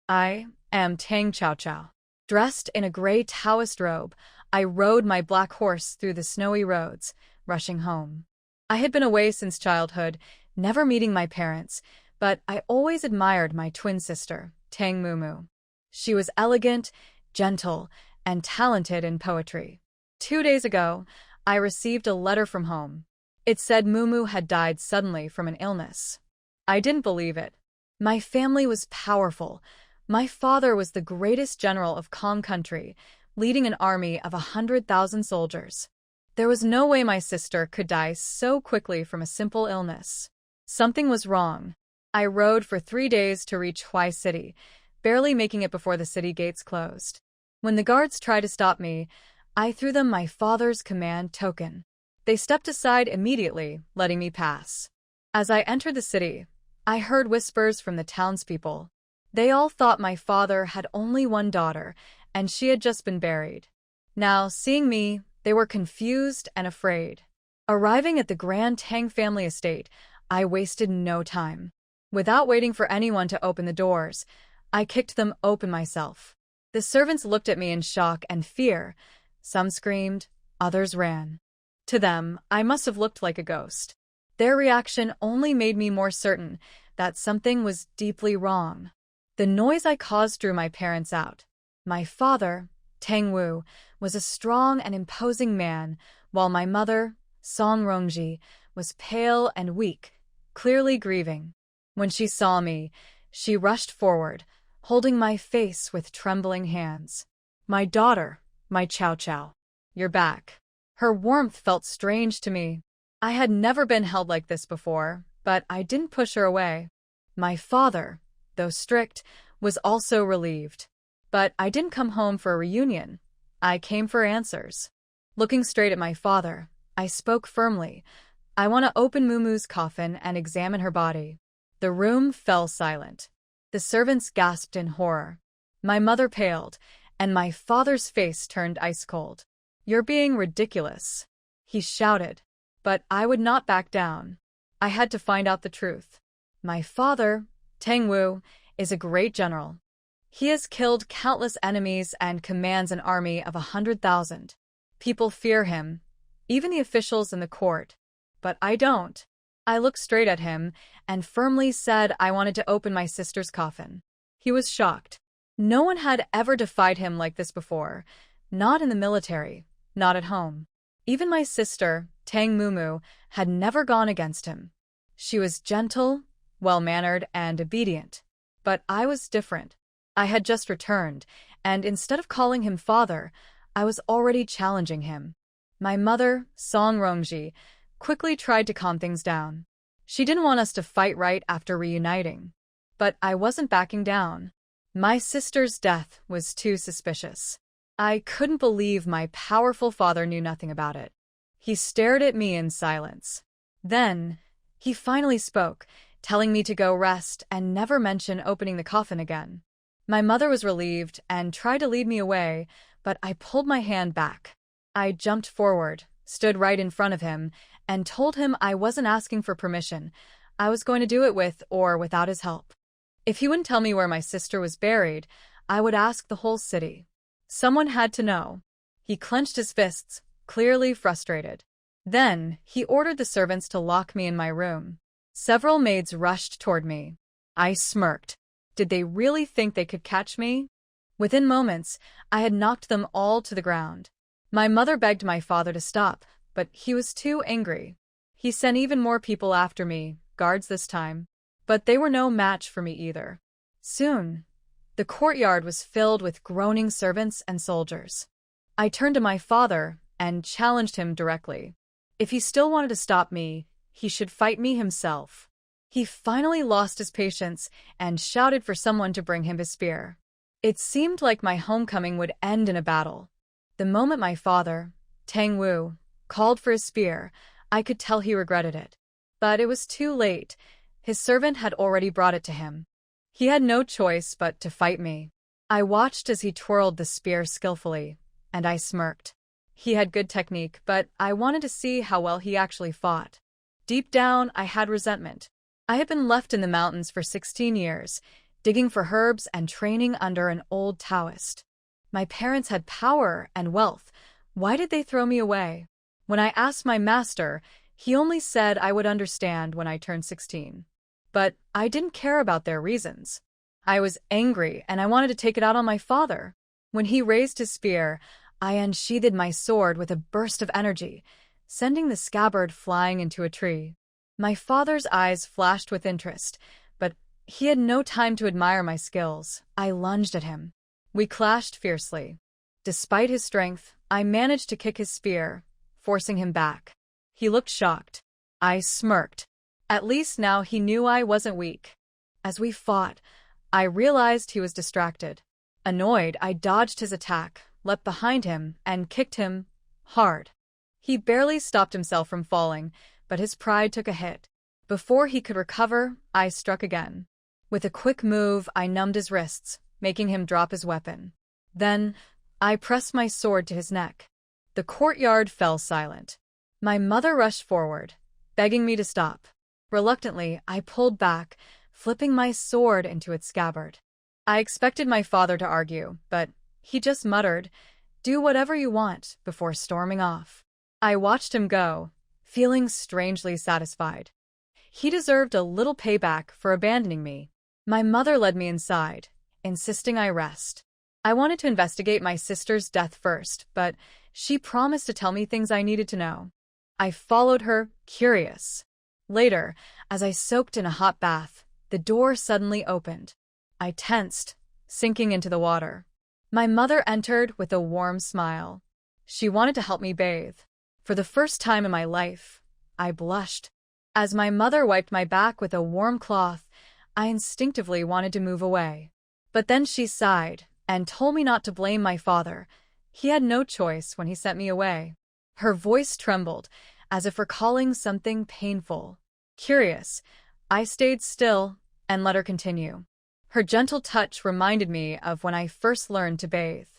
I am Tang Chow Chow. Dressed in a gray Taoist robe, I rode my black horse through the snowy roads, rushing home. I had been away since childhood, never meeting my parents, but I always admired my twin sister, Tang Mumu. She was elegant, gentle, and talented in poetry. 2 days ago, I received a letter from home. It said Mumu had died suddenly from an illness. I didn't believe it. My family was powerful. My father was the greatest general of Kong country, leading an army of 100,000 soldiers. There was no way my sister could die so quickly from a simple illness. Something was wrong. I rode for 3 days to reach Huai City, barely making it before the city gates closed. When the guards tried to stop me, I threw them my father's command token. They stepped aside immediately, letting me pass. As I entered the city, I heard whispers from the townspeople. They all thought my father had only one daughter, and she had just been buried. Now, seeing me, they were confused and afraid. Arriving at the Grand Tang family estate, I wasted no time. Without waiting for anyone to open the doors, I kicked them open myself. The servants looked at me in shock and fear. Some screamed, others ran. To them, I must have looked like a ghost. Their reaction only made me more certain that something was deeply wrong. The noise I caused drew my parents out. My father, Tang Wu, was a strong and imposing man, while my mother, Song Rongji, was pale and weak, clearly grieving. When she saw me, she rushed forward, holding my face with trembling hands. "My daughter, my Chow Chow, you're back." Her warmth felt strange to me. I had never been held like this before, but I didn't push her away. My father, though strict, was also relieved. But I didn't come home for a reunion. I came for answers. Looking straight at my father, I spoke firmly. "I want to open Mumu's coffin and examine her body." The room fell silent. The servants gasped in horror. My mother paled, and my father's face turned ice cold. "You're being ridiculous," he shouted. But I would not back down. I had to find out the truth. My father, Tang Wu, is a great general. He has killed countless enemies and commands an army of 100,000. People fear him, even the officials in the court. But I don't. I looked straight at him and firmly said I wanted to open my sister's coffin. He was shocked. No one had ever defied him like this before. Not in the military, not at home. Even my sister, Tang Mumu, had never gone against him. She was gentle, well-mannered, and obedient. But I was different. I had just returned, and instead of calling him father, I was already challenging him. My mother, Song Rongji, quickly tried to calm things down. She didn't want us to fight right after reuniting. But I wasn't backing down. My sister's death was too suspicious. I couldn't believe my powerful father knew nothing about it. He stared at me in silence. Then, he finally spoke, telling me to go rest and never mention opening the coffin again. My mother was relieved and tried to lead me away, but I pulled my hand back. I jumped forward, stood right in front of him, and told him I wasn't asking for permission. I was going to do it with or without his help. If he wouldn't tell me where my sister was buried, I would ask the whole city. Someone had to know. He clenched his fists, clearly frustrated. Then, he ordered the servants to lock me in my room. Several maids rushed toward me. I smirked. Did they really think they could catch me? Within moments, I had knocked them all to the ground. My mother begged my father to stop, but he was too angry. He sent even more people after me, guards this time. But they were no match for me either. Soon, the courtyard was filled with groaning servants and soldiers. I turned to my father and challenged him directly. If he still wanted to stop me, he should fight me himself. He finally lost his patience and shouted for someone to bring him his spear. It seemed like my homecoming would end in a battle. The moment my father, Tang Wu, called for his spear, I could tell he regretted it. But it was too late. His servant had already brought it to him. He had no choice but to fight me. I watched as he twirled the spear skillfully, and I smirked. He had good technique, but I wanted to see how well he actually fought. Deep down, I had resentment. I had been left in the mountains for 16 years, digging for herbs and training under an old Taoist. My parents had power and wealth. Why did they throw me away? When I asked my master, he only said I would understand when I turned 16. But I didn't care about their reasons. I was angry and I wanted to take it out on my father. When he raised his spear, I unsheathed my sword with a burst of energy, sending the scabbard flying into a tree. My father's eyes flashed with interest, but he had no time to admire my skills. I lunged at him. We clashed fiercely. Despite his strength, I managed to kick his spear, forcing him back. He looked shocked. I smirked. At least now he knew I wasn't weak. As we fought, I realized he was distracted. Annoyed, I dodged his attack, leapt behind him, and kicked him hard. He barely stopped himself from falling, but his pride took a hit. Before he could recover, I struck again. With a quick move, I numbed his wrists, making him drop his weapon. Then, I pressed my sword to his neck. The courtyard fell silent. My mother rushed forward, begging me to stop. Reluctantly, I pulled back, flipping my sword into its scabbard. I expected my father to argue, but he just muttered, "Do whatever you want," before storming off. I watched him go, feeling strangely satisfied. He deserved a little payback for abandoning me. My mother led me inside, insisting I rest. I wanted to investigate my sister's death first, but she promised to tell me things I needed to know. I followed her, curious. Later, as I soaked in a hot bath, the door suddenly opened. I tensed, sinking into the water. My mother entered with a warm smile. She wanted to help me bathe. For the first time in my life, I blushed. As my mother wiped my back with a warm cloth, I instinctively wanted to move away. But then she sighed and told me not to blame my father. He had no choice when he sent me away. Her voice trembled, as if recalling something painful. Curious, I stayed still and let her continue. Her gentle touch reminded me of when I first learned to bathe.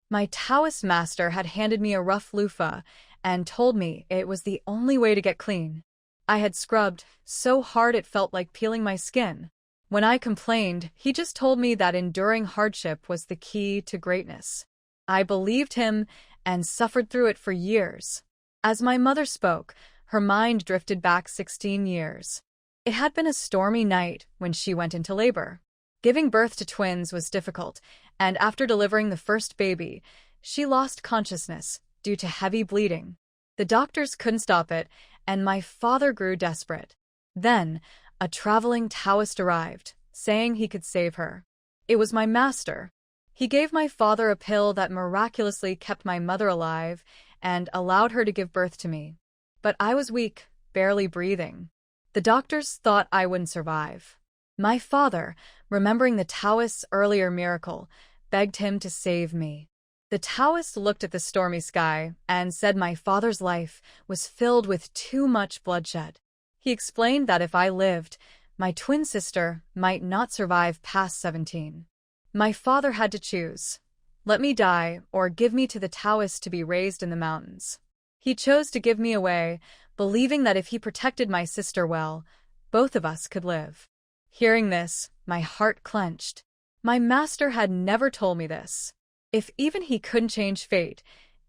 My Taoist master had handed me a rough loofah and told me it was the only way to get clean. I had scrubbed so hard it felt like peeling my skin. When I complained, he just told me that enduring hardship was the key to greatness. I believed him and suffered through it for years. As my mother spoke, her mind drifted back 16 years. It had been a stormy night when she went into labor. Giving birth to twins was difficult, and after delivering the first baby, she lost consciousness due to heavy bleeding. The doctors couldn't stop it, and my father grew desperate. Then, a traveling Taoist arrived, saying he could save her. It was my master. He gave my father a pill that miraculously kept my mother alive and allowed her to give birth to me. But I was weak, barely breathing. The doctors thought I wouldn't survive. My father, remembering the Taoist's earlier miracle, begged him to save me. The Taoist looked at the stormy sky and said my father's life was filled with too much bloodshed. He explained that if I lived, my twin sister might not survive past 17. My father had to choose. Let me die or give me to the Taoist to be raised in the mountains. He chose to give me away, believing that if he protected my sister well, both of us could live. Hearing this, my heart clenched. My master had never told me this. If even he couldn't change fate,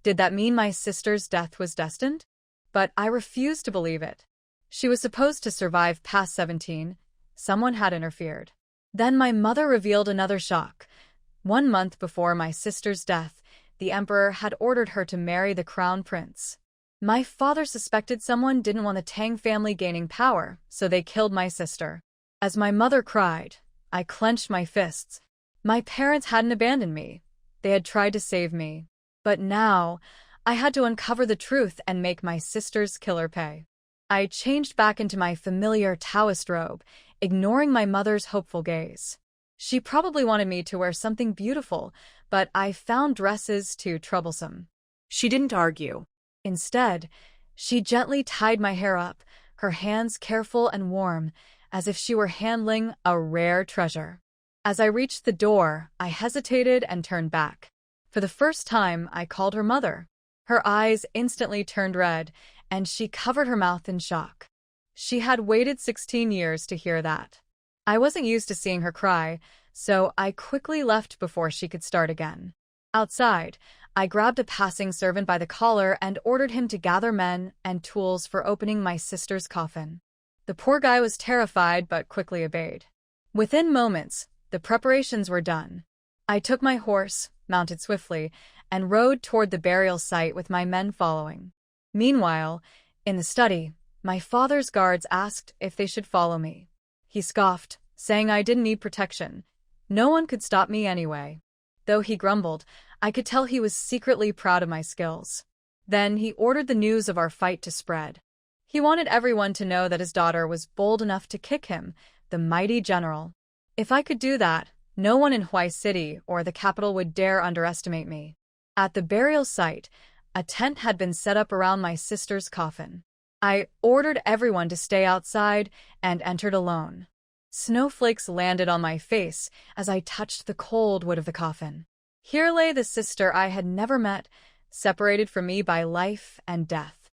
did that mean my sister's death was destined? But I refused to believe it. She was supposed to survive past 17. Someone had interfered. Then my mother revealed another shock. 1 month before my sister's death, the emperor had ordered her to marry the crown prince. My father suspected someone didn't want the Tang family gaining power, so they killed my sister. As my mother cried, I clenched my fists. My parents hadn't abandoned me. They had tried to save me. But now, I had to uncover the truth and make my sister's killer pay. I changed back into my familiar Taoist robe, ignoring my mother's hopeful gaze. She probably wanted me to wear something beautiful, but I found dresses too troublesome. She didn't argue. Instead, she gently tied my hair up, her hands careful and warm, as if she were handling a rare treasure. As I reached the door, I hesitated and turned back. For the first time, I called her mother. Her eyes instantly turned red, and she covered her mouth in shock. She had waited 16 years to hear that. I wasn't used to seeing her cry, so I quickly left before she could start again. Outside, I grabbed a passing servant by the collar and ordered him to gather men and tools for opening my sister's coffin. The poor guy was terrified but quickly obeyed. Within moments, the preparations were done. I took my horse, mounted swiftly, and rode toward the burial site with my men following. Meanwhile, in the study, my father's guards asked if they should follow me. He scoffed, saying I didn't need protection. No one could stop me anyway. Though he grumbled, I could tell he was secretly proud of my skills. Then he ordered the news of our fight to spread. He wanted everyone to know that his daughter was bold enough to kick him, the mighty general. If I could do that, no one in Huai City or the capital would dare underestimate me. At the burial site, a tent had been set up around my sister's coffin. I ordered everyone to stay outside and entered alone. Snowflakes landed on my face as I touched the cold wood of the coffin. Here lay the sister I had never met, separated from me by life and death.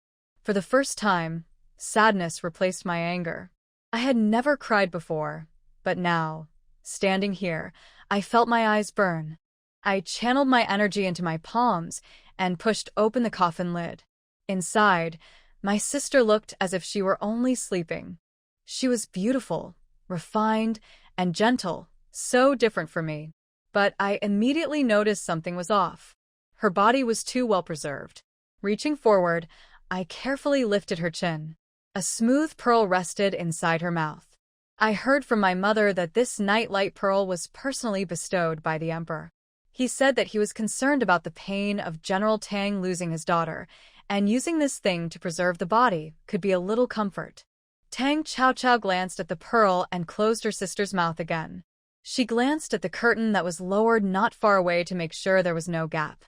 For the first time, sadness replaced my anger. I had never cried before, but now, standing here, I felt my eyes burn. I channeled my energy into my palms and pushed open the coffin lid. Inside, my sister looked as if she were only sleeping. She was beautiful, refined, and gentle, so different from me. But I immediately noticed something was off. Her body was too well preserved. Reaching forward, I carefully lifted her chin. A smooth pearl rested inside her mouth. I heard from my mother that this nightlight pearl was personally bestowed by the emperor. He said that he was concerned about the pain of General Tang losing his daughter, and using this thing to preserve the body could be a little comfort. Tang Chao glanced at the pearl and closed her sister's mouth again. She glanced at the curtain that was lowered not far away to make sure there was no gap.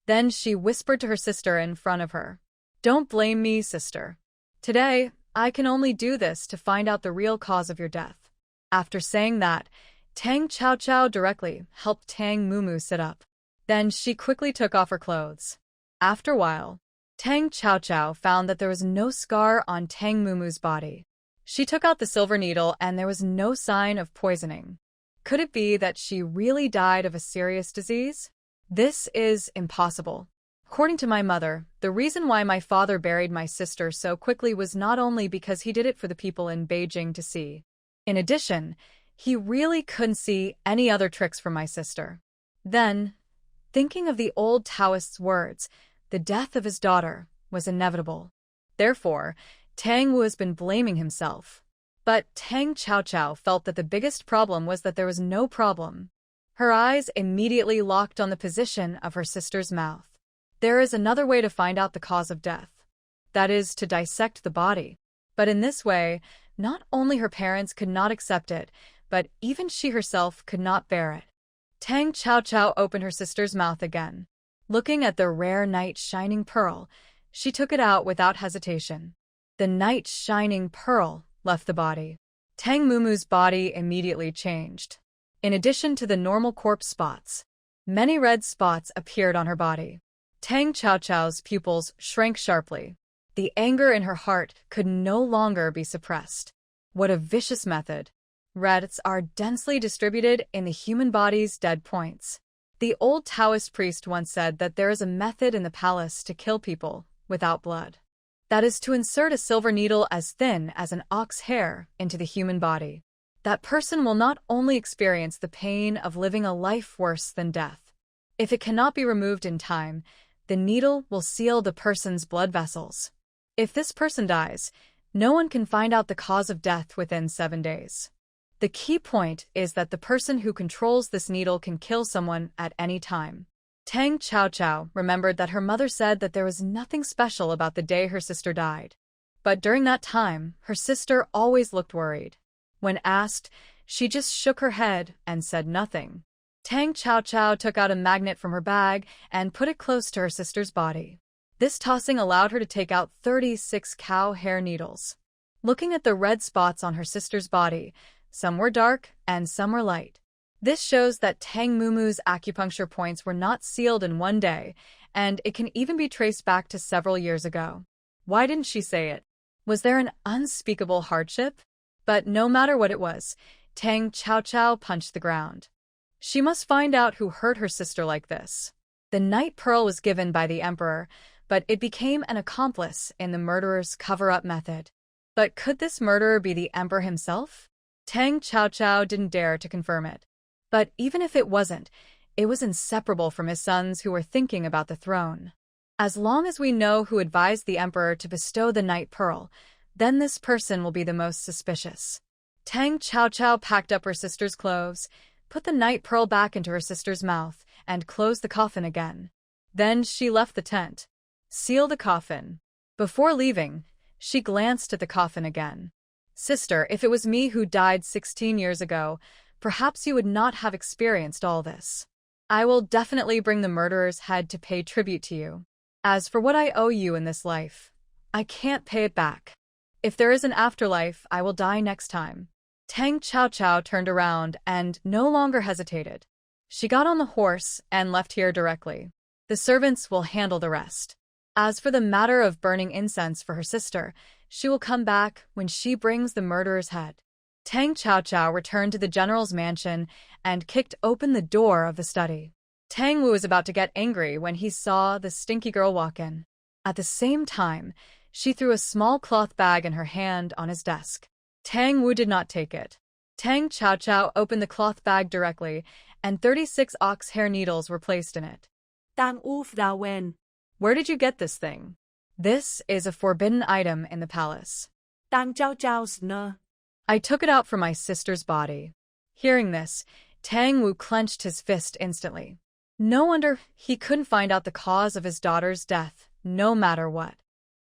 Then she whispered to her sister in front of her, "Don't blame me, sister. Today, I can only do this to find out the real cause of your death." After saying that, Tang Chao directly helped Tang Mumu sit up. Then she quickly took off her clothes. After a while, Tang Chao found that there was no scar on Tang Mumu's body. She took out the silver needle and there was no sign of poisoning. Could it be that she really died of a serious disease? This is impossible. According to my mother, the reason why my father buried my sister so quickly was not only because he did it for the people in Beijing to see. In addition, he really couldn't see any other tricks from my sister. Then, thinking of the old Taoist's words, the death of his daughter was inevitable. Therefore, Tang Wu has been blaming himself. But Tang Chao felt that the biggest problem was that there was no problem. Her eyes immediately locked on the position of her sister's mouth. There is another way to find out the cause of death. That is, to dissect the body. But in this way, not only her parents could not accept it, but even she herself could not bear it. Tang Chao opened her sister's mouth again. Looking at the rare night-shining pearl, she took it out without hesitation. The night-shining pearl left the body. Tang Mumu's body immediately changed. In addition to the normal corpse spots, many red spots appeared on her body. Tang Chao's pupils shrank sharply. The anger in her heart could no longer be suppressed. What a vicious method. Reds are densely distributed in the human body's dead points. The old Taoist priest once said that there is a method in the palace to kill people without blood. That is to insert a silver needle as thin as an ox hair into the human body. That person will not only experience the pain of living a life worse than death. If it cannot be removed in time, the needle will seal the person's blood vessels. If this person dies, no one can find out the cause of death within 7 days. The key point is that the person who controls this needle can kill someone at any time. Tang Chao remembered that her mother said that there was nothing special about the day her sister died. But during that time, her sister always looked worried. When asked, she just shook her head and said nothing. Tang Chao took out a magnet from her bag and put it close to her sister's body. This tossing allowed her to take out 36 cow hair needles. Looking at the red spots on her sister's body, some were dark and some were light. This shows that Tang Mumu's acupuncture points were not sealed in one day, and it can even be traced back to several years ago. Why didn't she say it? Was there an unspeakable hardship? But no matter what it was, Tang Qiaoqiao punched the ground. She must find out who hurt her sister like this. The night pearl was given by the emperor, but it became an accomplice in the murderer's cover-up method. But could this murderer be the emperor himself? Tang Qiaoqiao didn't dare to confirm it. But even if it wasn't, it was inseparable from his sons who were thinking about the throne. As long as we know who advised the emperor to bestow the night pearl, then this person will be the most suspicious. Tang Qiaoqiao packed up her sister's clothes, put the night pearl back into her sister's mouth, and closed the coffin again. Then she left the tent. Seal the coffin. Before leaving, she glanced at the coffin again. Sister, if it was me who died 16 years ago, perhaps you would not have experienced all this. I will definitely bring the murderer's head to pay tribute to you. As for what I owe you in this life, I can't pay it back. If there is an afterlife, I will die next time. Tang Qiaoqiao turned around and no longer hesitated. She got on the horse and left here directly. The servants will handle the rest. As for the matter of burning incense for her sister, she will come back when she brings the murderer's head. Tang Qiaoqiao returned to the general's mansion and kicked open the door of the study. Tang Wu was about to get angry when he saw the stinky girl walk in. At the same time, she threw a small cloth bag in her hand on his desk. Tang Wu did not take it. Tang Qiaoqiao opened the cloth bag directly, and 36 ox hair needles were placed in it. Tang Wu Frau Wen. Where did you get this thing? This is a forbidden item in the palace. Tang Zhao Zhao's ne. I took it out from my sister's body. Hearing this, Tang Wu clenched his fist instantly. No wonder he couldn't find out the cause of his daughter's death, no matter what.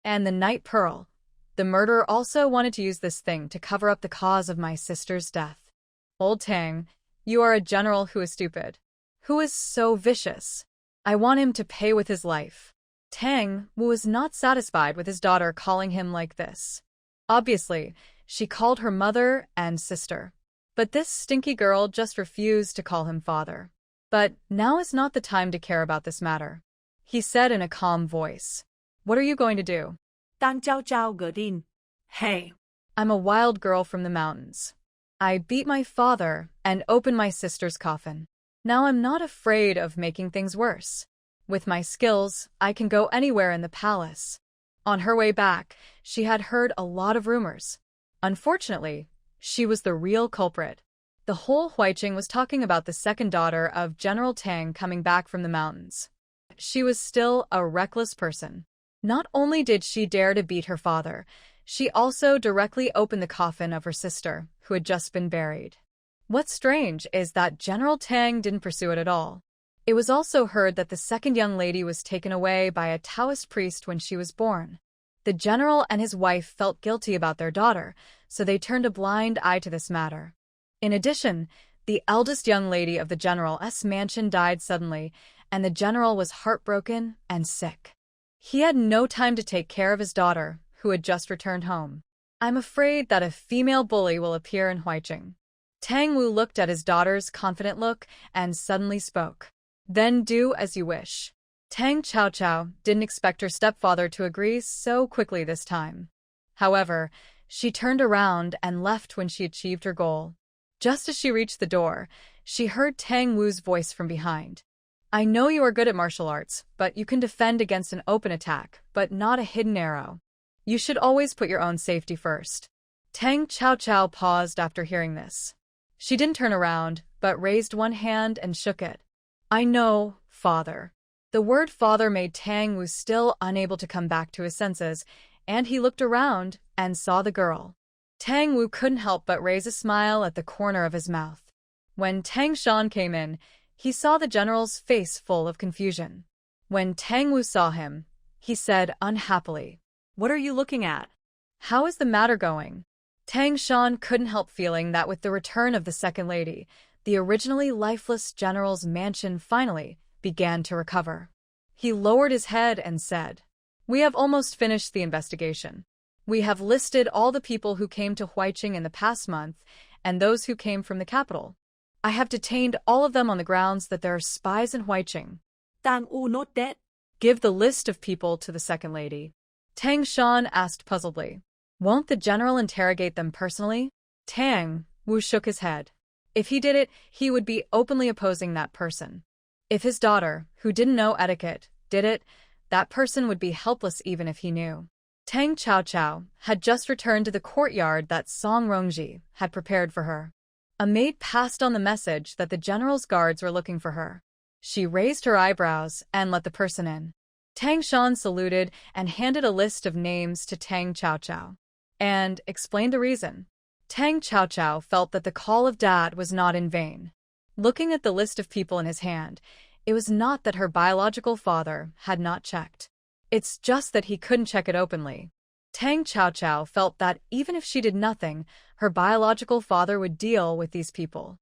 And the night pearl. The murderer also wanted to use this thing to cover up the cause of my sister's death. Old Tang, you are a general who is stupid. Who is so vicious? I want him to pay with his life. Tang Wu was not satisfied with his daughter calling him like this. Obviously, she called her mother and sister. But this stinky girl just refused to call him father. But now is not the time to care about this matter. He said in a calm voice. What are you going to do? Tang Zhao Zhao Gedin. Hey. I'm a wild girl from the mountains. I beat my father and opened my sister's coffin. Now I'm not afraid of making things worse. With my skills, I can go anywhere in the palace. On her way back, she had heard a lot of rumors. Unfortunately, she was the real culprit. The whole Huaiqing was talking about the second daughter of General Tang coming back from the mountains. She was still a reckless person. Not only did she dare to beat her father, she also directly opened the coffin of her sister, who had just been buried. What's strange is that General Tang didn't pursue it at all. It was also heard that the second young lady was taken away by a Taoist priest when she was born. The general and his wife felt guilty about their daughter, so they turned a blind eye to this matter. In addition, the eldest young lady of the general's mansion died suddenly, and the general was heartbroken and sick. He had no time to take care of his daughter, who had just returned home. I'm afraid that a female bully will appear in Huaiqing. Tang Wu looked at his daughter's confident look and suddenly spoke. Then do as you wish. Tang Qiaoqiao didn't expect her stepfather to agree so quickly this time. However, she turned around and left when she achieved her goal. Just as she reached the door, she heard Tang Wu's voice from behind. I know you are good at martial arts, but you can defend against an open attack, but not a hidden arrow. You should always put your own safety first. Tang Qiaoqiao paused after hearing this. She didn't turn around, but raised one hand and shook it. I know, father. The word father made Tang Wu still unable to come back to his senses, and he looked around and saw the girl. Tang Wu couldn't help but raise a smile at the corner of his mouth. When Tang Shan came in, he saw the general's face full of confusion. When Tang Wu saw him, he said unhappily, What are you looking at? How is the matter going? Tang Shan couldn't help feeling that with the return of the second lady, the originally lifeless general's mansion finally began to recover. He lowered his head and said, We have almost finished the investigation. We have listed all the people who came to Huaiqing in the past month and those who came from the capital. I have detained all of them on the grounds that there are spies in Huaiqing. Tang Wu not dead. Give the list of people to the second lady. Tang Shan asked puzzledly. Won't the general interrogate them personally? Tang Wu shook his head. If he did it, he would be openly opposing that person. If his daughter, who didn't know etiquette, did it, that person would be helpless even if he knew. Tang Chaochao had just returned to the courtyard that Song Rongji had prepared for her. A maid passed on the message that the general's guards were looking for her. She raised her eyebrows and let the person in. Tang Shan saluted and handed a list of names to Tang Chaochao and explained the reason. Tang Chaochao felt that the call of dad was not in vain. Looking at the list of people in his hand, it was not that her biological father had not checked. It's just that he couldn't check it openly. Tang Chaochao felt that even if she did nothing, her biological father would deal with these people.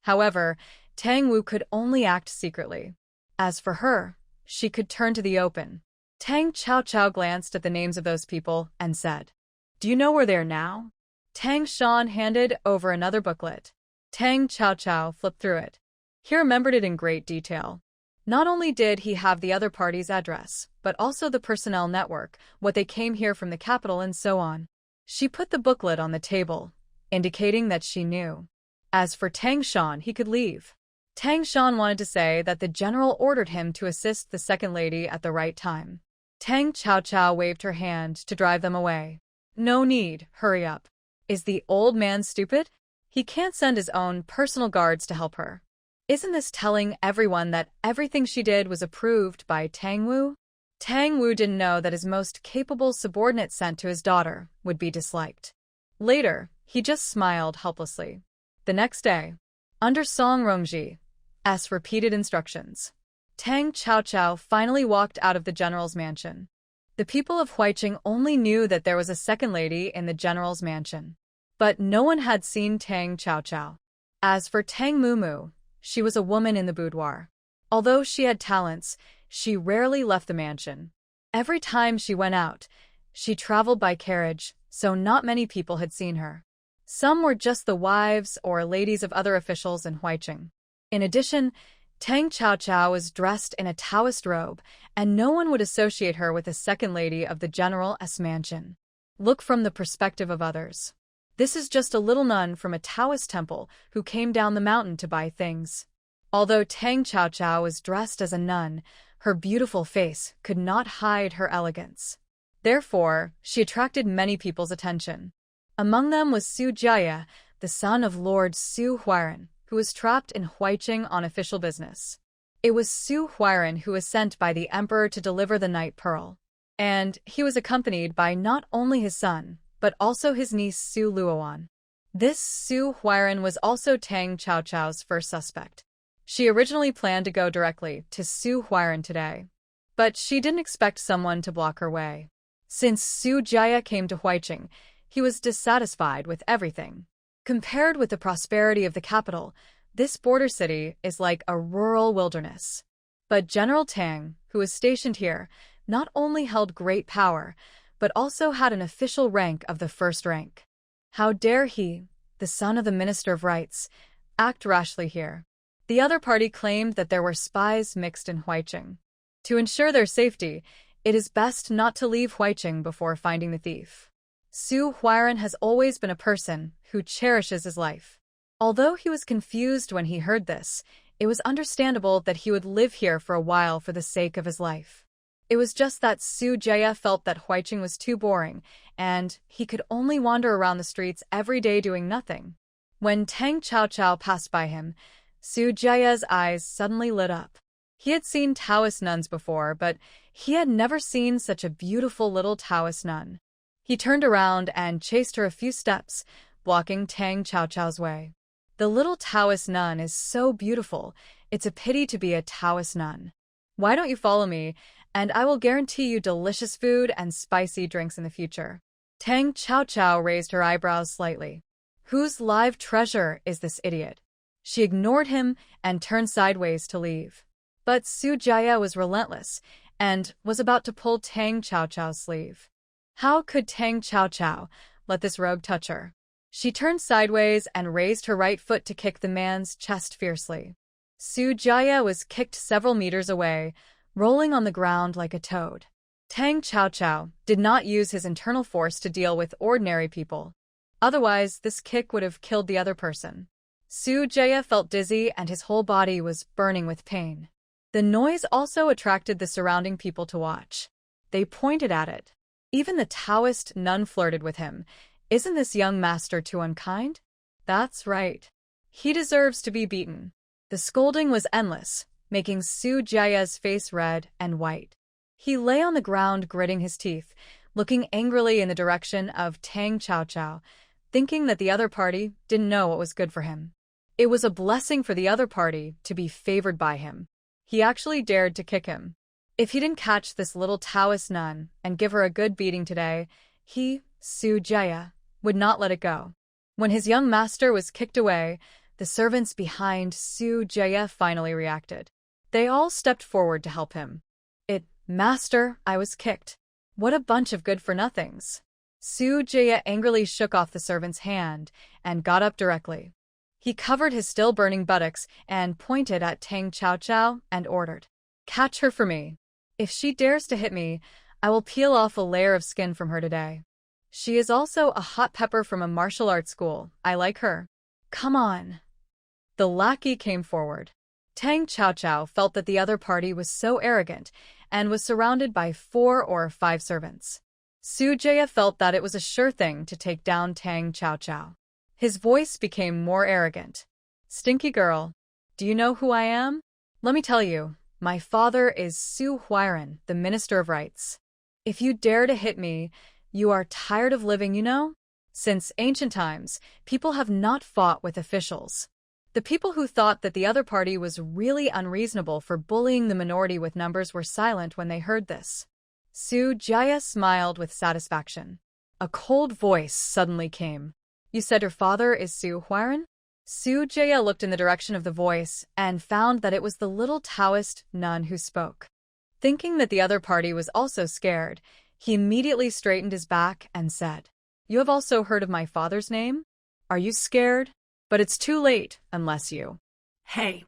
However, Tang Wu could only act secretly. As for her, she could turn to the open. Tang Chaochao glanced at the names of those people and said, "Do you know where they are now?" Tang Shan handed over another booklet. Tang Chaochao flipped through it. He remembered it in great detail. Not only did he have the other party's address, but also the personnel network, what they came here from the capital and so on. She put the booklet on the table, indicating that she knew. As for Tang Shan, he could leave. Tang Shan wanted to say that the general ordered him to assist the second lady at the right time. Tang Chaochao waved her hand to drive them away. "No need, hurry up. Is the old man stupid? He can't send his own personal guards to help her. Isn't this telling everyone that everything she did was approved by Tang Wu?" Tang Wu didn't know that his most capable subordinate sent to his daughter would be disliked. Later, he just smiled helplessly. The next day, under Song Rongji's repeated instructions, Tang Chaochao finally walked out of the general's mansion. The people of Huaiqing only knew that there was a second lady in the general's mansion, but no one had seen Tang Chaochao. As for Tang Mumu, she was a woman in the boudoir. Although she had talents, she rarely left the mansion. Every time she went out, she traveled by carriage, so not many people had seen her. Some were just the wives or ladies of other officials in Huaiqing. In addition, Tang Chaochao was dressed in a Taoist robe, and no one would associate her with the second lady of the general's mansion. Look from the perspective of others. This is just a little nun from a Taoist temple who came down the mountain to buy things. Although Tang Chaochao was dressed as a nun, her beautiful face could not hide her elegance. Therefore, she attracted many people's attention. Among them was Xu Jia, the son of Lord Xu Huairen, who was trapped in Huaiqing on official business. It was Xu Huairen who was sent by the emperor to deliver the Night Pearl, and he was accompanied by not only his son, but also his niece Xu Luoan. This Xu Huairen was also Tang Chaochao's first suspect. She originally planned to go directly to Xu Huairen today, but she didn't expect someone to block her way. Since Xu Jia came to Huaiqing, he was dissatisfied with everything. Compared with the prosperity of the capital, this border city is like a rural wilderness. But General Tang, who was stationed here, not only held great power, but also had an official rank of the first rank. How dare he, the son of the Minister of Rights, act rashly here? The other party claimed that there were spies mixed in Huaiqing. To ensure their safety, it is best not to leave Huaiqing before finding the thief. Xu Huairen has always been a person who cherishes his life. Although he was confused when he heard this, it was understandable that he would live here for a while for the sake of his life. It was just that Xu Jia felt that Huaiqing was too boring, and he could only wander around the streets every day doing nothing. When Tang Chaochao passed by him, Xu Jia's eyes suddenly lit up. He had seen Taoist nuns before, but he had never seen such a beautiful little Taoist nun. He turned around and chased her a few steps, blocking Tang Chaochao's way. The little Taoist nun is so beautiful, it's a pity to be a Taoist nun. Why don't you follow me, and I will guarantee you delicious food and spicy drinks in the future. Tang Chaochao raised her eyebrows slightly. Whose live treasure is this idiot? She ignored him and turned sideways to leave. But Xu Jia was relentless and was about to pull Tang Chaochao's sleeve. How could Tang Chaochao let this rogue touch her? She turned sideways and raised her right foot to kick the man's chest fiercely. Xu Jia was kicked several meters away, rolling on the ground like a toad. Tang Chaochao did not use his internal force to deal with ordinary people. Otherwise, this kick would have killed the other person. Xu Jie felt dizzy and his whole body was burning with pain. The noise also attracted the surrounding people to watch. They pointed at it. Even the Taoist nun flirted with him. Isn't this young master too unkind? That's right. He deserves to be beaten. The scolding was endless, making Xu Jie's face red and white. He lay on the ground gritting his teeth, looking angrily in the direction of Tang Cao, thinking that the other party didn't know what was good for him. It was a blessing for the other party to be favored by him. He actually dared to kick him. If he didn't catch this little Taoist nun and give her a good beating today, he, Xu Jie, would not let it go. When his young master was kicked away, the servants behind Xu Jie finally reacted. They all stepped forward to help him. Master, I was kicked. What a bunch of good-for-nothings. Xu Jie angrily shook off the servant's hand and got up directly. He covered his still-burning buttocks and pointed at Tang Cao and ordered, "Catch her for me. If she dares to hit me, I will peel off a layer of skin from her today. She is also a hot pepper from a martial arts school. I like her. Come on." The lackey came forward. Tang Cao felt that the other party was so arrogant and was surrounded by 4 or 5 servants. Xu Jie felt that it was a sure thing to take down Tang Cao. His voice became more arrogant. "Stinky girl, do you know who I am? Let me tell you, my father is Xu Huairen, the Minister of Rights. If you dare to hit me, you are tired of living, you know? Since ancient times, people have not fought with officials." The people who thought that the other party was really unreasonable for bullying the minority with numbers were silent when they heard this. Xu Jie smiled with satisfaction. A cold voice suddenly came. "You said your father is Xu Huairen?" Xu Jie looked in the direction of the voice and found that it was the little Taoist nun who spoke. Thinking that the other party was also scared, he immediately straightened his back and said, "You have also heard of my father's name? Are you scared? But it's too late, unless you—" Hey.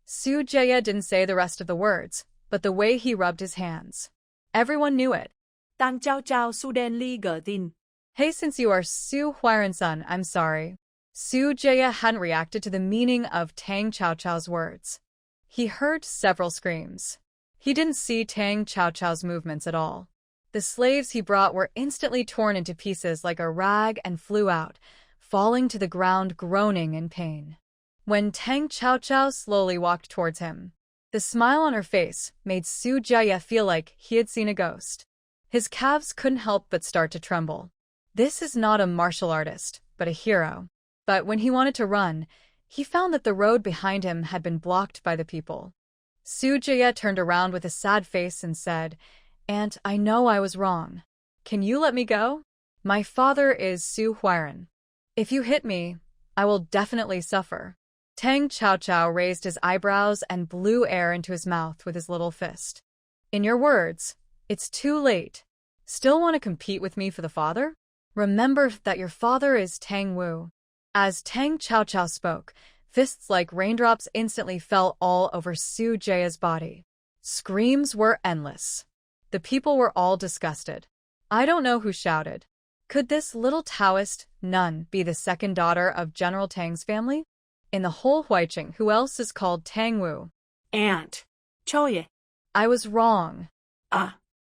Xu Jie didn't say the rest of the words, but the way he rubbed his hands. Everyone knew it. Tang Cao Su Den Li Ge Din. Hey, since you are Xu Huairen's son, I'm sorry. Xu Jie hadn't reacted to the meaning of Tang Cao's words. He heard several screams. He didn't see Tang Cao's movements at all. The slaves he brought were instantly torn into pieces like a rag and flew out, falling to the ground groaning in pain. When Tang Cao slowly walked towards him, the smile on her face made Xu Jie feel like he had seen a ghost. His calves couldn't help but start to tremble. This is not a martial artist, but a hero. But when he wanted to run, he found that the road behind him had been blocked by the people. Xu Jie turned around with a sad face and said, "Aunt, I know I was wrong. Can you let me go? My father is Xu Huairen. If you hit me, I will definitely suffer." Tang Cao raised his eyebrows and blew air into his mouth with his little fist. "In your words, it's too late. Still want to compete with me for the father? Remember that your father is Tang Wu." As Tang Cao spoke, fists like raindrops instantly fell all over Xu Jie's body. Screams were endless. The people were all disgusted. I don't know who shouted. Could this little Taoist nun be the second daughter of General Tang's family? In the whole Huaiqing, who else is called Tang Wu? Aunt. Choye. I was wrong.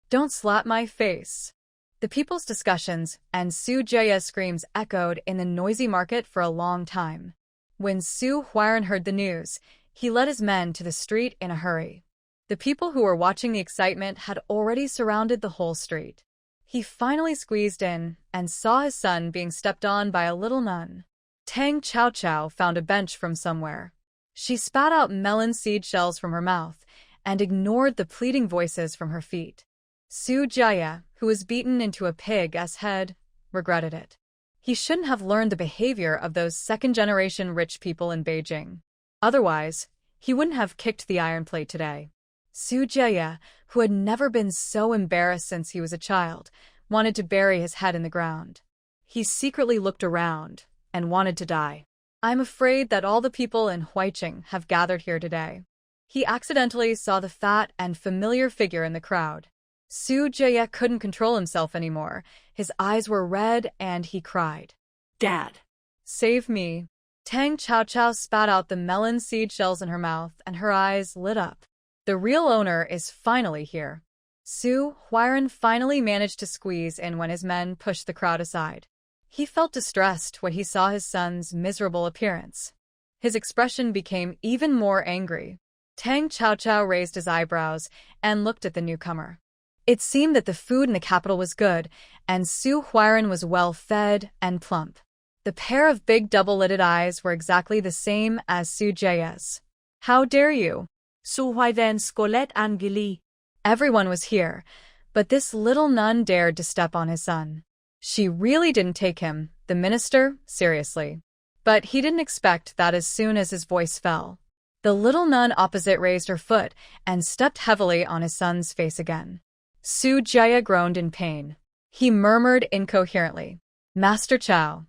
Don't slap my face. The people's discussions and Xu Jie's screams echoed in the noisy market for a long time. When Xu Huairen heard the news, he led his men to the street in a hurry. The people who were watching the excitement had already surrounded the whole street. He finally squeezed in and saw his son being stepped on by a little nun. Tang Cao found a bench from somewhere. She spat out melon seed shells from her mouth and ignored the pleading voices from her feet. Xu Jie, who was beaten into a pig's head, regretted it. He shouldn't have learned the behavior of those second-generation rich people in Beijing. Otherwise, he wouldn't have kicked the iron plate today. Xu Jie, who had never been so embarrassed since he was a child, wanted to bury his head in the ground. He secretly looked around and wanted to die. "I'm afraid that all the people in Huaiqing have gathered here today." He accidentally saw the fat and familiar figure in the crowd. Xu Jie couldn't control himself anymore. His eyes were red and he cried. Dad. Save me. Tang Chaochao spat out the melon seed shells in her mouth and her eyes lit up. The real owner is finally here. Xu Huairen finally managed to squeeze in when his men pushed the crowd aside. He felt distressed when he saw his son's miserable appearance. His expression became even more angry. Tang Chaochao raised his eyebrows and looked at the newcomer. It seemed that the food in the capital was good, and Xu Huairen was well-fed and plump. The pair of big double-lidded eyes were exactly the same as Xu Jia's. How dare you? Xu Huairen Scolet Angeli. Everyone was here, but this little nun dared to step on his son. She really didn't take him, the minister, seriously. But he didn't expect that as soon as his voice fell. The little nun opposite raised her foot and stepped heavily on his son's face again. Xu Jia groaned in pain. He murmured incoherently, "Master Chow,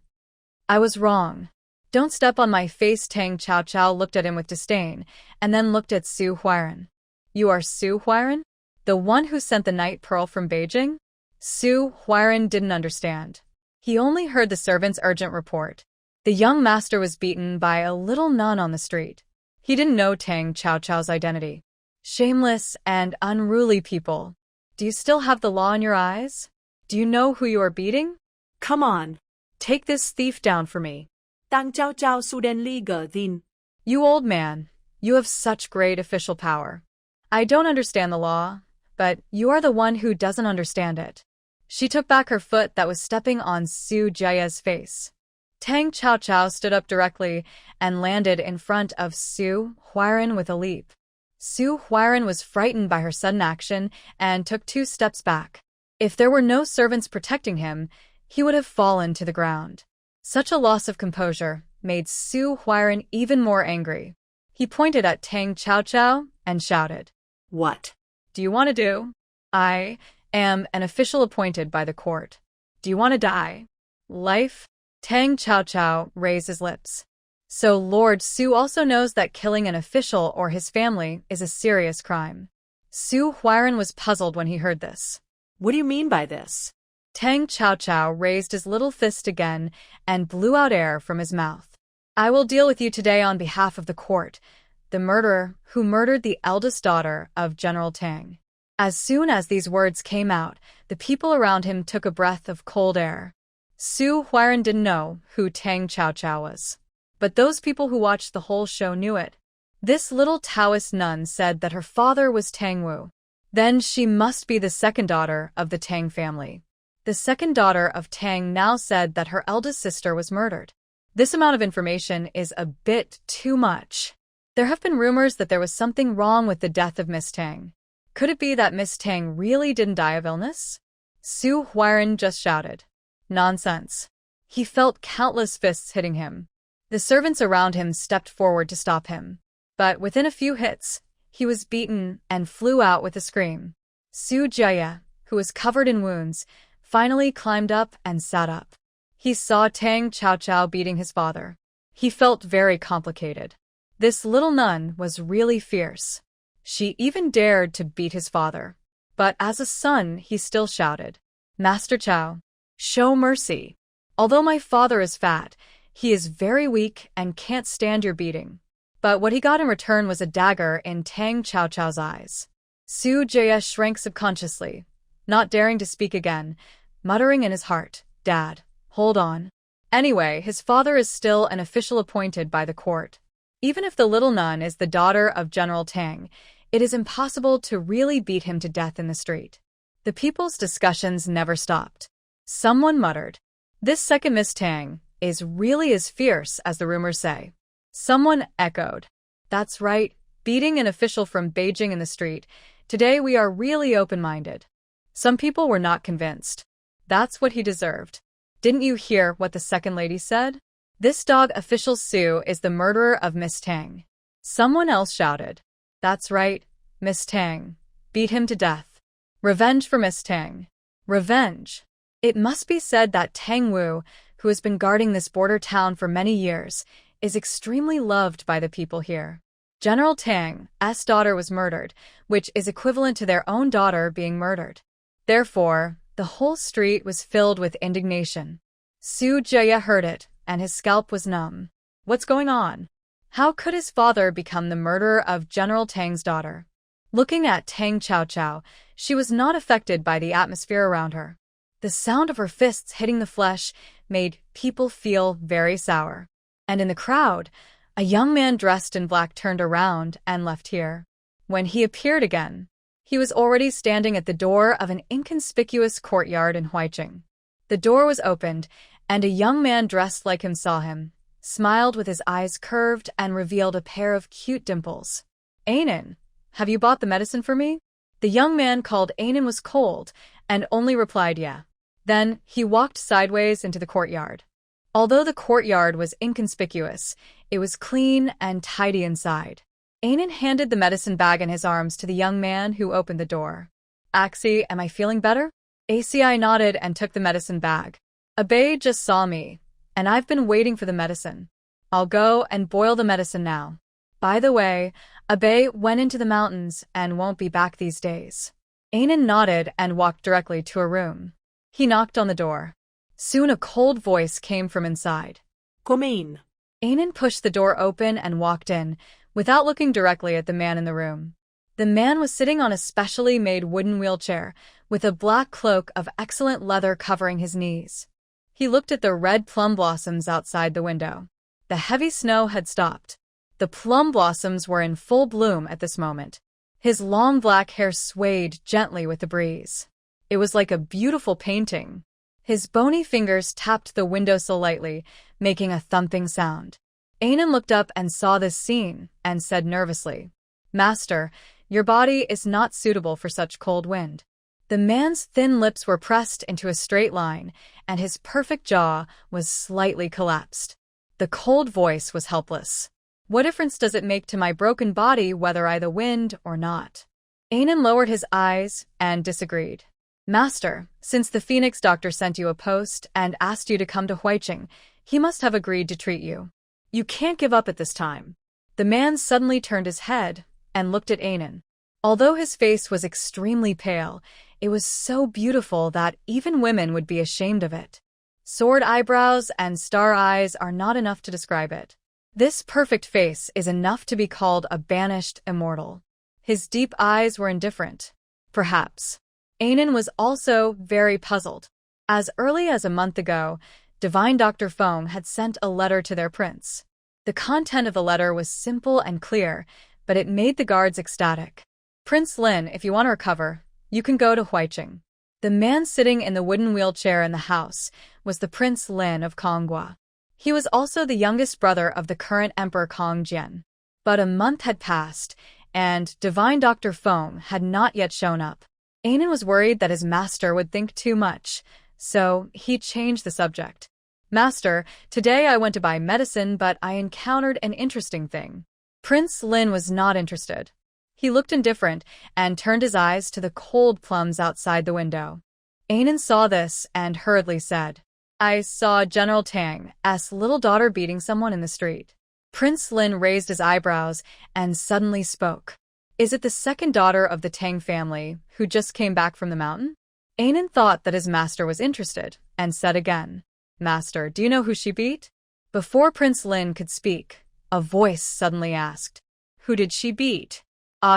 I was wrong. Don't step on my face." Tang Chaochao looked at him with disdain, and then looked at Xu Huairen. You are Xu Huairen? The one who sent the night pearl from Beijing? Xu Huairen didn't understand. He only heard the servant's urgent report. The young master was beaten by a little nun on the street. He didn't know Tang Chaochao's identity. Shameless and unruly people. Do you still have the law in your eyes? Do you know who you are beating? Come on. Take this thief down for me. Tang Chao Chao Suden Liga Din. You old man, you have such great official power. I don't understand the law, but you are the one who doesn't understand it. She took back her foot that was stepping on Xu Jia's face. Tang Chaochao stood up directly and landed in front of Xu Huairen with a leap. Xu Huairen was frightened by her sudden action and took 2 steps back. If there were no servants protecting him, he would have fallen to the ground. Such a loss of composure made Xu Huairen even more angry. He pointed at Tang Chaochao and shouted, "What do you want to do? I am an official appointed by the court. Do you want to die? Life?" Tang Chaochao raised his lips. So Lord Xu also knows that killing an official or his family is a serious crime. Xu Huairen was puzzled when he heard this. What do you mean by this? Tang Chaochao raised his little fist again and blew out air from his mouth. I will deal with you today on behalf of the court, the murderer who murdered the eldest daughter of General Tang. As soon as these words came out, the people around him took a breath of cold air. Xu Huairen didn't know who Tang Chaochao was. But those people who watched the whole show knew it. This little Taoist nun said that her father was Tang Wu. Then she must be the second daughter of the Tang family. The second daughter of Tang now said that her eldest sister was murdered. This amount of information is a bit too much. There have been rumors that there was something wrong with the death of Miss Tang. Could it be that Miss Tang really didn't die of illness? Xu Huairen just shouted. Nonsense. He felt countless fists hitting him. The servants around him stepped forward to stop him. But within a few hits, he was beaten and flew out with a scream. Xu Jia, who was covered in wounds, finally climbed up and sat up. He saw Tang Chaochao beating his father. He felt very complicated. This little nun was really fierce. She even dared to beat his father. But as a son, he still shouted, "Master Chow, show mercy. Although my father is fat, he is very weak and can't stand your beating." But what he got in return was a dagger in Tang Chaochao's eyes. Xu Jia shrank subconsciously, not daring to speak again, muttering in his heart, "Dad, hold on." Anyway, his father is still an official appointed by the court. Even if the little nun is the daughter of General Tang, it is impossible to really beat him to death in the street. The people's discussions never stopped. Someone muttered, "This second Miss Tang is really as fierce as the rumors say." Someone echoed, "That's right, beating an official from Beijing in the street. Today we are really open-minded." Some people were not convinced. That's what he deserved. Didn't you hear what the second lady said? This dog official Xu is the murderer of Miss Tang. Someone else shouted, "That's right, Miss Tang. Beat him to death. Revenge for Miss Tang. Revenge." It must be said that Tang Wu, who has been guarding this border town for many years, is extremely loved by the people here. General Tang's daughter was murdered, which is equivalent to their own daughter being murdered. Therefore, The whole street was filled with indignation. Xu Jia heard it, and his scalp was numb. What's going on? How could his father become the murderer of General Tang's daughter? Looking at Tang Qiao, she was not affected by the atmosphere around her. The sound of her fists hitting the flesh made people feel very sour. And in the crowd, a young man dressed in black turned around and left here. When he appeared again, he was already standing at the door of an inconspicuous courtyard in Huairen. The door was opened, and a young man dressed like him saw him, smiled with his eyes curved and revealed a pair of cute dimples. Anan, have you bought the medicine for me? The young man called Anan was cold and only replied yeah. Then he walked sideways into the courtyard. Although the courtyard was inconspicuous, it was clean and tidy inside. Anan handed the medicine bag in his arms to the young man who opened the door. Axie, am I feeling better? ACI nodded and took the medicine bag. Abe just saw me, and I've been waiting for the medicine. I'll go and boil the medicine now. By the way, Abe went into the mountains and won't be back these days. Anan nodded and walked directly to a room. He knocked on the door. Soon a cold voice came from inside. Come in. Anan pushed the door open and walked in, without looking directly at the man in the room. The man was sitting on a specially made wooden wheelchair, with a black cloak of excellent leather covering his knees. He looked at the red plum blossoms outside the window. The heavy snow had stopped. The plum blossoms were in full bloom at this moment. His long black hair swayed gently with the breeze. It was like a beautiful painting. His bony fingers tapped the windowsill lightly, making a thumping sound. Anan looked up and saw this scene, and said nervously, Master, your body is not suitable for such cold wind. The man's thin lips were pressed into a straight line, and his perfect jaw was slightly collapsed. The cold voice was helpless. What difference does it make to my broken body whether I the wind or not? Anan lowered his eyes and disagreed. Master, since the Phoenix doctor sent you a post and asked you to come to Huairen, he must have agreed to treat you. You can't give up at this time. The man suddenly turned his head and looked at Anan. Although his face was extremely pale, it was so beautiful that even women would be ashamed of it. Sword eyebrows and star eyes are not enough to describe it. This perfect face is enough to be called a banished immortal. His deep eyes were indifferent. Perhaps. Anan was also very puzzled. As early as a month ago, Divine Dr. Feng had sent a letter to their prince. The content of the letter was simple and clear, but it made the guards ecstatic. Prince Lin, if you want to recover, you can go to Huairen. The man sitting in the wooden wheelchair in the house was the Prince Lin of Konghua. He was also the youngest brother of the current Emperor Kongjian. But a month had passed, and Divine Dr. Feng had not yet shown up. Anan was worried that his master would think too much, so he changed the subject. Master, today I went to buy medicine, but I encountered an interesting thing. Prince Lin was not interested. He looked indifferent and turned his eyes to the cold plums outside the window. Anan saw this and hurriedly said, I saw General Tang's little daughter beating someone in the street. Prince Lin raised his eyebrows and suddenly spoke. Is it the second daughter of the Tang family who just came back from the mountain? Anan thought that his master was interested and said again, Master, do you know who she beat? Before Prince Lin could speak, a voice suddenly asked, Who did she beat?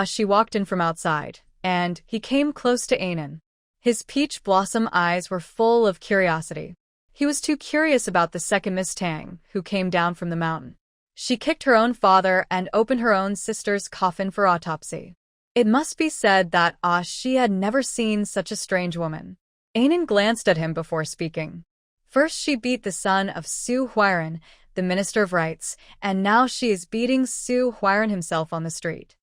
She walked in from outside, and he came close to Anan. His peach blossom eyes were full of curiosity. He was too curious about the second Miss Tang, who came down from the mountain. She kicked her own father and opened her own sister's coffin for autopsy. It must be said that she had never seen such a strange woman. Anan glanced at him before speaking. First she beat the son of Xu Huairen, the Minister of Rights, and now she is beating Xu Huairen himself on the street.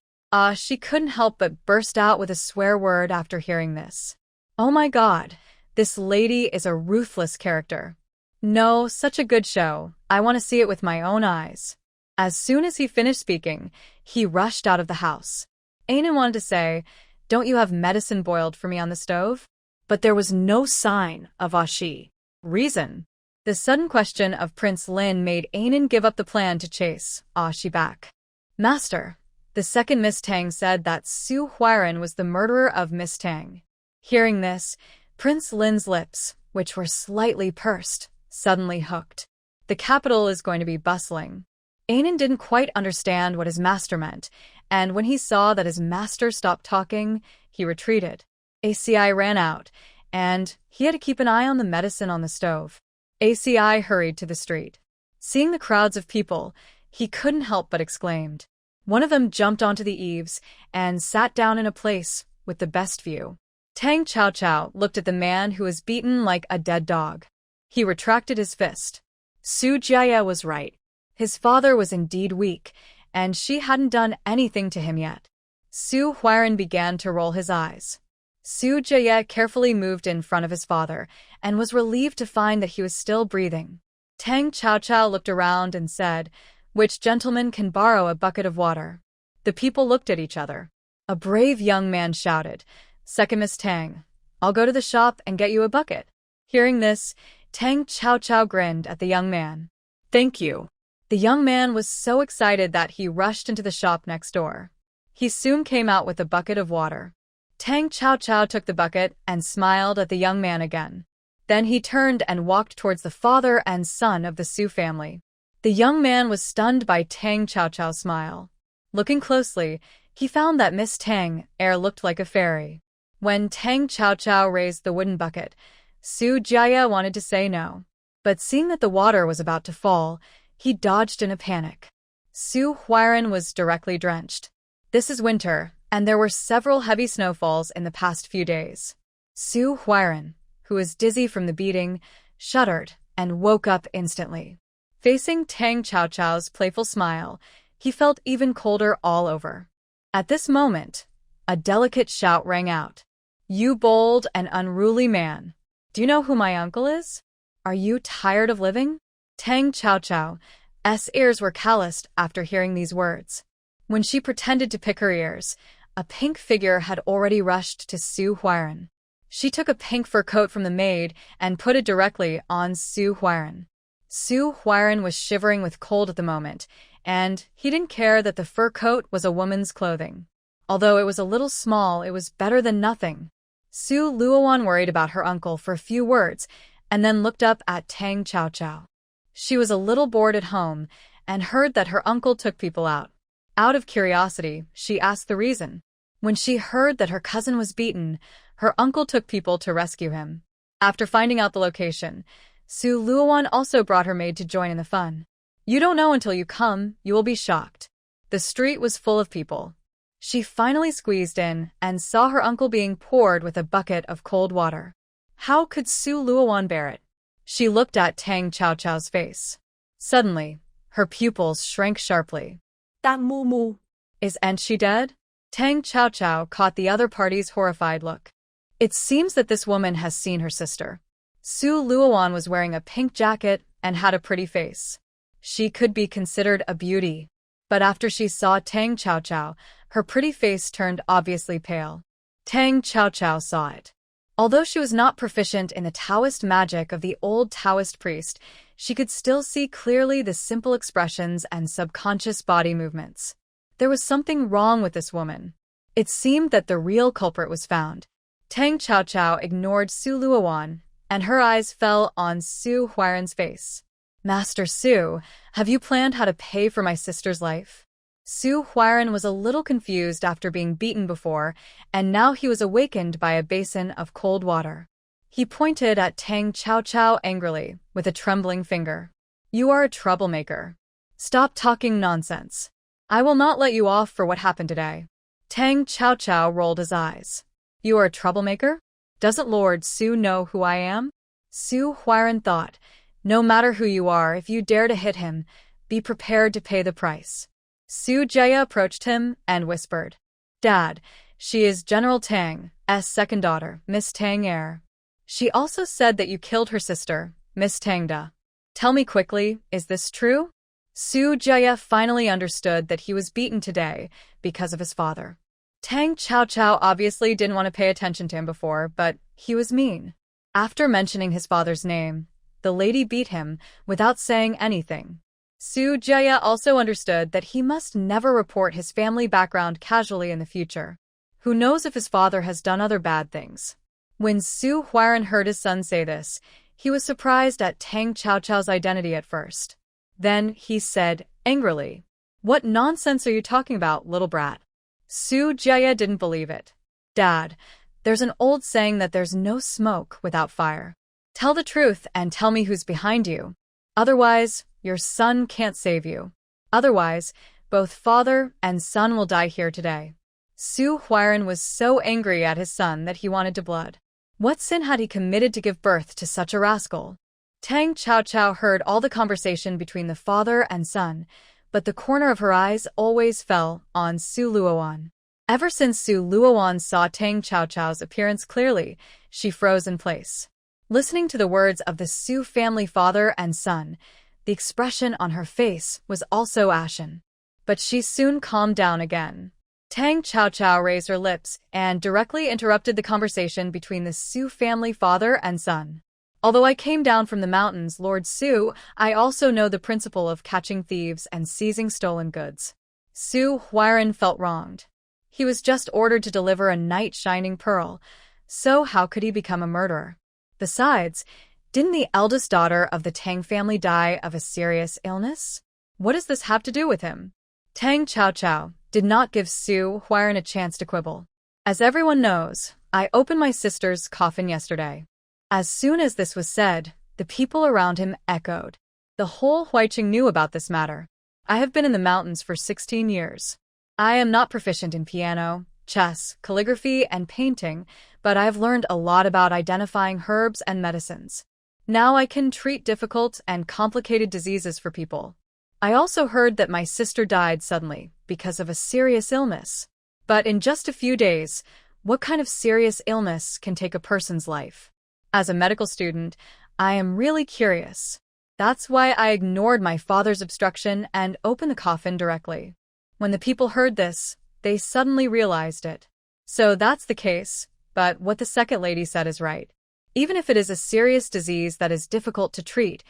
She couldn't help but burst out with a swear word after hearing this. Oh my God, this lady is a ruthless character. No, such a good show. I want to see it with my own eyes. As soon as he finished speaking, he rushed out of the house. Anan wanted to say, Don't you have medicine boiled for me on the stove? But there was no sign of Ashi. Reason. The sudden question of Prince Lin made Anan give up the plan to chase Ashi back. Master, the second Miss Tang said that Xu Huairen was the murderer of Miss Tang. Hearing this, Prince Lin's lips, which were slightly pursed, suddenly hooked. The capital is going to be bustling. Anan didn't quite understand what his master meant, and when he saw that his master stopped talking, he retreated. ACI ran out, and he had to keep an eye on the medicine on the stove. ACI hurried to the street. Seeing the crowds of people, he couldn't help but exclaimed. One of them jumped onto the eaves and sat down in a place with the best view. Tang Chao Chao looked at the man who was beaten like a dead dog. He retracted his fist. Su Jia was right. His father was indeed weak, and she hadn't done anything to him yet. Xu Huairen began to roll his eyes. Su Jia carefully moved in front of his father and was relieved to find that he was still breathing. Tang Chao Chao looked around and said, "Which gentleman can borrow a bucket of water?" The people looked at each other. A brave young man shouted, "Second Miss Tang, I'll go to the shop and get you a bucket." Hearing this, Tang Chao Chao grinned at the young man. "Thank you." The young man was so excited that he rushed into the shop next door. He soon came out with a bucket of water. Tang Chao Chao took the bucket and smiled at the young man again. Then he turned and walked towards the father and son of the Su family. The young man was stunned by Tang Chao Chao's smile. Looking closely, he found that Miss Tang looked like a fairy. When Tang Chao Chao raised the wooden bucket, Su Jia wanted to say no. But seeing that the water was about to fall, he dodged in a panic. Xu Huairen was directly drenched. This is winter, and there were several heavy snowfalls in the past few days. Xu Huairen, who was dizzy from the beating, shuddered and woke up instantly. Facing Tang Chao Chao's playful smile, he felt even colder all over. At this moment, a delicate shout rang out. "You bold and unruly man! Do you know who my uncle is? Are you tired of living?" Tang Chao Chao's ears were calloused after hearing these words. When she pretended to pick her ears, a pink figure had already rushed to Xu Huairen. She took a pink fur coat from the maid and put it directly on Xu Huairen. Xu Huairen was shivering with cold at the moment, and he didn't care that the fur coat was a woman's clothing. Although it was a little small, it was better than nothing. Su Luowan worried about her uncle for a few words, and then looked up at Tang Chao Chao. She was a little bored at home, and heard that her uncle took people out. Out of curiosity, she asked the reason. When she heard that her cousin was beaten, her uncle took people to rescue him. After finding out the location, Su Luowan also brought her maid to join in the fun. You don't know until you come, you will be shocked. The street was full of people. She finally squeezed in and saw her uncle being poured with a bucket of cold water. How could Su Luowan bear it? She looked at Tang Chao Chao's face. Suddenly, her pupils shrank sharply. That Mumu. Isn't she dead? Tang Chao Chao caught the other party's horrified look. It seems that this woman has seen her sister. Su Luowan was wearing a pink jacket and had a pretty face. She could be considered a beauty. But after she saw Tang Chao Chao, her pretty face turned obviously pale. Tang Chao Chao saw it. Although she was not proficient in the Taoist magic of the old Taoist priest, she could still see clearly the simple expressions and subconscious body movements. There was something wrong with this woman. It seemed that the real culprit was found. Tang Chao Chao ignored Su Luowan, and her eyes fell on Xu Huairen's face. Master Su, have you planned how to pay for my sister's life? Xu Huairen was a little confused after being beaten before, and now he was awakened by a basin of cold water. He pointed at Tang Chao Chao angrily, with a trembling finger. You are a troublemaker. Stop talking nonsense. I will not let you off for what happened today. Tang Chao Chao rolled his eyes. You are a troublemaker? Doesn't Lord Su know who I am? Xu Huairen thought, no matter who you are, if you dare to hit him, be prepared to pay the price. Su Jia approached him and whispered, Dad, she is General Tang's second daughter, Miss Tang heir. She also said that you killed her sister, Miss Tangda. Tell me quickly, is this true? Su Jia finally understood that he was beaten today because of his father. Tang Chao Chao obviously didn't want to pay attention to him before, but he was mean. After mentioning his father's name, the lady beat him without saying anything. Su Jia also understood that he must never report his family background casually in the future. Who knows if his father has done other bad things? When Xu Huairen heard his son say this, he was surprised at Tang Chaochao's identity at first. Then he said, angrily, "What nonsense are you talking about, little brat?" Xu Jia didn't believe it. "Dad, there's an old saying that there's no smoke without fire. Tell the truth and tell me who's behind you. Otherwise, your son can't save you. Otherwise, both father and son will die here today." Xu Huairen was so angry at his son that he wanted to blood. What sin had he committed to give birth to such a rascal? Tang Chaochao heard all the conversation between the father and son, but the corner of her eyes always fell on Su Luowan. Ever since Su Luowan saw Tang Chaochao's appearance clearly, she froze in place. Listening to the words of the Su family father and son, the expression on her face was also ashen. But she soon calmed down again. Tang Chaochao raised her lips and directly interrupted the conversation between the Su family father and son. "Although I came down from the mountains, Lord Su, I also know the principle of catching thieves and seizing stolen goods." Xu Huairen felt wronged. He was just ordered to deliver a knight-shining pearl, so how could he become a murderer? Besides, didn't the eldest daughter of the Tang family die of a serious illness? What does this have to do with him? Tang Chaochao did not give Xu Huairen a chance to quibble. "As everyone knows, I opened my sister's coffin yesterday." As soon as this was said, the people around him echoed. The whole Huaiqing knew about this matter. "I have been in the mountains for 16 years. I am not proficient in piano, chess, calligraphy, and painting, but I have learned a lot about identifying herbs and medicines. Now I can treat difficult and complicated diseases for people. I also heard that my sister died suddenly because of a serious illness. But in just a few days, what kind of serious illness can take a person's life? As a medical student, I am really curious. That's why I ignored my father's obstruction and opened the coffin directly." When the people heard this, they suddenly realized it. So that's the case, but what the second lady said is right. Even if it is a serious disease that is difficult to treat,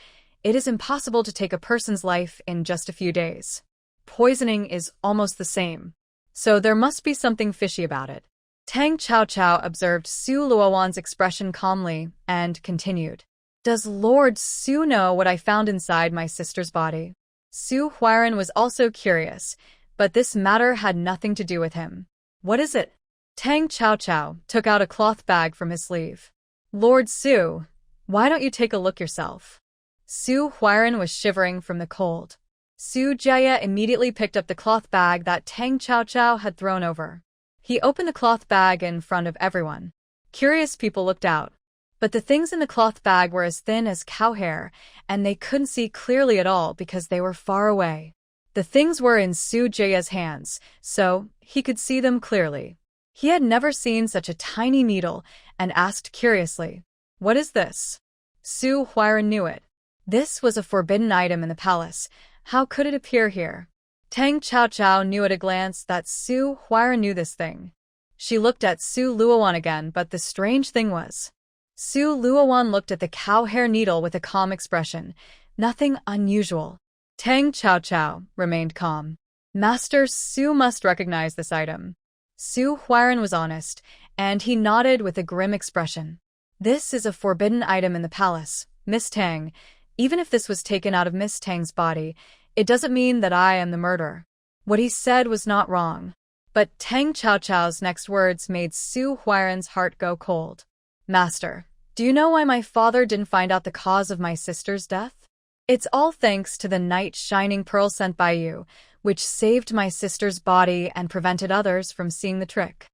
it is impossible to take a person's life in just a few days. Poisoning is almost the same. So there must be something fishy about it. Tang Chaochao observed Su Luowan's expression calmly and continued. "Does Lord Su know what I found inside my sister's body?" Xu Huairen was also curious, but this matter had nothing to do with him. "What is it?" Tang Chaochao took out a cloth bag from his sleeve. "Lord Su, why don't you take a look yourself?" Xu Huairen was shivering from the cold. Xu Jia immediately picked up the cloth bag that Tang Chaochao had thrown over. He opened the cloth bag in front of everyone. Curious people looked out. But the things in the cloth bag were as thin as cow hair, and they couldn't see clearly at all because they were far away. The things were in Xu Jia's hands, so he could see them clearly. He had never seen such a tiny needle and asked curiously, "What is this?" Xu Huairen knew it. This was a forbidden item in the palace. How could it appear here? Tang Chaochao knew at a glance that Xu Huairen knew this thing. She looked at Su Luowan again, but the strange thing was, Su Luowan looked at the cow hair needle with a calm expression. Nothing unusual. Tang Chaochao remained calm. "Master Su must recognize this item." Xu Huairen was honest, and he nodded with a grim expression. "This is a forbidden item in the palace, Miss Tang. Even if this was taken out of Miss Tang's body, it doesn't mean that I am the murderer." What he said was not wrong. But Tang Chaochao's next words made Xu Huairen's heart go cold. "Master, do you know why my father didn't find out the cause of my sister's death? It's all thanks to the knight-shining pearl sent by you, which saved my sister's body and prevented others from seeing the trick."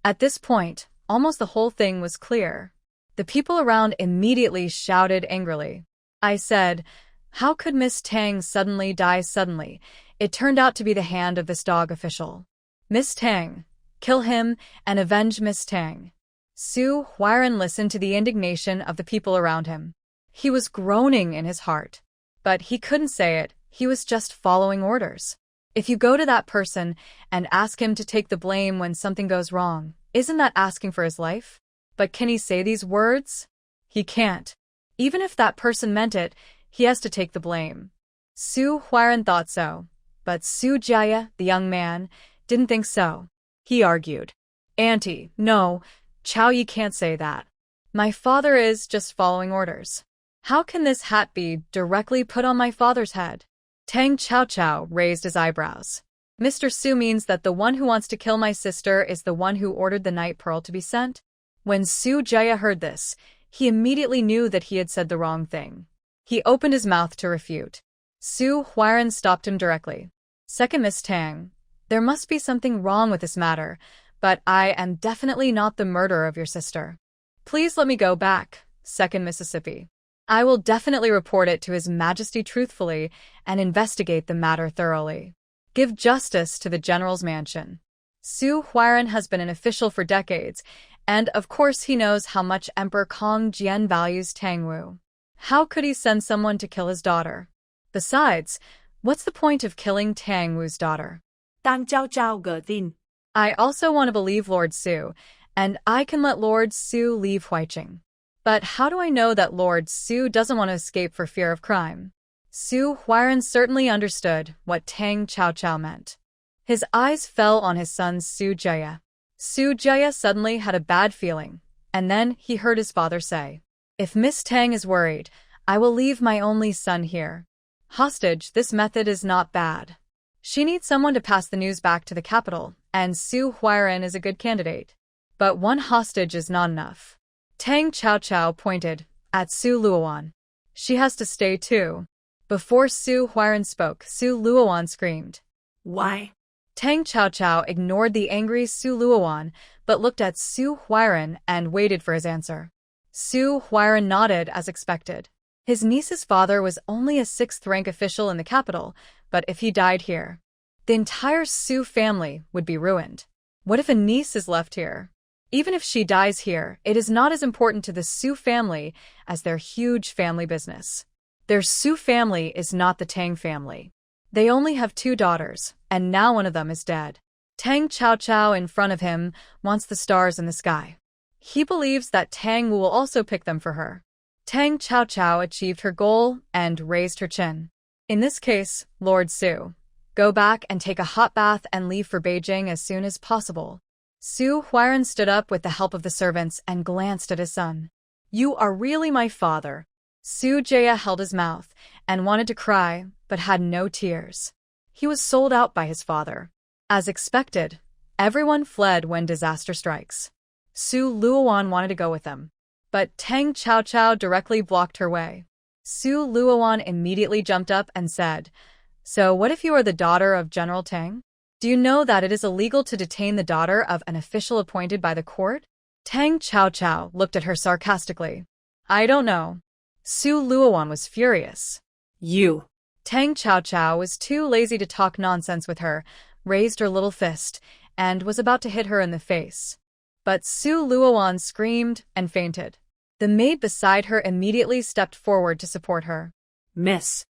At this point, almost the whole thing was clear. The people around immediately shouted angrily. I said, "How could Miss Tang suddenly die suddenly? It turned out to be the hand of this dog official. Miss Tang, kill him and avenge Miss Tang." Xu Huairen listened to the indignation of the people around him. He was groaning in his heart. But he couldn't say it, he was just following orders. If you go to that person and ask him to take the blame when something goes wrong, isn't that asking for his life? But can he say these words? He can't. Even if that person meant it, he has to take the blame. Xu Huairen thought so, but Xu Jia, the young man, didn't think so. He argued. "Auntie, no, Chao Yi can't say that. My father is just following orders. How can this hat be directly put on my father's head? Tang Chao raised his eyebrows. Mr. Xu means that the one who wants to kill my sister is the one who ordered the night pearl to be sent? When Xu Jia heard this, he immediately knew that he had said the wrong thing. He opened his mouth to refute. Xu Huairen stopped him directly. Second Miss Tang, there must be something wrong with this matter, but I am definitely not the murderer of your sister. Please let me go back, Second Mississippi. I will definitely report it to His Majesty truthfully and investigate the matter thoroughly. Give justice to the general's mansion. Xu Huairen has been an official for decades, and of course he knows how much Emperor Kong Jian values Tang Wu. How could he send someone to kill his daughter? Besides, what's the point of killing Tang Wu's daughter? Tang gỡ tin. I also want to believe Lord Xu, and I can let Lord Xu leave Huiqing. But how do I know that Lord Xu doesn't want to escape for fear of crime? Xu Huairen certainly understood what Tang Chao meant. His eyes fell on his son Xu Jia. Xu Jia suddenly had a bad feeling, and then he heard his father say, "If Miss Tang is worried, I will leave my only son here." Hostage, this method is not bad. She needs someone to pass the news back to the capital, and Xu Huairen is a good candidate. But one hostage is not enough. Tang Chao pointed at Xu Luowan. She has to stay too. Before Xu Huairen spoke, Xu Luowan screamed. Why? Tang Chao ignored the angry Xu Luowan, but looked at Xu Huairen and waited for his answer. Xu Huairen nodded as expected. His niece's father was only a 6th-rank official in the capital, but if he died here, the entire Xu family would be ruined. What if a niece is left here? Even if she dies here, it is not as important to the Xu family as their huge family business. Their Xu family is not the Tang family. They only have 2 daughters, and now one of them is dead. Tang Chao in front of him wants the stars in the sky. He believes that Tang will also pick them for her. Tang Chao achieved her goal and raised her chin. In this case, Lord Xu, go back and take a hot bath and leave for Beijing as soon as possible. Xu Huairen stood up with the help of the servants and glanced at his son. You are really my father. Xu Jia held his mouth and wanted to cry, but had no tears. He was sold out by his father. As expected, everyone fled when disaster strikes. Xu Luowan wanted to go with them, but Tang Chao directly blocked her way. Xu Luowan immediately jumped up and said, "So what if you are the daughter of General Tang? Do you know that it is illegal to detain the daughter of an official appointed by the court?" Tang Chao looked at her sarcastically. "I don't know." Xu Luowan was furious. You. Tang Chao was too lazy to talk nonsense with her, raised her little fist, and was about to hit her in the face. But Xu Luowan screamed and fainted. The maid beside her immediately stepped forward to support her. Miss,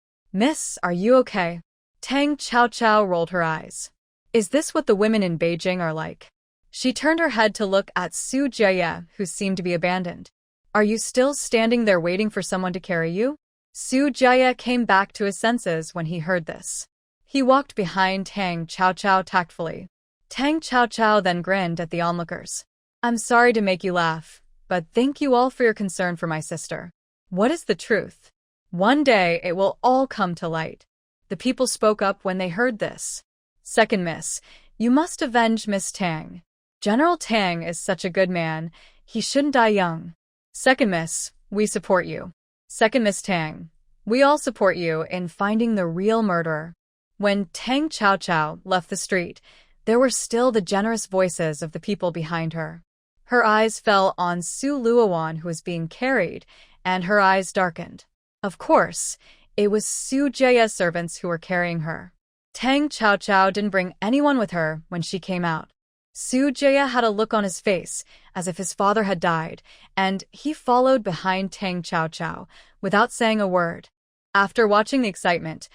are you okay? Tang Chao rolled her eyes. Is this what the women in Beijing are like? She turned her head to look at Xu Jia, who seemed to be abandoned. Are you still standing there waiting for someone to carry you? Xu Jia came back to his senses when he heard this. He walked behind Tang Chao tactfully. Tang Chao then grinned at the onlookers. I'm sorry to make you laugh, but thank you all for your concern for my sister. What is the truth? One day it will all come to light. The people spoke up when they heard this. Second Miss, you must avenge Miss Tang. General Tang is such a good man, he shouldn't die young. Second Miss, we support you. Second Miss Tang, we all support you in finding the real murderer. When Tang Chao left the street, there were still the generous voices of the people behind her. Her eyes fell on Xu Luowan, who was being carried, and her eyes darkened. Of course, it was Xu Jia's servants who were carrying her. Tang Chao didn't bring anyone with her when she came out. Xu Jia had a look on his face as if his father had died, and he followed behind Tang Chao without saying a word. After watching the excitement,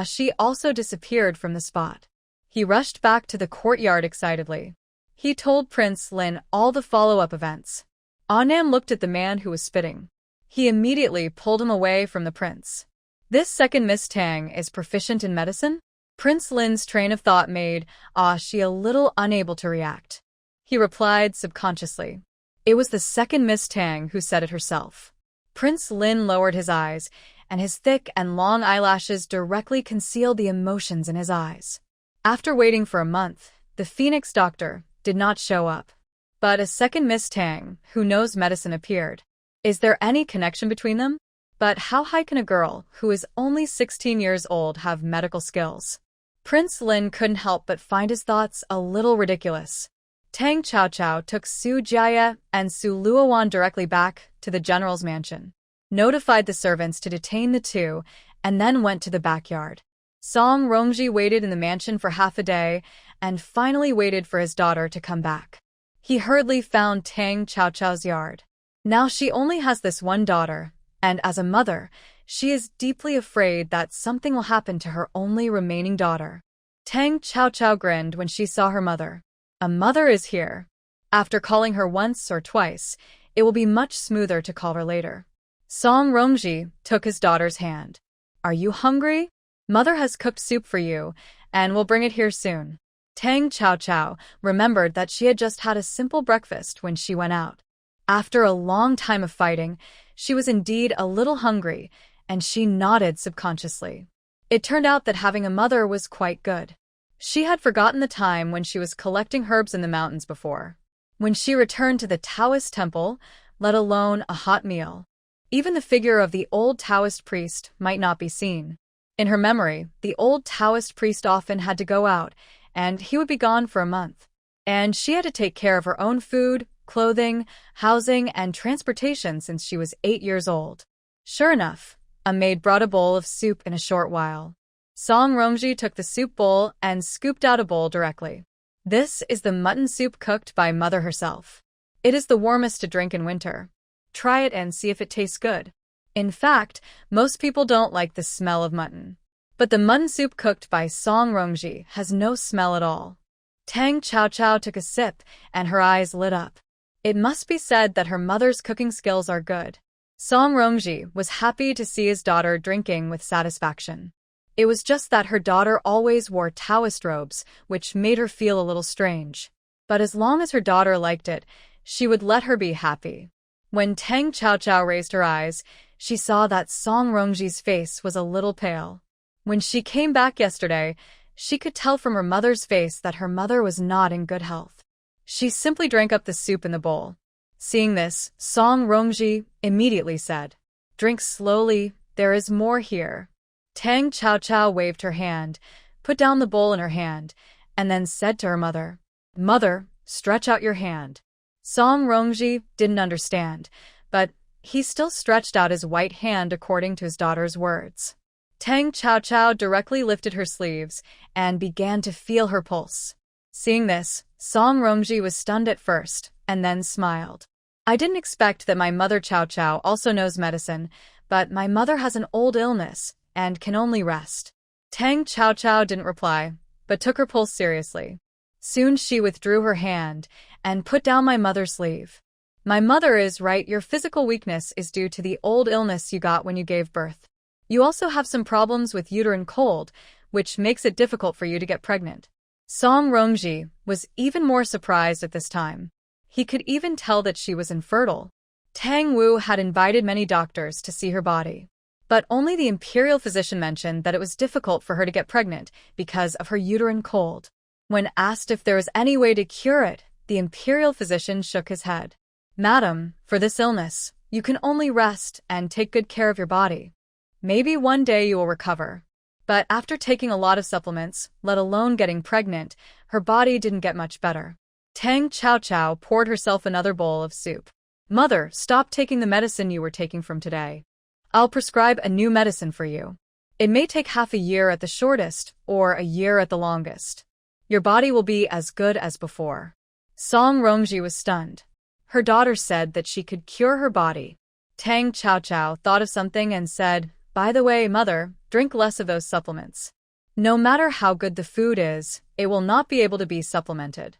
she also disappeared from the spot. He rushed back to the courtyard excitedly. He told Prince Lin all the follow-up events. Anam looked at the man who was spitting. He immediately pulled him away from the prince. This second Miss Tang is proficient in medicine? Prince Lin's train of thought made she a little unable to react. He replied subconsciously. It was the second Miss Tang who said it herself. Prince Lin lowered his eyes, and his thick and long eyelashes directly concealed the emotions in his eyes. After waiting for a month, the Phoenix doctor did not show up. But a second Miss Tang, who knows medicine, appeared. Is there any connection between them? But how high can a girl who is only 16 years old have medical skills? Prince Lin couldn't help but find his thoughts a little ridiculous. Tang Chaochao took Su Jia and Su Luowan directly back to the general's mansion, notified the servants to detain the two, and then went to the backyard. Song Rongji waited in the mansion for half a day and finally waited for his daughter to come back. He hurriedly found Tang Chaochao's yard. Now she only has this one daughter, and as a mother, she is deeply afraid that something will happen to her only remaining daughter. Tang Chaochao grinned when she saw her mother. A mother is here. After calling her once or twice, it will be much smoother to call her later. Song Rongji took his daughter's hand. Are you hungry? Mother has cooked soup for you, and will bring it here soon. Tang Chaochao remembered that she had just had a simple breakfast when she went out. After a long time of fighting, she was indeed a little hungry, and she nodded subconsciously. It turned out that having a mother was quite good. She had forgotten the time when she was collecting herbs in the mountains before, when she returned to the Taoist temple, let alone a hot meal. Even the figure of the old Taoist priest might not be seen. In her memory, the old Taoist priest often had to go out, and he would be gone for a month. And she had to take care of her own food, clothing, housing, and transportation since she was 8 years old. Sure enough, a maid brought a bowl of soup in a short while. Song Rongji took the soup bowl and scooped out a bowl directly. This is the mutton soup cooked by mother herself. It is the warmest to drink in winter. Try it and see if it tastes good. In fact, most people don't like the smell of mutton. But the mutton soup cooked by Song Rongji has no smell at all. Tang Chaochao took a sip, and her eyes lit up. It must be said that her mother's cooking skills are good. Song Rongji was happy to see his daughter drinking with satisfaction. It was just that her daughter always wore Taoist robes, which made her feel a little strange. But as long as her daughter liked it, she would let her be happy. When Tang Chaochao raised her eyes, she saw that Song Rongji's face was a little pale. When she came back yesterday, she could tell from her mother's face that her mother was not in good health. She simply drank up the soup in the bowl. Seeing this, Song Rongji immediately said, "Drink slowly, there is more here." Tang Chaochao waved her hand, put down the bowl in her hand, and then said to her mother, "Mother, stretch out your hand." Song Rongji didn't understand, but he still stretched out his white hand according to his daughter's words. Tang Chaochao directly lifted her sleeves and began to feel her pulse. Seeing this, Song Rongji was stunned at first, and then smiled. "I didn't expect that my mother Chaochao also knows medicine, but my mother has an old illness and can only rest." Tang Chaochao didn't reply, but took her pulse seriously. Soon she withdrew her hand and put down my mother's sleeve. "My mother is right, your physical weakness is due to the old illness you got when you gave birth. You also have some problems with uterine cold, which makes it difficult for you to get pregnant." Song Rongji was even more surprised at this time. He could even tell that she was infertile. Tang Wu had invited many doctors to see her body, but only the imperial physician mentioned that it was difficult for her to get pregnant because of her uterine cold. When asked if there was any way to cure it, the imperial physician shook his head. "Madam, for this illness, you can only rest and take good care of your body. Maybe one day you will recover." But after taking a lot of supplements, let alone getting pregnant, her body didn't get much better. Tang Chaochao poured herself another bowl of soup. "Mother, stop taking the medicine you were taking from today. I'll prescribe a new medicine for you. It may take half a year at the shortest, or a year at the longest. Your body will be as good as before." Song Rongji was stunned. Her daughter said that she could cure her body. Tang Chaochao thought of something and said, "By the way, mother, drink less of those supplements. No matter how good the food is, it will not be able to be supplemented.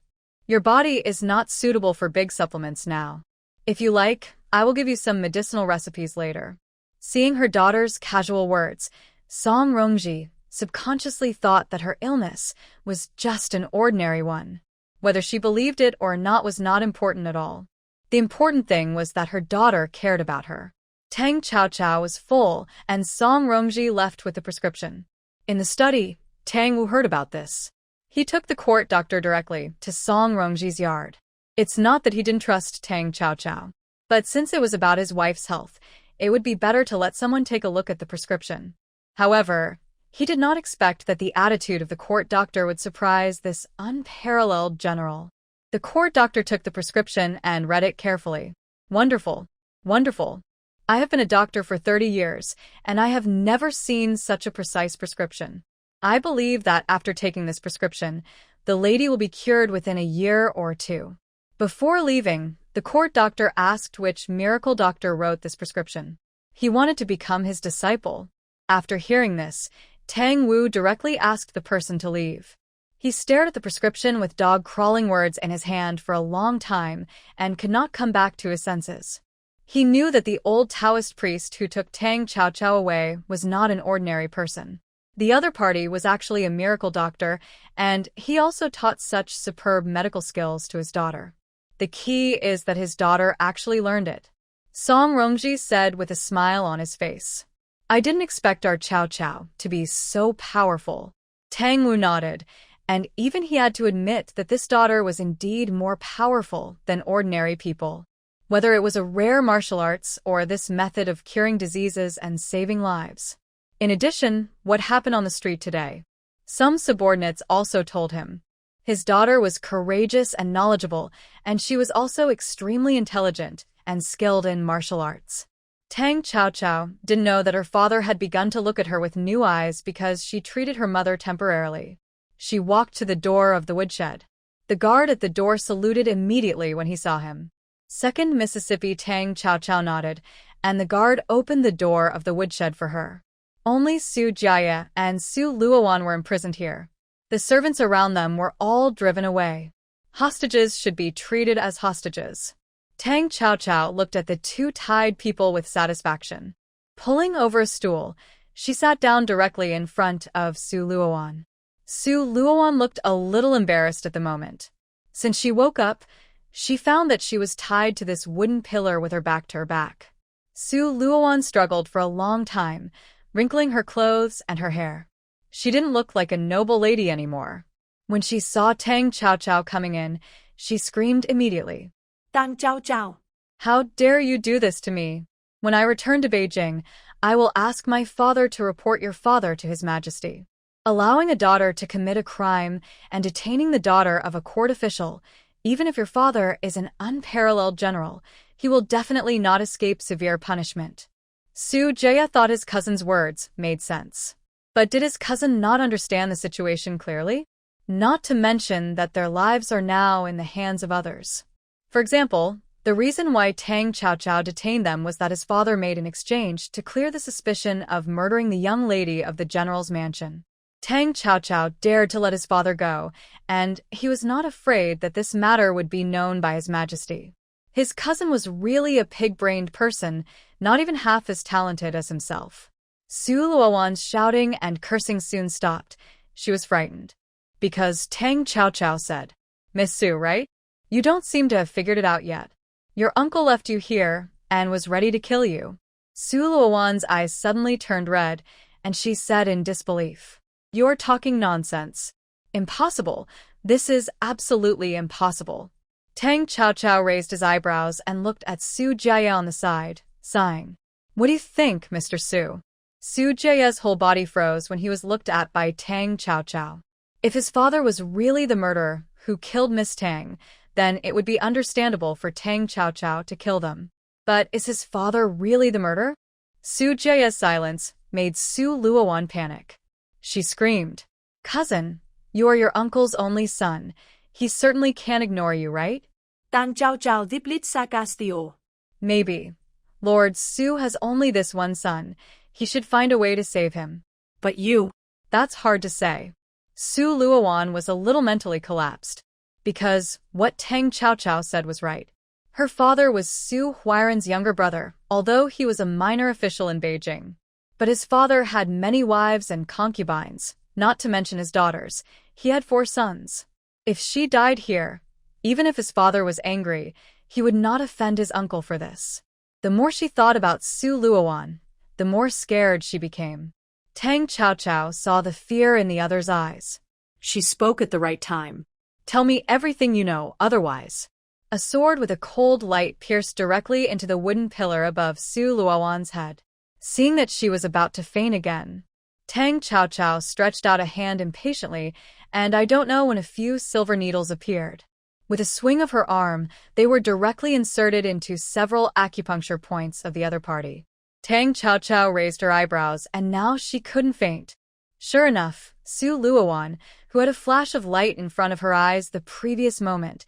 Your body is not suitable for big supplements now. If you like, I will give you some medicinal recipes later." Seeing her daughter's casual words, Song Rongji subconsciously thought that her illness was just an ordinary one. Whether she believed it or not was not important at all. The important thing was that her daughter cared about her. Tang Chaochao was full, and Song Rongji left with the prescription. In the study, Tang Wu heard about this. He took the court doctor directly to Song Rongji's yard. It's not that he didn't trust Tang Chaochao, but since it was about his wife's health, it would be better to let someone take a look at the prescription. However, he did not expect that the attitude of the court doctor would surprise this unparalleled general. The court doctor took the prescription and read it carefully. Wonderful. Wonderful. I have been a doctor for 30 years, and I have never seen such a precise prescription. I believe that after taking this prescription, the lady will be cured within a year or two. Before leaving, the court doctor asked which miracle doctor wrote this prescription. He wanted to become his disciple. After hearing this, Tang Wu directly asked the person to leave. He stared at the prescription with dog-crawling words in his hand for a long time and could not come back to his senses. He knew that the old Taoist priest who took Tang Chaochao away was not an ordinary person. The other party was actually a miracle doctor, and he also taught such superb medical skills to his daughter. The key is that his daughter actually learned it. Song Rongji said with a smile on his face. I didn't expect our Cao Cao to be so powerful. Tang Wu nodded, and even he had to admit that this daughter was indeed more powerful than ordinary people. Whether it was a rare martial arts or this method of curing diseases and saving lives. In addition, what happened on the street today? Some subordinates also told him. His daughter was courageous and knowledgeable, and she was also extremely intelligent and skilled in martial arts. Tang Chaochao didn't know that her father had begun to look at her with new eyes because she treated her mother temporarily. She walked to the door of the woodshed. The guard at the door saluted immediately when he saw him. Second Mississippi Tang Chaochao nodded, and the guard opened the door of the woodshed for her. Only Su Jiaya and Su Luowan were imprisoned here. The servants around them were all driven away. Hostages should be treated as hostages. Tang Chaochao looked at the two tied people with satisfaction. Pulling over a stool, she sat down directly in front of Su Luowan. Su Luowan looked a little embarrassed at the moment. Since she woke up, she found that she was tied to this wooden pillar with her back to her back. Su Luowan struggled for a long time, wrinkling her clothes and her hair. She didn't look like a noble lady anymore. When she saw Tang Chaochao coming in, she screamed immediately. Tang Chaochao. How dare you do this to me? When I return to Beijing, I will ask my father to report your father to His Majesty. Allowing a daughter to commit a crime and detaining the daughter of a court official, even if your father is an unparalleled general, he will definitely not escape severe punishment. Su Jia thought his cousin's words made sense. But did his cousin not understand the situation clearly? Not to mention that their lives are now in the hands of others. For example, the reason why Tang Chaochao detained them was that his father made an exchange to clear the suspicion of murdering the young lady of the general's mansion. Tang Chaochao dared to let his father go, and he was not afraid that this matter would be known by His Majesty. His cousin was really a pig-brained person, not even half as talented as himself. Su Luowan's shouting and cursing soon stopped. She was frightened. Because Tang Chaochao said, Miss Su, right? You don't seem to have figured it out yet. Your uncle left you here and was ready to kill you. Su Luowan's eyes suddenly turned red, and she said in disbelief, You're talking nonsense. Impossible. This is absolutely impossible. Tang Chaochao raised his eyebrows and looked at Su Jia on the side, sighing. What do you think, Mr. Su? Su Jia's whole body froze when he was looked at by Tang Chaochao. If his father was really the murderer who killed Miss Tang, then it would be understandable for Tang Chaochao to kill them. But is his father really the murderer? Su Jia's silence made Su Luowan panic. She screamed, Cousin, you are your uncle's only son. He certainly can't ignore you, right? Tang Chaochao diplit sarcastio. Maybe. Lord Su has only this one son. He should find a way to save him. But you. That's hard to say. Su Luowan was a little mentally collapsed. Because what Tang Chaochao said was right. Her father was Xu Huairen's younger brother, although he was a minor official in Beijing. But his father had many wives and concubines, not to mention his daughters. He had 4 sons. If she died here, even if his father was angry, he would not offend his uncle for this. The more she thought about Su Luowan, the more scared she became. Tang Chaochao saw the fear in the other's eyes. She spoke at the right time. Tell me everything you know, otherwise. A sword with a cold light pierced directly into the wooden pillar above Su Luowan's head. Seeing that she was about to faint again, Tang Chaochao stretched out a hand impatiently, and I don't know when a few silver needles appeared. With a swing of her arm, they were directly inserted into several acupuncture points of the other party. Tang Chaochao raised her eyebrows, and now she couldn't faint. Sure enough, Su Luowan, who had a flash of light in front of her eyes the previous moment,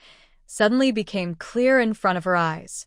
suddenly became clear in front of her eyes.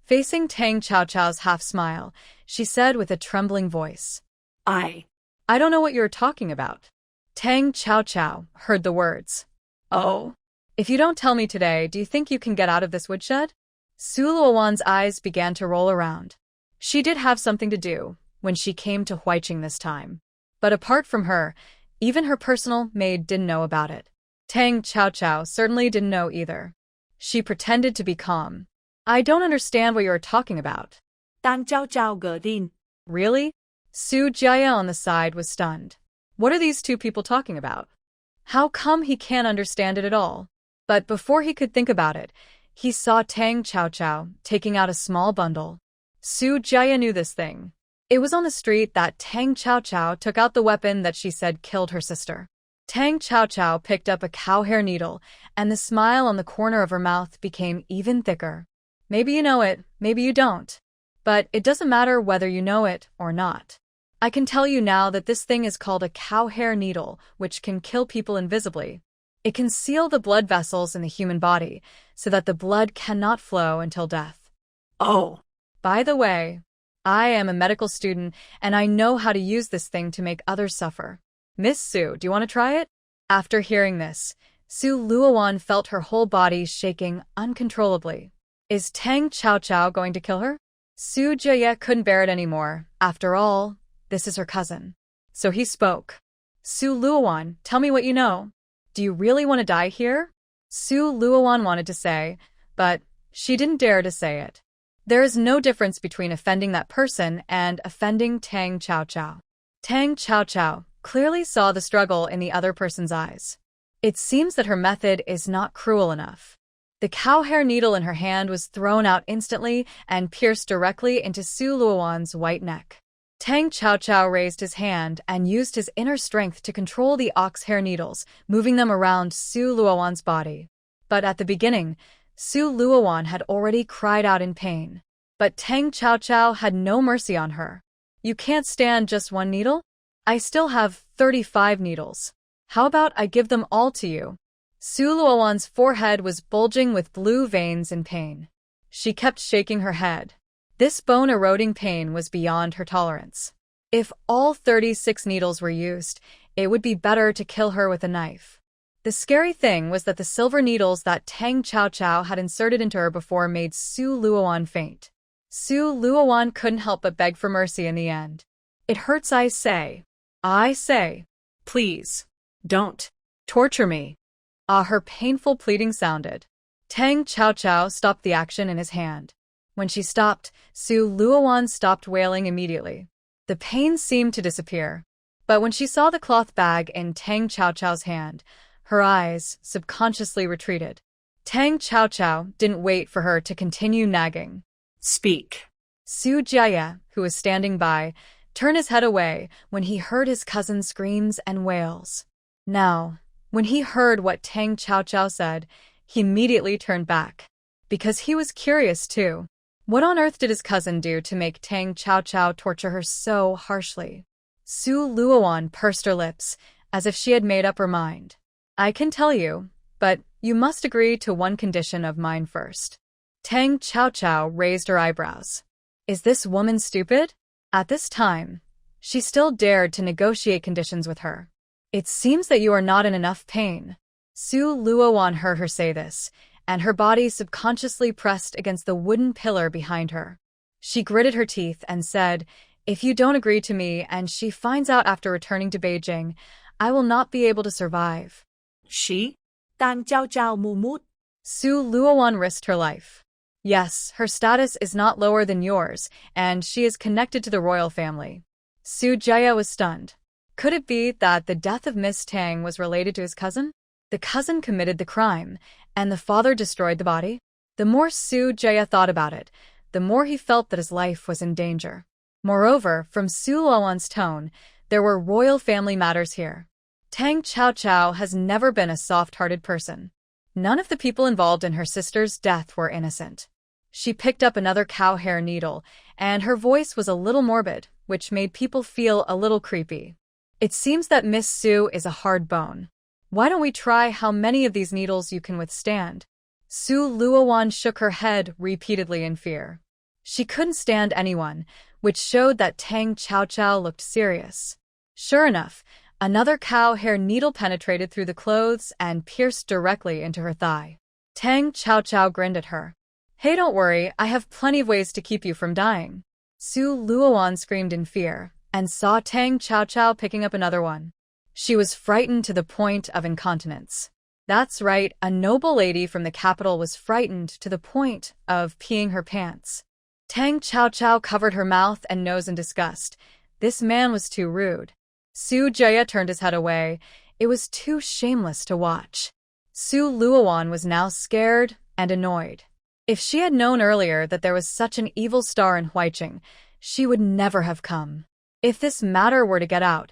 Facing Tang Chaochao's half-smile, she said with a trembling voice, I don't know what you're talking about. Tang Chaochao heard the words. Oh. If you don't tell me today, do you think you can get out of this woodshed? Su Luowan's eyes began to roll around. She did have something to do when she came to Huaiqing this time. But apart from her, even her personal maid didn't know about it. Tang Chaochao certainly didn't know either. She pretended to be calm. I don't understand what you're talking about. Tang Chaochao gờ tin. Really? Su Jiaya on the side was stunned. What are these two people talking about? How come he can't understand it at all? But before he could think about it, he saw Tang Chaochao taking out a small bundle. Su Jiaya knew this thing. It was on the street that Tang Chaochao took out the weapon that she said killed her sister. Tang Chaochao picked up a cow hair needle, and the smile on the corner of her mouth became even thicker. Maybe you know it, maybe you don't. But it doesn't matter whether you know it or not. I can tell you now that this thing is called a cow hair needle, which can kill people invisibly. It can seal the blood vessels in the human body, so that the blood cannot flow until death. Oh. By the way, I am a medical student, and I know how to use this thing to make others suffer. Miss Su, do you want to try it? After hearing this, Su Luowan felt her whole body shaking uncontrollably. Is Tang Chaochao going to kill her? Su Jiaya couldn't bear it anymore. After all, this is her cousin. So he spoke. Su Luowan, tell me what you know. Do you really want to die here? Su Luowan wanted to say, but she didn't dare to say it. There is no difference between offending that person and offending Tang Chaochao. Tang Chaochao clearly saw the struggle in the other person's eyes. It seems that her method is not cruel enough. The cow hair needle in her hand was thrown out instantly and pierced directly into Su Luowan's white neck. Tang Chaochao raised his hand and used his inner strength to control the ox hair needles, moving them around Su Luowan's body. But at the beginning, Su Luowan had already cried out in pain. But Tang Chaochao had no mercy on her. You can't stand just one needle? I still have 35 needles. How about I give them all to you? Su Luowan's forehead was bulging with blue veins in pain. She kept shaking her head. This bone-eroding pain was beyond her tolerance. If all 36 needles were used, it would be better to kill her with a knife. The scary thing was that the silver needles that Tang Chaochao had inserted into her before made Su Luowan faint. Su Luowan couldn't help but beg for mercy in the end. It hurts, I say. I say. Please. Don't. Torture me. Her painful pleading sounded. Tang Chaochao stopped the action in his hand. When she stopped, Su Luowan stopped wailing immediately. The pain seemed to disappear. But when she saw the cloth bag in Tang Chaochao's hand, her eyes subconsciously retreated. Tang Chaochao didn't wait for her to continue nagging. Speak. Su Jiaya, who was standing by, turned his head away when he heard his cousin's screams and wails. Now, when he heard what Tang Chaochao said, he immediately turned back. Because he was curious too. What on earth did his cousin do to make Tang Chaochao torture her so harshly? Su Luowan pursed her lips, as if she had made up her mind. I can tell you, but you must agree to one condition of mine first. Tang Chaochao raised her eyebrows. Is this woman stupid? At this time, she still dared to negotiate conditions with her. It seems that you are not in enough pain. Su Luowan heard her say this, and her body subconsciously pressed against the wooden pillar behind her. She gritted her teeth and said, if you don't agree to me and she finds out after returning to Beijing, I will not be able to survive. She? Tang Chaochao Mumu. Su Luowan risked her life. Yes, her status is not lower than yours, and she is connected to the royal family. Su Jia was stunned. Could it be that the death of Miss Tang was related to his cousin? The cousin committed the crime, and the father destroyed the body? The more Su Jia thought about it, the more he felt that his life was in danger. Moreover, from Su Luowan's tone, there were royal family matters here. Tang Qiao has never been a soft-hearted person. None of the people involved in her sister's death were innocent. She picked up another cow hair needle, and her voice was a little morbid, which made people feel a little creepy. It seems that Miss Su is a hard bone. Why don't we try how many of these needles you can withstand? Su Luowan shook her head repeatedly in fear. She couldn't stand anyone, which showed that Tang Qiao looked serious. Sure enough, another cow hair needle penetrated through the clothes and pierced directly into her thigh. Tang Qiao grinned at her. Hey, don't worry, I have plenty of ways to keep you from dying. Su Luowan screamed in fear, and saw Tang Qiao picking up another one. She was frightened to the point of incontinence. That's right, a noble lady from the capital was frightened to the point of peeing her pants. Tang Qiao covered her mouth and nose in disgust. This man was too rude. Su Jia turned his head away. It was too shameless to watch. Su Luowan was now scared and annoyed. If she had known earlier that there was such an evil star in Huairen, she would never have come. If this matter were to get out,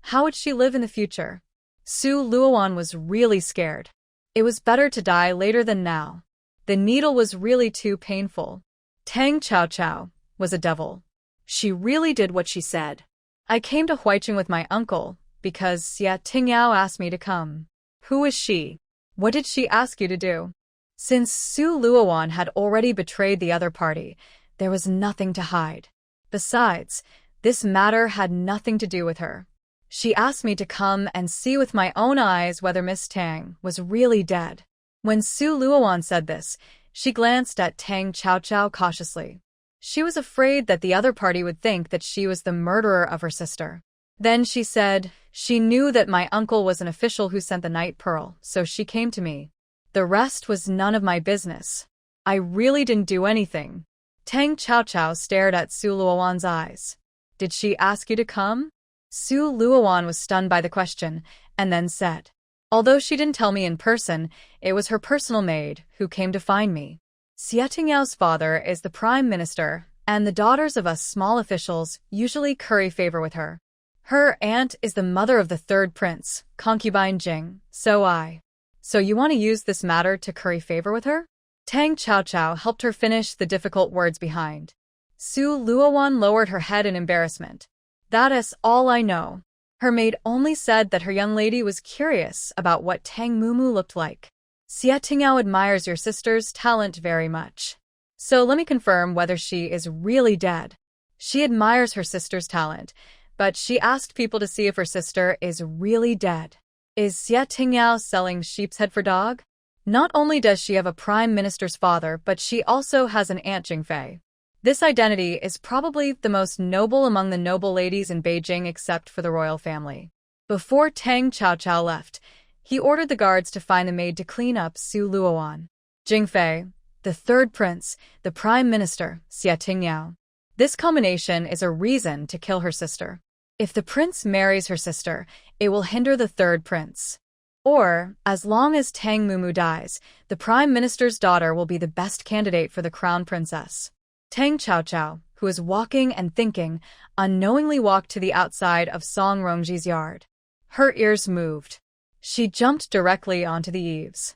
how would she live in the future? Su Luowan was really scared. It was better to die later than now. The needle was really too painful. Tang Qiao was a devil. She really did what she said. I came to Huairen with my uncle, because Xia Tingyao asked me to come. Who is she? What did she ask you to do? Since Su Luowan had already betrayed the other party, there was nothing to hide. Besides, this matter had nothing to do with her. She asked me to come and see with my own eyes whether Miss Tang was really dead. When Su Luowan said this, she glanced at Tang Qiao cautiously. She was afraid that the other party would think that she was the murderer of her sister. Then she said, she knew that my uncle was an official who sent the night pearl, so she came to me. The rest was none of my business. I really didn't do anything. Tang Qiao stared at Su Luowan's eyes. Did she ask you to come? Su Luowan was stunned by the question, and then said, although she didn't tell me in person, it was her personal maid who came to find me. Xia Tingyao's father is the prime minister, and the daughters of us small officials usually curry favor with her. Her aunt is the mother of the third prince, concubine Jing, So you want to use this matter to curry favor with her? Tang Qiao helped her finish the difficult words behind. Su Luowan lowered her head in embarrassment. That is all I know. Her maid only said that her young lady was curious about what Tang Mumu looked like. Xia Tingyao admires your sister's talent very much. So let me confirm whether she is really dead. She admires her sister's talent, but she asked people to see if her sister is really dead. Is Xia Tingyao selling sheep's head for dog? Not only does she have a prime minister's father, but she also has an aunt Jingfei. This identity is probably the most noble among the noble ladies in Beijing except for the royal family. Before Tang Qiao left, he ordered the guards to find the maid to clean up Su Luowan. Jingfei, the third prince, the prime minister, Xia Tingyao. This combination is a reason to kill her sister. If the prince marries her sister, it will hinder the third prince. Or, as long as Tang Mumu dies, the prime minister's daughter will be the best candidate for the crown princess. Tang Qiao, who was walking and thinking, unknowingly walked to the outside of Song Rongji's yard. Her ears moved. She jumped directly onto the eaves.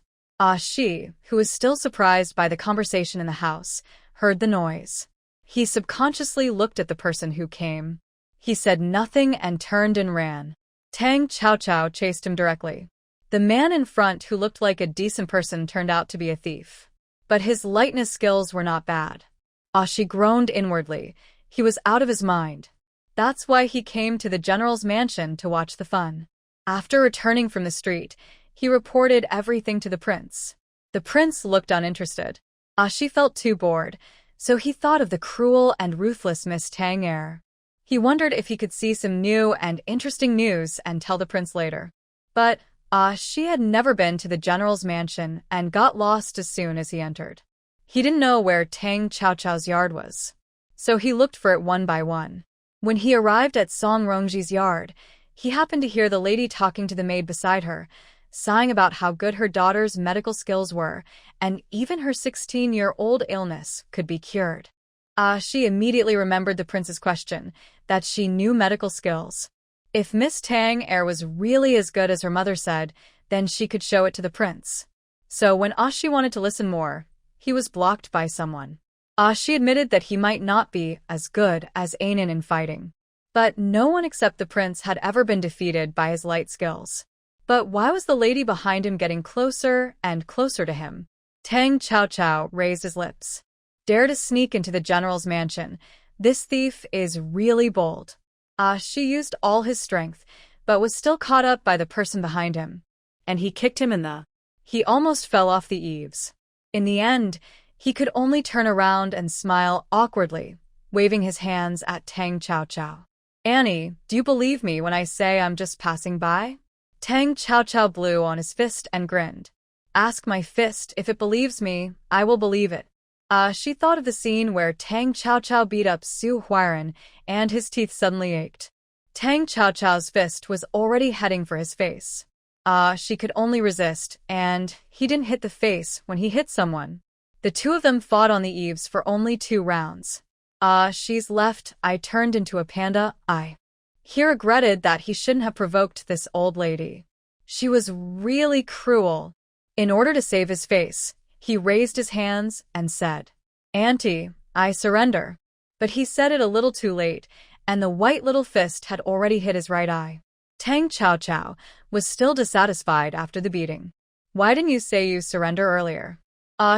She, who was still surprised by the conversation in the house, heard the noise. He subconsciously looked at the person who came. He said nothing and turned and ran. Tang Qiao chased him directly. The man in front who looked like a decent person turned out to be a thief. But his lightness skills were not bad. She groaned inwardly. He was out of his mind. That's why he came to the general's mansion to watch the fun. After returning from the street, he reported everything to the prince. The prince looked uninterested. She felt too bored, so he thought of the cruel and ruthless Miss Tang. He wondered if he could see some new and interesting news and tell the prince later. But she had never been to the general's mansion and got lost as soon as he entered. He didn't know where Tang Chaochao's yard was, so he looked for it one by one. When he arrived at Song Rongji's yard, he happened to hear the lady talking to the maid beside her, sighing about how good her daughter's medical skills were, and even her 16-year-old illness could be cured. She immediately remembered the prince's question, that she knew medical skills. If Miss Tang was really as good as her mother said, then she could show it to the prince. So when Shi wanted to listen more, he was blocked by someone. Shi admitted that he might not be as good as Anan in fighting. But no one except the prince had ever been defeated by his light skills. But why was the lady behind him getting closer and closer to him? Tang Chaochao raised his lips. Dare to sneak into the general's mansion. This thief is really bold. She used all his strength, but was still caught up by the person behind him. And he kicked him in the... He almost fell off the eaves. In the end, he could only turn around and smile awkwardly, waving his hands at Tang Chaochao. Annie, do you believe me when I say I'm just passing by? Tang Chaochao blew on his fist and grinned. Ask my fist if it believes me, I will believe it. She thought of the scene where Tang Chaochao beat up Xu Huairen, and his teeth suddenly ached. Tang Chaochao's fist was already heading for his face. She could only resist, and he didn't hit the face when he hit someone. The two of them fought on the eaves for only 2 rounds. She's left. I turned into a panda. He regretted that he shouldn't have provoked this old lady. She was really cruel. In order to save his face, he raised his hands and said, Auntie, I surrender. But he said it a little too late, and the white little fist had already hit his right eye. Tang Chaochao was still dissatisfied after the beating. Why didn't you say you surrender earlier?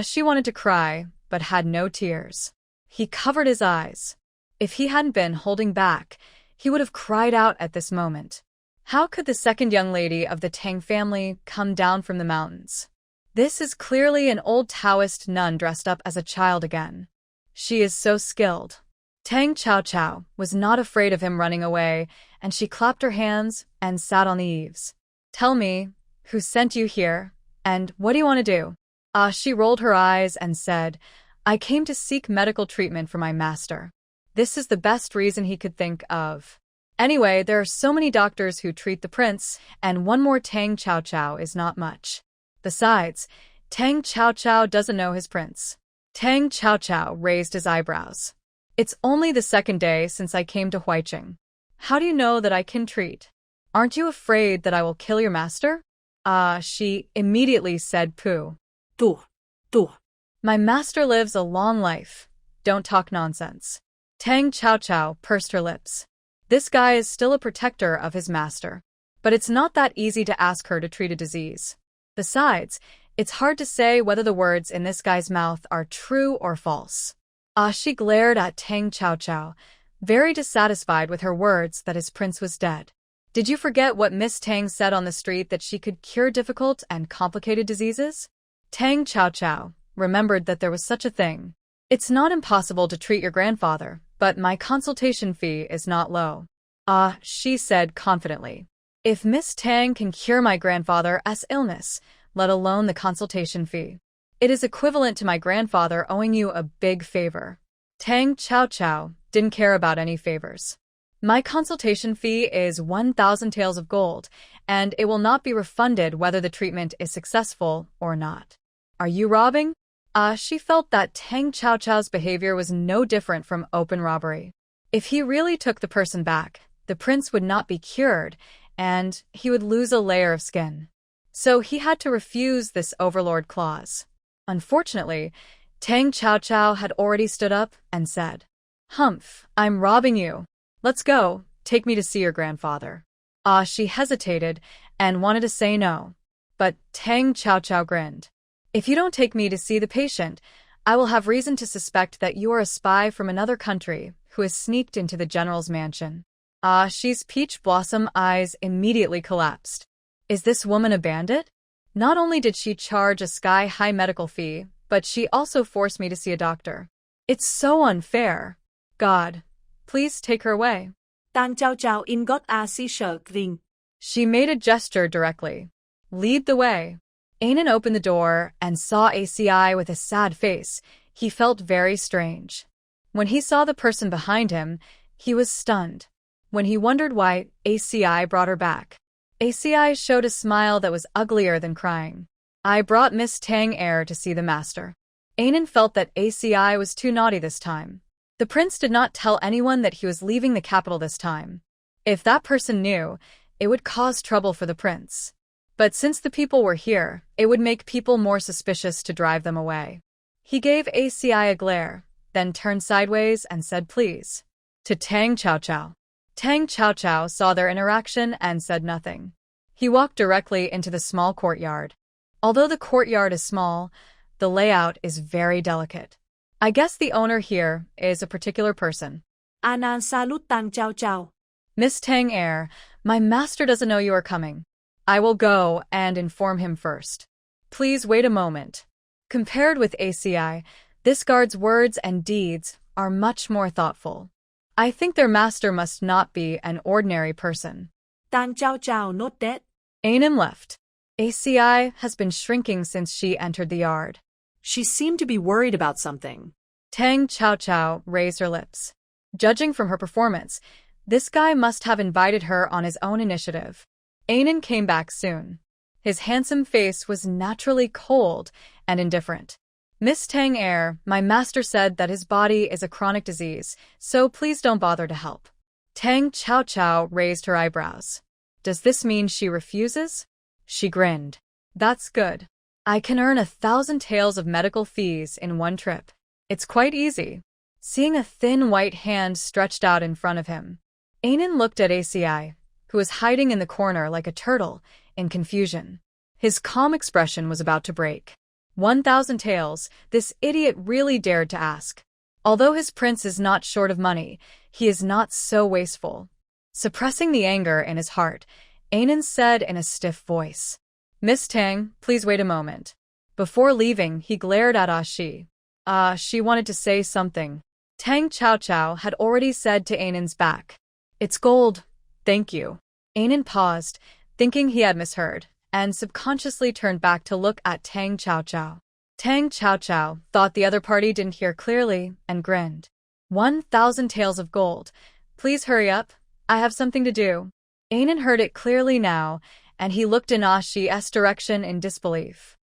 She wanted to cry, but had no tears. He covered his eyes. If he hadn't been holding back, he would have cried out at this moment. How could the second young lady of the Tang family come down from the mountains? This is clearly an old Taoist nun dressed up as a child again. She is so skilled. Tang Chaochao was not afraid of him running away, and she clapped her hands and sat on the eaves. Tell me, who sent you here, and what do you want to do? She rolled her eyes and said, I came to seek medical treatment for my master. This is the best reason he could think of. Anyway, there are so many doctors who treat the prince, and one more Tang Chaochao is not much. Besides, Tang Chaochao doesn't know his prince. Tang Chaochao raised his eyebrows. It's only the 2nd day since I came to Huaiqing. How do you know that I can treat? Aren't you afraid that I will kill your master? She immediately said pooh. Tu. My master lives a long life. Don't talk nonsense. Tang Chaochao pursed her lips. This guy is still a protector of his master. But it's not that easy to ask her to treat a disease. Besides, it's hard to say whether the words in this guy's mouth are true or false. She glared at Tang Chaochao, very dissatisfied with her words that his prince was dead. Did you forget what Miss Tang said on the street, that she could cure difficult and complicated diseases? Tang Chaochao remembered that there was such a thing. It's not impossible to treat your grandfather, but my consultation fee is not low. She said confidently. If Miss Tang can cure my grandfather's illness, let alone the consultation fee, it is equivalent to my grandfather owing you a big favor. Tang Chaochao didn't care about any favors. My consultation fee is 1,000 taels of gold, and it will not be refunded whether the treatment is successful or not. Are you robbing? She felt that Tang Chaochao's behavior was no different from open robbery. If he really took the person back, the prince would not be cured, and he would lose a layer of skin. So he had to refuse this overlord clause. Unfortunately, Tang Chaochao had already stood up and said, Humph, I'm robbing you. Let's go, take me to see your grandfather. She hesitated and wanted to say no. But Tang Chaochao grinned. If you don't take me to see the patient, I will have reason to suspect that you are a spy from another country who has sneaked into the general's mansion. She's peach blossom eyes immediately collapsed. Is this woman a bandit? Not only did she charge a sky-high medical fee, but she also forced me to see a doctor. It's so unfair. God, please take her away. Tang Chaochao in got a seizure grin. She made a gesture directly. Lead the way. Anan opened the door and saw ACI with a sad face. he felt very strange. When he saw the person behind him, he was stunned. When he wondered why ACI brought her back, ACI showed a smile that was uglier than crying. I brought Miss Tang heir to see the master. Anan felt that ACI was too naughty this time. The prince did not tell anyone that he was leaving the capital this time. If that person knew, it would cause trouble for the prince. But since the people were here, it would make people more suspicious to drive them away. He gave ACI a glare, then turned sideways and said please to Tang Xiaoqiao. Tang Xiaoqiao saw their interaction and said nothing. He walked directly into the small courtyard. Although the courtyard is small, the layout is very delicate. I guess the owner here is a particular person. Anan salut Tang Xiaoqiao. Miss Tang heir, my master doesn't know you are coming. I will go and inform him first. Please wait a moment. Compared with ACI, this guard's words and deeds are much more thoughtful. I think their master must not be an ordinary person. Tang Xiaoqiao not dead. Anan left. ACI has been shrinking since she entered the yard. She seemed to be worried about something. Tang Xiaoqiao raised her lips. Judging from her performance, this guy must have invited her on his own initiative. Anan came back soon. His handsome face was naturally cold and indifferent. Miss Tang heir, my master said that his body is a chronic disease, so please don't bother to help. Tang Xiaoqiao raised her eyebrows. Does this mean she refuses? She grinned. That's good. I can earn 1,000 taels of medical fees in one trip. It's quite easy. Seeing a thin white hand stretched out in front of him, Anan looked at ACI, who was hiding in the corner like a turtle, in confusion. His calm expression was about to break. 1,000 taels, this idiot really dared to ask. Although his prince is not short of money, he is not so wasteful. Suppressing the anger in his heart, Anan said in a stiff voice, Miss Tang, please wait a moment. Before leaving, he glared at Shi. She wanted to say something. Tang Xiaoqiao had already said to Anan's back, It's gold, thank you. Anan paused, thinking he had misheard, and subconsciously turned back to look at Tang Xiaoqiao. Tang Xiaoqiao thought the other party didn't hear clearly and grinned. 1,000 taels of gold. Please hurry up. I have something to do. Anan heard it clearly now, and he looked in Shi's direction in disbelief.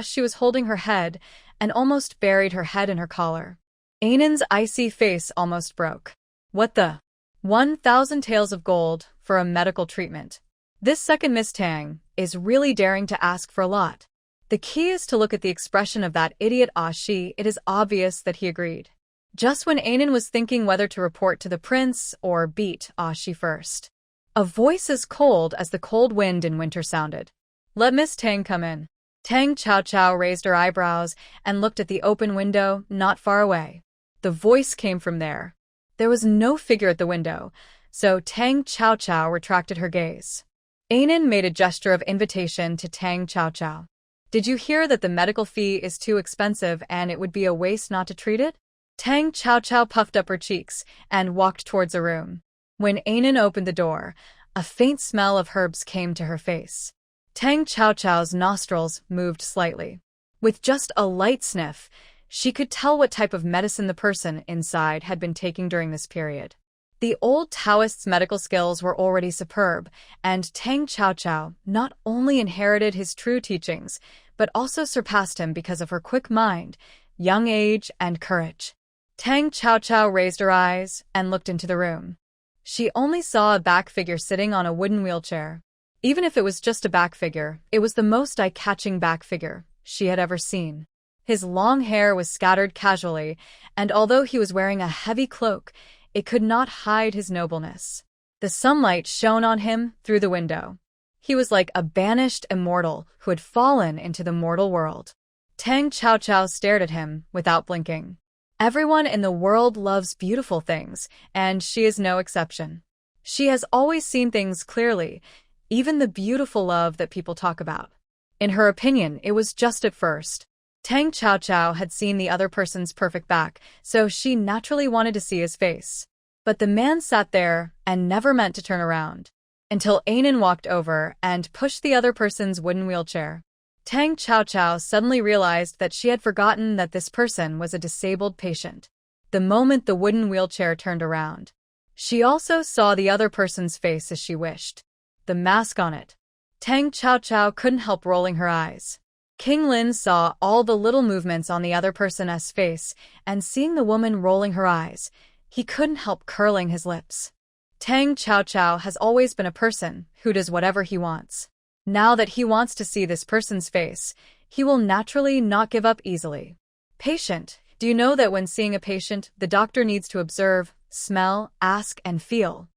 She was holding her head and almost buried her head in her collar. Anan's icy face almost broke. What the? 1,000 taels of gold for a medical treatment. This second Miss Tang is really daring to ask for a lot. The key is to look at the expression of that idiot Shi. It is obvious that he agreed. Just when Anan was thinking whether to report to the prince or beat Shi first, a voice as cold as the cold wind in winter sounded. Let Miss Tang come in. Tang Xiaoqiao raised her eyebrows and looked at the open window not far away. The voice came from there. There was no figure at the window, so Tang Xiaoqiao retracted her gaze. Anan made a gesture of invitation to Tang Xiaoqiao. Did you hear that the medical fee is too expensive and it would be a waste not to treat it? Tang Xiaoqiao puffed up her cheeks and walked towards a room. When Anan opened the door, a faint smell of herbs came to her face. Tang Xiaoqiao's nostrils moved slightly. With just a light sniff, she could tell what type of medicine the person inside had been taking during this period. The old Taoist's medical skills were already superb, and Tang Xiaoqiao not only inherited his true teachings, but also surpassed him because of her quick mind, young age, and courage. Tang Xiaoqiao raised her eyes and looked into the room. She only saw a back figure sitting on a wooden wheelchair. Even if it was just a back figure, it was the most eye-catching back figure she had ever seen. His long hair was scattered casually, and although he was wearing a heavy cloak, it could not hide his nobleness. The sunlight shone on him through the window. He was like a banished immortal who had fallen into the mortal world. Tang Xiaoqiao stared at him without blinking. Everyone in the world loves beautiful things, and she is no exception. She has always seen things clearly, even the beautiful love that people talk about. In her opinion, it was just at first. Tang Xiaoqiao had seen the other person's perfect back, so she naturally wanted to see his face. But the man sat there and never meant to turn around, until Anan walked over and pushed the other person's wooden wheelchair. Tang Qiao suddenly realized that she had forgotten that this person was a disabled patient. The moment the wooden wheelchair turned around, she also saw the other person's face as she wished. The mask on it. Tang Qiao couldn't help rolling her eyes. King Lin saw all the little movements on the other person's face, and seeing the woman rolling her eyes, he couldn't help curling his lips. Tang Qiao has always been a person who does whatever he wants. Now that he wants to see this person's face, he will naturally not give up easily. Patient, do you know that when seeing a patient, the doctor needs to observe, smell, ask, and feel?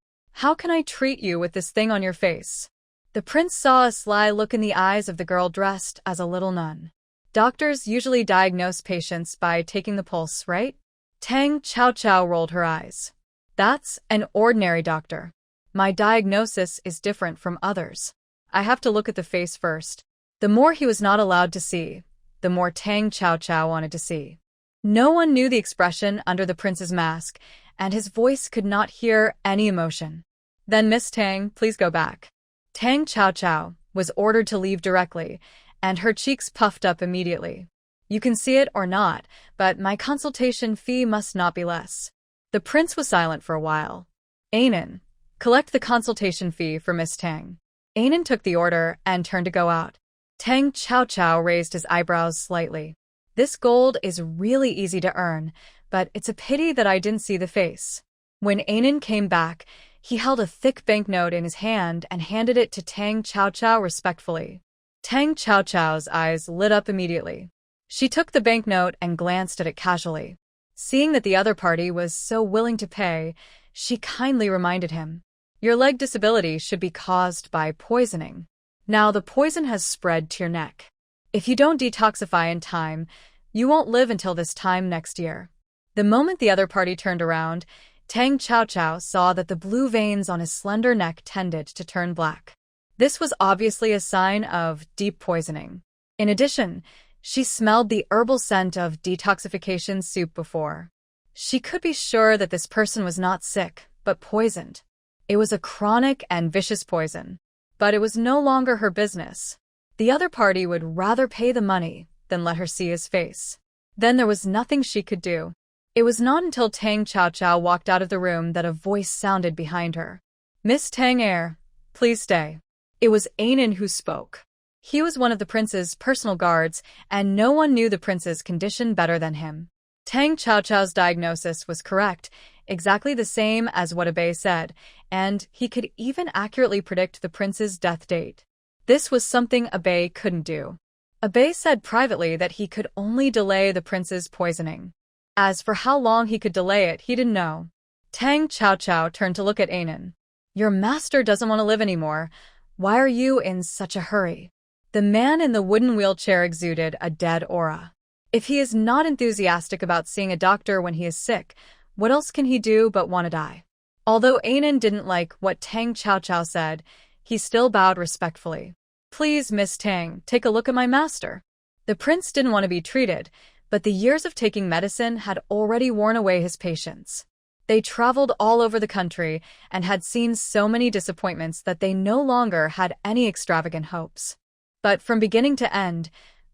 How can I treat you with this thing on your face? The prince saw a sly look in the eyes of the girl dressed as a little nun. Doctors usually diagnose patients by taking the pulse, right? Tang Qiao rolled her eyes. That's an ordinary doctor. My diagnosis is different from others. I have to look at the face first. The more he was not allowed to see, the more Tang Qiao wanted to see. No one knew the expression under the prince's mask, and his voice could not hear any emotion. Then Miss Tang, please go back. Tang Qiao was ordered to leave directly, and her cheeks puffed up immediately. You can see it or not, but my consultation fee must not be less. The prince was silent for a while. Anan, collect the consultation fee for Miss Tang. Anan took the order and turned to go out. Tang Qiao raised his eyebrows slightly. This gold is really easy to earn, but it's a pity that I didn't see the face. When Anan came back, he held a thick banknote in his hand and handed it to Tang Qiao respectfully. Tang Qiao's eyes lit up immediately. She took the banknote and glanced at it casually. Seeing that the other party was so willing to pay, she kindly reminded him, "Your leg disability should be caused by poisoning. Now the poison has spread to your neck. If you don't detoxify in time, you won't live until this time next year." The moment the other party turned around, Tang Qiao saw that the blue veins on his slender neck tended to turn black. This was obviously a sign of deep poisoning. In addition, she smelled the herbal scent of detoxification soup before. She could be sure that this person was not sick, but poisoned. It was a chronic and vicious poison. But it was no longer her business. The other party would rather pay the money than let her see his face. Then there was nothing she could do. It was not until Tang Qiao walked out of the room that a voice sounded behind her. "Miss Tang, please stay." It was Anan who spoke. He was one of the prince's personal guards, and no one knew the prince's condition better than him. Tang Qiao's diagnosis was correct, exactly the same as what Abe said, and he could even accurately predict the prince's death date. This was something Abe couldn't do. Abe said privately that he could only delay the prince's poisoning. As for how long he could delay it, he didn't know. Tang Qiao turned to look at Anan. "Your master doesn't want to live anymore. Why are you in such a hurry?" The man in the wooden wheelchair exuded a dead aura. If he is not enthusiastic about seeing a doctor when he is sick, what else can he do but want to die? Although Anan didn't like what Tang Qiao said, he still bowed respectfully. "Please, Miss Tang, take a look at my master." The prince didn't want to be treated, but the years of taking medicine had already worn away his patience. They traveled all over the country and had seen so many disappointments that they no longer had any extravagant hopes. But from beginning to end,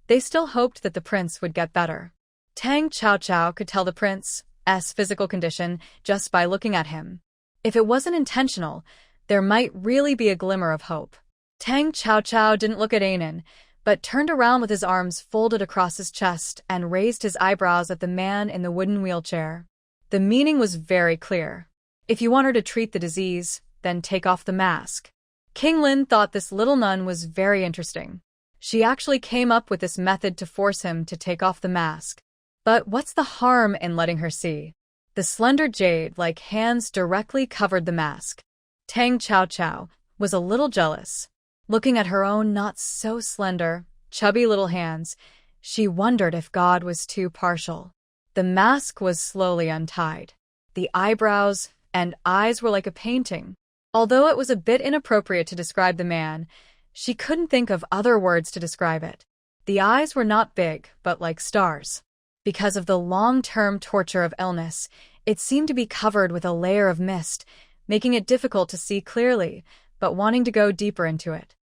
they still hoped that the prince would get better. Tang Qiao could tell the prince's physical condition just by looking at him. If it wasn't intentional, there might really be a glimmer of hope. Tang Qiao didn't look at Anan, but turned around with his arms folded across his chest and raised his eyebrows at the man in the wooden wheelchair. The meaning was very clear. If you want her to treat the disease, then take off the mask. King Lin thought this little nun was very interesting. She actually came up with this method to force him to take off the mask. But what's the harm in letting her see? The slender jade-like hands directly covered the mask. Tang Qiao was a little jealous. Looking at her own not-so-slender, chubby little hands, she wondered if God was too partial. The mask was slowly untied. The eyebrows and eyes were like a painting. Although it was a bit inappropriate to describe the man, she couldn't think of other words to describe it. The eyes were not big, but like stars. Because of the long-term torture of illness, it seemed to be covered with a layer of mist, making it difficult to see clearly, but wanting to go deeper into it.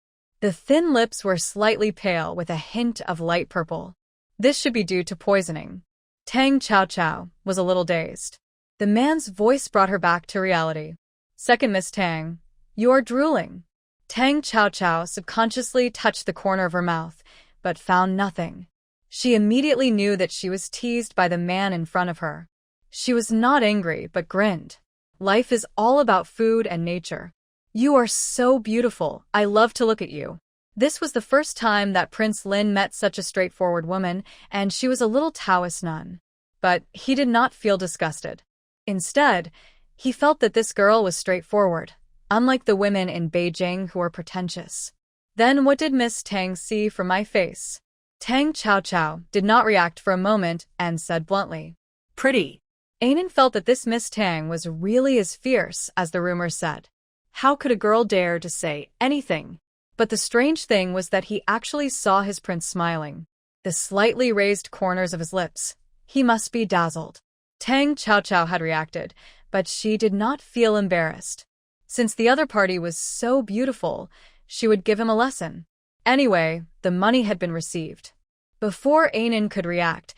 The thin lips were slightly pale with a hint of light purple. This should be due to poisoning. Tang Chao was a little dazed. The man's voice brought her back to reality. Second Miss Tang, you're drooling. Tang Chao subconsciously touched the corner of her mouth, but found nothing. She immediately knew that she was teased by the man in front of her. She was not angry, but grinned. Life is all about food and nature. You are so beautiful, I love to look at you. This was the first time that Prince Lin met such a straightforward woman, and she was a little Taoist nun. But he did not feel disgusted. Instead, he felt that this girl was straightforward, unlike the women in Beijing who were pretentious. Then what did Miss Tang see from my face? Tang Chao did not react for a moment and said bluntly, Pretty. Anan felt that this Miss Tang was really as fierce as the rumors said. How could a girl dare to say anything? But the strange thing was that he actually saw his prince smiling. The slightly raised corners of his lips. He must be dazzled. Tang Chao had reacted, but she did not feel embarrassed. Since the other party was so beautiful, she would give him a lesson. Anyway, the money had been received. Before Anan could react,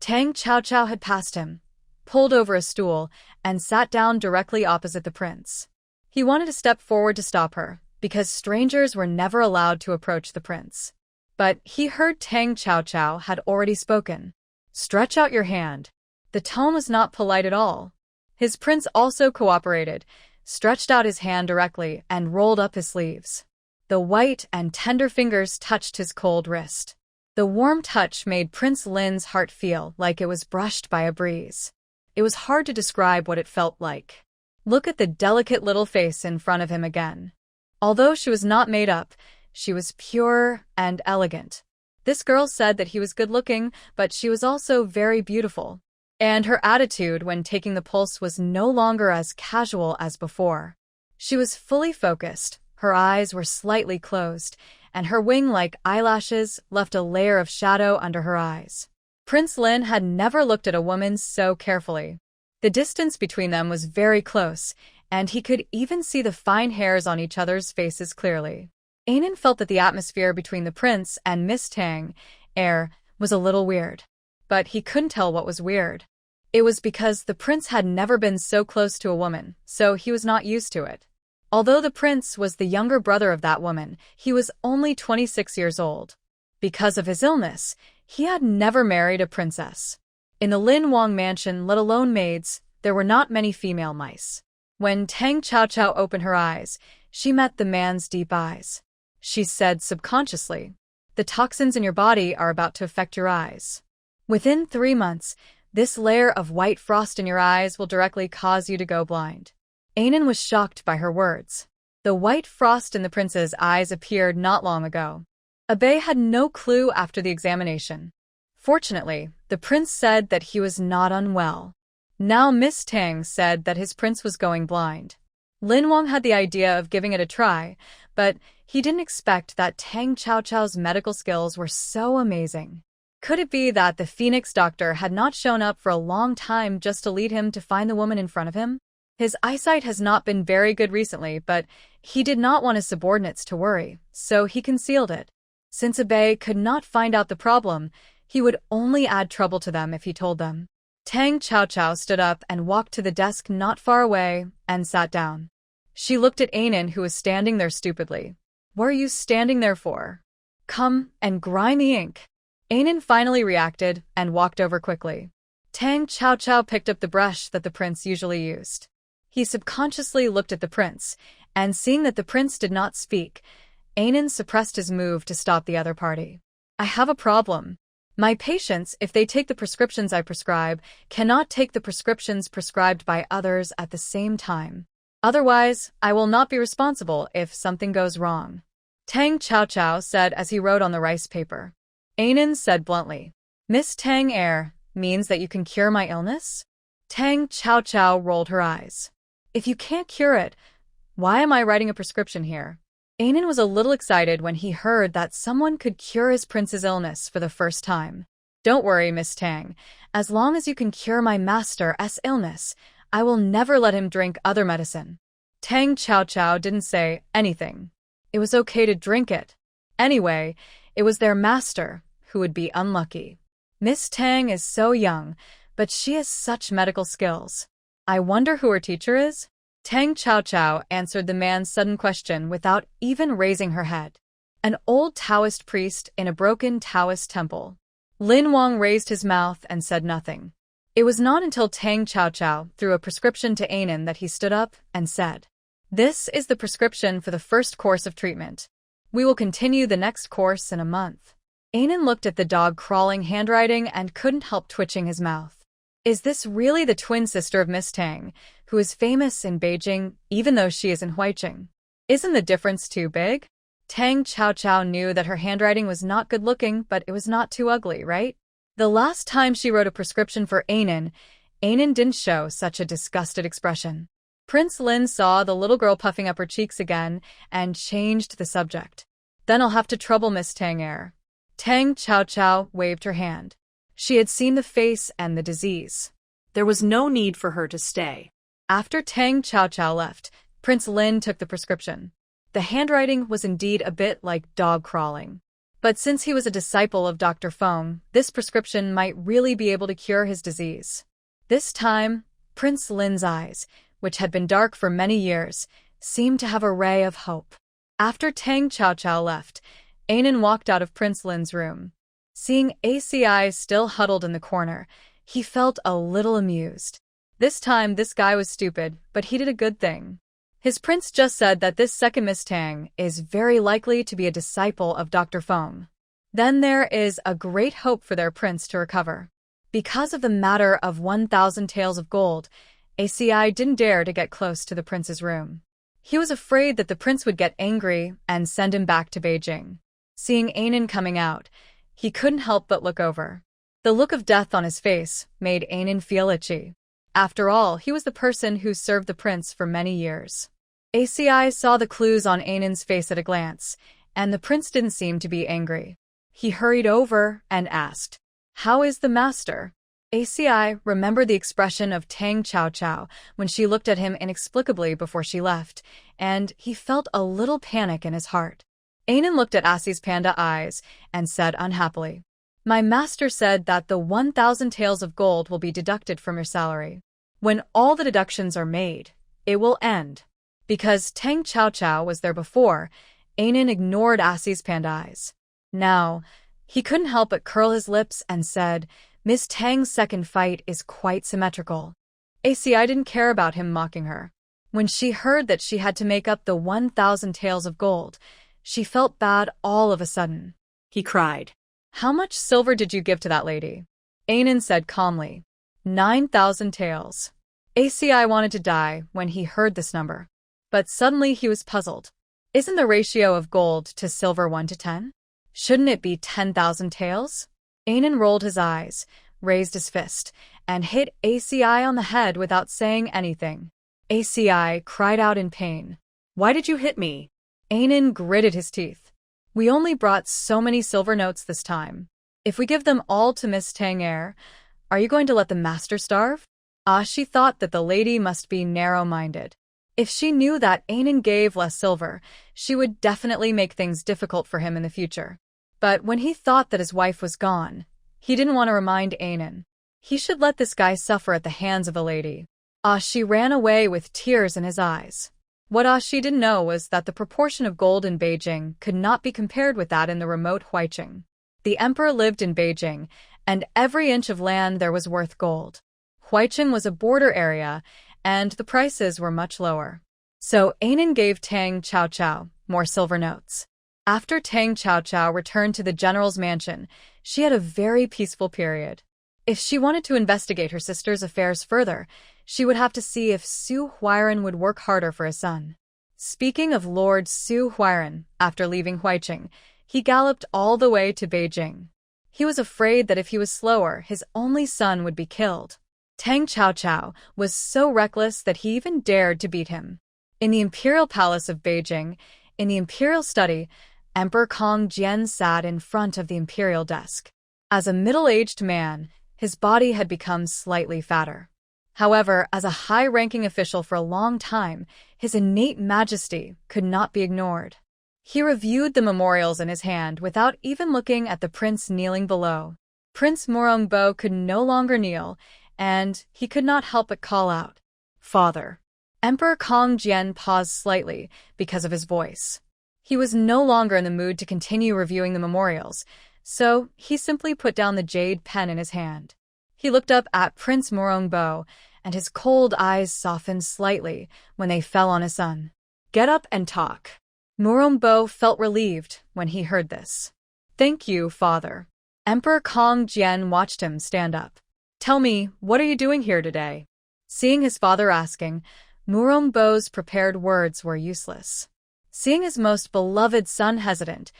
Tang Chao had passed him, pulled over a stool, and sat down directly opposite the prince. He wanted to step forward to stop her, because strangers were never allowed to approach the prince. But he heard Tang Chao had already spoken. Stretch out your hand. The tone was not polite at all. His prince also cooperated, stretched out his hand directly, and rolled up his sleeves. The white and tender fingers touched his cold wrist. The warm touch made Prince Lin's heart feel like it was brushed by a breeze. It was hard to describe what it felt like. Look at the delicate little face in front of him again. Although she was not made up, she was pure and elegant. This girl said that he was good-looking, but she was also very beautiful. And her attitude when taking the pulse was no longer as casual as before. She was fully focused, her eyes were slightly closed, and her wing-like eyelashes left a layer of shadow under her eyes. Prince Lin had never looked at a woman so carefully. The distance between them was very close, and he could even see the fine hairs on each other's faces clearly. Anan felt that the atmosphere between the prince and Miss Tang was a little weird. But he couldn't tell what was weird. It was because the prince had never been so close to a woman, so he was not used to it. Although the prince was the younger brother of that woman, he was only 26 years old. Because of his illness, he had never married a princess. In the Lin Wang mansion, let alone maids, there were not many female mice. When Tang Chao opened her eyes, she met the man's deep eyes. She said subconsciously, "The toxins in your body are about to affect your eyes. Within 3 months, this layer of white frost in your eyes will directly cause you to go blind." Anan was shocked by her words. The white frost in the prince's eyes appeared not long ago. Abe had no clue after the examination. Fortunately, the prince said that he was not unwell. Now Miss Tang said that his prince was going blind. Lin Wang had the idea of giving it a try, but he didn't expect that Tang Chao's medical skills were so amazing. Could it be that the Phoenix doctor had not shown up for a long time just to lead him to find the woman in front of him? His eyesight has not been very good recently, but he did not want his subordinates to worry, so he concealed it. Since Abe could not find out the problem, he would only add trouble to them if he told them. Tang Chao stood up and walked to the desk not far away and sat down. She looked at Anan, who was standing there stupidly. "What are you standing there for? Come and grind the ink." Anan finally reacted and walked over quickly. Tang Chao picked up the brush that the prince usually used. He subconsciously looked at the prince, and seeing that the prince did not speak, Anan suppressed his move to stop the other party. "I have a problem. My patients, if they take the prescriptions I prescribe, cannot take the prescriptions prescribed by others at the same time. Otherwise, I will not be responsible if something goes wrong," Tang Chao said as he wrote on the rice paper. Anan said bluntly, "Miss Tang means that you can cure my illness?" Tang Chao rolled her eyes. "If you can't cure it, why am I writing a prescription here?" Anan was a little excited when he heard that someone could cure his prince's illness for the first time. "Don't worry, Miss Tang. As long as you can cure my master's illness, I will never let him drink other medicine." Tang Chao didn't say anything. It was okay to drink it. Anyway, it was their master who would be unlucky. Miss Tang is so young, but she has such medical skills. I wonder who her teacher is? Tang Chao answered the man's sudden question without even raising her head. An old Taoist priest in a broken Taoist temple. Lin Wang raised his mouth and said nothing. It was not until Tang Chao threw a prescription to Anan that he stood up and said, "This is the prescription for the first course of treatment. We will continue the next course in a month." Anan looked at the dog-crawling handwriting and couldn't help twitching his mouth. Is this really the twin sister of Miss Tang, who is famous in Beijing even though she is in Huairen? Isn't the difference too big? Tang Chao knew that her handwriting was not good-looking, but it was not too ugly, right? The last time she wrote a prescription for Anan didn't show such a disgusted expression. Prince Lin saw the little girl puffing up her cheeks again and changed the subject. Then I'll have to trouble Miss Tang. Tang Chao waved her hand. She had seen the face and the disease. There was no need for her to stay. After Tang Chao left, Prince Lin took the prescription. The handwriting was indeed a bit like dog crawling. But since he was a disciple of Dr. Feng, this prescription might really be able to cure his disease. This time, Prince Lin's eyes, which had been dark for many years, seemed to have a ray of hope. After Tang Chao left, Anan walked out of Prince Lin's room. Seeing ACI still huddled in the corner, he felt a little amused. This time this guy was stupid, but he did a good thing. His prince just said that this second Miss Tang is very likely to be a disciple of Dr. Feng. Then there is a great hope for their prince to recover. Because of the matter of 1,000 taels of gold, ACI didn't dare to get close to the prince's room. He was afraid that the prince would get angry and send him back to Beijing. Seeing Anan coming out, he couldn't help but look over. The look of death on his face made Anan feel itchy. After all, he was the person who served the prince for many years. ACI saw the clues on Anan's face at a glance, and the prince didn't seem to be angry. He hurried over and asked, "How is the master?" ACI remembered the expression of Tang Chao when she looked at him inexplicably before she left, and he felt a little panic in his heart. Anan looked at Asi's panda eyes and said unhappily, "My master said that the 1,000 taels of gold will be deducted from your salary. When all the deductions are made, it will end." Because Tang Chao was there before, Anan ignored Asi's panda eyes. Now, he couldn't help but curl his lips and said, "Miss Tang's second fight is quite symmetrical." ACI didn't care about him mocking her. When she heard that she had to make up the 1,000 taels of gold, she felt bad all of a sudden. He cried. "How much silver did you give to that lady?" Anan said calmly, 9,000 taels. ACI wanted to die when he heard this number. But suddenly he was puzzled. Isn't the ratio of gold to silver 1 to 10? Shouldn't it be 10,000 taels? Anan rolled his eyes, raised his fist, and hit ACI on the head without saying anything. ACI cried out in pain. "Why did you hit me?" Anan gritted his teeth. "We only brought so many silver notes this time. If we give them all to Miss Tang, are you going to let the master starve?" She thought that the lady must be narrow-minded. If she knew that Anan gave less silver, she would definitely make things difficult for him in the future. But when he thought that his wife was gone, he didn't want to remind Anan. He should let this guy suffer at the hands of a lady. She ran away with tears in his eyes. What she didn't know was that the proportion of gold in Beijing could not be compared with that in the remote Huairen. The emperor lived in Beijing, and every inch of land there was worth gold. Huairen was a border area, and the prices were much lower. So Anan gave Tang Chao more silver notes. After Tang Chao returned to the general's mansion, she had a very peaceful period. If she wanted to investigate her sister's affairs further, she would have to see if Xu Huairen would work harder for his son. Speaking of Lord Xu Huairen, after leaving Huairen, he galloped all the way to Beijing. He was afraid that if he was slower, his only son would be killed. Tang Chao was so reckless that he even dared to beat him. In the imperial palace of Beijing, in the imperial study, Emperor Kong Jian sat in front of the imperial desk. As a middle-aged man, his body had become slightly fatter. However, as a high-ranking official for a long time, his innate majesty could not be ignored. He reviewed the memorials in his hand without even looking at the prince kneeling below. Prince Morongbo could no longer kneel, and he could not help but call out, "Father." Emperor Kong Jian paused slightly because of his voice. He was no longer in the mood to continue reviewing the memorials, so he simply put down the jade pen in his hand. He looked up at Prince Morongbo, and his cold eyes softened slightly when they fell on his son. "Get up and talk." Morongbo felt relieved when he heard this. "Thank you, father." Emperor Kong Jian watched him stand up. "Tell me, what are you doing here today?" Seeing his father asking, Morongbo's prepared words were useless. Seeing his most beloved son hesitant,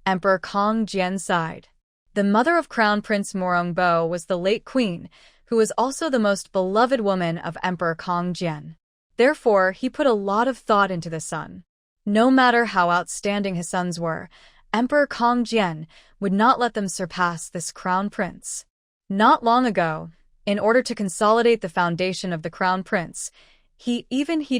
Emperor Kong Jian sighed. The mother of Crown Prince Morongbo was the late queen, who was also the most beloved woman of Emperor Kong Jian. Therefore, he put a lot of thought into the son. No matter how outstanding his sons were, Emperor Kong Jian would not let them surpass this crown prince. Not long ago, in order to consolidate the foundation of the crown prince, he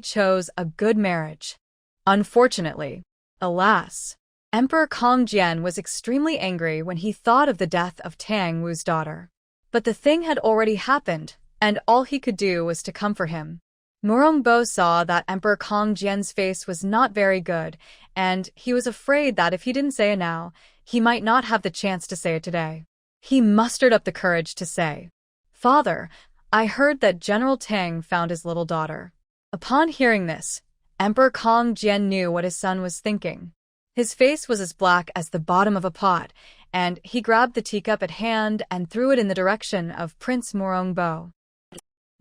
chose a good marriage. Unfortunately, alas, Emperor Kong Jian was extremely angry when he thought of the death of Tang Wu's daughter. But the thing had already happened, and all he could do was to comfort him. Morongbo saw that Emperor Kong Jian's face was not very good, and he was afraid that if he didn't say it now, he might not have the chance to say it today. He mustered up the courage to say, "Father, I heard that General Tang found his little daughter." Upon hearing this, Emperor Kong Jian knew what his son was thinking. His face was as black as the bottom of a pot, and he grabbed the teacup at hand and threw it in the direction of Prince Morongbo.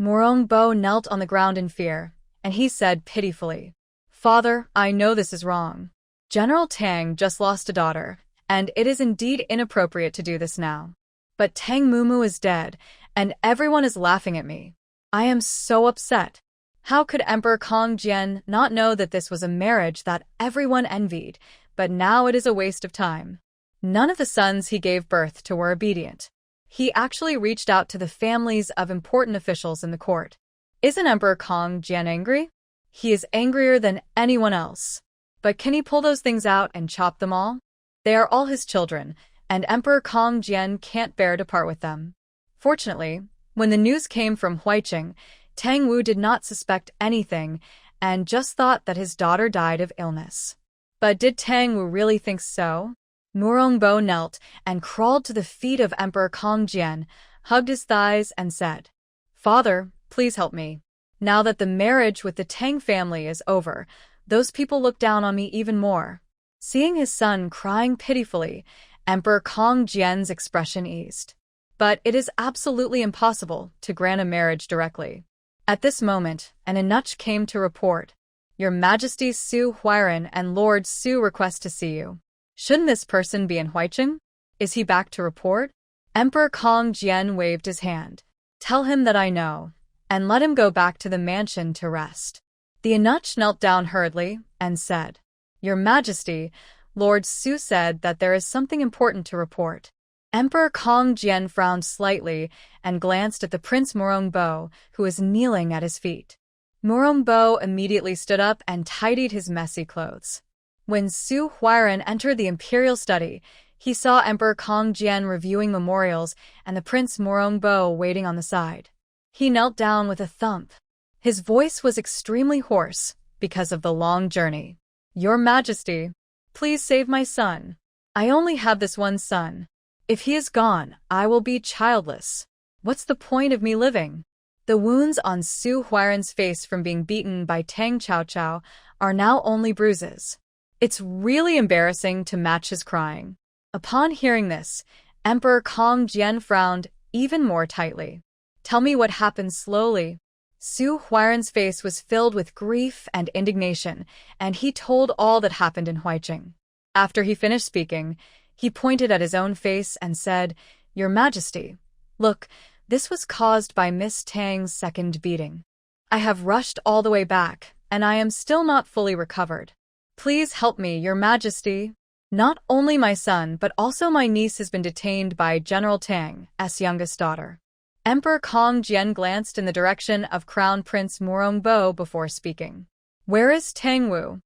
Morongbo knelt on the ground in fear, and he said pitifully, "Father, I know this is wrong. General Tang just lost a daughter, and it is indeed inappropriate to do this now. But Tang Mumu is dead, and everyone is laughing at me. I am so upset. How could Emperor Kong Jian not know that this was a marriage that everyone envied, but now it is a waste of time?" None of the sons he gave birth to were obedient. He actually reached out to the families of important officials in the court. Isn't Emperor Kong Jian angry? He is angrier than anyone else. But can he pull those things out and chop them all? They are all his children, and Emperor Kong Jian can't bear to part with them. Fortunately, when the news came from Huairen, Tang Wu did not suspect anything and just thought that his daughter died of illness. But did Tang Wu really think so? Morongbo knelt and crawled to the feet of Emperor Kong Jian, hugged his thighs and said, "Father, please help me. Now that the marriage with the Tang family is over, those people look down on me even more." Seeing his son crying pitifully, Emperor Kong Jian's expression eased. But it is absolutely impossible to grant a marriage directly. At this moment, an eunuch came to report, "Your Majesty Xu Huairen and Lord Xu request to see you." Shouldn't this person be in Huairen? Is he back to report? Emperor Kong Jian waved his hand. "Tell him that I know, and let him go back to the mansion to rest." The eunuch knelt down hurriedly and said, "Your Majesty, Lord Xu said that there is something important to report." Emperor Kong Jian frowned slightly and glanced at the Prince Morongbo, who was kneeling at his feet. Morongbo immediately stood up and tidied his messy clothes. When Xu Huairen entered the imperial study, he saw Emperor Kong Jian reviewing memorials and the Prince Morongbo waiting on the side. He knelt down with a thump. His voice was extremely hoarse because of the long journey. "Your Majesty, please save my son. I only have this one son. If he is gone, I will be childless. What's the point of me living?" The wounds on Xu Huairen's face from being beaten by Tang Chao are now only bruises. It's really embarrassing to match his crying. Upon hearing this, Emperor Kong Jian frowned even more tightly. "Tell me what happened slowly." Xu Huairen's face was filled with grief and indignation, and he told all that happened in Huairen. After he finished speaking, he pointed at his own face and said, "Your Majesty, look, this was caused by Miss Tang's second beating. I have rushed all the way back, and I am still not fully recovered. Please help me, Your Majesty. Not only my son, but also my niece has been detained by General Tang's youngest daughter." Emperor Kong Jian glanced in the direction of Crown Prince Morongbo before speaking. "Where is Tang Wu?"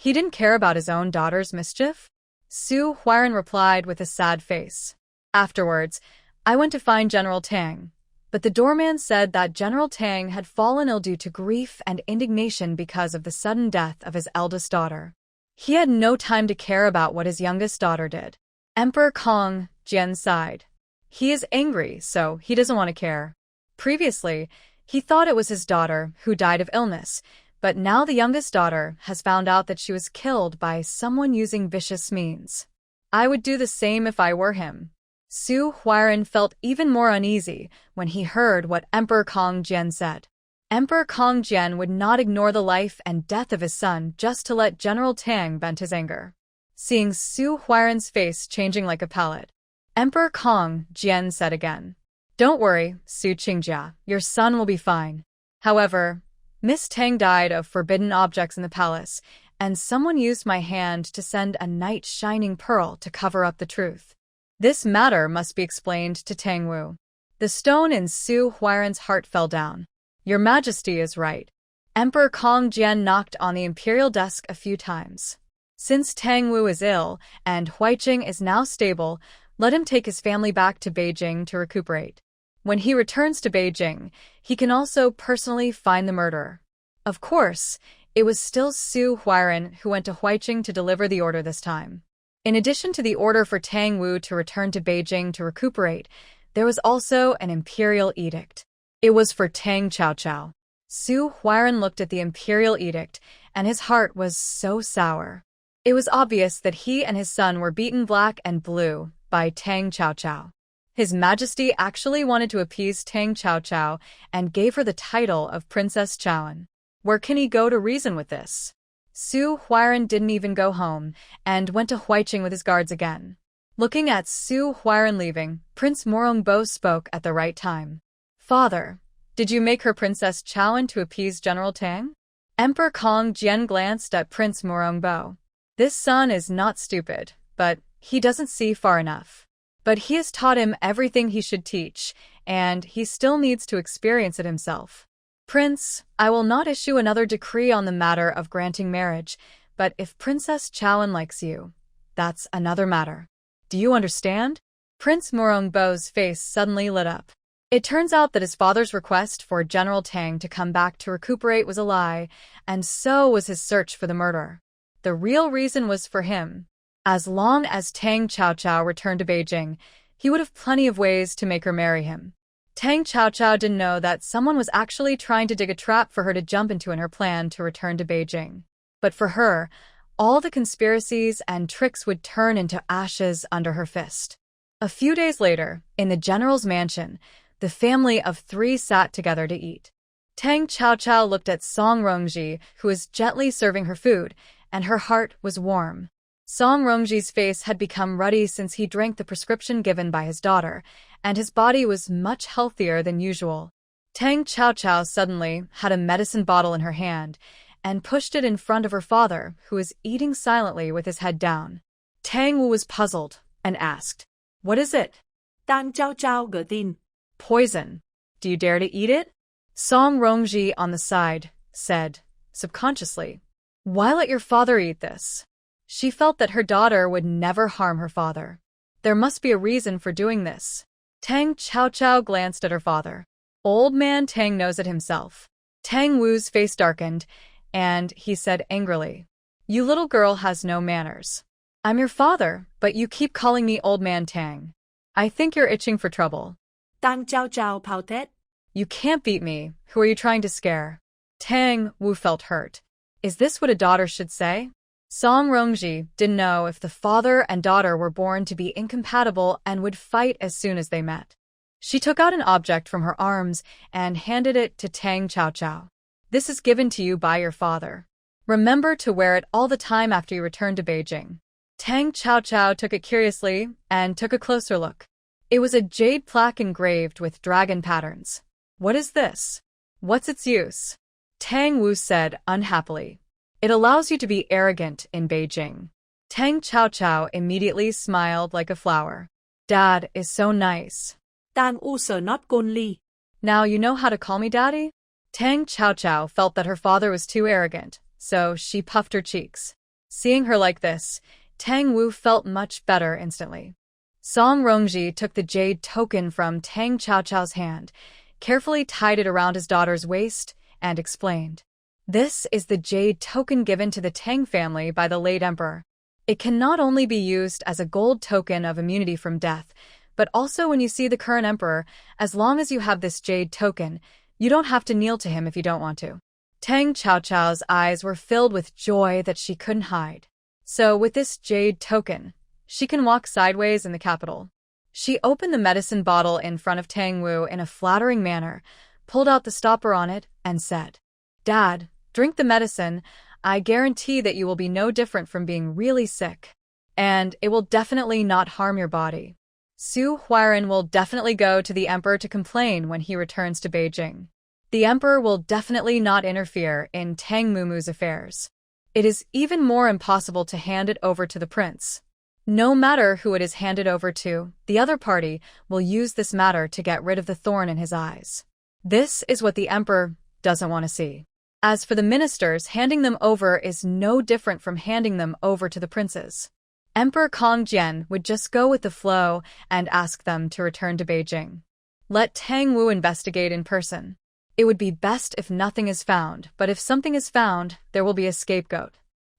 He didn't care about his own daughter's mischief? Xu Huairen replied with a sad face. Afterwards, I went to find General Tang, but the doorman said that General Tang had fallen ill due to grief and indignation because of the sudden death of his eldest daughter. He had no time to care about what his youngest daughter did. Emperor Kong Jian sighed. He is angry, so he doesn't want to care. Previously, he thought it was his daughter who died of illness, but now the youngest daughter has found out that she was killed by someone using vicious means. I would do the same if I were him. Xu Huairen felt even more uneasy when he heard what Emperor Kong Jian said. Emperor Kong Jian would not ignore the life and death of his son just to let General Tang vent his anger. Seeing Xu Huairen's face changing like a palette, Emperor Kong Jian said again, "Don't worry, Su Qingjia, your son will be fine. However, Miss Tang died of forbidden objects in the palace, and someone used my hand to send a knight shining pearl to cover up the truth. This matter must be explained to Tang Wu." The stone in Xu Huairen's heart fell down. Your Majesty is right. Emperor Kong Jian knocked on the imperial desk a few times. Since Tang Wu is ill and Huaiqing is now stable, let him take his family back to Beijing to recuperate. When he returns to Beijing, he can also personally find the murderer. Of course, it was still Xu Huairen who went to Huaiqing to deliver the order this time. In addition to the order for Tang Wu to return to Beijing to recuperate, there was also an imperial edict. It was for Tang Chaochao. Xu Huairen looked at the imperial edict, and his heart was so sour. It was obvious that he and his son were beaten black and blue by Tang Chaochao. His Majesty actually wanted to appease Tang Chaochao and gave her the title of Princess Chaoan. Where can he go to reason with this? Xu Huairen didn't even go home and went to Huaiqing with his guards again. Looking at Xu Huairen leaving, Prince Morongbo spoke at the right time. Father, did you make her Princess Chaoan to appease General Tang? Emperor Kong Jian glanced at Prince Morongbo. This son is not stupid, but he doesn't see far enough. But he has taught him everything he should teach, and he still needs to experience it himself. Prince, I will not issue another decree on the matter of granting marriage, but if Princess Chaoan likes you, that's another matter. Do you understand? Prince Morongbo's face suddenly lit up. It turns out that his father's request for General Tang to come back to recuperate was a lie, and so was his search for the murderer. The real reason was for him. As long as Tang Chaochao returned to Beijing, he would have plenty of ways to make her marry him. Tang Chaochao didn't know that someone was actually trying to dig a trap for her to jump into in her plan to return to Beijing. But for her, all the conspiracies and tricks would turn into ashes under her fist. A few days later, in the general's mansion, the family of three sat together to eat. Tang Chaochao looked at Song Rongji, who was gently serving her food, and her heart was warm. Song Rongji's face had become ruddy since he drank the prescription given by his daughter, and his body was much healthier than usual. Tang Chaochao suddenly had a medicine bottle in her hand and pushed it in front of her father, who was eating silently with his head down. Tang Wu was puzzled and asked, "What is it?" Tang Chao Chao ge tin. "Poison. Do you dare to eat it?" Song Rongji on the side said, subconsciously, "Why let your father eat this?" She felt that her daughter would never harm her father. There must be a reason for doing this. Tang Chaochao glanced at her father. Old man Tang knows it himself. Tang Wu's face darkened, and he said angrily, "You little girl has no manners. I'm your father, but you keep calling me Old Man Tang. I think you're itching for trouble." Tang Chao Chao phao thét. "You can't beat me. Who are you trying to scare?" Tang Wu felt hurt. Is this what a daughter should say? Song Rongji didn't know if the father and daughter were born to be incompatible and would fight as soon as they met. She took out an object from her arms and handed it to Tang Chaochao. "This is given to you by your father. Remember to wear it all the time after you return to Beijing." Tang Chaochao took it curiously and took a closer look. It was a jade plaque engraved with dragon patterns. "What is this? What's its use?" Tang Wu said unhappily. "It allows you to be arrogant in Beijing." Tang Chaochao immediately smiled like a flower. "Dad is so nice." Tang U Sở Not Côn Ly. "Now you know how to call me Daddy?" Tang Chaochao felt that her father was too arrogant, so she puffed her cheeks. Seeing her like this, Tang Wu felt much better instantly. Song Rongji took the jade token from Tang Chaochao's hand, carefully tied it around his daughter's waist, and explained. This is the jade token given to the Tang family by the late emperor. It can not only be used as a gold token of immunity from death, but also when you see the current emperor, as long as you have this jade token, you don't have to kneel to him if you don't want to. Tang Chaochao's eyes were filled with joy that she couldn't hide. So with this jade token, she can walk sideways in the capital. She opened the medicine bottle in front of Tang Wu in a flattering manner, pulled out the stopper on it, and said, "Dad, drink the medicine. I guarantee that you will be no different from being really sick. And it will definitely not harm your body." Xu Huairen will definitely go to the emperor to complain when he returns to Beijing. The emperor will definitely not interfere in Tang Mumu's affairs. It is even more impossible to hand it over to the prince. No matter who it is handed over to, the other party will use this matter to get rid of the thorn in his eyes. This is what the emperor doesn't want to see. As for the ministers, handing them over is no different from handing them over to the princes. Emperor Kongjian would just go with the flow and ask them to return to Beijing. Let Tang Wu investigate in person. It would be best if nothing is found, but if something is found, there will be a scapegoat.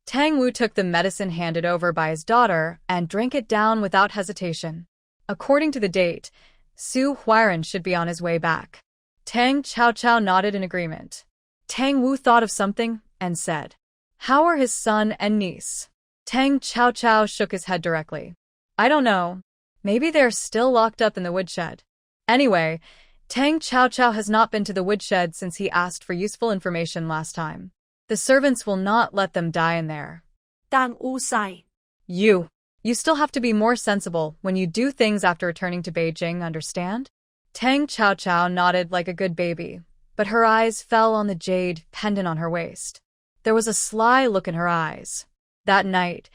Tang Wu took the medicine handed over by his daughter and drank it down without hesitation. According to the date, Xu Huairen should be on his way back. Tang Chaochao nodded in agreement. Tang Wu thought of something and said, "How are his son and niece?" Tang Chaochao shook his head directly. "I don't know. Maybe they're still locked up in the woodshed." Anyway, Tang Chaochao has not been to the woodshed since he asked for useful information last time. The servants will not let them die in there. Tang Wu sighed. You still have to be more sensible when you do things after returning to Beijing, understand? Tang Chaochao nodded like a good baby, but her eyes fell on the jade pendant on her waist. There was a sly look in her eyes. That night,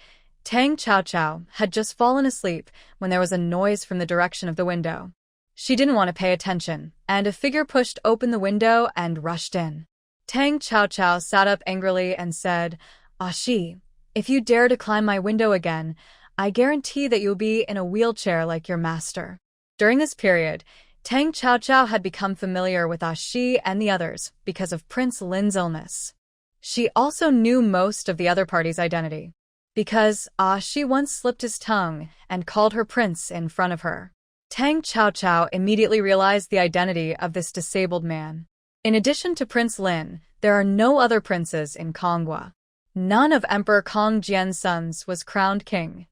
Tang Chaochao had just fallen asleep when there was a noise from the direction of the window. She didn't want to pay attention, and a figure pushed open the window and rushed in. Tang Chaochao sat up angrily and said, "Shi, if you dare to climb my window again, I guarantee that you'll be in a wheelchair like your master." During this period, Tang Chaochao had become familiar with Shi and the others because of Prince Lin's illness. She also knew most of the other party's identity, because Shi once slipped his tongue and called her prince in front of her. Tang Chaochao immediately realized the identity of this disabled man. In addition to Prince Lin, there are no other princes in Konghua. None of Emperor Kongjian's sons was crowned king.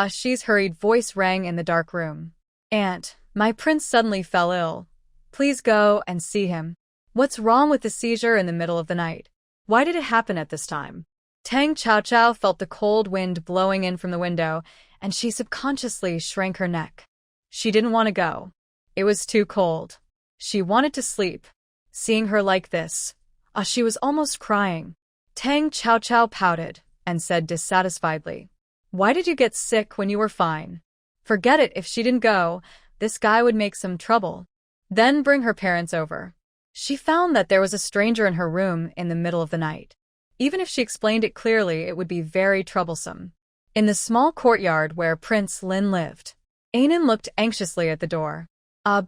Shi's hurried voice rang in the dark room. "Aunt, my prince suddenly fell ill. Please go and see him." "What's wrong with the seizure in the middle of the night? Why did it happen at this time?" Tang Chaochao felt the cold wind blowing in from the window, and she subconsciously shrank her neck. She didn't want to go. It was too cold. She wanted to sleep. Seeing her like this, she was almost crying. Tang Chaochao pouted and said dissatisfiedly, "Why did you get sick when you were fine?" Forget it. If she didn't go, this guy would make some trouble. Then bring her parents over. She found that there was a stranger in her room in the middle of the night. Even if she explained it clearly, it would be very troublesome. In the small courtyard where Prince Lin lived, Anan looked anxiously at the door.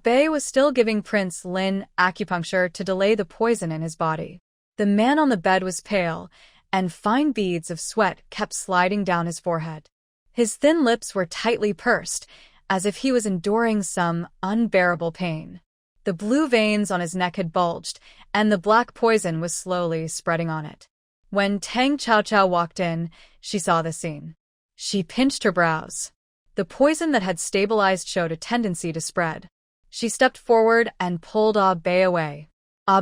Bei was still giving Prince Lin acupuncture to delay the poison in his body. The man on the bed was pale, and fine beads of sweat kept sliding down his forehead. His thin lips were tightly pursed, as if he was enduring some unbearable pain. The blue veins on his neck had bulged, and the black poison was slowly spreading on it. When Tang Chaochao walked in, she saw the scene. She pinched her brows. The poison that had stabilized showed a tendency to spread. She stepped forward and pulled Bei away.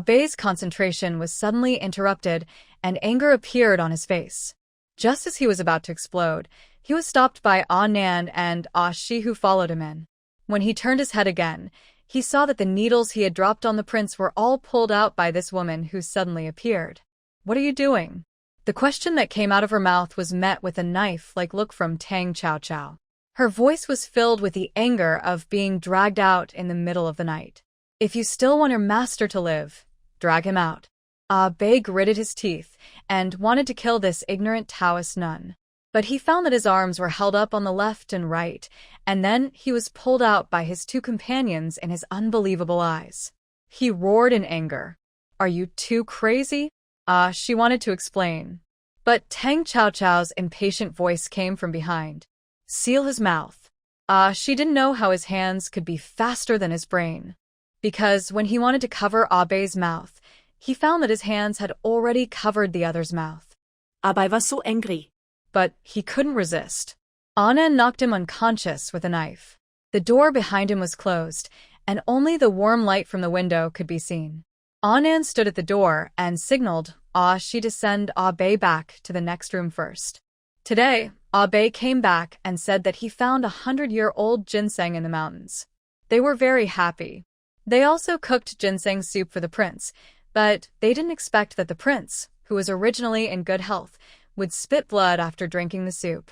Bei's concentration was suddenly interrupted, and anger appeared on his face. Just as he was about to explode, he was stopped by Nan and Shi, who followed him in. When he turned his head again, he saw that the needles he had dropped on the prince were all pulled out by this woman who suddenly appeared. "What are you doing?" The question that came out of her mouth was met with a knife-like look from Tang Chaochao. Her voice was filled with the anger of being dragged out in the middle of the night. "If you still want your master to live, drag him out." Bei gritted his teeth and wanted to kill this ignorant Taoist nun. But he found that his arms were held up on the left and right, and then he was pulled out by his two companions in his unbelievable eyes. He roared in anger. "Are you too crazy?" She wanted to explain. But Tang Chao's impatient voice came from behind. "Seal his mouth." She didn't know how his hands could be faster than his brain. Because when he wanted to cover Bei's mouth, he found that his hands had already covered the other's mouth. Bei was so angry. But he couldn't resist. Annan knocked him unconscious with a knife. The door behind him was closed, and only the warm light from the window could be seen. Annan stood at the door and signaled she to send Bei back to the next room first. Today, Bei came back and said that he found 100-year-old ginseng in the mountains. They were very happy. They also cooked ginseng soup for the prince, but they didn't expect that the prince, who was originally in good health, would spit blood after drinking the soup.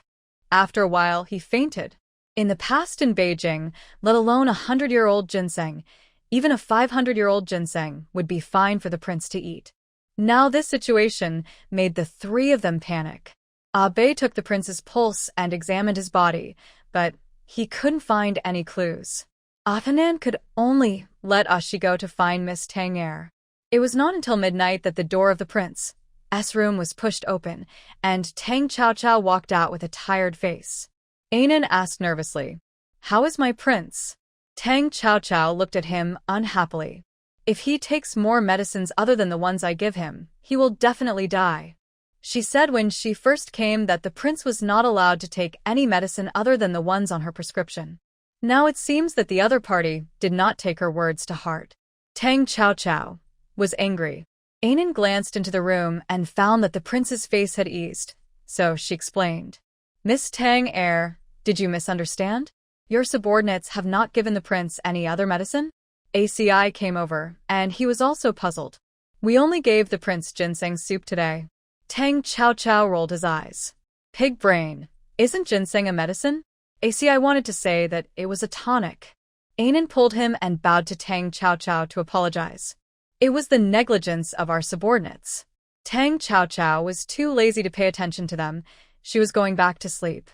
After a while, he fainted. In the past in Beijing, let alone 100-year-old ginseng, even a 500-year-old ginseng would be fine for the prince to eat. Now this situation made the three of them panic. Bei took the prince's pulse and examined his body, but he couldn't find any clues. Annan could only let she go to find Miss Tang. It was not until midnight that the door of the prince's room was pushed open, and Tang Chao walked out with a tired face. Annan asked nervously, "How is my prince?" Tang Chao looked at him unhappily. "If he takes more medicines other than the ones I give him, he will definitely die." She said when she first came that the prince was not allowed to take any medicine other than the ones on her prescription. Now it seems that the other party did not take her words to heart. Tang Chao was angry. Annan glanced into the room and found that the prince's face had eased, so she explained. "Miss Tang, did you misunderstand? Your subordinates have not given the prince any other medicine?" ACI came over, and he was also puzzled. "We only gave the prince ginseng soup today." Tang Chao rolled his eyes. "Pig brain, isn't ginseng a medicine?" ACI wanted to say that it was a tonic. Annan pulled him and bowed to Tang Chao to apologize. "It was the negligence of our subordinates." Tang Chao was too lazy to pay attention to them. She was going back to sleep.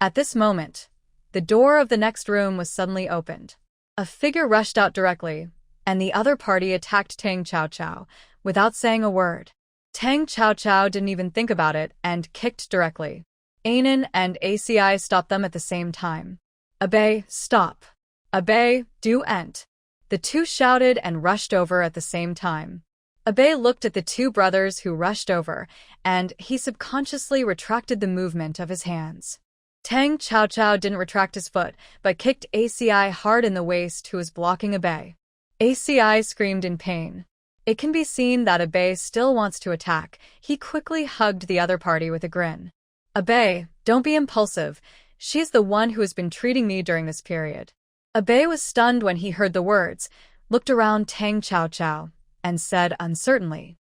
At this moment, the door of the next room was suddenly opened. A figure rushed out directly, and the other party attacked Tang Chao without saying a word. Tang Chao didn't even think about it and kicked directly. Annan and ACI stopped them at the same time. "Bei, stop. Bei, do ent." The two shouted and rushed over at the same time. Bei looked at the two brothers who rushed over, and he subconsciously retracted the movement of his hands. Tang Chao didn't retract his foot, but kicked ACI hard in the waist, who was blocking Bei. ACI screamed in pain. It can be seen that Bei still wants to attack. He quickly hugged the other party with a grin. "Bei, don't be impulsive. She's the one who has been treating me during this period." Bei was stunned when he heard the words, looked around Tang Chao, and said uncertainly,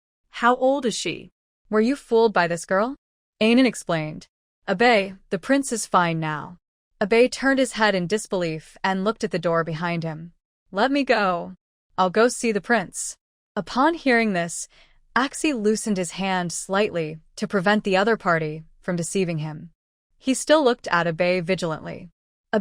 "How old is she?" "Were you fooled by this girl?" Annan explained. "Bei, the prince is fine now." Bei turned his head in disbelief and looked at the door behind him. "Let me go. I'll go see the prince." Upon hearing this, Axi loosened his hand slightly to prevent the other party from deceiving him. He still looked at Bei vigilantly.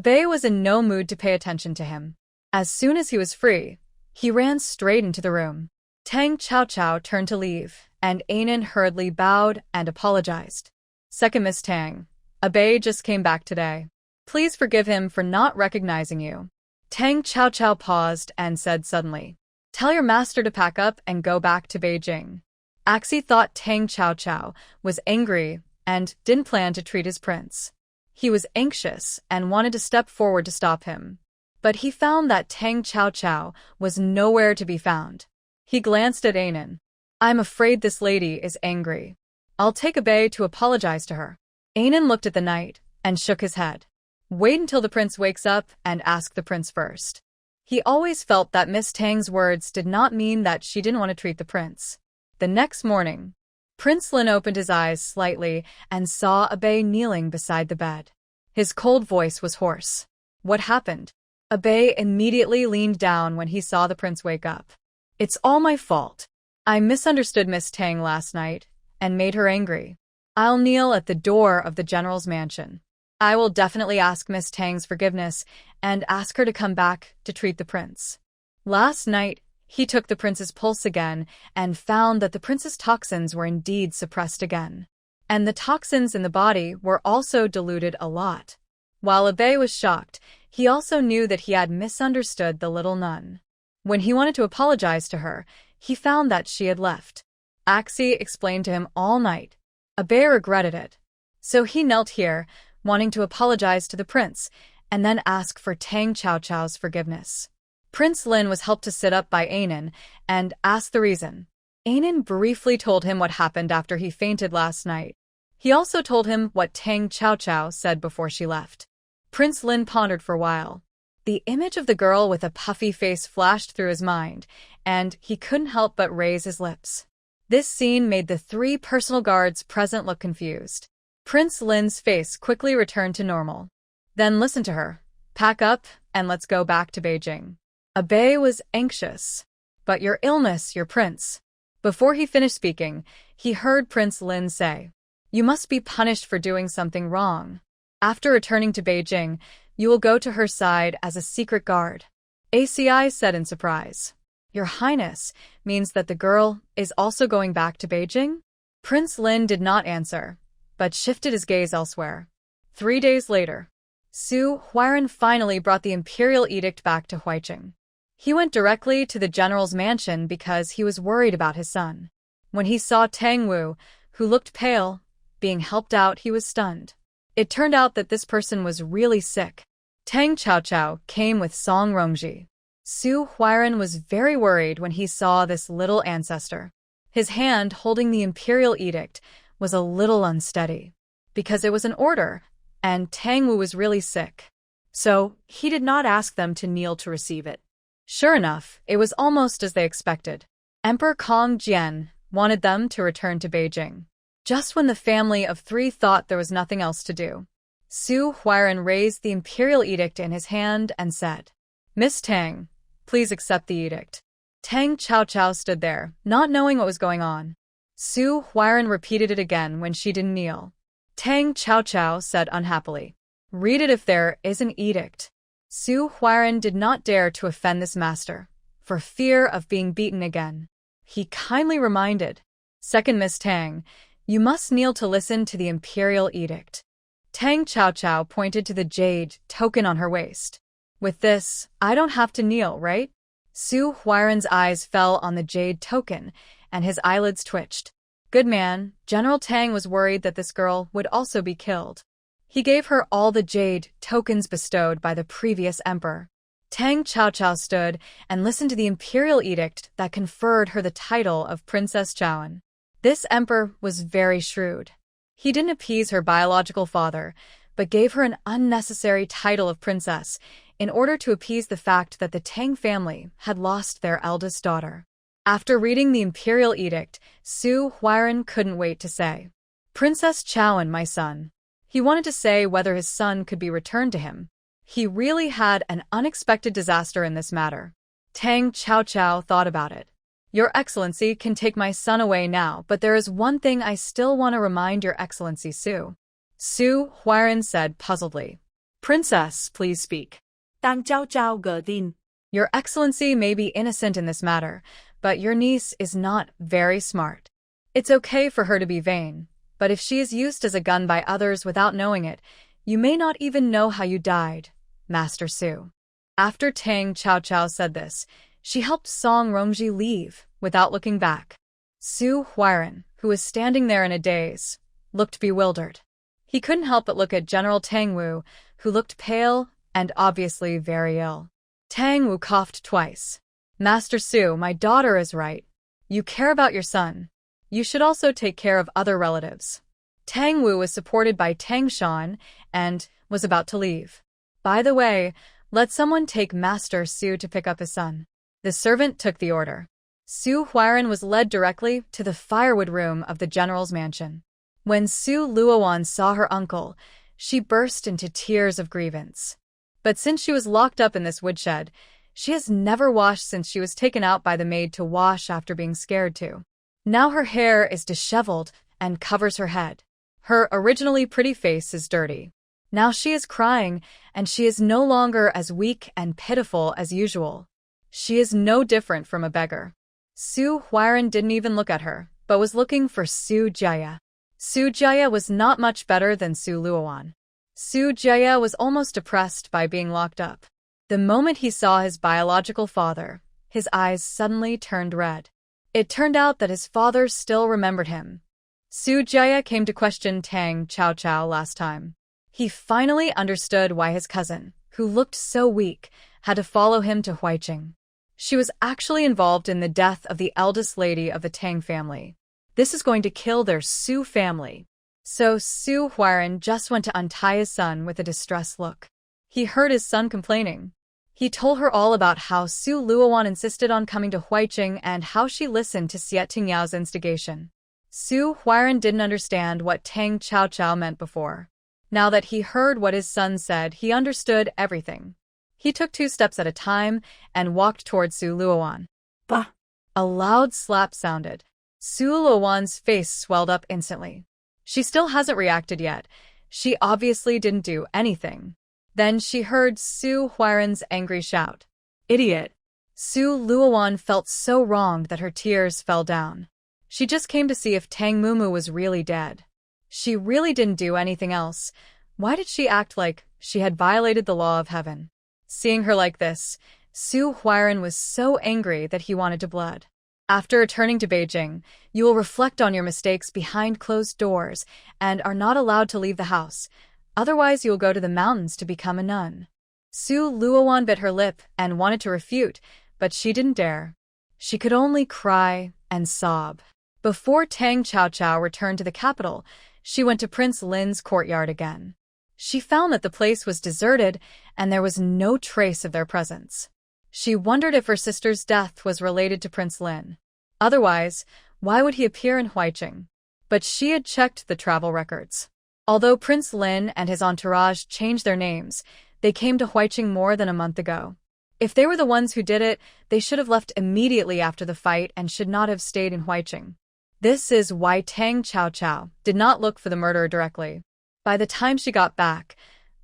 Bei was in no mood to pay attention to him. As soon as he was free, he ran straight into the room. Tang Chao turned to leave, and Annan hurriedly bowed and apologized. "Second Miss Tang, Bei just came back today. Please forgive him for not recognizing you." Tang Chao paused and said suddenly, "Tell your master to pack up and go back to Beijing." Axi thought Tang Chao was angry and didn't plan to treat his prince. He was anxious and wanted to step forward to stop him. But he found that Tang Chao was nowhere to be found. He glanced at Annan. "I'm afraid this lady is angry. I'll take Bei to apologize to her." Annan looked at the knight and shook his head. "Wait until the prince wakes up and ask the prince first." He always felt that Miss Tang's words did not mean that she didn't want to treat the prince. The next morning, Prince Lin opened his eyes slightly and saw Bei kneeling beside the bed. His cold voice was hoarse. "What happened?" Bei immediately leaned down when he saw the prince wake up. "It's all my fault. I misunderstood Miss Tang last night and made her angry. I'll kneel at the door of the general's mansion. I will definitely ask Miss Tang's forgiveness and ask her to come back to treat the prince. Last night, he took the prince's pulse again and found that the prince's toxins were indeed suppressed again. And the toxins in the body were also diluted a lot. While Abe was shocked, he also knew that he had misunderstood the little nun. When he wanted to apologize to her, he found that she had left. Axie explained to him all night. Abe regretted it. So he knelt here, wanting to apologize to the prince, and then ask for Tang Chao's forgiveness. Prince Lin was helped to sit up by Anan and asked the reason. Anan briefly told him what happened after he fainted last night. He also told him what Tang Chao said before she left. Prince Lin pondered for a while. The image of the girl with a puffy face flashed through his mind, and he couldn't help but raise his lips. This scene made the 3 personal guards present look confused. Prince Lin's face quickly returned to normal. Then listen to her. Pack up, and let's go back to Beijing. Abe was anxious. But your illness, your prince. Before he finished speaking, he heard Prince Lin say, "You must be punished for doing something wrong. After returning to Beijing, you will go to her side as a secret guard." ACI said in surprise. "Your Highness means that the girl is also going back to Beijing?" Prince Lin did not answer, but shifted his gaze elsewhere. 3 days later, Xu Huairen finally brought the imperial edict back to Huaiqing. He went directly to the general's mansion because he was worried about his son. When he saw Tang Wu, who looked pale, being helped out, he was stunned. It turned out that this person was really sick. Tang Chao came with Song Rongji. Xu Huairen was very worried when he saw this little ancestor. His hand holding the imperial edict was a little unsteady, because it was an order, and Tang Wu was really sick. So, he did not ask them to kneel to receive it. Sure enough, it was almost as they expected. Emperor Kong Jian wanted them to return to Beijing. Just when the family of 3 thought there was nothing else to do, Xu Huairen raised the imperial edict in his hand and said, "Miss Tang, please accept the edict." Tang Chao stood there, not knowing what was going on. Xu Huairen repeated it again when she didn't kneel. Tang Chao said unhappily, "Read it if there is an edict." Xu Huairen did not dare to offend this master, for fear of being beaten again. He kindly reminded, "Second Miss Tang, you must kneel to listen to the imperial edict." Tang Chao pointed to the jade token on her waist. "With this, I don't have to kneel, right?" Xu Huairen's eyes fell on the jade token, and his eyelids twitched. Good man, General Tang was worried that this girl would also be killed. He gave her all the jade tokens bestowed by the previous emperor. Tang Chao stood and listened to the imperial edict that conferred her the title of Princess Chaoan. This emperor was very shrewd. He didn't appease her biological father, but gave her an unnecessary title of princess in order to appease the fact that the Tang family had lost their eldest daughter. After reading the imperial edict, Xu Huairen couldn't wait to say, "Princess Chaoan, my son." He wanted to say whether his son could be returned to him. He really had an unexpected disaster in this matter. Tang Chao thought about it. "Your Excellency can take my son away now, but there is one thing I still want to remind Your Excellency Xu." Xu Huairen said puzzledly, "Princess, please speak." Tang Chao gờ tin. "Your Excellency may be innocent in this matter, but your niece is not very smart. It's okay for her to be vain, but if she is used as a gun by others without knowing it, you may not even know how you died, Master Xu." After Tang Chao said this, she helped Song Rongji leave without looking back. Xu Huairen, who was standing there in a daze, looked bewildered. He couldn't help but look at General Tang Wu, who looked pale and obviously very ill. Tang Wu coughed twice. "Master Xu, my daughter is right. You care about your son. You should also take care of other relatives." Tang Wu was supported by Tang Shan and was about to leave. "By the way, let someone take Master Xu to pick up his son." The servant took the order. Xu Huairen was led directly to the firewood room of the general's mansion. When Xu Luowan saw her uncle, she burst into tears of grievance. But since she was locked up in this woodshed, She has never washed since she was taken out by the maid to wash after being scared to. Now her hair is disheveled and covers her head. Her originally pretty face is dirty. Now she is crying, and she is no longer as weak and pitiful as usual. She is no different from a beggar. Xu Huairen didn't even look at her, but was looking for Xu Jia. Xu Jia was not much better than Xu Luowan. Xu Jia was almost depressed by being locked up. The moment he saw his biological father, his eyes suddenly turned red. It turned out that his father still remembered him. Xu Jia came to question Tang Cao last time. He finally understood why his cousin, who looked so weak, had to follow him to Huaiqing. She was actually involved in the death of the eldest lady of the Tang family. This is going to kill their Xu family. So Xu Huairen just went to untie his son with a distressed look. He heard his son complaining. He told her all about how Xu Luowan insisted on coming to Huaiqing and how she listened to Xie Tingyao's instigation. Xu Huairen didn't understand what Tang Cao meant before. Now that he heard what his son said, he understood everything. He took 2 steps at a time and walked towards Xu Luowan. Bah! A loud slap sounded. Xu Luowan's face swelled up instantly. She still hasn't reacted yet. She obviously didn't do anything. Then she heard Xu Huairen's angry shout. Idiot! Xu Luowan felt so wronged that her tears fell down. She just came to see if Tang Mumu was really dead. She really didn't do anything else. Why did she act like she had violated the law of heaven? Seeing her like this, Xu Huairen was so angry that he wanted to blood. After returning to Beijing, you will reflect on your mistakes behind closed doors and are not allowed to leave the house. Otherwise, you will go to the mountains to become a nun. Xu Luowan bit her lip and wanted to refute, but she didn't dare. She could only cry and sob. Before Tang Cao returned to the capital, she went to Prince Lin's courtyard again. She found that the place was deserted and there was no trace of their presence. She wondered if her sister's death was related to Prince Lin. Otherwise, why would he appear in Huaiqing? But she had checked the travel records. Although Prince Lin and his entourage changed their names, they came to Huaiqing more than a month ago. If they were the ones who did it, they should have left immediately after the fight and should not have stayed in Huaiqing. This is why Tang Cao did not look for the murderer directly. By the time she got back,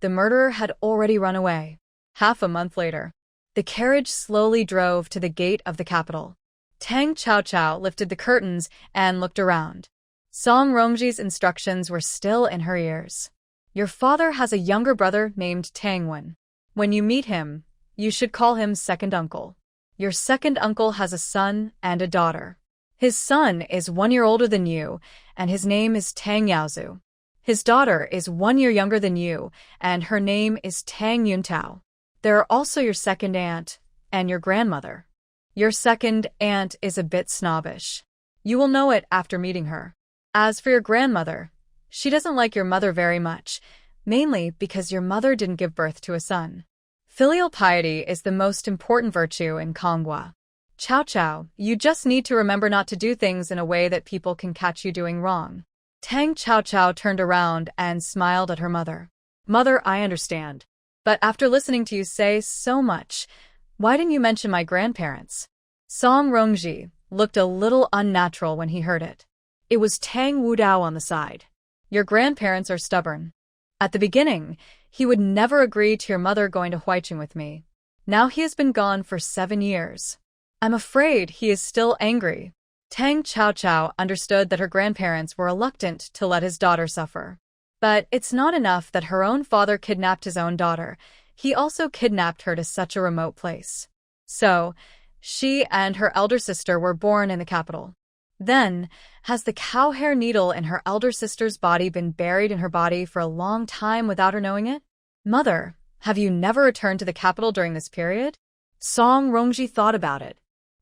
the murderer had already run away. Half a month later, the carriage slowly drove to the gate of the capital. Tang Cao lifted the curtains and looked around. Song Rongji's instructions were still in her ears. Your father has a younger brother named Tang Wen. When you meet him, you should call him second uncle. Your second uncle has a son and a daughter. His son is 1 year older than you, and his name is Tang Yaozu. His daughter is 1 year younger than you, and her name is Tang Yuntao. There are also your second aunt and your grandmother. Your second aunt is a bit snobbish. You will know it after meeting her. As for your grandmother, she doesn't like your mother very much, mainly because your mother didn't give birth to a son. Filial piety is the most important virtue in Kongwa. Cao, you just need to remember not to do things in a way that people can catch you doing wrong. Tang Cao turned around and smiled at her mother. Mother, I understand. But after listening to you say so much, why didn't you mention my grandparents? Song Rongji looked a little unnatural when he heard it. It was Tang Wudao on the side. Your grandparents are stubborn. At the beginning, he would never agree to your mother going to Huaiqing with me. Now he has been gone for 7 years. I'm afraid he is still angry. Tang Cao understood that her grandparents were reluctant to let his daughter suffer. But it's not enough that her own father kidnapped his own daughter. He also kidnapped her to such a remote place. So, she and her elder sister were born in the capital. Then, has the cow hair needle in her elder sister's body been buried in her body for a long time without her knowing it? Mother, have you never returned to the capital during this period? Song Rongji thought about it.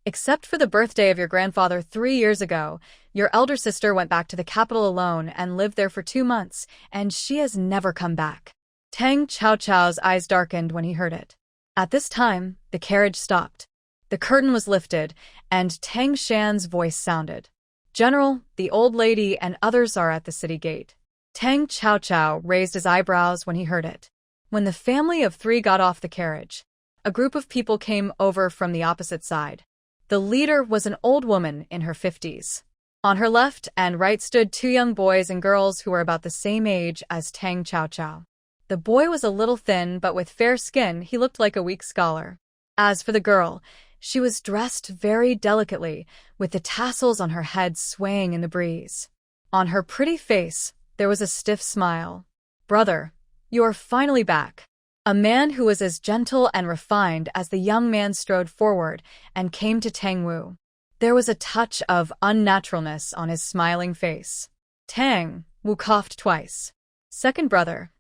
Except for the birthday of your grandfather 3 years ago, your elder sister went back to the capital alone and lived there for 2 months, and she has never come back. Tang Cao's eyes darkened when he heard it. At this time, the carriage stopped. The curtain was lifted, and Tang Shan's voice sounded. General, the old lady and others are at the city gate. Tang Cao raised his eyebrows when he heard it. When the family of 3 got off the carriage, a group of people came over from the opposite side. The leader was an old woman in her 50s. On her left and right stood two young boys and girls who were about the same age as Tang Qiaoqiao. The boy was a little thin, but with fair skin, he looked like a weak scholar. As for the girl, she was dressed very delicately, with the tassels on her head swaying in the breeze. On her pretty face, there was a stiff smile. "Brother, you are finally back." A man who was as gentle and refined as the young man strode forward and came to Tang Wu. There was a touch of unnaturalness on his smiling face. Tang Wu coughed twice. "Second brother,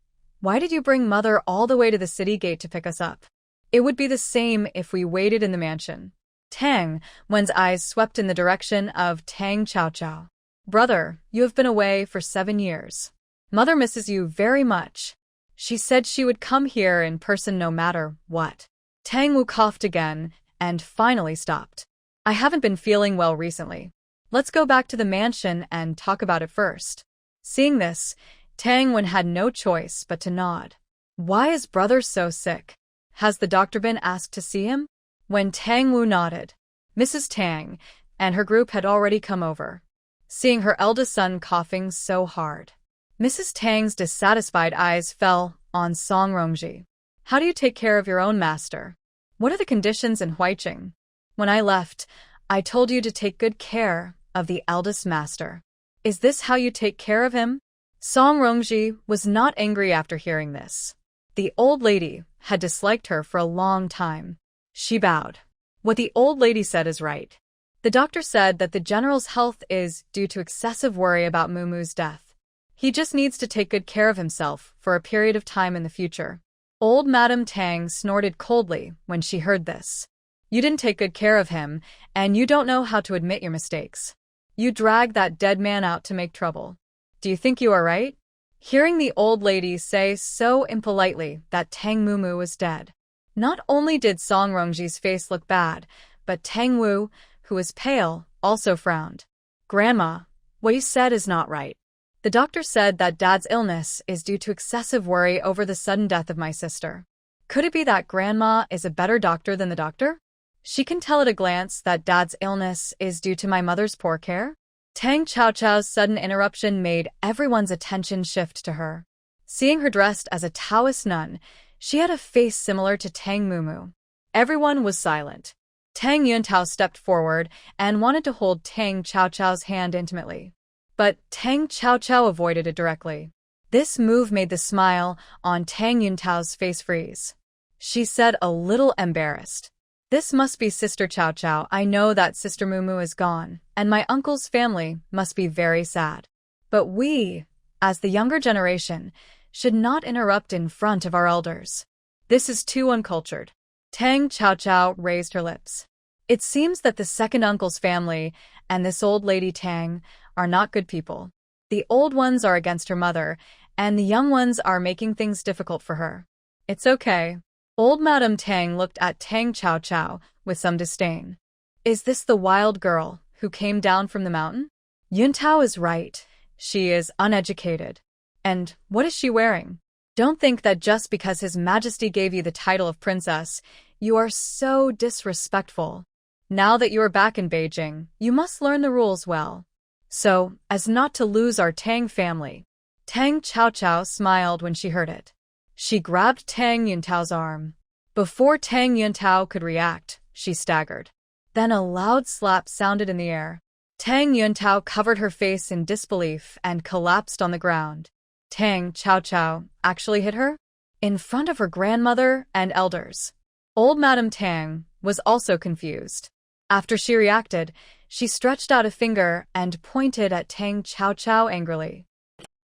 why did you bring Mother all the way to the city gate to pick us up? It would be the same if we waited in the mansion." Tang Wen's eyes swept in the direction of Tang Qiaoqiao. "Brother, you have been away for 7 years. Mother misses you very much. She said she would come here in person no matter what." Tang Wu coughed again and finally stopped. "I haven't been feeling well recently. Let's go back to the mansion and talk about it first." Seeing this, Tang Wen had no choice but to nod. "Why is brother so sick? Has the doctor been asked to see him?" When Tang Wu nodded, Mrs. Tang and her group had already come over. Seeing her eldest son coughing so hard, Mrs. Tang's dissatisfied eyes fell on Song Rongji. "How do you take care of your own master? What are the conditions in Huaiqing? When I left, I told you to take good care of the eldest master. Is this how you take care of him?" Song Rongji was not angry after hearing this. The old lady had disliked her for a long time. She bowed. "What the old lady said is right. The doctor said that the general's health is due to excessive worry about Mumu's death. He just needs to take good care of himself for a period of time in the future." Old Madame Tang snorted coldly when she heard this. "You didn't take good care of him, and you don't know how to admit your mistakes. You dragged that dead man out to make trouble. Do you think you are right?" Hearing the old lady say so impolitely that Tang Mumu was dead, not only did Song Rongji's face look bad, but Tang Wu, who was pale, also frowned. "Grandma, what you said is not right. The doctor said that Dad's illness is due to excessive worry over the sudden death of my sister. Could it be that Grandma is a better doctor than the doctor? She can tell at a glance that Dad's illness is due to my mother's poor care?" Tang Qiaoqiao's sudden interruption made everyone's attention shift to her. Seeing her dressed as a Taoist nun, she had a face similar to Tang Mumu. Everyone was silent. Tang Yuntao stepped forward and wanted to hold Tang Qiaoqiao's hand intimately. But Tang Qiaoqiao avoided it directly. This move made the smile on Tang Yuntao's face freeze. She said a little embarrassed, "This must be Sister Qiaoqiao. I know that Sister Mumu is gone, and my uncle's family must be very sad. But we, as the younger generation, should not interrupt in front of our elders. This is too uncultured." Tang Qiaoqiao raised her lips. "It seems that the second uncle's family and this old lady Tang are not good people. The old ones are against her mother, and the young ones are making things difficult for her. It's okay." Old Madame Tang looked at Tang Qiaoqiao with some disdain. "Is this the wild girl who came down from the mountain? Yuntao is right. She is uneducated. And what is she wearing? Don't think that just because His Majesty gave you the title of princess, you are so disrespectful. Now that you are back in Beijing, you must learn the rules well, so as not to lose our Tang family." Tang Qiaoqiao smiled when she heard it. She grabbed Tang Yuntao's arm. Before Tang Yuntao could react, she staggered. Then a loud slap sounded in the air. Tang Yuntao covered her face in disbelief and collapsed on the ground. Tang Qiaoqiao actually hit her? In front of her grandmother and elders. Old Madame Tang was also confused. After she reacted, she stretched out a finger and pointed at Tang Qiaoqiao angrily.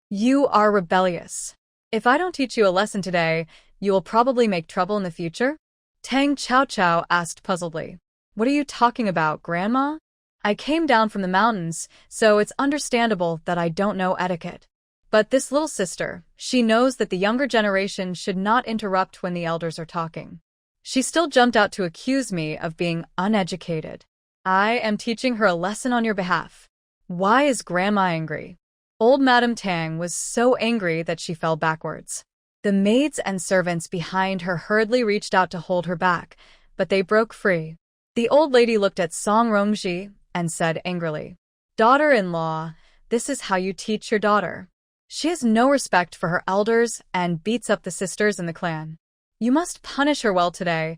"You are rebellious. If I don't teach you a lesson today, you will probably make trouble in the future?" Tang Qiaoqiao asked puzzledly. "What are you talking about, Grandma? I came down from the mountains, so it's understandable that I don't know etiquette. But this little sister, she knows that the younger generation should not interrupt when the elders are talking. She still jumped out to accuse me of being uneducated. I am teaching her a lesson on your behalf. Why is Grandma angry?" Old Madame Tang was so angry that she fell backwards. The maids and servants behind her hurriedly reached out to hold her back, but they broke free. The old lady looked at Song Rongji and said angrily, "Daughter-in-law, this is how you teach your daughter. She has no respect for her elders and beats up the sisters in the clan. You must punish her well today,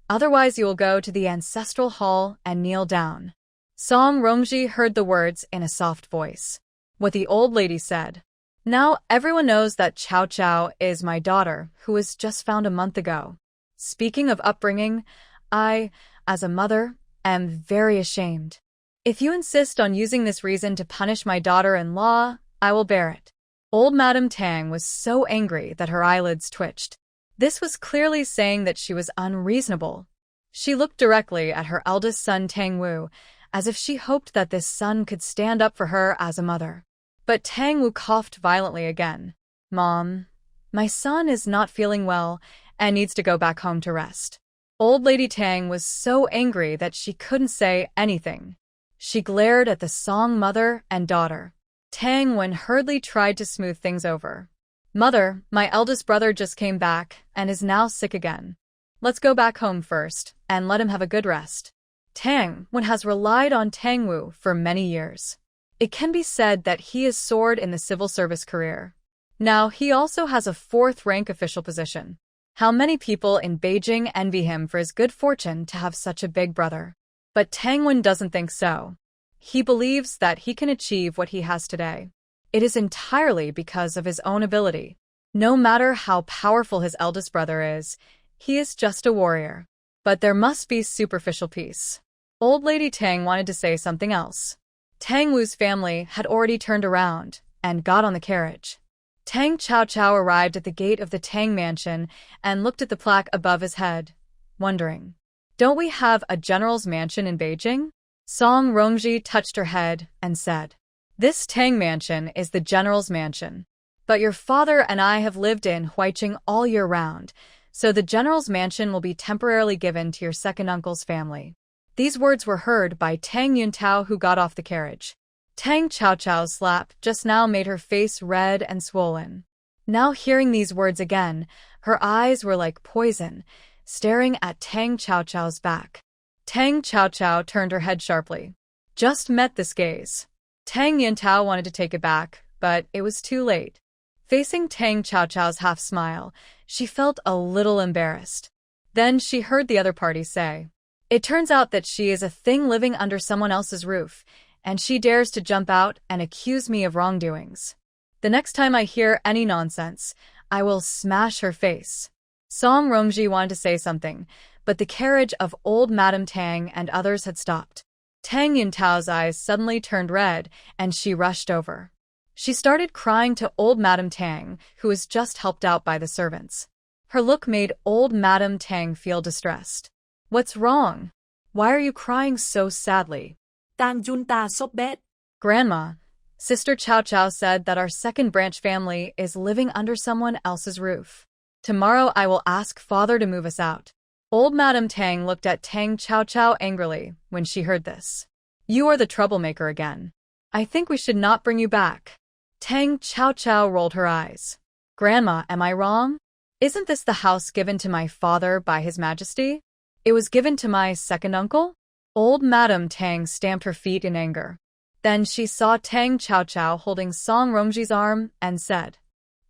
otherwise you will go to the ancestral hall and kneel down." Song Rongji heard the words in a soft voice. What the old lady said. "Now everyone knows that Chow Chow is my daughter, who was just found a month ago. Speaking of upbringing, I, as a mother, am very ashamed. If you insist on using this reason to punish my daughter-in-law, I will bear it." Old Madame Tang was so angry that her eyelids twitched. This was clearly saying that she was unreasonable. She looked directly at her eldest son Tang Wu, as if she hoped that this son could stand up for her as a mother. But Tang Wu coughed violently again. "Mom, my son is not feeling well and needs to go back home to rest." Old Lady Tang was so angry that she couldn't say anything. She glared at the Song mother and daughter. Tang Wen hurriedly tried to smooth things over. "Mother, my eldest brother just came back and is now sick again. Let's go back home first and let him have a good rest." Tang Wen has relied on Tang Wu for many years. It can be said that he has soared in the civil service career. Now he also has a fourth-rank official position. How many people in Beijing envy him for his good fortune to have such a big brother. But Tang Wen doesn't think so. He believes that he can achieve what he has today. It is entirely because of his own ability. No matter how powerful his eldest brother is, he is just a warrior. But there must be superficial peace. Old Lady Tang wanted to say something else. Tang Wu's family had already turned around and got on the carriage. Tang Chow Chow arrived at the gate of the Tang mansion and looked at the plaque above his head, wondering, "Don't we have a general's mansion in Beijing?" Song Rongji touched her head and said, "This Tang mansion is the general's mansion. But your father and I have lived in Huaiqing all year round, so the general's mansion will be temporarily given to your second uncle's family." These words were heard by Tang Yuntao, who got off the carriage. Tang Chow Chow's slap just now made her face red and swollen. Now hearing these words again, her eyes were like poison, staring at Tang Chow Chow's back. Tang Chow Chow turned her head sharply. Just met this gaze. Tang Yuntao wanted to take it back, but it was too late. Facing Tang Chow Chow's half-smile, she felt a little embarrassed. Then she heard the other party say, "It turns out that she is a thing living under someone else's roof, and she dares to jump out and accuse me of wrongdoings. The next time I hear any nonsense, I will smash her face." Song Rongji wanted to say something, but the carriage of old Madame Tang and others had stopped. Tang Yuntao's eyes suddenly turned red, and she rushed over. She started crying to old Madame Tang, who was just helped out by the servants. Her look made old Madame Tang feel distressed. "What's wrong? Why are you crying so sadly?" Tang Junta sốt bét. "Grandma, Sister Chow Chow said that our second branch family is living under someone else's roof. Tomorrow I will ask father to move us out." Old Madame Tang looked at Tang Chow Chow angrily when she heard this. "You are the troublemaker again. I think we should not bring you back." Tang Chow Chow rolled her eyes. "Grandma, am I wrong? Isn't this the house given to my father by His Majesty? It was given to my second uncle?" Old Madame Tang stamped her feet in anger. Then she saw Tang Chow Chow holding Song Rongji's arm and said,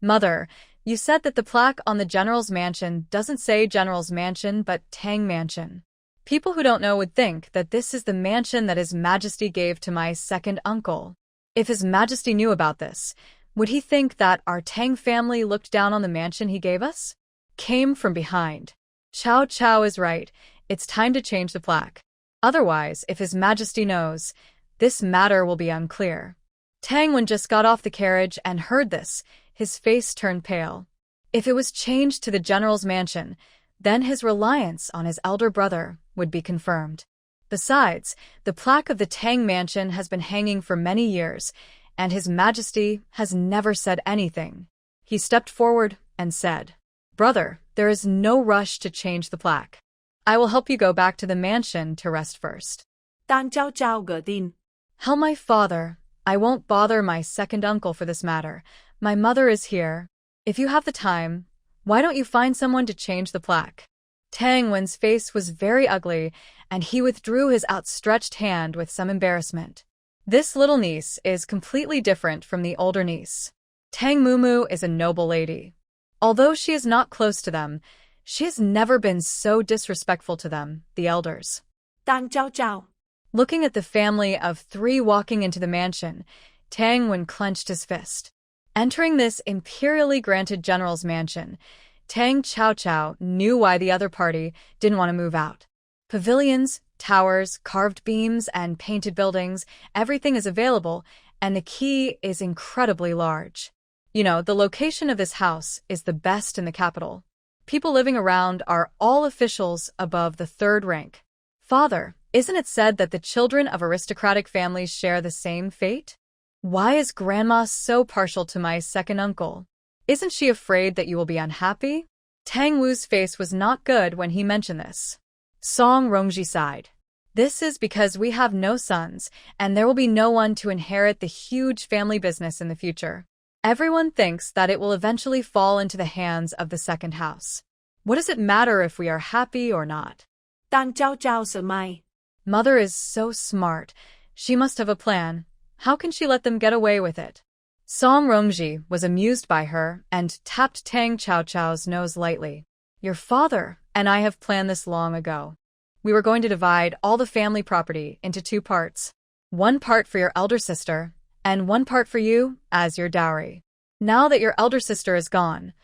"Mother, you said that the plaque on the General's Mansion doesn't say General's Mansion but Tang Mansion. People who don't know would think that this is the mansion that His Majesty gave to my second uncle. If His Majesty knew about this, would he think that our Tang family looked down on the mansion he gave us?" Came from behind. "Chow Chow is right. It's time to change the plaque. Otherwise, if His Majesty knows, this matter will be unclear." Tang Wen just got off the carriage and heard this. His face turned pale. If it was changed to the general's mansion, then his reliance on his elder brother would be confirmed. Besides, the plaque of the Tang mansion has been hanging for many years, and His Majesty has never said anything. He stepped forward and said, "Brother, there is no rush to change the plaque. I will help you go back to the mansion to rest first." Tang Chow Chow gỡ tin. "Tell my father, I won't bother my second uncle for this matter. My mother is here. If you have the time, Why don't you find someone to change the plaque? Tang Wen's face was very ugly, and he withdrew his outstretched hand with some embarrassment. This little niece is completely different from the older niece. Tang Mumu is a noble lady. Although she is not close to them, she has never been so disrespectful to them, the elders. Tang Zhao Zhao. Looking at the family of 3 walking into the mansion, Tang Wen clenched his fist. Entering this imperially granted general's mansion, Tang Chao Chao knew why the other party didn't want to move out. Pavilions, towers, carved beams, and painted buildings, everything is available, and the key is incredibly large. You know, the location of this house is the best in the capital. People living around are all officials above the 3rd rank. Father, isn't it said that the children of aristocratic families share the same fate? Why is Grandma so partial to my second uncle? Isn't she afraid that you will be unhappy? Tang Wu's face was not good when he mentioned this. Song Rongji sighed. This is because we have no sons, and there will be no one to inherit the huge family business in the future. Everyone thinks that it will eventually fall into the hands of the second house. What does it matter if we are happy or not? Tang Zhao Zhao sợ mai. Mother is so smart. She must have a plan. How can she let them get away with it? Song Rongji was amused by her and tapped Tang Chao Chao's nose lightly. Your father and I have planned this long ago. We were going to divide all the family property into 2 parts. 1 part for your elder sister, and 1 part for you as your dowry. Now that your elder sister is gone,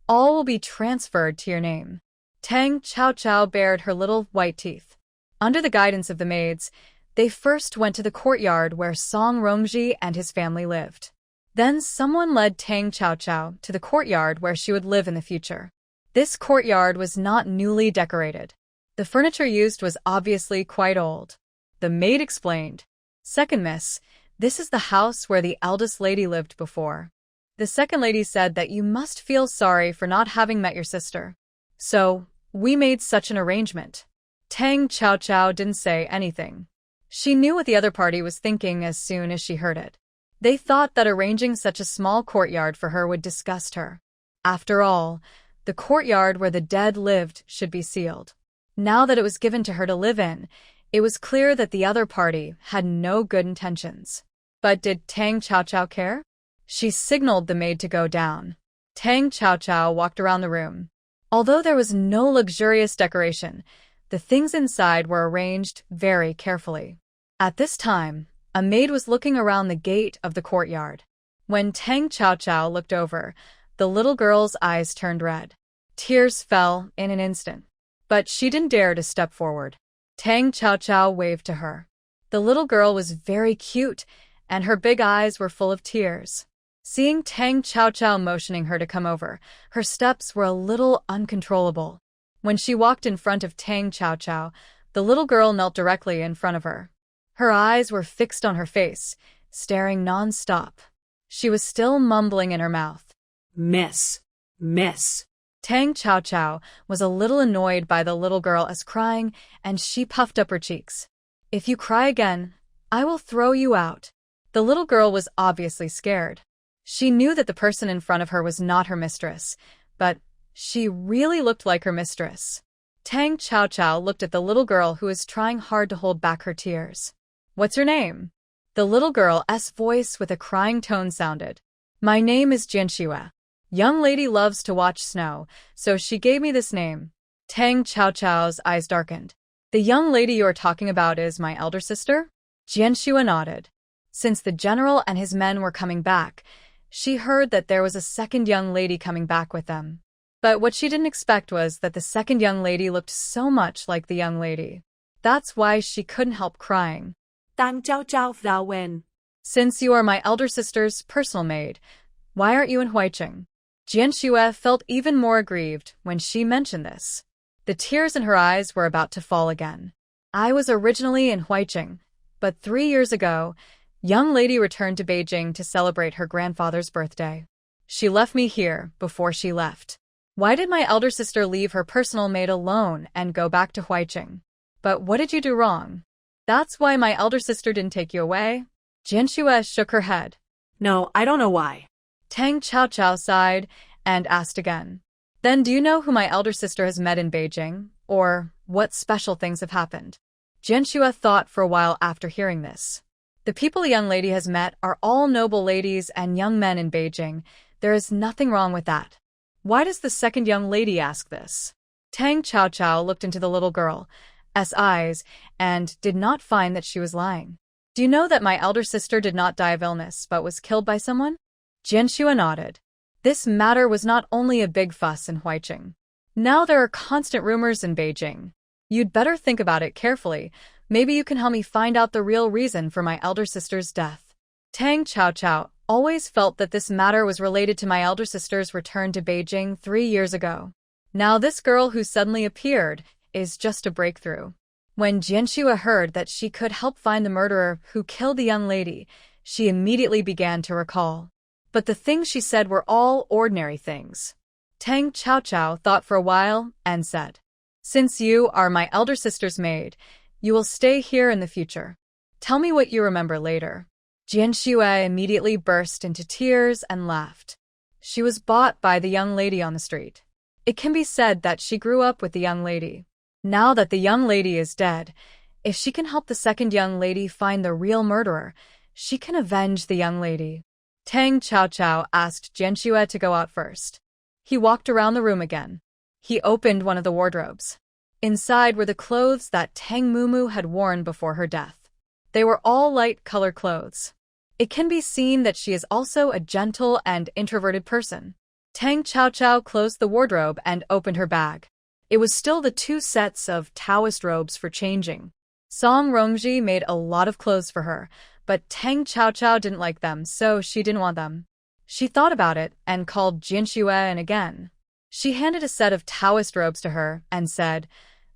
all will be transferred to your name. Tang Chao Chao bared her little white teeth. Under the guidance of the maids, they first went to the courtyard where Song Rongji and his family lived. Then someone led Tang Chao Chao to the courtyard where she would live in the future. This courtyard was not newly decorated. The furniture used was obviously quite old. The maid explained, "Second miss, this is the house where the eldest lady lived before." The second lady said that you must feel sorry for not having met your sister. So, we made such an arrangement. Tang Chao Chao didn't say anything. She knew what the other party was thinking as soon as she heard it. They thought that arranging such a small courtyard for her would disgust her. After all, the courtyard where the dead lived should be sealed. Now that it was given to her to live in, it was clear that the other party had no good intentions. But did Tang Chao Chao care? She signaled the maid to go down. Tang Chao Chao walked around the room. Although there was no luxurious decoration, the things inside were arranged very carefully. At this time, a maid was looking around the gate of the courtyard. When Tang Chao Chao looked over, the little girl's eyes turned red. Tears fell in an instant. But she didn't dare to step forward. Tang Chao Chao waved to her. The little girl was very cute, and her big eyes were full of tears. Seeing Tang Chao Chao motioning her to come over, her steps were a little uncontrollable. When she walked in front of Tang Chao Chao, the little girl knelt directly in front of her. Her eyes were fixed on her face, staring non-stop. She was still mumbling in her mouth. Miss. Tang Chao Chao was a little annoyed by the little girl as crying, and she puffed up her cheeks. If you cry again, I will throw you out. The little girl was obviously scared. She knew that the person in front of her was not her mistress, but she really looked like her mistress. Tang Chao Chao looked at the little girl who was trying hard to hold back her tears. What's your name? The little girl's voice with a crying tone sounded. My name is Jianxue. Young lady loves to watch snow, so she gave me this name. Tang Chao Chao's eyes darkened. The young lady you are talking about is my elder sister? Jianxue nodded. Since the general and his men were coming back, she heard that there was a second young lady coming back with them. But what she didn't expect was that the second young lady looked so much like the young lady. That's why she couldn't help crying. Tang Zhao Zhao Frau Wen. Since you are my elder sister's personal maid, why aren't you in Huairen? Jianxue felt even more aggrieved when she mentioned this. The tears in her eyes were about to fall again. I was originally in Huairen, but 3 years ago, young lady returned to Beijing to celebrate her grandfather's birthday. She left me here before she left. Why did my elder sister leave her personal maid alone and go back to Huairen? But what did you do wrong? That's why my elder sister didn't take you away? Jianxue shook her head. No, I don't know why. Tang Chao Chao sighed and asked again. Then do you know who my elder sister has met in Beijing? Or what special things have happened? Jianxue thought for a while after hearing this. The people the young lady has met are all noble ladies and young men in Beijing. There is nothing wrong with that. Why does the second young lady ask this? Tang Chaochao looked into the little girl's eyes and did not find that she was lying. Do you know that my elder sister did not die of illness but was killed by someone? Jianxue nodded. This matter was not only a big fuss in Huaiqing. Now there are constant rumors in Beijing. You'd better think about it carefully. Maybe you can help me find out the real reason for my elder sister's death. Tang Chaochao always felt that this matter was related to my elder sister's return to Beijing 3 years ago. Now this girl who suddenly appeared is just a breakthrough. When Jianxue heard that she could help find the murderer who killed the young lady, she immediately began to recall. But the things she said were all ordinary things. Tang Chaochao thought for a while and said, "Since you are my elder sister's maid, you will stay here in the future. Tell me what you remember later." Jianxue immediately burst into tears and laughed. She was bought by the young lady on the street. It can be said that she grew up with the young lady. Now that the young lady is dead, if she can help the second young lady find the real murderer, she can avenge the young lady. Tang Chaochao asked Jianxue to go out first. He walked around the room again. He opened one of the wardrobes. Inside were the clothes that Tang Mumu had worn before her death. They were all light-color clothes. It can be seen that she is also a gentle and introverted person. Tang Chaochao closed the wardrobe and opened her bag. It was still the 2 sets of Taoist robes for changing. Song Rongji made a lot of clothes for her, but Tang Chaochao didn't like them, so she didn't want them. She thought about it and called Jianxue in again. She handed a set of Taoist robes to her and said,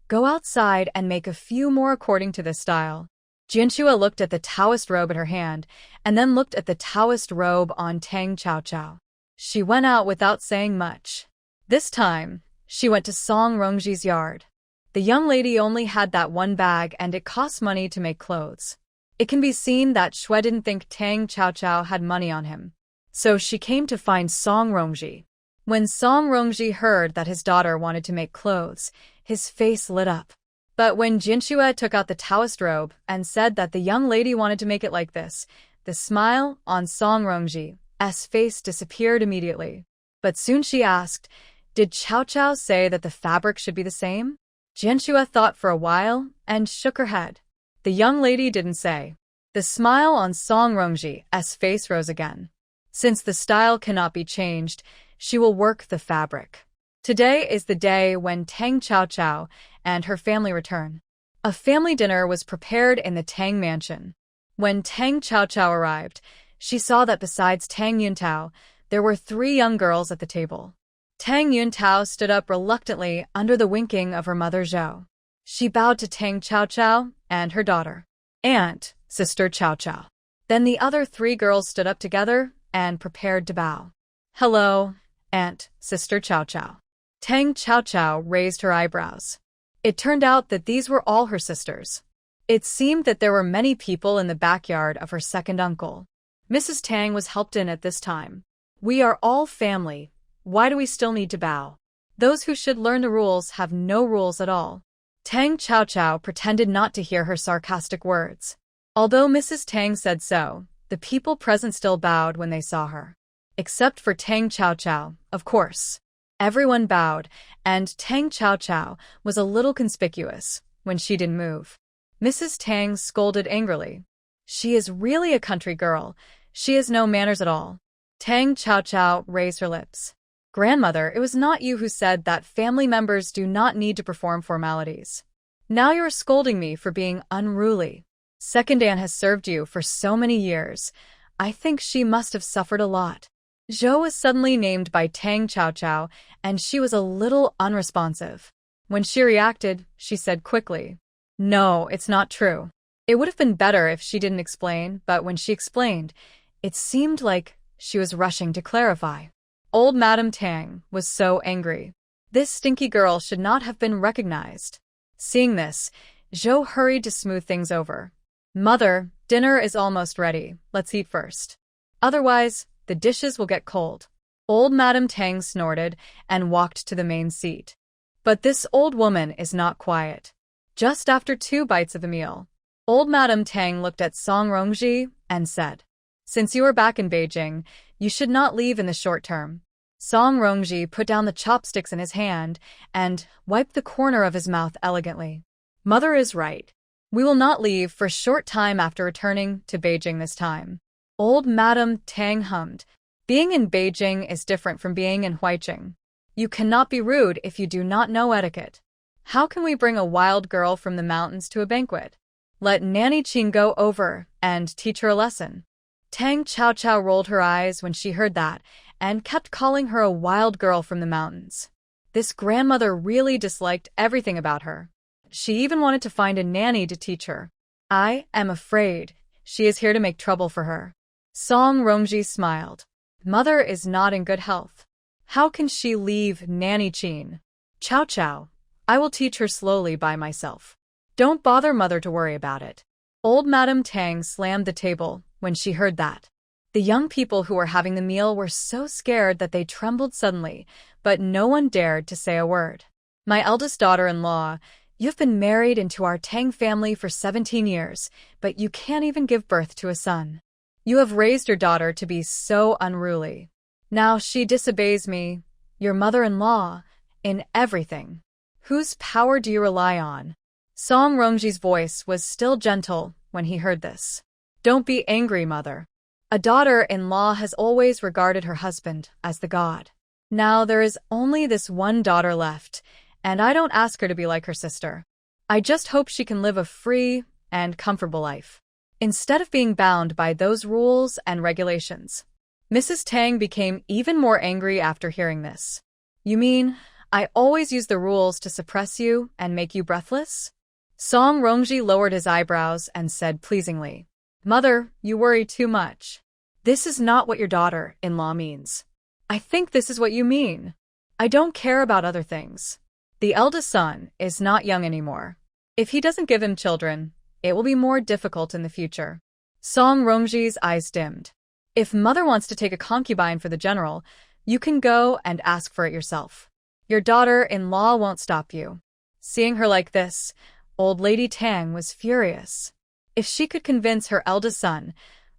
"Go outside and make a few more according to this style." Jianxue looked at the Taoist robe in her hand and then looked at the Taoist robe on Tang Chaochao. She went out without saying much. This time, she went to Song Rongji's yard. The young lady only had that one bag and it cost money to make clothes. It can be seen that Xue didn't think Tang Chaochao had money on him. So she came to find Song Rongji. When Song Rongji heard that his daughter wanted to make clothes, his face lit up. But when Jianxue took out the Taoist robe and said that the young lady wanted to make it like this, the smile on Song Rongji's face disappeared immediately. But soon she asked, "Did Chaochao say that the fabric should be the same?" Jianxue thought for a while and shook her head. The young lady didn't say. The smile on Song Rongji's face rose again. Since the style cannot be changed, she will work the fabric. Today is the day when Tang Chaochao and her family return. A family dinner was prepared in the Tang mansion. When Tang Chaochao arrived, she saw that besides Tang Yuntao, there were 3 young girls at the table. Tang Yuntao stood up reluctantly under the winking of her mother Zhou. She bowed to Tang Chaochao and her daughter, Aunt, Sister Chaochao. Then the other 3 girls stood up together and prepared to bow. "Hello, Aunt, Sister Chaochao." Tang Chaochao raised her eyebrows. It turned out that these were all her sisters. It seemed that there were many people in the backyard of her second uncle. Mrs. Tang was helped in at this time. "We are all family. Why do we still need to bow? Those who should learn the rules have no rules at all." Tang Chaochao pretended not to hear her sarcastic words. Although Mrs. Tang said so, the people present still bowed when they saw her. Except for Tang Chaochao, of course. Everyone bowed, and Tang Chaochao was a little conspicuous when she didn't move. Mrs. Tang scolded angrily. "She is really a country girl. She has no manners at all." Tang Chaochao raised her lips. "Grandmother, it was not you who said that family members do not need to perform formalities. Now you are scolding me for being unruly. Second Aunt has served you for so many years. I think she must have suffered a lot." Zhou was suddenly named by Tang Chaochao, and she was a little unresponsive. When she reacted, she said quickly, "No, it's not true." It would have been better if she didn't explain, but when she explained, it seemed like she was rushing to clarify. Old Madame Tang was so angry. This stinky girl should not have been recognized. Seeing this, Zhou hurried to smooth things over. "Mother, dinner is almost ready. Let's eat first. Otherwise, the dishes will get cold." Old Madame Tang snorted and walked to the main seat. But this old woman is not quiet. Just after 2 bites of the meal, old Madame Tang looked at Song Rongji and said, "Since you are back in Beijing, you should not leave in the short term." Song Rongji put down the chopsticks in his hand and wiped the corner of his mouth elegantly. "Mother is right. We will not leave for a short time after returning to Beijing this time." Old Madame Tang hummed. "Being in Beijing is different from being in Huaicheng. You cannot be rude if you do not know etiquette. How can we bring a wild girl from the mountains to a banquet? Let Nanny Qing go over and teach her a lesson." Tang Chao rolled her eyes when she heard that and kept calling her a wild girl from the mountains. This grandmother really disliked everything about her. She even wanted to find a nanny to teach her. "I am afraid she is here to make trouble for her." Song Rongji smiled. "Mother is not in good health. How can she leave Nanny Qing? Chao, I will teach her slowly by myself. Don't bother Mother to worry about it." Old Madame Tang slammed the table when she heard that. The young people who were having the meal were so scared that they trembled suddenly, but no one dared to say a word. "My eldest daughter-in-law, you've been married into our Tang family for 17 years, but you can't even give birth to a son. You have raised your daughter to be so unruly. Now she disobeys me, your mother-in-law, in everything. Whose power do you rely on?" Song Rongji's voice was still gentle when he heard this. "Don't be angry, Mother. A daughter-in-law has always regarded her husband as the god. Now there is only this one daughter left, and I don't ask her to be like her sister. I just hope she can live a free and comfortable life, instead of being bound by those rules and regulations." Mrs. Tang became even more angry after hearing this. "You mean I always use the rules to suppress you and make you breathless?" Song Rongji lowered his eyebrows and said pleasingly, "Mother, you worry too much. This is not what your daughter-in-law means. I think this is what you mean. I don't care about other things. The eldest son is not young anymore. If he doesn't give him children, it will be more difficult in the future." Song Rongji's eyes dimmed. "If Mother wants to take a concubine for the general, you can go and ask for it yourself. Your daughter-in-law won't stop you." Seeing her like this, old Lady Tang was furious. If she could convince her eldest son,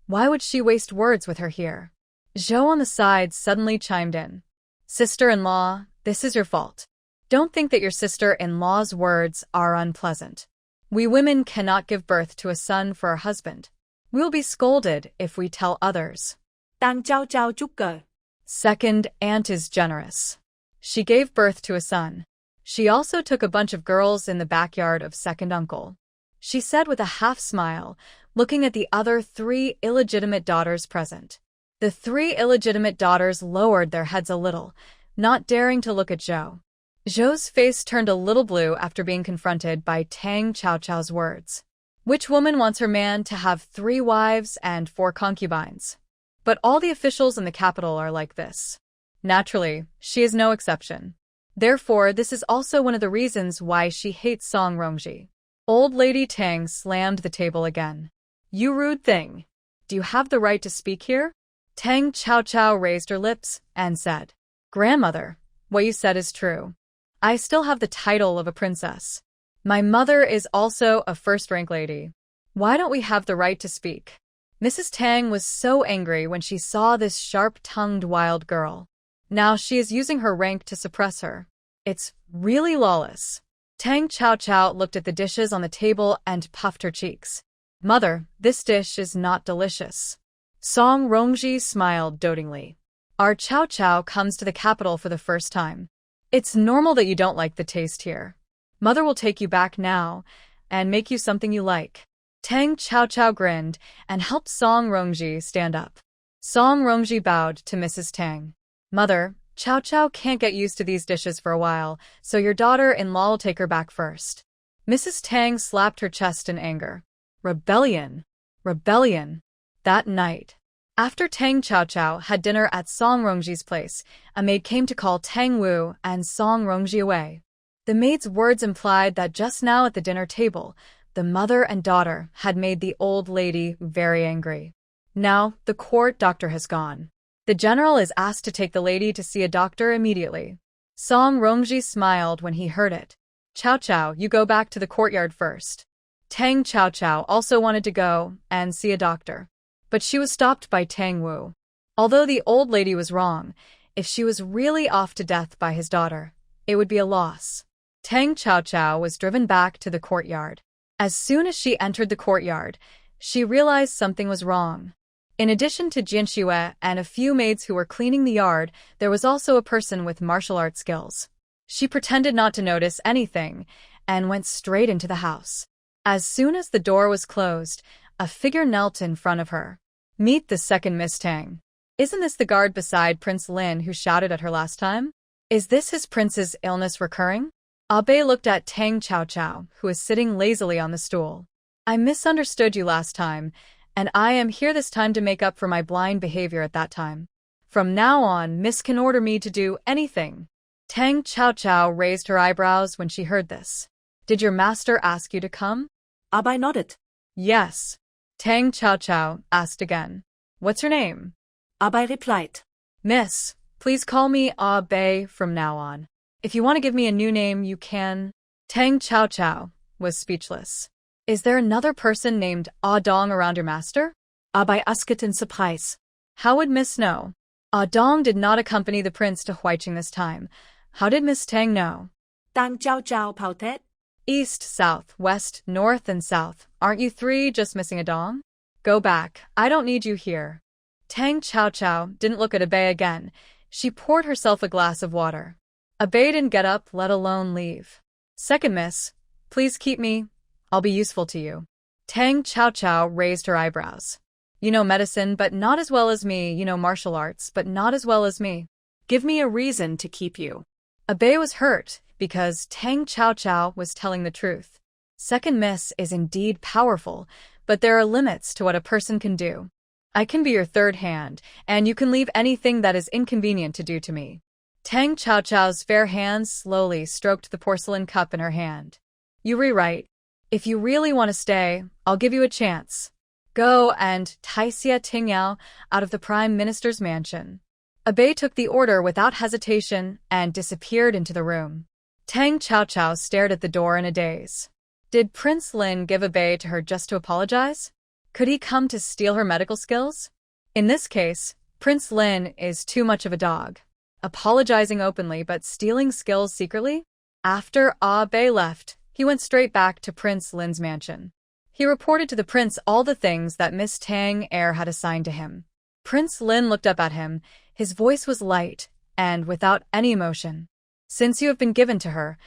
why would she waste words with her here? Zhou on the side suddenly chimed in. "Sister-in-law, this is your fault. Don't think that your sister-in-law's words are unpleasant. We women cannot give birth to a son for our husband. We'll be scolded if we tell others." Tang Chao chúc cờ. Second aunt is generous. She gave birth to a son. She also took a bunch of girls in the backyard of second uncle. She said with a half smile, looking at the other 3 illegitimate daughters present. The 3 illegitimate daughters lowered their heads a little, not daring to look at Zhou. Zhou's face turned a little blue after being confronted by Tang Chao's words. Which woman wants her man to have 3 wives and 4 concubines? But all the officials in the capital are like this. Naturally, she is no exception. Therefore, this is also one of the reasons why she hates Song Rongji. Old Lady Tang slammed the table again. "You rude thing. Do you have the right to speak here?" Tang Chao raised her lips and said, "Grandmother, what you said is true. I still have the title of a princess. My mother is also a first-rank lady. Why don't we have the right to speak?" Mrs. Tang was so angry when she saw this sharp-tongued wild girl. Now she is using her rank to suppress her. It's really lawless. Tang Chao looked at the dishes on the table and puffed her cheeks. "Mother, this dish is not delicious." Song Rongji smiled dotingly. "Our Chao comes to the capital for the first time. It's normal that you don't like the taste here. Mother will take you back now and make you something you like." Tang Chao grinned and helped Song Rongji stand up. Song Rongji bowed to Mrs. Tang. "Mother, Chao can't get used to these dishes for a while, so your daughter-in-law will take her back first." Mrs. Tang slapped her chest in anger. Rebellion! Rebellion! That night, after Tang Chao had dinner at Song Rongji's place, a maid came to call Tang Wu and Song Rongji away. The maid's words implied that just now at the dinner table, the mother and daughter had made the old lady very angry. Now, the court doctor has gone. The general is asked to take the lady to see a doctor immediately. Song Rongji smiled when he heard it. Cao Cao, you go back to the courtyard first. Tang Cao Cao also wanted to go and see a doctor, but she was stopped by Tang Wu. Although the old lady was wrong, if she was really off to death by his daughter, it would be a loss. Tang Cao Cao was driven back to the courtyard. As soon as she entered the courtyard, she realized something was wrong. In addition to Jian Xue and a few maids who were cleaning the yard, there was also a person with martial arts skills. She pretended not to notice anything and went straight into the house. As soon as the door was closed, a figure knelt in front of her. Meet the second Miss Tang. Isn't this the guard beside Prince Lin who shouted at her last time? Is this his prince's illness recurring? Abe looked at Tang Cao Cao, who was sitting lazily on the stool. I misunderstood you last time, and I am here this time to make up for my blind behavior at that time. From now on, Miss can order me to do anything. Tang Cao Cao raised her eyebrows when she heard this. Did your master ask you to come? Abai nodded. Yes. Tang Cao Cao asked again. What's your name? Abai replied. Miss, please call me Abe from now on. If you want to give me a new name, you can. Tang Cao Cao was speechless. Is there another person named Ah Dong around your master? Abai asked in surprise. How would Miss know? Ah Dong did not accompany the prince to Huaiqing this time. How did Miss Tang know? Tang Cao Cao pouted. East, south, west, north, and south. Aren't you three just missing a dong? Go back. I don't need you here. Tang Cao Cao didn't look at Abe again. She poured herself a glass of water. Abe didn't get up, let alone leave. Second miss, please keep me. I'll be useful to you. Tang Cao Cao raised her eyebrows. You know medicine, but not as well as me. You know martial arts, but not as well as me. Give me a reason to keep you. Abe was hurt because Tang Cao Cao was telling the truth. Second miss is indeed powerful, but there are limits to what a person can do. I can be your third hand, and you can leave anything that is inconvenient to do to me. Tang Cao Cao's fair hands slowly stroked the porcelain cup in her hand. You rewrite. If you really want to stay, I'll give you a chance. Go and Taixia Tingyao out of the Prime Minister's mansion. Abe took the order without hesitation and disappeared into the room. Tang Cao Cao stared at the door in a daze. Did Prince Lin give Abe to her just to apologize? Could he come to steal her medical skills? In this case, Prince Lin is too much of a dog. Apologizing openly but stealing skills secretly? After Abe left, he went straight back to Prince Lin's mansion. He reported to the prince all the things that Miss Tang had assigned to him. Prince Lin looked up at him. His voice was light and without any emotion. Since you have been given to her,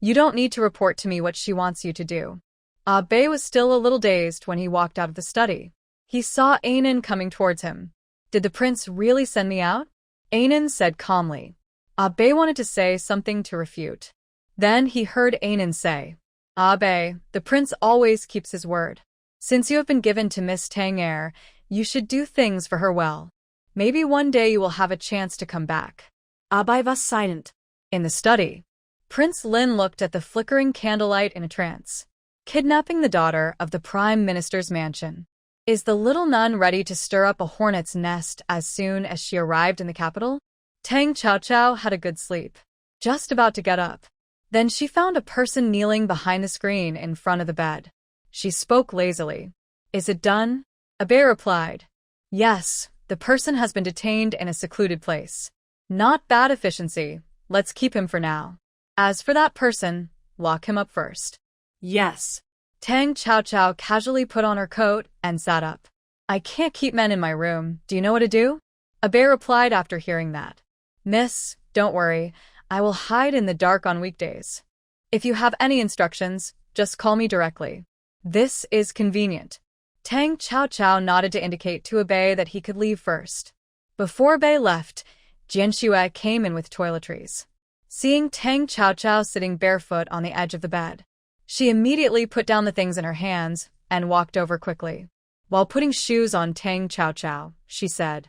you don't need to report to me what she wants you to do. Abe was still a little dazed when he walked out of the study. He saw Anan coming towards him. Did the prince really send me out? Anan said calmly. Abe wanted to say something to refute. Then he heard Anan say, Abe, the prince always keeps his word. Since you have been given to Miss Tang, you should do things for her well. Maybe one day you will have a chance to come back. Abe was silent. In the study, Prince Lin looked at the flickering candlelight in a trance. Kidnapping the daughter of the Prime Minister's mansion. Is the little nun ready to stir up a hornet's nest as soon as she arrived in the capital? Tang Cao Cao had a good sleep. Just about to get up. Then she found a person kneeling behind the screen in front of the bed. She spoke lazily. Is it done? Abe replied. Yes, the person has been detained in a secluded place. Not bad efficiency. Let's keep him for now. As for that person, lock him up first. Yes. Tang Cao Cao casually put on her coat and sat up. I can't keep men in my room. Do you know what to do? Abe replied after hearing that. Miss, don't worry. I will hide in the dark on weekdays. If you have any instructions, just call me directly. This is convenient. Tang Cao Cao nodded to indicate to Abe that he could leave first. Before Abe left, Jian Xue came in with toiletries. Seeing Tang Cao Cao sitting barefoot on the edge of the bed, she immediately put down the things in her hands and walked over quickly. While putting shoes on Tang Cao Cao, she said,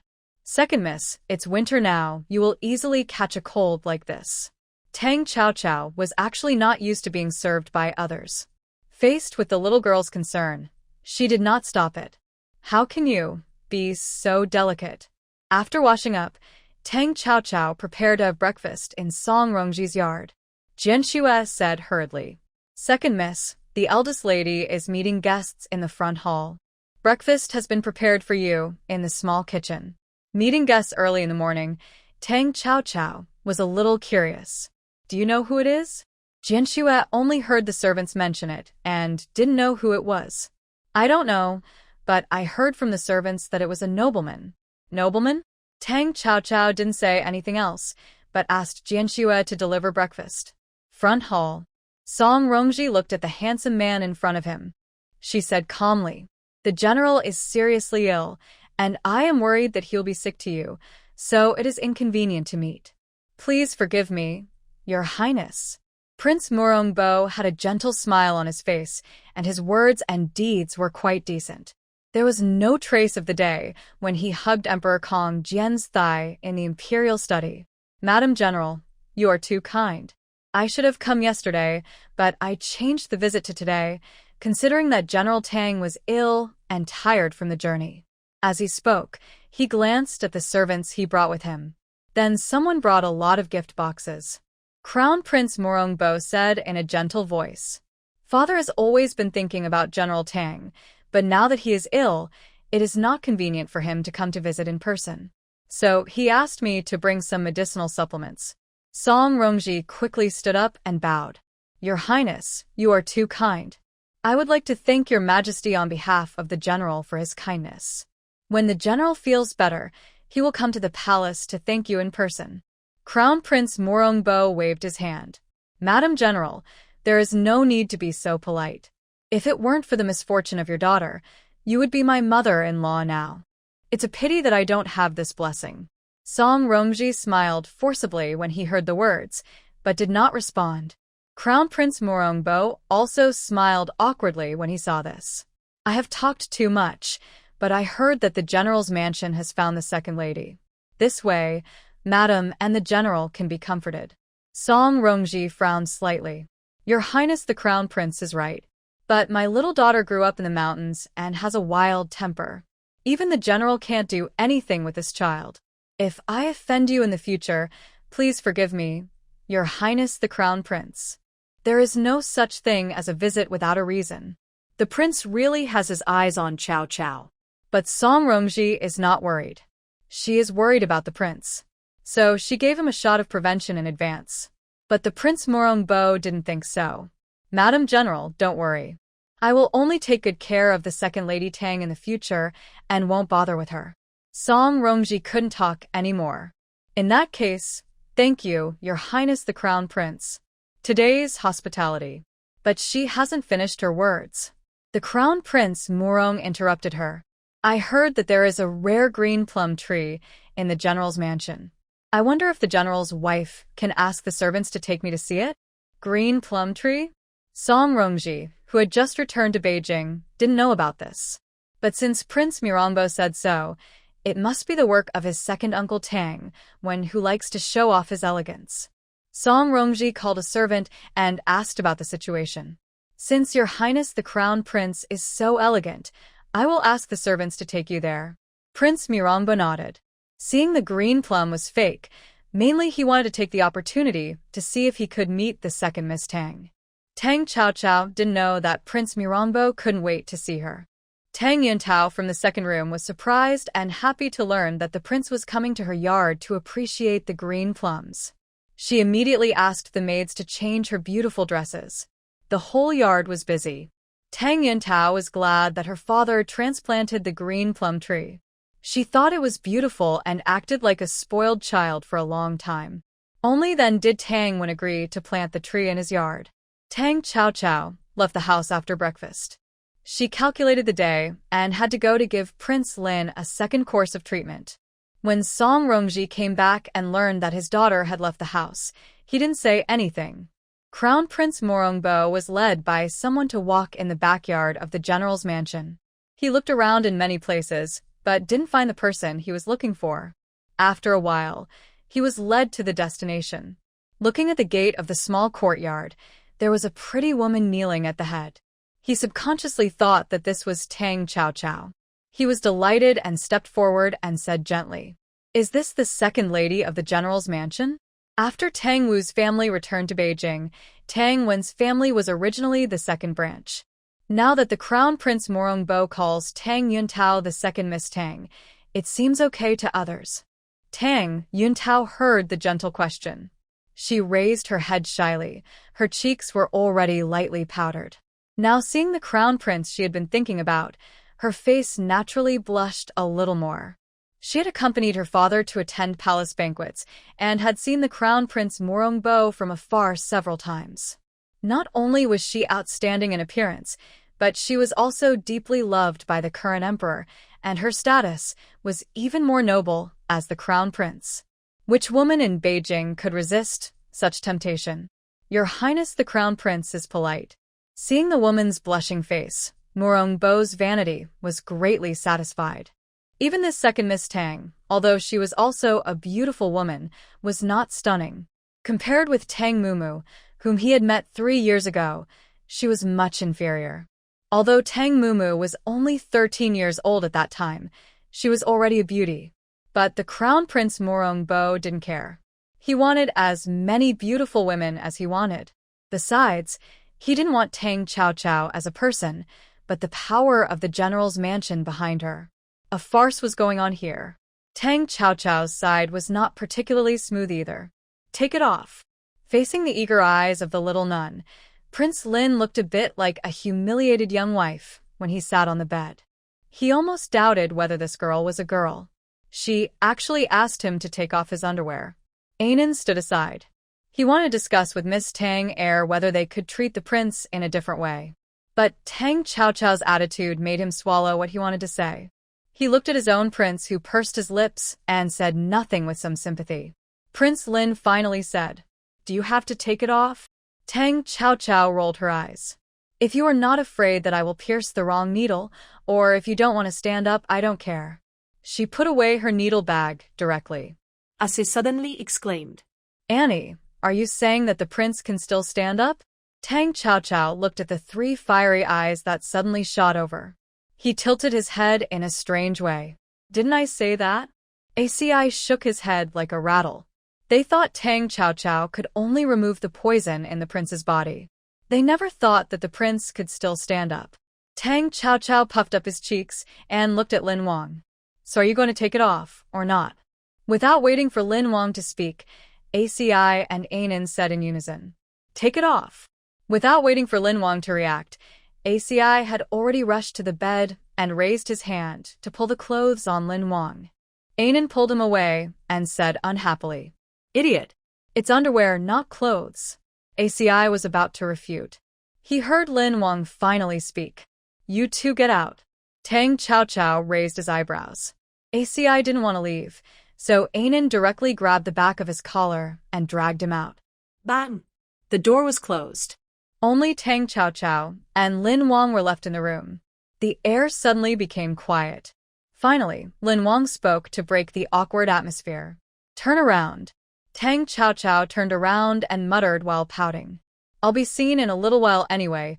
Second miss, it's winter now, you will easily catch a cold like this. Tang Cao Cao was actually not used to being served by others. Faced with the little girl's concern, she did not stop it. How can you be so delicate? After washing up, Tang Chao prepared to have breakfast in Song Rongji's yard. Jian Xue said hurriedly, "Second miss, the eldest lady is meeting guests in the front hall. Breakfast has been prepared for you in the small kitchen." Meeting guests early in the morning, Tang Chao was a little curious. "Do you know who it is?" Jian Xue only heard the servants mention it and didn't know who it was. "I don't know, but I heard from the servants that it was a nobleman." "Nobleman?" Tang Chao didn't say anything else, but asked Jian Xue to deliver breakfast. Front hall. Song Rongji looked at the handsome man in front of him. She said calmly, "The general is seriously ill, and I am worried that he'll be sick to you, so it is inconvenient to meet. Please forgive me, Your Highness." Prince Murongbo had a gentle smile on his face, and his words and deeds were quite decent. There was no trace of the day when he hugged Emperor Kong Jian's thigh in the imperial study. "Madam General, you are too kind. I should have come yesterday, but I changed the visit to today, considering that General Tang was ill and tired from the journey." As he spoke, he glanced at the servants he brought with him. Then someone brought a lot of gift boxes. Crown Prince Murongbo said in a gentle voice, "Father has always been thinking about General Tang, but now that he is ill, it is not convenient for him to come to visit in person. So he asked me to bring some medicinal supplements." Song Rongji quickly stood up and bowed. "Your Highness, you are too kind. I would like to thank Your Majesty on behalf of the general for his kindness. When the general feels better, he will come to the palace to thank you in person." Crown Prince Murongbo waved his hand. "Madam General, there is no need to be so polite. If it weren't for the misfortune of your daughter, you would be my mother-in-law now. It's a pity that I don't have this blessing." Song Rongji smiled forcibly when he heard the words, but did not respond. Crown Prince Murongbo also smiled awkwardly when he saw this. "I have talked too much, but I heard that the general's mansion has found the second lady. This way, Madam and the general can be comforted." Song Rongji frowned slightly. "Your Highness the Crown Prince is right. But my little daughter grew up in the mountains and has a wild temper. Even the general can't do anything with this child. If I offend you in the future, please forgive me, Your Highness the Crown Prince. There is no such thing as a visit without a reason." The prince really has his eyes on Chao. But Song Rongji is not worried. She is worried about the prince. So she gave him a shot of prevention in advance. But the Prince Murongbo didn't think so. "Madam General, don't worry. I will only take good care of the second Lady Tang in the future and won't bother with her." Song Rongji couldn't talk anymore. "In that case, thank you, Your Highness the Crown Prince. Today's hospitality." But she hasn't finished her words. The Crown Prince Murong interrupted her. "I heard that there is a rare green plum tree in the general's mansion. I wonder if the general's wife can ask the servants to take me to see it?" Green plum tree? Song Rongji, who had just returned to Beijing, didn't know about this. But since Prince Murongbo said so, it must be the work of his second uncle Tang, who likes to show off his elegance. Song Rongji called a servant and asked about the situation. "Since Your Highness the Crown Prince is so elegant, I will ask the servants to take you there." Prince Murongbo nodded. Seeing the green plum was fake, mainly he wanted to take the opportunity to see if he could meet the second Miss Tang. Tang Chao didn't know that Prince Murongbo couldn't wait to see her. Tang Yuntao from the second room was surprised and happy to learn that the prince was coming to her yard to appreciate the green plums. She immediately asked the maids to change her beautiful dresses. The whole yard was busy. Tang Yuntao was glad that her father transplanted the green plum tree. She thought it was beautiful and acted like a spoiled child for a long time. Only then did Tang agree to plant the tree in his yard. Tang Chao left the house after breakfast. She calculated the day and had to go to give Prince Lin a second course of treatment. When Song Rongji came back and learned that his daughter had left the house, he didn't say anything. Crown Prince Murongbo was led by someone to walk in the backyard of the general's mansion. He looked around in many places, but didn't find the person he was looking for. After a while, he was led to the destination. Looking at the gate of the small courtyard, there was a pretty woman kneeling at the head. He subconsciously thought that this was Tang Chao. He was delighted and stepped forward and said gently, Is this the second lady of the general's mansion? After Tang Wu's family returned to Beijing, Tang Wen's family was originally the second branch. Now that the Crown Prince Morongbo calls Tang Yuntao the second Miss Tang, it seems okay to others. Tang Yuntao heard the gentle question. She raised her head shyly. Her cheeks were already lightly powdered. Now seeing the Crown Prince she had been thinking about, her face naturally blushed a little more. She had accompanied her father to attend palace banquets and had seen the Crown Prince Morongbo from afar several times. Not only was she outstanding in appearance, but she was also deeply loved by the current emperor, and her status was even more noble as the Crown Prince. Which woman in Beijing could resist such temptation? Your Highness the Crown Prince is polite. Seeing the woman's blushing face, Morongbo's vanity was greatly satisfied. Even this second Miss Tang, although she was also a beautiful woman, was not stunning. Compared with Tang Mumu, whom he had met 3 years ago, she was much inferior. Although Tang Mumu was only 13 years old at that time, she was already a beauty. But the Crown Prince Morongbo didn't care. He wanted as many beautiful women as he wanted. Besides, he didn't want Tang Cao as a person, but the power of the general's mansion behind her. A farce was going on here. Tang Cao's side was not particularly smooth either. Take it off. Facing the eager eyes of the little nun, Prince Lin looked a bit like a humiliated young wife when he sat on the bed. He almost doubted whether this girl was a girl. She actually asked him to take off his underwear. Anan stood aside. He wanted to discuss with Miss Tang whether they could treat the prince in a different way. But Tang Cao's attitude made him swallow what he wanted to say. He looked at his own prince, who pursed his lips and said nothing with some sympathy. Prince Lin finally said, "Do you have to take it off?" Tang Cao rolled her eyes. "If you are not afraid that I will pierce the wrong needle, or if you don't want to stand up, I don't care." She put away her needle bag directly. As he suddenly exclaimed, "Annie, are you saying that the prince can still stand up?" Tang Cao looked at the 3 fiery eyes that suddenly shot over. He tilted his head in a strange way. "Didn't I say that?" ACI shook his head like a rattle. They thought Tang Cao could only remove the poison in the prince's body. They never thought that the prince could still stand up. Tang Cao puffed up his cheeks and looked at Lin Wang. "So are you going to take it off, or not?" Without waiting for Lin Wang to speak, ACI and Anan said in unison, "Take it off." Without waiting for Lin Wang to react, ACI had already rushed to the bed and raised his hand to pull the clothes on Lin Wang. Anan pulled him away and said unhappily, "Idiot! It's underwear, not clothes." ACI was about to refute. He heard Lin Wang finally speak. "You two get out." Tang Cao raised his eyebrows. ACI didn't want to leave, so Anan directly grabbed the back of his collar and dragged him out. Bang! The door was closed. Only Tang Cao and Lin Wang were left in the room. The air suddenly became quiet. Finally, Lin Wang spoke to break the awkward atmosphere. "Turn around." Tang Cao turned around and muttered while pouting. "I'll be seen in a little while anyway.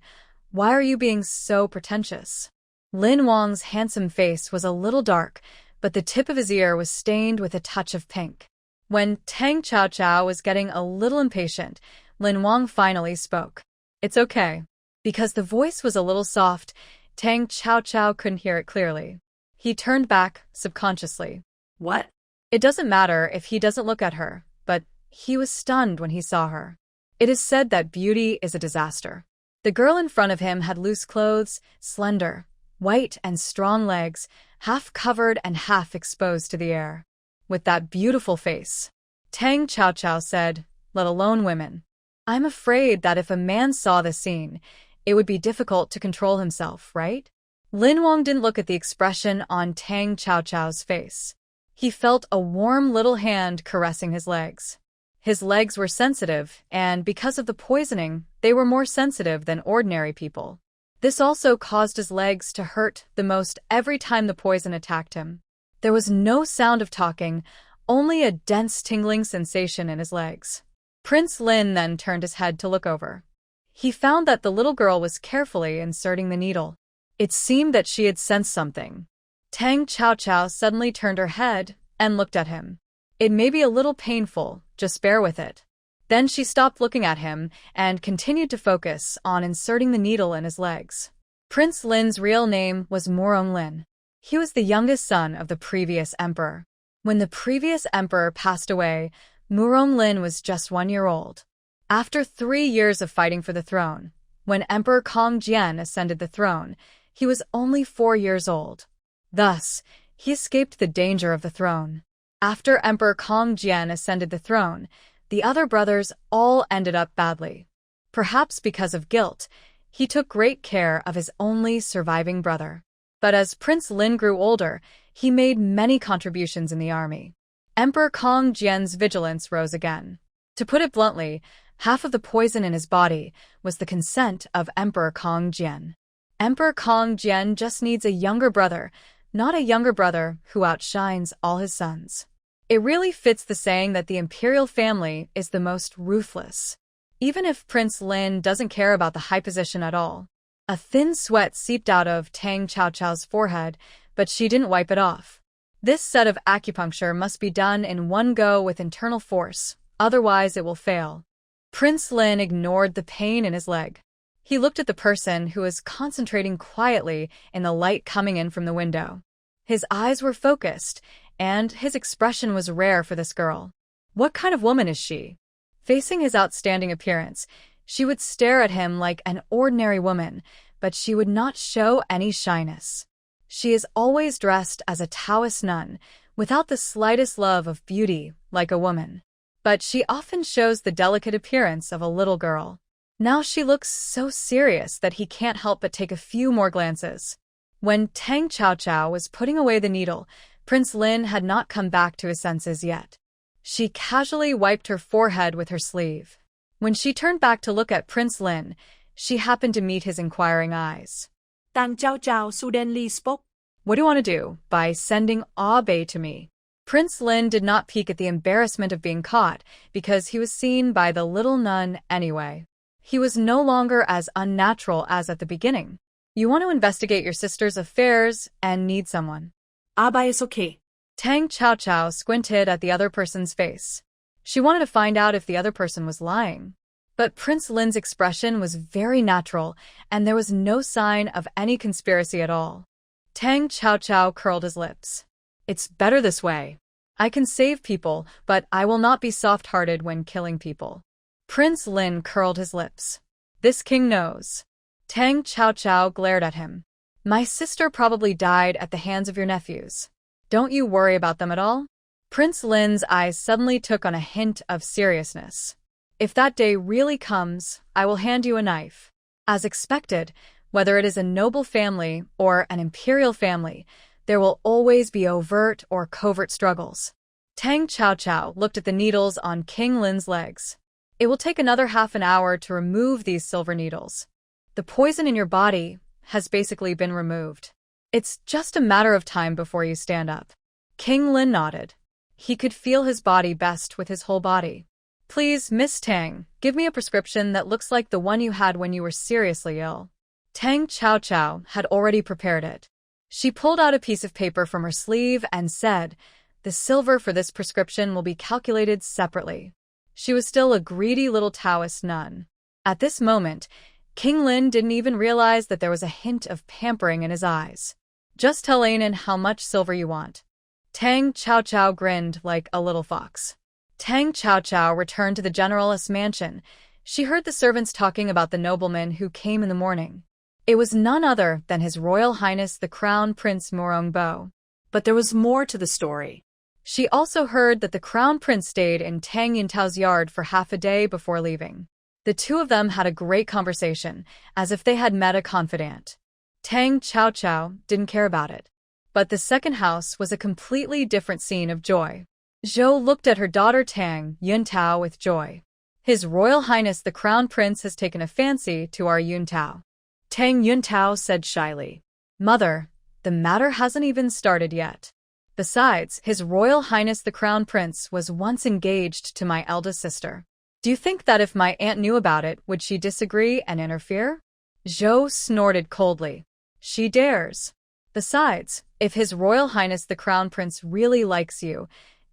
Why are you being so pretentious?" Lin Wang's handsome face was a little dark, but the tip of his ear was stained with a touch of pink. When Tang Cao was getting a little impatient, Lin Wang finally spoke. "It's okay." Because the voice was a little soft, Tang Cao couldn't hear it clearly. He turned back subconsciously. "What?" It doesn't matter if he doesn't look at her, but he was stunned when he saw her. It is said that beauty is a disaster. The girl in front of him had loose clothes, slender, white and strong legs, half covered and half exposed to the air. With that beautiful face, Tang Cao said, "Let alone women. I'm afraid that if a man saw this scene, it would be difficult to control himself, right?" Lin Wang didn't look at the expression on Tang Cao's face. He felt a warm little hand caressing his legs. His legs were sensitive, and because of the poisoning, they were more sensitive than ordinary people. This also caused his legs to hurt the most every time the poison attacked him. There was no sound of talking, only a dense tingling sensation in his legs. Prince Lin then turned his head to look over. He found that the little girl was carefully inserting the needle. It seemed that she had sensed something. Tang Cao suddenly turned her head and looked at him. It may be a little painful, just bear with it. Then she stopped looking at him and continued to focus on inserting the needle in his legs. Prince Lin's real name was Murong Lin. He was the youngest son of the previous emperor. When the previous emperor passed away, Murong Lin was just 1 year old. After 3 years of fighting for the throne, when Emperor Kong Jian ascended the throne, he was only 4 years old. Thus, he escaped the danger of the throne. After Emperor Kong Jian ascended the throne, the other brothers all ended up badly. Perhaps because of guilt, he took great care of his only surviving brother. But as Prince Lin grew older, he made many contributions in the army. Emperor Kong Jian's vigilance rose again. To put it bluntly, half of the poison in his body was the consent of Emperor Kong Jian. Emperor Kong Jian just needs a younger brother, not a younger brother who outshines all his sons. It really fits the saying that the imperial family is the most ruthless. Even if Prince Lin doesn't care about the high position at all. A thin sweat seeped out of Tang Chao's forehead, but she didn't wipe it off. This set of acupuncture must be done in one go with internal force, otherwise it will fail. Prince Lin ignored the pain in his leg. He looked at the person who was concentrating quietly in the light coming in from the window. His eyes were focused, and his expression was rare for this girl. What kind of woman is she? Facing his outstanding appearance, she would stare at him like an ordinary woman, but she would not show any shyness. She is always dressed as a Taoist nun, without the slightest love of beauty, like a woman. But she often shows the delicate appearance of a little girl. Now she looks so serious that he can't help but take a few more glances. When Tang Chao was putting away the needle, Prince Lin had not come back to his senses yet. She casually wiped her forehead with her sleeve. When she turned back to look at Prince Lin, she happened to meet his inquiring eyes. Tang Chao suddenly spoke. What do you want to do by sending Abe to me? Prince Lin did not peek at the embarrassment of being caught because he was seen by the little nun anyway. He was no longer as unnatural as at the beginning. You want to investigate your sister's affairs and need someone. Aba is okay. Tang Chao squinted at the other person's face. She wanted to find out if the other person was lying. But Prince Lin's expression was very natural, and there was no sign of any conspiracy at all. Tang Chao curled his lips. It's better this way. I can save people, but I will not be soft-hearted when killing people. Prince Lin curled his lips. This king knows. Tang Chao glared at him. My sister probably died at the hands of your nephews. Don't you worry about them at all? Prince Lin's eyes suddenly took on a hint of seriousness. If that day really comes, I will hand you a knife. As expected, whether it is a noble family or an imperial family, there will always be overt or covert struggles. Tang Chao looked at the needles on King Lin's legs. It will take another half an hour to remove these silver needles. The poison in your body has basically been removed. It's just a matter of time before you stand up. King Lin nodded. He could feel his body best with his whole body. Please, Miss Tang, give me a prescription that looks like the one you had when you were seriously ill. Tang Chao had already prepared it. She pulled out a piece of paper from her sleeve and said, the silver for this prescription will be calculated separately. She was still a greedy little Taoist nun. At this moment, King Lin didn't even realize that there was a hint of pampering in his eyes. Just tell Anan how much silver you want. Tang Chao grinned like a little fox. Tang Chao returned to the general's mansion. She heard the servants talking about the nobleman who came in the morning. It was none other than His Royal Highness the Crown Prince Murongbo. But there was more to the story. She also heard that the Crown Prince stayed in Tang Yintao's yard for half a day before leaving. The two of them had a great conversation, as if they had met a confidant. Tang Chao didn't care about it. But the second house was a completely different scene of joy. Zhou looked at her daughter Tang Yuntao with joy. His Royal Highness the Crown Prince has taken a fancy to our Yuntao. Tang Yuntao said shyly. Mother, the matter hasn't even started yet. Besides, His Royal Highness the Crown Prince was once engaged to my eldest sister. Do you think that if my aunt knew about it, would she disagree and interfere? Zhou snorted coldly. She dares. Besides, If His Royal Highness the Crown Prince really likes you,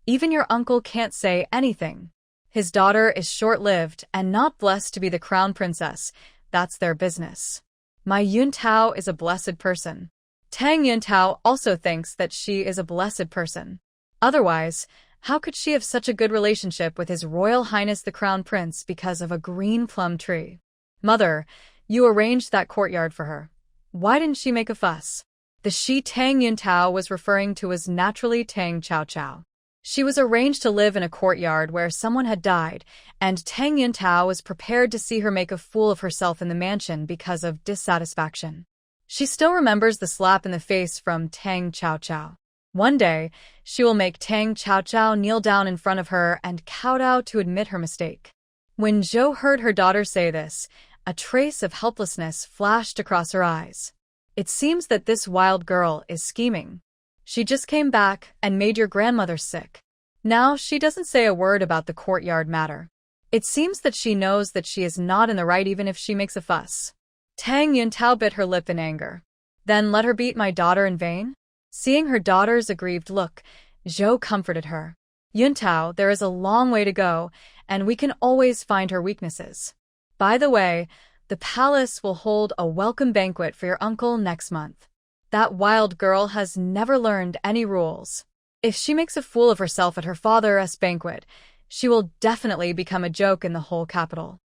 even your uncle can't say anything. His daughter is short-lived and not blessed to be the crown princess. That's their business. My Yuntao is a blessed person. Tang Yuntao also thinks that she is a blessed person. Otherwise, how could she have such a good relationship with His Royal Highness the Crown Prince because of a green plum tree? Mother, you arranged that courtyard for her. Why didn't she make a fuss? The she Tang Yuntao was referring to was naturally Tang Chaochao. She was arranged to live in a courtyard where someone had died, and Tang Yuntao was prepared to see her make a fool of herself in the mansion because of dissatisfaction. She still remembers the slap in the face from Tang Chaochao. One day, she will make Tang Chaochao kneel down in front of her and kowtow to admit her mistake. When Zhou heard her daughter say this, a trace of helplessness flashed across her eyes. It seems that this wild girl is scheming. She just came back and made your grandmother sick. Now she doesn't say a word about the courtyard matter. It seems that she knows that she is not in the right even if she makes a fuss. Tang Yuntao bit her lip in anger. Then let her beat my daughter in vain? Seeing her daughter's aggrieved look, Zhou comforted her. Yuntao, there is a long way to go, and we can always find her weaknesses. By the way, the palace will hold a welcome banquet for your uncle next month. That wild girl has never learned any rules. If she makes a fool of herself at her father's banquet, she will definitely become a joke in the whole capital.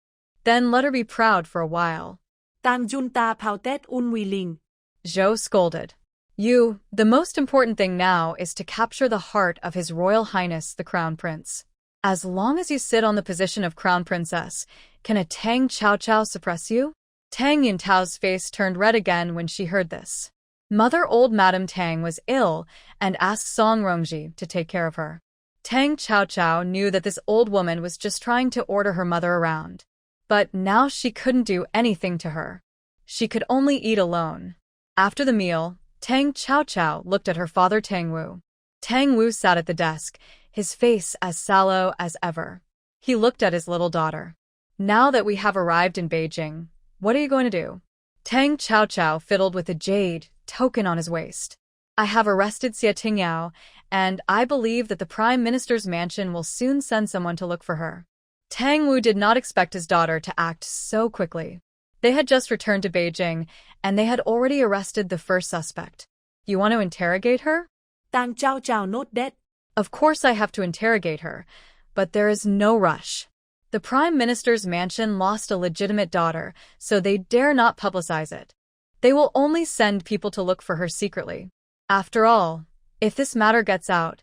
Then let her be proud for a while. Tang junta pautet unwiling. Zhou scolded. The most important thing now is to capture the heart of His Royal Highness the Crown Prince. As long as you sit on the position of Crown Princess, can a Tang Chaochao suppress you? Tang Yuntao's face turned red again when she heard this. Mother old Madame Tang was ill and asked Song Rongji to take care of her. Tang Chaochao knew that this old woman was just trying to order her mother around. But now she couldn't do anything to her. She could only eat alone. After the meal, Tang Chaochao looked at her father Tang Wu. Tang Wu sat at the desk, his face as sallow as ever. He looked at his little daughter. Now that we have arrived in Beijing, what are you going to do? Tang Chaochao fiddled with a jade token on his waist. I have arrested Xie Tingyao, and I believe that the Prime Minister's mansion will soon send someone to look for her. Tang Wu did not expect his daughter to act so quickly. They had just returned to Beijing, and they had already arrested the first suspect. You want to interrogate her? Tang Chaochao not dead. Of course I have to interrogate her, but there is no rush. The Prime Minister's mansion lost a legitimate daughter, so they dare not publicize it. They will only send people to look for her secretly. After all, if this matter gets out,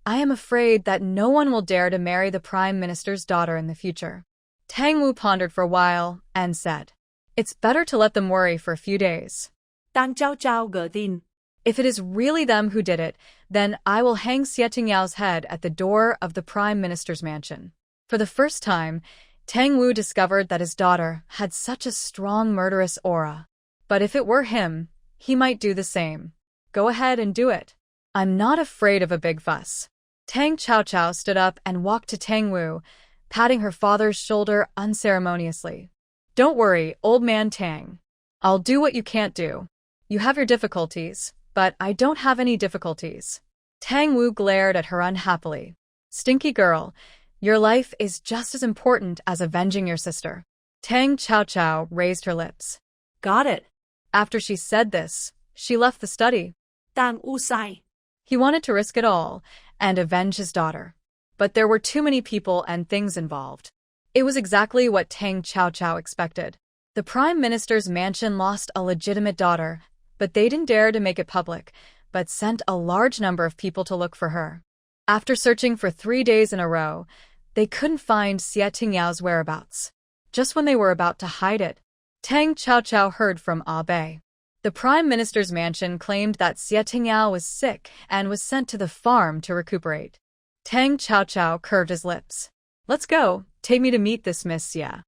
I am afraid that no one will dare to marry the Prime Minister's daughter in the future. Tang Wu pondered for a while and said, It's better to let them worry for a few days. Tang Chaochao gỡ tin. If it is really them who did it, then I will hang Xie Tingyao's head at the door of the Prime Minister's mansion. For the first time, Tang Wu discovered that his daughter had such a strong murderous aura. But if it were him, he might do the same. Go ahead and do it. I'm not afraid of a big fuss. Tang Chaochao stood up and walked to Tang Wu, patting her father's shoulder unceremoniously. Don't worry, old man Tang. I'll do what you can't do. You have your difficulties, but I don't have any difficulties. Tang Wu glared at her unhappily. Stinky girl, your life is just as important as avenging your sister. Tang Chaochao raised her lips. Got it. After she said this, she left the study. Tang U sai. He wanted to risk it all and avenge his daughter. But there were too many people and things involved. It was exactly what Tang Chaochao expected. The Prime Minister's mansion lost a legitimate daughter, but they didn't dare to make it public, but sent a large number of people to look for her. After searching for 3 days in a row, they couldn't find Xie Tingyao's whereabouts. Just when they were about to hide it, Tang Chaochao heard from Bei. The Prime Minister's mansion claimed that Xie Tingyao was sick and was sent to the farm to recuperate. Tang Chaochao curved his lips. Let's go, take me to meet this Miss Xie.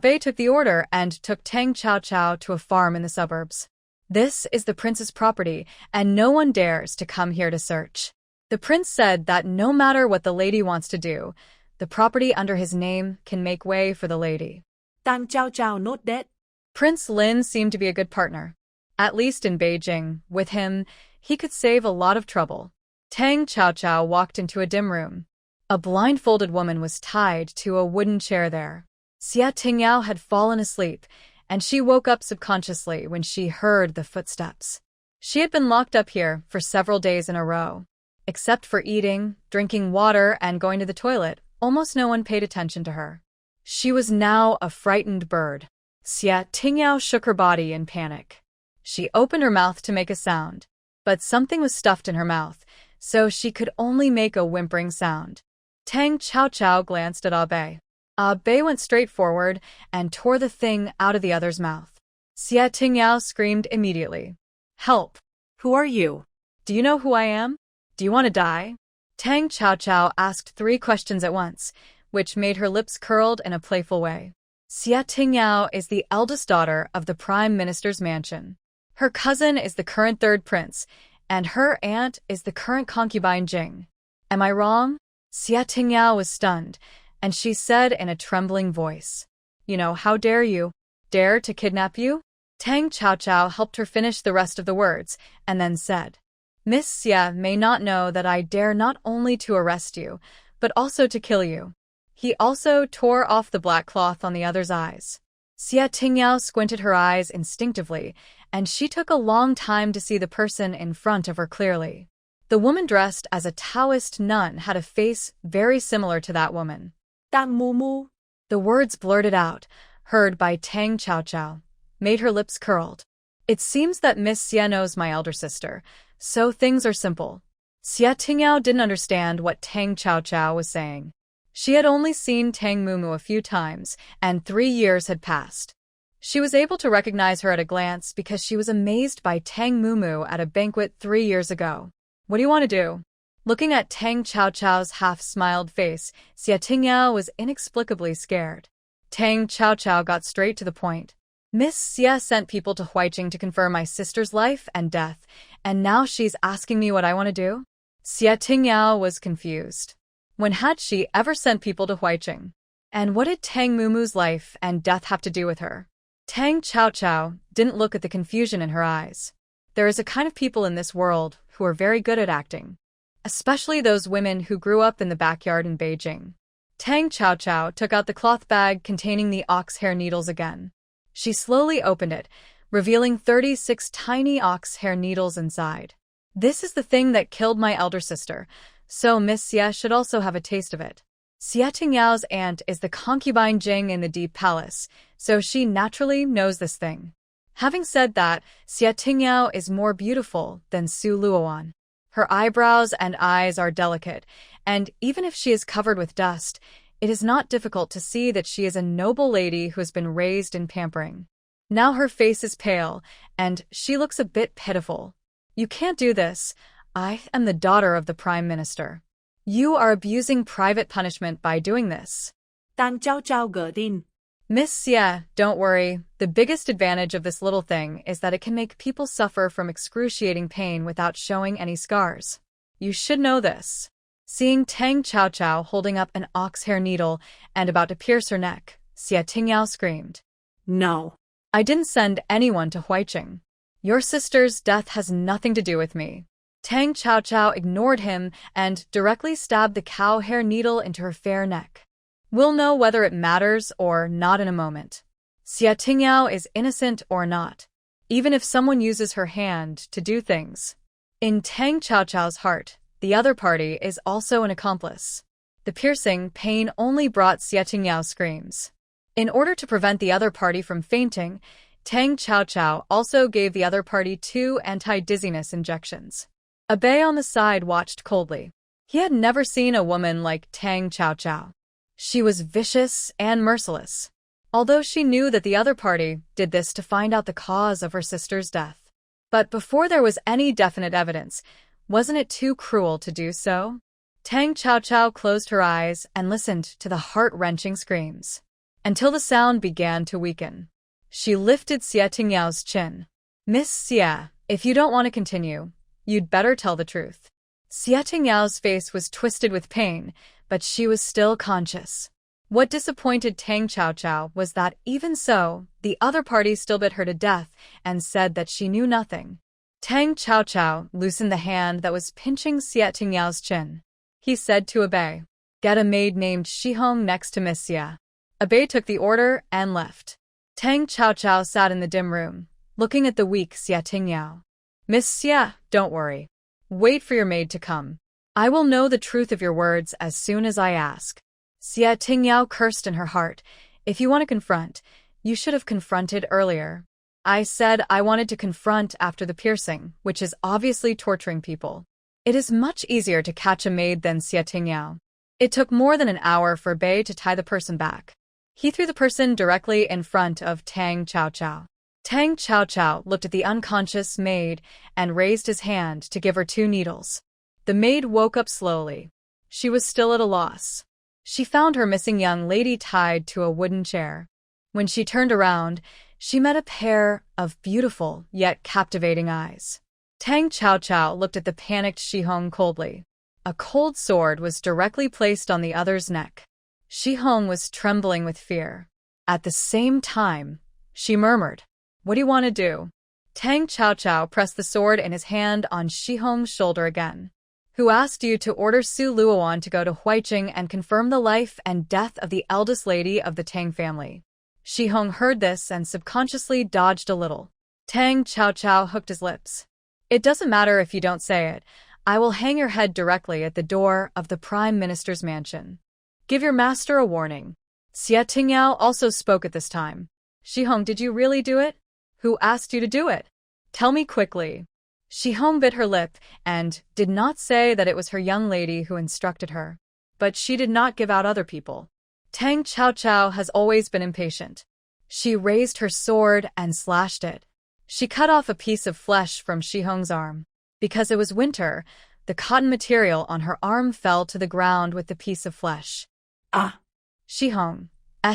Bei took the order and took Tang Chaochao to a farm in the suburbs. This is the prince's property, and no one dares to come here to search. The prince said that no matter what the lady wants to do, the property under his name can make way for the lady. Tang Chaochao not dead. Prince Lin seemed to be a good partner. At least in Beijing, with him, He could save a lot of trouble. Tang Xiaoqiao walked into a dim room. A blindfolded woman was tied to a wooden chair there. Xia Tingyao had fallen asleep, and she woke up subconsciously when she heard the footsteps. She had been locked up here for several days in a row. Except for eating, drinking water, and going to the toilet, almost no one paid attention to her. She was now a frightened bird. Xia Tingyao shook her body in panic. She opened her mouth to make a sound, but something was stuffed in her mouth, so she could only make a whimpering sound. Tang Xiaoqiao glanced at Abe. Abe went straight forward and tore the thing out of the other's mouth. Xia Tingyao screamed immediately. "Help! Who are you? Do you know who I am? Do you want to die?" Tang Xiaoqiao asked 3 questions at once, which made her lips curled in a playful way. Xia Tingyao is the eldest daughter of the Prime Minister's mansion. Her cousin is the current 3rd prince, and her aunt is the current concubine Jing. Am I wrong? Xia Tingyao was stunned, and she said in a trembling voice, "How dare you? Dare to kidnap you?" Tang Xiaoqiao helped her finish the rest of the words, and then said, "Miss Xia may not know that I dare not only to arrest you, but also to kill you." He also tore off the black cloth on the other's eyes. Xia Tingyao squinted her eyes instinctively, and she took a long time to see the person in front of her clearly. The woman dressed as a Taoist nun had a face very similar to that woman. "That Mumu," the words blurted out, heard by Tang Xiaoqiao, made her lips curled. "It seems that Miss Xia knows my elder sister, so things are simple." Xia Tingyao didn't understand what Tang Xiaoqiao was saying. She had only seen Tang Mumu a few times, and 3 years had passed. She was able to recognize her at a glance because she was amazed by Tang Mumu at a banquet 3 years ago. "What do you want to do?" Looking at Tang Xiaoqiao's half-smiled face, Xia Tingyao was inexplicably scared. Tang Xiaoqiao got straight to the point. "Miss Xia sent people to Huairen to confirm my sister's life and death, and now she's asking me what I want to do?" Xia Tingyao was confused. When had she ever sent people to Huairen? And what did Tang Mumu's life and death have to do with her? Tang Xiaoqiao didn't look at the confusion in her eyes. There is a kind of people in this world who are very good at acting, especially those women who grew up in the backyard in Beijing. Tang Xiaoqiao took out the cloth bag containing the ox hair needles again. She slowly opened it, revealing 36 tiny ox hair needles inside. "This is the thing that killed my elder sister, so Miss Xia should also have a taste of it." Xia Tingyao's aunt is the concubine Jing in the Deep Palace, so she naturally knows this thing. Having said that, Xia Tingyao is more beautiful than Su Luoan. Her eyebrows and eyes are delicate, and even if she is covered with dust, it is not difficult to see that she is a noble lady who has been raised in pampering. Now her face is pale, and she looks a bit pitiful. "You can't do this. I am the daughter of the Prime Minister. You are abusing private punishment by doing this." "Tang Zhao Zhao Ge Din." "Miss Xia, don't worry. The biggest advantage of this little thing is that it can make people suffer from excruciating pain without showing any scars. You should know this." Seeing Tang Xiaoqiao holding up an ox hair needle and about to pierce her neck, Xia Tingyao screamed, "No. I didn't send anyone to Huairen. Your sister's death has nothing to do with me." Tang Xiaoqiao ignored him and directly stabbed the cow hair needle into her fair neck. "We'll know whether it matters or not in a moment. Xia Tingyao is innocent or not, even if someone uses her hand to do things." In Tang Xiaoqiao's heart, the other party is also an accomplice. The piercing pain only brought Xia Tingyao screams. In order to prevent the other party from fainting, Tang Xiaoqiao also gave the other party 2 anti-dizziness injections. Abe on the side watched coldly. He had never seen a woman like Tang Xiaoqiao. She was vicious and merciless, although she knew that the other party did this to find out the cause of her sister's death. But before there was any definite evidence, wasn't it too cruel to do so? Tang Xiaoqiao closed her eyes and listened to the heart-wrenching screams, until the sound began to weaken. She lifted Xia Tingyao's chin. "Miss Xia, if you don't want to continue, you'd better tell the truth." Xia Tingyao's face was twisted with pain, but she was still conscious. What disappointed Tang Xiaoqiao was that even so, the other party still bit her to death and said that she knew nothing. Tang Chao loosened the hand that was pinching Xie Tingyao's chin. He said to Abe, "Get a maid named Shihong next to Miss Xie." Abe took the order and left. Tang Chao sat in the dim room, looking at the weak Xie Tingyao. "Miss Xie, don't worry. Wait for your maid to come. I will know the truth of your words as soon as I ask." Xie Tingyao cursed in her heart. "If you want to confront, you should have confronted earlier. I said I wanted to confront after the piercing, which is obviously torturing people. It is much easier to catch a maid than Xie Tingyao." It took more than an hour for Bei to tie the person back. He threw the person directly in front of Tang Chao. Tang Chao looked at the unconscious maid and raised his hand to give her 2 needles. The maid woke up slowly. She was still at a loss. She found her missing young lady tied to a wooden chair. When she turned around, she met a pair of beautiful yet captivating eyes. Tang Chao looked at the panicked Shihong coldly. A cold sword was directly placed on the other's neck. Shihong was trembling with fear. At the same time, she murmured, "What do you want to do?" Tang Chao pressed the sword in his hand on Shihong's shoulder again. "Who asked you to order Su Luoan to go to Huaiqing and confirm the life and death of the eldest lady of the Tang family?" Shihong heard this and subconsciously dodged a little. Tang Chao hooked his lips. "It doesn't matter if you don't say it. I will hang your head directly at the door of the Prime Minister's mansion. Give your master a warning." Xie Tingyao also spoke at this time. "Shihong, did you really do it? Who asked you to do it? Tell me quickly." Shihong bit her lip and did not say that it was her young lady who instructed her. But she did not give out other people. Tang Chao has always been impatient. She raised her sword and slashed it. She cut off a piece of flesh from Shihong's arm. Because it was winter, the cotton material on her arm fell to the ground with the piece of flesh. Ah! Shihong's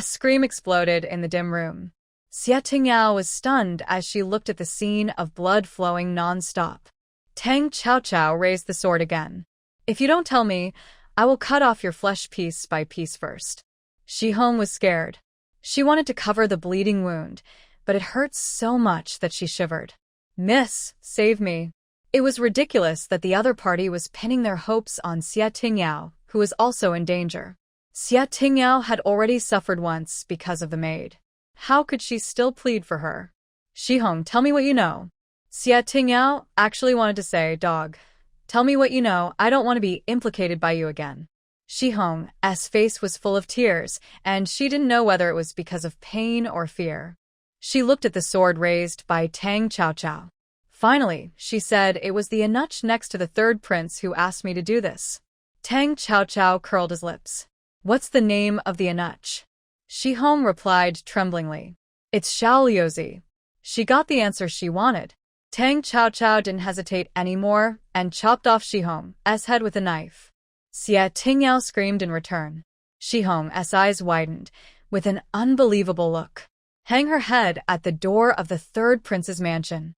scream exploded in the dim room. Xie Tingyao was stunned as she looked at the scene of blood flowing non-stop. Tang Chao raised the sword again. "If you don't tell me, I will cut off your flesh piece by piece first." Shihong was scared. She wanted to cover the bleeding wound, but it hurt so much that she shivered. "Miss, save me." It was ridiculous that the other party was pinning their hopes on Xie Tingyao, who was also in danger. Xie Tingyao had already suffered once because of the maid. How could she still plead for her? "Shihong, tell me what you know." Xie Tingyao actually wanted to say, "Dog, tell me what you know. I don't want to be implicated by you again." Shihong's face was full of tears, and she didn't know whether it was because of pain or fear. She looked at the sword raised by Tang Chao. Finally, she said, "It was the eunuch next to the third prince who asked me to do this." Tang Chao curled his lips. "What's the name of the eunuch?" Shihong replied tremblingly. "It's Xiao Liuzi." She got the answer she wanted. Tang Chao didn't hesitate anymore and chopped off Shihong's head with a knife. Xie Tingyao screamed in return. Shihong's eyes widened with an unbelievable look. "Hang her head at the door of the third prince's mansion."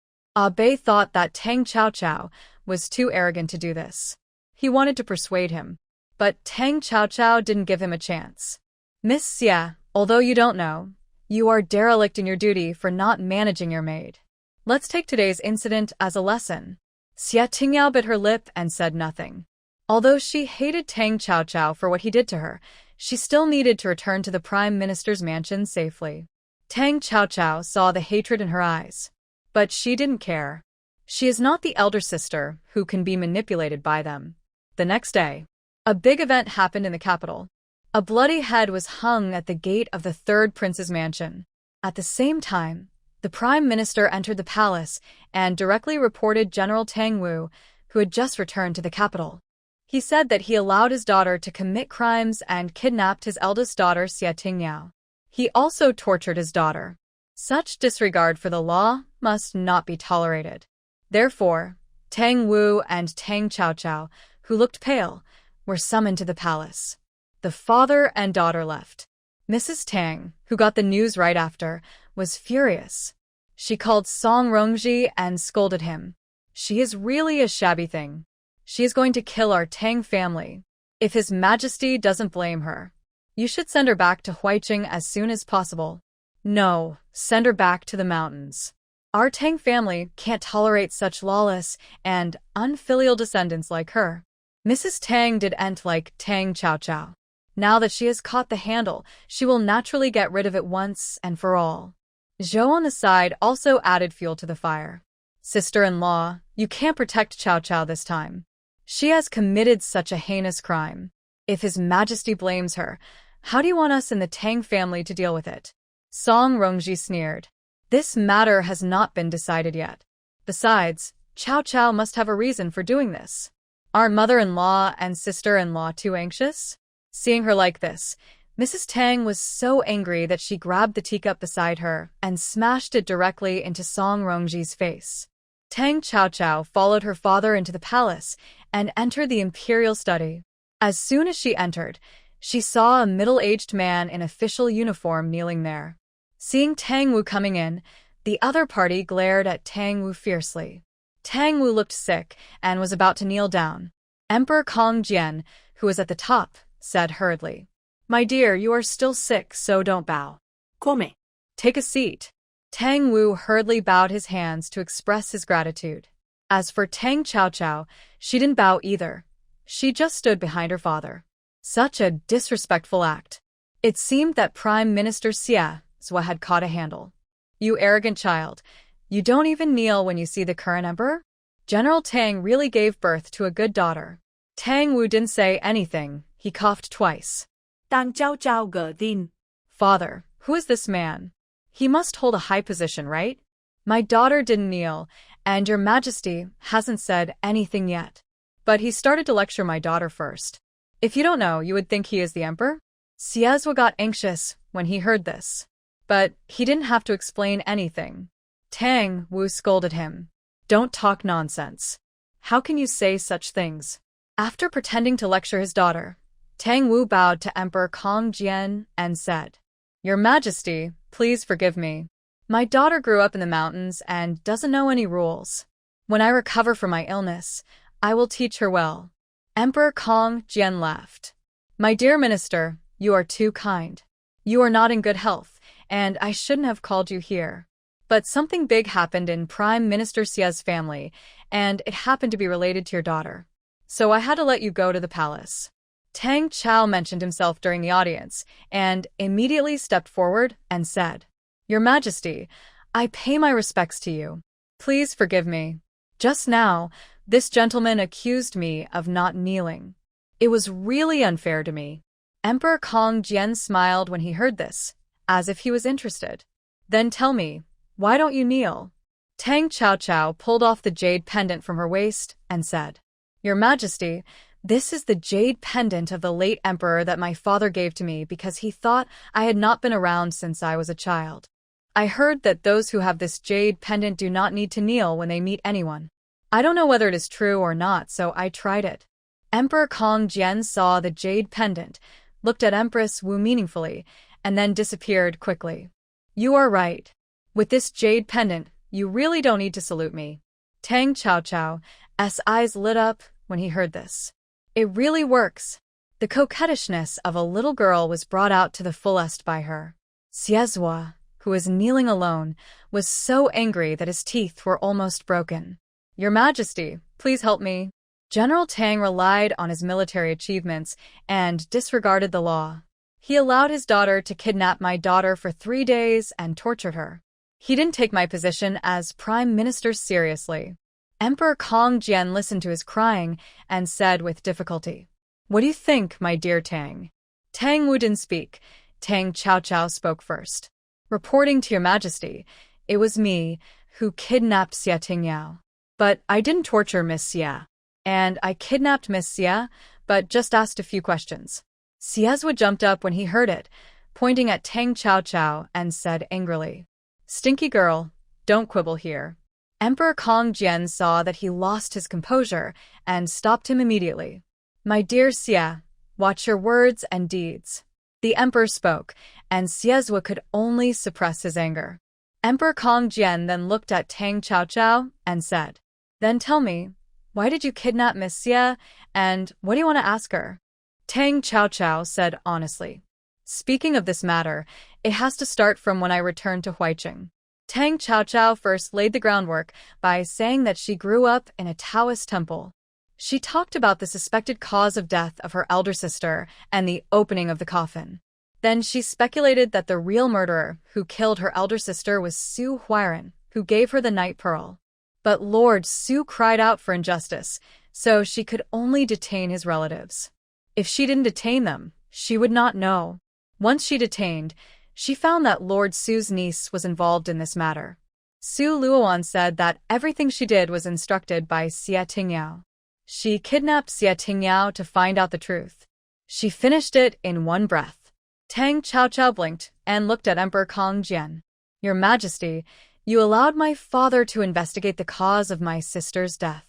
Bei thought that Tang Chao was too arrogant to do this. He wanted to persuade him, but Tang Chao didn't give him a chance. "Miss Xie, although you don't know, you are derelict in your duty for not managing your maid. Let's take today's incident as a lesson." Xie Tingyao bit her lip and said nothing. Although she hated Tang Chao for what he did to her, she still needed to return to the Prime Minister's mansion safely. Tang Chao saw the hatred in her eyes. But she didn't care. She is not the elder sister who can be manipulated by them. The next day, a big event happened in the capital. A bloody head was hung at the gate of the third prince's mansion. At the same time, the Prime Minister entered the palace and directly reported General Tang Wu, who had just returned to the capital. He said that he allowed his daughter to commit crimes and kidnapped his eldest daughter, Xie Tingyao. He also tortured his daughter. Such disregard for the law must not be tolerated. Therefore, Tang Wu and Tang Chao, who looked pale, were summoned to the palace. The father and daughter left. Mrs. Tang, who got the news right after, was furious. She called Song Rongji and scolded him. "She is really a shabby thing. She is going to kill our Tang family. If His Majesty doesn't blame her, you should send her back to Huaiqing as soon as possible." "No, send her back to the mountains." Our Tang family can't tolerate such lawless and unfilial descendants like her. Mrs. Tang didn't like Tang Chao. Now that she has caught the handle, she will naturally get rid of it once and for all. Zhou on the side also added fuel to the fire. Sister-in-law, you can't protect Chao this time. She has committed such a heinous crime. If His Majesty blames her, how do you want us in the Tang family to deal with it? Song Rongji sneered. This matter has not been decided yet. Besides, Chao must have a reason for doing this. Aren't mother-in-law and sister-in-law too anxious? Seeing her like this, Mrs. Tang was so angry that she grabbed the teacup beside her and smashed it directly into Song Rongji's face. Tang Chao followed her father into the palace and entered the imperial study. As soon as she entered, she saw a middle-aged man in official uniform kneeling there. Seeing Tang Wu coming in, the other party glared at Tang Wu fiercely. Tang Wu looked sick and was about to kneel down. Emperor Kong Jian, who was at the top, said hurriedly, "My dear, you are still sick, so don't bow. Come. Take a seat." Tang Wu hurriedly bowed his hands to express his gratitude. As for Tang Chao, she didn't bow either. She just stood behind her father. Such a disrespectful act. It seemed that Prime Minister Xia Zhua had caught a handle. You arrogant child, you don't even kneel when you see the current emperor? General Tang really gave birth to a good daughter. Tang Wu didn't say anything, he coughed twice. Tang Zhao ge din. Father, who is this man? He must hold a high position, right? My daughter didn't kneel, and your majesty hasn't said anything yet. But he started to lecture my daughter first. If you don't know, you would think he is the emperor? Xia Zhua got anxious when he heard this. But he didn't have to explain anything. Tang Wu scolded him. Don't talk nonsense. How can you say such things? After pretending to lecture his daughter, Tang Wu bowed to Emperor Kong Jian and said, Your Majesty, please forgive me. My daughter grew up in the mountains and doesn't know any rules. When I recover from my illness, I will teach her well. Emperor Kong Jian laughed. My dear minister, you are too kind. You are not in good health, and I shouldn't have called you here. But something big happened in Prime Minister Xia's family, and it happened to be related to your daughter. So I had to let you go to the palace. Tang Chao mentioned himself during the audience, and immediately stepped forward and said, Your Majesty, I pay my respects to you. Please forgive me. Just now, this gentleman accused me of not kneeling. It was really unfair to me. Emperor Kong Jian smiled when he heard this, as if he was interested. Then tell me, why don't you kneel? Tang Chao pulled off the jade pendant from her waist and said, Your Majesty, this is the jade pendant of the late emperor that my father gave to me because he thought I had not been around since I was a child. I heard that those who have this jade pendant do not need to kneel when they meet anyone. I don't know whether it is true or not, so I tried it. Emperor Kong Jian saw the jade pendant, looked at Empress Wu meaningfully, and then disappeared quickly. You are right. With this jade pendant, you really don't need to salute me. Tang Chao's eyes lit up when he heard this. It really works. The coquettishness of a little girl was brought out to the fullest by her. Xia Zhua, who was kneeling alone, was so angry that his teeth were almost broken. Your Majesty, please help me. General Tang relied on his military achievements and disregarded the law. He allowed his daughter to kidnap my daughter for 3 days and tortured her. He didn't take my position as Prime Minister seriously. Emperor Kong Jian listened to his crying and said with difficulty, What do you think, my dear Tang? Tang Wu didn't speak. Tang Chao spoke first. Reporting to your Majesty, it was me who kidnapped Xia Tingyao. But I didn't torture Miss Xia. And I kidnapped Miss Xia, but just asked a few questions. Xia Zhua jumped up when he heard it, pointing at Tang Chao and said angrily, Stinky girl, don't quibble here. Emperor Kong Jian saw that he lost his composure and stopped him immediately. My dear Xia, watch your words and deeds. The emperor spoke, and Xia Zhua could only suppress his anger. Emperor Kong Jian then looked at Tang Chao and said, Then tell me, why did you kidnap Miss Xia, and what do you want to ask her? Tang Chao said honestly, Speaking of this matter, it has to start from when I returned to Huaicheng. Tang Chaochao first laid the groundwork by saying that she grew up in a Taoist temple. She talked about the suspected cause of death of her elder sister and the opening of the coffin. Then she speculated that the real murderer who killed her elder sister was Xu Huairen, who gave her the night pearl. But Lord Xu cried out for injustice, so she could only detain his relatives. If she didn't detain them, she would not know. Once she detained, she found that Lord Xu's niece was involved in this matter. Xu Luowan said that everything she did was instructed by Xie Tingyao. She kidnapped Xie Tingyao to find out the truth. She finished it in one breath. Tang Chaochao blinked and looked at Emperor Kong Jian. Your Majesty, you allowed my father to investigate the cause of my sister's death.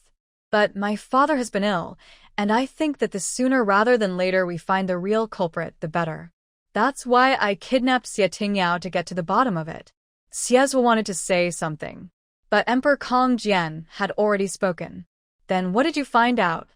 But my father has been ill, and I think that the sooner rather than later we find the real culprit, the better. That's why I kidnapped Xie Tingyao to get to the bottom of it. Xiezhua wanted to say something, but Emperor Kong Jian had already spoken. Then what did you find out?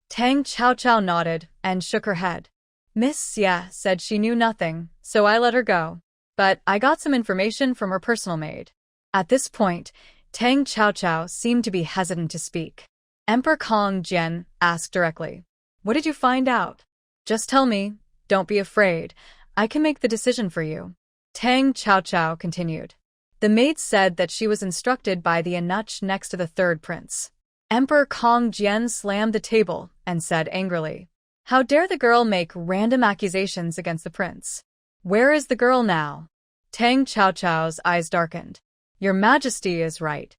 Tang Chaochao nodded and shook her head. Miss Xie said she knew nothing, so I let her go. But I got some information from her personal maid. At this point, Tang Chaochao seemed to be hesitant to speak. Emperor Kong Jian asked directly, what did you find out? Just tell me, don't be afraid. I can make the decision for you. Tang Chaochao continued. The maid said that she was instructed by the eunuch next to the third prince. Emperor Kong Jian slammed the table and said angrily, how dare the girl make random accusations against the prince? Where is the girl now? Tang Chaochao's eyes darkened. Your Majesty is right.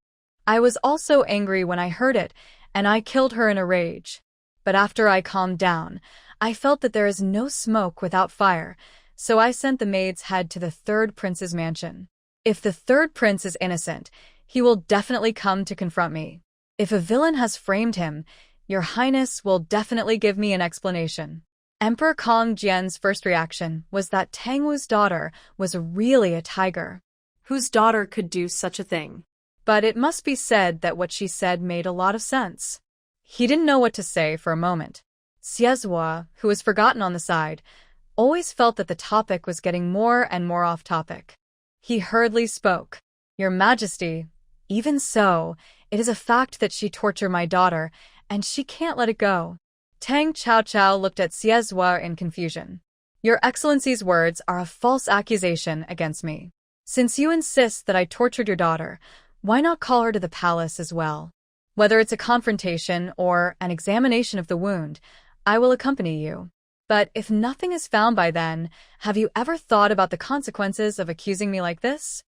I was also angry when I heard it, and I killed her in a rage. But after I calmed down, I felt that there is no smoke without fire, so I sent the maid's head to the third prince's mansion. If the third prince is innocent, he will definitely come to confront me. If a villain has framed him, Your Highness will definitely give me an explanation. Emperor Kong Jian's first reaction was that Tang Wu's daughter was really a tiger. Whose daughter could do such a thing? But it must be said that what she said made a lot of sense. He didn't know what to say for a moment. Xiezhua, who was forgotten on the side, always felt that the topic was getting more and more off topic. He hurriedly spoke. Your Majesty, even so, it is a fact that she tortured my daughter, and she can't let it go. Tang Chaochao looked at Xiezhua in confusion. Your Excellency's words are a false accusation against me. Since you insist that I tortured your daughter, why not call her to the palace as well? Whether it's a confrontation or an examination of the wound, I will accompany you. But if nothing is found by then, have you ever thought about the consequences of accusing me like this?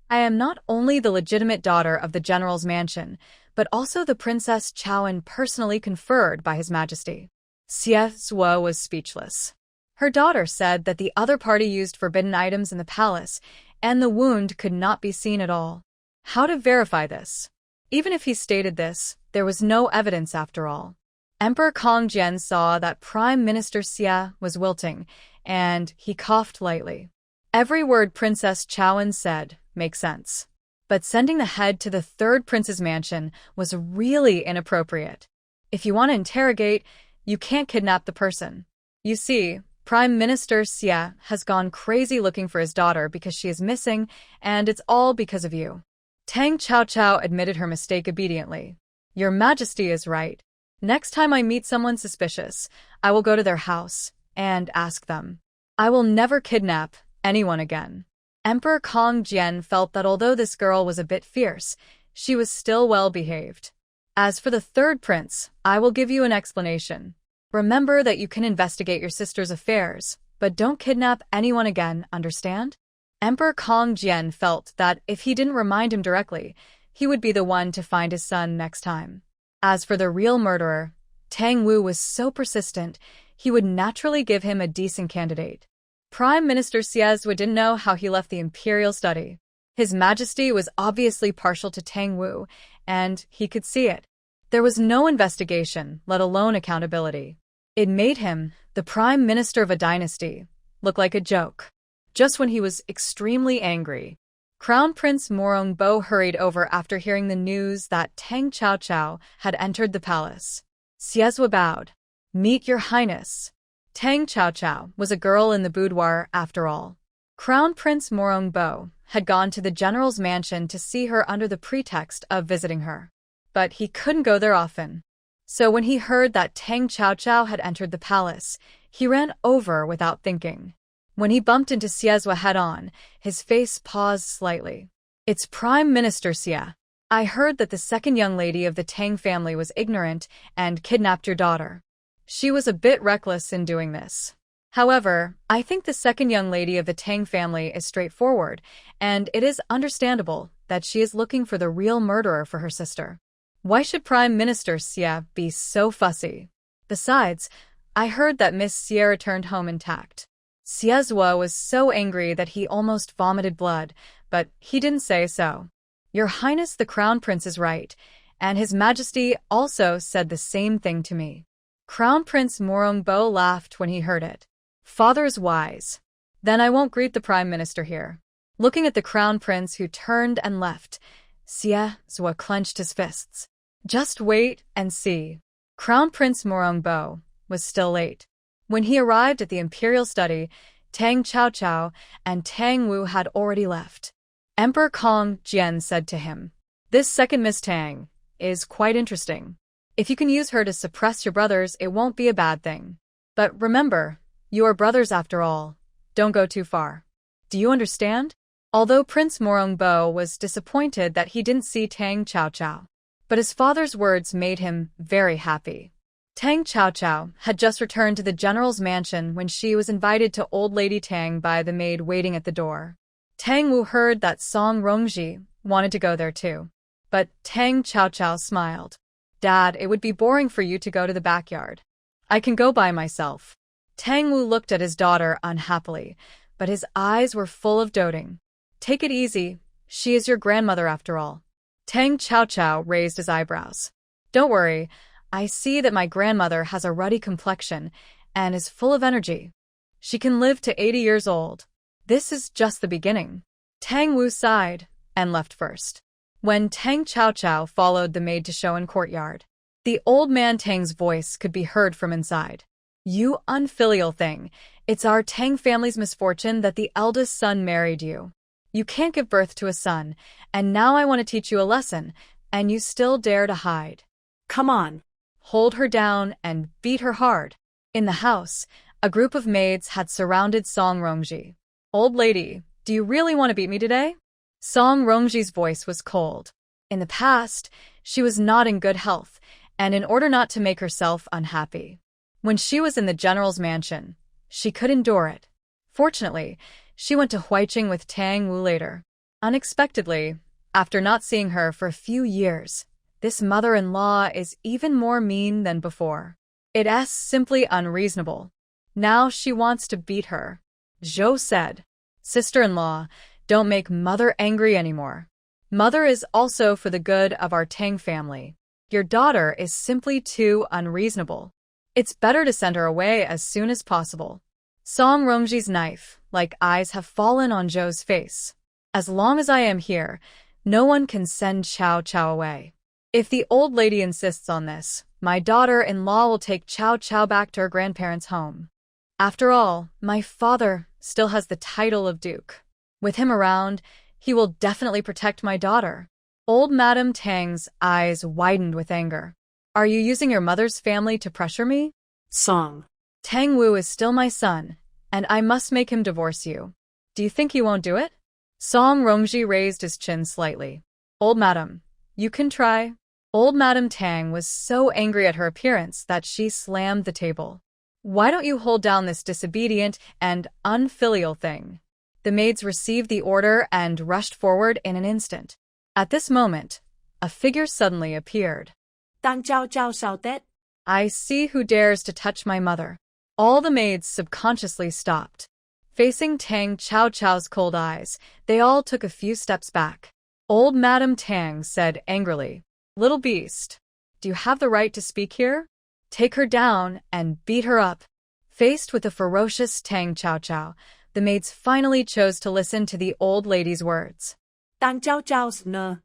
I am not only the legitimate daughter of the general's mansion, but also the Princess Chaoan personally conferred by His Majesty. Xiezhua was speechless. Her daughter said that the other party used forbidden items in the palace, and the wound could not be seen at all. How to verify this? Even if he stated this, there was no evidence after all. Emperor Kong Jian saw that Prime Minister Xie was wilting, and he coughed lightly. Every word Princess Chaoan said makes sense. But sending the head to the third prince's mansion was really inappropriate. If you want to interrogate, you can't kidnap the person. You see, Prime Minister Xie has gone crazy looking for his daughter because she is missing, and it's all because of you. Tang Chaochao admitted her mistake obediently. Your Majesty is right. Next time I meet someone suspicious, I will go to their house and ask them. I will never kidnap anyone again. Emperor Kong Jian felt that although this girl was a bit fierce, she was still well behaved. As for the third prince, I will give you an explanation. Remember that you can investigate your sister's affairs, but don't kidnap anyone again, understand? Emperor Kong Jian felt that if he didn't remind him directly, he would be the one to find his son next time. As for the real murderer, Tang Wu was so persistent, he would naturally give him a decent candidate. Prime Minister Xiezhua didn't know how he left the imperial study. His Majesty was obviously partial to Tang Wu, and he could see it. There was no investigation, let alone accountability. It made him, the Prime Minister of a dynasty, look like a joke. Just when he was extremely angry, Crown Prince Morongbo hurried over after hearing the news that Tang Chaochao had entered the palace. Xiezhua bowed. Meet your Highness. Tang Chaochao was a girl in the boudoir after all. Crown Prince Morongbo, had gone to the general's mansion to see her under the pretext of visiting her. But he couldn't go there often. So when he heard that Tang Qiaoqiao had entered the palace, he ran over without thinking. When he bumped into Xie head-on, his face paused slightly. "It's Prime Minister Xie. I heard that the second young lady of the Tang family was ignorant and kidnapped your daughter. She was a bit reckless in doing this. However, I think the second young lady of the Tang family is straightforward, and it is understandable that she is looking for the real murderer for her sister. Why should Prime Minister Xie be so fussy? Besides, I heard that Miss Xie returned home intact." Xie was so angry that he almost vomited blood, but he didn't say so. "Your Highness the Crown Prince is right, and His Majesty also said the same thing to me." Crown Prince Morongbo laughed when he heard it. "Father's wise. Then I won't greet the Prime Minister here." Looking at the Crown Prince who turned and left, Xie clenched his fists. Just wait and see. Crown Prince Morongbo was still late. When he arrived at the imperial study, Tang Qiaoqiao and Tang Wu had already left. Emperor Kong Jian said to him, "This second Miss Tang is quite interesting. If you can use her to suppress your brothers, it won't be a bad thing. But remember, you are brothers after all. Don't go too far. Do you understand?" Although Prince Morongbo was disappointed that he didn't see Tang Qiaoqiao, but his father's words made him very happy. Tang Qiaoqiao had just returned to the general's mansion when she was invited to Old Lady Tang by the maid waiting at the door. Tang Wu heard that Song Rongji wanted to go there too. But Tang Qiaoqiao smiled. "Dad, it would be boring for you to go to the backyard. I can go by myself." Tang Wu looked at his daughter unhappily, but his eyes were full of doting. "Take it easy. She is your grandmother after all." Tang Qiaoqiao raised his eyebrows. "Don't worry. I see that my grandmother has a ruddy complexion and is full of energy. She can live to 80 years old. This is just the beginning." Tang Wu sighed and left first. When Tang Qiaoqiao followed the maid to show in courtyard, the old man Tang's voice could be heard from inside. "You unfilial thing, it's our Tang family's misfortune that the eldest son married you. You can't give birth to a son, and now I want to teach you a lesson, and you still dare to hide. Come on. Hold her down and beat her hard." In the house, a group of maids had surrounded Song Rongji. "Old lady, do you really want to beat me today?" Song Rongji's voice was cold. In the past, she was not in good health, and in order not to make herself unhappy, when she was in the general's mansion, she could endure it. Fortunately, she went to Huaiqing with Tang Wu later. Unexpectedly, after not seeing her for a few years, this mother-in-law is even more mean than before. It's simply unreasonable. Now she wants to beat her. Zhou said, "Sister-in-law, don't make Mother angry anymore. Mother is also for the good of our Tang family. Your daughter is simply too unreasonable. It's better to send her away as soon as possible." Song Rongji's knife-like eyes have fallen on Zhou's face. "As long as I am here, no one can send Qiaoqiao away. If the old lady insists on this, my daughter-in-law will take Qiaoqiao back to her grandparents' home. After all, my father still has the title of Duke. With him around, he will definitely protect my daughter." Old Madame Tang's eyes widened with anger. "Are you using your mother's family to pressure me?" Song. "Tang Wu is still my son, and I must make him divorce you. Do you think he won't do it?" Song Rongji raised his chin slightly. "Old Madam, you can try." Old Madame Tang was so angry at her appearance that she slammed the table. "Why don't you hold down this disobedient and unfilial thing?" The maids received the order and rushed forward in an instant. At this moment, a figure suddenly appeared. Tang Zhao Zhao Sao Det. "I see who dares to touch my mother." All the maids subconsciously stopped. Facing Tang Qiaoqiao's cold eyes, they all took a few steps back. Old Madame Tang said angrily, "Little beast, do you have the right to speak here? Take her down and beat her up." Faced with the ferocious Tang Qiaoqiao, the maids finally chose to listen to the old lady's words. Tang Zhao Zhao's ne.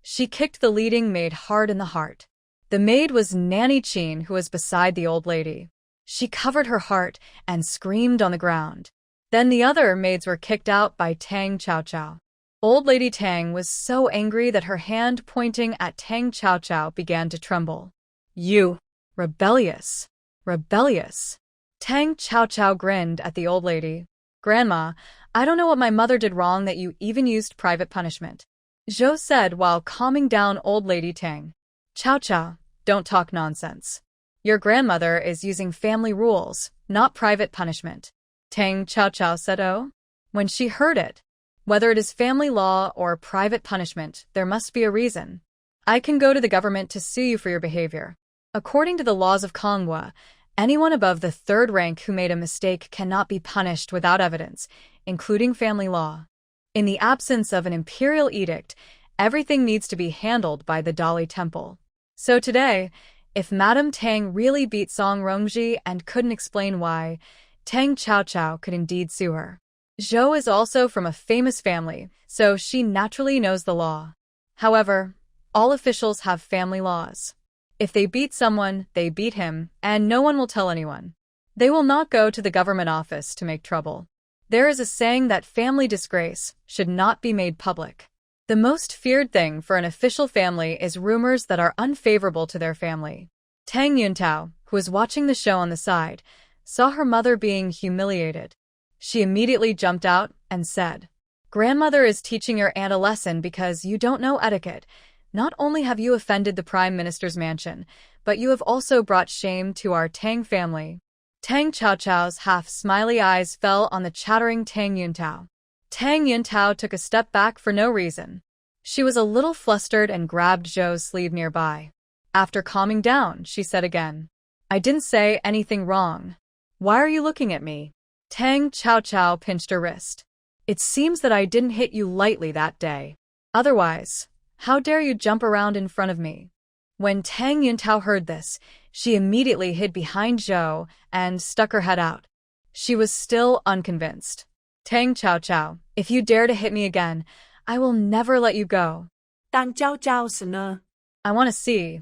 She kicked the leading maid hard in the heart. The maid was Nanny Qin, who was beside the old lady. She covered her heart and screamed on the ground. Then the other maids were kicked out by Tang Qiaoqiao. Old Lady Tang was so angry that her hand pointing at Tang Chaochao began to tremble. You! Rebellious! Rebellious! Tang Chaochao grinned at the old lady. Grandma, I don't know what my mother did wrong that you even used private punishment, Zhou said while calming down Old Lady Tang. Chaochao, don't talk nonsense. Your grandmother is using family rules, not private punishment. Tang Chaochao said. Oh? When she heard it, whether it is family law or private punishment, there must be a reason. I can go to the government to sue you for your behavior. According to the laws of manhwa, anyone above the third rank who made a mistake cannot be punished without evidence, including family law. In the absence of an imperial edict, everything needs to be handled by the Dali Temple. So today, if Madame Tang really beat Song Rongji and couldn't explain why, Tang Chaochao could indeed sue her. Zhou is also from a famous family, so she naturally knows the law. However, all officials have family laws. If they beat someone, they beat him, and no one will tell anyone. They will not go to the government office to make trouble. There is a saying that family disgrace should not be made public. The most feared thing for an official family is rumors that are unfavorable to their family. Tang Yuntao, who was watching the show on the side, saw her mother being humiliated. She immediately jumped out and said, Grandmother is teaching your aunt a lesson because you don't know etiquette. Not only have you offended the Prime Minister's mansion, but you have also brought shame to our Tang family. Tang Chaochao's half-smiley eyes fell on the chattering Tang Yuntao. Tang Yuntao took a step back for no reason. She was a little flustered and grabbed Zhou's sleeve nearby. After calming down, she said again, I didn't say anything wrong. Why are you looking at me? Tang Chaochao pinched her wrist. It seems that I didn't hit you lightly that day. Otherwise, how dare you jump around in front of me? When Tang Yuntao heard this, she immediately hid behind Zhou and stuck her head out. She was still unconvinced. Tang Chaochao, if you dare to hit me again, I will never let you go. Tang Chaochao ne? I want to see.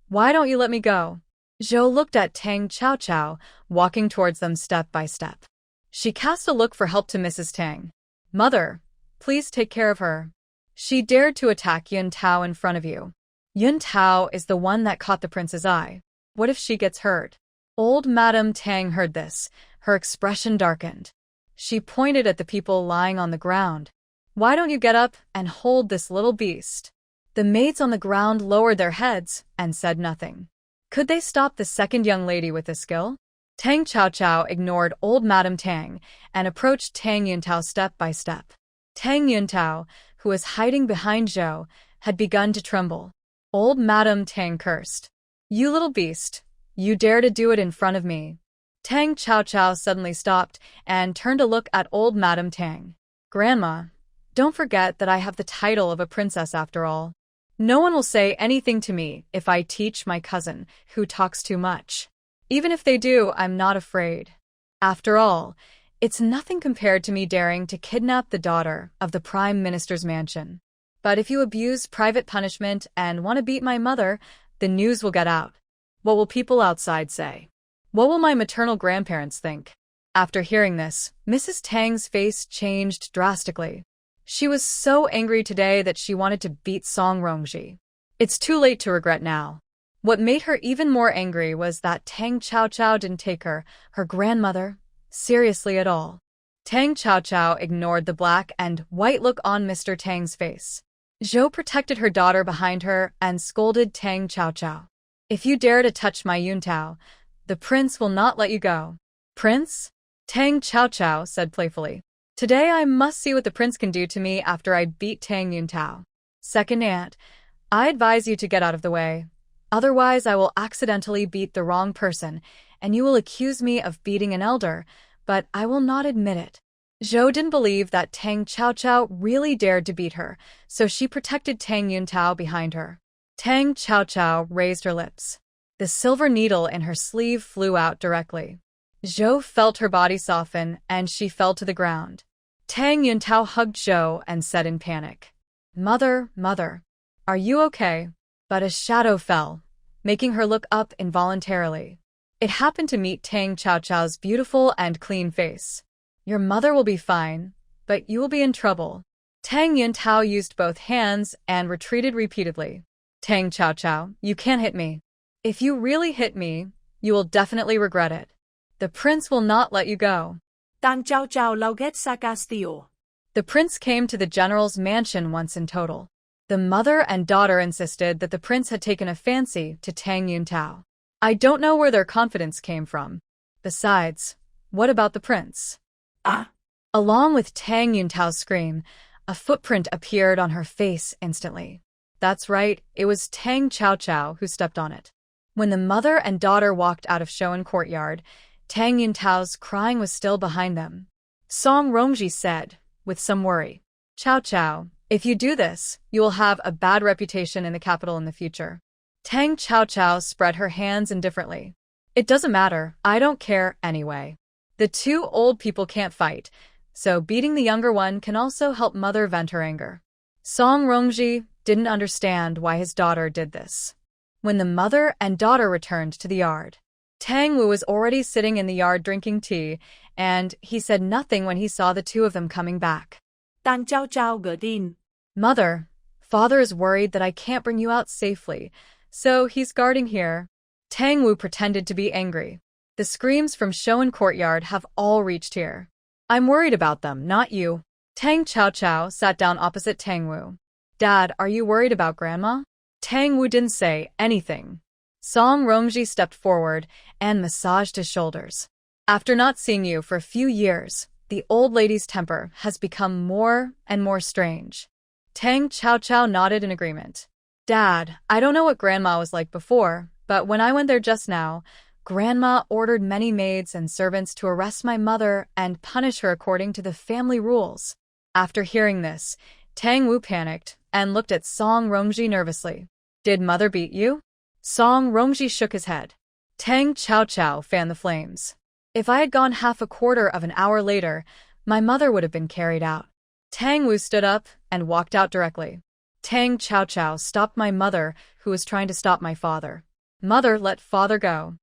Why don't you let me go? Zhou looked at Tang Chaochao, walking towards them step by step. She cast a look for help to Mrs. Tang. Mother, please take care of her. She dared to attack Yun Tao in front of you. Yun Tao is the one that caught the prince's eye. What if she gets hurt? Old Madame Tang heard this. Her expression darkened. She pointed at the people lying on the ground. Why don't you get up and hold this little beast? The maids on the ground lowered their heads and said nothing. Could they stop the second young lady with a skill? Tang Chaochao ignored old Madame Tang and approached Tang Yuntao step by step. Tang Yuntao, who was hiding behind Zhou, had begun to tremble. Old Madame Tang cursed. You little beast, you dare to do it in front of me. Tang Chaochao suddenly stopped and turned to look at old Madame Tang. Grandma, don't forget that I have the title of a princess after all. No one will say anything to me if I teach my cousin, who talks too much. Even if they do, I'm not afraid. After all, it's nothing compared to me daring to kidnap the daughter of the Prime Minister's mansion. But if you abuse private punishment and want to beat my mother, the news will get out. What will people outside say? What will my maternal grandparents think? After hearing this, Mrs. Tang's face changed drastically. She was so angry today that she wanted to beat Song Rongji. It's too late to regret now. What made her even more angry was that Tang Chaochao didn't take her grandmother, seriously at all. Tang Chaochao ignored the black and white look on Mr. Tang's face. Zhou protected her daughter behind her and scolded Tang Chaochao. If you dare to touch my Yuntao, the prince will not let you go. Prince? Tang Chaochao said playfully. Today I must see what the prince can do to me after I beat Tang Yuntao. Second aunt, I advise you to get out of the way. Otherwise, I will accidentally beat the wrong person, and you will accuse me of beating an elder, but I will not admit it. Zhou didn't believe that Tang Chaochao really dared to beat her, so she protected Tang Yuntao behind her. Tang Chaochao raised her lips. The silver needle in her sleeve flew out directly. Zhou felt her body soften, and she fell to the ground. Tang Yuntao hugged Zhou and said in panic, Mother, are you okay? But a shadow fell, making her look up involuntarily. It happened to meet Tang Chaochao's beautiful and clean face. Your mother will be fine, but you will be in trouble. Tang Yuntao used both hands and retreated repeatedly. Tang Qiaoqiao, you can't hit me. If you really hit me, you will definitely regret it. The prince will not let you go. Tang Zhao Zhao lauget sagastio. The prince came to the general's mansion once in total. The mother and daughter insisted that the prince had taken a fancy to Tang Yuntao. I don't know where their confidence came from. Besides, what about the prince? Ah. Along with Tang Yuntao's scream, a footprint appeared on her face instantly. That's right, it was Tang Qiaoqiao who stepped on it. When the mother and daughter walked out of Shoan courtyard, Tang Yuntao's crying was still behind them. Song Rongji said, with some worry, Qiaoqiao, if you do this, you will have a bad reputation in the capital in the future. Tang Qiaoqiao spread her hands indifferently. It doesn't matter, I don't care anyway. The two old people can't fight, so beating the younger one can also help mother vent her anger. Song Rongji didn't understand why his daughter did this. When the mother and daughter returned to the yard, Tang Wu was already sitting in the yard drinking tea, and he said nothing when he saw the two of them coming back. Tang Zhao Zhao gedin. Mother, father is worried that I can't bring you out safely, so he's guarding here. Tang Wu pretended to be angry. The screams from Shoan courtyard have all reached here. I'm worried about them, not you. Tang Qiaoqiao sat down opposite Tang Wu. Dad, are you worried about Grandma? Tang Wu didn't say anything. Song Rongji stepped forward and massaged his shoulders. After not seeing you for a few years, the old lady's temper has become more and more strange. Tang Qiaoqiao nodded in agreement. Dad, I don't know what Grandma was like before, but when I went there just now, Grandma ordered many maids and servants to arrest my mother and punish her according to the family rules. After hearing this, Tang Wu panicked and looked at Song Rongji nervously. Did mother beat you? Song Rongji shook his head. Tang Qiaoqiao fanned the flames. If I had gone half a quarter of an hour later, my mother would have been carried out. Tang Wu stood up and walked out directly. Tang Qiaoqiao stopped my mother, who was trying to stop my father. Mother, let father go.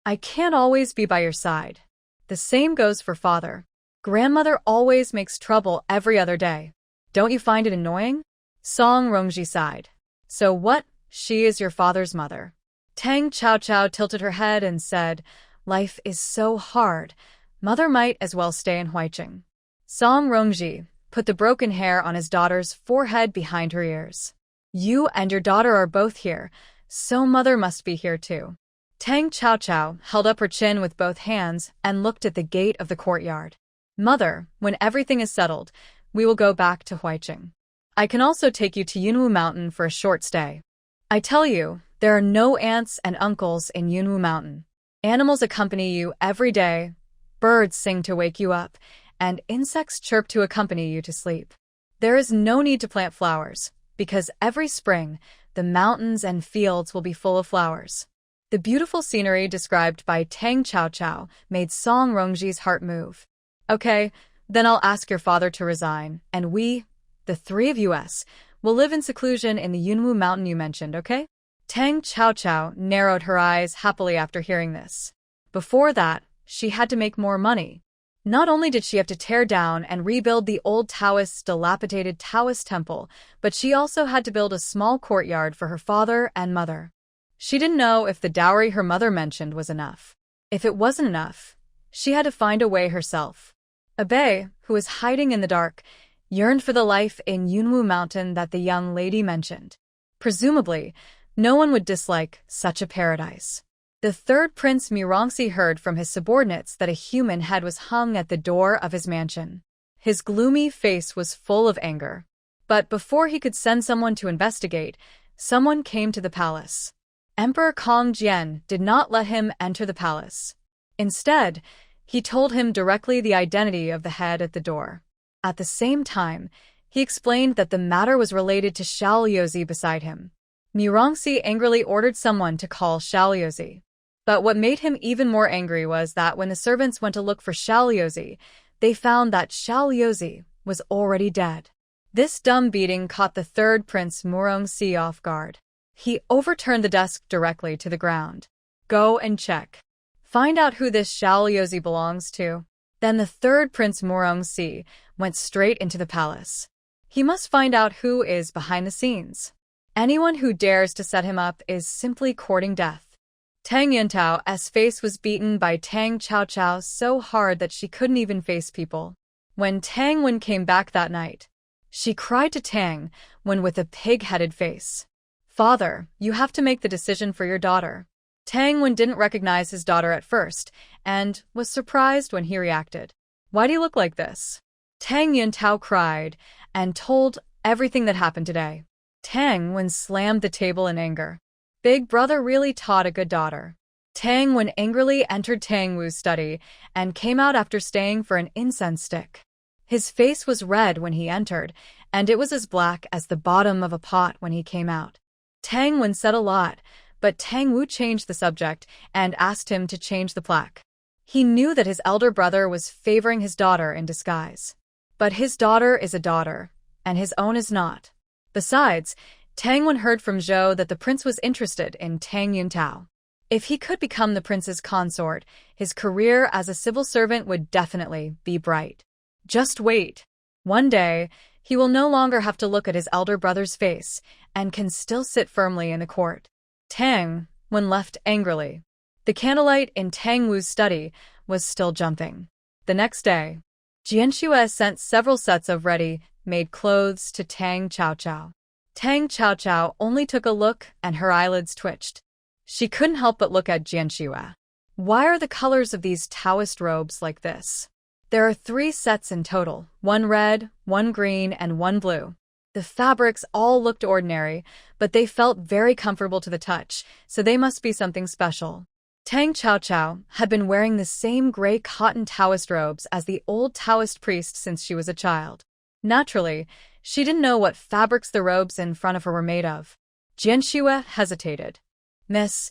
I can't always be by your side. The same goes for father. Grandmother always makes trouble every other day. Don't you find it annoying? Song Rongji sighed. So what? She is your father's mother. Tang Qiaoqiao tilted her head and said, Life is so hard. Mother might as well stay in Huaiqing. Song Rongji put the broken hair on his daughter's forehead behind her ears. You and your daughter are both here, so mother must be here too. Tang Qiaoqiao held up her chin with both hands and looked at the gate of the courtyard. Mother, when everything is settled, we will go back to Huaiqing. I can also take you to Yunwu Mountain for a short stay. I tell you, there are no aunts and uncles in Yunwu Mountain. Animals accompany you every day, birds sing to wake you up, and insects chirp to accompany you to sleep. There is no need to plant flowers, because every spring, the mountains and fields will be full of flowers. The beautiful scenery described by Tang Qiaoqiao made Song Rongji's heart move. Okay, then I'll ask your father to resign, and we, the three of us, will live in seclusion in the Yunwu Mountain you mentioned, okay? Tang Qiaoqiao narrowed her eyes happily after hearing this. Before that, she had to make more money. Not only did she have to tear down and rebuild the old Taoist's dilapidated Taoist temple, but she also had to build a small courtyard for her father and mother. She didn't know if the dowry her mother mentioned was enough. If it wasn't enough, she had to find a way herself. Abe, who was hiding in the dark, yearned for the life in Yunwu Mountain that the young lady mentioned. Presumably, no one would dislike such a paradise. The third Prince Murongxi heard from his subordinates that a human head was hung at the door of his mansion. His gloomy face was full of anger. But before he could send someone to investigate, someone came to the palace. Emperor Kong Jian did not let him enter the palace. Instead, he told him directly the identity of the head at the door. At the same time, he explained that the matter was related to Xiaoliuzi beside him. Murongxi angrily ordered someone to call Xiaoliuzi. But what made him even more angry was that when the servants went to look for Xiaoliuzi, they found that Xiaoliuzi was already dead. This dumb beating caught the third Prince Murongxi off guard. He overturned the desk directly to the ground. Go and check. Find out who this Xiaoliuzi belongs to. Then the third Prince Murongxi went straight into the palace. He must find out who is behind the scenes. Anyone who dares to set him up is simply courting death. Tang Yuntao's face was beaten by Tang Chaochao so hard that she couldn't even face people. When Tang Wen came back that night, she cried to Tang Wen with a pig-headed face. "Father, you have to make the decision for your daughter." Tang Wen didn't recognize his daughter at first, and was surprised when he reacted. "Why do you look like this?" Tang Yuntao cried, and told everything that happened today. Tang Wen slammed the table in anger. Big brother really taught a good daughter. Tang Wen angrily entered Tang Wu's study, and came out after staying for an incense stick. His face was red when he entered, and it was as black as the bottom of a pot when he came out. Tang Wen said a lot, but Tang Wu changed the subject and asked him to change the plaque. He knew that his elder brother was favoring his daughter in disguise. But his daughter is a daughter, and his own is not. Besides, Tang Wen heard from Zhou that the prince was interested in Tang Yuntao. If he could become the prince's consort, his career as a civil servant would definitely be bright. Just wait. One day, he will no longer have to look at his elder brother's face, and can still sit firmly in the court. Tang Wen left angrily. The candlelight in Tang Wu's study was still jumping. The next day, Jianxue sent several sets of ready-made clothes to Tang Chaochao. Tang Chaochao only took a look and her eyelids twitched. She couldn't help but look at Jianxue. Why are the colors of these Taoist robes like this? There are 3 sets in total, 1 red, 1 green, and 1 blue. The fabrics all looked ordinary, but they felt very comfortable to the touch, so they must be something special. Tang Chaochao had been wearing the same gray cotton Taoist robes as the old Taoist priest since she was a child. Naturally, she didn't know what fabrics the robes in front of her were made of. Jianxue hesitated. "Miss,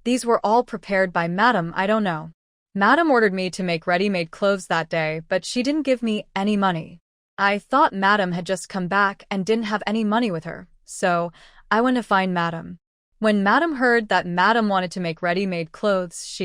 these were all prepared by Madam. I don't know. Madam ordered me to make ready-made clothes that day, but she didn't give me any money. I thought Madam had just come back and didn't have any money with her, so I went to find Madam." When Madam heard that Madam wanted to make ready-made clothes,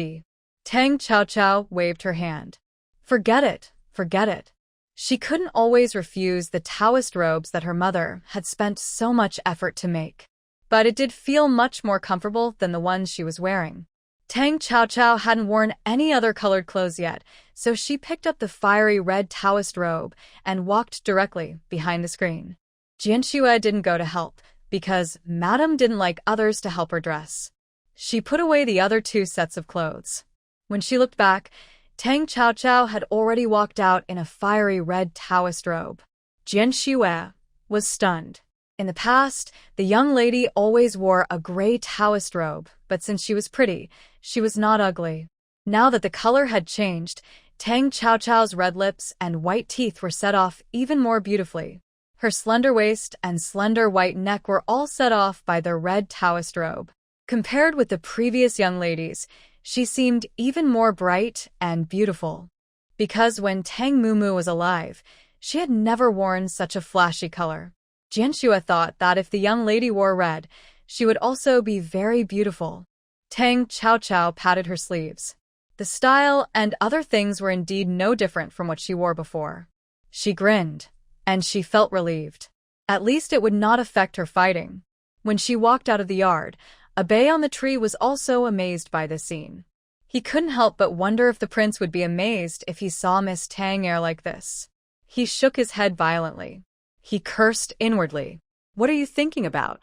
Tang Chaochao waved her hand. Forget it, forget it. She couldn't always refuse the Taoist robes that her mother had spent so much effort to make. But it did feel much more comfortable than the ones she was wearing. Tang Chaochao hadn't worn any other colored clothes yet, so she picked up the fiery red Taoist robe and walked directly behind the screen. Jianxue didn't go to help, because Madam didn't like others to help her dress. She put away the other 2 sets of clothes. When she looked back, Tang Chaochao had already walked out in a fiery red Taoist robe. Jianxue was stunned. In the past, the young lady always wore a gray Taoist robe, but since she was pretty, she was not ugly. Now that the color had changed, Tang Chaochao's red lips and white teeth were set off even more beautifully. Her slender waist and slender white neck were all set off by the red Taoist robe. Compared with the previous young ladies, she seemed even more bright and beautiful. Because when Tang Mumu was alive, she had never worn such a flashy color. Jianxue thought that if the young lady wore red, she would also be very beautiful. Tang Chaochao patted her sleeves. The style and other things were indeed no different from what she wore before. She grinned, and she felt relieved. At least it would not affect her fighting. When she walked out of the yard, a bay on the tree was also amazed by this scene. He couldn't help but wonder if the prince would be amazed if he saw Miss Tang air like this. He shook his head violently. He cursed inwardly. What are you thinking about?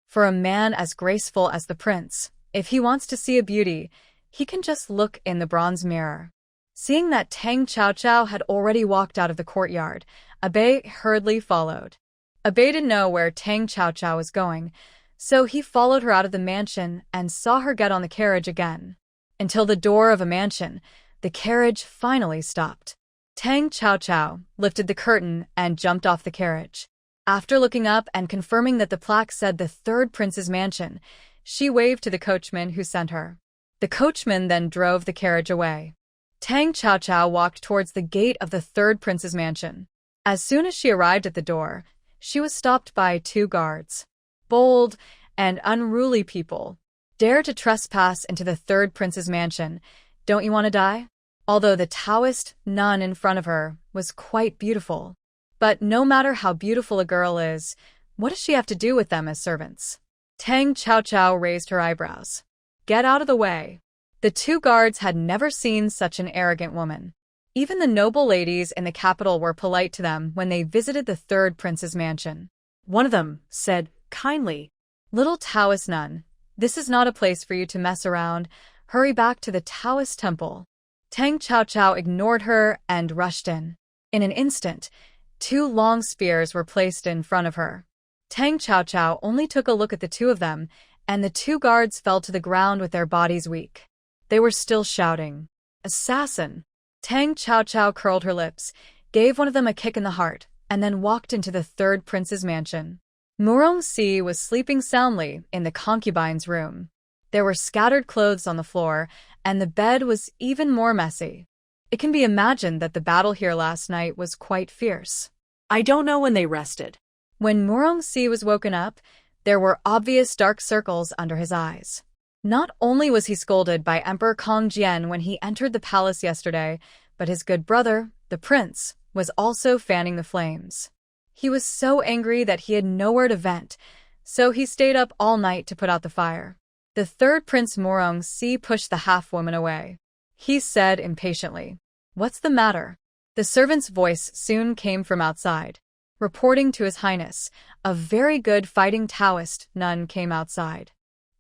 For a man as graceful as the prince, if he wants to see a beauty, he can just look in the bronze mirror. Seeing that Tang Chaochao had already walked out of the courtyard, Abe hurriedly followed. Abe didn't know where Tang Chaochao was going, so he followed her out of the mansion and saw her get on the carriage again. Until the door of a mansion, the carriage finally stopped. Tang Chaochao lifted the curtain and jumped off the carriage. After looking up and confirming that the plaque said the 3rd prince's mansion, she waved to the coachman who sent her. The coachman then drove the carriage away. Tang Chaochao walked towards the gate of the 3rd prince's mansion. As soon as she arrived at the door, she was stopped by 2 guards. Bold and unruly people. Dare to trespass into the 3rd prince's mansion. Don't you want to die? Although the Taoist nun in front of her was quite beautiful. But no matter how beautiful a girl is, what does she have to do with them as servants? Tang Qiaoqiao raised her eyebrows. Get out of the way. The two guards had never seen such an arrogant woman. Even the noble ladies in the capital were polite to them when they visited the third prince's mansion. One of them said kindly, Little Taoist nun, this is not a place for you to mess around. Hurry back to the Taoist temple. Tang Qiaoqiao ignored her and rushed in. In an instant, 2 long spears were placed in front of her. Tang Qiaoqiao only took a look at the two of them, and the 2 guards fell to the ground with their bodies weak. They were still shouting, Assassin! Tang Qiaoqiao curled her lips, gave one of them a kick in the heart, and then walked into the third prince's mansion. Murongxi was sleeping soundly in the concubine's room. There were scattered clothes on the floor, and the bed was even more messy. It can be imagined that the battle here last night was quite fierce. I don't know when they rested. When Murongxi was woken up, there were obvious dark circles under his eyes. Not only was he scolded by Emperor Kongjian when he entered the palace yesterday, but his good brother, the prince, was also fanning the flames. He was so angry that he had nowhere to vent, so he stayed up all night to put out the fire. The third Prince Murongxi pushed the half-woman away. He said impatiently, What's the matter? The servant's voice soon came from outside. Reporting to His Highness, a very good fighting Taoist nun came outside.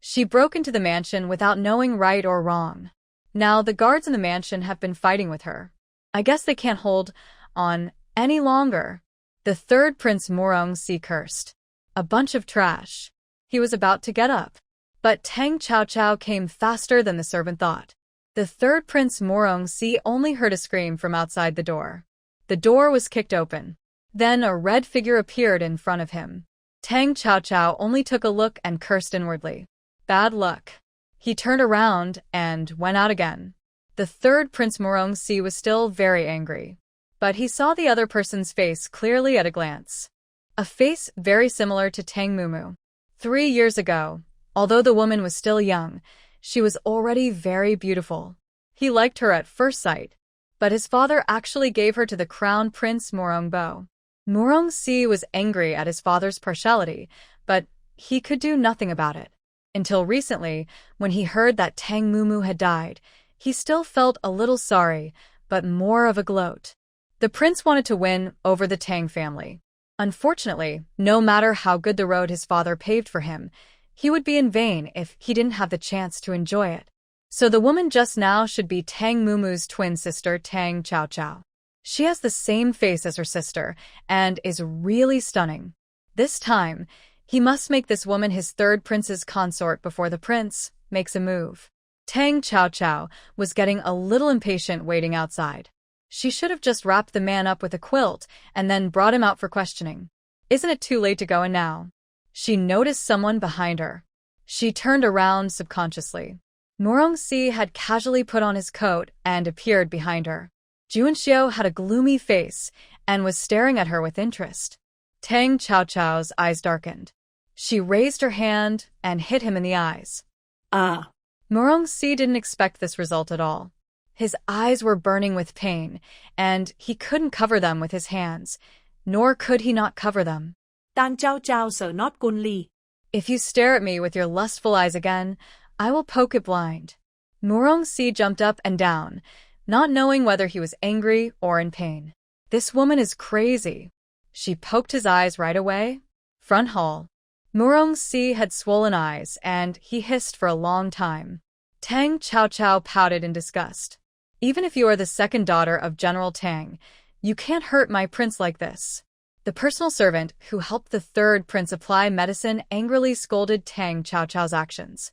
She broke into the mansion without knowing right or wrong. Now the guards in the mansion have been fighting with her. I guess they can't hold on any longer. The third Prince Murongxi cursed. A bunch of trash. He was about to get up. But Tang Qiaoqiao came faster than the servant thought. The third Prince Murongxi only heard a scream from outside the door. The door was kicked open. Then a red figure appeared in front of him. Tang Qiaoqiao only took a look and cursed inwardly. Bad luck. He turned around and went out again. The third Prince Murongxi was still very angry. But he saw the other person's face clearly at a glance. A face very similar to Tang Mumu. 3 years ago, although the woman was still young, she was already very beautiful. He liked her at first sight, but his father actually gave her to the crown Prince Murongbo. Murongxi was angry at his father's partiality, but he could do nothing about it. Until recently, when he heard that Tang Mumu had died, he still felt a little sorry, but more of a gloat. The prince wanted to win over the Tang family. Unfortunately, no matter how good the road his father paved for him, he would be in vain if he didn't have the chance to enjoy it. So the woman just now should be Tang Mumu's twin sister, Tang Qiaoqiao. She has the same face as her sister and is really stunning. This time, he must make this woman his third prince's consort before the prince makes a move. Tang Qiaoqiao was getting a little impatient waiting outside. She should have just wrapped the man up with a quilt and then brought him out for questioning. Isn't it too late to go in now? She noticed someone behind her. She turned around subconsciously. Murongxi had casually put on his coat and appeared behind her. Juanxiu had a gloomy face and was staring at her with interest. Tang Qiaoqiao's eyes darkened. She raised her hand and hit him in the eyes. Ah. Murongxi didn't expect this result at all. His eyes were burning with pain, and he couldn't cover them with his hands, nor could he not cover them. Tang Qiaoqiao sợ not kun ly. If you stare at me with your lustful eyes again, I will poke it blind. Murongxi jumped up and down, not knowing whether he was angry or in pain. This woman is crazy. She poked his eyes right away. Front hall. Murongxi had swollen eyes, and he hissed for a long time. Tang Qiaoqiao pouted in disgust. Even if you are the second daughter of General Tang, you can't hurt my prince like this. The personal servant who helped the third prince apply medicine angrily scolded Tang Qiaoqiao's actions.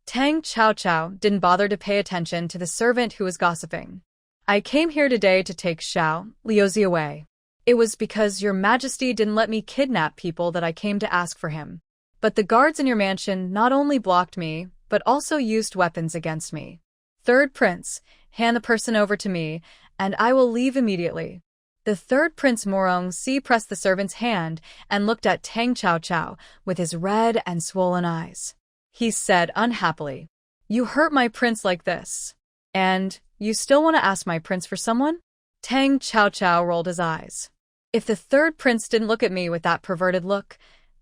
Tang Qiaoqiao didn't bother to pay attention to the servant who was gossiping. I came here today to take Xiao Liuzi away. It was because your majesty didn't let me kidnap people that I came to ask for him. But the guards in your mansion not only blocked me, but also used weapons against me. Third prince, hand the person over to me, and I will leave immediately. The third Prince Murongxi pressed the servant's hand and looked at Tang Qiaoqiao with his red and swollen eyes. He said unhappily, You hurt my prince like this. And you still want to ask my prince for someone? Tang Qiaoqiao rolled his eyes. If the third prince didn't look at me with that perverted look,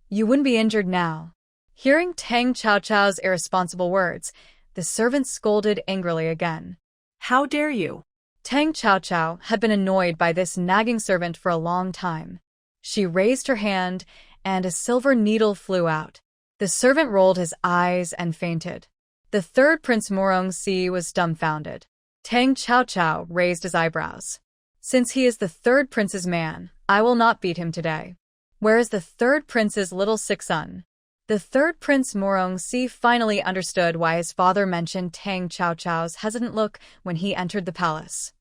you wouldn't be injured now. Hearing Tang Chao's irresponsible words, the servant scolded angrily again. How dare you? Tang Chao had been annoyed by this nagging servant for a long time. She raised her hand, and a silver needle flew out. The servant rolled his eyes and fainted. The third Prince Morongxi was dumbfounded. Tang Chao raised his eyebrows. Since he is the third prince's man, I will not beat him today. Where is the third prince's little sick son? The third Prince Morongxi finally understood why his father mentioned Tang Chao's hesitant look when he entered the palace.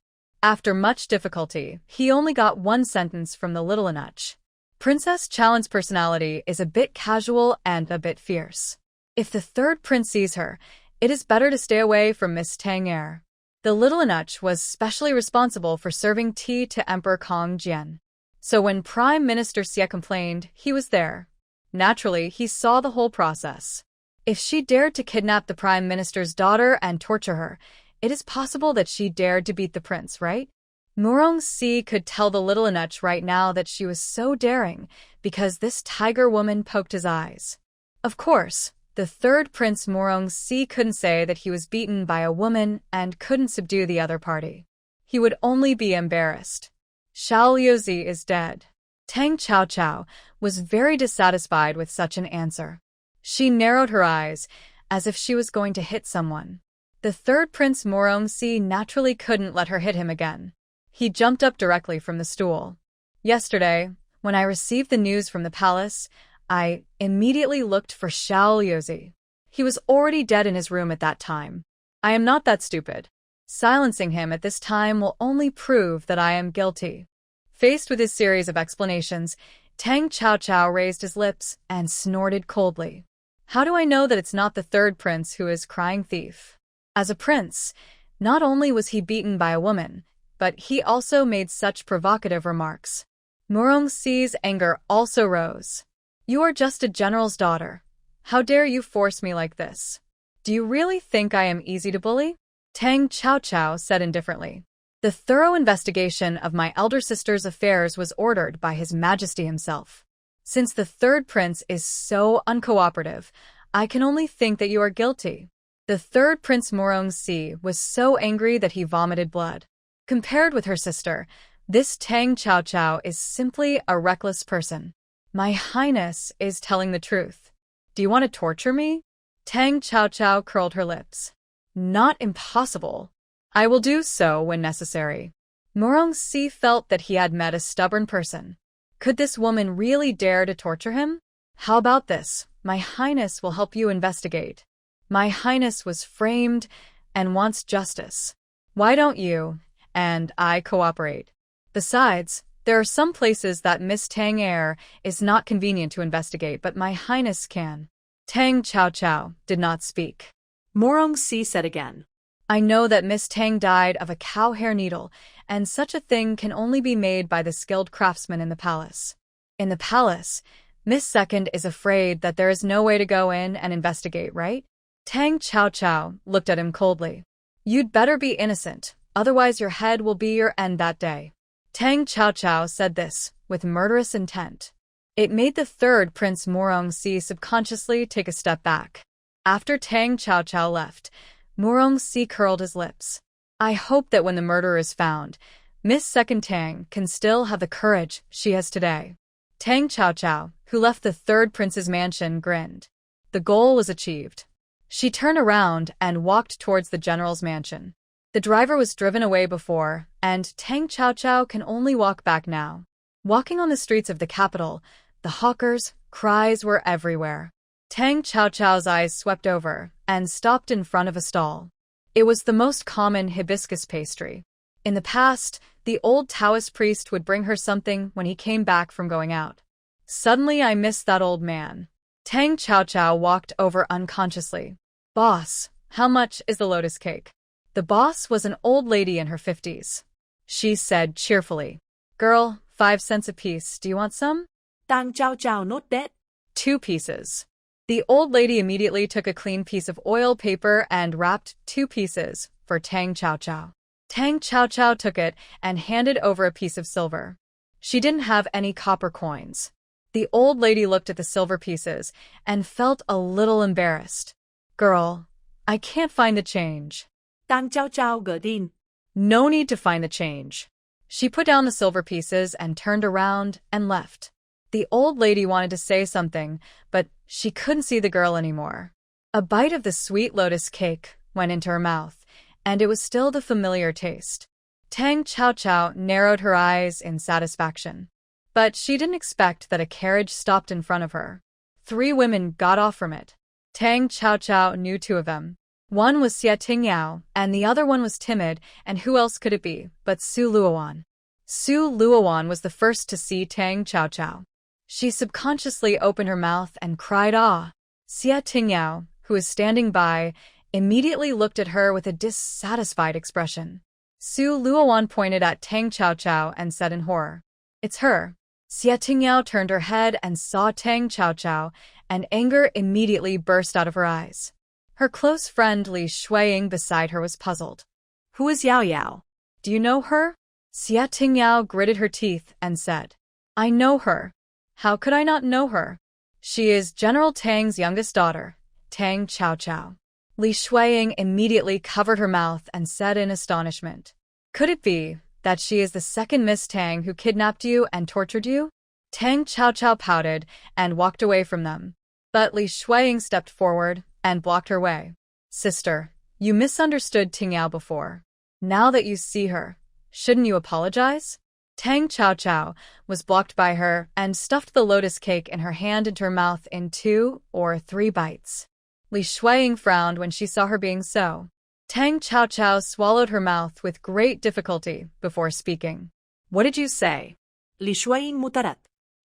After much difficulty, he only got one sentence from the little Anuch. Princess Chao's personality is a bit casual and a bit fierce. If the third prince sees her, it is better to stay away from Miss Tang Er. The little Anuch was specially responsible for serving tea to Emperor Kong Jian. So when Prime Minister Xie complained, he was there. Naturally, he saw the whole process. If she dared to kidnap the Prime Minister's daughter and torture her, it is possible that she dared to beat the prince, right? Morongxi could tell the little Anuch right now that she was so daring because this tiger woman poked his eyes. Of course, the third Prince Morongxi couldn't say that he was beaten by a woman and couldn't subdue the other party. He would only be embarrassed. Xiao Liuzi is dead. Tang Chao was very dissatisfied with such an answer. She narrowed her eyes, as if she was going to hit someone. The third Prince Morongxi naturally couldn't let her hit him again. He jumped up directly from the stool. Yesterday, when I received the news from the palace, I immediately looked for Xiao Liuzi. He was already dead in his room at that time. I am not that stupid. Silencing him at this time will only prove that I am guilty. Faced with his series of explanations, Tang Chao raised his lips and snorted coldly. How do I know that it's not the third prince who is crying thief? As a prince, not only was he beaten by a woman, but he also made such provocative remarks. Morongxi's anger also rose. You are just a general's daughter. How dare you force me like this? Do you really think I am easy to bully? Tang Chao said indifferently. The thorough investigation of my elder sister's affairs was ordered by His Majesty himself. Since the third prince is so uncooperative, I can only think that you are guilty. The third Prince Morongxi was so angry that he vomited blood. Compared with her sister, this Tang Chao is simply a reckless person. My Highness is telling the truth. Do you want to torture me? Tang Chao curled her lips. Not impossible. I will do so when necessary. Morongxi felt that he had met a stubborn person. Could this woman really dare to torture him? How about this? My Highness will help you investigate. My Highness was framed and wants justice. Why don't you and I cooperate? Besides, there are some places that Miss Tang Er is not convenient to investigate, but my Highness can. Tang Chao did not speak. Morongxi said again. I know that Miss Tang died of a cow hair needle, and such a thing can only be made by the skilled craftsmen in the palace. In the palace, Miss Second is afraid that there is no way to go in and investigate, right? Tang Chao looked at him coldly. You'd better be innocent, otherwise your head will be your end that day. Tang Chao said this with murderous intent. It made the third Prince Morongxi subconsciously take a step back. After Tang Chao left, Morongxi curled his lips. I hope that when the murderer is found, Miss Second Tang can still have the courage she has today. Tang Chao, who left the third prince's mansion, grinned. The goal was achieved. She turned around and walked towards the general's mansion. The driver was driven away before, and Tang Chao can only walk back now. Walking on the streets of the capital, the hawkers' cries were everywhere. Tang Chao's eyes swept over and stopped in front of a stall. It was the most common hibiscus pastry. In the past, the old Taoist priest would bring her something when he came back from going out. Suddenly I missed that old man. Tang Chao walked over unconsciously. Boss, how much is the lotus cake? The boss was an old lady in her 50s. She said cheerfully. Girl, 5 cents apiece, do you want some? Tang Chao not dead. 2 pieces. The old lady immediately took a clean piece of oil paper and wrapped 2 pieces for Tang Chao. Tang Chao took it and handed over a piece of silver. She didn't have any copper coins. The old lady looked at the silver pieces and felt a little embarrassed. Girl, I can't find the change. Tang Chao Chao gờ tin. No need to find the change. She put down the silver pieces and turned around and left. The old lady wanted to say something, but she couldn't see the girl anymore. A bite of the sweet lotus cake went into her mouth, and it was still the familiar taste. Tang Chao Chao narrowed her eyes in satisfaction. But she didn't expect that a carriage stopped in front of her. 3 women got off from it. Tang Chao Chao knew 2 of them. One was Xia Tingyao, and the other one was timid, and who else could it be but Su Luowan? Su Luowan was the first to see Tang Chao Chao. She subconsciously opened her mouth and cried ah. Xia Tingyao, who was standing by, immediately looked at her with a dissatisfied expression. Su Luowan pointed at Tang Chao Chao and said in horror, "It's her." Xia Tingyao turned her head and saw Tang Chao Chao, and anger immediately burst out of her eyes. Her close friend Li Shuiying beside her was puzzled. Who is Yao Yao? Do you know her? Xia Tingyao gritted her teeth and said, I know her. How could I not know her? She is General Tang's youngest daughter, Tang Chao Chao. Li Shuiying immediately covered her mouth and said in astonishment, Could it be that she is the second Miss Tang who kidnapped you and tortured you? Tang Chao Chao pouted and walked away from them. But Li Shuiying stepped forward and blocked her way. Sister, you misunderstood Tingyao before. Now that you see her, shouldn't you apologize? Tang Chao Chao was blocked by her and stuffed the lotus cake in her hand into her mouth in 2 or 3 bites. Li Shuiying frowned when she saw her being so. Tang Chao Chao swallowed her mouth with great difficulty before speaking. What did you say? Li Shuiying mutarat.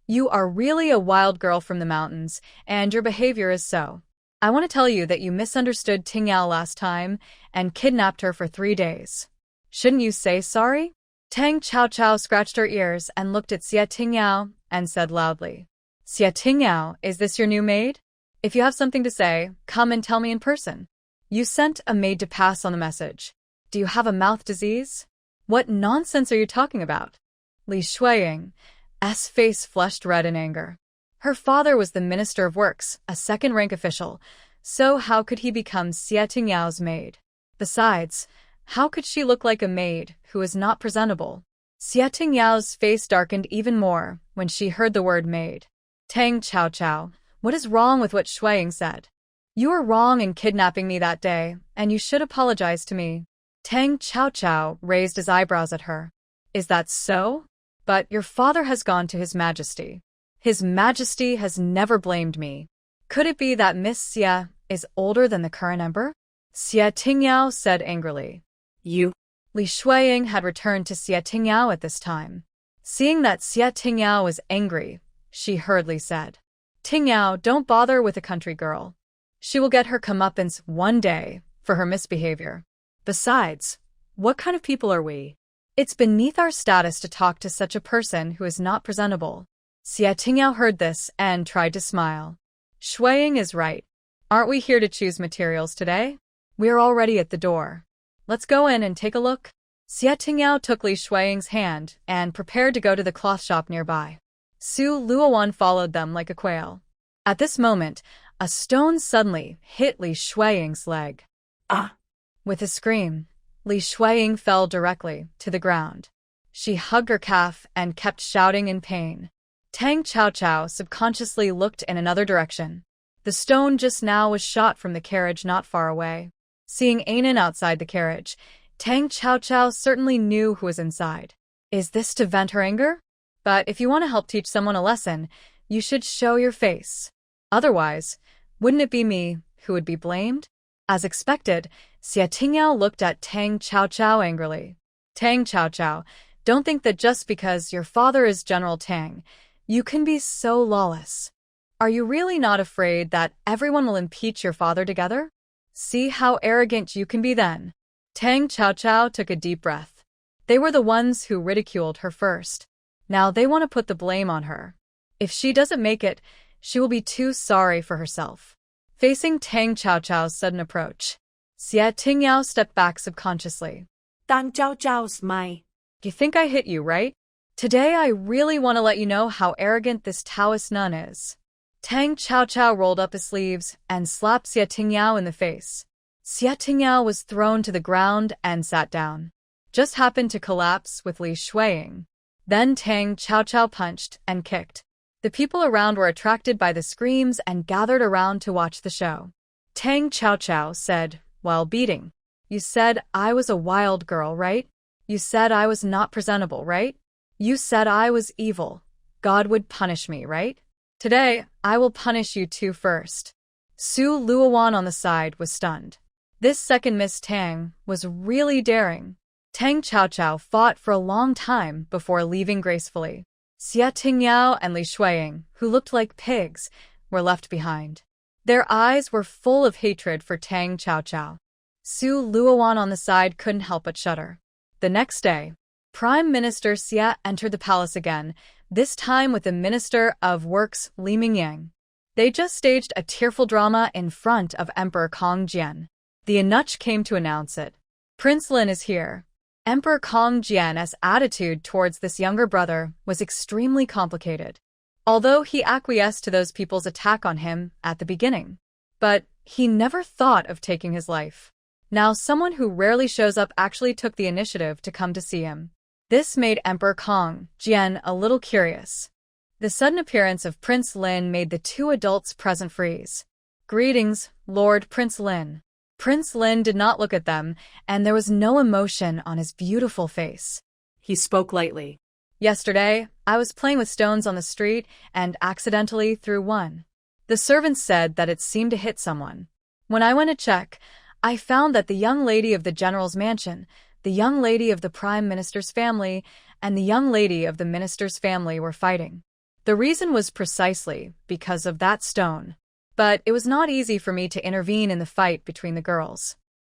You are really a wild girl from the mountains, and your behavior is so. I want to tell you that you misunderstood Tingyao last time and kidnapped her for 3 days. Shouldn't you say sorry? Tang Chao Chao scratched her ears and looked at Xia Tingyao and said loudly, Xia Tingyao, is this your new maid? If you have something to say, come and tell me in person. You sent a maid to pass on the message. Do you have a mouth disease? What nonsense are you talking about? Li Shuiying's face flushed red in anger. Her father was the Minister of Works, a second-rank official, so how could he become Xia Tingyao's maid? Besides, how could she look like a maid who is not presentable? Xia Tingyao's face darkened even more when she heard the word maid. Tang Chao Chao, what is wrong with what Shuiying said? You were wrong in kidnapping me that day, and you should apologize to me. Tang Chao Chao raised his eyebrows at her. Is that so? But your father has gone to His Majesty. His Majesty has never blamed me. Could it be that Miss Xia is older than the current emperor? Xia Tingyao said angrily. You. Li Shuiying had returned to Xia Tingyao at this time. Seeing that Xia Tingyao was angry, she hurriedly said, Tingyao, don't bother with a country girl. She will get her comeuppance one day for her misbehavior. Besides, what kind of people are we? It's beneath our status to talk to such a person who is not presentable. Xia Tingyao heard this and tried to smile. Shuiying is right. Aren't we here to choose materials today? We're already at the door. Let's go in and take a look. Xia Tingyao took Li Shuiying's hand and prepared to go to the cloth shop nearby. Su Luowan followed them like a quail. At this moment, a stone suddenly hit Li Shuiying's leg. Ah! With a scream, Li Shuiying fell directly to the ground. She hugged her calf and kept shouting in pain. Tang Chao Chao subconsciously looked in another direction. The stone just now was shot from the carriage not far away. Seeing Anan outside the carriage, Tang Chao Chao certainly knew who was inside. Is this to vent her anger? But if you want to help teach someone a lesson, you should show your face. Otherwise, wouldn't it be me who would be blamed? As expected, Xia Tingyao looked at Tang Chao Chao angrily. Tang Chao Chao, don't think that just because your father is General Tang, you can be so lawless. Are you really not afraid that everyone will impeach your father together? See how arrogant you can be then. Tang Chao Chao took a deep breath. They were the ones who ridiculed her first. Now they want to put the blame on her. If she doesn't make it, she will be too sorry for herself. Facing Tang Chao Chao's sudden approach, Xia Tingyao stepped back subconsciously. Tang Chao Chao's my. You think I hit you, right? Today I really want to let you know how arrogant this Taoist nun is. Tang Chao rolled up his sleeves and slapped Xia Tingyao in the face. Xia Tingyao was thrown to the ground and sat down. Just happened to collapse with Li Shuiying. Then Tang Chao punched and kicked. The people around were attracted by the screams and gathered around to watch the show. Tang Chao said, while beating, "You said I was a wild girl, right? You said I was not presentable, right? You said I was evil. God would punish me, right? Today, I will punish you too first." Su Luowan on the side was stunned. This second Miss Tang was really daring. Tang Chao fought for a long time before leaving gracefully. Xia Tingyao and Li Shuiying, who looked like pigs, were left behind. Their eyes were full of hatred for Tang Chao. Su Luowan on the side couldn't help but shudder. The next day, Prime Minister Xia entered the palace again, this time with the Minister of Works Li Mingyang. They just staged a tearful drama in front of Emperor Kong Jian. The eunuch came to announce it. Prince Lin is here. Emperor Kong Jian's attitude towards this younger brother was extremely complicated. Although he acquiesced to those people's attack on him at the beginning, but he never thought of taking his life. Now someone who rarely shows up actually took the initiative to come to see him. This made Emperor Kong Jian a little curious. The sudden appearance of Prince Lin made the two adults present freeze. "Greetings, Lord Prince Lin." Prince Lin did not look at them, and there was no emotion on his beautiful face. He spoke lightly. "Yesterday, I was playing with stones on the street and accidentally threw one. The servants said that it seemed to hit someone. When I went to check, I found that the young lady of the general's mansion, the young lady of the prime minister's family, and the young lady of the minister's family were fighting. The reason was precisely because of that stone. But it was not easy for me to intervene in the fight between the girls.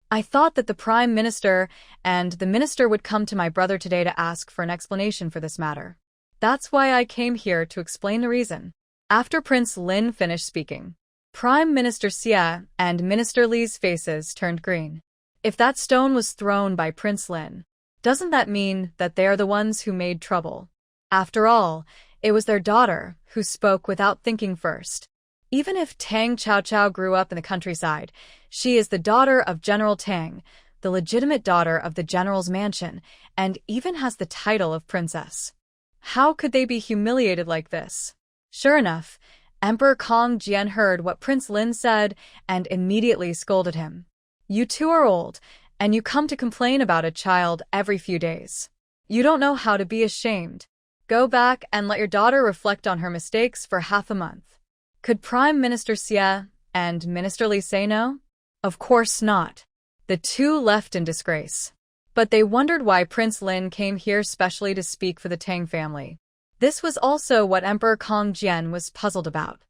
I thought that the prime minister and the minister would come to my brother today to ask for an explanation for this matter. That's why I came here to explain the reason." After Prince Lin finished speaking, Prime Minister Xia and Minister Li's faces turned green. If that stone was thrown by Prince Lin, doesn't that mean that they are the ones who made trouble? After all, it was their daughter who spoke without thinking first. Even if Tang Chao grew up in the countryside, she is the daughter of General Tang, the legitimate daughter of the general's mansion, and even has the title of princess. How could they be humiliated like this? Sure enough, Emperor Kong Jian heard what Prince Lin said and immediately scolded him. "You two are old, and you come to complain about a child every few days. You don't know how to be ashamed. Go back and let your daughter reflect on her mistakes for half a month." Could Prime Minister Xia and Minister Li say no? Of course not. The two left in disgrace. But they wondered why Prince Lin came here specially to speak for the Tang family. This was also what Emperor Kong Jian was puzzled about.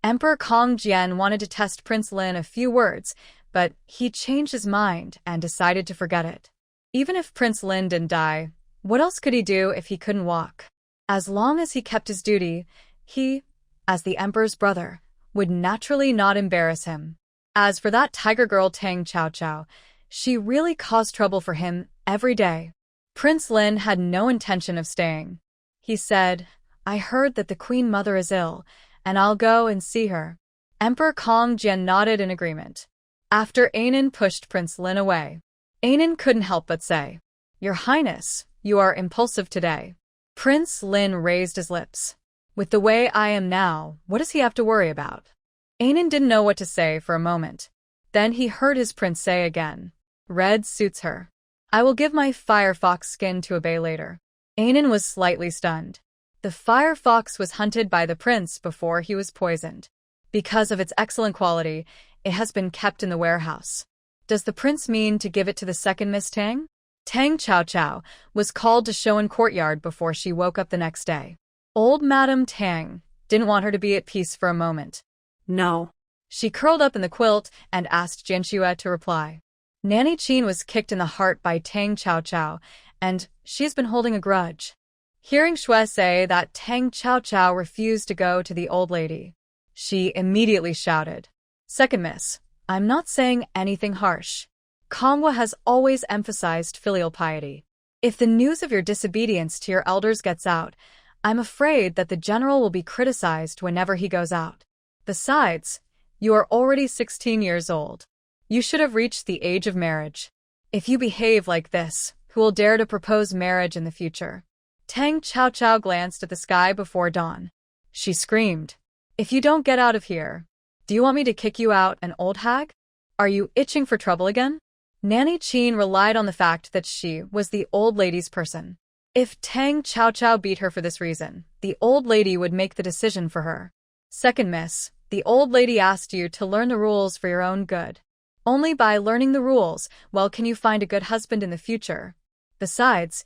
Emperor Kong Jian wanted to test Prince Lin a few words, but he changed his mind and decided to forget it. Even if Prince Lin didn't die, what else could he do if he couldn't walk? As long as he kept his duty, he, as the emperor's brother, would naturally not embarrass him. As for that tiger girl Tang Chao, she really caused trouble for him every day. Prince Lin had no intention of staying. He said, "I heard that the Queen Mother is ill, and I'll go and see her." Emperor Kong Jian nodded in agreement. After Anan pushed Prince Lin away, Anan couldn't help but say, "Your Highness, you are impulsive today." Prince Lin raised his lips. "With the way I am now, what does he have to worry about?" Anan didn't know what to say for a moment. Then he heard his prince say again, "Red suits her. I will give my firefox skin to obey later." Anan was slightly stunned. The firefox was hunted by the prince before he was poisoned. Because of its excellent quality, it has been kept in the warehouse. Does the prince mean to give it to the second Miss Tang? Tang Chao was called to show in courtyard before she woke up the next day. Old Madame Tang didn't want her to be at peace for a moment. No. She curled up in the quilt and asked Jianxue to reply. Nanny Qin was kicked in the heart by Tang Chao, and she's been holding a grudge. Hearing Xue say that Tang Chao refused to go to the old lady, she immediately shouted, "Second Miss, I'm not saying anything harsh. Kongwa has always emphasized filial piety. If the news of your disobedience to your elders gets out, I'm afraid that the general will be criticized whenever he goes out. Besides, you are already 16 years old. You should have reached the age of marriage. If you behave like this, who will dare to propose marriage in the future? Tang Qiao glanced at the sky before dawn. She screamed, "If you don't get out of here, do you want me to kick you out, an old hag? Are you itching for trouble again?" Nanny Qin relied on the fact that she was the old lady's person. If Tang Qiao beat her for this reason, the old lady would make the decision for her. "Second miss, the old lady asked you to learn the rules for your own good. Only by learning the rules, well, can you find a good husband in the future. Besides,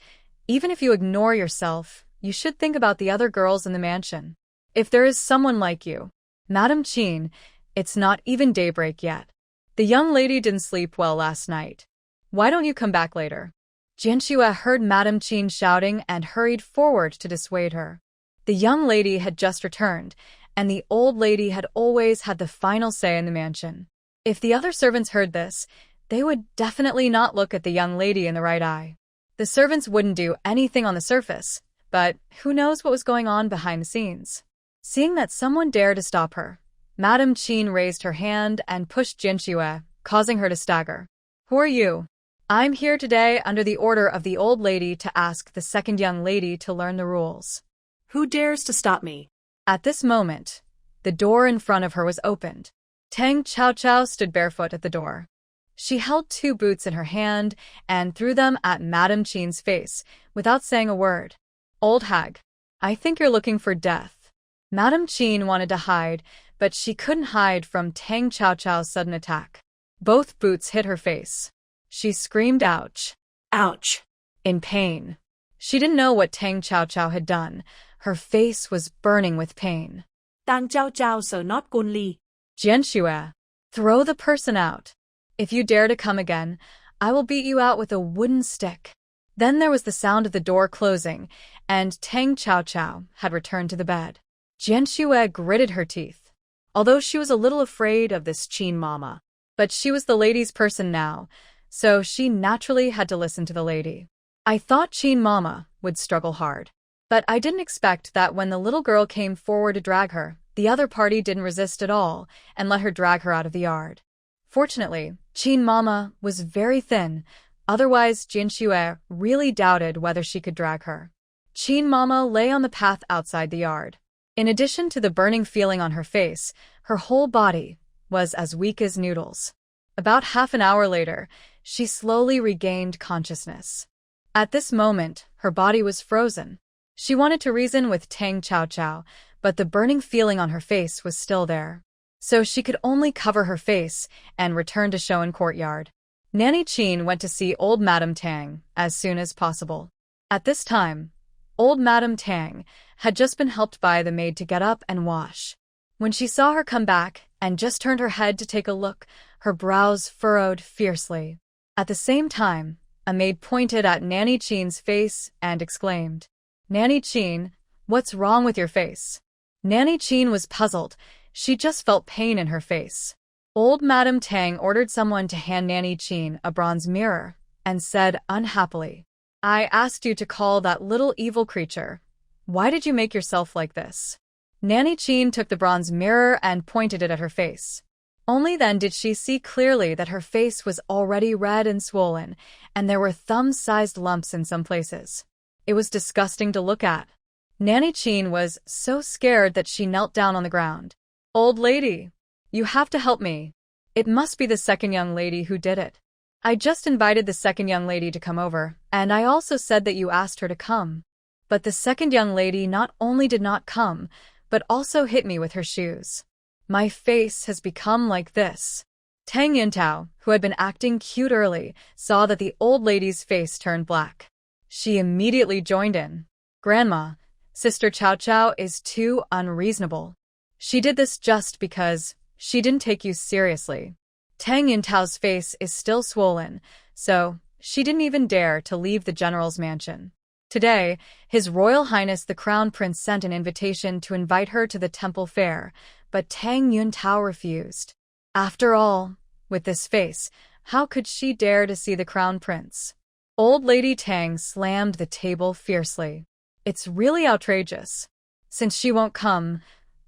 even if you ignore yourself, you should think about the other girls in the mansion. If there is someone like you, Madam Qin, it's not even daybreak yet. The young lady didn't sleep well last night. Why don't you come back later?" Jianxue heard Madam Qin shouting and hurried forward to dissuade her. The young lady had just returned, and the old lady had always had the final say in the mansion. If the other servants heard this, they would definitely not look at the young lady in the right eye. The servants wouldn't do anything on the surface, but who knows what was going on behind the scenes. Seeing that someone dared to stop her, Madam Qin raised her hand and pushed Jianxue, causing her to stagger. "Who are you?" "I'm here today under the order of the old lady to ask the second young lady to learn the rules." Who dares to stop me? At this moment, the door in front of her was opened. Tang Qiao stood barefoot at the door. She held 2 boots in her hand and threw them at Madam Qin's face, without saying a word. "Old hag, I think you're looking for death." Madam Qin wanted to hide, but she couldn't hide from Tang Qiao's sudden attack. Both boots hit her face. She screamed ouch. Ouch. In pain. She didn't know what Tang Qiao had done. Her face was burning with pain. Tang Qiao so not Gunli. "Jianxue, throw the person out. If you dare to come again, I will beat you out with a wooden stick." Then there was the sound of the door closing, and Tang Qiao had returned to the bed. Jianxue gritted her teeth. Although she was a little afraid of this Qin mama, but she was the lady's person now, so she naturally had to listen to the lady. "I thought Qin mama would struggle hard, but I didn't expect that when the little girl came forward to drag her, the other party didn't resist at all and let her drag her out of the yard. Fortunately, Qin mama was very thin, otherwise Jianxue really doubted whether she could drag her." Qin mama lay on the path outside the yard. In addition to the burning feeling on her face, her whole body was as weak as noodles. About half an hour later, she slowly regained consciousness. At this moment, her body was frozen. She wanted to reason with Tang Qiao, but the burning feeling on her face was still there. So she could only cover her face and return to Shoan Courtyard. Nanny Qin went to see old Madame Tang as soon as possible. At this time, old Madame Tang had just been helped by the maid to get up and wash. When she saw her come back and just turned her head to take a look, her brows furrowed fiercely. At the same time, a maid pointed at Nanny Qin's face and exclaimed, "Nanny Qin, what's wrong with your face?" Nanny Qin was puzzled. She just felt pain in her face. Old Madame Tang ordered someone to hand Nanny Qin a bronze mirror and said unhappily, "I asked you to call that little evil creature. Why did you make yourself like this?" Nanny Qin took the bronze mirror and pointed it at her face. Only then did she see clearly that her face was already red and swollen, and there were thumb-sized lumps in some places. It was disgusting to look at. Nanny Qin was so scared that she knelt down on the ground. "Old lady, you have to help me. It must be the second young lady who did it. I just invited the second young lady to come over, and I also said that you asked her to come. But the second young lady not only did not come, but also hit me with her shoes. My face has become like this." Tang Yintao, who had been acting cute early, saw that the old lady's face turned black. She immediately joined in. "Grandma, Sister Qiao is too unreasonable. She did this just because she didn't take you seriously." Tang Yintao's face is still swollen, so she didn't even dare to leave the general's mansion. Today, His Royal Highness the Crown Prince sent an invitation to invite her to the temple fair, but Tang Yintao refused. After all, with this face, how could she dare to see the Crown Prince? Old Lady Tang slammed the table fiercely. It's really outrageous. Since she won't come,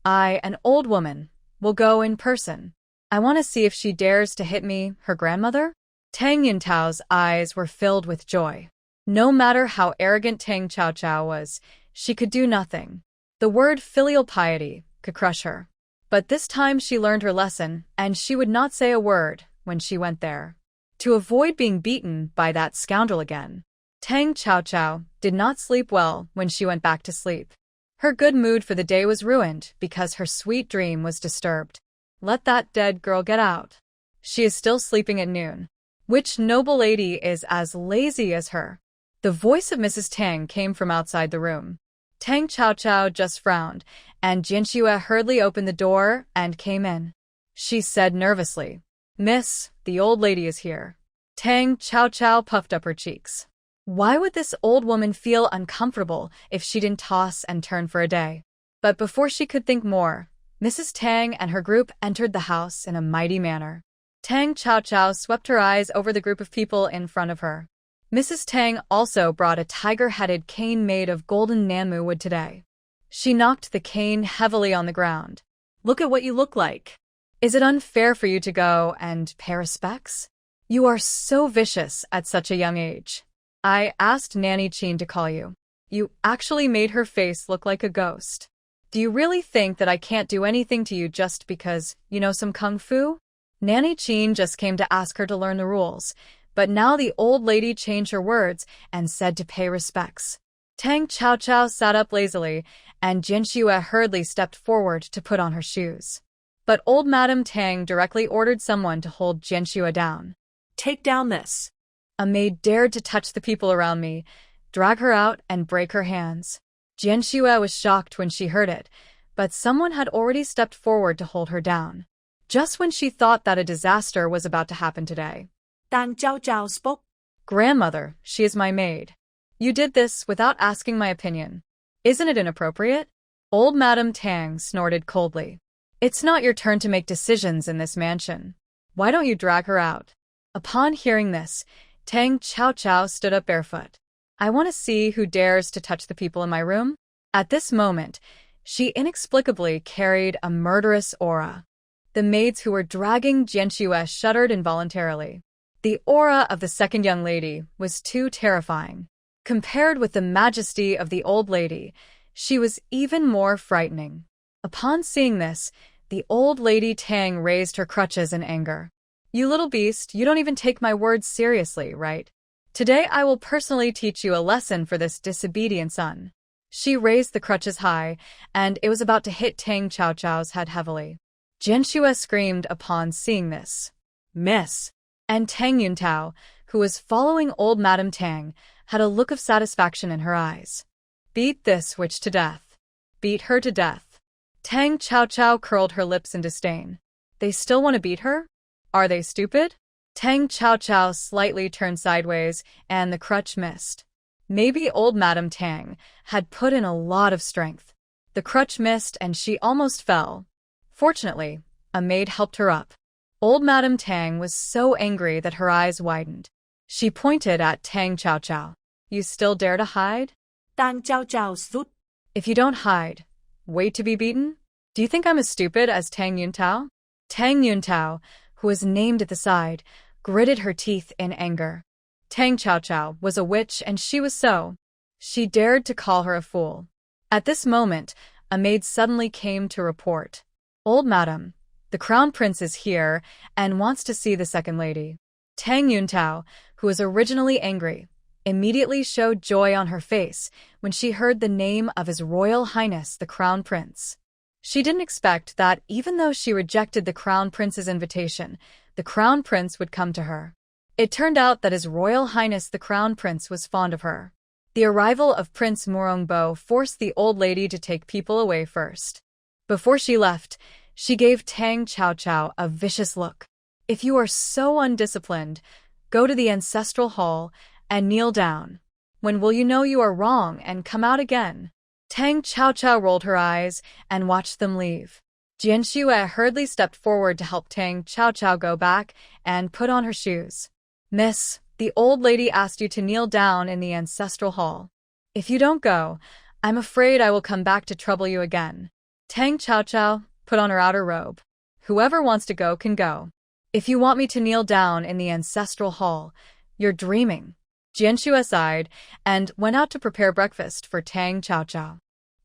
I, an old woman, will go in person. I want to see if she dares to hit me, her grandmother. Tang Yuntao's eyes were filled with joy. No matter how arrogant Tang Xiaoqiao was, she could do nothing. The word filial piety could crush her. But this time she learned her lesson, and she would not say a word when she went there. To avoid being beaten by that scoundrel again. Tang Xiaoqiao did not sleep well when she went back to sleep. Her good mood for the day was ruined because her sweet dream was disturbed. Let that dead girl get out. She is still sleeping at noon. Which noble lady is as lazy as her? The voice of Mrs. Tang came from outside the room. Tang Xiaoqiao just frowned, and Jianxue hurriedly opened the door and came in. She said nervously, "Miss, the old lady is here." Tang Xiaoqiao puffed up her cheeks. Why would this old woman feel uncomfortable if she didn't toss and turn for a day? But before she could think more, Mrs. Tang and her group entered the house in a mighty manner. Tang Xiaoqiao swept her eyes over the group of people in front of her. Mrs. Tang also brought a tiger-headed cane made of golden Nanmu wood today. She knocked the cane heavily on the ground. Look at what you look like. Is it unfair for you to go and pay respects? You are so vicious at such a young age. I asked Nanny Chin to call you. You actually made her face look like a ghost. Do you really think that I can't do anything to you just because you know some kung fu? Nanny Chin just came to ask her to learn the rules, but now the old lady changed her words and said to pay respects. Tang Xiaoqiao sat up lazily, and Jianxue hurriedly stepped forward to put on her shoes. But old Madame Tang directly ordered someone to hold Jianxue down. Take down this. A maid dared to touch the people around me, drag her out, and break her hands. Jianxue was shocked when she heard it, but someone had already stepped forward to hold her down. Just when she thought that a disaster was about to happen today. Tang Xiaoqiao spoke. Grandmother, she is my maid. You did this without asking my opinion. Isn't it inappropriate? Old Madame Tang snorted coldly. It's not your turn to make decisions in this mansion. Why don't you drag her out? Upon hearing this, Tang Xiaoqiao stood up barefoot. I want to see who dares to touch the people in my room. At this moment, she inexplicably carried a murderous aura. The maids who were dragging Jianxue shuddered involuntarily. The aura of the second young lady was too terrifying. Compared with the majesty of the old lady, she was even more frightening. Upon seeing this, the old lady Tang raised her crutches in anger. You little beast, you don't even take my words seriously, right? Today I will personally teach you a lesson for this disobedient son. She raised the crutches high, and it was about to hit Tang Xiaoqiao's head heavily. Jianxue screamed upon seeing this. Miss! And Tang Yuntao, who was following old Madame Tang, had a look of satisfaction in her eyes. Beat this witch to death. Beat her to death. Tang Xiaoqiao curled her lips in disdain. They still want to beat her? Are they stupid? Tang Xiaoqiao slightly turned sideways, and the crutch missed. Maybe old Madame Tang had put in a lot of strength. The crutch missed and she almost fell. Fortunately, a maid helped her up. Old Madame Tang was so angry that her eyes widened. She pointed at Tang Xiaoqiao. You still dare to hide? Tang Xiaoqiao stood. If you don't hide, wait to be beaten? Do you think I'm as stupid as Tang Yuntao? Tang Yuntao, who was named at the side, gritted her teeth in anger. Tang Xiaoqiao was a witch and she was so. She dared to call her a fool. At this moment, a maid suddenly came to report. Old Madam, the Crown Prince is here and wants to see the second lady. Tang Yuntao, who was originally angry, immediately showed joy on her face when she heard the name of His Royal Highness the Crown Prince. She didn't expect that even though she rejected the Crown Prince's invitation, the Crown Prince would come to her. It turned out that His Royal Highness the Crown Prince was fond of her. The arrival of Prince Murongbo forced the old lady to take people away first. Before she left, she gave Tang Xiaoqiao a vicious look. If you are so undisciplined, go to the ancestral hall and kneel down. When will you know you are wrong and come out again? Tang Xiaoqiao rolled her eyes and watched them leave. Jianxue hurriedly stepped forward to help Tang Xiaoqiao go back and put on her shoes. Miss, The old lady asked you to kneel down in the ancestral hall. If you don't go, I'm afraid I will come back to trouble you again. Tang Qiao put on her outer robe. Whoever wants to go can go. If you want me to kneel down in the ancestral hall, you're dreaming. Jianxue sighed and went out to prepare breakfast for Tang Qiao.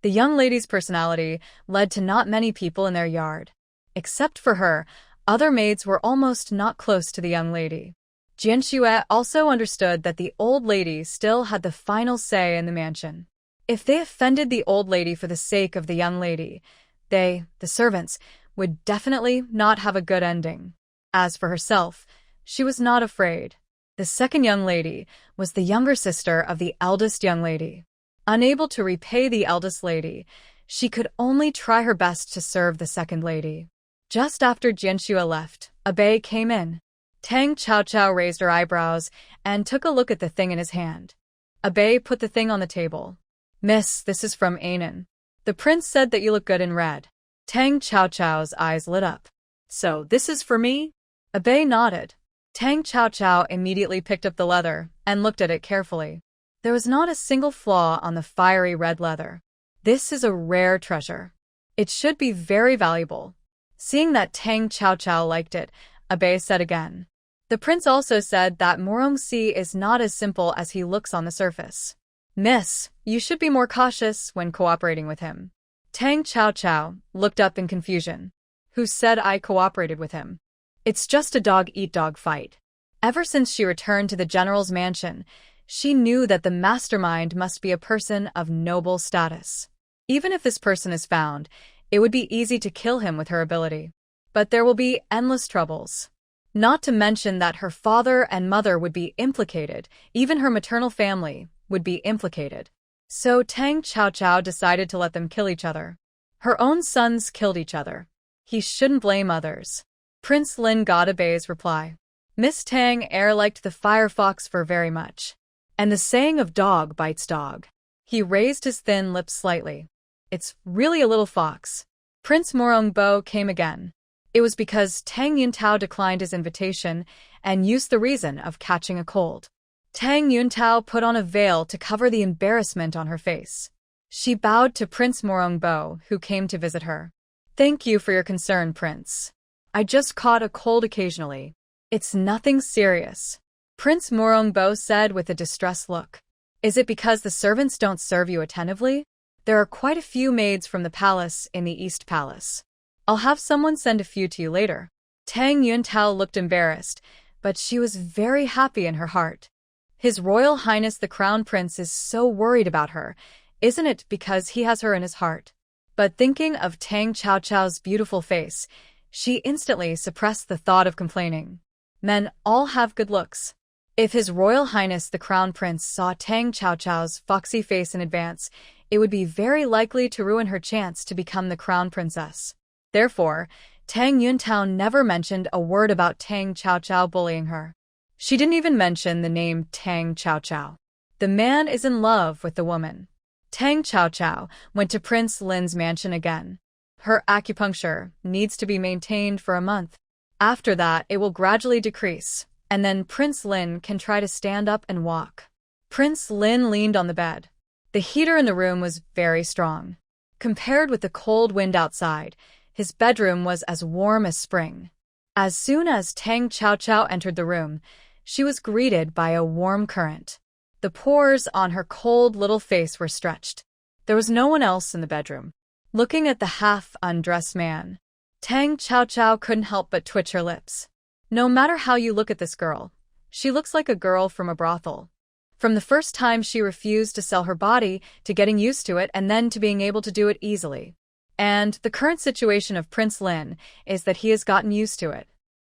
The young lady's personality led to not many people in their yard. Except for her, other maids were almost not close to the young lady. Jianxue also understood that the old lady still had the final say in the mansion. If they offended the old lady for the sake of the young lady, they, the servants, would definitely not have a good ending. As for herself, she was not afraid. The second young lady was the younger sister of the eldest young lady. Unable to repay the eldest lady, she could only try her best to serve the second lady. Just after Jianxue left, Abe came in. Tang Qiao raised her eyebrows and took a look at the thing in his hand. Abe put the thing on the table. Miss, this is from Anan. The prince said that you look good in red. Tang Qiao's eyes lit up. So this is for me? Abe nodded. Tang Qiao immediately picked up the leather and looked at it carefully. There was not a single flaw on the fiery red leather. This is a rare treasure. It should be very valuable. Seeing that Tang Qiao liked it, Abe said again. The prince also said that Morongxi is not as simple as he looks on the surface. Miss, you should be more cautious when cooperating with him. Tang Qiao looked up in confusion. Who said I cooperated with him? It's just a dog-eat-dog fight. Ever since she returned to the general's mansion, she knew that the mastermind must be a person of noble status. Even if this person is found, it would be easy to kill him with her ability. But there will be endless troubles. Not to mention that her father and mother would be implicated, even her maternal family would be implicated. So Tang Qiao decided to let them kill each other. Her own sons killed each other. He shouldn't blame others. Prince Lin got Abe's reply. Miss Tang liked the firefox fur very much. And the saying of dog bites dog. He raised his thin lips slightly. It's really a little fox. Prince Morongbo came again. It was because Tang Yuntao declined his invitation and used the reason of catching a cold. Tang Yuntao put on a veil to cover the embarrassment on her face. She bowed to Prince Morongbo, who came to visit her. Thank you for your concern, Prince. I just caught a cold occasionally. It's nothing serious. Prince Morongbo said with a distressed look. Is it because the servants don't serve you attentively? There are quite a few maids from the palace in the East Palace. I'll have someone send a few to you later. Tang Yuntao looked embarrassed, but she was very happy in her heart. His Royal Highness the Crown Prince is so worried about her, isn't it because he has her in his heart? But thinking of Tang Qiao's beautiful face, she instantly suppressed the thought of complaining. Men all have good looks. If His Royal Highness the Crown Prince saw Tang Qiao's foxy face in advance, it would be very likely to ruin her chance to become the Crown Princess. Therefore, Tang Yuntao never mentioned a word about Tang Qiao bullying her. She didn't even mention the name Tang Qiao. The man is in love with the woman. Tang Qiao went to Prince Lin's mansion again. Her acupuncture needs to be maintained for a month. After that, it will gradually decrease, and then Prince Lin can try to stand up and walk. Prince Lin leaned on the bed. The heater in the room was very strong. Compared with the cold wind outside, his bedroom was as warm as spring. As soon as Tang Qiao entered the room, she was greeted by a warm current. The pores on her cold little face were stretched. There was no one else in the bedroom. Looking at the half-undressed man, Tang Qiao couldn't help but twitch her lips. No matter how you look at this girl, she looks like a girl from a brothel. From the first time she refused to sell her body, to getting used to it, and then to being able to do it easily. And the current situation of Prince Lin is that he has gotten used to it.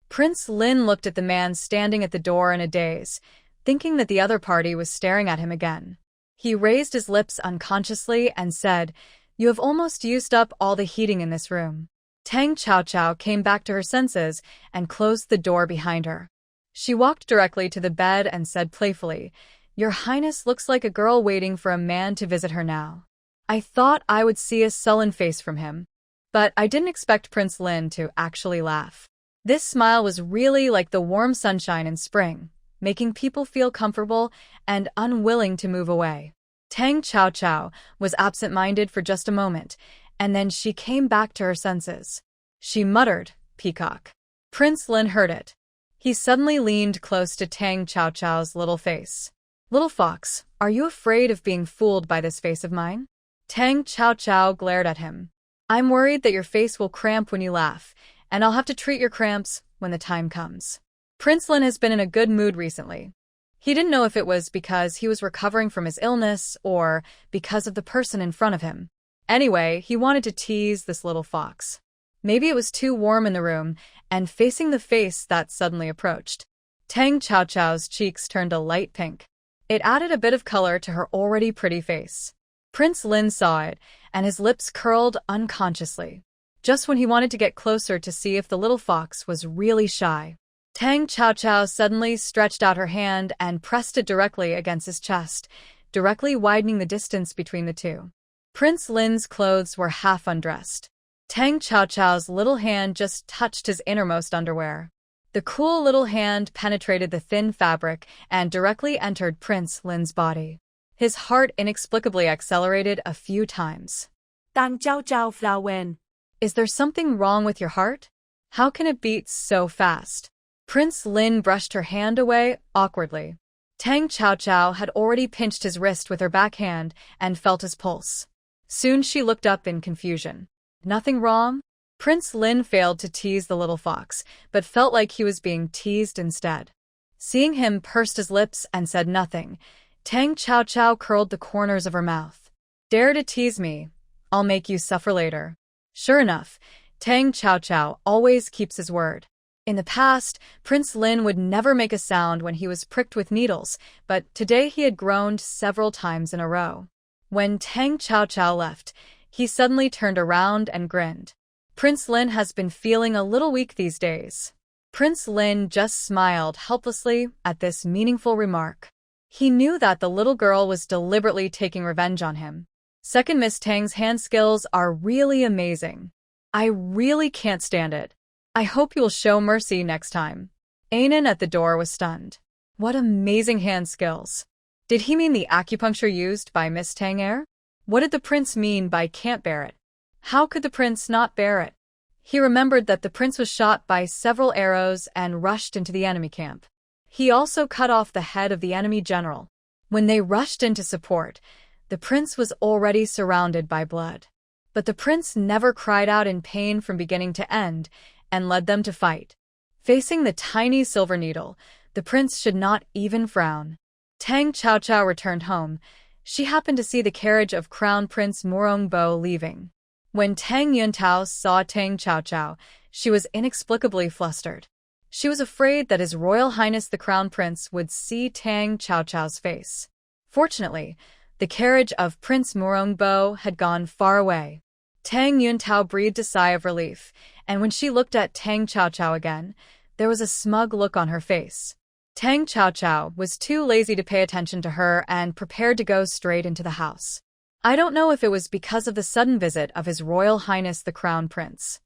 Prince Lin looked at the man standing at the door in a daze, thinking that the other party was staring at him again. He raised his lips unconsciously and said, "You have almost used up all the heating in this room." Tang Qiao came back to her senses and closed the door behind her. She walked directly to the bed and said playfully, "Your Highness looks like a girl waiting for a man to visit her now. I thought I would see a sullen face from him. But I didn't expect Prince Lin to actually laugh. This smile was really like the warm sunshine in spring, making people feel comfortable and unwilling to move away. Tang Qiao was absent-minded for just a moment, and then she came back to her senses. She muttered, "Peacock." Prince Lin heard it. He suddenly leaned close to Tang Qiao's little face. "Little fox, are you afraid of being fooled by this face of mine?" Tang Qiao glared at him. "I'm worried that your face will cramp when you laugh, and I'll have to treat your cramps when the time comes." Prince Lin has been in a good mood recently. He didn't know if it was because he was recovering from his illness or because of the person in front of him. Anyway, he wanted to tease this little fox. Maybe it was too warm in the room and facing the face that suddenly approached. Tang Qiao's cheeks turned a light pink. It added a bit of color to her already pretty face. Prince Lin saw it, and his lips curled unconsciously. Just when he wanted to get closer to see if the little fox was really shy, Tang Qiao suddenly stretched out her hand and pressed it directly against his chest, directly widening the distance between the two. Prince Lin's clothes were half undressed. Tang Qiao's little hand just touched his innermost underwear. The cool little hand penetrated the thin fabric and directly entered Prince Lin's body. His heart inexplicably accelerated a few times. Tang Qiao Flawen. Is there something wrong with your heart? How can it beat so fast? Prince Lin brushed her hand away awkwardly. Tang Qiao had already pinched his wrist with her backhand and felt his pulse. Soon she looked up in confusion. Nothing wrong? Prince Lin failed to tease the little fox, but felt like he was being teased instead. Seeing him pursed his lips and said nothing, Tang Qiao curled the corners of her mouth. "Dare to tease me? I'll make you suffer later." Sure enough, Tang Qiao always keeps his word. In the past, Prince Lin would never make a sound when he was pricked with needles, but today he had groaned several times in a row. When Tang Qiao left, he suddenly turned around and grinned. "Prince Lin has been feeling a little weak these days." Prince Lin just smiled helplessly at this meaningful remark. He knew that the little girl was deliberately taking revenge on him. Second Miss Tang's hand skills are really amazing. I really can't stand it. I hope you'll show mercy next time. Anan at the door was stunned. What amazing hand skills. Did he mean the acupuncture used by Miss Tang? What did the prince mean by can't bear it? How could the prince not bear it? He remembered that the prince was shot by several arrows and rushed into the enemy camp. He also cut off the head of the enemy general. When they rushed in to support, the prince was already surrounded by blood. But the prince never cried out in pain from beginning to end and led them to fight. Facing the tiny silver needle, the prince should not even frown. Tang Qiao returned home. She happened to see the carriage of Crown Prince Murongbo leaving. When Tang Yuntao saw Tang Qiao, she was inexplicably flustered. She was afraid that His Royal Highness the Crown Prince would see Tang Qiao's face. Fortunately, the carriage of Prince Murongbo had gone far away. Tang Yuntao breathed a sigh of relief, and when she looked at Tang Qiao again, there was a smug look on her face. Tang Qiao was too lazy to pay attention to her and prepared to go straight into the house. I don't know if it was because of the sudden visit of His Royal Highness the Crown Prince.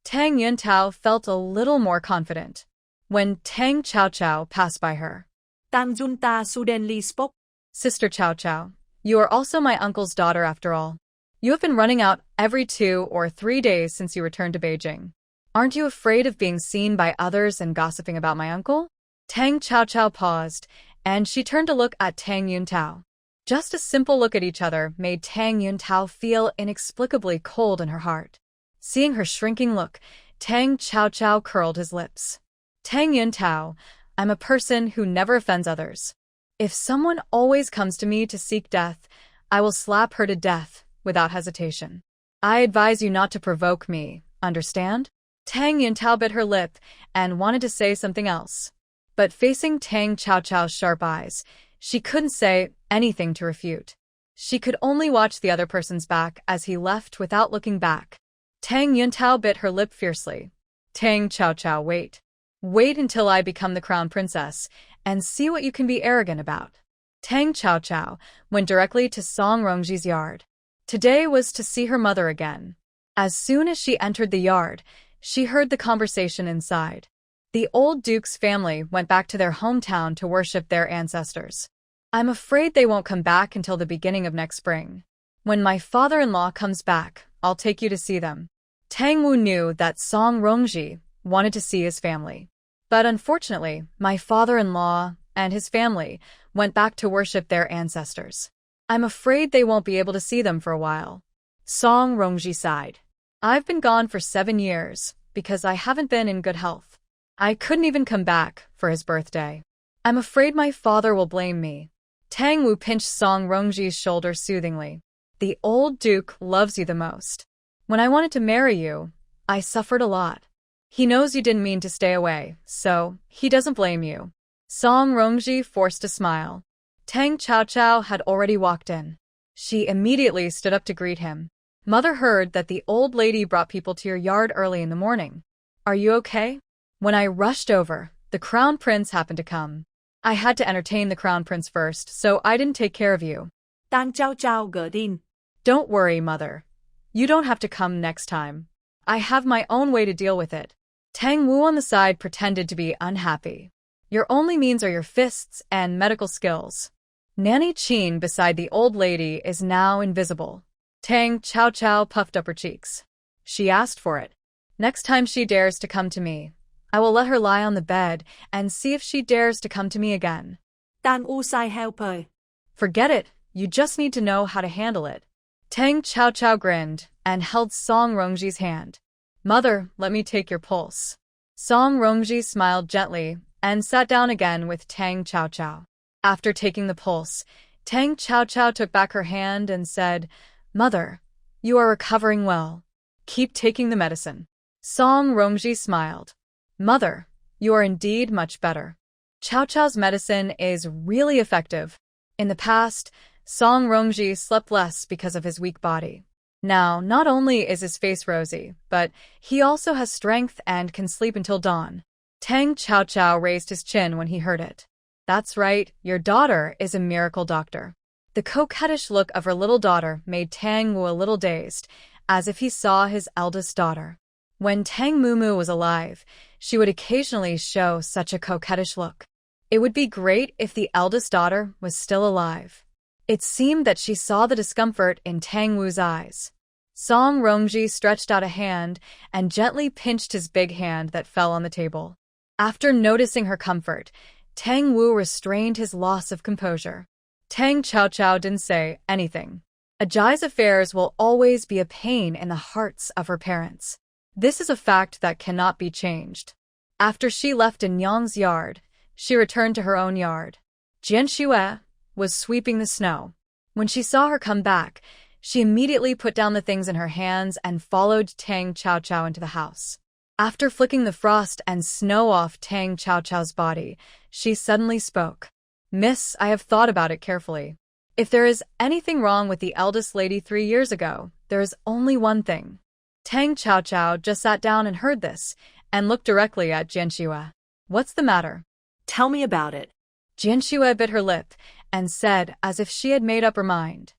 Tang Yuntao felt a little more confident. When Tang Qiao passed by her, Tang Junta suddenly spoke. "Sister Qiao, you are also my uncle's daughter after all. You have been running out every 2 or 3 days since you returned to Beijing. Aren't you afraid of being seen by others and gossiping about my uncle?" Tang Qiao paused, and she turned to look at Tang Yuntao. Just a simple look at each other made Tang Yuntao feel inexplicably cold in her heart. Seeing her shrinking look, Tang Qiao curled his lips. "Tang Yuntao, I'm a person who never offends others. If someone always comes to me to seek death, I will slap her to death without hesitation. I advise you not to provoke me, understand?" Tang Yuntao bit her lip and wanted to say something else. But facing Tang Qiao's sharp eyes, she couldn't say anything to refute. She could only watch the other person's back as he left without looking back. Tang Yuntao bit her lip fiercely. "Tang Qiao, wait. Wait until I become the crown princess and see what you can be arrogant about." Tang Qiao went directly to Song Rongji's yard. Today was to see her mother again. As soon as she entered the yard, she heard the conversation inside. The old duke's family went back to their hometown to worship their ancestors. I'm afraid they won't come back until the beginning of next spring. When my father-in-law comes back, I'll take you to see them. Tang Wu knew that Song Rongji wanted to see his family. But unfortunately, my father-in-law and his family went back to worship their ancestors. I'm afraid they won't be able to see them for a while. Song Rongji sighed. I've been gone for 7 years because I haven't been in good health. I couldn't even come back for his birthday. I'm afraid my father will blame me. Tang Wu pinched Song Rongji's shoulder soothingly. The old duke loves you the most. When I wanted to marry you, I suffered a lot. He knows you didn't mean to stay away, so he doesn't blame you. Song Rongji forced a smile. Tang Chaochao had already walked in. She immediately stood up to greet him. Mother heard that the old lady brought people to your yard early in the morning. Are you okay? When I rushed over, the crown prince happened to come. I had to entertain the crown prince first, so I didn't take care of you. Tang Chaochao gật in. Don't worry, mother. You don't have to come next time. I have my own way to deal with it. Tang Wu on the side pretended to be unhappy. Your only means are your fists and medical skills. Nanny Qin beside the old lady is now invisible. Tang Chaochao puffed up her cheeks. She asked for it. Next time she dares to come to me, I will let her lie on the bed and see if she dares to come to me again. Tang U sai helper. Forget it, you just need to know how to handle it. Tang Chaochao grinned and held Song Rongji's hand. Mother, let me take your pulse. Song Rongji smiled gently and sat down again with Tang Chaochao. After taking the pulse, Tang Chaochao took back her hand and said, Mother, you are recovering well. Keep taking the medicine. Song Rongji smiled. Mother, you are indeed much better. Chaochao's medicine is really effective. In the past, Song Rongji slept less because of his weak body. Now, not only is his face rosy, but he also has strength and can sleep until dawn. Tang Chaochao raised his chin when he heard it. That's right, your daughter is a miracle doctor. The coquettish look of her little daughter made Tang Wu a little dazed, as if he saw his eldest daughter. When Tang Mumu was alive, she would occasionally show such a coquettish look. It would be great if the eldest daughter was still alive. It seemed that she saw the discomfort in Tang Wu's eyes. Song Rongji stretched out a hand and gently pinched his big hand that fell on the table. After noticing her comfort, Tang Wu restrained his loss of composure. Tang Chaochao didn't say anything. Ajai's affairs will always be a pain in the hearts of her parents. This is a fact that cannot be changed. After she left in Yang's yard, she returned to her own yard. Jian Xue was sweeping the snow. When she saw her come back, she immediately put down the things in her hands and followed Tang Chaochao into the house. After flicking the frost and snow off Tang Chaochao's body, she suddenly spoke. Miss, I have thought about it carefully. If there is anything wrong with the eldest lady 3 years ago, there is only one thing. Tang Chaochao just sat down and heard this, and looked directly at Jian Xue. What's the matter? Tell me about it. Jian Xue bit her lip and said as if she had made up her mind.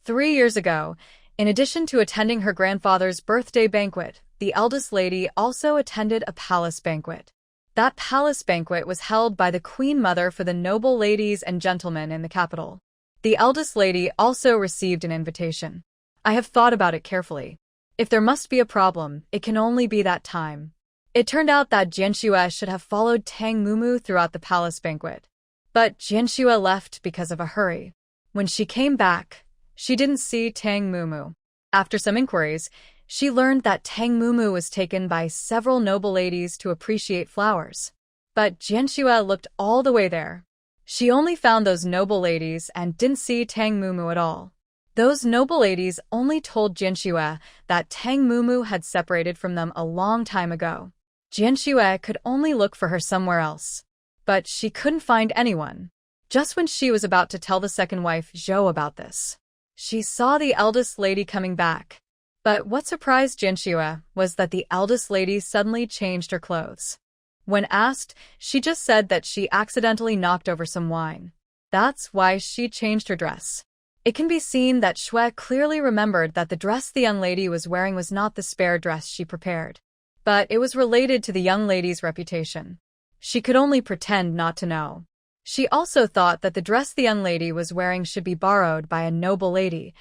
3 years ago, in addition to attending her grandfather's birthday banquet, the eldest lady also attended a palace banquet. That palace banquet was held by the Queen Mother for the noble ladies and gentlemen in the capital. The eldest lady also received an invitation. I have thought about it carefully. If there must be a problem, it can only be that time. It turned out that Jian Xue should have followed Tang Mumu throughout the palace banquet. But Jian Xue left because of a hurry. When she came back, she didn't see Tang Mumu. After some inquiries, she learned that Tang Mumu was taken by several noble ladies to appreciate flowers. But Jian Xue looked all the way there. She only found those noble ladies and didn't see Tang Mumu at all. Those noble ladies only told Jian Xue that Tang Mumu had separated from them a long time ago. Jian Xue could only look for her somewhere else. But she couldn't find anyone. Just when she was about to tell the second wife, Zhou, about this, she saw the eldest lady coming back. But what surprised Jian Xue was that the eldest lady suddenly changed her clothes. When asked, she just said that she accidentally knocked over some wine. That's why she changed her dress. It can be seen that Xue clearly remembered that the dress the young lady was wearing was not the spare dress she prepared. But it was related to the young lady's reputation. She could only pretend not to know. She also thought that the dress the young lady was wearing should be borrowed by a noble lady,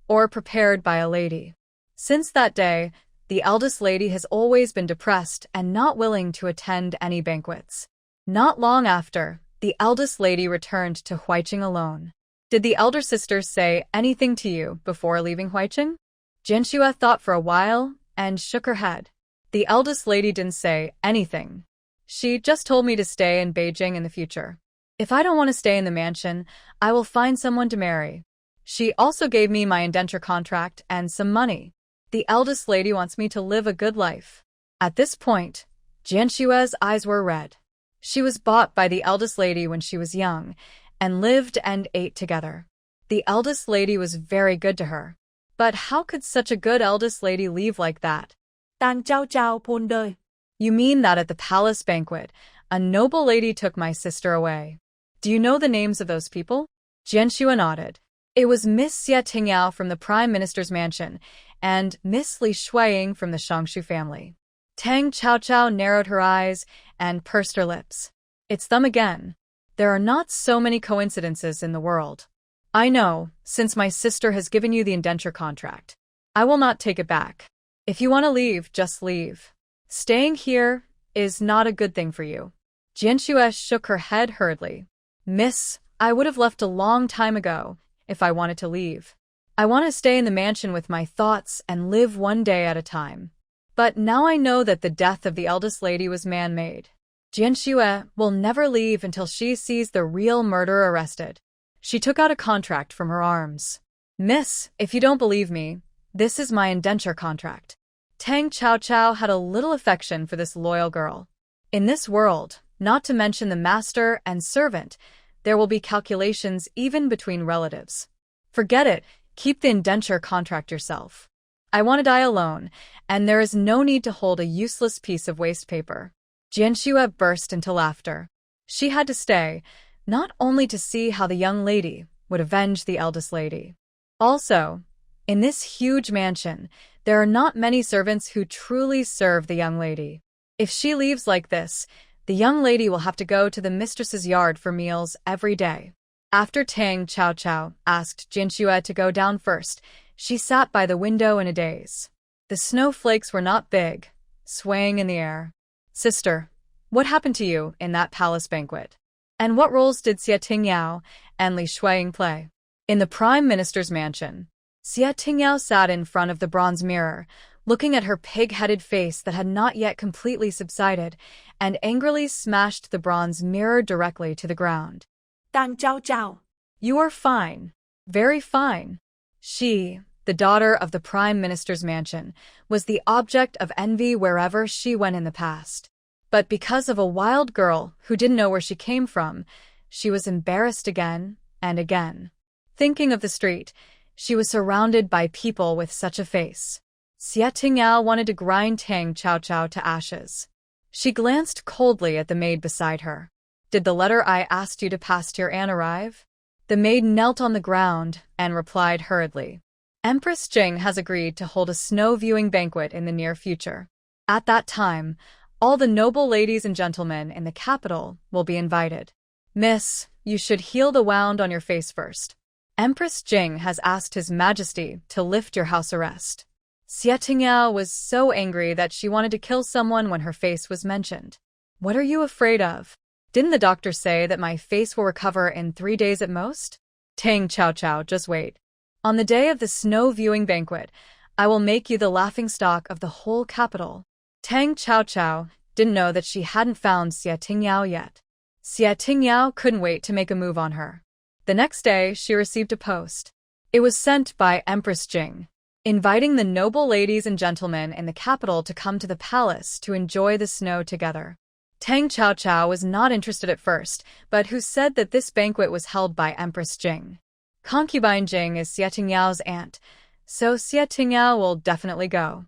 or prepared by a lady. Since that day, the eldest lady has always been depressed and not willing to attend any banquets. Not long after, the eldest lady returned to Huaiqing alone. Did the elder sister say anything to you before leaving Huaiqing? Jianxue thought for a while and shook her head. The eldest lady didn't say anything. She just told me to stay in Beijing in the future. If I don't want to stay in the mansion, I will find someone to marry. She also gave me my indenture contract and some money. The eldest lady wants me to live a good life. At this point, Jianshue's eyes were red. She was bought by the eldest lady when she was young, and lived and ate together. The eldest lady was very good to her. But how could such a good eldest lady leave like that? Tang Zhao pondered. You mean that at the palace banquet, a noble lady took my sister away? Do you know the names of those people? Jianxue nodded. It was Miss Xie Tingyao from the Prime Minister's mansion, and Miss Li Shuiying from the Shangshu family. Tang Chaochao narrowed her eyes and pursed her lips. It's them again. There are not so many coincidences in the world. I know, since my sister has given you the indenture contract. I will not take it back. If you want to leave, just leave. Staying here is not a good thing for you. Jianxue shook her head hurriedly. Miss, I would have left a long time ago if I wanted to leave. I want to stay in the mansion with my thoughts and live one day at a time. But now I know that the death of the eldest lady was man-made. Jianxue will never leave until she sees the real murderer arrested. She took out a contract from her arms. Miss, if you don't believe me, this is my indenture contract. Tang Chaochao had a little affection for this loyal girl. In this world, not to mention the master and servant, there will be calculations even between relatives. Forget it, keep the indenture contract yourself. I want to die alone, and there is no need to hold a useless piece of waste paper. Jianxue burst into laughter. She had to stay, not only to see how the young lady would avenge the eldest lady. Also, in this huge mansion, there are not many servants who truly serve the young lady. If she leaves like this, the young lady will have to go to the mistress's yard for meals every day. After Tang Chaochao asked Jianxue to go down first, she sat by the window in a daze. The snowflakes were not big, swaying in the air. Sister, what happened to you in that palace banquet? And what roles did Xie Tingyao and Li Shuiying play? In the Prime Minister's mansion, Xie Tingyao sat in front of the bronze mirror, looking at her pig-headed face that had not yet completely subsided, and angrily smashed the bronze mirror directly to the ground. Tang Zhao. You are fine. Very fine. She, the daughter of the Prime Minister's mansion, was the object of envy wherever she went in the past. But because of a wild girl who didn't know where she came from, she was embarrassed again and again. Thinking of the street, she was surrounded by people with such a face. Xie Tingyao wanted to grind Tang Chaochao to ashes. She glanced coldly at the maid beside her. Did the letter I asked you to pass to your aunt arrive? The maid knelt on the ground and replied hurriedly. Empress Jing has agreed to hold a snow-viewing banquet in the near future. At that time, all the noble ladies and gentlemen in the capital will be invited. Miss, you should heal the wound on your face first. Empress Jing has asked His Majesty to lift your house arrest. Xie Tingyao was so angry that she wanted to kill someone when her face was mentioned. What are you afraid of? Didn't the doctor say that my face will recover in 3 days at most? Tang Chaochao, just wait. On the day of the snow-viewing banquet, I will make you the laughingstock of the whole capital. Tang Chaochao didn't know that she hadn't found Xie Tingyao yet. Xie Tingyao couldn't wait to make a move on her. The next day, she received a post. It was sent by Empress Jing, inviting the noble ladies and gentlemen in the capital to come to the palace to enjoy the snow together. Tang Chaochao was not interested at first, but who said that this banquet was held by Empress Jing. Concubine Jing is Xie Tingyao's aunt, so Xie Tingyao will definitely go.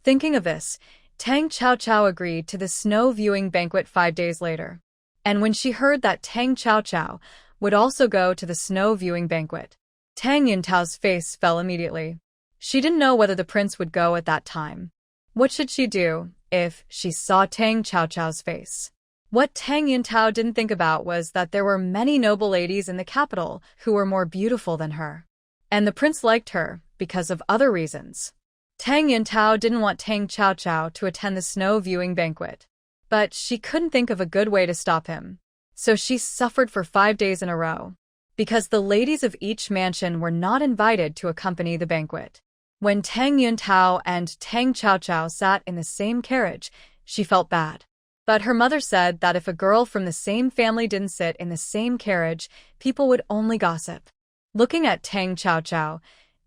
Thinking of this, Tang Chaochao agreed to the snow-viewing banquet 5 days later. And when she heard that Tang Chaochao would also go to the snow-viewing banquet, Tang Yintao's face fell immediately. She didn't know whether the prince would go at that time. What should she do if she saw Tang Chaochao's face? What Tang Yuntao didn't think about was that there were many noble ladies in the capital who were more beautiful than her. And the prince liked her because of other reasons. Tang Yuntao didn't want Tang Chaochao to attend the snow viewing banquet. But she couldn't think of a good way to stop him. So she suffered for 5 days in a row. Because the ladies of each mansion were not invited to accompany the banquet. When Tang Yuntao and Tang Chaochao sat in the same carriage, she felt bad. But her mother said that if a girl from the same family didn't sit in the same carriage, people would only gossip. Looking at Tang Chaochao,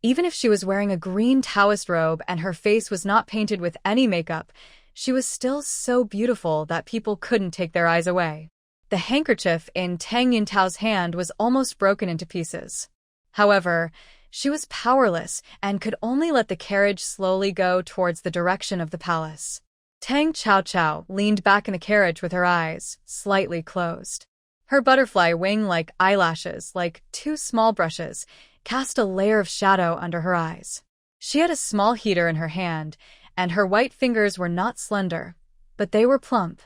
even if she was wearing a green Taoist robe and her face was not painted with any makeup, she was still so beautiful that people couldn't take their eyes away. The handkerchief in Tang Yuntao's hand was almost broken into pieces. However, she was powerless and could only let the carriage slowly go towards the direction of the palace. Tang Chaochao leaned back in the carriage with her eyes slightly closed. Her butterfly wing-like eyelashes, like 2 small brushes, cast a layer of shadow under her eyes. She had a small heater in her hand, and her white fingers were not slender, but they were plump.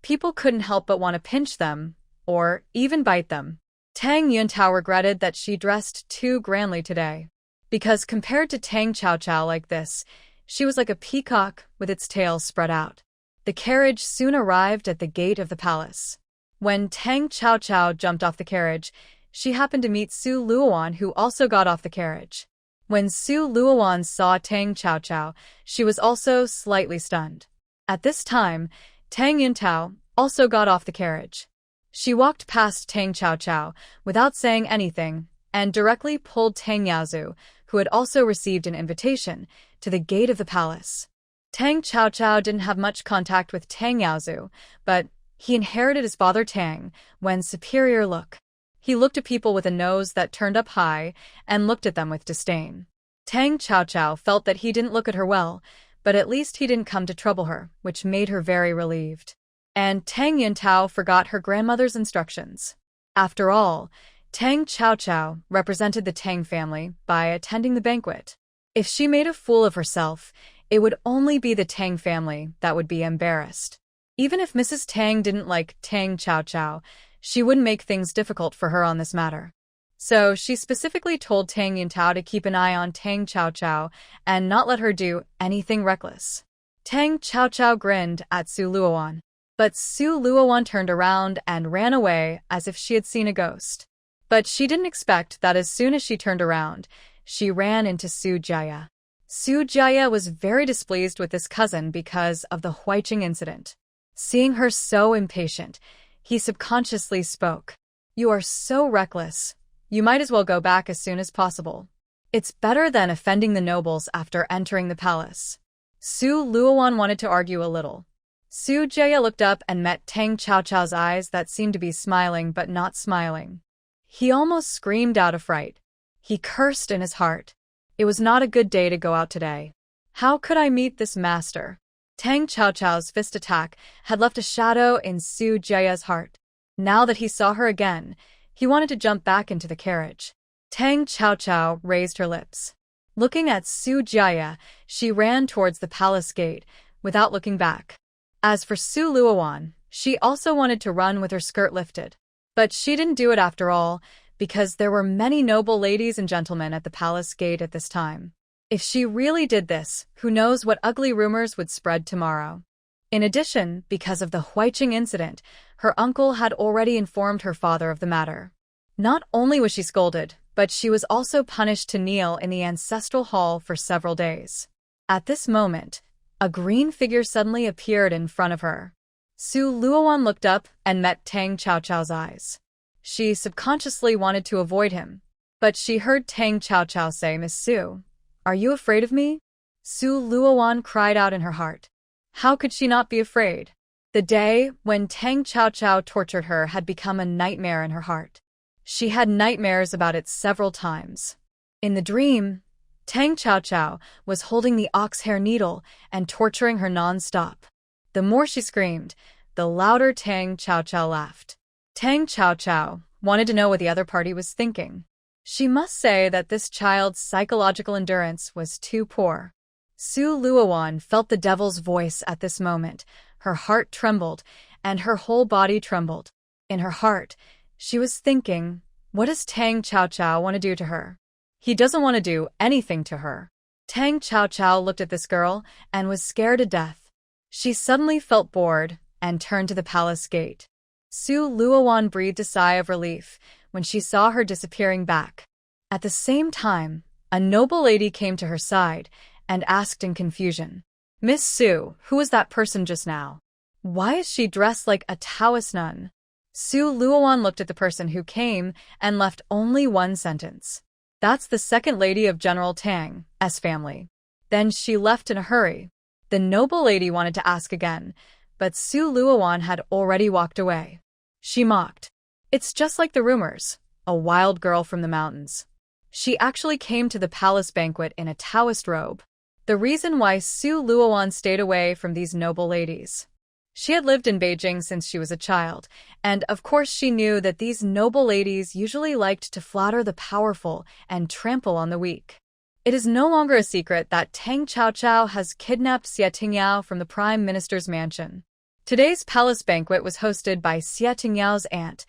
People couldn't help but want to pinch them, or even bite them. Tang Yuntao regretted that she dressed too grandly today. Because compared to Tang Chaochao like this, she was like a peacock with its tail spread out. The carriage soon arrived at the gate of the palace. When Tang Chaochao jumped off the carriage, she happened to meet Su Luowan, who also got off the carriage. When Su Luowan saw Tang Chaochao, she was also slightly stunned. At this time, Tang Yuntao also got off the carriage. She walked past Tang Chaochao without saying anything and directly pulled Tang Yaozu, who had also received an invitation, to the gate of the palace. Tang Chaochao didn't have much contact with Tang Yaozu, but he inherited his father Tang Wen's superior look. He looked at people with a nose that turned up high and looked at them with disdain. Tang Chaochao felt that he didn't look at her well, but at least he didn't come to trouble her, which made her very relieved. And Tang Yuntao forgot her grandmother's instructions. After all, Tang Chaochao represented the Tang family by attending the banquet. If she made a fool of herself, it would only be the Tang family that would be embarrassed. Even if Mrs. Tang didn't like Tang Chaochao, she wouldn't make things difficult for her on this matter. So she specifically told Tang Yuntao to keep an eye on Tang Chaochao and not let her do anything reckless. Tang Chaochao grinned at Su Luowan. But Su Luowan turned around and ran away as if she had seen a ghost. But she didn't expect that as soon as she turned around, she ran into Su Jia. Su Jia was very displeased with this cousin because of the Huairen incident. Seeing her so impatient, he subconsciously spoke. "You are so reckless. You might as well go back as soon as possible. It's better than offending the nobles after entering the palace." Su Luowan wanted to argue a little. Su Jia looked up and met Tang Chaochao's eyes that seemed to be smiling but not smiling. He almost screamed out of fright. He cursed in his heart. It was not a good day to go out today. How could I meet this master? Tang Chaochao's fist attack had left a shadow in Su Jia's heart. Now that he saw her again, he wanted to jump back into the carriage. Tang Chaochao raised her lips. Looking at Su Jia, she ran towards the palace gate, without looking back. As for Su Luowan, she also wanted to run with her skirt lifted. But she didn't do it after all, because there were many noble ladies and gentlemen at the palace gate at this time. If she really did this, who knows what ugly rumors would spread tomorrow. In addition, because of the Huairen incident, her uncle had already informed her father of the matter. Not only was she scolded, but she was also punished to kneel in the ancestral hall for several days. At this moment, a green figure suddenly appeared in front of her. Su Luowan looked up and met Tang Chaochao's eyes. She subconsciously wanted to avoid him, but she heard Tang Chaochao say, "Miss Su, are you afraid of me?" Su Luowan cried out in her heart. How could she not be afraid? The day when Tang Chaochao tortured her had become a nightmare in her heart. She had nightmares about it several times. In the dream, Tang Chaochao was holding the ox hair needle and torturing her non-stop. The more she screamed, the louder Tang Chaochao laughed. Tang Chaochao wanted to know what the other party was thinking. She must say that this child's psychological endurance was too poor. Su Luowan felt the devil's voice at this moment. Her heart trembled, and her whole body trembled. In her heart, she was thinking, what does Tang Chao want to do to her? He doesn't want to do anything to her. Tang Chao looked at this girl and was scared to death. She suddenly felt bored and turned to the palace gate. Su Luowan breathed a sigh of relief when she saw her disappearing back. At the same time, a noble lady came to her side and asked in confusion, Miss Su, who was that person just now? Why is she dressed like a Taoist nun? Su Luowan looked at the person who came and left only one sentence. That's the second lady of General Tang's family. Then she left in a hurry. The noble lady wanted to ask again, but Su Luowan had already walked away. She mocked. It's just like the rumors, a wild girl from the mountains. She actually came to the palace banquet in a Taoist robe. The reason why Su Luowan stayed away from these noble ladies. She had lived in Beijing since she was a child, and of course she knew that these noble ladies usually liked to flatter the powerful and trample on the weak. It is no longer a secret that Tang Chao has kidnapped Xie Tingyao from the Prime Minister's mansion. Today's palace banquet was hosted by Xie Tingyao's aunt,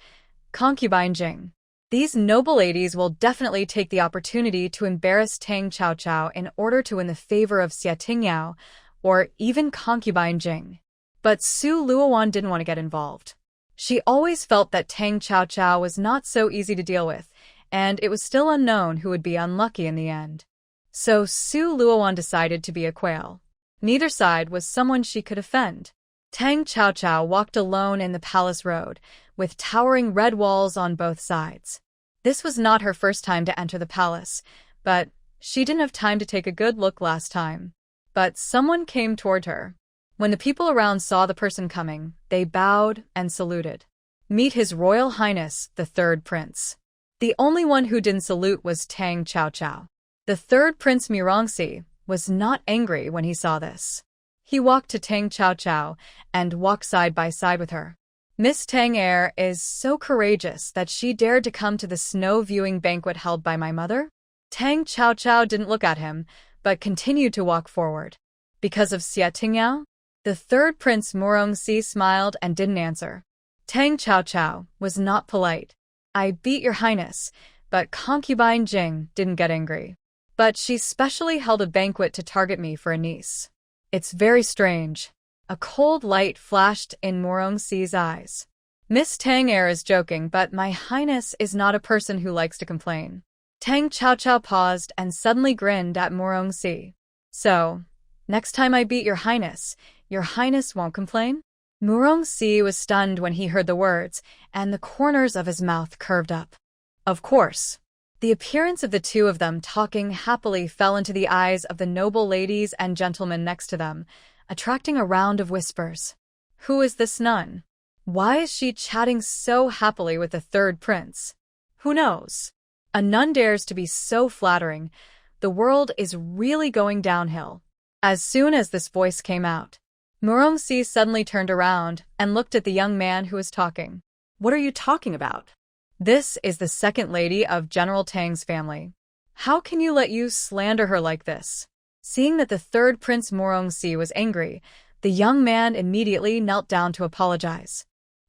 concubine Jing. These noble ladies will definitely take the opportunity to embarrass Tang Chao in order to win the favor of Xie Tingyao or even concubine Jing. But Su Luowan didn't want to get involved. She always felt that Tang Chao was not so easy to deal with, and it was still unknown who would be unlucky in the end. So Su Luowan decided to be a quail. Neither side was someone she could offend. Tang Chao walked alone in the palace road, with towering red walls on both sides. This was not her first time to enter the palace, but she didn't have time to take a good look last time. But someone came toward her. When the people around saw the person coming, they bowed and saluted. Meet His Royal Highness, the third prince. The only one who didn't salute was Tang Chao. The third prince Murongxi was not angry when he saw this. He walked to Tang Chao and walked side by side with her. Miss Tang is so courageous that she dared to come to the snow viewing banquet held by my mother? Tang Chao didn't look at him, but continued to walk forward. Because of Xie Tingyao? The third prince Murongxi smiled and didn't answer. Tang Chao was not polite. I beat your highness, but concubine Jing didn't get angry. But she specially held a banquet to target me for a niece. It's very strange. A cold light flashed in Murongxi's eyes. Miss Tang is joking, but my highness is not a person who likes to complain. Tang Chao paused and suddenly grinned at Murongxi. So, next time I beat your highness won't complain? Murongxi was stunned when he heard the words, and the corners of his mouth curved up. Of course. The appearance of the two of them talking happily fell into the eyes of the noble ladies and gentlemen next to them, attracting a round of whispers. Who is this nun? Why is she chatting so happily with the third prince? Who knows? A nun dares to be so flattering. The world is really going downhill. As soon as this voice came out, Murongxi suddenly turned around and looked at the young man who was talking. What are you talking about? This is the second lady of General Tang's family. How can you let you slander her like this? Seeing that the third prince Murongxi was angry, the young man immediately knelt down to apologize.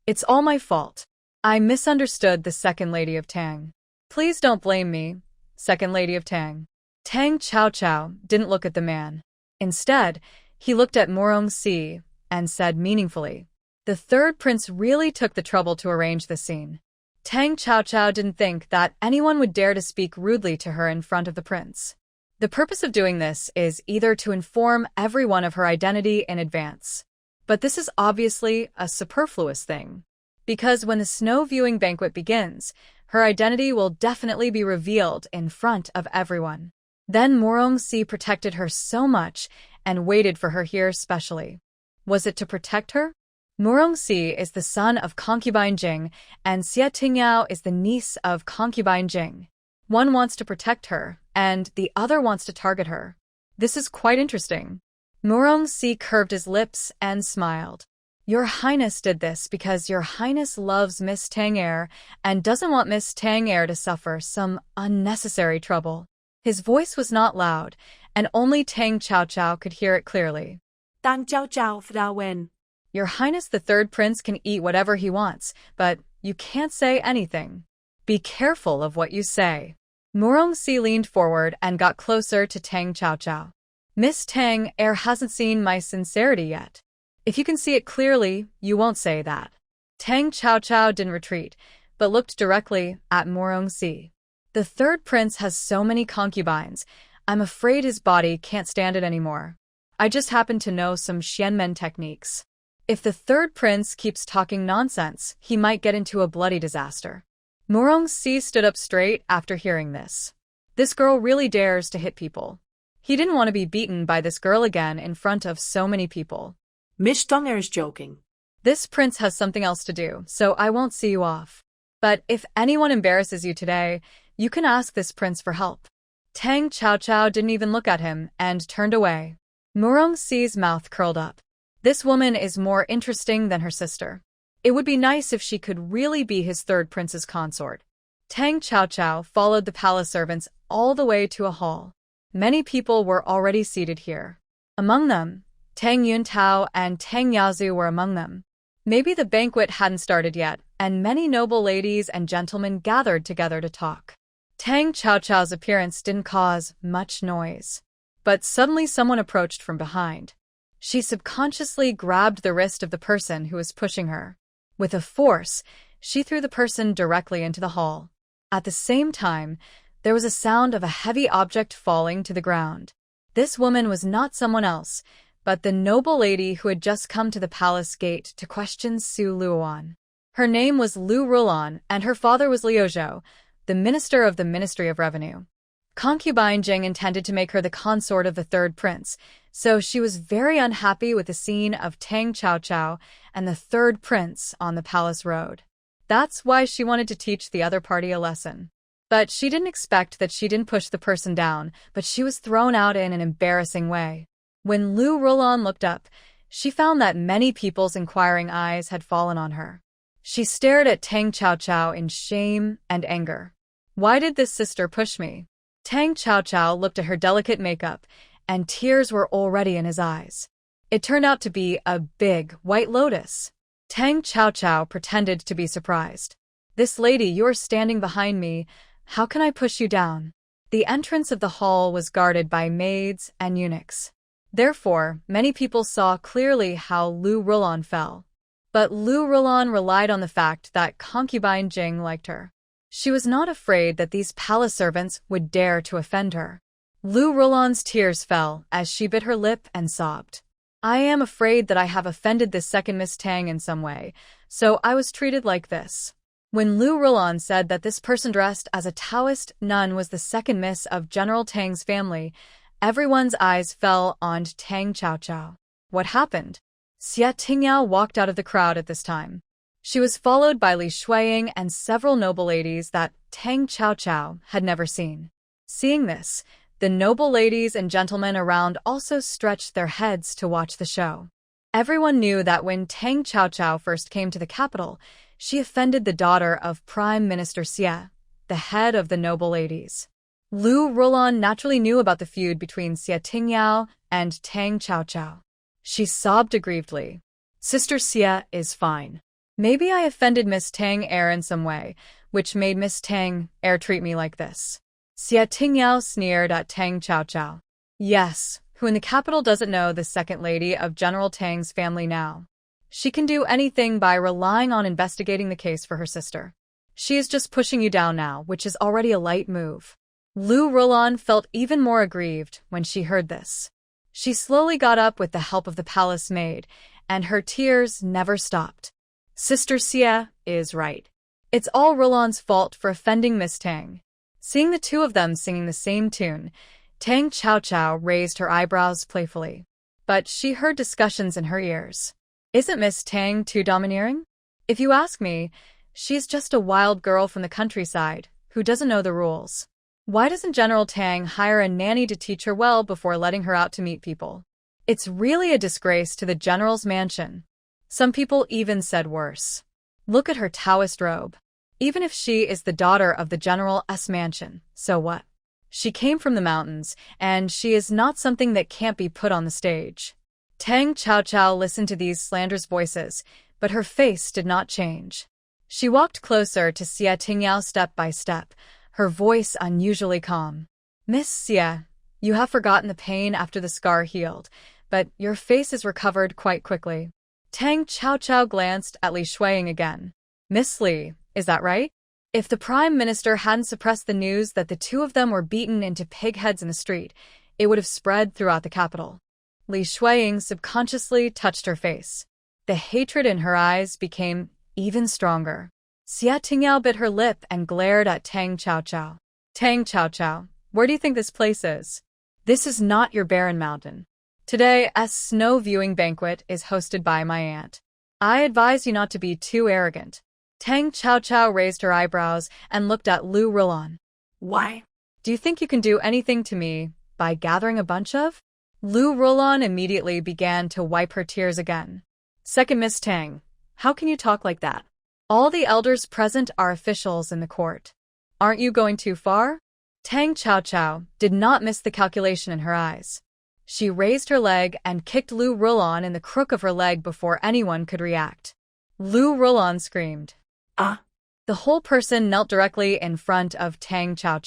It's all my fault. I misunderstood the second lady of Tang. Please don't blame me, second lady of Tang. Tang Chao didn't look at the man. Instead, he looked at Murongxi and said meaningfully, the third prince really took the trouble to arrange the scene. Tang Chao didn't think that anyone would dare to speak rudely to her in front of the prince. The purpose of doing this is either to inform everyone of her identity in advance. But this is obviously a superfluous thing. Because when the snow viewing banquet begins, her identity will definitely be revealed in front of everyone. Then Murongxi protected her so much and waited for her here specially. Was it to protect her? Murongxi is the son of concubine Jing, and Xie Tingyao is the niece of concubine Jing. One wants to protect her, and the other wants to target her. This is quite interesting. Murongxi curved his lips and smiled. Your Highness did this because your Highness loves Miss Tang and doesn't want Miss Tang to suffer some unnecessary trouble. His voice was not loud, and only Tang Chao could hear it clearly. Tang Chao Huairen. Your Highness the third prince can eat whatever he wants, but you can't say anything. Be careful of what you say. Murongxi leaned forward and got closer to Tang Chaochao. Miss Tang, heir hasn't seen my sincerity yet. If you can see it clearly, you won't say that. Tang Chaochao didn't retreat, but looked directly at Murongxi. The third prince has so many concubines, I'm afraid his body can't stand it anymore. I just happen to know some xianmen techniques. If the third prince keeps talking nonsense, he might get into a bloody disaster. Murongxi stood up straight after hearing this. This girl really dares to hit people. He didn't want to be beaten by this girl again in front of so many people. Miss Tang is joking. This prince has something else to do, so I won't see you off. But if anyone embarrasses you today, you can ask this prince for help. Tang Chaochao didn't even look at him and turned away. Murongxi's mouth curled up. This woman is more interesting than her sister. It would be nice if she could really be his third prince's consort. Tang Chaochao followed the palace servants all the way to a hall. Many people were already seated here. Among them, Tang Yuntao and Tang Yazu were among them. Maybe the banquet hadn't started yet, and many noble ladies and gentlemen gathered together to talk. Tang Chaochao's appearance didn't cause much noise. But suddenly someone approached from behind. She subconsciously grabbed the wrist of the person who was pushing her. With a force, she threw the person directly into the hall. At the same time, there was a sound of a heavy object falling to the ground. This woman was not someone else, but the noble lady who had just come to the palace gate to question Su Luoan. Her name was Lu Rulan, and her father was Liuzhou, the minister of the Ministry of Revenue. Concubine Jing intended to make her the consort of the third prince, so she was very unhappy with the scene of Tang Chaochao and the third prince on the palace road. That's why she wanted to teach the other party a lesson. But she didn't expect that she didn't push the person down, but she was thrown out in an embarrassing way. When Lu Rulan looked up, she found that many people's inquiring eyes had fallen on her. She stared at Tang Chaochao in shame and anger. Why did this sister push me? Tang Chaochao looked at her delicate makeup, and tears were already in his eyes. It turned out to be a big white lotus. Tang Chaochao pretended to be surprised. This lady, you're standing behind me. How can I push you down? The entrance of the hall was guarded by maids and eunuchs. Therefore, many people saw clearly how Lu Rulan fell. But Lu Rulan relied on the fact that concubine Jing liked her. She was not afraid that these palace servants would dare to offend her. Lu Rulan's tears fell as she bit her lip and sobbed. I am afraid that I have offended this second Miss Tang in some way, so I was treated like this. When Lu Rulan said that this person dressed as a Taoist nun was the second miss of General Tang's family, everyone's eyes fell on Tang Chaochao. What happened? Xia Tingyao walked out of the crowd at this time. She was followed by Li Shuiying and several noble ladies that Tang Chaochao had never seen. Seeing this, the noble ladies and gentlemen around also stretched their heads to watch the show. Everyone knew that when Tang Chaochao first came to the capital, she offended the daughter of Prime Minister Xia, the head of the noble ladies. Lu Rulan naturally knew about the feud between Xia Tingyao and Tang Chaochao. She sobbed aggrievedly. Sister Xia is fine. Maybe I offended Miss Tang heir in some way, which made Miss Tang heir treat me like this. Xia Tingyao sneered at Tang Chaochao. Yes, who in the capital doesn't know the second lady of General Tang's family now? She can do anything by relying on investigating the case for her sister. She is just pushing you down now, which is already a light move. Lu Rulan felt even more aggrieved when she heard this. She slowly got up with the help of the palace maid, and her tears never stopped. Sister Xia is right. It's all Rulan's fault for offending Miss Tang. Seeing the two of them singing the same tune, Tang Chaochao raised her eyebrows playfully. But she heard discussions in her ears. Isn't Miss Tang too domineering? If you ask me, she's just a wild girl from the countryside who doesn't know the rules. Why doesn't General Tang hire a nanny to teach her well before letting her out to meet people? It's really a disgrace to the general's mansion. Some people even said worse. Look at her Taoist robe. Even if she is the daughter of the general's mansion, so what? She came from the mountains, and she is not something that can't be put on the stage. Tang Chao listened to these slanderous voices, but her face did not change. She walked closer to Xia Tingyao step by step, her voice unusually calm. Miss Xia, you have forgotten the pain after the scar healed, but your face is recovered quite quickly. Tang Chao glanced at Li Shuiying again. Miss Li, is that right? If the Prime Minister hadn't suppressed the news that the two of them were beaten into pig heads in the street, it would have spread throughout the capital. Li Shuiying subconsciously touched her face. The hatred in her eyes became even stronger. Xia Tingyao bit her lip and glared at Tang Chao. Tang Chao, where do you think this place is? This is not your barren mountain. Today, a snow viewing banquet is hosted by my aunt. I advise you not to be too arrogant. Tang Chao raised her eyebrows and looked at Lu Rulan. Why? Do you think you can do anything to me by gathering a bunch of? Lu Rulan immediately began to wipe her tears again. Second Miss Tang, how can you talk like that? All the elders present are officials in the court. Aren't you going too far? Tang Chao did not miss the calculation in her eyes. She raised her leg and kicked Lu Rulan in the crook of her leg before anyone could react. Lu Rulan screamed. Ah! The whole person knelt directly in front of Tang Chao.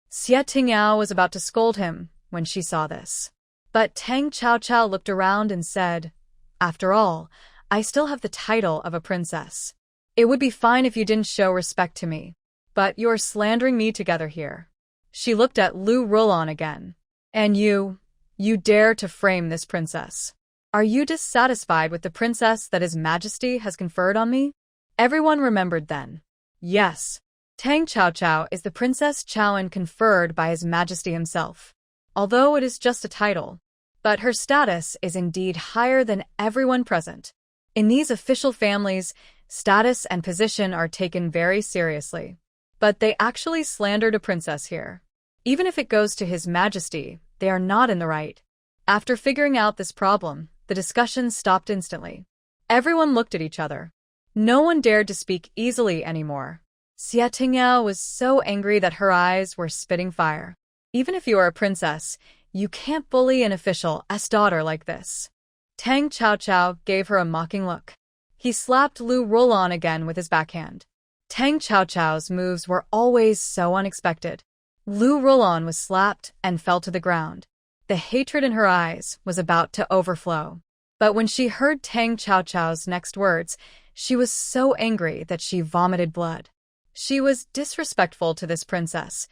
Xia Tingyao was about to scold him when she saw this. But Tang Chao looked around and said, After all, I still have the title of a princess. It would be fine if you didn't show respect to me. But you're slandering me together here. She looked at Lu Rulan again. And you dare to frame this princess. Are you dissatisfied with the princess that His Majesty has conferred on me? Everyone remembered then. Yes, Tang Chao is the Princess Chaoan conferred by His Majesty himself. Although it is just a title, but her status is indeed higher than everyone present. In these official families, status and position are taken very seriously. But they actually slandered a princess here. Even if it goes to His Majesty, they are not in the right. After figuring out this problem, the discussion stopped instantly. Everyone looked at each other. No one dared to speak easily anymore. Xia Tingyao was so angry that her eyes were spitting fire. Even if you are a princess, you can't bully an official's daughter like this. Tang Chao gave her a mocking look. He slapped Lu Rulan again with his backhand. Tang Chao's moves were always so unexpected. Lu Rulan was slapped and fell to the ground. The hatred in her eyes was about to overflow. But when she heard Tang Chao's next words, she was so angry that she vomited blood. She was disrespectful to this princess.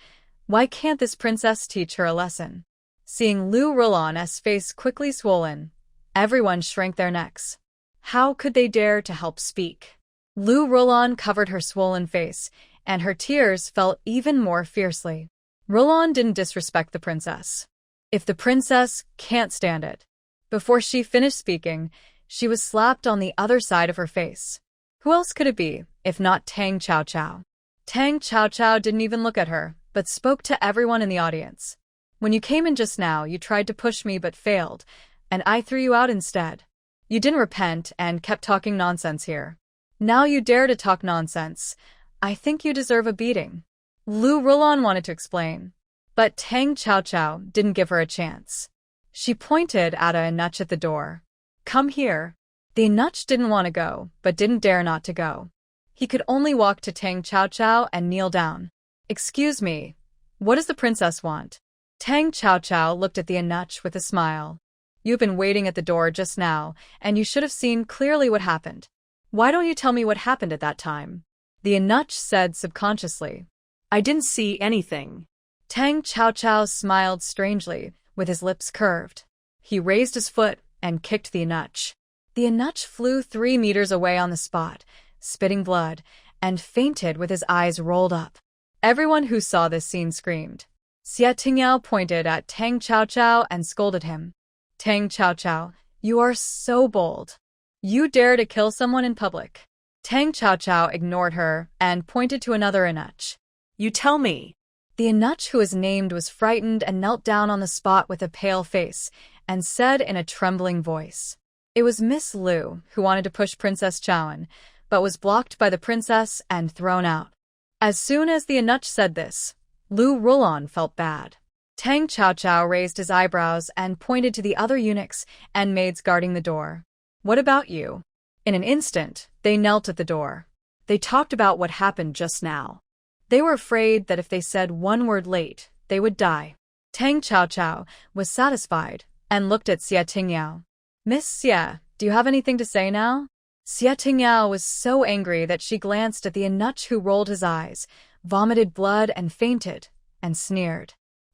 Why can't this princess teach her a lesson? Seeing Lu Rulan's face quickly swollen, everyone shrank their necks. How could they dare to help speak? Lu Rulan covered her swollen face, and her tears fell even more fiercely. Rulan didn't disrespect the princess. If the princess can't stand it. Before she finished speaking, she was slapped on the other side of her face. Who else could it be, if not Tang Chao? Tang Chao didn't even look at her, but spoke to everyone in the audience. When you came in just now, you tried to push me but failed, and I threw you out instead. You didn't repent and kept talking nonsense here. Now you dare to talk nonsense. I think you deserve a beating. Lu Rulan wanted to explain, but Tang Chao didn't give her a chance. She pointed at a eunuch at the door. Come here. The eunuch didn't want to go, but didn't dare not to go. He could only walk to Tang Chao and kneel down. Excuse me, what does the princess want? Tang Chao looked at the eunuch with a smile. You've been waiting at the door just now, and you should have seen clearly what happened. Why don't you tell me what happened at that time? The eunuch said subconsciously. I didn't see anything. Tang Chao smiled strangely, with his lips curved. He raised his foot and kicked the eunuch. The eunuch flew 3 meters away on the spot, spitting blood, and fainted with his eyes rolled up. Everyone who saw this scene screamed. Xia Tingyao pointed at Tang Chao and scolded him. Tang Chao, you are so bold. You dare to kill someone in public. Tang Chao ignored her and pointed to another eunuch. You tell me. The eunuch who was named was frightened and knelt down on the spot with a pale face and said in a trembling voice. It was Miss Lu who wanted to push Princess Chaoan, but was blocked by the princess and thrown out. As soon as the eunuch said this, Lu Rulan felt bad. Tang Chao raised his eyebrows and pointed to the other eunuchs and maids guarding the door. What about you? In an instant, they knelt at the door. They talked about what happened just now. They were afraid that if they said one word late, they would die. Tang Chao was satisfied and looked at Xie Tingyao. Miss Xie, do you have anything to say now? Xie Tingyao was so angry that she glanced at the eunuch who rolled his eyes, vomited blood and fainted, and sneered.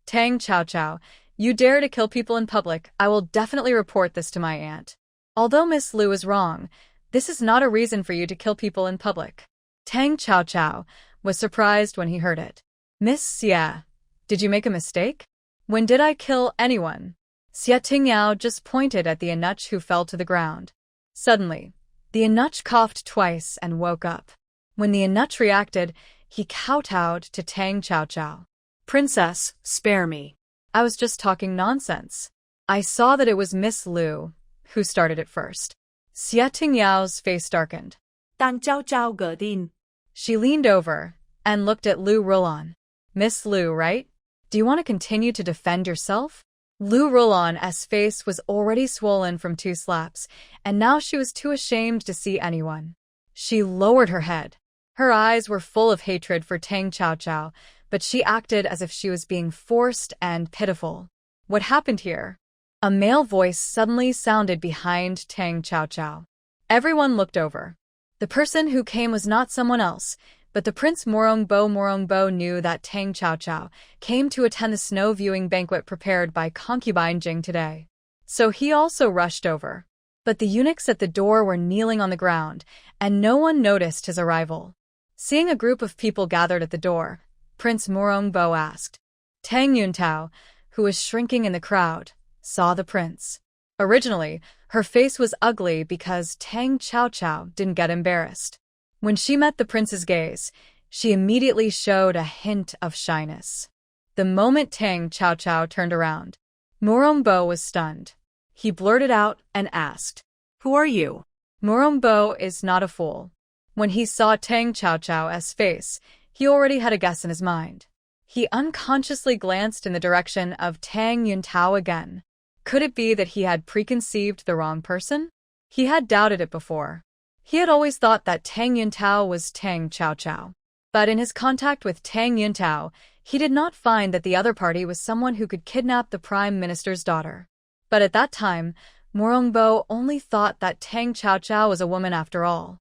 Tang Chao, you dare to kill people in public, I will definitely report this to my aunt. Although Miss Lu is wrong, this is not a reason for you to kill people in public. Tang Chao was surprised when he heard it. Miss Xie, did you make a mistake? When did I kill anyone? Xie Tingyao just pointed at the eunuch who fell to the ground. Suddenly, the eunuch coughed twice and woke up. When the eunuch reacted, he kowtowed to Tang Chao. Princess, spare me. I was just talking nonsense. I saw that it was Miss Lu who started it first. Xie Tingyao's face darkened. Tang Chao ge din. She leaned over and looked at Lu Rulon. Miss Lu, right? Do you want to continue to defend yourself? Lu Rulon's face was already swollen from 2 slaps, and now she was too ashamed to see anyone. She lowered her head. Her eyes were full of hatred for Tang Chao, but she acted as if she was being forced and pitiful. What happened here? A male voice suddenly sounded behind Tang Chao. Everyone looked over. The person who came was not someone else, but the Prince Morongbo knew that Tang Chao came to attend the snow viewing banquet prepared by concubine Jing today. So he also rushed over. But the eunuchs at the door were kneeling on the ground, and no one noticed his arrival. Seeing a group of people gathered at the door, Prince Morongbo asked. Tang Yuntao, who was shrinking in the crowd, saw the prince. Originally, her face was ugly because Tang Chao didn't get embarrassed. When she met the prince's gaze, she immediately showed a hint of shyness. The moment Tang Chao turned around, Morongbo was stunned. He blurted out and asked, Who are you? Morongbo is not a fool. When he saw Tang Chao's face, he already had a guess in his mind. He unconsciously glanced in the direction of Tang Yuntao again. Could it be that he had preconceived the wrong person? He had doubted it before. He had always thought that Tang Yuntao was Tang Chao. But in his contact with Tang Yuntao, he did not find that the other party was someone who could kidnap the prime minister's daughter. But at that time, Morongbo only thought that Tang Chao was a woman after all.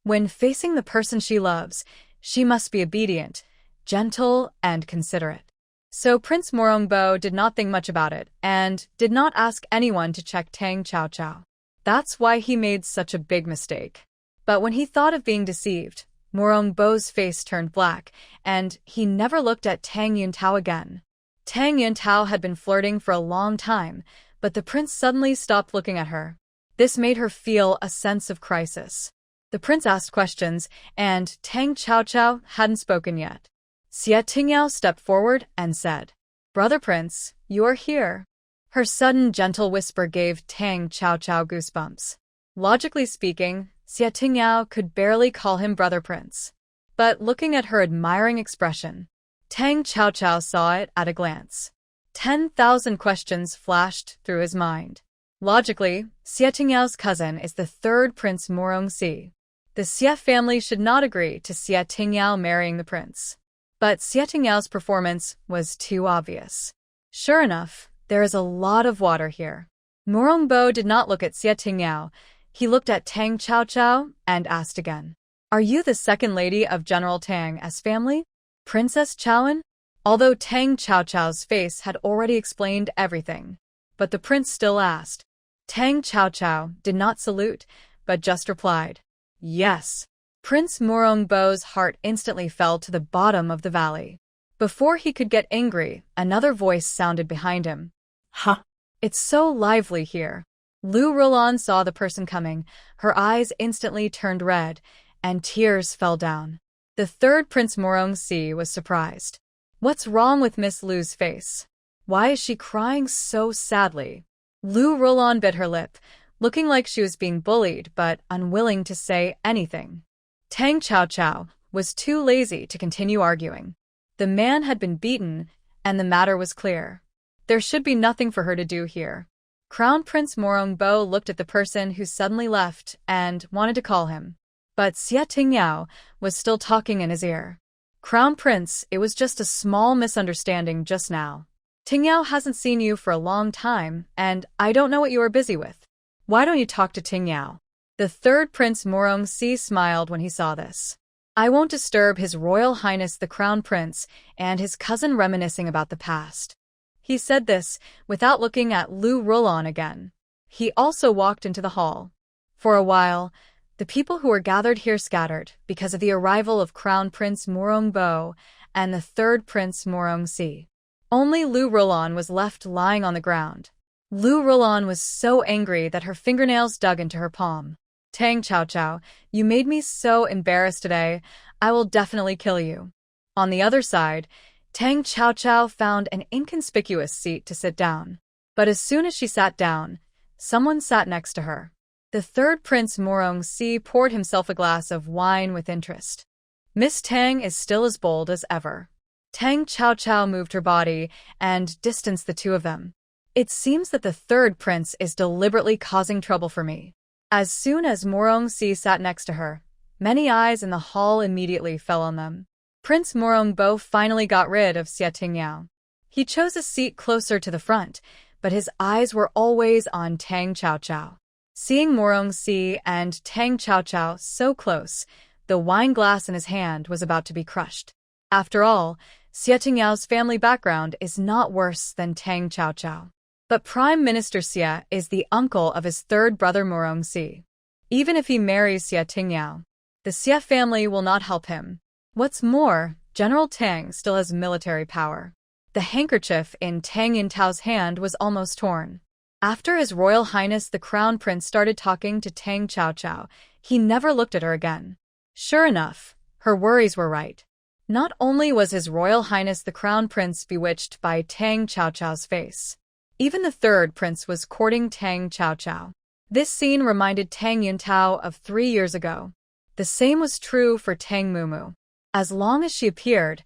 When facing the person she loves, she must be obedient, gentle, and considerate. So Prince Morongbo did not think much about it and did not ask anyone to check Tang Chao. That's why he made such a big mistake. But when he thought of being deceived, Morongbo's face turned black, and he never looked at Tang Yuntao again. Tang Yuntao had been flirting for a long time, but the prince suddenly stopped looking at her. This made her feel a sense of crisis. The prince asked questions, and Tang Chao hadn't spoken yet. Xie Tingyao stepped forward and said, Brother Prince, you are here. Her sudden gentle whisper gave Tang Chao goosebumps. Logically speaking, Xie Tingyao could barely call him Brother Prince. But looking at her admiring expression, Tang Chao saw it at a glance. 10,000 questions flashed through his mind. Logically, Xie Tingyao's cousin is the 3rd Prince Morongxi. The Xie family should not agree to Xie Tingyao marrying the prince. But Xie Tingyao's performance was too obvious. Sure enough, there is a lot of water here. Morongbo did not look at Xie Tingyao. He looked at Tang Chao and asked again, Are you the second lady of General Tang's family? Princess Chaoan? Although Tang Chao's face had already explained everything. But the prince still asked. Tang Chao did not salute, but just replied, Yes. Prince Morongbo's heart instantly fell to the bottom of the valley. Before he could get angry, another voice sounded behind him. Huh? It's so lively here. Lu Rulon saw the person coming. Her eyes instantly turned red, and tears fell down. The 3rd Prince Morongxi was surprised. What's wrong with Miss Lu's face? Why is she crying so sadly? Lu Rulon bit her lip, looking like she was being bullied but unwilling to say anything. Tang Chao was too lazy to continue arguing. The man had been beaten, and the matter was clear. There should be nothing for her to do here. Crown Prince Morongbo looked at the person who suddenly left and wanted to call him. But Xie Tingyao was still talking in his ear. Crown Prince, it was just a small misunderstanding just now. Tingyao hasn't seen you for a long time, and I don't know what you are busy with. Why don't you talk to Tingyao? The third Prince Morongsi smiled when he saw this. I won't disturb His Royal Highness the Crown Prince and his cousin reminiscing about the past. He said this without looking at Lu Rulon again. He also walked into the hall. For a while, the people who were gathered here scattered because of the arrival of Crown Prince Morongbo and the third Prince Morongsi. Only Lu Rulon was left lying on the ground. Lu Rulon was so angry that her fingernails dug into her palm. Tang Chao, you made me so embarrassed today. I will definitely kill you. On the other side, Tang Chao found an inconspicuous seat to sit down. But as soon as she sat down, someone sat next to her. The third Prince Morongsi poured himself a glass of wine with interest. Miss Tang is still as bold as ever. Tang Chao moved her body and distanced the two of them. It seems that the third prince is deliberately causing trouble for me. As soon as Morongsi sat next to her, many eyes in the hall immediately fell on them. Prince Morongbo finally got rid of Xie Tingyao. He chose a seat closer to the front, but his eyes were always on Tang Chao. Seeing Morongsi and Tang Chao so close, the wine glass in his hand was about to be crushed. After all, Xie Tingyao's family background is not worse than Tang Chao. But Prime Minister Xie is the uncle of his third brother Morongsi. Even if he marries Xie Tingyao, the Xie family will not help him. What's more, General Tang still has military power. The handkerchief in Tang Yintao's hand was almost torn. After His Royal Highness the Crown Prince started talking to Tang Chao, he never looked at her again. Sure enough, her worries were right. Not only was His Royal Highness the Crown Prince bewitched by Tang Chao's face, even the third prince was courting Tang Chao. This scene reminded Tang Yintao of 3 years ago. The same was true for Tang Mumu. As long as she appeared,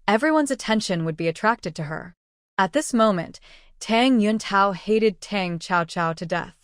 everyone's attention would be attracted to her. At this moment, Tang Yuntao hated Tang Chao to death.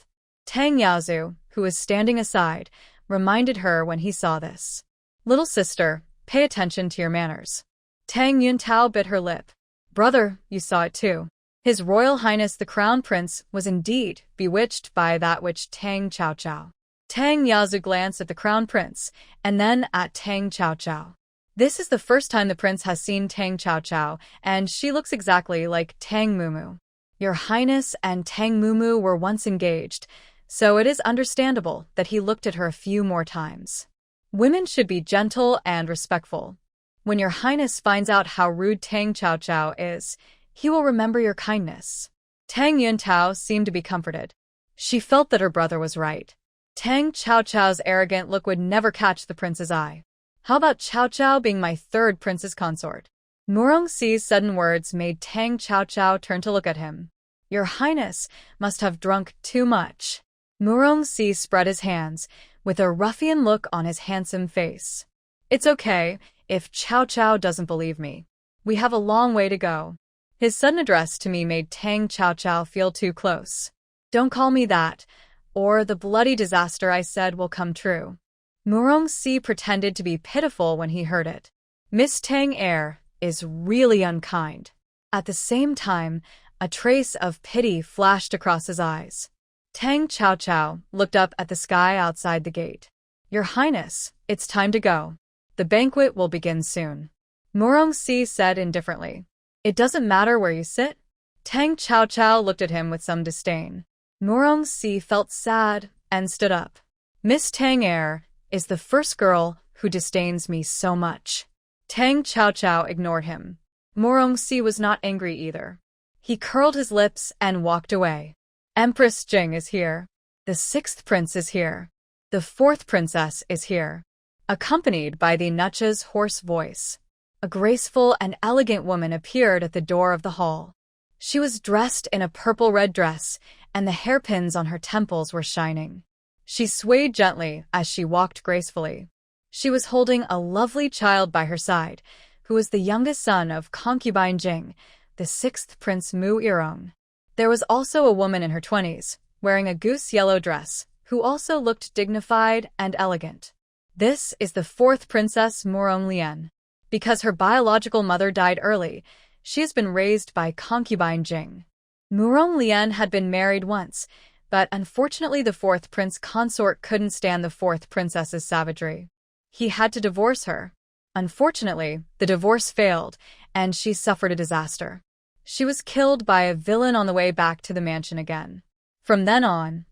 Tang Yaozu, who was standing aside, reminded her when he saw this. Little sister, pay attention to your manners. Tang Yuntao bit her lip. Brother, you saw it too. His Royal Highness the Crown Prince was indeed bewitched by that which Tang Chao. Tang Yaozu glanced at the Crown Prince, and then at Tang Chao. This is the first time the prince has seen Tang Chao, and she looks exactly like Tang Mumu. Your Highness and Tang Mumu were once engaged, so it is understandable that he looked at her a few more times. Women should be gentle and respectful. When your Highness finds out how rude Tang Chao is, he will remember your kindness. Tang Yuntao seemed to be comforted. She felt that her brother was right. Tang Chao's arrogant look would never catch the prince's eye. How about Chao being my third prince's consort? Morongsi's sudden words made Tang Chao turn to look at him. Your Highness must have drunk too much. Morongsi spread his hands, with a ruffian look on his handsome face. It's okay, if Chao doesn't believe me. We have a long way to go. His sudden address to me made Tang Chao feel too close. Don't call me that, or the bloody disaster I said will come true. Morongsi pretended to be pitiful when he heard it. Miss Tang is really unkind. At the same time, a trace of pity flashed across his eyes. Tang Chao looked up at the sky outside the gate. Your Highness, it's time to go. The banquet will begin soon. Morongsi said indifferently. It doesn't matter where you sit? Tang Chao looked at him with some disdain. Morongsi felt sad and stood up. Miss Tang is the first girl who disdains me so much. Tang Chao ignored him. Morongsi was not angry either. He curled his lips and walked away. Empress Jing is here. The 6th prince is here. The 4th princess is here. Accompanied by the Nucha's hoarse voice, a graceful and elegant woman appeared at the door of the hall. She was dressed in a purple-red dress, and the hairpins on her temples were shining. She swayed gently as she walked gracefully. She was holding a lovely child by her side, who was the youngest son of concubine Jing, the sixth Prince Mu Irong. There was also a woman in her 20s, wearing a goose-yellow dress, who also looked dignified and elegant. This is the fourth Princess Murong Lian. Because her biological mother died early, she has been raised by concubine Jing. Murong Lian had been married once, but unfortunately the fourth prince consort couldn't stand the fourth princess's savagery. He had to divorce her. Unfortunately, the divorce failed, and she suffered a disaster. She was killed by a villain on the way back to the mansion again. From then on,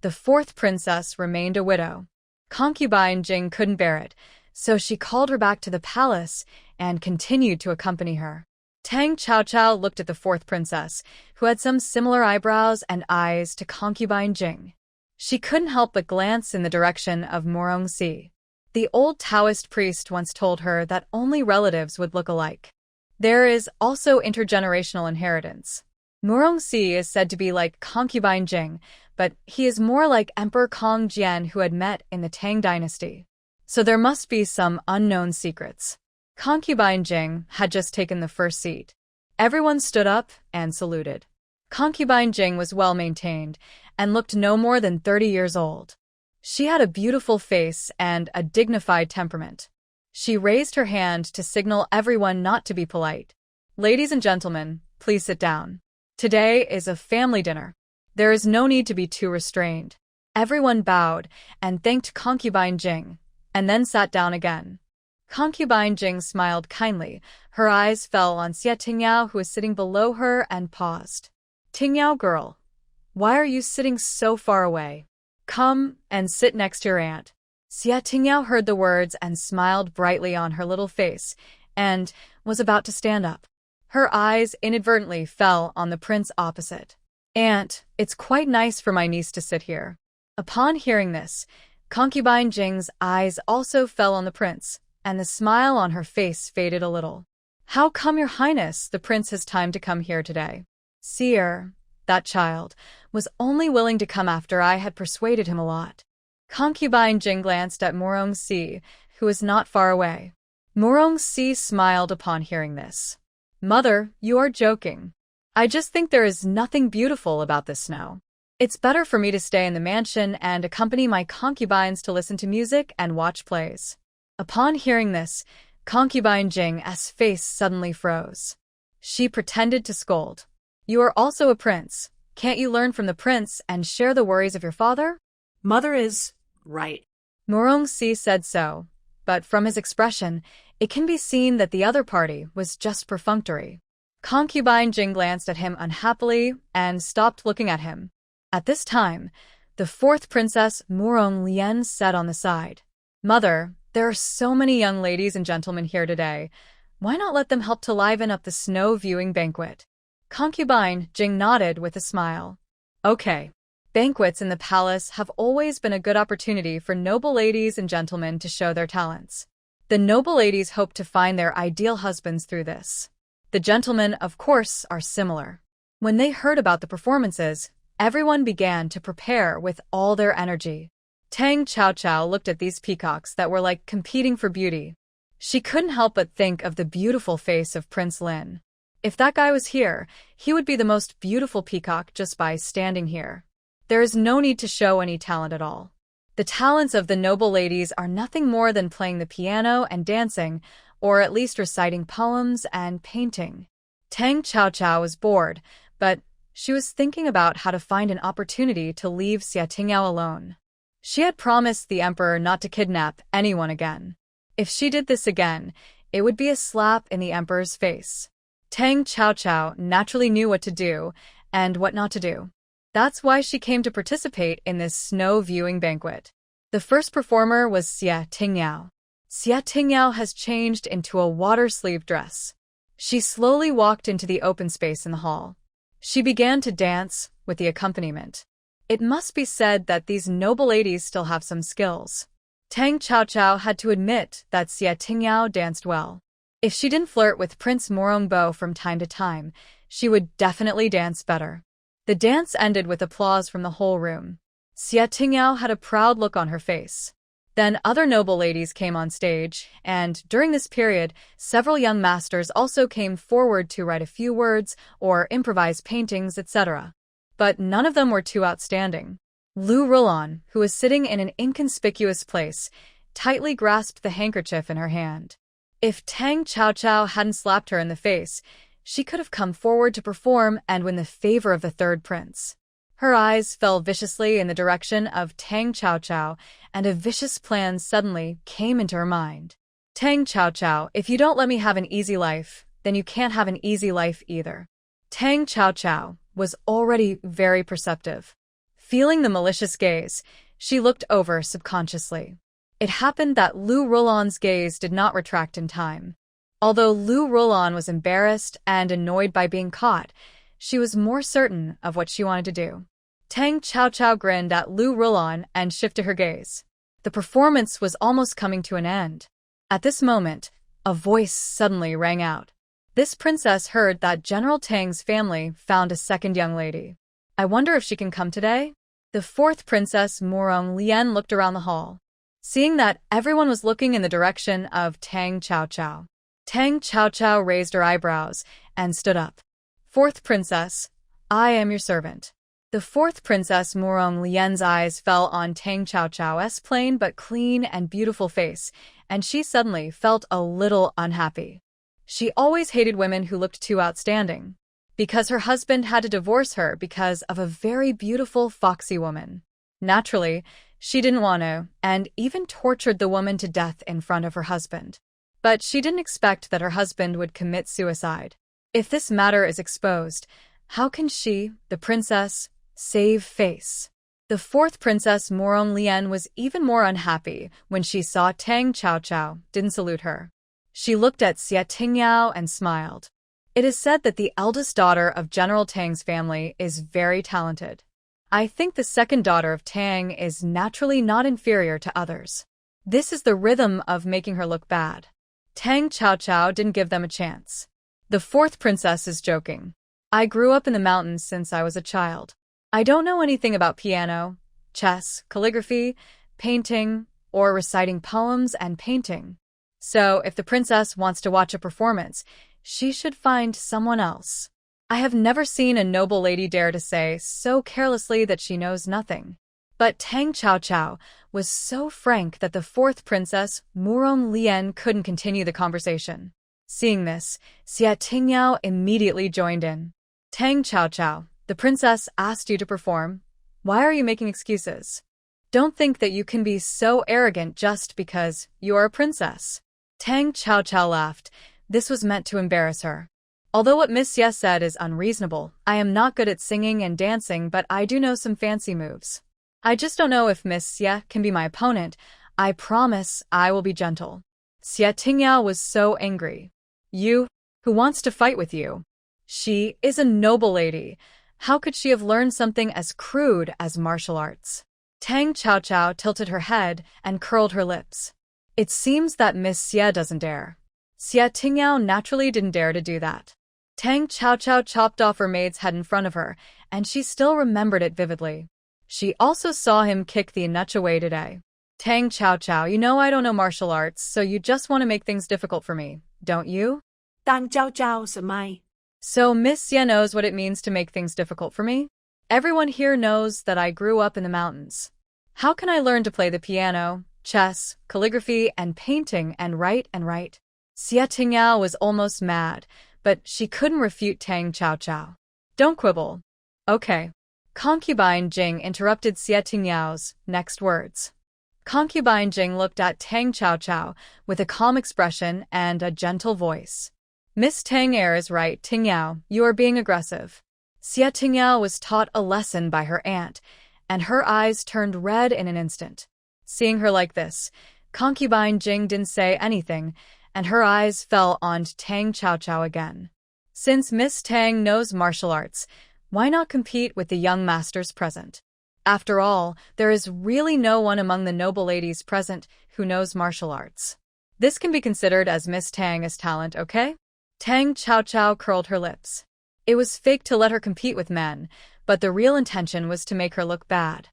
the fourth princess remained a widow. Concubine Jing couldn't bear it, so she called her back to the palace and continued to accompany her. Tang Chao looked at the fourth princess, who had some similar eyebrows and eyes to concubine Jing. She couldn't help but glance in the direction of Murong Si. The old Taoist priest once told her that only relatives would look alike. There is also intergenerational inheritance. Murong Si is said to be like concubine Jing, but he is more like Emperor Kong Jian, who had met in the Tang dynasty. So there must be some unknown secrets. Concubine Jing had just taken the first seat. Everyone stood up and saluted. Concubine Jing was well-maintained and looked no more than 30 years old. She had a beautiful face and a dignified temperament. She raised her hand to signal everyone not to be polite. Ladies and gentlemen, please sit down. Today is a family dinner. There is no need to be too restrained. Everyone bowed and thanked Concubine Jing, and then sat down again. Concubine Jing smiled kindly. Her eyes fell on Xia Tingyao, who was sitting below her, and paused. Tingyao girl, why are you sitting so far away? Come and sit next to your aunt. Xia Tingyao heard the words and smiled brightly on her little face, and was about to stand up. Her eyes inadvertently fell on the prince opposite. Aunt, it's quite nice for my niece to sit here. Upon hearing this, Concubine Jing's eyes also fell on the prince, and the smile on her face faded a little. How come, your highness, the prince has time to come here today? Seer, that child, was only willing to come after I had persuaded him a lot. Concubine Jing glanced at Murong Si, who was not far away. Murong Si smiled upon hearing this. Mother, you are joking. I just think there is nothing beautiful about this snow. It's better for me to stay in the mansion and accompany my concubines to listen to music and watch plays. Upon hearing this, Concubine Jing's face suddenly froze. She pretended to scold. You are also a prince. Can't you learn from the prince and share the worries of your father? Mother is right. Murong Si said so, but from his expression, it can be seen that the other party was just perfunctory. Concubine Jing glanced at him unhappily and stopped looking at him. At this time, the fourth princess Murong Lian said on the side, Mother, there are so many young ladies and gentlemen here today. Why not let them help to liven up the snow viewing banquet? Concubine Jing nodded with a smile. Okay. Banquets in the palace have always been a good opportunity for noble ladies and gentlemen to show their talents. The noble ladies hope to find their ideal husbands through this. The gentlemen, of course, are similar. When they heard about the performances, everyone began to prepare with all their energy. Tang Chao looked at these peacocks that were like competing for beauty. She couldn't help but think of the beautiful face of Prince Lin. If that guy was here, he would be the most beautiful peacock just by standing here. There is no need to show any talent at all. The talents of the noble ladies are nothing more than playing the piano and dancing, or at least reciting poems and painting. Tang Chao was bored, but she was thinking about how to find an opportunity to leave Xia Tingyao alone. She had promised the emperor not to kidnap anyone again. If she did this again, it would be a slap in the emperor's face. Tang Chao naturally knew what to do and what not to do. That's why she came to participate in this snow viewing banquet. The first performer was Xia Tingyao. Xia Tingyao has changed into a water-sleeved dress. She slowly walked into the open space in the hall. She began to dance with the accompaniment. It must be said that these noble ladies still have some skills. Tang Chao had to admit that Xia Tingyao danced well. If she didn't flirt with Prince Morongbo from time to time, she would definitely dance better. The dance ended with applause from the whole room. Xia Tingyao had a proud look on her face. Then other noble ladies came on stage, and during this period, several young masters also came forward to write a few words or improvise paintings, etc. But none of them were too outstanding. Lu Rulan, who was sitting in an inconspicuous place, tightly grasped the handkerchief in her hand. If Tang Chaochao hadn't slapped her in the face, she could have come forward to perform and win the favor of the third prince. Her eyes fell viciously in the direction of Tang Chaochao, and a vicious plan suddenly came into her mind. Tang Chaochao, if you don't let me have an easy life, then you can't have an easy life either. Tang Chaochao was already very perceptive. Feeling the malicious gaze, she looked over subconsciously. It happened that Lu Rulan's gaze did not retract in time. Although Lu Rulan was embarrassed and annoyed by being caught, she was more certain of what she wanted to do. Tang Chaochao grinned at Lu Rulan and shifted her gaze. The performance was almost coming to an end. At this moment, a voice suddenly rang out. This princess heard that General Tang's family found a second young lady. I wonder if she can come today? The fourth princess, Murong Lian, looked around the hall. Seeing that everyone was looking in the direction of Tang Chaochao, Tang Chaochao raised her eyebrows and stood up. Fourth princess, I am your servant. The fourth princess, Murong Lian's eyes fell on Tang Chaochao's plain but clean and beautiful face, and she suddenly felt a little unhappy. She always hated women who looked too outstanding, because her husband had to divorce her because of a very beautiful, foxy woman. Naturally, she didn't want to, and even tortured the woman to death in front of her husband. But she didn't expect that her husband would commit suicide. If this matter is exposed, how can she, the princess, save face? The fourth princess, Murong Lian, was even more unhappy when she saw Tang Chaochao didn't salute her. She looked at Xie Tingyao and smiled. It is said that the eldest daughter of General Tang's family is very talented. I think the second daughter of Tang is naturally not inferior to others. This is the rhythm of making her look bad. Tang Chaochao didn't give them a chance. The fourth princess is joking. I grew up in the mountains since I was a child. I don't know anything about piano, chess, calligraphy, painting, or reciting poems and painting. So if the princess wants to watch a performance, she should find someone else. I have never seen a noble lady dare to say so carelessly that she knows nothing. But Tang Chaochao was so frank that the fourth princess, Murong Lian, couldn't continue the conversation. Seeing this, Xie Tingyao immediately joined in. Tang Chaochao, the princess asked you to perform. Why are you making excuses? Don't think that you can be so arrogant just because you are a princess. Tang Chaochao laughed. This was meant to embarrass her. Although what Miss Xie said is unreasonable, I am not good at singing and dancing, but I do know some fancy moves. I just don't know if Miss Xie can be my opponent. I promise I will be gentle. Xie Tingyao was so angry. You? Who wants to fight with you? She is a noble lady. How could she have learned something as crude as martial arts? Tang Chaochao tilted her head and curled her lips. It seems that Miss Xie doesn't dare. Xie Tingyao naturally didn't dare to do that. Tang Chaochao chopped off her maid's head in front of her, and she still remembered it vividly. She also saw him kick the nutch away today. Tang Chaochao, you know I don't know martial arts, so you just want to make things difficult for me, don't you? Tang Chaochao 什么? So Miss Xie knows what it means to make things difficult for me? Everyone here knows that I grew up in the mountains. How can I learn to play the piano, chess, calligraphy, and painting and write? Xie Tingyao was almost mad, but she couldn't refute Tang Chaochao. Don't quibble. Okay. Concubine Jing interrupted Xie Tingyao's next words. Concubine Jing looked at Tang Chaochao with a calm expression and a gentle voice. Miss Tang is right, Tingyao, you are being aggressive. Xie Tingyao was taught a lesson by her aunt, and her eyes turned red in an instant. Seeing her like this, Concubine Jing didn't say anything, and her eyes fell on Tang Chaochao again. Since Miss Tang knows martial arts, why not compete with the young masters present? After all, there is really no one among the noble ladies present who knows martial arts. This can be considered as Miss Tang's talent, okay? Tang Chaochao curled her lips. It was fake to let her compete with men, but the real intention was to make her look bad.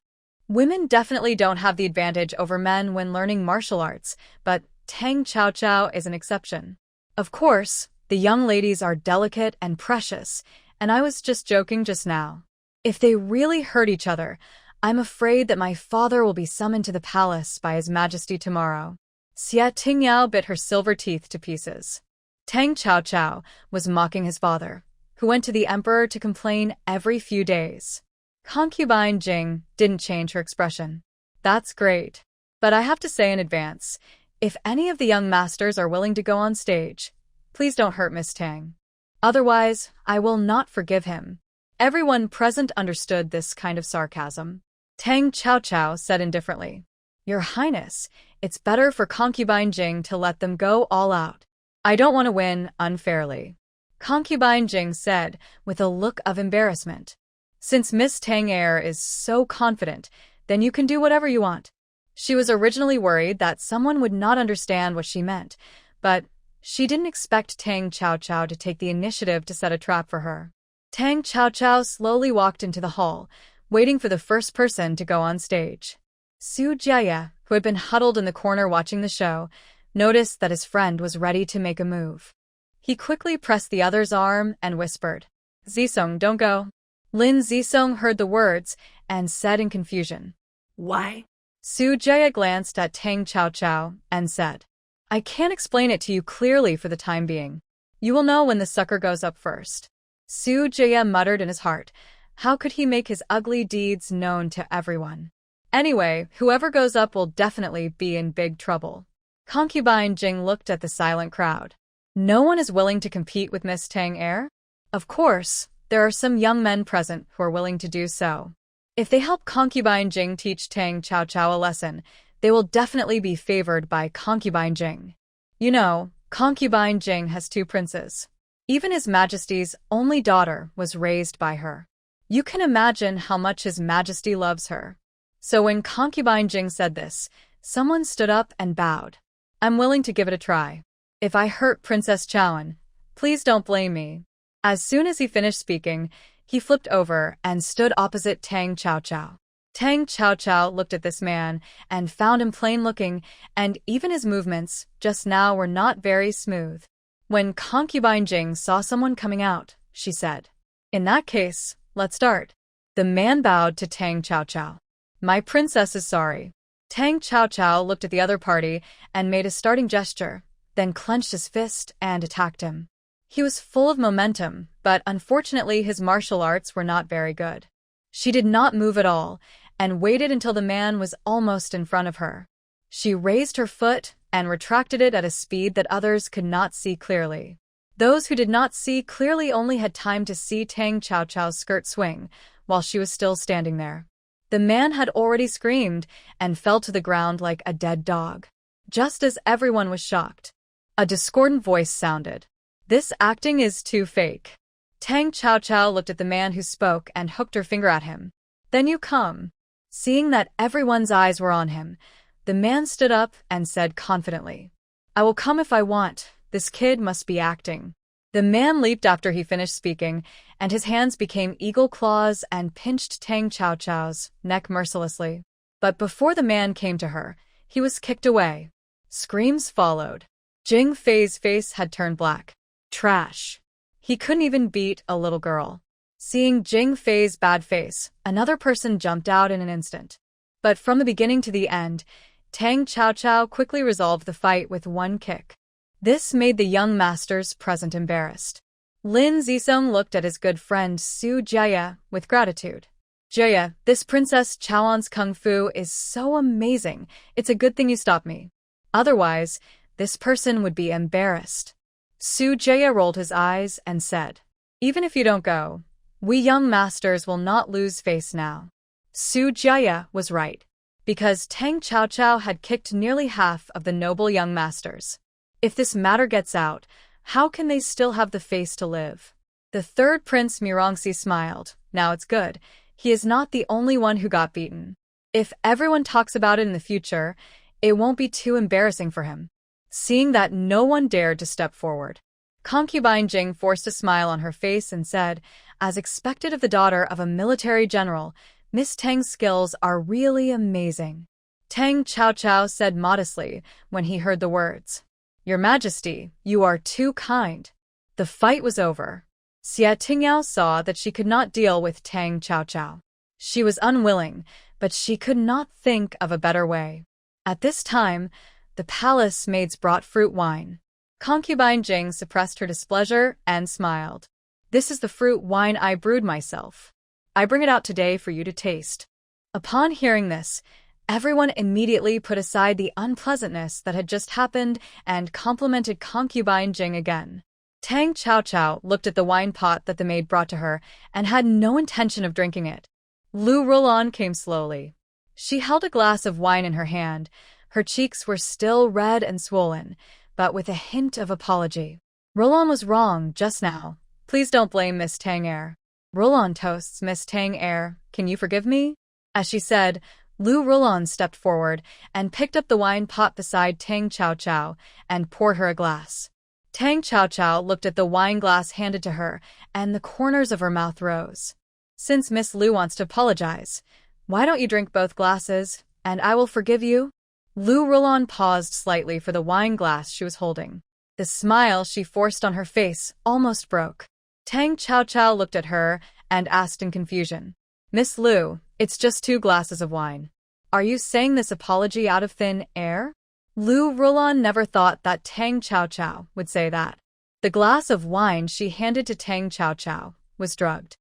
Women definitely don't have the advantage over men when learning martial arts, but Tang Xiaoqiao is an exception. Of course, the young ladies are delicate and precious, and I was just joking just now. If they really hurt each other, I'm afraid that my father will be summoned to the palace by His Majesty tomorrow. Xia Tingyao bit her silver teeth to pieces. Tang Xiaoqiao was mocking his father, who went to the emperor to complain every few days. Concubine Jing didn't change her expression. That's great. But I have to say in advance, if any of the young masters are willing to go on stage, please don't hurt Miss Tang. Otherwise, I will not forgive him. Everyone present understood this kind of sarcasm. Tang Xiaoqiao said indifferently, Your Highness, it's better for Concubine Jing to let them go all out. I don't want to win unfairly. Concubine Jing said, with a look of embarrassment. Since Miss Tang is so confident, then you can do whatever you want. She was originally worried that someone would not understand what she meant, but she didn't expect Tang Xiaoqiao to take the initiative to set a trap for her. Tang Xiaoqiao slowly walked into the hall, waiting for the first person to go on stage. Su Jie, who had been huddled in the corner watching the show, noticed that his friend was ready to make a move. He quickly pressed the other's arm and whispered, Zisong, don't go. Lin Zisong heard the words and said in confusion, Why? Su Jie glanced at Tang Xiaoqiao and said, I can't explain it to you clearly for the time being. You will know when the sucker goes up first. Su Jie muttered in his heart, how could he make his ugly deeds known to everyone? Anyway, whoever goes up will definitely be in big trouble. Concubine Jing looked at the silent crowd. No one is willing to compete with Miss Tang? Of course, there are some young men present who are willing to do so. If they help Concubine Jing teach Tang Xiaoqiao a lesson, they will definitely be favored by Concubine Jing. You know, Concubine Jing has 2 princes. Even His Majesty's only daughter was raised by her. You can imagine how much His Majesty loves her. So when Concubine Jing said this, someone stood up and bowed. I'm willing to give it a try. If I hurt Princess Chaoan, please don't blame me. As soon as he finished speaking, he flipped over and stood opposite Tang Xiaoqiao. Tang Xiaoqiao looked at this man and found him plain-looking, and even his movements just now were not very smooth. When Concubine Jing saw someone coming out, she said, In that case, let's start. The man bowed to Tang Xiaoqiao. My princess is sorry. Tang Xiaoqiao looked at the other party and made a starting gesture, then clenched his fist and attacked him. He was full of momentum, but unfortunately his martial arts were not very good. She did not move at all, and waited until the man was almost in front of her. She raised her foot and retracted it at a speed that others could not see clearly. Those who did not see clearly only had time to see Tang Xiaoqiao's skirt swing, while she was still standing there. The man had already screamed and fell to the ground like a dead dog. Just as everyone was shocked, a discordant voice sounded. This acting is too fake. Tang Xiaoqiao looked at the man who spoke and hooked her finger at him. Then you come. Seeing that everyone's eyes were on him, the man stood up and said confidently, I will come if I want. This kid must be acting. The man leaped after he finished speaking, and his hands became eagle claws and pinched Tang Xiaoqiao's neck mercilessly. But before the man came to her, he was kicked away. Screams followed. Jing Fei's face had turned black. Trash. He couldn't even beat a little girl. Seeing Jing Fei's bad face, another person jumped out in an instant. But from the beginning to the end, Tang Xiaoqiao quickly resolved the fight with one kick. This made the young masters present embarrassed. Lin Zisong looked at his good friend Su Jie with gratitude. Jie, this Princess Chaoan's kung fu is so amazing. It's a good thing you stopped me. Otherwise, this person would be embarrassed. Su Jie rolled his eyes and said, Even if you don't go, we young masters will not lose face now. Su Jie was right, because Tang Xiaoqiao had kicked nearly half of the noble young masters. If this matter gets out, how can they still have the face to live? The third Prince Murongxi smiled. Now it's good. He is not the only one who got beaten. If everyone talks about it in the future, it won't be too embarrassing for him. Seeing that no one dared to step forward, Concubine Jing forced a smile on her face and said, as expected of the daughter of a military general, Miss Tang's skills are really amazing." Tang Qiao said modestly when he heard the words. "Your Majesty, you are too kind." The fight was over. Xie Tingyao saw that she could not deal with Tang Qiao. She was unwilling, but she could not think of a better way. At this time, the palace maids brought fruit wine. Concubine Jing suppressed her displeasure and smiled. "This is the fruit wine I brewed myself. I bring it out today for you to taste." Upon hearing this, everyone immediately put aside the unpleasantness that had just happened and complimented Concubine Jing again. Tang Qiao looked at the wine pot that the maid brought to her and had no intention of drinking it. Lu Rolan came slowly. She held a glass of wine in her hand. Her cheeks were still red and swollen, but with a hint of apology. "Roland was wrong just now. Please don't blame Miss Tang Air." "Roland toasts Miss Tang Air. Can you forgive me?" As she said, Lu Roland stepped forward and picked up the wine pot beside Tang Qiao and poured her a glass. Tang Qiao looked at the wine glass handed to her, and the corners of her mouth rose. "Since Miss Lu wants to apologize, why don't you drink both glasses, and I will forgive you?" Lu Roland paused slightly for the wine glass she was holding. The smile she forced on her face almost broke. Tang Qiao looked at her and asked in confusion. "Miss Lu, it's just 2 glasses of wine. Are you saying this apology out of thin air?" Lu Roland never thought that Tang Qiao would say that. The glass of wine she handed to Tang Qiao was drugged.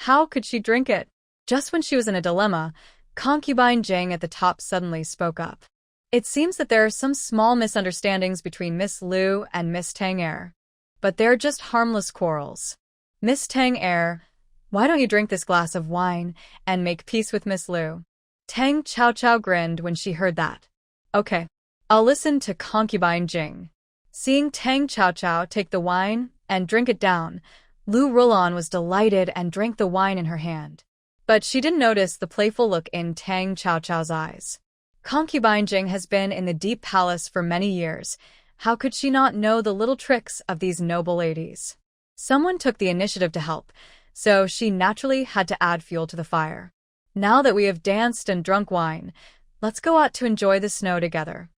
How could she drink it? Just when she was in a dilemma, Concubine Jing at the top suddenly spoke up. "It seems that there are some small misunderstandings between Miss Lu and Miss Tang Air. But they're just harmless quarrels. Miss Tang Air, why don't you drink this glass of wine and make peace with Miss Lu?" Tang Qiao grinned when she heard that. "Okay, I'll listen to Concubine Jing." Seeing Tang Qiao take the wine and drink it down, Lu Roland was delighted and drank the wine in her hand. But she didn't notice the playful look in Tang Qiao's eyes. Concubine Jing has been in the Deep Palace for many years. How could she not know the little tricks of these noble ladies? Someone took the initiative to help, so she naturally had to add fuel to the fire. "Now that we have danced and drunk wine, let's go out to enjoy the snow together.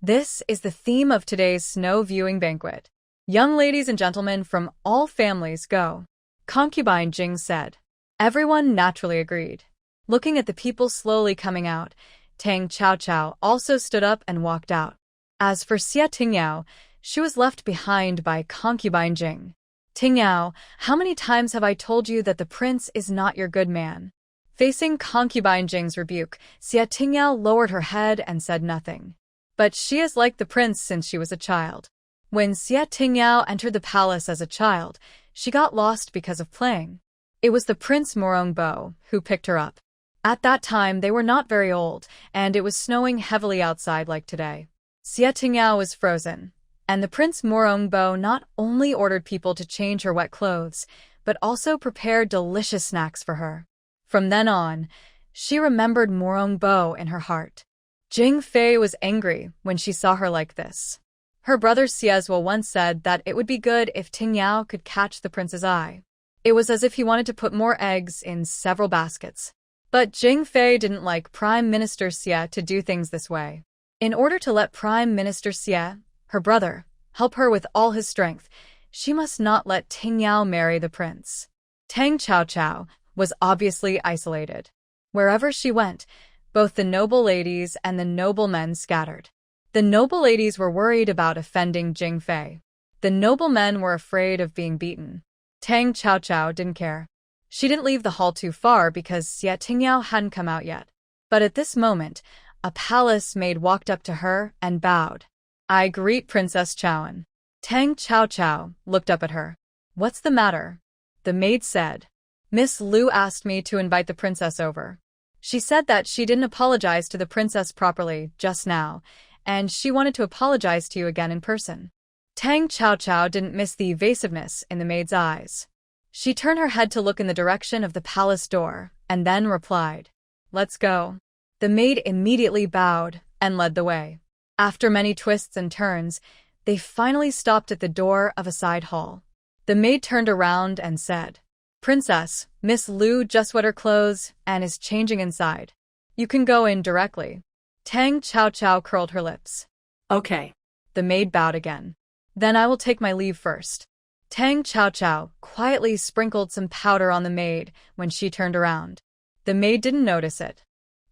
This is the theme of today's snow viewing banquet. Young ladies and gentlemen from all families go," Concubine Jing said. Everyone naturally agreed. Looking at the people slowly coming out, Tang Qiao also stood up and walked out. As for Xie Tingyao, she was left behind by Concubine Jing. "Tingyao, how many times have I told you that the prince is not your good man?" Facing Concubine Jing's rebuke, Xie Tingyao lowered her head and said nothing. But she is like the prince since she was a child. When Xie Tingyao entered the palace as a child, she got lost because of playing. It was the Prince Morongbo who picked her up. At that time, they were not very old, and it was snowing heavily outside like today. Xie Tingyao was frozen, and the Prince Morongbo not only ordered people to change her wet clothes, but also prepared delicious snacks for her. From then on, she remembered Morongbo in her heart. Jing Fei was angry when she saw her like this. Her brother Xiezhuo once said that it would be good if Tingyao could catch the prince's eye. It was as if he wanted to put more eggs in several baskets. But Jing Fei didn't like Prime Minister Xie to do things this way. In order to let Prime Minister Xie, her brother, help her with all his strength, she must not let Tingyao marry the prince. Tang Qiao was obviously isolated. Wherever she went, both the noble ladies and the noblemen scattered. The noble ladies were worried about offending Jing Fei. The noblemen were afraid of being beaten. Tang Qiao didn't care. She didn't leave the hall too far because Xie Tingyao hadn't come out yet. But at this moment, a palace maid walked up to her and bowed. "I greet Princess Chaoan." Tang Qiao looked up at her. "What's the matter?" The maid said. "Miss Lu asked me to invite the princess over. She said that she didn't apologize to the princess properly just now, and she wanted to apologize to you again in person." Tang Qiao didn't miss the evasiveness in the maid's eyes. She turned her head to look in the direction of the palace door, and then replied, "Let's go." The maid immediately bowed and led the way. After many twists and turns, they finally stopped at the door of a side hall. The maid turned around and said, Princess, Miss Lu just wet her clothes and is changing inside. You can go in directly. Tang Qiao curled her lips. Okay. The maid bowed again. Then I will take my leave first. Tang Qiao quietly sprinkled some powder on the maid when she turned around. The maid didn't notice it.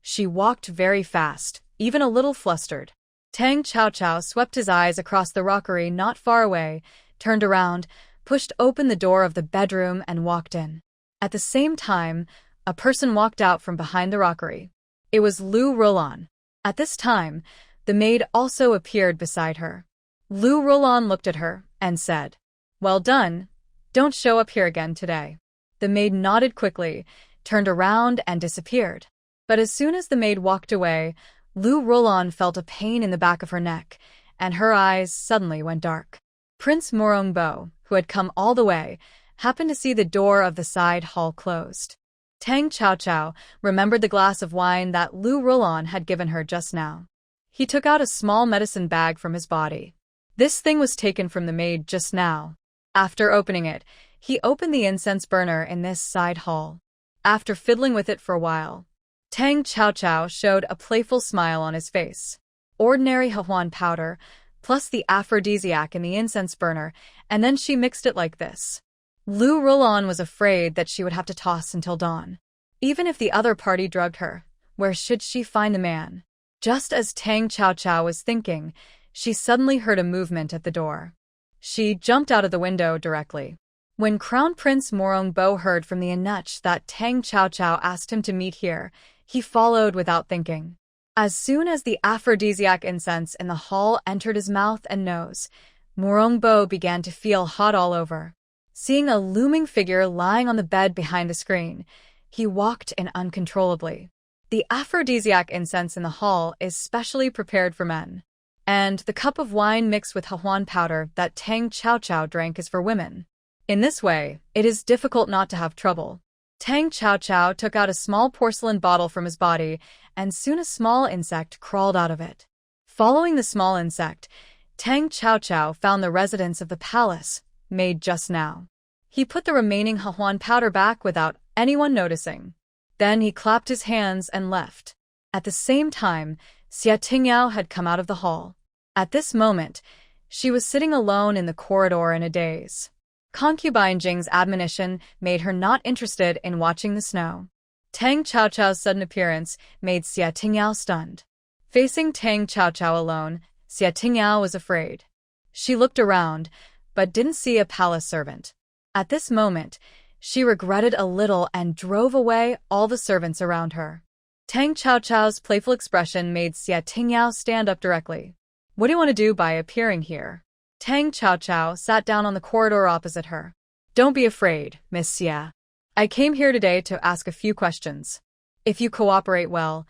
She walked very fast, even a little flustered. Tang Qiao swept his eyes across the rockery not far away, turned around, pushed open the door of the bedroom and walked in. At the same time, a person walked out from behind the rockery. It was Lu Rolan. At this time, the maid also appeared beside her. Lu Rolan looked at her and said, "Well done. Don't show up here again today." The maid nodded quickly, turned around and disappeared. But as soon as the maid walked away, Lu Rolan felt a pain in the back of her neck, and her eyes suddenly went dark. Prince Morongbo, who had come all the way, happened to see the door of the side hall closed. Tang Qiao remembered the glass of wine that Lu Rolan had given her just now. He took out a small medicine bag from his body. This thing was taken from the maid just now. After opening it, he opened the incense burner in this side hall. After fiddling with it for a while, Tang Qiao showed a playful smile on his face. Ordinary Huan powder, plus the aphrodisiac in the incense burner, and then she mixed it like this. Lu Rolan was afraid that she would have to toss until dawn. Even if the other party drugged her, where should she find the man? Just as Tang Qiao was thinking, she suddenly heard a movement at the door. She jumped out of the window directly. When Crown Prince Morongbo heard from the eunuch that Tang Qiao asked him to meet here, he followed without thinking. As soon as the aphrodisiac incense in the hall entered his mouth and nose, Morongbo began to feel hot all over. Seeing a looming figure lying on the bed behind the screen, he walked in uncontrollably. The aphrodisiac incense in the hall is specially prepared for men, and the cup of wine mixed with Huan powder that Tang Qiao drank is for women. In this way, it is difficult not to have trouble. Tang Qiao took out a small porcelain bottle from his body, and soon a small insect crawled out of it. Following the small insect, Tang Qiao found the residence of the palace, made just now. He put the remaining Huan powder back without anyone noticing. Then he clapped his hands and left. At the same time, Xia Tingyao had come out of the hall. At this moment, she was sitting alone in the corridor in a daze. Concubine Jing's admonition made her not interested in watching the snow. Tang Qiao's sudden appearance made Xia Tingyao stunned. Facing Tang Qiao alone, Xia Tingyao was afraid. She looked around, but didn't see a palace servant. At this moment, she regretted a little and drove away all the servants around her. Tang Qiao's playful expression made Xia Tingyao stand up directly. "What do you want to do by appearing here?" Tang Qiao sat down on the corridor opposite her. "Don't be afraid, Miss Xia. I came here today to ask a few questions. If you cooperate well,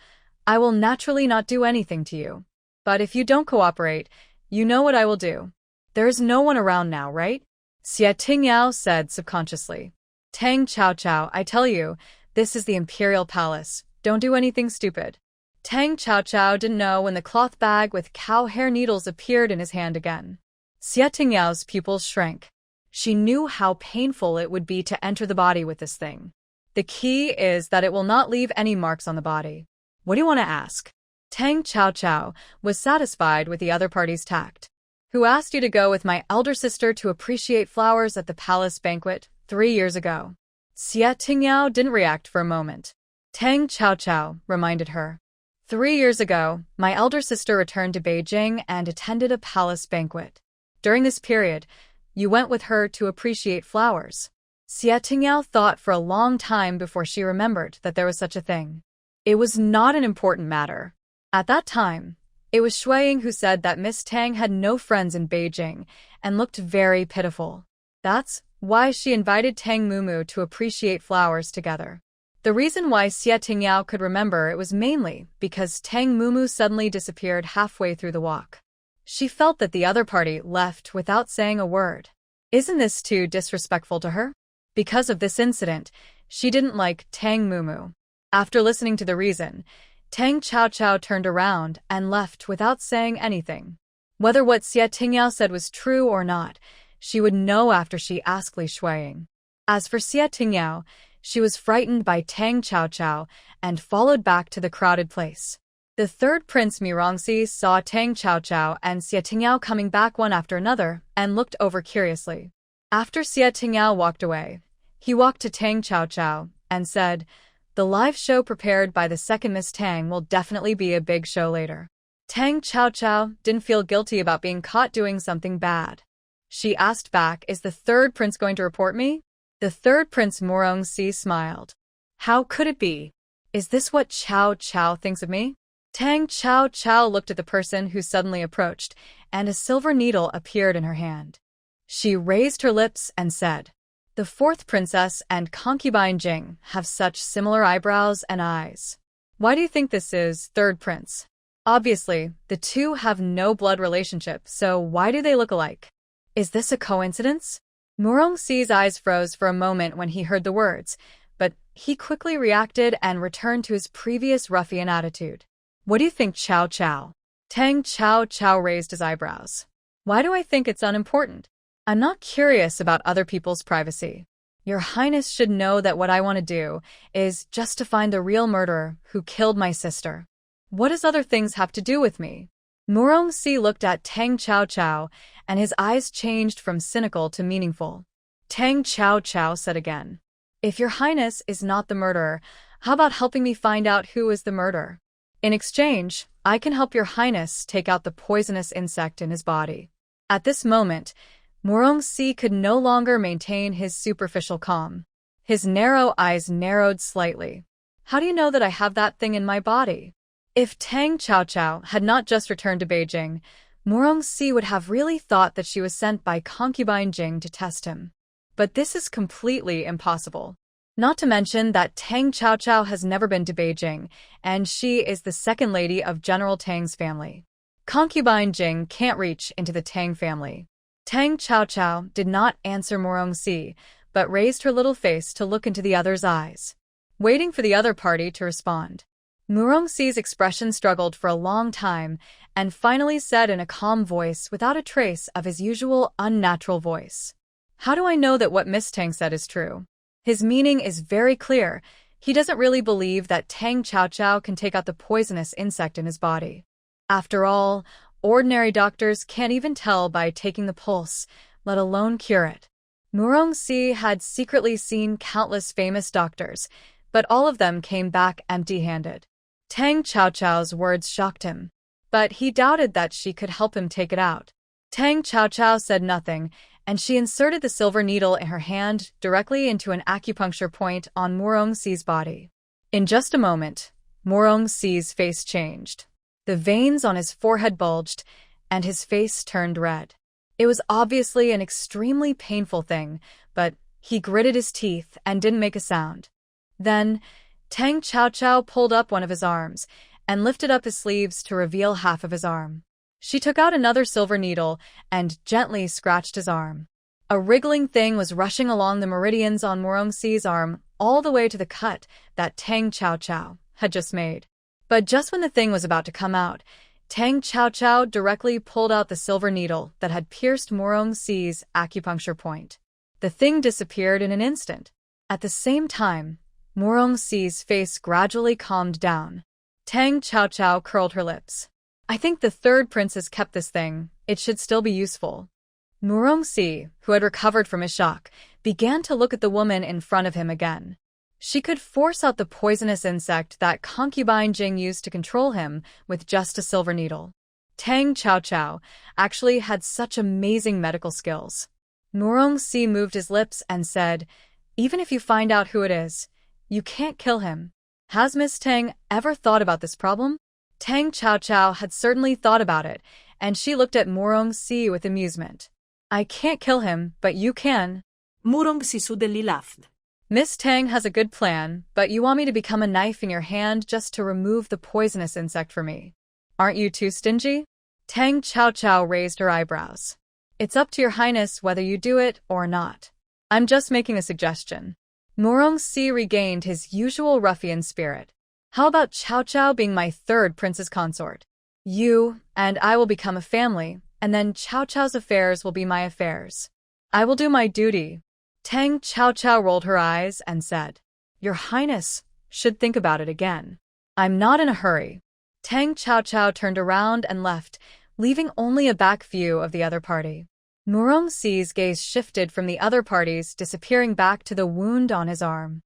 I will naturally not do anything to you. But if you don't cooperate, you know what I will do. There is no one around now, right?" Xia Tingyao said subconsciously. "Tang Qiao, I tell you, this is the imperial palace. Don't do anything stupid." Tang Qiao didn't know when the cloth bag with cow hair needles appeared in his hand again. Xia Tingyao's pupils shrank. She knew how painful it would be to enter the body with this thing. The key is that it will not leave any marks on the body. "What do you want to ask?" Tang Qiao was satisfied with the other party's tact. "Who asked you to go with my elder sister to appreciate flowers at the palace banquet 3 years ago?" Xia Tingyao didn't react for a moment. Tang Qiao reminded her. 3 years ago, my elder sister returned to Beijing and attended a palace banquet. During this period, you went with her to appreciate flowers." Xia Tingyao thought for a long time before she remembered that there was such a thing. It was not an important matter. At that time, it was Shuiying who said that Miss Tang had no friends in Beijing and looked very pitiful. That's why she invited Tang Mumu to appreciate flowers together. The reason why Xia Tingyao could remember it was mainly because Tang Mumu suddenly disappeared halfway through the walk. She felt that the other party left without saying a word. Isn't this too disrespectful to her? Because of this incident, she didn't like Tang Mumu. After listening to the reason, Tang Qiao turned around and left without saying anything. Whether what Xia Tingyao said was true or not, she would know after she asked Li Shuiying. As for Xia Tingyao, she was frightened by Tang Chaochao and followed back to the crowded place. The third prince Murongxi saw Tang Chaochao and Xia Tingyao coming back one after another and looked over curiously. After Xia Tingyao walked away, he walked to Tang Chaochao and said, "The live show prepared by the second Miss Tang will definitely be a big show later." Tang Chaochao didn't feel guilty about being caught doing something bad. She asked back, "Is the third prince going to report me?" The third prince Murongxi smiled. "How could it be? Is this what Chao Chao thinks of me?" Tang Chaochao looked at the person who suddenly approached, and a silver needle appeared in her hand. She raised her lips and said, "The fourth princess and concubine Jing have such similar eyebrows and eyes. Why do you think this is, third prince? Obviously, the two have no blood relationship, so why do they look alike? Is this a coincidence?" Murongxi's eyes froze for a moment when he heard the words, but he quickly reacted and returned to his previous ruffian attitude. "What do you think, Chao Chao?" Tang Chaochao raised his eyebrows. "Why do I think it's unimportant? I'm not curious about other people's privacy. Your Highness should know that what I want to do is just to find the real murderer who killed my sister. What does other things have to do with me?" Murongxi looked at Tang Chaochao, and his eyes changed from cynical to meaningful. Tang Chaochao said again, "If your Highness is not the murderer, how about helping me find out who is the murderer? In exchange, I can help your Highness take out the poisonous insect in his body." At this moment, Murongxi could no longer maintain his superficial calm. His narrow eyes narrowed slightly. "How do you know that I have that thing in my body?" If Tang Chaochao had not just returned to Beijing, Murongxi would have really thought that she was sent by concubine Jing to test him. But this is completely impossible. Not to mention that Tang Chaochao has never been to Beijing, and she is the second lady of General Tang's family. Concubine Jing can't reach into the Tang family. Tang Chaochao did not answer Murongxi, but raised her little face to look into the other's eyes, waiting for the other party to respond. Murongxi's expression struggled for a long time, and finally said in a calm voice without a trace of his usual unnatural voice, "How do I know that what Miss Tang said is true? His meaning is very clear. He doesn't really believe that Tang Chaochao can take out the poisonous insect in his body. After all, ordinary doctors can't even tell by taking the pulse, let alone cure it." Murongxi had secretly seen countless famous doctors, but all of them came back empty-handed. Tang Chaochao's words shocked him, but he doubted that she could help him take it out. Tang Chaochao said nothing, and she inserted the silver needle in her hand directly into an acupuncture point on Murongxi's body. In just a moment, Murongxi's face changed. The veins on his forehead bulged, and his face turned red. It was obviously an extremely painful thing, but he gritted his teeth and didn't make a sound. Then, Tang Chaochao pulled up one of his arms and lifted up his sleeves to reveal half of his arm. She took out another silver needle and gently scratched his arm. A wriggling thing was rushing along the meridians on Murongxi's arm all the way to the cut that Tang Chaochao had just made. But just when the thing was about to come out, Tang Chaochao directly pulled out the silver needle that had pierced Murongxi's acupuncture point. The thing disappeared in an instant. At the same time, Murongxi's face gradually calmed down. Tang Chaochao curled her lips. "I think the third princess kept this thing. It should still be useful." Murongxi, who had recovered from his shock, began to look at the woman in front of him again. She could force out the poisonous insect that concubine Jing used to control him with just a silver needle. Tang Chaochao actually had such amazing medical skills. Murongxi moved his lips and said, "Even if you find out who it is, you can't kill him." Has Miss Tang ever thought about this problem? Tang Chaochao had certainly thought about it, and she looked at Murongxi with amusement. "I can't kill him, but you can." Murongxi suddenly laughed. "Miss Tang has a good plan, but you want me to become a knife in your hand just to remove the poisonous insect for me. Aren't you too stingy?" Tang Chaochao raised her eyebrows. "It's up to your Highness whether you do it or not. I'm just making a suggestion." Murongxi regained his usual ruffian spirit. "How about Chaochao being my third prince's consort? You and I will become a family, and then Chaochao's affairs will be my affairs. I will do my duty." Tang Chao rolled her eyes and said, "Your Highness should think about it again. I'm not in a hurry." Tang Chao turned around and left, leaving only a back view of the other party. Murongxi's gaze shifted from the other parties, disappearing back to the wound on his arm.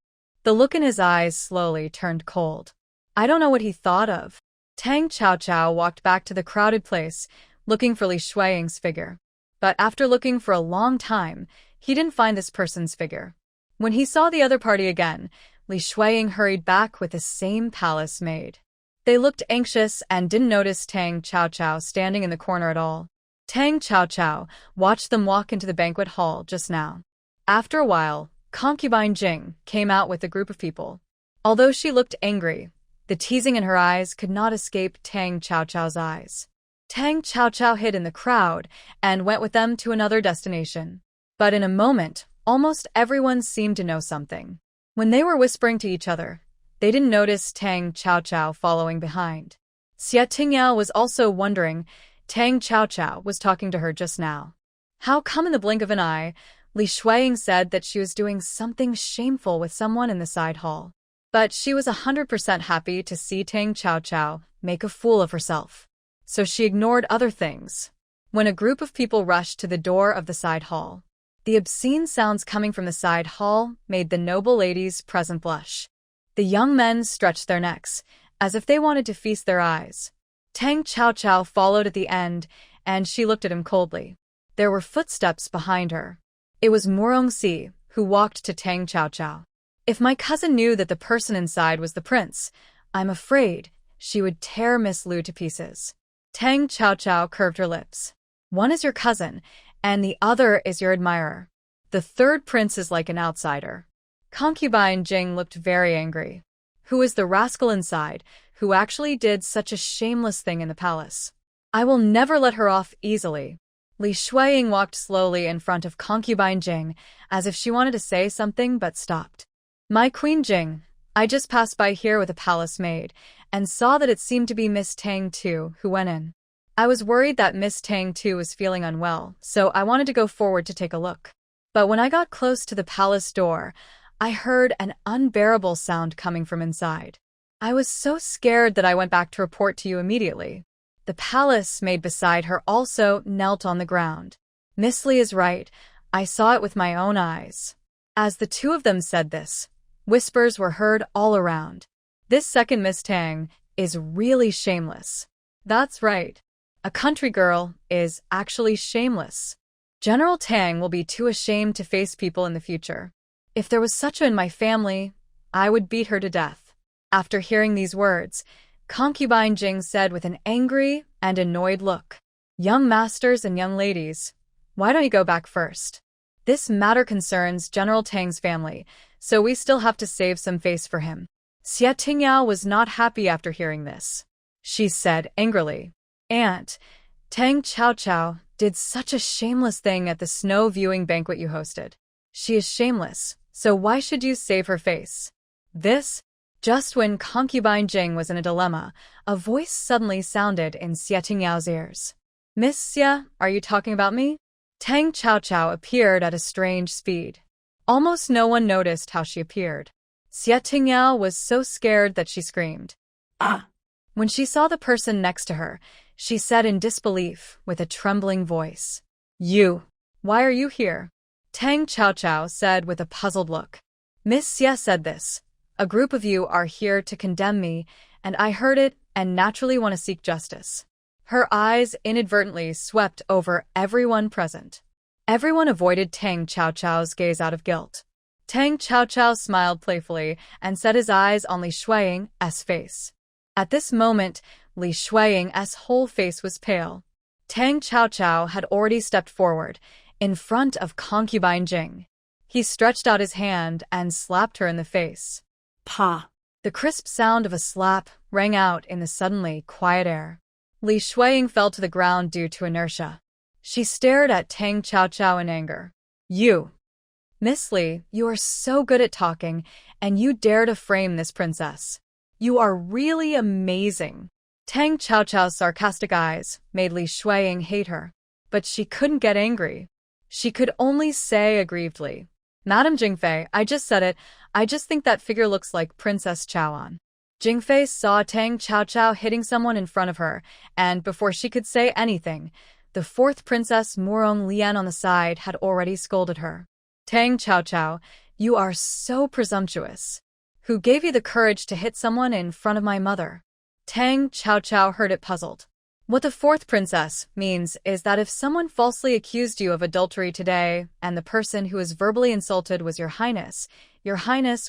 The look in his eyes slowly turned cold. I don't know what he thought of. Tang Chao walked back to the crowded place, looking for Li Shuiying's figure. But after looking for a long time, he didn't find this person's figure. When he saw the other party again, Li Shuiying hurried back with the same palace maid. They looked anxious and didn't notice Tang Chao standing in the corner at all. Tang Chao watched them walk into the banquet hall just now. After a while, concubine Jing came out with a group of people. Although she looked angry, the teasing in her eyes could not escape Tang Chao's eyes. Tang Chao hid in the crowd and went with them to another destination. But in a moment, almost everyone seemed to know something. When they were whispering to each other, they didn't notice Tang Chao following behind. Xia Tingyao was also wondering. Tang Chao was talking to her just now. How come in the blink of an eye, Li Shuiying said that she was doing something shameful with someone in the side hall. But she was 100% happy to see Tang Chao make a fool of herself. So she ignored other things. When a group of people rushed to the door of the side hall, the obscene sounds coming from the side hall made the noble ladies present blush. The young men stretched their necks, as if they wanted to feast their eyes. Tang Chao followed at the end, and she looked at him coldly. There were footsteps behind her. It was Murongxi, who walked to Tang Chao. If my cousin knew that the person inside was the prince, I'm afraid she would tear Miss Lu to pieces. Tang Chao curved her lips. One is your cousin, and the other is your admirer. The third prince is like an outsider. Concubine Jing looked very angry. Who is the rascal inside, who actually did such a shameless thing in the palace? I will never let her off easily. Li Shuiying walked slowly in front of concubine Jing, as if she wanted to say something but stopped. My queen Jing, I just passed by here with a palace maid, and saw that it seemed to be Miss Tang too who went in. I was worried that Miss Tang too was feeling unwell, so I wanted to go forward to take a look. But when I got close to the palace door, I heard an unbearable sound coming from inside. I was so scared that I went back to report to you immediately. The palace maid beside her also knelt on the ground. Miss Li is right. I saw it with my own eyes. As the two of them said this, whispers were heard all around. This second Miss Tang is really shameless. That's right. A country girl is actually shameless. General Tang will be too ashamed to face people in the future. If there was such a in my family, I would beat her to death. After hearing these words, concubine Jing said with an angry and annoyed look, Young masters and young ladies, why don't you go back first? This matter concerns General Tang's family, so we still have to save some face for him. Xia Tingyao was not happy after hearing this. She said angrily, Aunt, Tang Chao did such a shameless thing at the snow viewing banquet you hosted. She is shameless, so why should you save her face? This? Just when concubine Jing was in a dilemma, a voice suddenly sounded in Xia Tingyao's ears. Miss Xia, are you talking about me? Tang Chao appeared at a strange speed. Almost no one noticed how she appeared. Xia Tingyao was so scared that she screamed. Ah! When she saw the person next to her, she said in disbelief with a trembling voice. You! Why are you here? Tang Chao said with a puzzled look. Miss Xia said this. A group of you are here to condemn me, and I heard it and naturally want to seek justice. Her eyes inadvertently swept over everyone present. Everyone avoided Tang Chao's gaze out of guilt. Tang Chao smiled playfully and set his eyes on Li Shuiying's face. At this moment, Li Shuiying's whole face was pale. Tang Chao had already stepped forward, in front of concubine Jing. He stretched out his hand and slapped her in the face. Pa! The crisp sound of a slap rang out in the suddenly quiet air. Li Shuiying fell to the ground due to inertia. She stared at Tang Chao in anger. You! Miss Li, you are so good at talking, and you dare to frame this princess. You are really amazing. Tang Chao's sarcastic eyes made Li Shuiying hate her, but she couldn't get angry. She could only say aggrievedly, Madam Jingfei, I just said it. I just think that figure looks like Princess Chaoan. Jingfei saw Tang Chaochao hitting someone in front of her, and before she could say anything, the fourth princess Murong Lian on the side had already scolded her. Tang Chaochao, you are so presumptuous. Who gave you the courage to hit someone in front of my mother? Tang Chaochao heard it puzzled. What the fourth princess means is that if someone falsely accused you of adultery today, and the person who was verbally insulted was your highness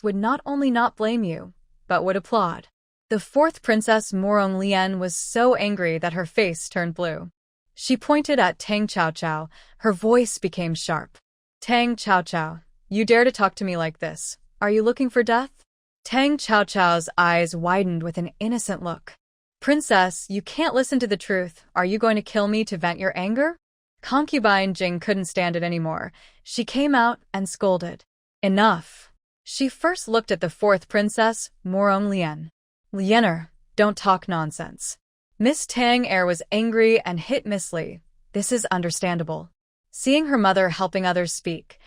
would not only not blame you, but would applaud. The fourth princess Murong Lian was so angry that her face turned blue. She pointed at Tang Chaochao. Her voice became sharp. Tang Chaochao, you dare to talk to me like this? Are you looking for death? Tang Chaochao's eyes widened with an innocent look. Princess, you can't listen to the truth. Are you going to kill me to vent your anger? Concubine Jing couldn't stand it anymore. She came out and scolded. Enough. She first looked at the fourth princess, Murong Lian. Liener, don't talk nonsense. Miss Tang Er was angry and hit Miss Li. This is understandable. Seeing her mother helping others speak,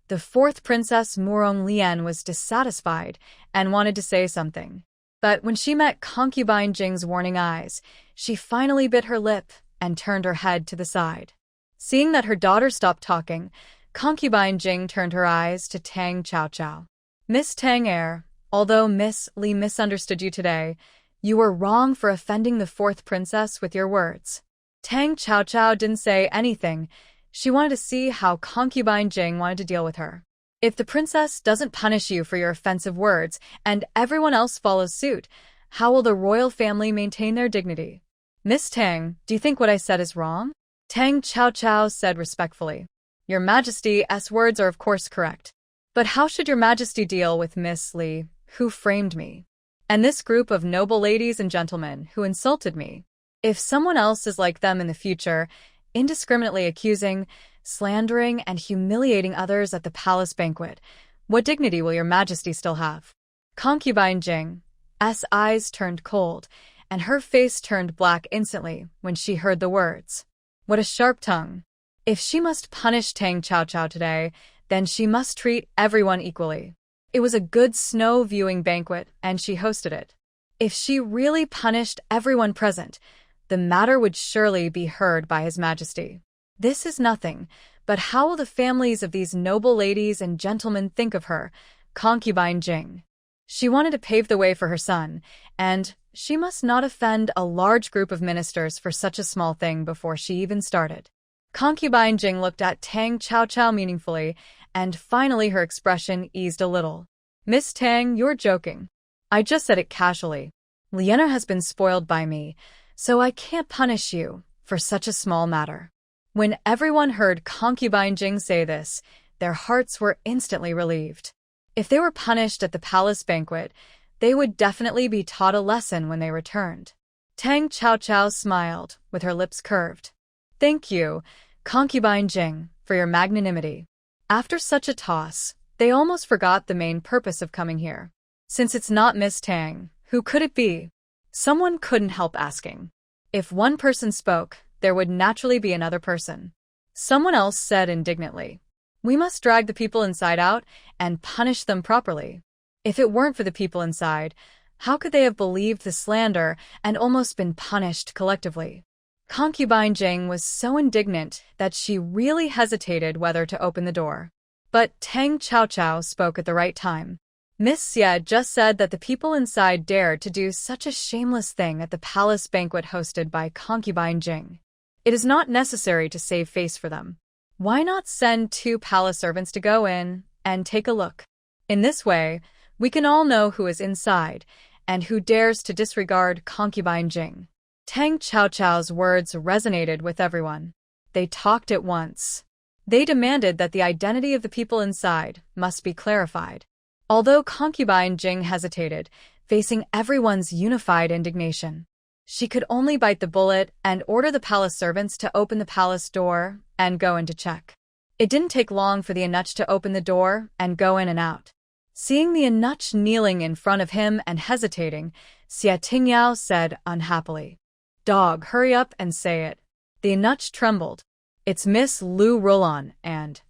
the fourth princess Murong Lian was dissatisfied and wanted to say something. But when she met Concubine Jing's warning eyes, she finally bit her lip and turned her head to the side. Seeing that her daughter stopped talking, Concubine Jing turned her eyes to Tang Chaochao. Miss Tang Er, although Miss Li misunderstood you today, you were wrong for offending the fourth princess with your words. Tang Chaochao didn't say anything. She wanted to see how Concubine Jing wanted to deal with her. If the princess doesn't punish you for your offensive words and everyone else follows suit, how will the royal family maintain their dignity? Miss Tang, do you think what I said is wrong? Tang Chaochao said respectfully. Your Majesty's words are of course correct. But how should your Majesty deal with Miss Li, who framed me? And this group of noble ladies and gentlemen who insulted me? If someone else is like them in the future, indiscriminately accusing, slandering, and humiliating others at the palace banquet, what dignity will your Majesty still have? Concubine Jing's eyes turned cold, and her face turned black instantly when she heard the words. What a sharp tongue. If she must punish Tang Chaochao today, then she must treat everyone equally. It was a good snow viewing banquet, and she hosted it. If she really punished everyone present, the matter would surely be heard by His Majesty. This is nothing, but how will the families of these noble ladies and gentlemen think of her, Concubine Jing? She wanted to pave the way for her son, and she must not offend a large group of ministers for such a small thing before she even started. Concubine Jing looked at Tang Chaochao meaningfully, and finally her expression eased a little. Miss Tang, you're joking. I just said it casually. Liena has been spoiled by me, so I can't punish you for such a small matter. When everyone heard Concubine Jing say this, their hearts were instantly relieved. If they were punished at the palace banquet, they would definitely be taught a lesson when they returned. Tang Chaochao smiled, with her lips curved. Thank you, Concubine Jing, for your magnanimity. After such a toss, they almost forgot the main purpose of coming here. Since it's not Miss Tang, who could it be? Someone couldn't help asking. If one person spoke, there would naturally be another person. Someone else said indignantly, we must drag the people inside out and punish them properly. If it weren't for the people inside, how could they have believed the slander and almost been punished collectively? Concubine Jing was so indignant that she really hesitated whether to open the door. But Tang Chaochao spoke at the right time. Miss Xie just said that the people inside dared to do such a shameless thing at the palace banquet hosted by Concubine Jing. It is not necessary to save face for them. Why not send 2 palace servants to go in and take a look? In this way, we can all know who is inside and who dares to disregard Concubine Jing. Tang Chaochao's words resonated with everyone. They talked at once. They demanded that the identity of the people inside must be clarified. Although Concubine Jing hesitated, facing everyone's unified indignation, she could only bite the bullet and order the palace servants to open the palace door and go in to check. It didn't take long for the eunuch to open the door and go in and out. Seeing the eunuch kneeling in front of him and hesitating, Xie Tingyao said unhappily, Dog, hurry up and say it. The eunuch trembled. It's Miss Lu Rolan and...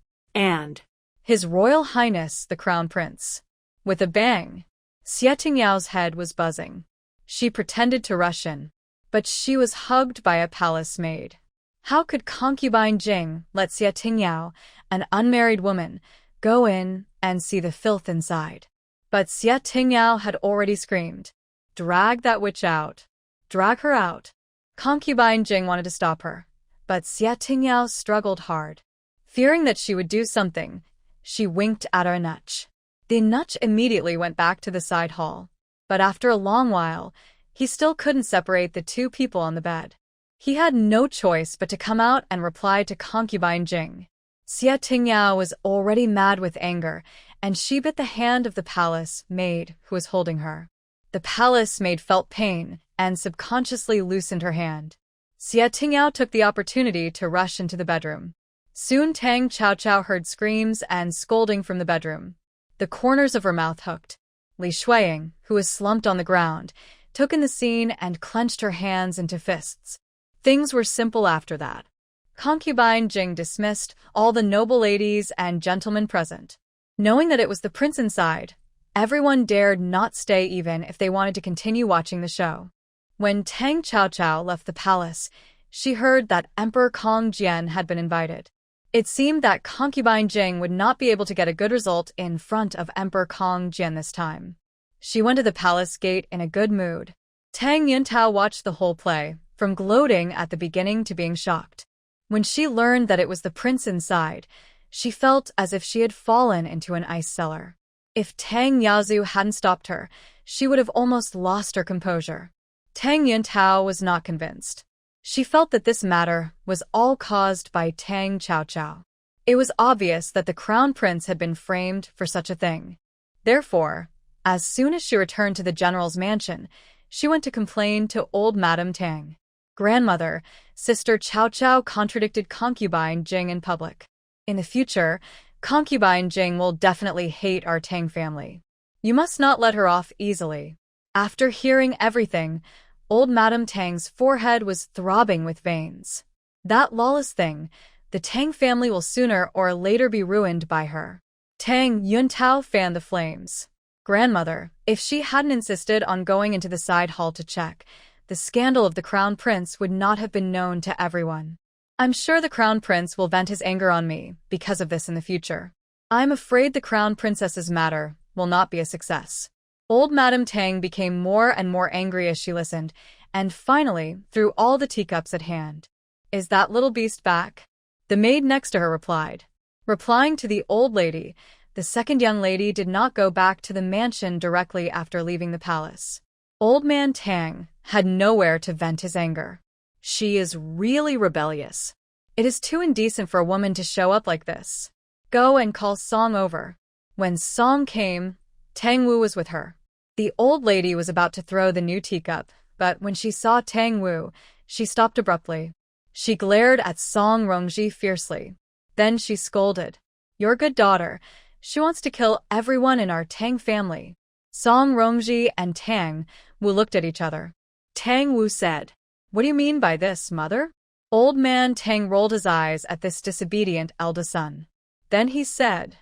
His Royal Highness the Crown Prince. With a bang, Xie Tingyao's head was buzzing. She pretended to rush in, but she was hugged by a palace maid. How could concubine Jing let Xie Tingyao, an unmarried woman, go in and see the filth inside? But Xie Tingyao had already screamed, "Drag that witch out! Drag her out!" Concubine Jing wanted to stop her, but Xie Tingyao struggled hard. Fearing that she would do something, she winked at her nutch. The nutch immediately went back to the side hall, but after a long while, he still couldn't separate the two people on the bed. He had no choice but to come out and reply to concubine Jing. Xie Tingyao was already mad with anger, and she bit the hand of the palace maid who was holding her. The palace maid felt pain and subconsciously loosened her hand. Xie Tingyao took the opportunity to rush into the bedroom. Soon Tang Chao heard screams and scolding from the bedroom. The corners of her mouth hooked. Li Shuiying, who was slumped on the ground, took in the scene and clenched her hands into fists. Things were simple after that. Concubine Jing dismissed all the noble ladies and gentlemen present. Knowing that it was the prince inside, everyone dared not stay even if they wanted to continue watching the show. When Tang Chao left the palace, she heard that Emperor Kong Jian had been invited. It seemed that concubine Jing would not be able to get a good result in front of Emperor Kong Jian this time. She went to the palace gate in a good mood. Tang Yuntao watched the whole play, from gloating at the beginning to being shocked. When she learned that it was the prince inside, she felt as if she had fallen into an ice cellar. If Tang Yazu hadn't stopped her, she would have almost lost her composure. Tang Yuntao was not convinced. She felt that this matter was all caused by Tang Chao. It was obvious that the crown prince had been framed for such a thing. Therefore, as soon as she returned to the general's mansion, she went to complain to old Madame Tang. Grandmother, Sister Chao contradicted concubine Jing in public. In the future, concubine Jing will definitely hate our Tang family. You must not let her off easily. After hearing everything, old Madame Tang's forehead was throbbing with veins. That lawless thing, the Tang family will sooner or later be ruined by her. Tang Yuntao fanned the flames. Grandmother, if she hadn't insisted on going into the side hall to check, the scandal of the crown prince would not have been known to everyone. I'm sure the crown prince will vent his anger on me because of this in the future. I'm afraid the crown princess's matter will not be a success. Old Madame Tang became more and more angry as she listened, and finally threw all the teacups at hand. Is that little beast back? The maid next to her replied. Replying to the old lady, the second young lady did not go back to the mansion directly after leaving the palace. Old man Tang had nowhere to vent his anger. She is really rebellious. It is too indecent for a woman to show up like this. Go and call Song over. When Song came, Tang Wu was with her. The old lady was about to throw the new teacup, but when she saw Tang Wu, she stopped abruptly. She glared at Song Rongji fiercely. Then she scolded. Your good daughter. She wants to kill everyone in our Tang family. Song Rongji and Tang Wu looked at each other. Tang Wu said, What do you mean by this, mother? Old man Tang rolled his eyes at this disobedient eldest son. Then he said,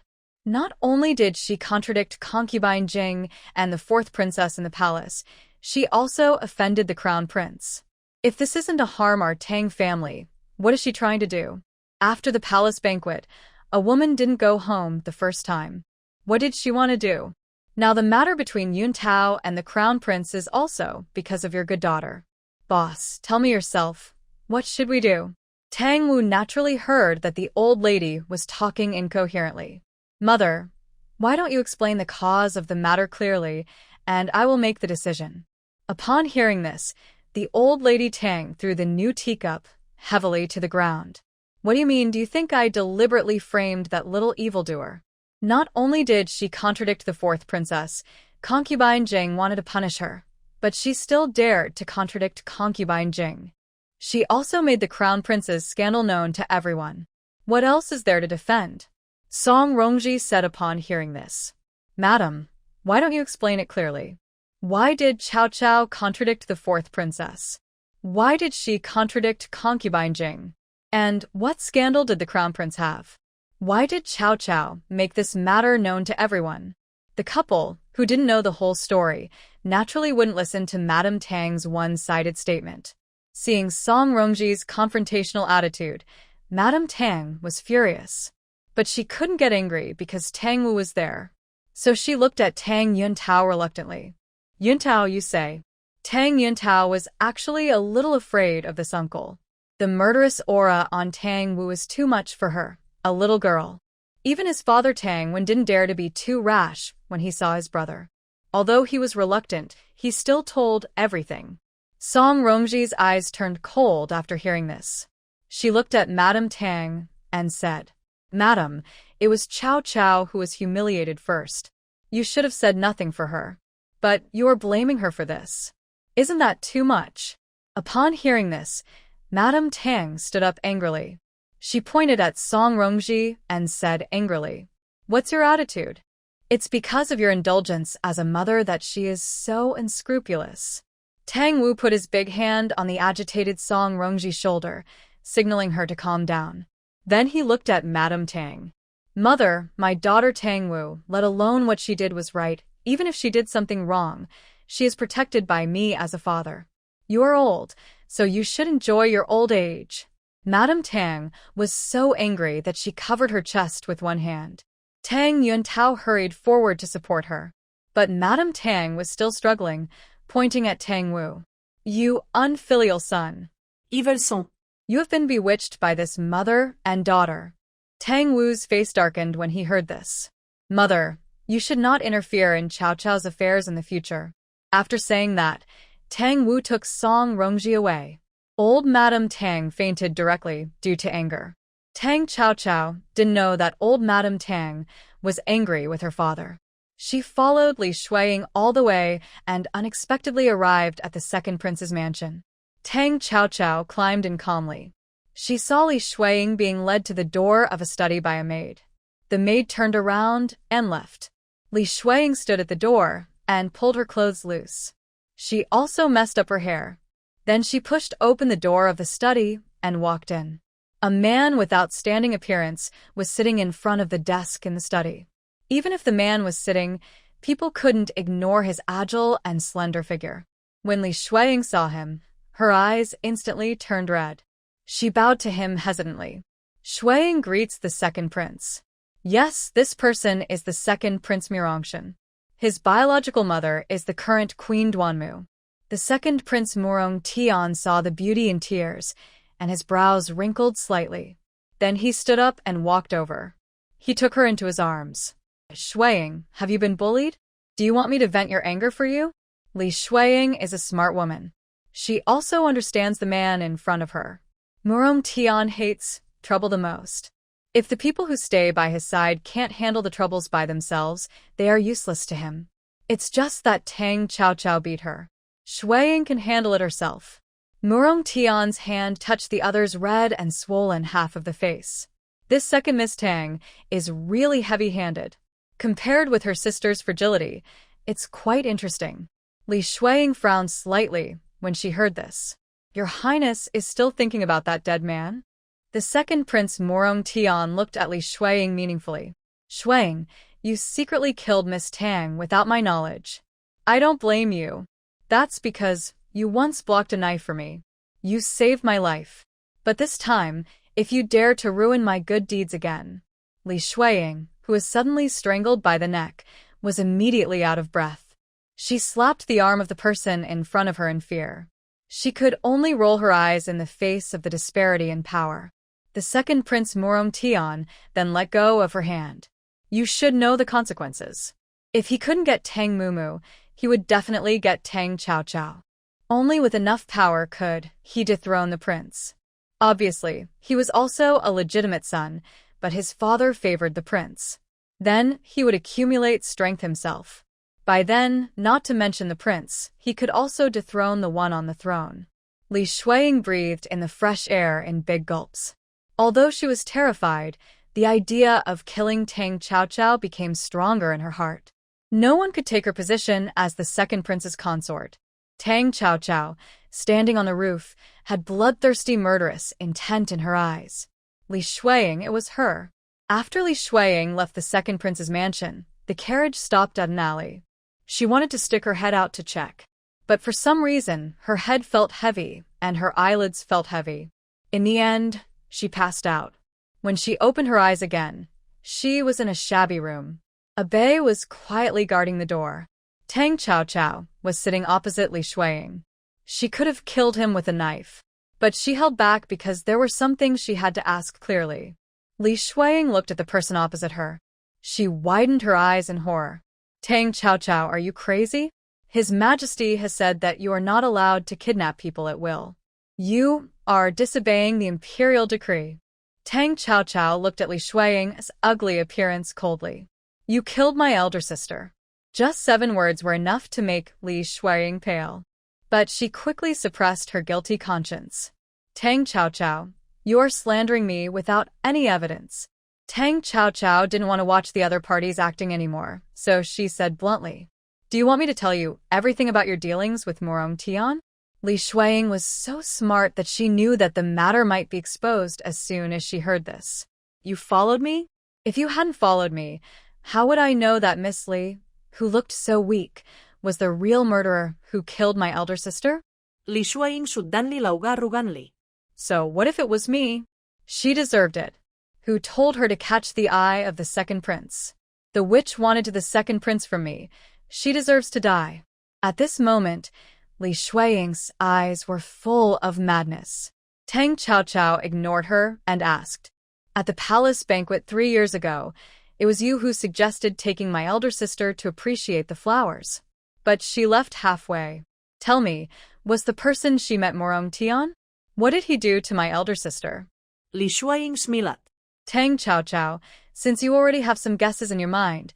Not only did she contradict concubine Jing and the fourth princess in the palace, she also offended the crown prince. If this isn't to harm our Tang family, what is she trying to do? After the palace banquet, a woman didn't go home the first time. What did she want to do? Now the matter between Yun Tao and the crown prince is also because of your good daughter. Boss, tell me yourself, what should we do? Tang Wu naturally heard that the old lady was talking incoherently. Mother, why don't you explain the cause of the matter clearly, and I will make the decision. Upon hearing this, the old lady Tang threw the new teacup heavily to the ground. What do you mean? Do you think I deliberately framed that little evildoer? Not only did she contradict the fourth princess, concubine Jing wanted to punish her, but she still dared to contradict concubine Jing. She also made the crown prince's scandal known to everyone. What else is there to defend? Song Rongji said upon hearing this. Madam, why don't you explain it clearly? Why did Chao contradict the fourth princess? Why did she contradict concubine Jing? And what scandal did the crown prince have? Why did Cao Cao make this matter known to everyone? The couple, who didn't know the whole story, naturally wouldn't listen to Madame Tang's one-sided statement. Seeing Song Rongji's confrontational attitude, Madame Tang was furious. But she couldn't get angry because Tang Wu was there. So she looked at Tang Yuntao reluctantly. Yuntao, you say? Tang Yuntao was actually a little afraid of this uncle. The murderous aura on Tang Wu was too much for her, a little girl. Even his father Tang Wen didn't dare to be too rash when he saw his brother. Although he was reluctant, he still told everything. Song Rongji's eyes turned cold after hearing this. She looked at Madame Tang and said, Madam, it was Cao Cao who was humiliated first. You should have said nothing for her. But you are blaming her for this. Isn't that too much? Upon hearing this, Madame Tang stood up angrily. She pointed at Song Rongji and said angrily, What's your attitude? It's because of your indulgence as a mother that she is so unscrupulous. Tang Wu put his big hand on the agitated Song Rongji's shoulder, signaling her to calm down. Then he looked at Madame Tang. Mother, my daughter Tang Wu, let alone what she did was right, even if she did something wrong, she is protected by me as a father. You are old, so you should enjoy your old age. Madame Tang was so angry that she covered her chest with one hand. Tang Yuntao hurried forward to support her. But Madame Tang was still struggling, pointing at Tang Wu. You unfilial son. Evil son. You have been bewitched by this mother and daughter. Tang Wu's face darkened when he heard this. Mother, you should not interfere in Cao Cao's affairs in the future. After saying that, Tang Wu took Song Rongji away. Old Madame Tang fainted directly due to anger. Tang Cao Cao didn't know that old Madame Tang was angry with her father. She followed Li Shuiying all the way and unexpectedly arrived at the second prince's mansion. Tang Cao Cao climbed in calmly. She saw Li Shuiying being led to the door of a study by a maid. The maid turned around and left. Li Shuiying stood at the door and pulled her clothes loose. She also messed up her hair. Then she pushed open the door of the study and walked in. A man with outstanding appearance was sitting in front of the desk in the study. Even if the man was sitting, people couldn't ignore his agile and slender figure. When Li Shuiying saw him, her eyes instantly turned red. She bowed to him hesitantly. Shuiying greets the second prince. Yes, this person is the second Prince Mirongshan. His biological mother is the current Queen Duanmu. The second Prince Murong Tian saw the beauty in tears, and his brows wrinkled slightly. Then he stood up and walked over. He took her into his arms. Shuiying, have you been bullied? Do you want me to vent your anger for you? Li Shuiying is a smart woman. She also understands the man in front of her. Murong Tian hates trouble the most. If the people who stay by his side can't handle the troubles by themselves, they are useless to him. It's just that Tang Cao Cao beat her. Shuiying can handle it herself. Murong Tian's hand touched the other's red and swollen half of the face. This second Miss Tang is really heavy-handed. Compared with her sister's fragility, it's quite interesting. Li Shuiying frowned slightly when she heard this. Your Highness is still thinking about that dead man? The second Prince Murong Tian looked at Li Shuiying meaningfully. Shuiying, you secretly killed Miss Tang without my knowledge. I don't blame you. That's because you once blocked a knife for me. You saved my life. But this time, if you dare to ruin my good deeds again. Li Shuiying, who was suddenly strangled by the neck, was immediately out of breath. She slapped the arm of the person in front of her in fear. She could only roll her eyes in the face of the disparity in power. The second Prince Murong Tian then let go of her hand. You should know the consequences. If he couldn't get Tang Mumu, he would definitely get Tang Cao Cao. Only with enough power could he dethrone the prince. Obviously, he was also a legitimate son, but his father favored the prince. Then he would accumulate strength himself. By then, not to mention the prince, he could also dethrone the one on the throne. Li Shuiying breathed in the fresh air in big gulps. Although she was terrified, the idea of killing Tang Cao Cao became stronger in her heart. No one could take her position as the second prince's consort. Tang Cao Cao, standing on the roof, had bloodthirsty murderous intent in her eyes. Li Shuiying, it was her. After Li Shuiying left the second prince's mansion, the carriage stopped at an alley. She wanted to stick her head out to check. But for some reason, her head felt heavy, and her eyelids felt heavy. In the end, she passed out. When she opened her eyes again, she was in a shabby room. A bay was quietly guarding the door. Tang Chao was sitting opposite Li Shuiying. She could have killed him with a knife. But she held back because there were some things she had to ask clearly. Li Shuiying looked at the person opposite her. She widened her eyes in horror. Tang Chao, are you crazy? His Majesty has said that you are not allowed to kidnap people at will. You are disobeying the imperial decree. Tang Chao looked at Li Shuiying's ugly appearance coldly. You killed my elder sister. Just 7 words were enough to make Li Shuiying pale. But she quickly suppressed her guilty conscience. Tang Chao, you are slandering me without any evidence. Tang Chao didn't want to watch the other parties acting anymore, so she said bluntly, do you want me to tell you everything about your dealings with Morong Tian? Li Shuiying was so smart that she knew that the matter might be exposed as soon as she heard this. You followed me? If you hadn't followed me, how would I know that Miss Li, who looked so weak, was the real murderer who killed my elder sister? Li Shuiying suddenly lauga arrogantly. So what if it was me? She deserved it. Who told her to catch the eye of the second prince? The witch wanted to the second prince from me. She deserves to die. At this moment, Li Shuiying's eyes were full of madness. Tang Chao ignored her and asked, at the palace banquet 3 years ago, it was you who suggested taking my elder sister to appreciate the flowers. But she left halfway. Tell me, was the person she met Morong Tian? What did he do to my elder sister? Li Shuiying smiled. Tang Chao, since you already have some guesses in your mind,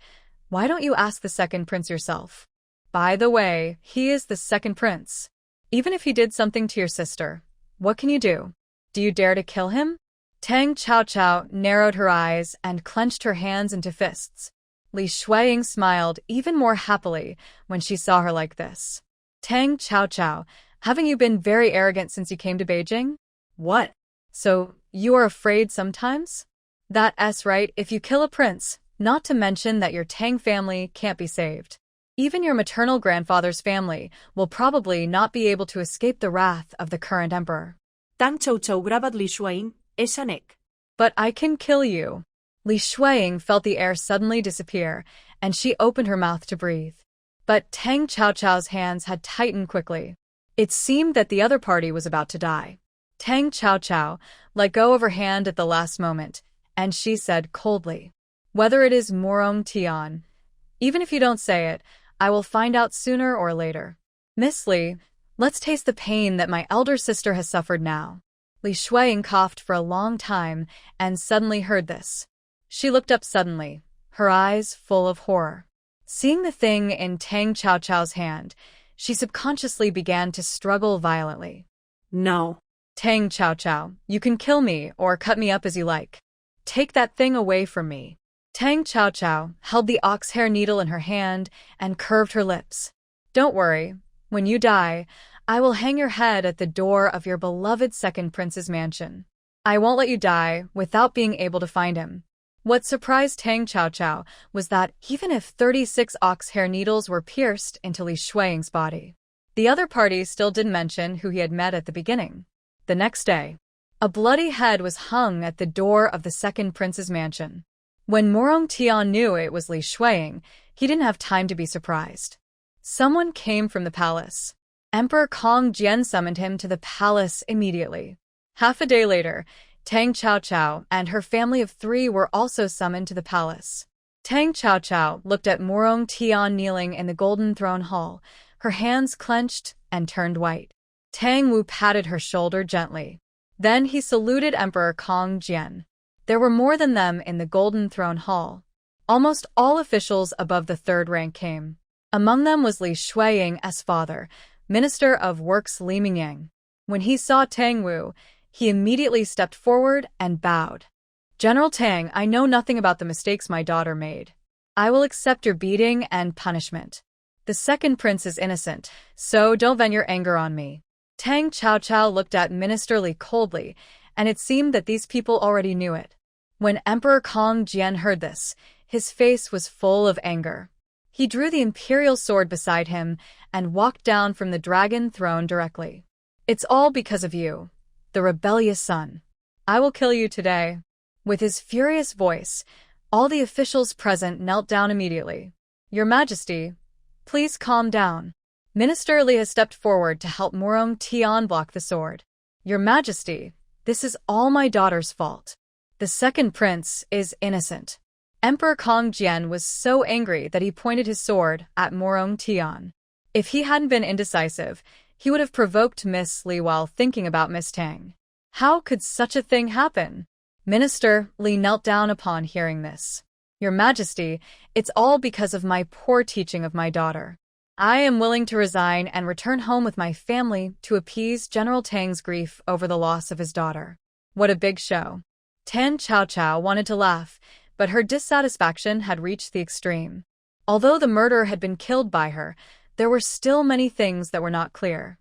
why don't you ask the second prince yourself? By the way, he is the second prince. Even if he did something to your sister, what can you do? Do you dare to kill him? Tang Chao narrowed her eyes and clenched her hands into fists. Li Shuiying smiled even more happily when she saw her like this. Tang Chao, haven't you been very arrogant since you came to Beijing? What? So, you are afraid sometimes? That's right, if you kill a prince, not to mention that your Tang family can't be saved. Even your maternal grandfather's family will probably not be able to escape the wrath of the current emperor. Tang Chao grabbed Li Shuiying, esa neck. But I can kill you. Li Shuiying felt the air suddenly disappear, and she opened her mouth to breathe. But Tang Chao's hands had tightened quickly. It seemed that the other party was about to die. Tang Chao let go of her hand at the last moment, and she said coldly, whether it is Morong Tian, even if you don't say it, I will find out sooner or later. Miss Li, let's taste the pain that my elder sister has suffered now. Li Shuiying coughed for a long time and suddenly heard this. She looked up suddenly, her eyes full of horror. Seeing the thing in Tang Chao's hand, she subconsciously began to struggle violently. No. Tang Chao, you can kill me or cut me up as you like. Take that thing away from me. Tang Chao held the ox hair needle in her hand and curved her lips. Don't worry, when you die, I will hang your head at the door of your beloved second prince's mansion. I won't let you die without being able to find him. What surprised Tang Chao was that even if 36 ox hair needles were pierced into Li Shuiying's body, the other party still didn't mention who he had met at the beginning. The next day, a bloody head was hung at the door of the second prince's mansion. When Morong Tian knew it was Li Shuiying, he didn't have time to be surprised. Someone came from the palace. Emperor Kong Jian summoned him to the palace immediately. Half a day later, Tang Chao and her family of 3 were also summoned to the palace. Tang Chao looked at Morong Tian kneeling in the golden throne hall, her hands clenched and turned white. Tang Wu patted her shoulder gently. Then he saluted Emperor Kong Jian. There were more than them in the golden throne hall. Almost all officials above the 3rd rank came. Among them was Li Shuiying's father, Minister of Works Li Mingyang. When he saw Tang Wu, he immediately stepped forward and bowed. General Tang, I know nothing about the mistakes my daughter made. I will accept your beating and punishment. The second prince is innocent, so don't vent your anger on me. Tang Chao looked at Minister Li coldly, and it seemed that these people already knew it. When Emperor Kong Jian heard this, his face was full of anger. He drew the imperial sword beside him and walked down from the dragon throne directly. "It's all because of you, the rebellious son. I will kill you today." With his furious voice, all the officials present knelt down immediately. "Your Majesty, please calm down." Minister Li has stepped forward to help Morong Tian block the sword. "Your Majesty, this is all my daughter's fault. The second prince is innocent." Emperor Kong Jian was so angry that he pointed his sword at Morong Tian. If he hadn't been indecisive, he would have provoked Miss Li while thinking about Miss Tang. How could such a thing happen? Minister Li knelt down upon hearing this. "Your Majesty, it's all because of my poor teaching of my daughter. I am willing to resign and return home with my family to appease General Tang's grief over the loss of his daughter." What a big show. Tan Cao Cao wanted to laugh, but her dissatisfaction had reached the extreme. Although the murderer had been killed by her, there were still many things that were not clear.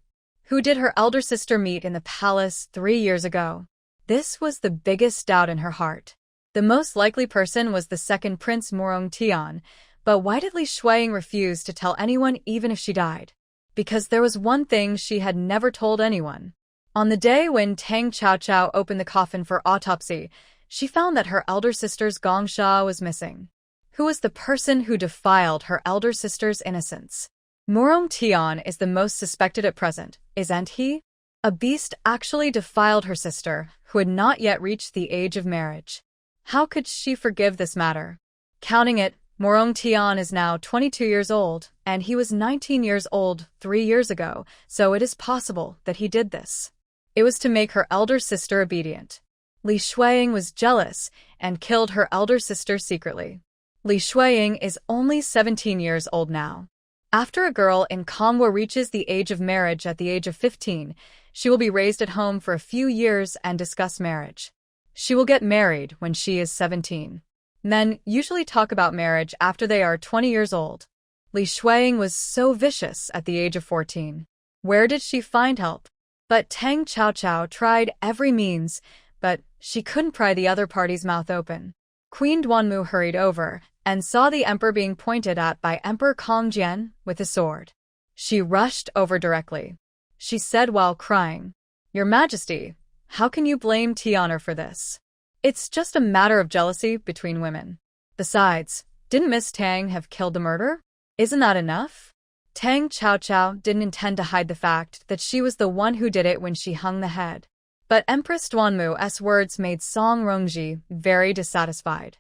Who did her elder sister meet in the palace 3 years ago? This was the biggest doubt in her heart. The most likely person was the second prince Morong Tian, but why did Li Shuaying refuse to tell anyone even if she died? Because there was one thing she had never told anyone. On the day when Tang Cao Cao opened the coffin for autopsy, she found that her elder sister's gongsha was missing. Who was the person who defiled her elder sister's innocence? Morong Tian is the most suspected at present, isn't he? A beast actually defiled her sister, who had not yet reached the age of marriage. How could she forgive this matter? Counting it, Morong Tian is now 22 years old, and he was 19 years old 3 years ago, so it is possible that he did this. It was to make her elder sister obedient. Li Shuaying was jealous and killed her elder sister secretly. Li Shuaying is only 17 years old now. After a girl in Confronting reaches the age of marriage at the age of 15, she will be raised at home for a few years and discuss marriage. She will get married when she is 17. Men usually talk about marriage after they are 20 years old. Li Shuaying was so vicious at the age of 14. Where did she find help? But Tang Cao Cao tried every means, but she couldn't pry the other party's mouth open. Queen Duanmu hurried over and saw the emperor being pointed at by Emperor Kong Jian with a sword. She rushed over directly. She said while crying, "Your Majesty, how can you blame Tian'er for this? It's just a matter of jealousy between women. Besides, didn't Miss Tang have killed the murderer? Isn't that enough?" Tang Cao Cao didn't intend to hide the fact that she was the one who did it when she hung the head. But Empress Duanmu's words made Song Rongji very dissatisfied.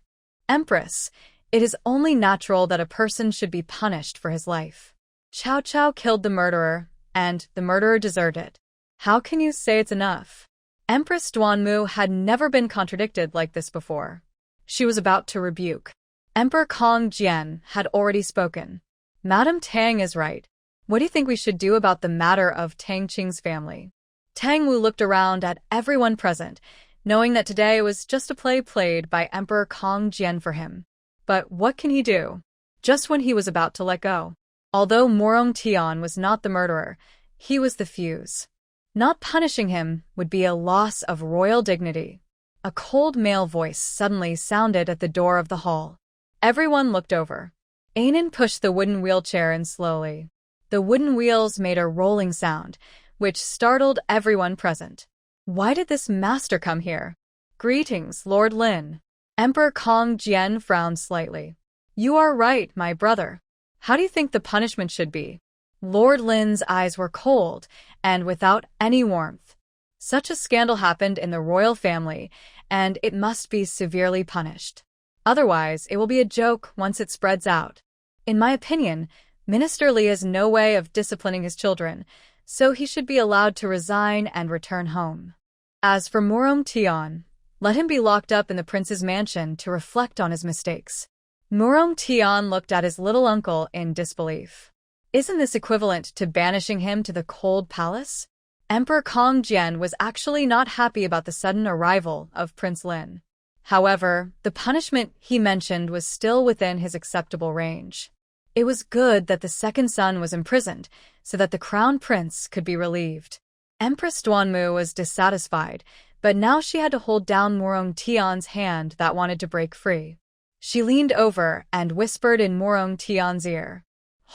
"Empress, it is only natural that a person should be punished for his life. Cao Cao killed the murderer, and the murderer deserved it. How can you say it's enough?" Empress Duanmu had never been contradicted like this before. She was about to rebuke. Emperor Kong Jian had already spoken. "Madam Tang is right. What do you think we should do about the matter of Tang Qing's family?" Tang Wu looked around at everyone present, knowing that today was just a play played by Emperor Kong Jian for him. But what can he do? Just when he was about to let go. Although Morong Tian was not the murderer, he was the fuse. Not punishing him would be a loss of royal dignity. A cold male voice suddenly sounded at the door of the hall. Everyone looked over. Ainen pushed the wooden wheelchair in slowly. The wooden wheels made a rolling sound, which startled everyone present. Why did this master come here? "Greetings, Lord Lin." Emperor Kong Jian frowned slightly. "You are right, my brother. How do you think the punishment should be?" Lord Lin's eyes were cold and without any warmth. Such a scandal happened in the royal family, and it must be severely punished. Otherwise, it will be a joke once it spreads out. In my opinion, Minister Li has no way of disciplining his children, so he should be allowed to resign and return home. As for Morong Tian, let him be locked up in the prince's mansion to reflect on his mistakes. Morong Tian looked at his little uncle in disbelief. Isn't this equivalent to banishing him to the cold palace? Emperor Kong Jian was actually not happy about the sudden arrival of Prince Lin. However, the punishment he mentioned was still within his acceptable range. It was good that the second son was imprisoned, so that the crown prince could be relieved. Empress Duanmu was dissatisfied, But now she had to hold down Morong Tian's hand that wanted to break free. She leaned over and whispered in Morong Tian's ear.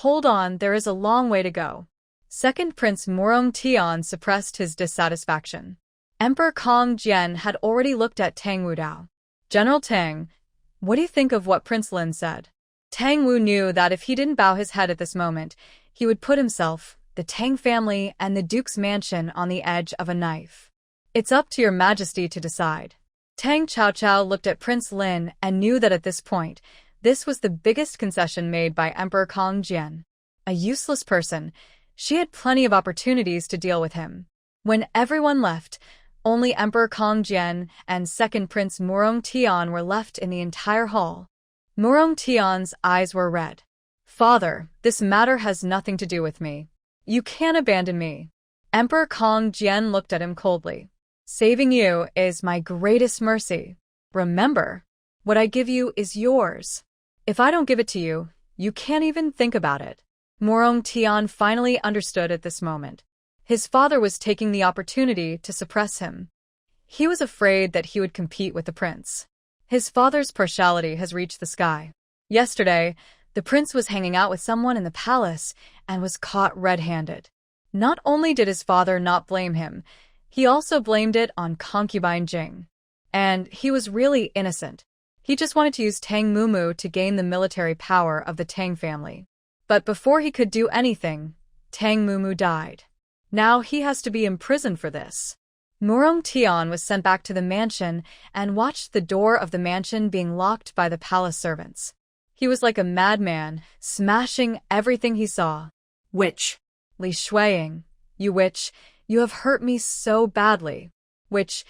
"Hold on, there is a long way to go." Second Prince Morong Tian suppressed his dissatisfaction. Emperor Kong Jian had already looked at Tang Wudao. "General Tang, what do you think of what Prince Lin said?" Tang Wu knew that if he didn't bow his head at this moment, he would put himself, the Tang family, and the Duke's mansion on the edge of a knife. "It's up to your majesty to decide." Tang Chaochao looked at Prince Lin and knew that at this point, this was the biggest concession made by Emperor Kong Jian. A useless person, she had plenty of opportunities to deal with him. When everyone left, only Emperor Kong Jian and Second Prince Morong Tian were left in the entire hall. Morong Tian's eyes were red. "Father, this matter has nothing to do with me. You can't abandon me." Emperor Kong Jian looked at him coldly. "Saving you is my greatest mercy. Remember, what I give you is yours. If I don't give it to you, you can't even think about it." Morong Tian finally understood at this moment. His father was taking the opportunity to suppress him. He was afraid that he would compete with the prince. His father's partiality has reached the sky. Yesterday, the prince was hanging out with someone in the palace and was caught red-handed. Not only did his father not blame him, he also blamed it on concubine Jing. And he was really innocent. He just wanted to use Tang Mumu to gain the military power of the Tang family. But before he could do anything, Tang Mumu died. Now he has to be imprisoned for this. Morong Tian was sent back to the mansion and watched the door of the mansion being locked by the palace servants. He was like a madman, smashing everything he saw. Witch. "Li Shuiying, you witch, you have hurt me so badly." "Witch,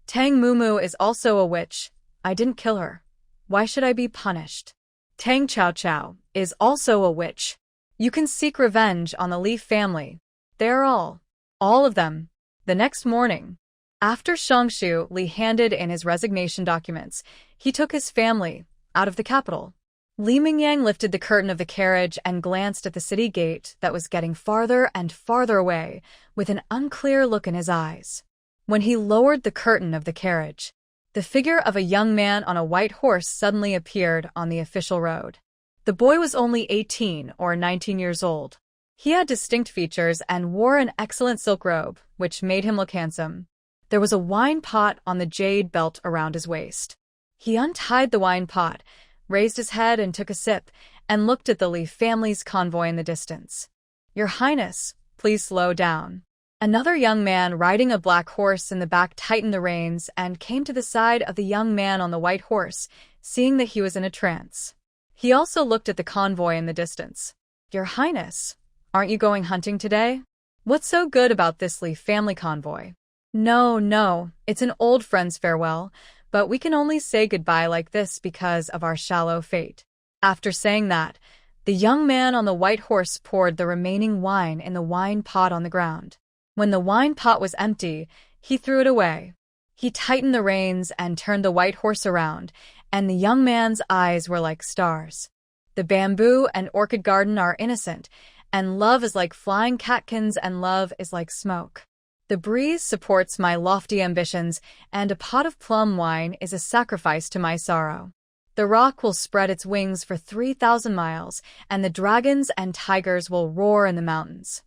Tang Mumu is also a witch. I didn't kill her. Why should I be punished?" "Tang Chaochao is also a witch. You can seek revenge on the Li family. They're all of them." The next morning, after Shangshu Li handed in his resignation documents, he took his family out of the capital. Li Mingyang lifted the curtain of the carriage and glanced at the city gate that was getting farther and farther away, with an unclear look in his eyes. When he lowered the curtain of the carriage, the figure of a young man on a white horse suddenly appeared on the official road. The boy was only 18 or 19 years old. He had distinct features and wore an excellent silk robe, which made him look handsome. There was a wine pot on the jade belt around his waist. He untied the wine pot, raised his head and took a sip, and looked at the Li family's convoy in the distance. "Your Highness, please slow down." Another young man riding a black horse in the back tightened the reins and came to the side of the young man on the white horse, seeing that he was in a trance. He also looked at the convoy in the distance. "Your Highness, aren't you going hunting today? What's so good about this Li family convoy?" No, it's an old friend's farewell, but we can only say goodbye like this because of our shallow fate." After saying that, the young man on the white horse poured the remaining wine in the wine pot on the ground. When the wine pot was empty, he threw it away. He tightened the reins and turned the white horse around, and the young man's eyes were like stars. The bamboo and orchid garden are innocent, and love is like flying catkins and love is like smoke. The breeze supports my lofty ambitions, and a pot of plum wine is a sacrifice to my sorrow. The rock will spread its wings for 3,000 miles, and the dragons and tigers will roar in the mountains.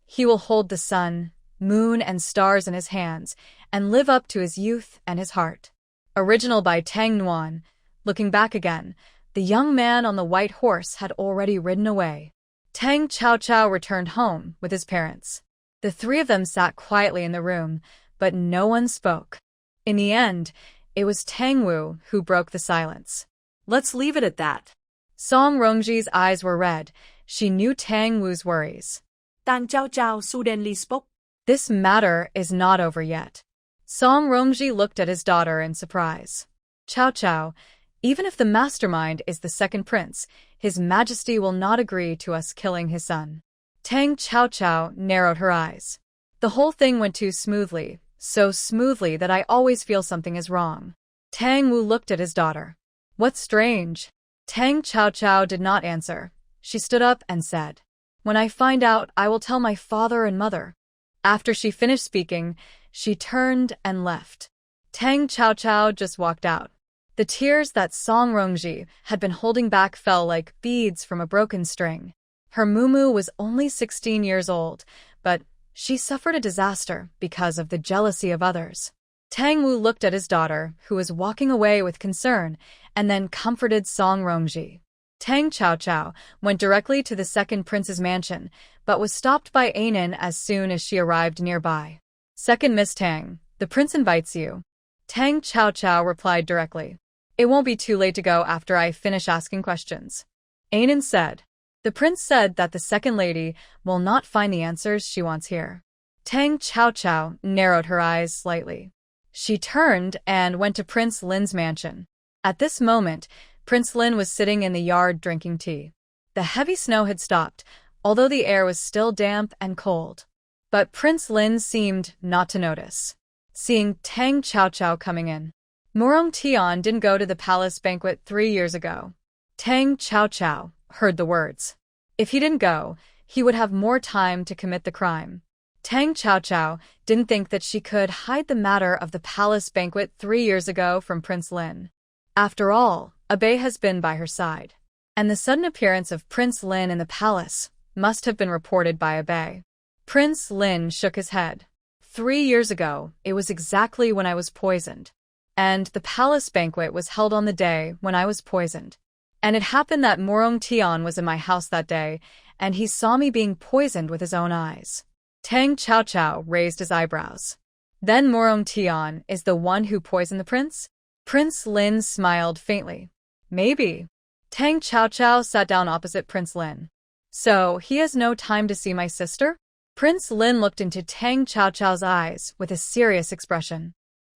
He will hold the sun, moon, and stars in his hands, and live up to his youth and his heart. Original by Tang Nuan. Looking back again, the young man on the white horse had already ridden away. Tang Chaochao returned home with his parents. The three of them sat quietly in the room, but no one spoke. In the end, it was Tang Wu who broke the silence. "Let's leave it at that." Song Rongji's eyes were red. She knew Tang Wu's worries. Tang Chaochao suddenly spoke. "This matter is not over yet." Song Rongji looked at his daughter in surprise. "Chaochao, even if the mastermind is the second prince, His Majesty will not agree to us killing his son." Tang Chaochao narrowed her eyes. "The whole thing went too smoothly, so smoothly that I always feel something is wrong." Tang Wu looked at his daughter. "What's strange?" Tang Chaochao did not answer. She stood up and said, "When I find out, I will tell my father and mother." After she finished speaking, she turned and left. Tang Qiao just walked out. The tears that Song Rongji had been holding back fell like beads from a broken string. Her Mumu was only 16 years old, but she suffered a disaster because of the jealousy of others. Tang Wu looked at his daughter, who was walking away with concern, and then comforted Song Rongji. Tang Qiao went directly to the second prince's mansion, but was stopped by Anan as soon as she arrived nearby. "Second Miss Tang, the prince invites you." Tang Qiao replied directly. "It won't be too late to go after I finish asking questions." Anan said. "The prince said that the second lady will not find the answers she wants here." Tang Qiao narrowed her eyes slightly. She turned and went to Prince Lin's mansion. At this moment, Prince Lin was sitting in the yard drinking tea. The heavy snow had stopped, although the air was still damp and cold. But Prince Lin seemed not to notice. Seeing Tang Qiao coming in, Murong Tian didn't go to the palace banquet 3 years ago. Tang Qiao heard the words. If he didn't go, he would have more time to commit the crime. Tang Qiao didn't think that she could hide the matter of the palace banquet 3 years ago from Prince Lin. After all, Abe has been by her side. And the sudden appearance of Prince Lin in the palace must have been reported by Abe. Prince Lin shook his head. 3 years ago, it was exactly when I was poisoned. And the palace banquet was held on the day when I was poisoned. And it happened that Murong Tian was in my house that day, and he saw me being poisoned with his own eyes. Tang Qiao raised his eyebrows. Then Murong Tian is the one who poisoned the prince? Prince Lin smiled faintly. Maybe. Tang Qiao sat down opposite Prince Lin. So, he has no time to see my sister? Prince Lin looked into Tang Qiao's eyes with a serious expression.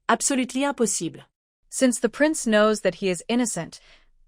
Absolutely impossible. Since the prince knows that he is innocent,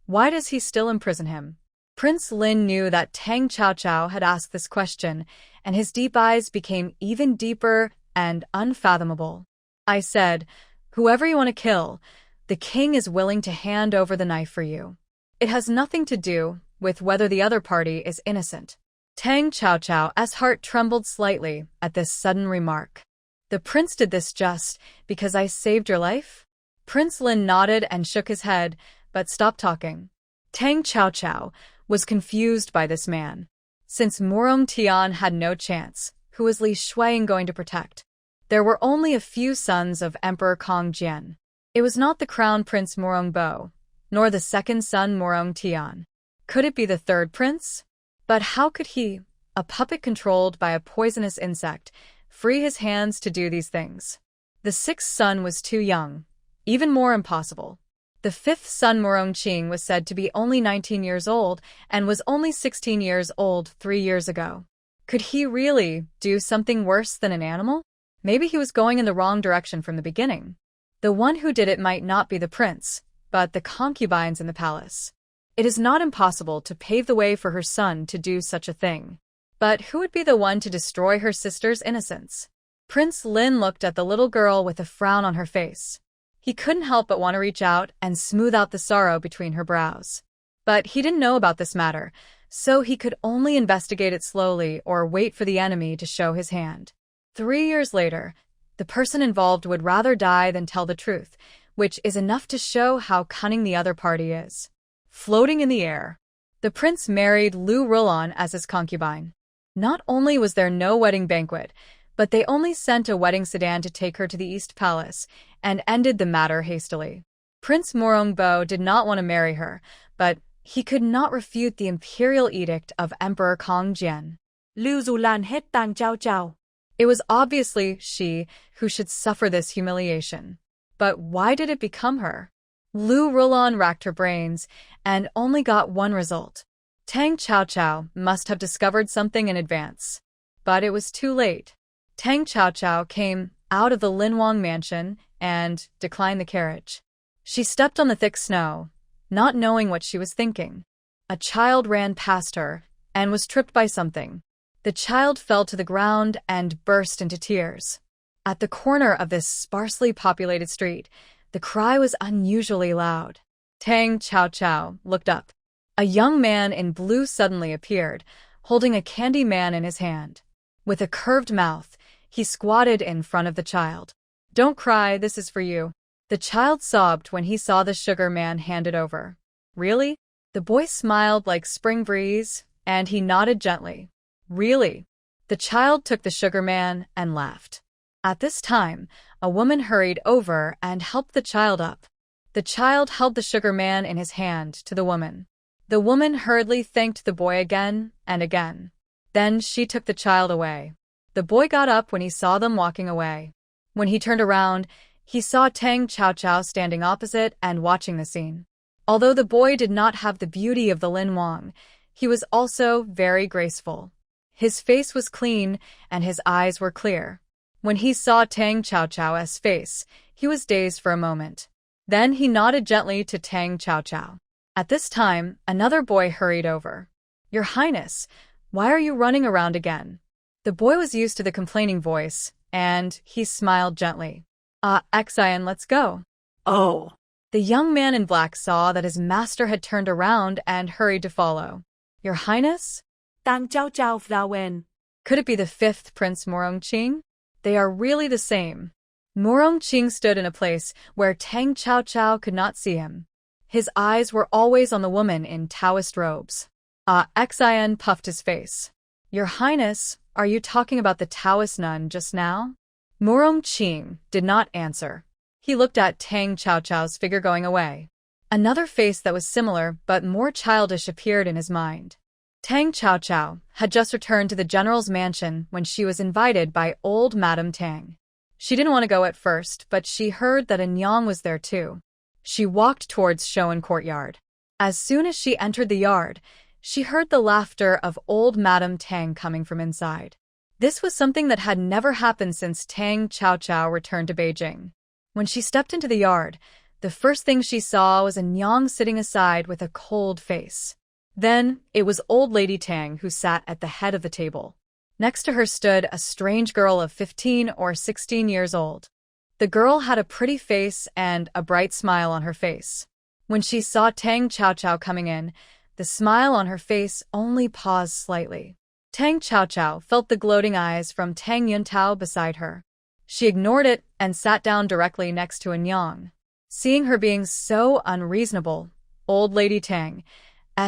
why does he still imprison him? Prince Lin knew that Tang Qiao had asked this question, and his deep eyes became even deeper and unfathomable. I said, whoever you want to kill, the king is willing to hand over the knife for you. It has nothing to do with whether the other party is innocent. Tang Qiao's heart trembled slightly at this sudden remark. The prince did this just because I saved your life? Prince Lin nodded and shook his head, but stopped talking. Tang Qiao was confused by this man. Since Murong Tian had no chance, who was Li Shuang going to protect? There were only a few sons of Emperor Kong Jian. It was not the crown prince Murong Bo, nor the second son Murong Tian. Could it be the third prince? But how could he, a puppet controlled by a poisonous insect, free his hands to do these things? The sixth son was too young, even more impossible. The fifth son Murong Qing was said to be only 19 years old and was only 16 years old 3 years ago. Could he really do something worse than an animal? Maybe he was going in the wrong direction from the beginning. The one who did it might not be the prince, but the concubines in the palace. It is not impossible to pave the way for her son to do such a thing. But who would be the one to destroy her sister's innocence? Prince Lin looked at the little girl with a frown on her face. He couldn't help but want to reach out and smooth out the sorrow between her brows. But he didn't know about this matter, so he could only investigate it slowly or wait for the enemy to show his hand. 3 years later, the person involved would rather die than tell the truth, which is enough to show how cunning the other party is. Floating in the air, the prince married Lu Rulan as his concubine. Not only was there no wedding banquet, but they only sent a wedding sedan to take her to the East Palace and ended the matter hastily. Prince Murong Bo did not want to marry her, but he could not refute the imperial edict of Emperor Kong Jian. Lưu Rulan hết Tang Qiao. It was obviously she who should suffer this humiliation. But why did it become her? Lu Rulan racked her brains and only got one result. Tang Qiao must have discovered something in advance. But it was too late. Tang Qiao came out of the Linwang mansion and declined the carriage. She stepped on the thick snow, not knowing what she was thinking. A child ran past her and was tripped by something. The child fell to the ground and burst into tears. At the corner of this sparsely populated street, the cry was unusually loud. Tang Qiao looked up. A young man in blue suddenly appeared, holding a candy man in his hand. With a curved mouth, he squatted in front of the child. "Don't cry, this is for you." The child sobbed when he saw the sugar man hand it over. Really? The boy smiled like spring breeze, and he nodded gently. Really? The child took the sugar man and laughed. At this time, a woman hurried over and helped the child up. The child held the sugar man in his hand to the woman. The woman hurriedly thanked the boy again and again. Then she took the child away. The boy got up when he saw them walking away. When he turned around, he saw Tang Qiaoqiao standing opposite and watching the scene. Although the boy did not have the beauty of the Lin Wang, he was also very graceful. His face was clean and his eyes were clear. When he saw Tang Qiaoqiao's face, he was dazed for a moment. Then he nodded gently to Tang Qiaoqiao. At this time, another boy hurried over. "Your Highness, why are you running around again?" The boy was used to the complaining voice, and he smiled gently. Exiled, let's go." Oh. The young man in black saw that his master had turned around and hurried to follow. "Your Highness?" Tang Jiao Jiao Frauen. Could it be the fifth Prince Murongqing? They are really the same. Murongqing stood in a place where Tang Qiaoqiao could not see him. His eyes were always on the woman in Taoist robes. Exiled puffed his face. "Your Highness, are you talking about the Taoist nun just now?" Murongqing did not answer. He looked at Tang Qiaoqiao's figure going away. Another face that was similar but more childish appeared in his mind. Tang Qiaoqiao had just returned to the general's mansion when she was invited by old Madame Tang. She didn't want to go at first, but she heard that a Nyang was there too. She walked towards Shoan Courtyard. As soon as she entered the yard, she heard the laughter of old Madame Tang coming from inside. This was something that had never happened since Tang Qiaoqiao returned to Beijing. When she stepped into the yard, the first thing she saw was a Nyang sitting aside with a cold face. Then, it was old Lady Tang who sat at the head of the table. Next to her stood a strange girl of 15 or 16 years old. The girl had a pretty face and a bright smile on her face. When she saw Tang Qiaoqiao coming in, the smile on her face only paused slightly. Tang Qiaoqiao felt the gloating eyes from Tang Yuntao beside her. She ignored it and sat down directly next to a Nyang. Seeing her being so unreasonable, old Lady Tang's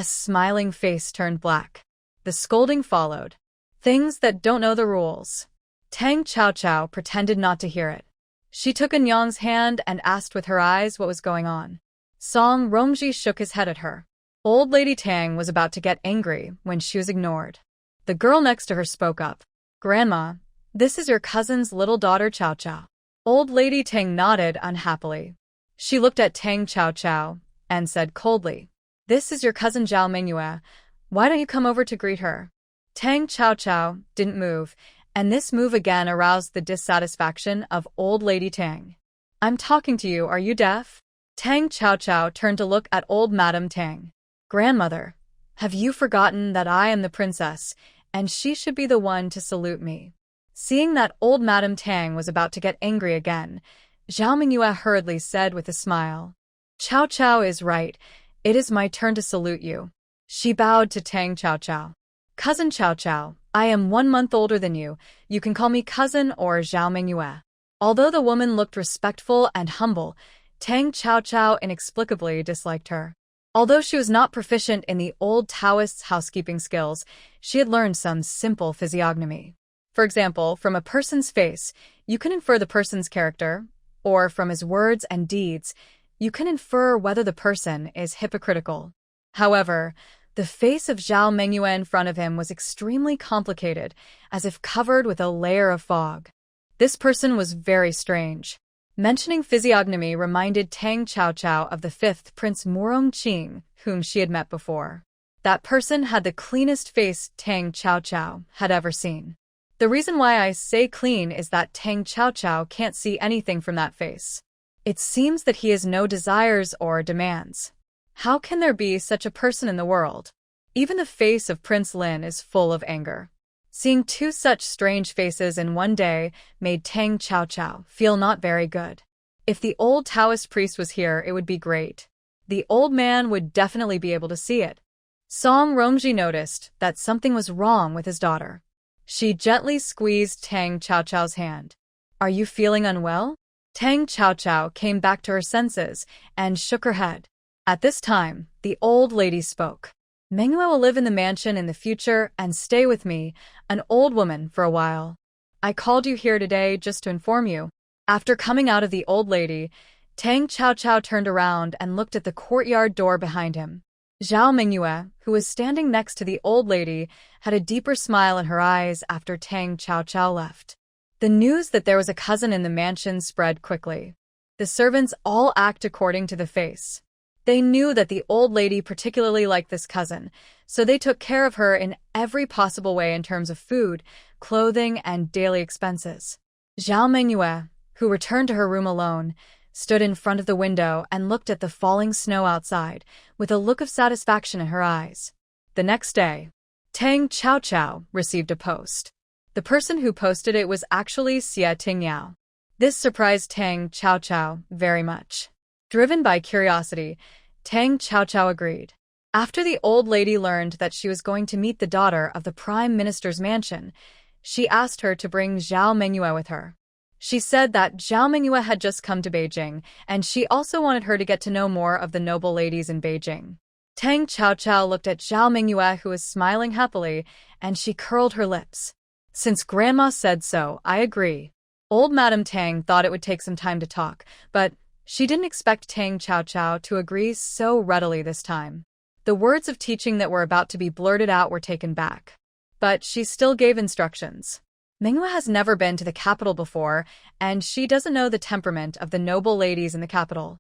smiling face turned black. The scolding followed. "Things that don't know the rules." Tang Qiaoqiao pretended not to hear it. She took a Nyang's hand and asked with her eyes what was going on. Song Rongji shook his head at her. Old Lady Tang was about to get angry when she was ignored. The girl next to her spoke up. "Grandma, this is your cousin's little daughter Qiaoqiao." Old Lady Tang nodded unhappily. She looked at Tang Qiaoqiao and said coldly, "This is your cousin Zhao Mengyue. Why don't you come over to greet her?" Tang Qiaoqiao didn't move, and this move again aroused the dissatisfaction of old Lady Tang. "I'm talking to you, are you deaf?" Tang Qiaoqiao turned to look at old Madame Tang. "Grandmother, have you forgotten that I am the princess, and she should be the one to salute me?" Seeing that old Madame Tang was about to get angry again, Zhao Mengyue hurriedly said with a smile, "Qiaoqiao is right. It is my turn to salute you." She bowed to Tang Qiaoqiao. "Cousin Qiaoqiao, I am 1 month older than you. You can call me cousin or Zhao Mengyue." Although the woman looked respectful and humble, Tang Qiaoqiao inexplicably disliked her. Although she was not proficient in the old Taoist's housekeeping skills, she had learned some simple physiognomy. For example, from a person's face, you can infer the person's character, or from his words and deeds, you can infer whether the person is hypocritical. However, the face of Zhao Mengyue in front of him was extremely complicated, as if covered with a layer of fog. This person was very strange. Mentioning physiognomy reminded Tang Qiaoqiao of the fifth Prince Murongqing, whom she had met before. That person had the cleanest face Tang Qiaoqiao had ever seen. The reason why I say clean is that Tang Qiaoqiao can't see anything from that face. It seems that he has no desires or demands. How can there be such a person in the world? Even the face of Prince Lin is full of anger. Seeing two such strange faces in one day made Tang Qiaoqiao feel not very good. If the old Taoist priest was here, it would be great. The old man would definitely be able to see it. Song Rongji noticed that something was wrong with his daughter. She gently squeezed Tang Qiaoqiao's hand. "Are you feeling unwell?" Tang Chao came back to her senses and shook her head. At this time, the old lady spoke. Manhwa will live in the mansion in the future and stay with me, an old woman, for a while. I called you here today just to inform you. After coming out of the old lady, Tang Chao turned around and looked at the courtyard door behind him. Zhao Mingyue, who was standing next to the old lady, had a deeper smile in her eyes after Tang Chao left. The news that there was a cousin in the mansion spread quickly. The servants all act according to the face. They knew that the old lady particularly liked this cousin, so they took care of her in every possible way in terms of food, clothing, and daily expenses. Zhao Mingyue, who returned to her room alone, stood in front of the window and looked at the falling snow outside, with a look of satisfaction in her eyes. The next day, Tang Chao received a post. The person who posted it was actually Xia Tingyao. This surprised Tang Chao very much. Driven by curiosity, Tang Chao agreed. After the old lady learned that she was going to meet the daughter of the Prime Minister's mansion, she asked her to bring Zhao Mingyue with her. She said that Zhao Mingyue had just come to Beijing, and she also wanted her to get to know more of the noble ladies in Beijing. Tang Chao looked at Zhao Mingyue, who was smiling happily, and she curled her lips. Since Grandma said so, I agree. Old Madame Tang thought it would take some time to talk, but she didn't expect Tang Chao to agree so readily this time. The words of teaching that were about to be blurted out were taken back. But she still gave instructions. Mingyue has never been to the capital before, and she doesn't know the temperament of the noble ladies in the capital.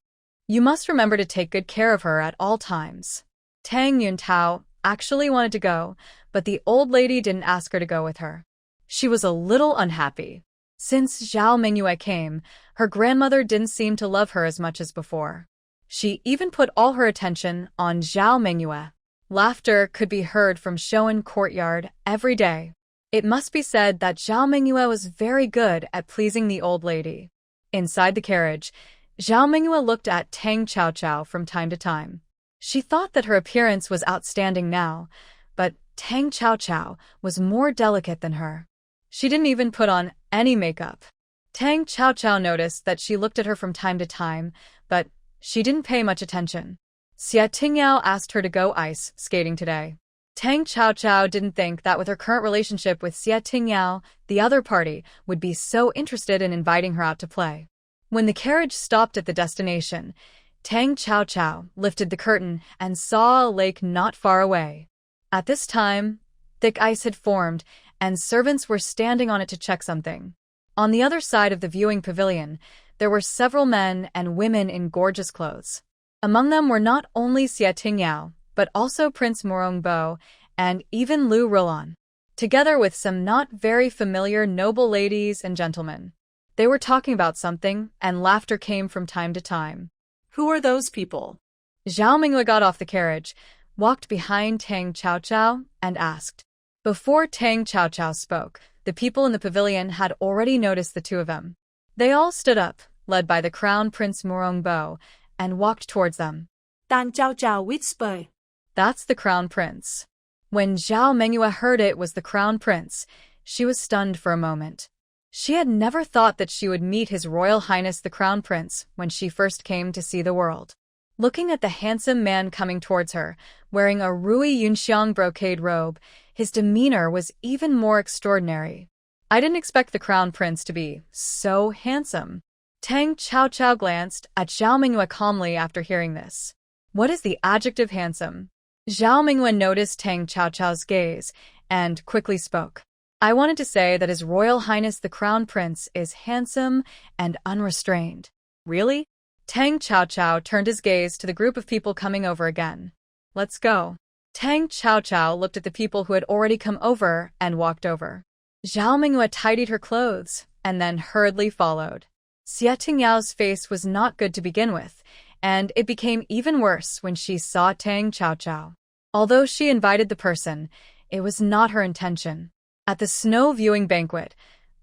You must remember to take good care of her at all times. Tang Yuntao actually wanted to go, but the old lady didn't ask her to go with her. She was a little unhappy. Since Zhao Mingyue came, her grandmother didn't seem to love her as much as before. She even put all her attention on Zhao Mingyue. Laughter could be heard from Shoan Courtyard every day. It must be said that Zhao Mingyue was very good at pleasing the old lady. Inside the carriage, Zhao Mingyue looked at Tang Chao from time to time. She thought that her appearance was outstanding now, but Tang Chao was more delicate than her. She didn't even put on any makeup. Tang Chao noticed that she looked at her from time to time, but she didn't pay much attention. Xia Tingyao asked her to go ice skating today. Tang Chao didn't think that with her current relationship with Xia Tingyao, the other party would be so interested in inviting her out to play. When the carriage stopped at the destination, Tang Chao lifted the curtain and saw a lake not far away. At this time, thick ice had formed, and servants were standing on it to check something. On the other side of the viewing pavilion, there were several men and women in gorgeous clothes. Among them were not only Xia Tingyao, but also Prince Morongbo and even Lu Rulan, together with some not very familiar noble ladies and gentlemen. They were talking about something, and laughter came from time to time. Who are those people? Zhao Mingyue got off the carriage, walked behind Tang Chao, and asked. Before Tang Chao spoke, the people in the pavilion had already noticed the two of them. They all stood up, led by the Crown Prince Morongbo, and walked towards them. Tang Chao whispered. That's the Crown Prince. When Zhao Mingyue heard it was the Crown Prince, she was stunned for a moment. She had never thought that she would meet His Royal Highness the Crown Prince when she first came to see the world. Looking at the handsome man coming towards her, wearing a Rui Yunxiang brocade robe, his demeanor was even more extraordinary. I didn't expect the Crown Prince to be so handsome. Tang Chao glanced at Zhao Mingyue calmly after hearing this. What is the adjective handsome? Zhao Mingyue noticed Tang Chao's gaze and quickly spoke. I wanted to say that His Royal Highness the Crown Prince is handsome and unrestrained. Really? Tang Chao turned his gaze to the group of people coming over again. Let's go. Tang Chao looked at the people who had already come over and walked over. Zhao Mingyue tidied her clothes and then hurriedly followed. Xia Tingyao's face was not good to begin with, and it became even worse when she saw Tang Chao. Although she invited the person, it was not her intention. At the snow viewing banquet,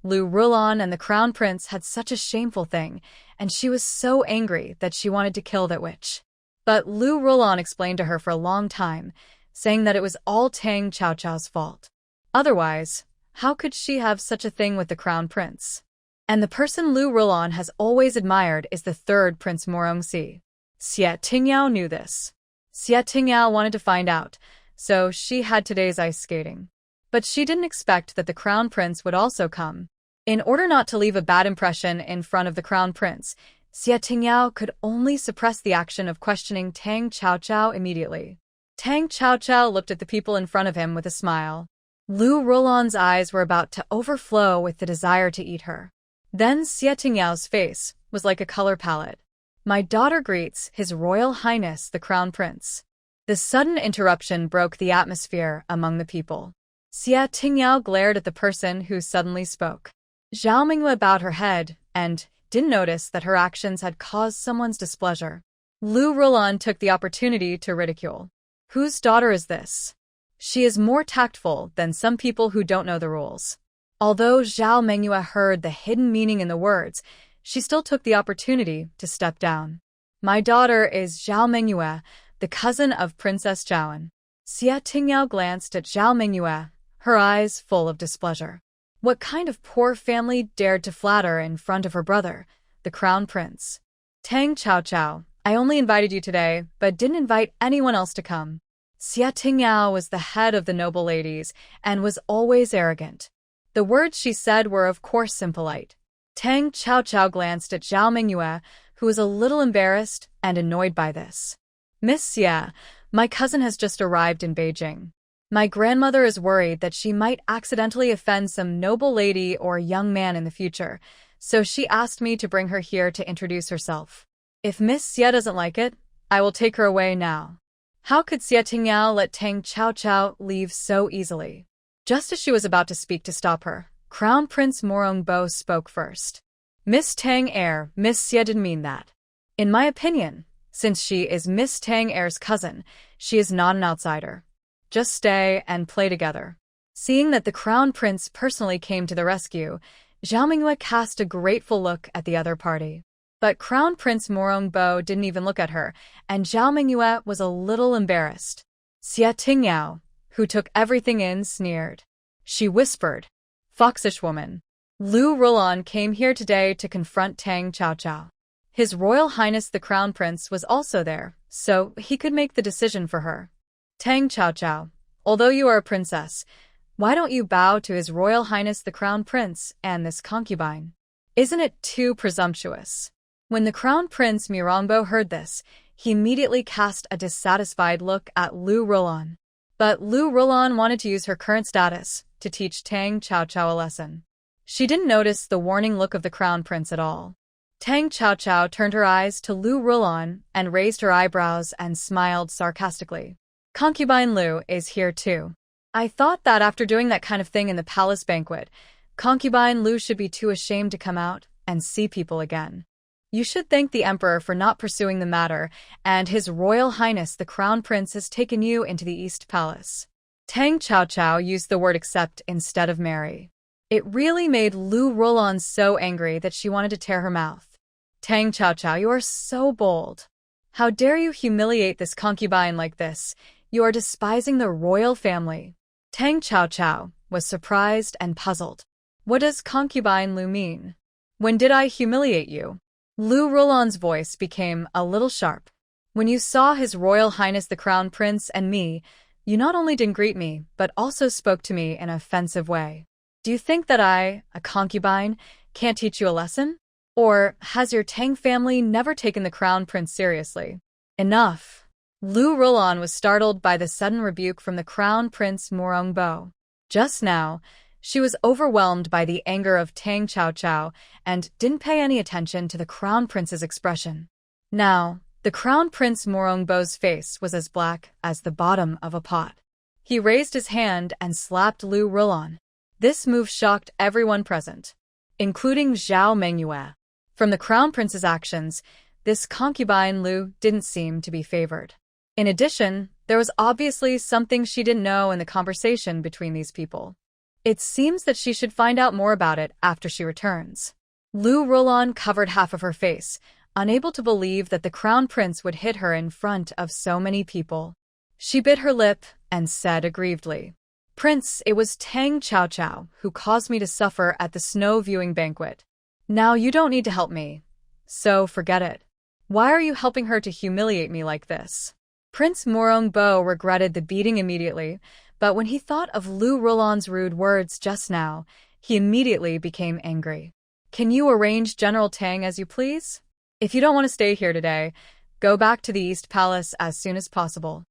Lu Rulan and the Crown Prince had such a shameful thing, and she was so angry that she wanted to kill that witch. But Lu Rulan explained to her for a long time, saying that it was all Tang Chao's fault. Otherwise, how could she have such a thing with the Crown Prince? And the person Lu Rulan has always admired is the third Prince Morongxi. Xie Tingyao knew this. Xie Tingyao wanted to find out, so she had today's ice skating. But she didn't expect that the Crown Prince would also come. In order not to leave a bad impression in front of the Crown Prince, Xie Tingyao could only suppress the action of questioning Tang Chaochao immediately. Tang Chaochao looked at the people in front of him with a smile. Lu Rulan's eyes were about to overflow with the desire to eat her. Then Xie Tingyao's face was like a color palette. "My daughter greets His Royal Highness the Crown Prince." The sudden interruption broke the atmosphere among the people. Xie Tingyao glared at the person who suddenly spoke. Zhao Mingyue bowed her head and didn't notice that her actions had caused someone's displeasure. Lu Rulan took the opportunity to ridicule. "Whose daughter is this? She is more tactful than some people who don't know the rules." Although Zhao Mingyue heard the hidden meaning in the words, she still took the opportunity to step down. "My daughter is Zhao Mingyue, the cousin of Princess Zhaoan." Xie Tingyao glanced at Zhao Mingyue, her eyes full of displeasure. What kind of poor family dared to flatter in front of her brother, the Crown Prince? "Tang Chaochao, I only invited you today, but didn't invite anyone else to come." Xie Tingyao was the head of the noble ladies and was always arrogant. The words she said were of course impolite. Tang Chaochao glanced at Zhao Mingyue, who was a little embarrassed and annoyed by this. "Miss Xie, my cousin has just arrived in Beijing. My grandmother is worried that she might accidentally offend some noble lady or young man in the future, so she asked me to bring her here to introduce herself. If Miss Xie doesn't like it, I will take her away now." How could Xie Tingyao let Tang Chaochao leave so easily? Just as she was about to speak to stop her, Crown Prince Morongbo spoke first. "Miss Tang Heir, Miss Xie didn't mean that. In my opinion, since she is Miss Tang Heir's cousin, she is not an outsider. Just stay and play together." Seeing that the Crown Prince personally came to the rescue, Zhao Mingyue cast a grateful look at the other party. But Crown Prince Morongbo didn't even look at her, and Zhao Mingyue was a little embarrassed. Xie Tingyao, who took everything in, sneered. She whispered, "Foxish woman. Lu Rulan came here today to confront Tang Chaochao. His Royal Highness the Crown Prince was also there, so he could make the decision for her. Tang Chaochao, although you are a princess, why don't you bow to His Royal Highness the Crown Prince and this concubine? Isn't it too presumptuous?" When the Crown Prince Morongbo heard this, he immediately cast a dissatisfied look at Lu Rulan. But Lu Rulan wanted to use her current status to teach Tang Chaochao a lesson. She didn't notice the warning look of the Crown Prince at all. Tang Chaochao turned her eyes to Lu Rulan and raised her eyebrows and smiled sarcastically. "Concubine Lu is here too. I thought that after doing that kind of thing in the palace banquet, Concubine Lu should be too ashamed to come out and see people again. You should thank the Emperor for not pursuing the matter, and His Royal Highness the Crown Prince has taken you into the East Palace." Tang Chaochao used the word accept instead of marry. It really made Lu Rulan so angry that she wanted to tear her mouth. "Tang Chaochao, you are so bold. How dare you humiliate this concubine like this? You are despising the royal family." Tang Chaochao was surprised and puzzled. "What does concubine Lu mean? When did I humiliate you?" Lu Rulan's voice became a little sharp. "When you saw His Royal Highness the Crown Prince and me, you not only didn't greet me, but also spoke to me in an offensive way. Do you think that I, a concubine, can't teach you a lesson? Or has your Tang family never taken the Crown Prince seriously?" Enough. Lu Rulan was startled by the sudden rebuke from the Crown Prince Morongbo. Just now, she was overwhelmed by the anger of Tang Chaochao and didn't pay any attention to the Crown Prince's expression. Now, the Crown Prince Morongbo's face was as black as the bottom of a pot. He raised his hand and slapped Lu Rulan. This move shocked everyone present, including Zhao Mingyue. From the Crown Prince's actions, this concubine Lu didn't seem to be favored. In addition, there was obviously something she didn't know in the conversation between these people. It seems that she should find out more about it after she returns. Lu Rulan covered half of her face, unable to believe that the Crown Prince would hit her in front of so many people. She bit her lip and said aggrievedly, "Prince, it was Tang Chaochao who caused me to suffer at the snow viewing banquet. Now you don't need to help me. So forget it. Why are you helping her to humiliate me like this? Prince Morongbo regretted the beating immediately, but when he thought of Lu Roland's rude words just now, he immediately became angry. Can you arrange General Tang as you please? If you don't want to stay here today, go back to the East Palace as soon as possible.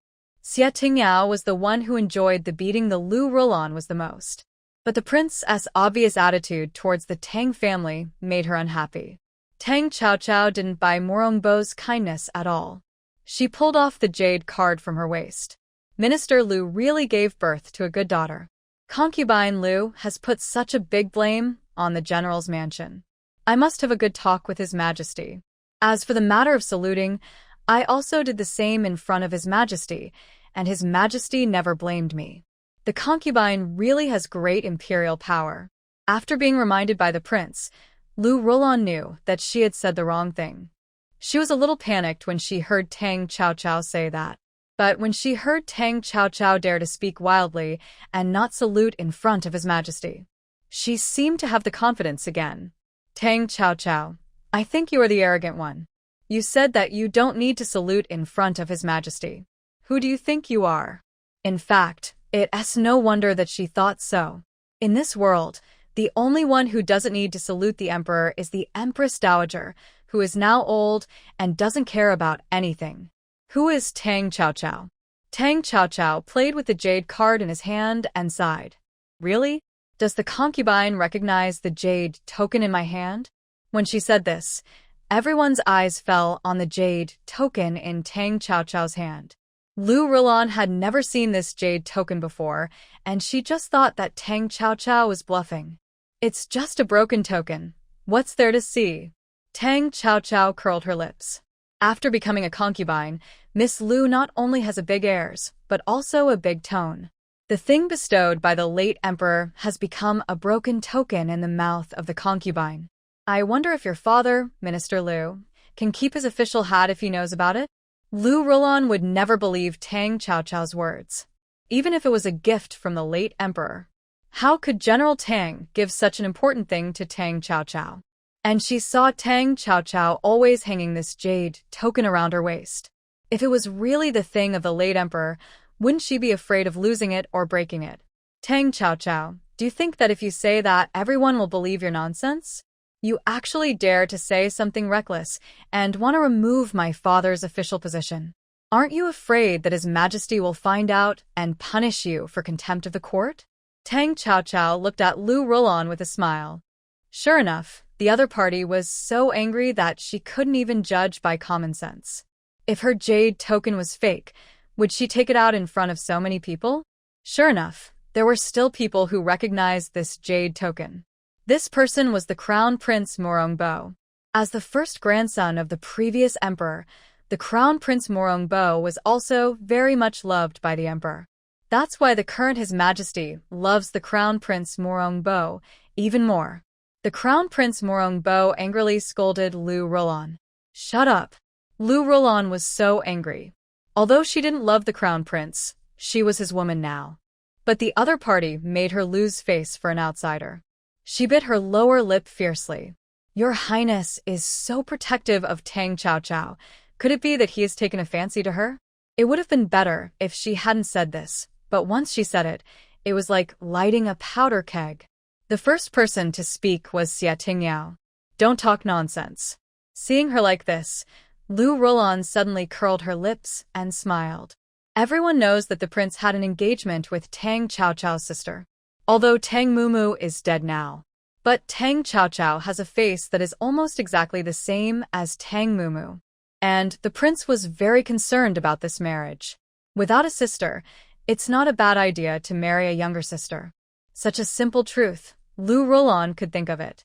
Xie Tingyao was the one who enjoyed the beating the Lu Roland was the most. But the prince's obvious attitude towards the Tang family made her unhappy. Tang Chaochao didn't buy Morongbo's kindness at all. She pulled off the jade card from her waist. Minister Lu really gave birth to a good daughter. Concubine Lu has put such a big blame on the general's mansion. I must have a good talk with His Majesty. As for the matter of saluting, I also did the same in front of His Majesty, and His Majesty never blamed me. The concubine really has great imperial power. After being reminded by the prince, Lu Roland knew that she had said the wrong thing. She was a little panicked when she heard Tang Chaochao say that. But when she heard Tang Chaochao dare to speak wildly and not salute in front of His Majesty, she seemed to have the confidence again. Tang Chaochao, I think you are the arrogant one. You said that you don't need to salute in front of His Majesty. Who do you think you are? In fact, it's no wonder that she thought so. In this world, the only one who doesn't need to salute the emperor is the Empress Dowager, who is now old and doesn't care about anything. Who is Tang Chaochao? Tang Chaochao played with the jade card in his hand and sighed. Really? Does the concubine recognize the jade token in my hand? When she said this, everyone's eyes fell on the jade token in Tang Chaochao's hand. Lu Roland had never seen this jade token before, and she just thought that Tang Chaochao was bluffing. It's just a broken token. What's there to see? Tang Chaochao curled her lips. After becoming a concubine, Miss Lu not only has a big airs, but also a big tone. The thing bestowed by the late emperor has become a broken token in the mouth of the concubine. I wonder if your father, Minister Lu, can keep his official hat if he knows about it? Lu Roland would never believe Tang Chaochao's words, even if it was a gift from the late emperor. How could General Tang give such an important thing to Tang Chaochao? And she saw Tang Chaochao always hanging this jade token around her waist. If it was really the thing of the late emperor, wouldn't she be afraid of losing it or breaking it? Tang Chaochao, do you think that if you say that, everyone will believe your nonsense? You actually dare to say something reckless and want to remove my father's official position. Aren't you afraid that His Majesty will find out and punish you for contempt of the court? Tang Chaochao looked at Lu Roland with a smile. Sure enough, the other party was so angry that she couldn't even judge by common sense. If her jade token was fake, would she take it out in front of so many people? Sure enough, there were still people who recognized this jade token. This person was the Crown Prince Morongbo. As the first grandson of the previous emperor, the Crown Prince Morongbo was also very much loved by the emperor. That's why the current His Majesty loves the Crown Prince Morongbo even more. The Crown Prince Morongbo angrily scolded Lu Roland. Shut up. Lu Roland was so angry. Although she didn't love the Crown Prince, she was his woman now. But the other party made her lose face for an outsider. She bit her lower lip fiercely. Your Highness is so protective of Tang Chaochao. Could it be that he has taken a fancy to her? It would have been better if she hadn't said this, but once she said it, it was like lighting a powder keg. The first person to speak was Xie Tingyao. Don't talk nonsense. Seeing her like this, Lu Roland suddenly curled her lips and smiled. Everyone knows that the prince had an engagement with Tang Chaochao's sister. Although Tang Mumu is dead now. But Tang Chaochao has a face that is almost exactly the same as Tang Mumu. And the prince was very concerned about this marriage. Without a sister, it's not a bad idea to marry a younger sister. Such a simple truth. Lu Roland could think of it.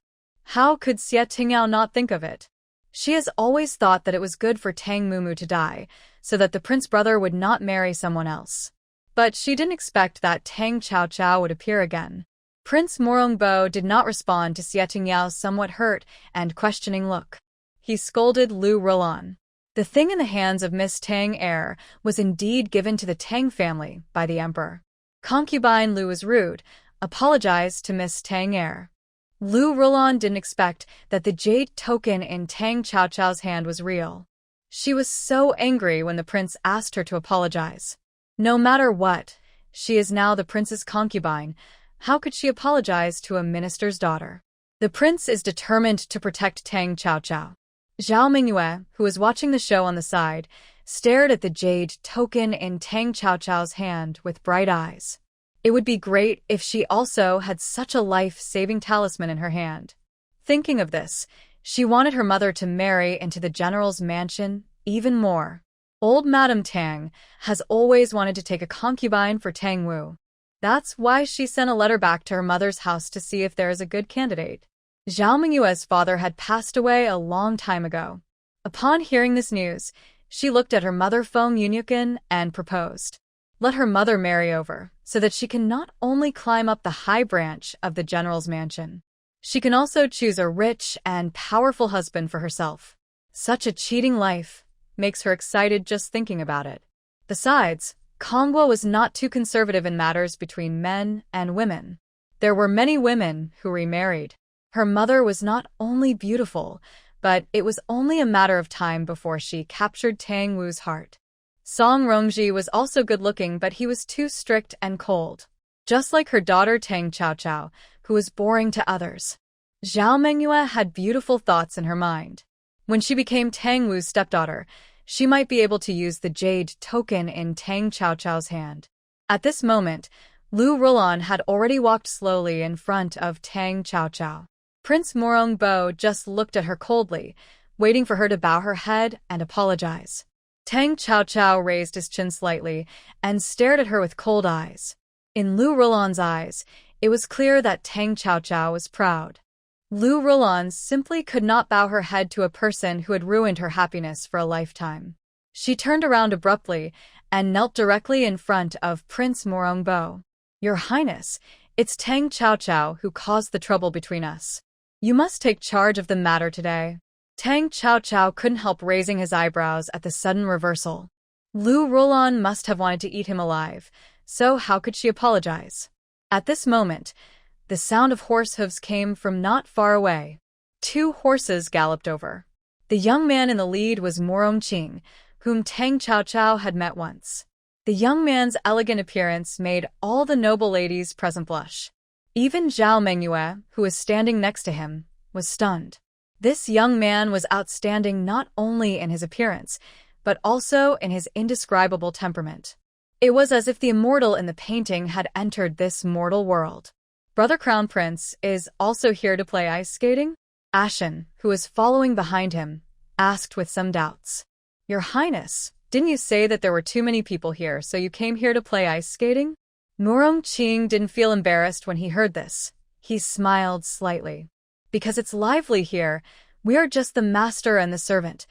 How could Xie Tingyao not think of it? She has always thought that it was good for Tang Mumu to die, so that the prince brother would not marry someone else. But she didn't expect that Tang Chaochao would appear again. Prince Morongbo did not respond to Xie Tingyao's somewhat hurt and questioning look. He scolded Lu Roland. The thing in the hands of Miss Tang heir was indeed given to the Tang family by the emperor. Concubine Lu was rude, apologized to Miss Tang heir. Lu Rulan didn't expect that the jade token in Tang Chaochao's hand was real. She was so angry when the prince asked her to apologize. No matter what, she is now the prince's concubine. How could she apologize to a minister's daughter? The prince is determined to protect Tang Chaochao. Zhao Mingyue, who was watching the show on the side, stared at the jade token in Tang Chaochao's hand with bright eyes. It would be great if she also had such a life-saving talisman in her hand. Thinking of this, she wanted her mother to marry into the general's mansion even more. Old Madame Tang has always wanted to take a concubine for Tang Wu. That's why she sent a letter back to her mother's house to see if there is a good candidate. Zhao Mingyue's father had passed away a long time ago. Upon hearing this news, she looked at her mother Feng Yunyukin and proposed. Let her mother marry over, so that she can not only climb up the high branch of the general's mansion, she can also choose a rich and powerful husband for herself. Such a cheating life makes her excited just thinking about it. Besides, Kongwa was not too conservative in matters between men and women. There were many women who remarried. Her mother was not only beautiful, but it was only a matter of time before she captured Tang Wu's heart. Song Rongji was also good-looking, but he was too strict and cold. Just like her daughter Tang Chaochao, who was boring to others. Zhao Mingyue had beautiful thoughts in her mind. When she became Tang Wu's stepdaughter, she might be able to use the jade token in Tang Chaochao's hand. At this moment, Lu Rulan had already walked slowly in front of Tang Chaochao. Prince Morongbo just looked at her coldly, waiting for her to bow her head and apologize. Tang Chaochao raised his chin slightly and stared at her with cold eyes. In Lu Rulan's eyes, it was clear that Tang Chaochao was proud. Lu Rulan simply could not bow her head to a person who had ruined her happiness for a lifetime. She turned around abruptly and knelt directly in front of Prince Morongbo. Your Highness, it's Tang Chaochao who caused the trouble between us. You must take charge of the matter today. Tang Chaochao couldn't help raising his eyebrows at the sudden reversal. Lu Rulan must have wanted to eat him alive, so how could she apologize? At this moment, the sound of horse hooves came from not far away. 2 horses galloped over. The young man in the lead was Morongqing, whom Tang Chaochao had met once. The young man's elegant appearance made all the noble ladies present blush. Even Zhao Mingyue, who was standing next to him, was stunned. This young man was outstanding not only in his appearance, but also in his indescribable temperament. It was as if the immortal in the painting had entered this mortal world. Brother Crown Prince is also here to play ice skating? Ashen, who was following behind him, asked with some doubts. Your Highness, didn't you say that there were too many people here, so you came here to play ice skating? Morongqing didn't feel embarrassed when he heard this. He smiled slightly. Because it's lively here, we are just the master and the servant.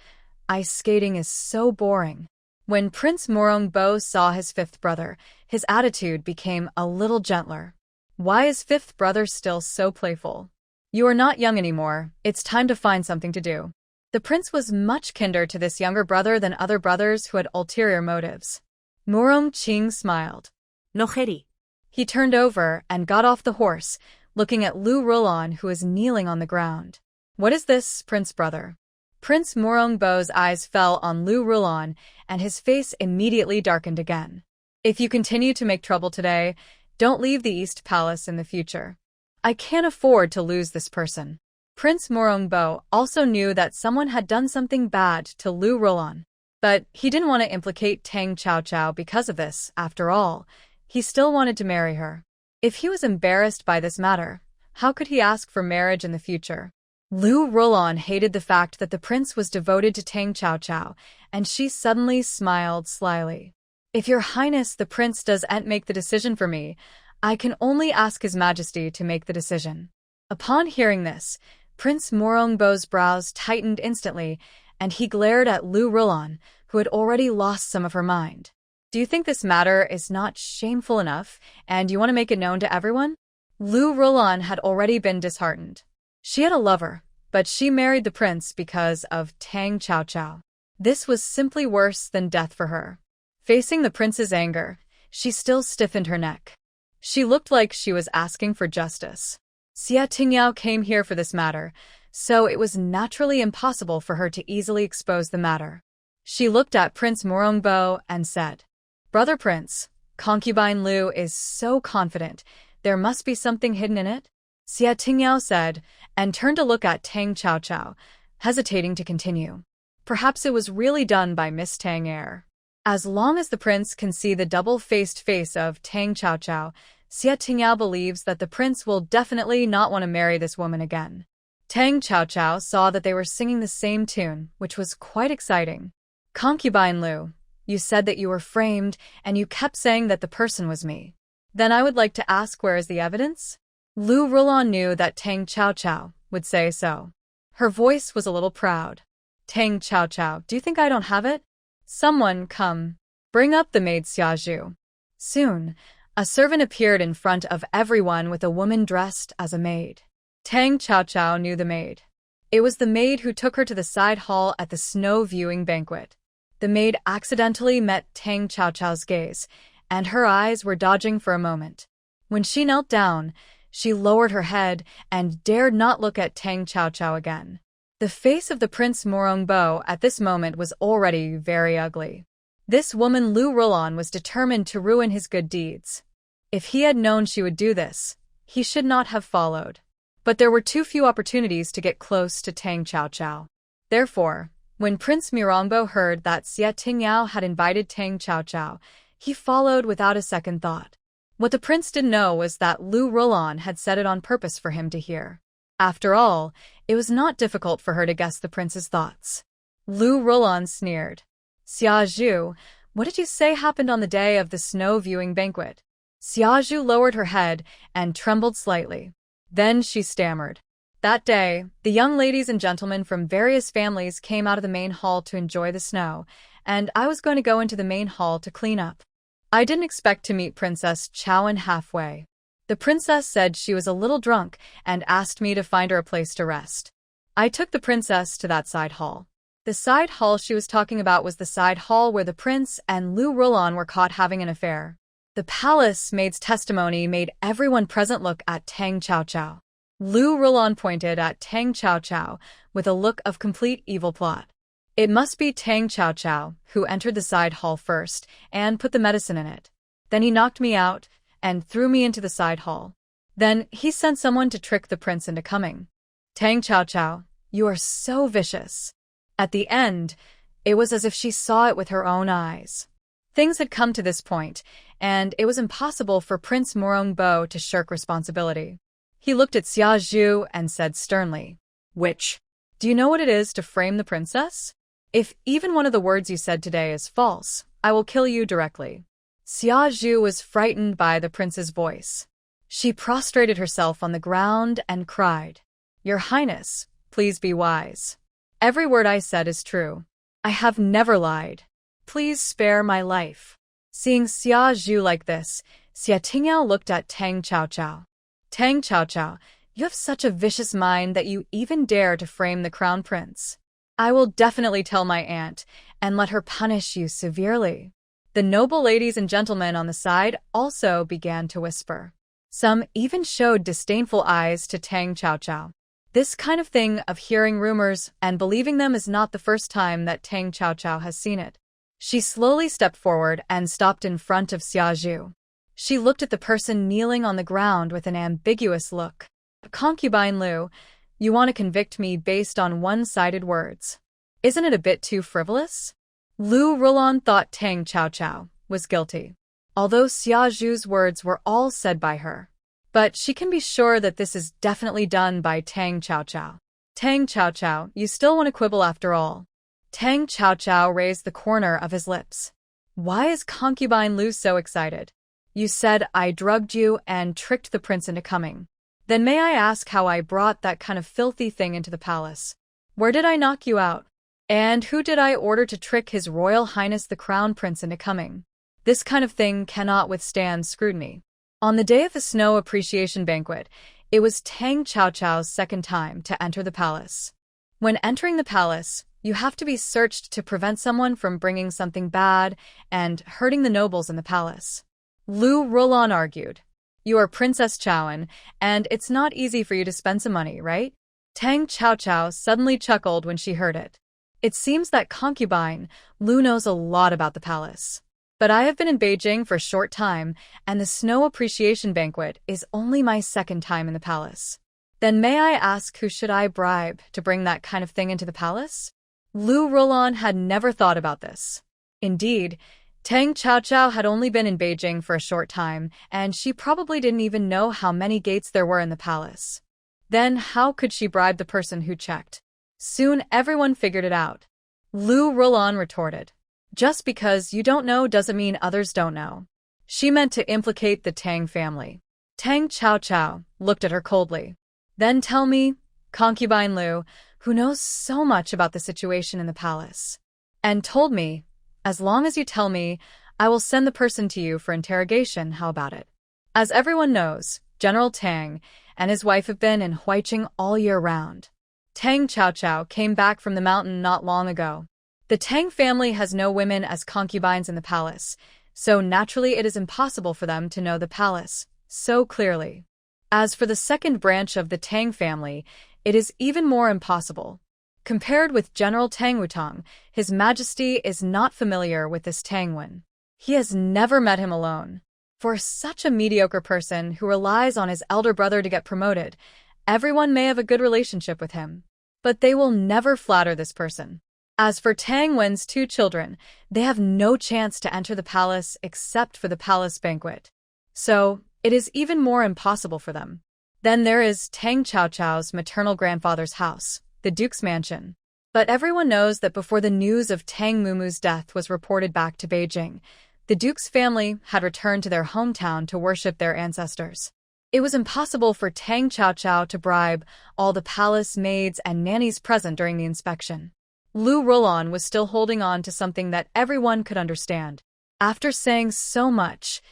Ice skating is so boring. When Prince Morongbo saw his 5th brother, his attitude became a little gentler. Why is 5th brother still so playful? You are not young anymore, it's time to find something to do. The prince was much kinder to this younger brother than other brothers who had ulterior motives. Morongqing smiled. No Heri. He turned over and got off the horse, looking at Lu Rulan, who was kneeling on the ground. What is this, Prince brother? Prince Morongbo's eyes fell on Lu Rulan, and his face immediately darkened again. If you continue to make trouble today, don't leave the East Palace in the future. I can't afford to lose this person. Prince Morongbo also knew that someone had done something bad to Lu Rulan. But he didn't want to implicate Tang Chaochao because of this. After all, he still wanted to marry her. If he was embarrassed by this matter, how could he ask for marriage in the future? Lu Rulan hated the fact that the prince was devoted to Tang Chaochao, and she suddenly smiled slyly. If your highness the prince doesn't make the decision for me, I can only ask his majesty to make the decision. Upon hearing this, Prince Morongbo's brows tightened instantly, and he glared at Lu Rulan, who had already lost some of her mind. Do you think this matter is not shameful enough, and you want to make it known to everyone? Lu Rulan had already been disheartened. She had a lover, but she married the prince because of Tang Chaochao. This was simply worse than death for her. Facing the prince's anger, she still stiffened her neck. She looked like she was asking for justice. Xia Tingyao came here for this matter, so it was naturally impossible for her to easily expose the matter. She looked at Prince Morongbo and said, "Brother Prince, concubine Lu is so confident. There must be something hidden in it?" Xia Tingyao said, and turned to look at Tang Chaochao, hesitating to continue. Perhaps it was really done by Miss Tang Air. As long as the prince can see the double-faced face of Tang Chaochao, Xia Tingyao believes that the prince will definitely not want to marry this woman again. Tang Chaochao saw that they were singing the same tune, which was quite exciting. "Concubine Lu, you said that you were framed, and you kept saying that the person was me. Then I would like to ask, where is the evidence?" Lu Rulon knew that Tang Chaochao would say so. Her voice was a little proud. "Tang Chaochao, do you think I don't have it? Someone come. Bring up the maid Xiazhu." Soon, a servant appeared in front of everyone with a woman dressed as a maid. Tang Chaochao knew the maid. It was the maid who took her to the side hall at the snow viewing banquet. The maid accidentally met Tang Chaochao's gaze, and her eyes were dodging for a moment. When she knelt down, she lowered her head and dared not look at Tang Chaochao again. The face of the Prince Morongbo at this moment was already very ugly. This woman Lu Rulon was determined to ruin his good deeds. If he had known she would do this, he should not have followed. But there were too few opportunities to get close to Tang Chaochao. Therefore, when Prince Morongbo heard that Xia Tingyao had invited Tang Chaochao, he followed without a second thought. What the prince didn't know was that Lu Rulon had said it on purpose for him to hear. After all, it was not difficult for her to guess the prince's thoughts. Lu Rulon sneered. "Xiazhu, what did you say happened on the day of the snow viewing banquet?" Xiazhu lowered her head and trembled slightly. Then she stammered. "That day, the young ladies and gentlemen from various families came out of the main hall to enjoy the snow, and I was going to go into the main hall to clean up. I didn't expect to meet Princess Chaoan halfway. The princess said she was a little drunk and asked me to find her a place to rest. I took the princess to that side hall. The side hall she was talking about was the side hall where the prince and Lu Rulon were caught having an affair. The palace maid's testimony made everyone present look at Tang Chaochao. Lu Rulon pointed at Tang Chaochao with a look of complete evil plot. It must be Tang Chaochao who entered the side hall first and put the medicine in it. Then he knocked me out and threw me into the side hall. Then he sent someone to trick the prince into coming. Tang Chaochao, you are so vicious. At the end, it was as if she saw it with her own eyes. Things had come to this point, and it was impossible for Prince Morongbo to shirk responsibility. He looked at Xiazhu and said sternly, "Witch, do you know what it is to frame the princess? If even one of the words you said today is false, I will kill you directly." Xiazhu was frightened by the prince's voice. She prostrated herself on the ground and cried, "Your Highness, please be wise. Every word I said is true. I have never lied. Please spare my life." Seeing Xiazhu like this, Xia Tingyao looked at Tang Chaochao. "Tang Chaochao, you have such a vicious mind that you even dare to frame the crown prince. I will definitely tell my aunt and let her punish you severely." The noble ladies and gentlemen on the side also began to whisper. Some even showed disdainful eyes to Tang Chaochao. This kind of thing of hearing rumors and believing them is not the first time that Tang Chaochao has seen it. She slowly stepped forward and stopped in front of Xiazhu. She looked at the person kneeling on the ground with an ambiguous look. "Concubine Lu, you want to convict me based on one-sided words. Isn't it a bit too frivolous?" Lu Rulon thought Tang Chaochao was guilty, although Xiazhu's words were all said by her. But she can be sure that this is definitely done by Tang Chaochao. "Tang Chaochao, you still want to quibble after all?" Tang Chaochao raised the corner of his lips. "Why is concubine Lu so excited? You said I drugged you and tricked the prince into coming. Then may I ask how I brought that kind of filthy thing into the palace? Where did I knock you out? And who did I order to trick His Royal Highness the Crown Prince into coming? This kind of thing cannot withstand scrutiny." On the day of the Snow Appreciation Banquet, it was Tang Chaochao's second time to enter the palace. When entering the palace, you have to be searched to prevent someone from bringing something bad and hurting the nobles in the palace. Lu Rulon argued. You are Princess Chowan, and it's not easy for you to spend some money, right? Tang Chao suddenly chuckled when she heard it. It seems that concubine, Lu knows a lot about the palace. But I have been in Beijing for a short time, and the Snow Appreciation Banquet is only my second time in the palace. Then may I ask who should I bribe to bring that kind of thing into the palace? Lu Rolan had never thought about this. Indeed, Tang Chao had only been in Beijing for a short time, and she probably didn't even know how many gates there were in the palace. Then how could she bribe the person who checked? Soon everyone figured it out. Lu Rolan retorted. Just because you don't know doesn't mean others don't know. She meant to implicate the Tang family. Tang Chao looked at her coldly. Then tell me, concubine Lu, who knows so much about the situation in the palace, and told me, as long as you tell me, I will send the person to you for interrogation. How about it? As everyone knows, General Tang and his wife have been in Huairen all year round. Tang Chao came back from the mountain not long ago. The Tang family has no women as concubines in the palace, so naturally it is impossible for them to know the palace so clearly. As for the second branch of the Tang family, it is even more impossible. Compared with General Tang Wutong, His Majesty is not familiar with this Tang Wen. He has never met him alone. For such a mediocre person who relies on his elder brother to get promoted, everyone may have a good relationship with him. But they will never flatter this person. As for Tang Wen's two children, they have no chance to enter the palace except for the palace banquet. So, it is even more impossible for them. Then there is Tang Chao's maternal grandfather's house, the Duke's mansion. But everyone knows that before the news of Tang Mumu's death was reported back to Beijing, the Duke's family had returned to their hometown to worship their ancestors. It was impossible for Tang Chao to bribe all the palace maids and nannies present during the inspection. Lu Rolan was still holding on to something that everyone could understand. After saying so much,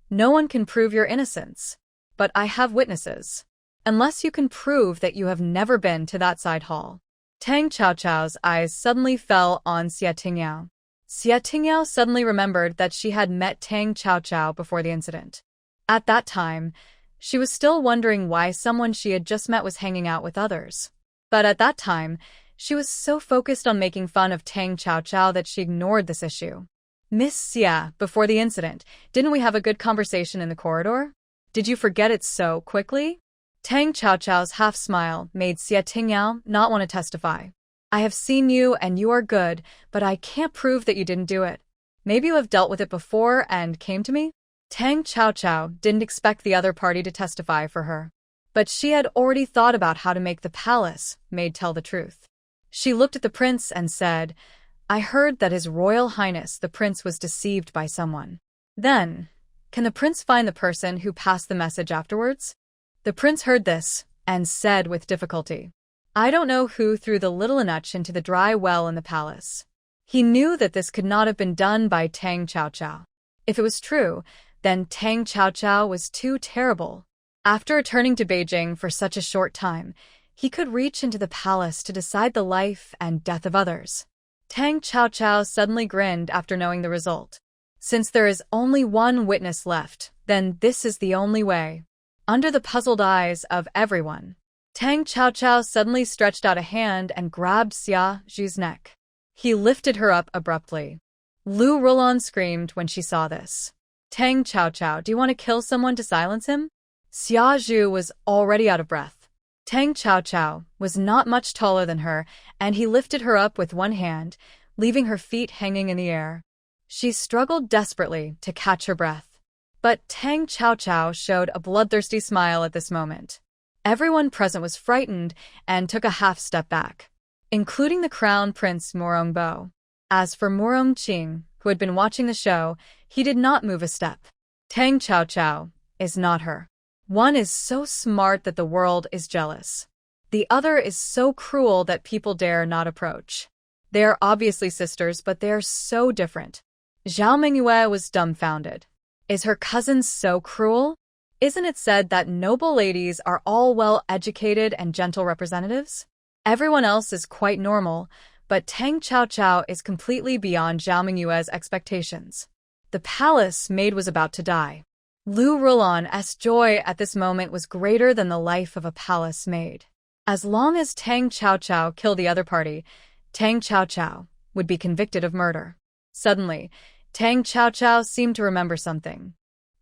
no one can prove your innocence. But I have witnesses. Unless you can prove that you have never been to that side hall. Tang Chao's eyes suddenly fell on Xia Tingyao. Xia Tingyao suddenly remembered that she had met Tang Chao before the incident. At that time, she was still wondering why someone she had just met was hanging out with others. But at that time, she was so focused on making fun of Tang Chao that she ignored this issue. Miss Xia, before the incident, didn't we have a good conversation in the corridor? Did you forget it so quickly? Tang Chao's half-smile made Xia Tingyao not want to testify. I have seen you and you are good, but I can't prove that you didn't do it. Maybe you have dealt with it before and came to me? Tang Chao didn't expect the other party to testify for her. But she had already thought about how to make the palace maid tell the truth. She looked at the prince and said, I heard that His Royal Highness the Prince was deceived by someone. Then, can the prince find the person who passed the message afterwards? The prince heard this and said with difficulty, I don't know who threw the little Anuch into the dry well in the palace. He knew that this could not have been done by Tang Chao. If it was true, then Tang Chao was too terrible. After returning to Beijing for such a short time, he could reach into the palace to decide the life and death of others. Tang Chao suddenly grinned after knowing the result. Since there is only one witness left, then this is the only way. Under the puzzled eyes of everyone, Tang Chao suddenly stretched out a hand and grabbed Xia Zhu's neck. He lifted her up abruptly. Lu Rolan screamed when she saw this. Tang Chao, do you want to kill someone to silence him? Xia Zhu was already out of breath. Tang Chao was not much taller than her, and he lifted her up with one hand, leaving her feet hanging in the air. She struggled desperately to catch her breath. But Tang Chao showed a bloodthirsty smile at this moment. Everyone present was frightened and took a half-step back, including the Crown Prince Morongbo. As for Morongqing, who had been watching the show, he did not move a step. Tang Chao is not her. One is so smart that the world is jealous. The other is so cruel that people dare not approach. They are obviously sisters, but they are so different. Zhao Mingyue was dumbfounded. Is her cousin so cruel? Isn't it said that noble ladies are all well-educated and gentle representatives? Everyone else is quite normal, but Tang Chao is completely beyond Zhao Mingyue's expectations. The palace maid was about to die. Lu Rulan's joy at this moment was greater than the life of a palace maid. As long as Tang Chaochao killed the other party, Tang Chaochao would be convicted of murder. Suddenly, Tang Chaochao seemed to remember something.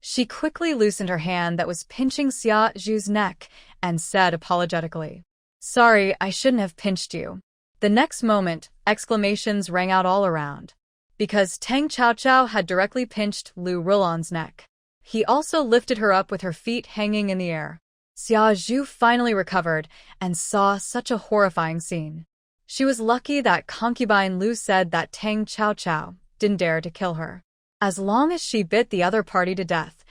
She quickly loosened her hand that was pinching Xia Zhu's neck and said apologetically, "Sorry, I shouldn't have pinched you." The next moment, exclamations rang out all around, because Tang Chaochao had directly pinched Lu Rulan's neck. He also lifted her up with her feet hanging in the air. Xia Zhu finally recovered and saw such a horrifying scene. She was lucky that concubine Lu said that Tang Chaochao didn't dare to kill her. As long as she bit the other party to death,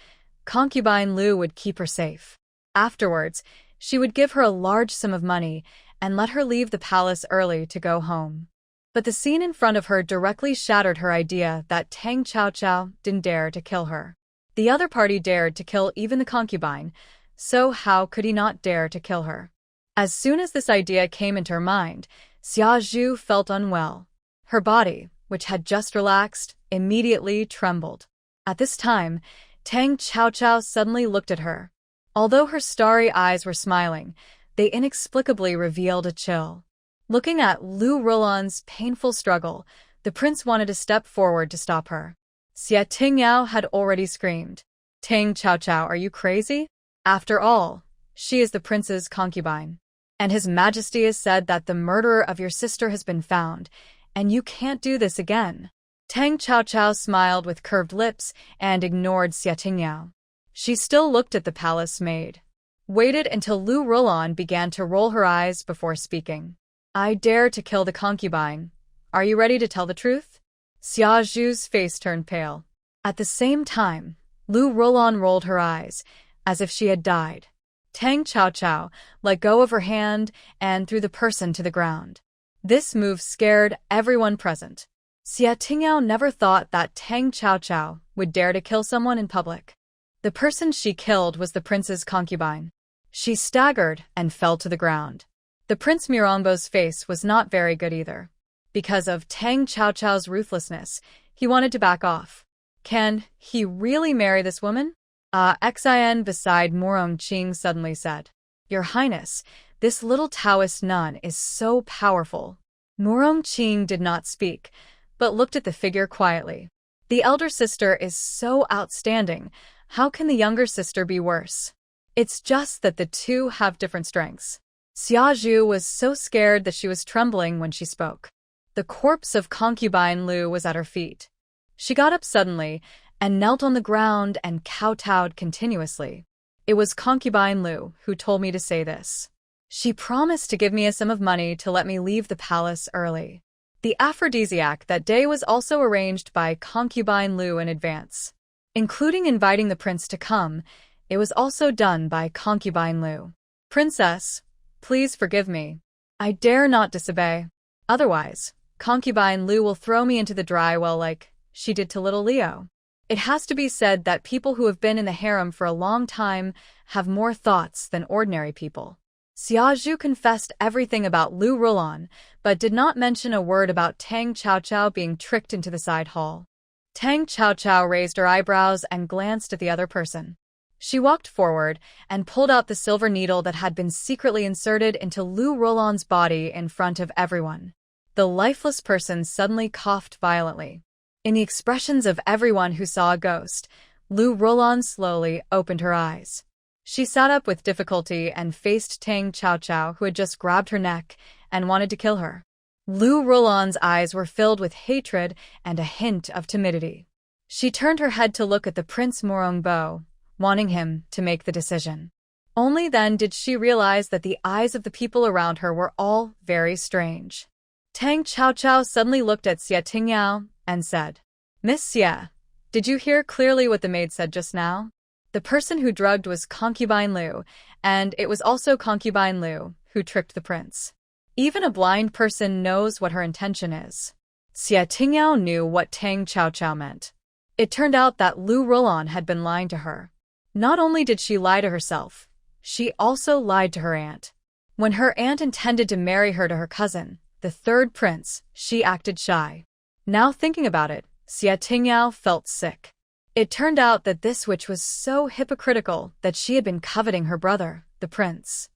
concubine Lu would keep her safe. Afterwards, she would give her a large sum of money and let her leave the palace early to go home. But the scene in front of her directly shattered her idea that Tang Chaochao didn't dare to kill her. The other party dared to kill even the concubine, so how could he not dare to kill her? As soon as this idea came into her mind, Xia Zhu felt unwell. Her body, which had just relaxed, immediately trembled. At this time, Tang Chaochao suddenly looked at her. Although her starry eyes were smiling, they inexplicably revealed a chill. Looking at Lu Rulan's painful struggle, the prince wanted to step forward to stop her. Xia Tingyao had already screamed, "Tang Chaochao, are you crazy? After all, she is the prince's concubine. And His Majesty has said that the murderer of your sister has been found, and you can't do this again." Tang Chaochao smiled with curved lips and ignored Xia Tingyao. She still looked at the palace maid. Waited until Lu Rulan began to roll her eyes before speaking. "I dare to kill the concubine. Are you ready to tell the truth?" Xia Zhu's face turned pale. At the same time, Lu Rulan rolled her eyes, as if she had died. Tang Chaochao let go of her hand and threw the person to the ground. This move scared everyone present. Xia Tingyao never thought that Tang Chaochao would dare to kill someone in public. The person she killed was the prince's concubine. She staggered and fell to the ground. The Prince Mirongbo's face was not very good either. Because of Tang Chaochao's ruthlessness, he wanted to back off. Can he really marry this woman? Xin beside Murong Qing suddenly said, "Your Highness, this little Taoist nun is so powerful." Murong Qing did not speak, but looked at the figure quietly. The elder sister is so outstanding. How can the younger sister be worse? It's just that the two have different strengths. Xia Zhu was so scared that she was trembling when she spoke. The corpse of concubine Lu was at her feet. She got up suddenly and knelt on the ground and kowtowed continuously. "It was concubine Lu who told me to say this. She promised to give me a sum of money to let me leave the palace early." The aphrodisiac that day was also arranged by concubine Lu in advance. Including inviting the prince to come, it was also done by concubine Lu. "Princess, please forgive me. I dare not disobey. Otherwise, concubine Lu will throw me into the dry well like she did to little Leo." It has to be said that people who have been in the harem for a long time have more thoughts than ordinary people. Xia Zhu confessed everything about Lu Rulan, but did not mention a word about Tang Chaochao being tricked into the side hall. Tang Chaochao raised her eyebrows and glanced at the other person. She walked forward and pulled out the silver needle that had been secretly inserted into Lu Rulan's body in front of everyone. The lifeless person suddenly coughed violently. In the expressions of everyone who saw a ghost, Lu Rulan slowly opened her eyes. She sat up with difficulty and faced Tang Chaochao, who had just grabbed her neck and wanted to kill her. Lu Rulan's eyes were filled with hatred and a hint of timidity. She turned her head to look at the Prince Morongbo, wanting him to make the decision. Only then did she realize that the eyes of the people around her were all very strange. Tang Chaochao suddenly looked at Xia Tingyao and said, "Miss Xia, did you hear clearly what the maid said just now? The person who drugged was concubine Lu, and it was also concubine Lu who tricked the prince. Even a blind person knows what her intention is." Xia Tingyao knew what Tang Chaochao meant. It turned out that Lu Rulan had been lying to her. Not only did she lie to herself, she also lied to her aunt. When her aunt intended to marry her to her cousin, the third prince, she acted shy. Now thinking about it, Xia Tingyao felt sick. It turned out that this witch was so hypocritical that she had been coveting her brother, the prince.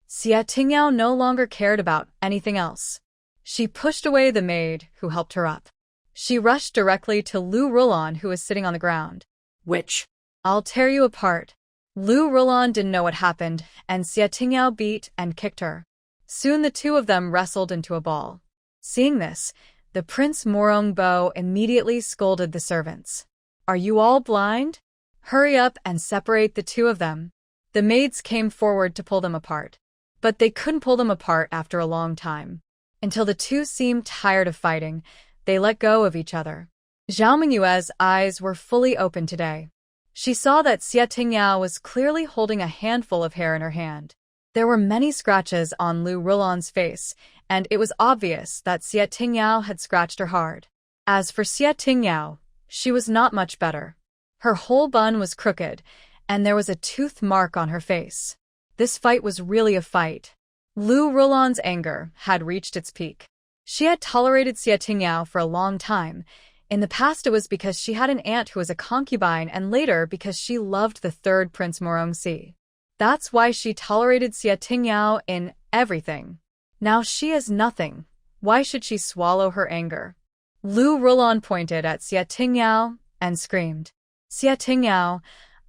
Xia Tingyao no longer cared about anything else. She pushed away the maid who helped her up. She rushed directly to Lu Rulon, who was sitting on the ground. Witch. I'll tear you apart. Lu Rulon didn't know what happened, and Xia Tingyao beat and kicked her. Soon the two of them wrestled into a ball. Seeing this, the Prince Morongbo immediately scolded the servants. Are you all blind? Hurry up and separate the two of them. The maids came forward to pull them apart. But they couldn't pull them apart after a long time. Until the two seemed tired of fighting, they let go of each other. Zhao Mingyue's eyes were fully open today. She saw that Xia Tingyao was clearly holding a handful of hair in her hand. There were many scratches on Lu Rulon's face, and it was obvious that Xia Tingyao had scratched her hard. As for Xia Tingyao, she was not much better. Her whole bun was crooked, and there was a tooth mark on her face. This fight was really a fight. Lu Rulon's anger had reached its peak. She had tolerated Xia Tingyao for a long time. In the past it was because she had an aunt who was a concubine, and later because she loved the third Prince Morongxi. That's why she tolerated Xia Tingyao in everything. Now she is nothing. Why should she swallow her anger? Lu Rulon pointed at Xia Tingyao and screamed, Xia Tingyao,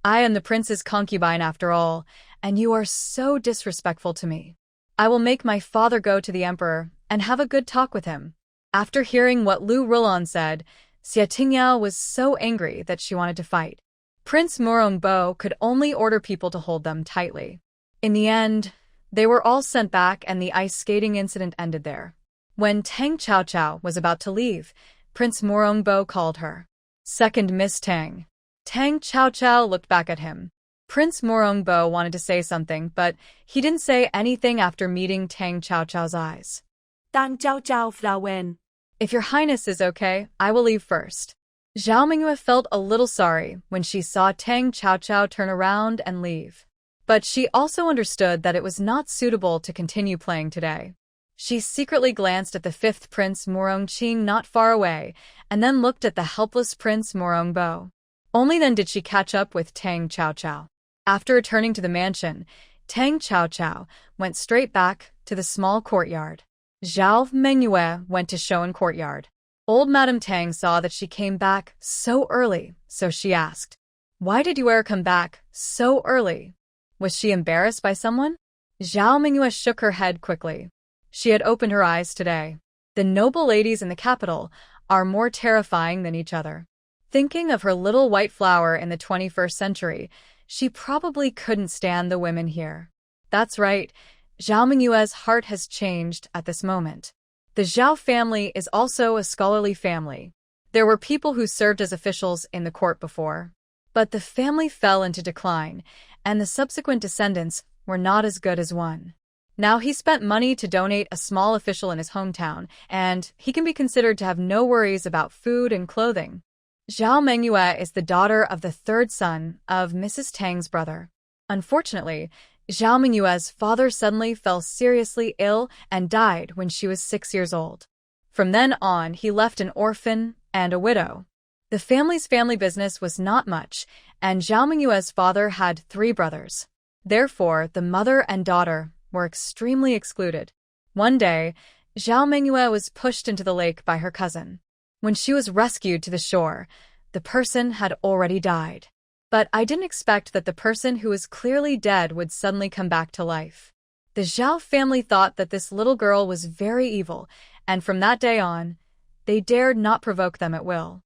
I am the prince's concubine after all, and you are so disrespectful to me. I will make my father go to the emperor and have a good talk with him. After hearing what Lu Rulon said, Xia Tingyao was so angry that she wanted to fight. Prince Morongbo could only order people to hold them tightly. In the end, they were all sent back and the ice skating incident ended there. When Tang Chao was about to leave, Prince Morongbo called her. Second Miss Tang. Tang Chao looked back at him. Prince Morongbo wanted to say something, but he didn't say anything after meeting Tang Chao's eyes. Tang Frauen. If your highness is okay, I will leave first. Zhao Mingyue felt a little sorry when she saw Tang Chao turn around and leave. But she also understood that it was not suitable to continue playing today. She secretly glanced at the fifth Prince Morongqing not far away, and then looked at the helpless Prince Morongbo. Only then did she catch up with Tang Chao. After returning to the mansion, Tang Chao went straight back to the small courtyard. Zhao Mingyue went to Shoan Courtyard. Old Madame Tang saw that she came back so early, so she asked, Why did you come back so early? Was she embarrassed by someone? Zhao Mingyue shook her head quickly. She had opened her eyes today. The noble ladies in the capital are more terrifying than each other. Thinking of her little white flower in the 21st century, she probably couldn't stand the women here. That's right, Zhao Mingyue's heart has changed at this moment. The Zhao family is also a scholarly family. There were people who served as officials in the court before. But the family fell into decline, and the subsequent descendants were not as good as one. Now he spent money to donate a small official in his hometown, and he can be considered to have no worries about food and clothing. Zhao Mingyue is the daughter of the third son of Mrs. Tang's brother. Unfortunately, Zhao Mingyue's father suddenly fell seriously ill and died when she was 6 years old. From then on, he left an orphan and a widow. The family's family business was not much, and Zhao Mingyue's father had 3 brothers. Therefore, the mother and daughter were extremely excluded. One day, Zhao Mingyue was pushed into the lake by her cousin. When she was rescued to the shore, the person had already died. But I didn't expect that the person who was clearly dead would suddenly come back to life. The Zhao family thought that this little girl was very evil, and from that day on, they dared not provoke them at will.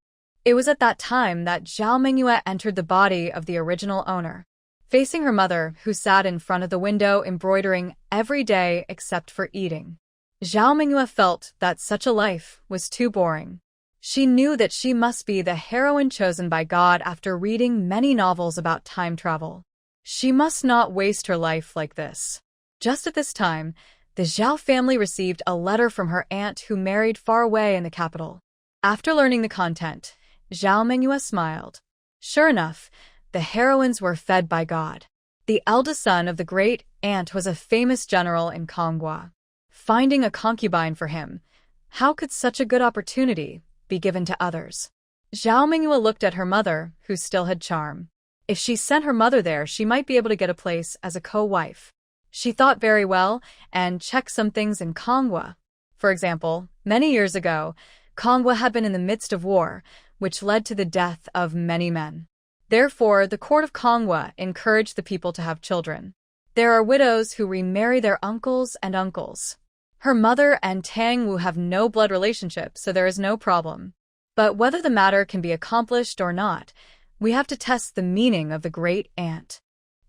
It was at that time that Zhao Mingyue entered the body of the original owner, facing her mother, who sat in front of the window embroidering every day except for eating. Zhao Mingyue felt that such a life was too boring. She knew that she must be the heroine chosen by God after reading many novels about time travel. She must not waste her life like this. Just at this time, the Zhao family received a letter from her aunt who married far away in the capital. After learning the content, Zhao Mingyue smiled. Sure enough, the heroines were fed by God. The eldest son of the great aunt was a famous general in Kongwa. Finding a concubine for him, how could such a good opportunity be given to others? Zhao Mingyue looked at her mother, who still had charm. If she sent her mother there, she might be able to get a place as a co-wife. She thought very well and checked some things in Konghua. For example, many years ago, Konghua had been in the midst of war, which led to the death of many men. Therefore, the court of Konghua encouraged the people to have children. There are widows who remarry their uncles and uncles. Her mother and Tang Wu have no blood relationship, so there is no problem. But whether the matter can be accomplished or not, we have to test the meaning of the great aunt.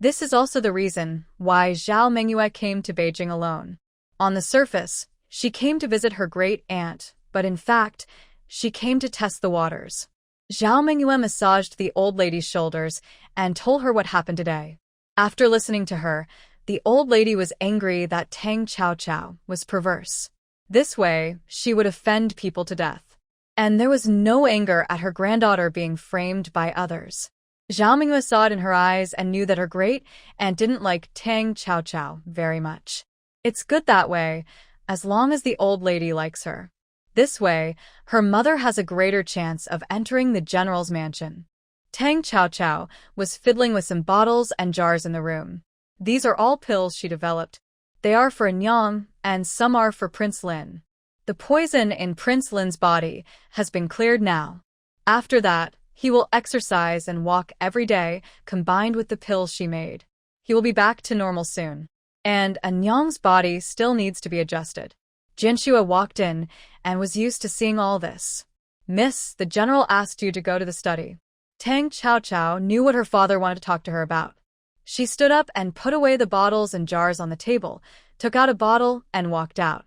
This is also the reason why Zhao Mingyue came to Beijing alone. On the surface, she came to visit her great aunt, but in fact, she came to test the waters. Zhao Mingyue massaged the old lady's shoulders and told her what happened today. After listening to her, the old lady was angry that Tang Chao was perverse. This way, she would offend people to death. And there was no anger at her granddaughter being framed by others. Zhao Mingyue saw it in her eyes and knew that her great-aunt didn't like Tang Chao very much. It's good that way, as long as the old lady likes her. This way, her mother has a greater chance of entering the general's mansion. Tang Chao was fiddling with some bottles and jars in the room. These are all pills she developed. They are for Nyang, and some are for Prince Lin. The poison in Prince Lin's body has been cleared now. After that, he will exercise and walk every day, combined with the pills she made. He will be back to normal soon. And Nyang's body still needs to be adjusted. Jinshua walked in and was used to seeing all this. Miss, the general asked you to go to the study. Tang Chao knew what her father wanted to talk to her about. She stood up and put away the bottles and jars on the table, took out a bottle, and walked out.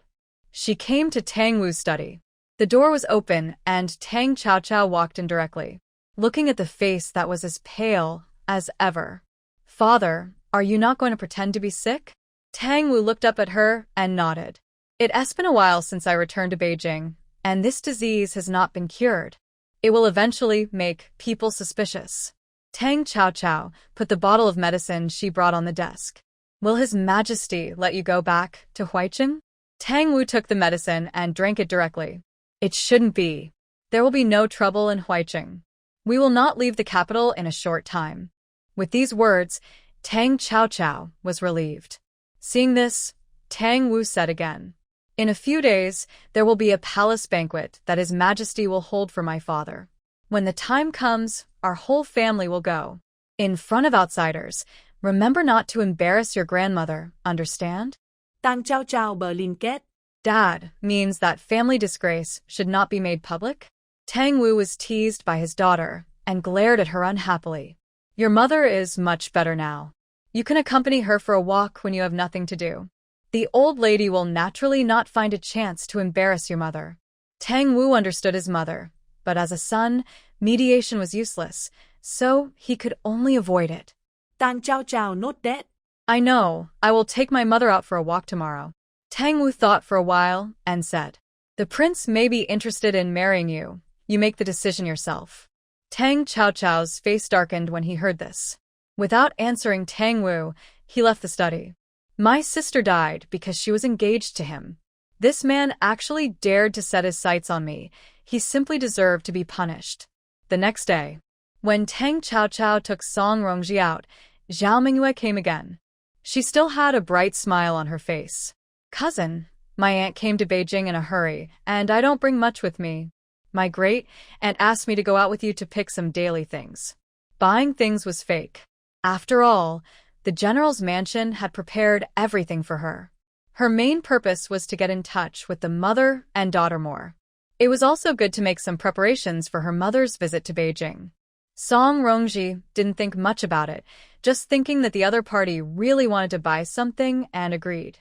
She came to Tang Wu's study. The door was open, and Tang Chao walked in directly, looking at the face that was as pale as ever. Father, are you not going to pretend to be sick? Tang Wu looked up at her and nodded. It has been a while since I returned to Beijing, and this disease has not been cured. It will eventually make people suspicious. Tang Chao put the bottle of medicine she brought on the desk. Will His Majesty let you go back to Huairen? Tang Wu took the medicine and drank it directly. It shouldn't be. There will be no trouble in Huairen. We will not leave the capital in a short time. With these words, Tang Chao was relieved. Seeing this, Tang Wu said again, in a few days, there will be a palace banquet that His Majesty will hold for my father. When the time comes, our whole family will go. In front of outsiders, remember not to embarrass your grandmother, understand? Tang Chao bờ liên kết. Dad means that family disgrace should not be made public? Tang Wu was teased by his daughter and glared at her unhappily. Your mother is much better now. You can accompany her for a walk when you have nothing to do. The old lady will naturally not find a chance to embarrass your mother. Tang Wu understood his mother, but as a son, mediation was useless, so he could only avoid it. Tang Chao note that. I know, I will take my mother out for a walk tomorrow. Tang Wu thought for a while and said, the prince may be interested in marrying you. You make the decision yourself. Tang Chao's face darkened when he heard this. Without answering Tang Wu, he left the study. My sister died because she was engaged to him. This man actually dared to set his sights on me. He simply deserved to be punished. The next day, when Tang Chao took Song Rongji out, Zhao Mingyue came again. She still had a bright smile on her face. Cousin, my aunt came to Beijing in a hurry, and I don't bring much with me. My great-aunt asked me to go out with you to pick some daily things. Buying things was fake. After all, the general's mansion had prepared everything for her. Her main purpose was to get in touch with the mother and daughter more. It was also good to make some preparations for her mother's visit to Beijing. Song Rongji didn't think much about it, just thinking that the other party really wanted to buy something and agreed.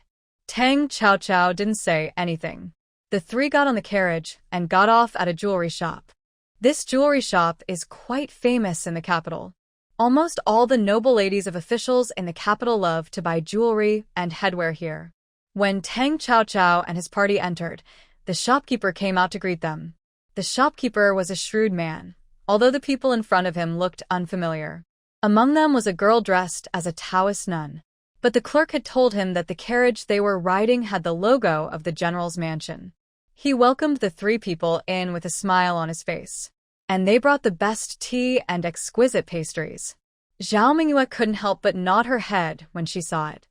Tang Chao didn't say anything. The three got on the carriage and got off at a jewelry shop. This jewelry shop is quite famous in the capital. Almost all the noble ladies of officials in the capital love to buy jewelry and headwear here. When Tang Chao and his party entered, the shopkeeper came out to greet them. The shopkeeper was a shrewd man, although the people in front of him looked unfamiliar. Among them was a girl dressed as a Taoist nun. But the clerk had told him that the carriage they were riding had the logo of the general's mansion. He welcomed the three people in with a smile on his face. and they brought the best tea and exquisite pastries. Zhao Mingyue couldn't help but nod her head when she saw it.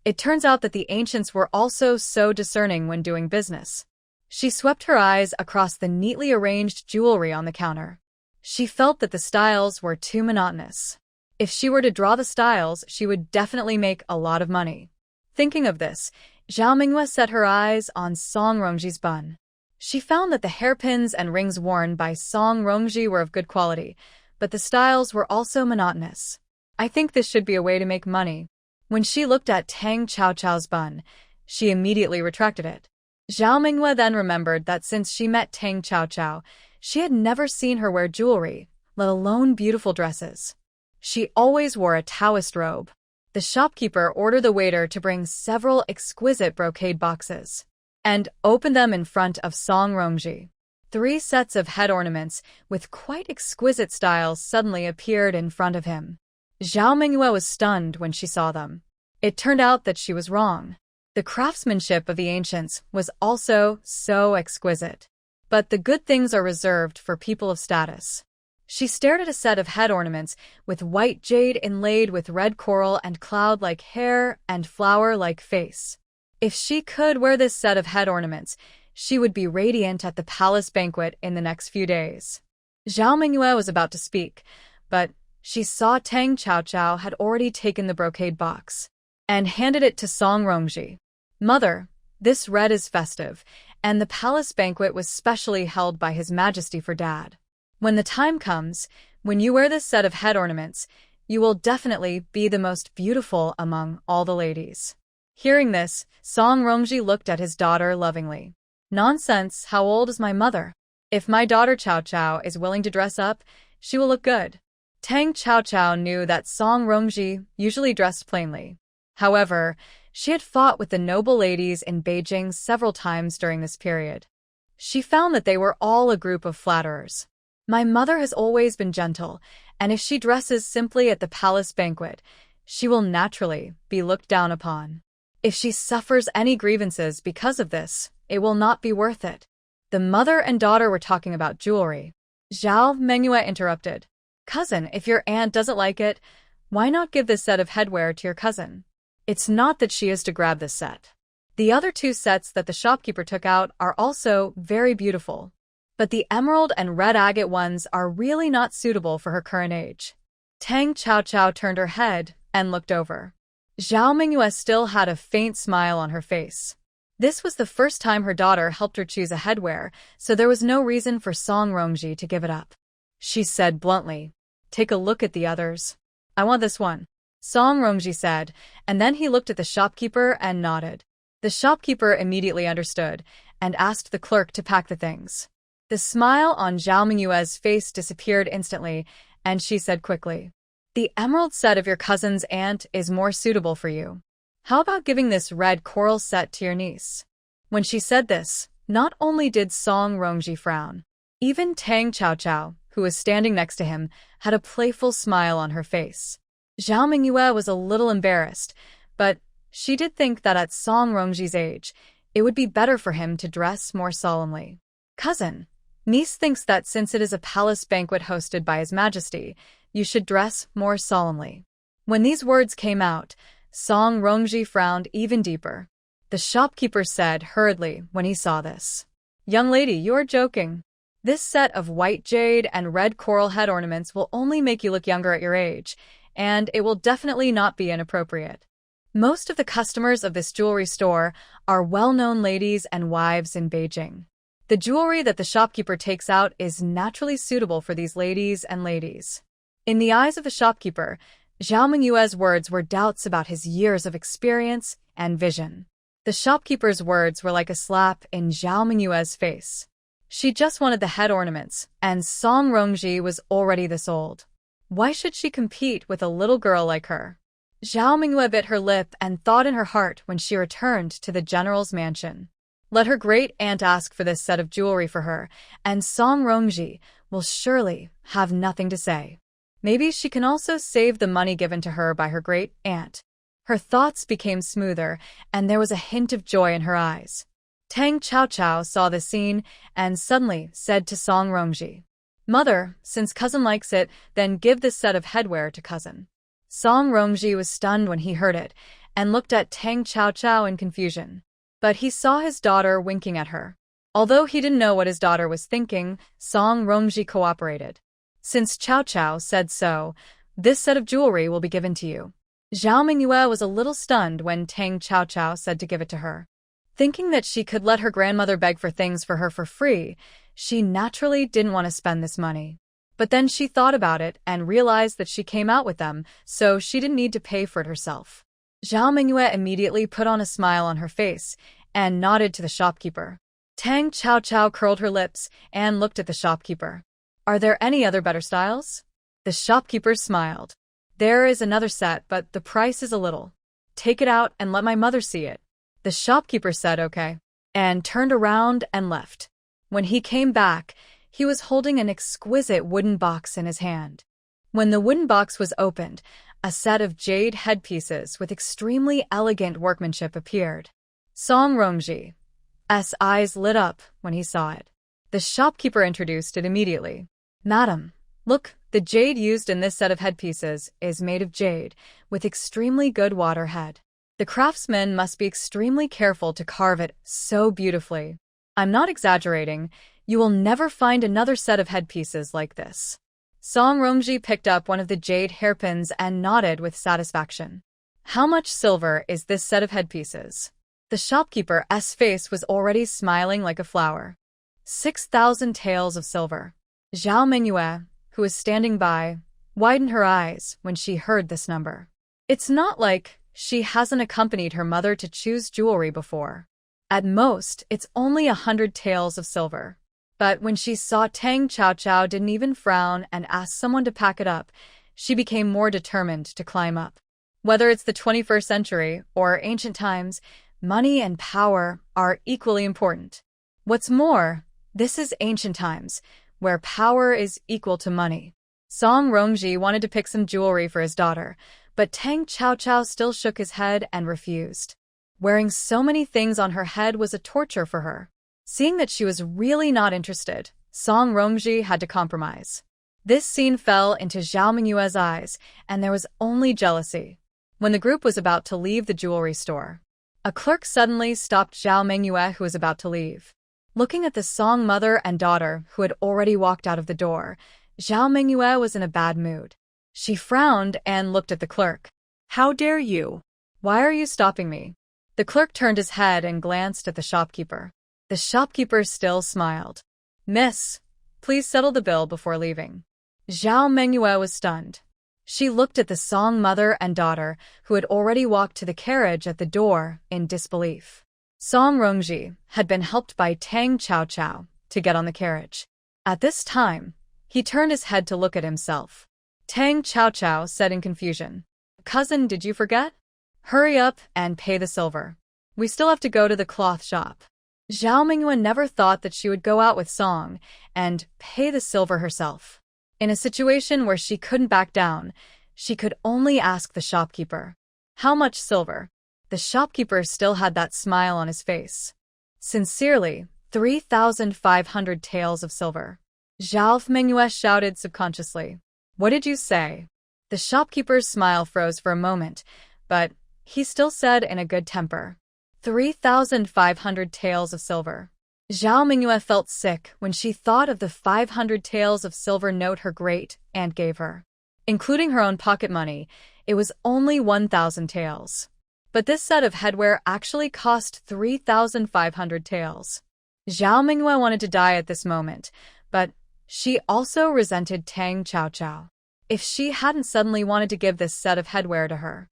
It turns out that the ancients were also so discerning when doing business. She swept her eyes across the neatly arranged jewelry on the counter. She felt that the styles were too monotonous. If she were to draw the styles, she would definitely make a lot of money. Thinking of this, Zhao Mingyue set her eyes on Song Rongji's bun. She found that the hairpins and rings worn by Song Rongji were of good quality, but the styles were also monotonous. I think this should be a way to make money. When she looked at Tang Chaochao's bun, she immediately retracted it. Zhao Mingyue then remembered that since she met Tang Chaochao, she had never seen her wear jewelry, let alone beautiful dresses. She always wore a Taoist robe. The shopkeeper ordered the waiter to bring several exquisite brocade boxes and open them in front of Song Rongji. 3 sets of head ornaments with quite exquisite styles suddenly appeared in front of him. Zhao Mingyue was stunned when she saw them. It turned out that she was wrong. The craftsmanship of the ancients was also so exquisite. But the good things are reserved for people of status. She stared at a set of head ornaments with white jade inlaid with red coral and cloud-like hair and flower-like face. If she could wear this set of head ornaments, she would be radiant at the palace banquet in the next few days. Zhao Mingyue was about to speak, but she saw Tang Chaochao had already taken the brocade box and handed it to Song Rongji. Mother, this red is festive, and the palace banquet was specially held by His Majesty for Dad. When the time comes, when you wear this set of head ornaments, you will definitely be the most beautiful among all the ladies. Hearing this, Song Rongji looked at his daughter lovingly. Nonsense, how old is my mother? If my daughter Chao Chao is willing to dress up, she will look good. Tang Chaochao knew that Song Rongji usually dressed plainly. However, she had fought with the noble ladies in Beijing several times during this period. She found that they were all a group of flatterers. My mother has always been gentle, and if she dresses simply at the palace banquet, she will naturally be looked down upon. If she suffers any grievances because of this, it will not be worth it. The mother and daughter were talking about jewelry. Zhao Mingyue interrupted. Cousin, if your aunt doesn't like it, why not give this set of headwear to your cousin? It's not that she is to grab this set. The other 2 sets that the shopkeeper took out are also very beautiful, but the emerald and red agate ones are really not suitable for her current age. Tang Chaochao turned her head and looked over. Zhao Mingyue still had a faint smile on her face. This was the first time her daughter helped her choose a headwear, so there was no reason for Song Rongji to give it up. She said bluntly, "Take a look at the others. I want this one." Song Rongji said, and then he looked at the shopkeeper and nodded. The shopkeeper immediately understood and asked the clerk to pack the things. The smile on Zhao Mingyue's face disappeared instantly, and she said quickly, "The emerald set of your cousin's aunt is more suitable for you. How about giving this red coral set to your niece?" When she said this, not only did Song Rongji frown, even Tang Chaochao, who was standing next to him, had a playful smile on her face. Zhao Mingyue was a little embarrassed, but she did think that at Song Rongji's age, it would be better for him to dress more solemnly. "Cousin, niece thinks that since it is a palace banquet hosted by His Majesty, you should dress more solemnly." When these words came out, Song Rongji frowned even deeper. The shopkeeper said hurriedly when he saw this, "Young lady, you are joking. This set of white jade and red coral head ornaments will only make you look younger at your age, and it will definitely not be inappropriate. Most of the customers of this jewelry store are well-known ladies and wives in Beijing. The jewelry that the shopkeeper takes out is naturally suitable for these ladies and ladies." In the eyes of the shopkeeper, Zhao Mingyue's words were doubts about his years of experience and vision. The shopkeeper's words were like a slap in Zhao Mingyue's face. She just wanted the head ornaments, and Song Rongji was already this old. Why should she compete with a little girl like her? Zhao Mingyue bit her lip and thought in her heart when she returned to the general's mansion. Let her great-aunt ask for this set of jewelry for her, and Song Rongji will surely have nothing to say. Maybe she can also save the money given to her by her great-aunt. Her thoughts became smoother, and there was a hint of joy in her eyes. Tang Chaochao saw the scene and suddenly said to Song Rongji, Mother, since cousin likes it, then give this set of headwear to cousin. Song Rongji was stunned when he heard it, and looked at Tang Chao in confusion. But he saw his daughter winking at her. Although he didn't know what his daughter was thinking, Song Rongji cooperated. Since Chao said so, this set of jewelry will be given to you. Zhao Mingyue was a little stunned when Tang Chao said to give it to her. Thinking that she could let her grandmother beg for things for her for free, she naturally didn't want to spend this money. But then she thought about it and realized that she came out with them, so she didn't need to pay for it herself. Zhao Mingyue immediately put on a smile on her face and nodded to the shopkeeper. Tang Chao curled her lips and looked at the shopkeeper. Are there any other better styles? The shopkeeper smiled. There is another set, but the price is a little. Take it out and let my mother see it. The shopkeeper said okay, and turned around and left. When he came back, he was holding an exquisite wooden box in his hand. When the wooden box was opened, a set of jade headpieces with extremely elegant workmanship appeared. Song Rongji's eyes lit up when he saw it. The shopkeeper introduced it immediately. Madam, look, the jade used in this set of headpieces is made of jade, with extremely good water head. The craftsman must be extremely careful to carve it so beautifully. I'm not exaggerating, you will never find another set of headpieces like this. Song Rongji picked up one of the jade hairpins and nodded with satisfaction. How much silver is this set of headpieces? The shopkeeper's face was already smiling like a flower. 6,000 taels of silver. Zhao Mingyue, who was standing by, widened her eyes when she heard this number. It's not like she hasn't accompanied her mother to choose jewelry before. At most, it's only 100 taels of silver. But when she saw Tang Chao didn't even frown and asked someone to pack it up, she became more determined to climb up. Whether it's the 21st century or ancient times, money and power are equally important. What's more, this is ancient times, where power is equal to money. Song Rongji wanted to pick some jewelry for his daughter, but Tang Chao still shook his head and refused. Wearing so many things on her head was a torture for her. Seeing that she was really not interested, Song Rongji had to compromise. This scene fell into Zhao Mingyue's eyes, and there was only jealousy. When the group was about to leave the jewelry store, a clerk suddenly stopped Zhao Mingyue, who was about to leave. Looking at the Song mother and daughter who had already walked out of the door, Zhao Mingyue was in a bad mood. She frowned and looked at the clerk. How dare you? Why are you stopping me? The clerk turned his head and glanced at the shopkeeper. The shopkeeper still smiled. Miss, please settle the bill before leaving. Zhao Mingyue was stunned. She looked at the Song mother and daughter who had already walked to the carriage at the door in disbelief. Song Rongji had been helped by Tang Chao to get on the carriage. At this time, he turned his head to look at himself. Tang Chao said in confusion, Cousin, did you forget? Hurry up and pay the silver. We still have to go to the cloth shop. Zhao Mingyue never thought that she would go out with Song and pay the silver herself. In a situation where she couldn't back down, she could only ask the shopkeeper. How much silver? The shopkeeper still had that smile on his face. Sincerely, 3,500 taels of silver. Zhao Mingyue shouted subconsciously. What did you say? The shopkeeper's smile froze for a moment, but he still said in a good temper. 3,500 taels of silver. Zhao Mingyue felt sick when she thought of the 500 taels of silver note her great-aunt gave her. Including her own pocket money, it was only 1,000 taels. But this set of headwear actually cost 3,500 taels. Zhao Mingyue wanted to die at this moment, but she also resented Tang Chao. If she hadn't suddenly wanted to give this set of headwear to her,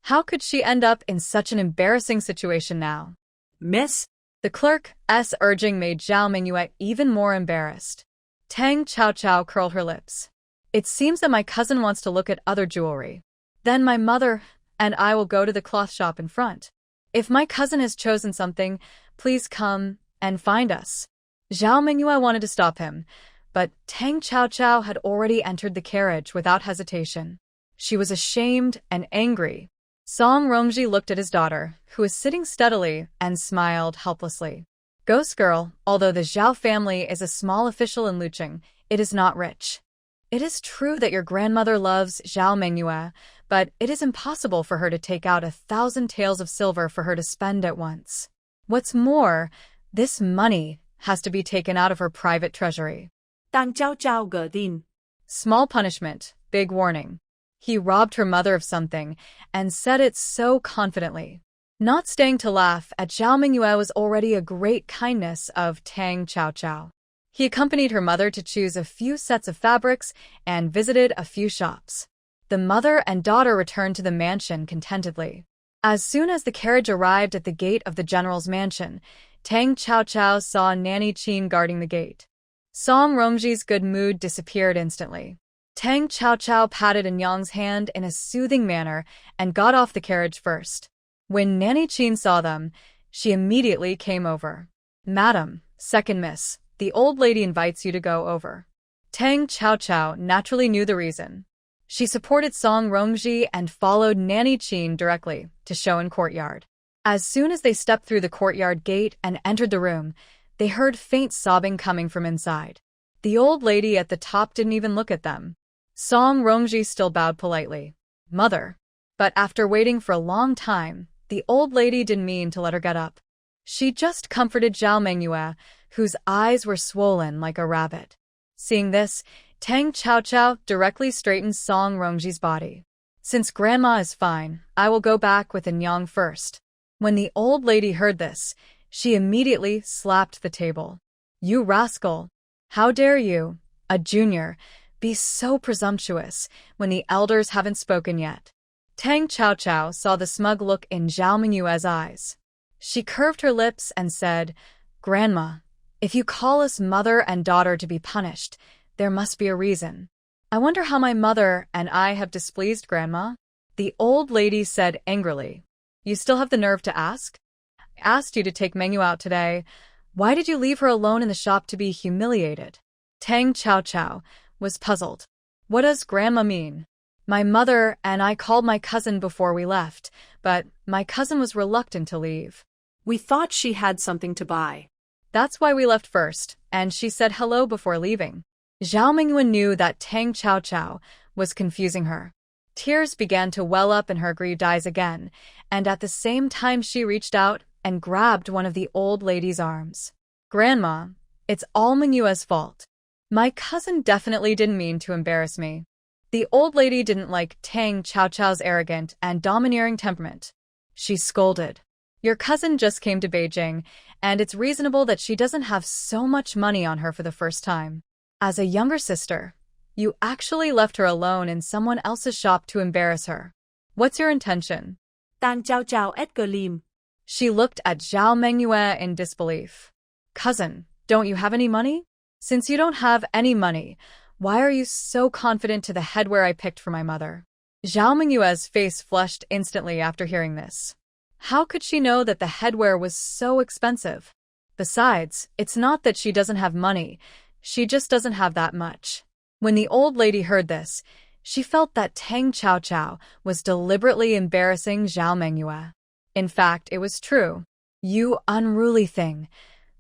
how could she end up in such an embarrassing situation now? Miss, The clerk's urging made Zhao Mingyue even more embarrassed. Tang Chao curled her lips. It seems that my cousin wants to look at other jewelry. Then my mother and I will go to the cloth shop in front. If my cousin has chosen something, please come and find us. Zhao Mingyue wanted to stop him, but Tang Chao had already entered the carriage without hesitation. She was ashamed and angry. Song Rongji looked at his daughter, who was sitting steadily, and smiled helplessly. Ghost girl, although the Zhao family is a small official in Lucheng, it is not rich. It is true that your grandmother loves Zhao Mengyue, but it is impossible for her to take out 1,000 taels of silver for her to spend at once. What's more, this money has to be taken out of her private treasury. Tang Chao Chao gờ tin. Small punishment, big warning. He robbed her mother of something and said it so confidently. Not staying to laugh at Zhao Mengyue was already a great kindness of Tang Chao Chao. He accompanied her mother to choose a few sets of fabrics and visited a few shops. The mother and daughter returned to the mansion contentedly. As soon as the carriage arrived at the gate of the general's mansion, Tang Chao Chao saw Nanny Qin guarding the gate. Song Rongji's good mood disappeared instantly. Tang Chao Chao patted Anyang's hand in a soothing manner and got off the carriage first. When Nanny Qin saw them, she immediately came over. "Madam, second miss, the old lady invites you to go over." Tang Chao Chao naturally knew the reason. She supported Song Rongji and followed Nanny Qin directly to Shouan Courtyard. As soon as they stepped through the courtyard gate and entered the room, they heard faint sobbing coming from inside. The old lady at the top didn't even look at them. Song Rongji still bowed politely. "Mother." But after waiting for a long time, the old lady didn't mean to let her get up. She just comforted Zhao Mengyue, whose eyes were swollen like a rabbit. Seeing this, Tang Chao Chao directly straightened Song Rongji's body. "Since Grandma is fine, I will go back with Anyang first." When the old lady heard this, she immediately slapped the table. "You rascal! How dare you, a junior, be so presumptuous when the elders haven't spoken yet?" Tang Chao Chao saw the smug look in Zhao Mengyue's eyes. She curved her lips and said, "Grandma, if you call us mother and daughter to be punished, there must be a reason. I wonder how my mother and I have displeased Grandma?" The old lady said angrily, "You still have the nerve to ask? I asked you to take Mengyue out today. Why did you leave her alone in the shop to be humiliated?" Tang Chao Chao was puzzled. "What does Grandma mean?" "My mother and I called my cousin before we left, but my cousin was reluctant to leave. We thought she had something to buy. That's why we left first, and she said hello before leaving." Zhao Mengyue knew that Tang Chao Chao was confusing her. Tears began to well up in her grieved eyes again, and at the same time she reached out and grabbed one of the old lady's arms. "Grandma, it's all Mengyue's fault. My cousin definitely didn't mean to embarrass me." The old lady didn't like Tang Chao Chao's arrogant and domineering temperament. She scolded. "Your cousin just came to Beijing, and it's reasonable that she doesn't have so much money on her for the first time. As a younger sister, you actually left her alone in someone else's shop to embarrass her. What's your intention?" Tang Chao Chao Edgar Lim. She looked at Zhao Mengyue in disbelief. "Cousin, don't you have any money? Since you don't have any money, why are you so confident to the headwear I picked for my mother?" Zhao Mengyue's face flushed instantly after hearing this. How could she know that the headwear was so expensive? Besides, it's not that she doesn't have money, she just doesn't have that much. When the old lady heard this, she felt that Tang Chao Chao was deliberately embarrassing Zhao Mengyue. In fact, it was true. "You unruly thing.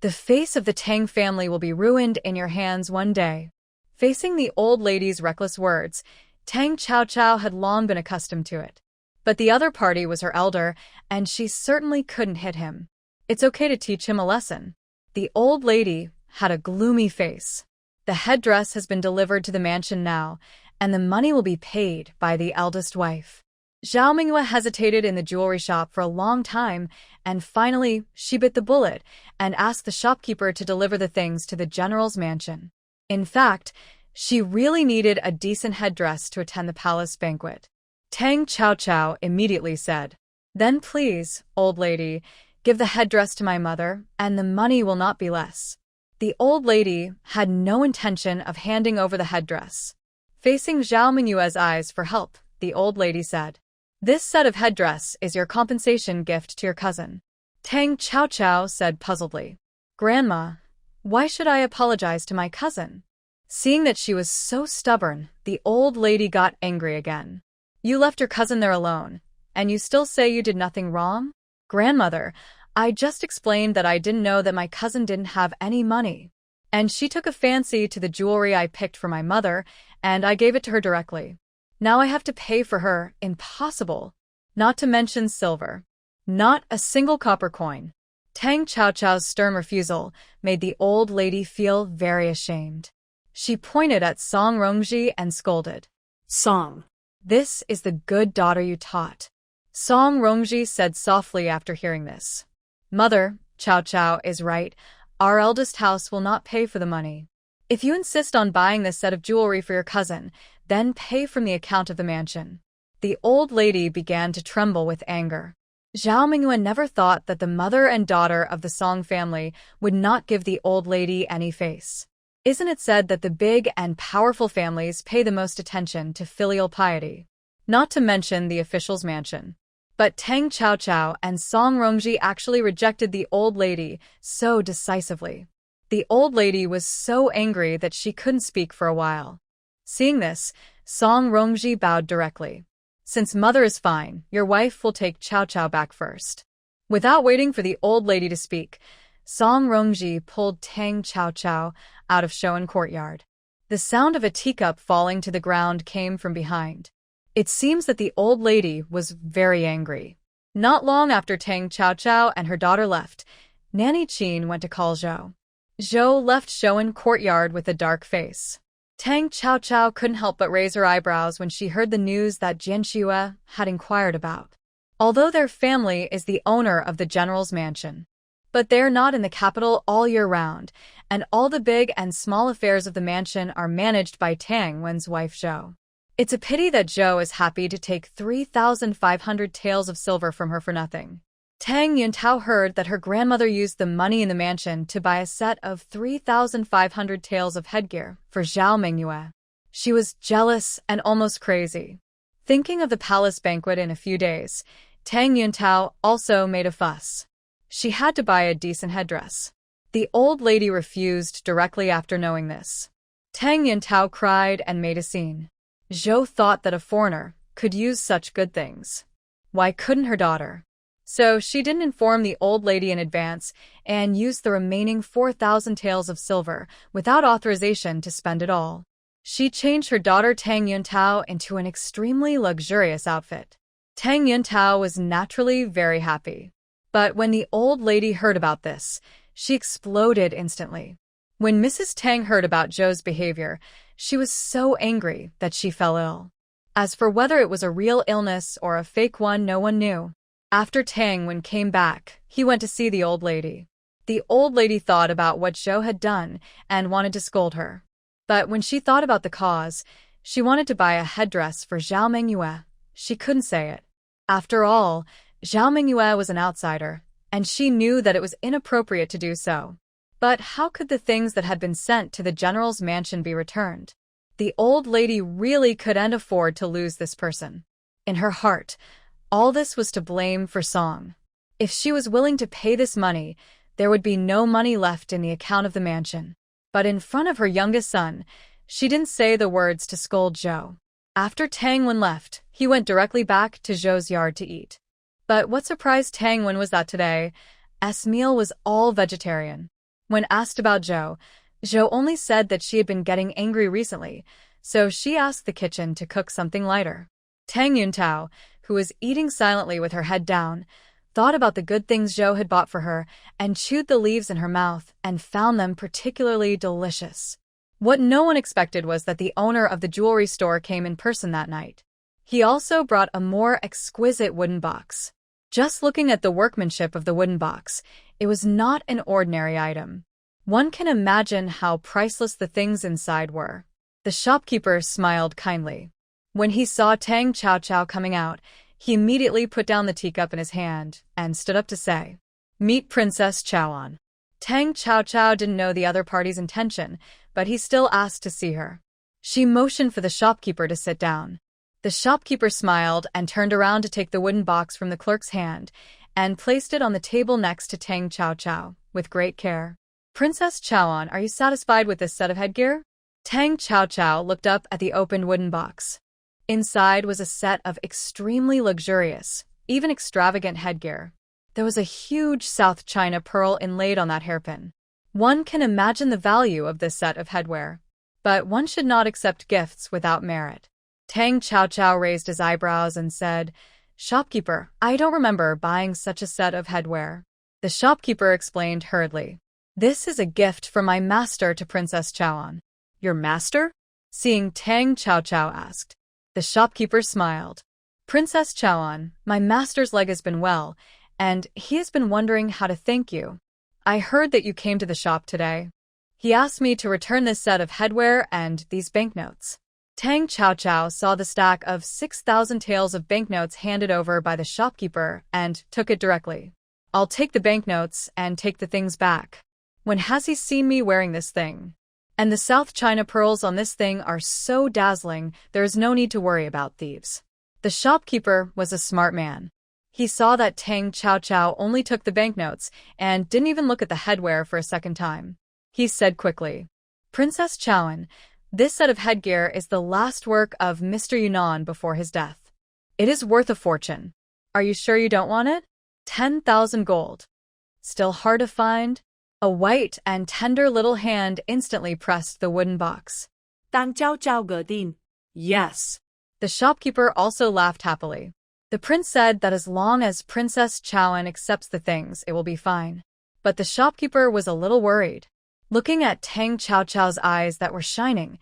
The face of the Tang family will be ruined in your hands one day." Facing the old lady's reckless words, Tang Chao Chao had long been accustomed to it. But the other party was her elder, and she certainly couldn't hit him. It's okay to teach him a lesson. The old lady had a gloomy face. "The headdress has been delivered to the mansion now, and the money will be paid by the eldest wife." Zhao Mengyue hesitated in the jewelry shop for a long time, and finally she bit the bullet and asked the shopkeeper to deliver the things to the general's mansion. In fact, she really needed a decent headdress to attend the palace banquet. Tang Chao Chao immediately said, "Then please, old lady, give the headdress to my mother, and the money will not be less." The old lady had no intention of handing over the headdress. Facing Zhao Mengyue's eyes for help, the old lady said, "This set of headdress is your compensation gift to your cousin." Tang Chao Chao said puzzledly, "Grandma, why should I apologize to my cousin?" Seeing that she was so stubborn, the old lady got angry again. "You left your cousin there alone, and you still say you did nothing wrong? Grandmother, I just explained that I didn't know that my cousin didn't have any money." And she took a fancy to the jewelry I picked for my mother, and I gave it to her directly. Now I have to pay for her. Impossible. Not to mention silver. Not a single copper coin. Tang Chaochao's stern refusal made the old lady feel very ashamed. She pointed at Song Rongji and scolded. Song. This is the good daughter you taught. Song Rongji said softly after hearing this. Mother, Cao Cao is right. Our eldest house will not pay for the money. If you insist on buying this set of jewelry for your cousin, then pay from the account of the mansion. The old lady began to tremble with anger. Zhao Mingyue never thought that the mother and daughter of the Song family would not give the old lady any face. Isn't it said that the big and powerful families pay the most attention to filial piety? Not to mention the official's mansion. But Tang Chaochao and Song Rongji actually rejected the old lady so decisively. The old lady was so angry that she couldn't speak for a while. Seeing this, Song Rongji bowed directly. Since mother is fine, your wife will take Cao Cao back first. Without waiting for the old lady to speak, Song Rongji pulled Tang Chaochao out of Shoan courtyard. The sound of a teacup falling to the ground came from behind. It seems that the old lady was very angry. Not long after Tang Chaochao and her daughter left, Nanny Qin went to call Zhou. Zhou left Shoan courtyard with a dark face. Tang Chaochao couldn't help but raise her eyebrows when she heard the news that Jian Xue had inquired about. Although their family is the owner of the general's mansion, but they're not in the capital all year round, and all the big and small affairs of the mansion are managed by Tang Wen's wife Zhou. It's a pity that Zhou is happy to take 3,500 taels of silver from her for nothing. Tang Yuntao heard that her grandmother used the money in the mansion to buy a set of 3,500 taels of headgear for Zhao Mingyue. She was jealous and almost crazy. Thinking of the palace banquet in a few days, Tang Yuntao also made a fuss. She had to buy a decent headdress. The old lady refused directly after knowing this. Tang Yuntao cried and made a scene. Zhou thought that a foreigner could use such good things. Why couldn't her daughter? So she didn't inform the old lady in advance and used the remaining 4,000 taels of silver without authorization to spend it all. She changed her daughter Tang Yuntao into an extremely luxurious outfit. Tang Yuntao was naturally very happy. But when the old lady heard about this, she exploded instantly. When Mrs. Tang heard about Zhou's behavior, she was so angry that she fell ill. As for whether it was a real illness or a fake one, no one knew. After Tang Wen came back, he went to see the old lady. The old lady thought about what Zhou had done and wanted to scold her. But when she thought about the cause, she wanted to buy a headdress for Zhao Mingyue. She couldn't say it. After all, Zhao Mingyue was an outsider, and she knew that it was inappropriate to do so. But how could the things that had been sent to the general's mansion be returned? The old lady really couldn't afford to lose this person. In her heart, all this was to blame for Song. If she was willing to pay this money, there would be no money left in the account of the mansion. But in front of her youngest son, she didn't say the words to scold Zhou. After Tang Wen left, he went directly back to Zhou's yard to eat. But what surprised Tang Wen was that today's meal was all vegetarian. When asked about Zhou, Zhou only said that she had been getting angry recently, so she asked the kitchen to cook something lighter. Tang Yuntao, who was eating silently with her head down, thought about the good things Zhou had bought for her and chewed the leaves in her mouth and found them particularly delicious. What no one expected was that the owner of the jewelry store came in person that night. He also brought a more exquisite wooden box. Just looking at the workmanship of the wooden box, it was not an ordinary item. One can imagine how priceless the things inside were. The shopkeeper smiled kindly. When he saw Tang Chaochao coming out, he immediately put down the teacup in his hand and stood up to say, "Meet Princess Chaoan." Tang Chaochao didn't know the other party's intention, but he still asked to see her. She motioned for the shopkeeper to sit down. The shopkeeper smiled and turned around to take the wooden box from the clerk's hand and placed it on the table next to Tang Chaochao, with great care. "Princess Chaoan, are you satisfied with this set of headgear?" Tang Chaochao looked up at the opened wooden box. Inside was a set of extremely luxurious, even extravagant headgear. There was a huge South China pearl inlaid on that hairpin. One can imagine the value of this set of headwear. But one should not accept gifts without merit. Tang Qiaoqiao raised his eyebrows and said, "Shopkeeper, I don't remember buying such a set of headwear." The shopkeeper explained hurriedly, "This is a gift from my master to Princess Chaoan." Your master? Seeing Tang Qiaoqiao asked. The shopkeeper smiled. "Princess Chaoan, my master's leg has been well, and he has been wondering how to thank you. I heard that you came to the shop today. He asked me to return this set of headwear and these banknotes." Tang Qiaoqiao saw the stack of 6,000 taels of banknotes handed over by the shopkeeper and took it directly. "I'll take the banknotes and take the things back. When has he seen me wearing this thing? And the South China pearls on this thing are so dazzling, there is no need to worry about thieves." The shopkeeper was a smart man. He saw that Tang Qiaoqiao only took the banknotes and didn't even look at the headwear for a second time. He said quickly, "Princess Chaoan, this set of headgear is the last work of Mr. Yunnan before his death. It is worth a fortune. Are you sure you don't want it? 10,000 gold. Still hard to find?" A white and tender little hand instantly pressed the wooden box. Tang Qiaoqiao ge din. Yes. The shopkeeper also laughed happily. The prince said that as long as Princess Chaoan accepts the things, it will be fine. But the shopkeeper was a little worried. Looking at Tang Qiaoqiao's eyes that were shining,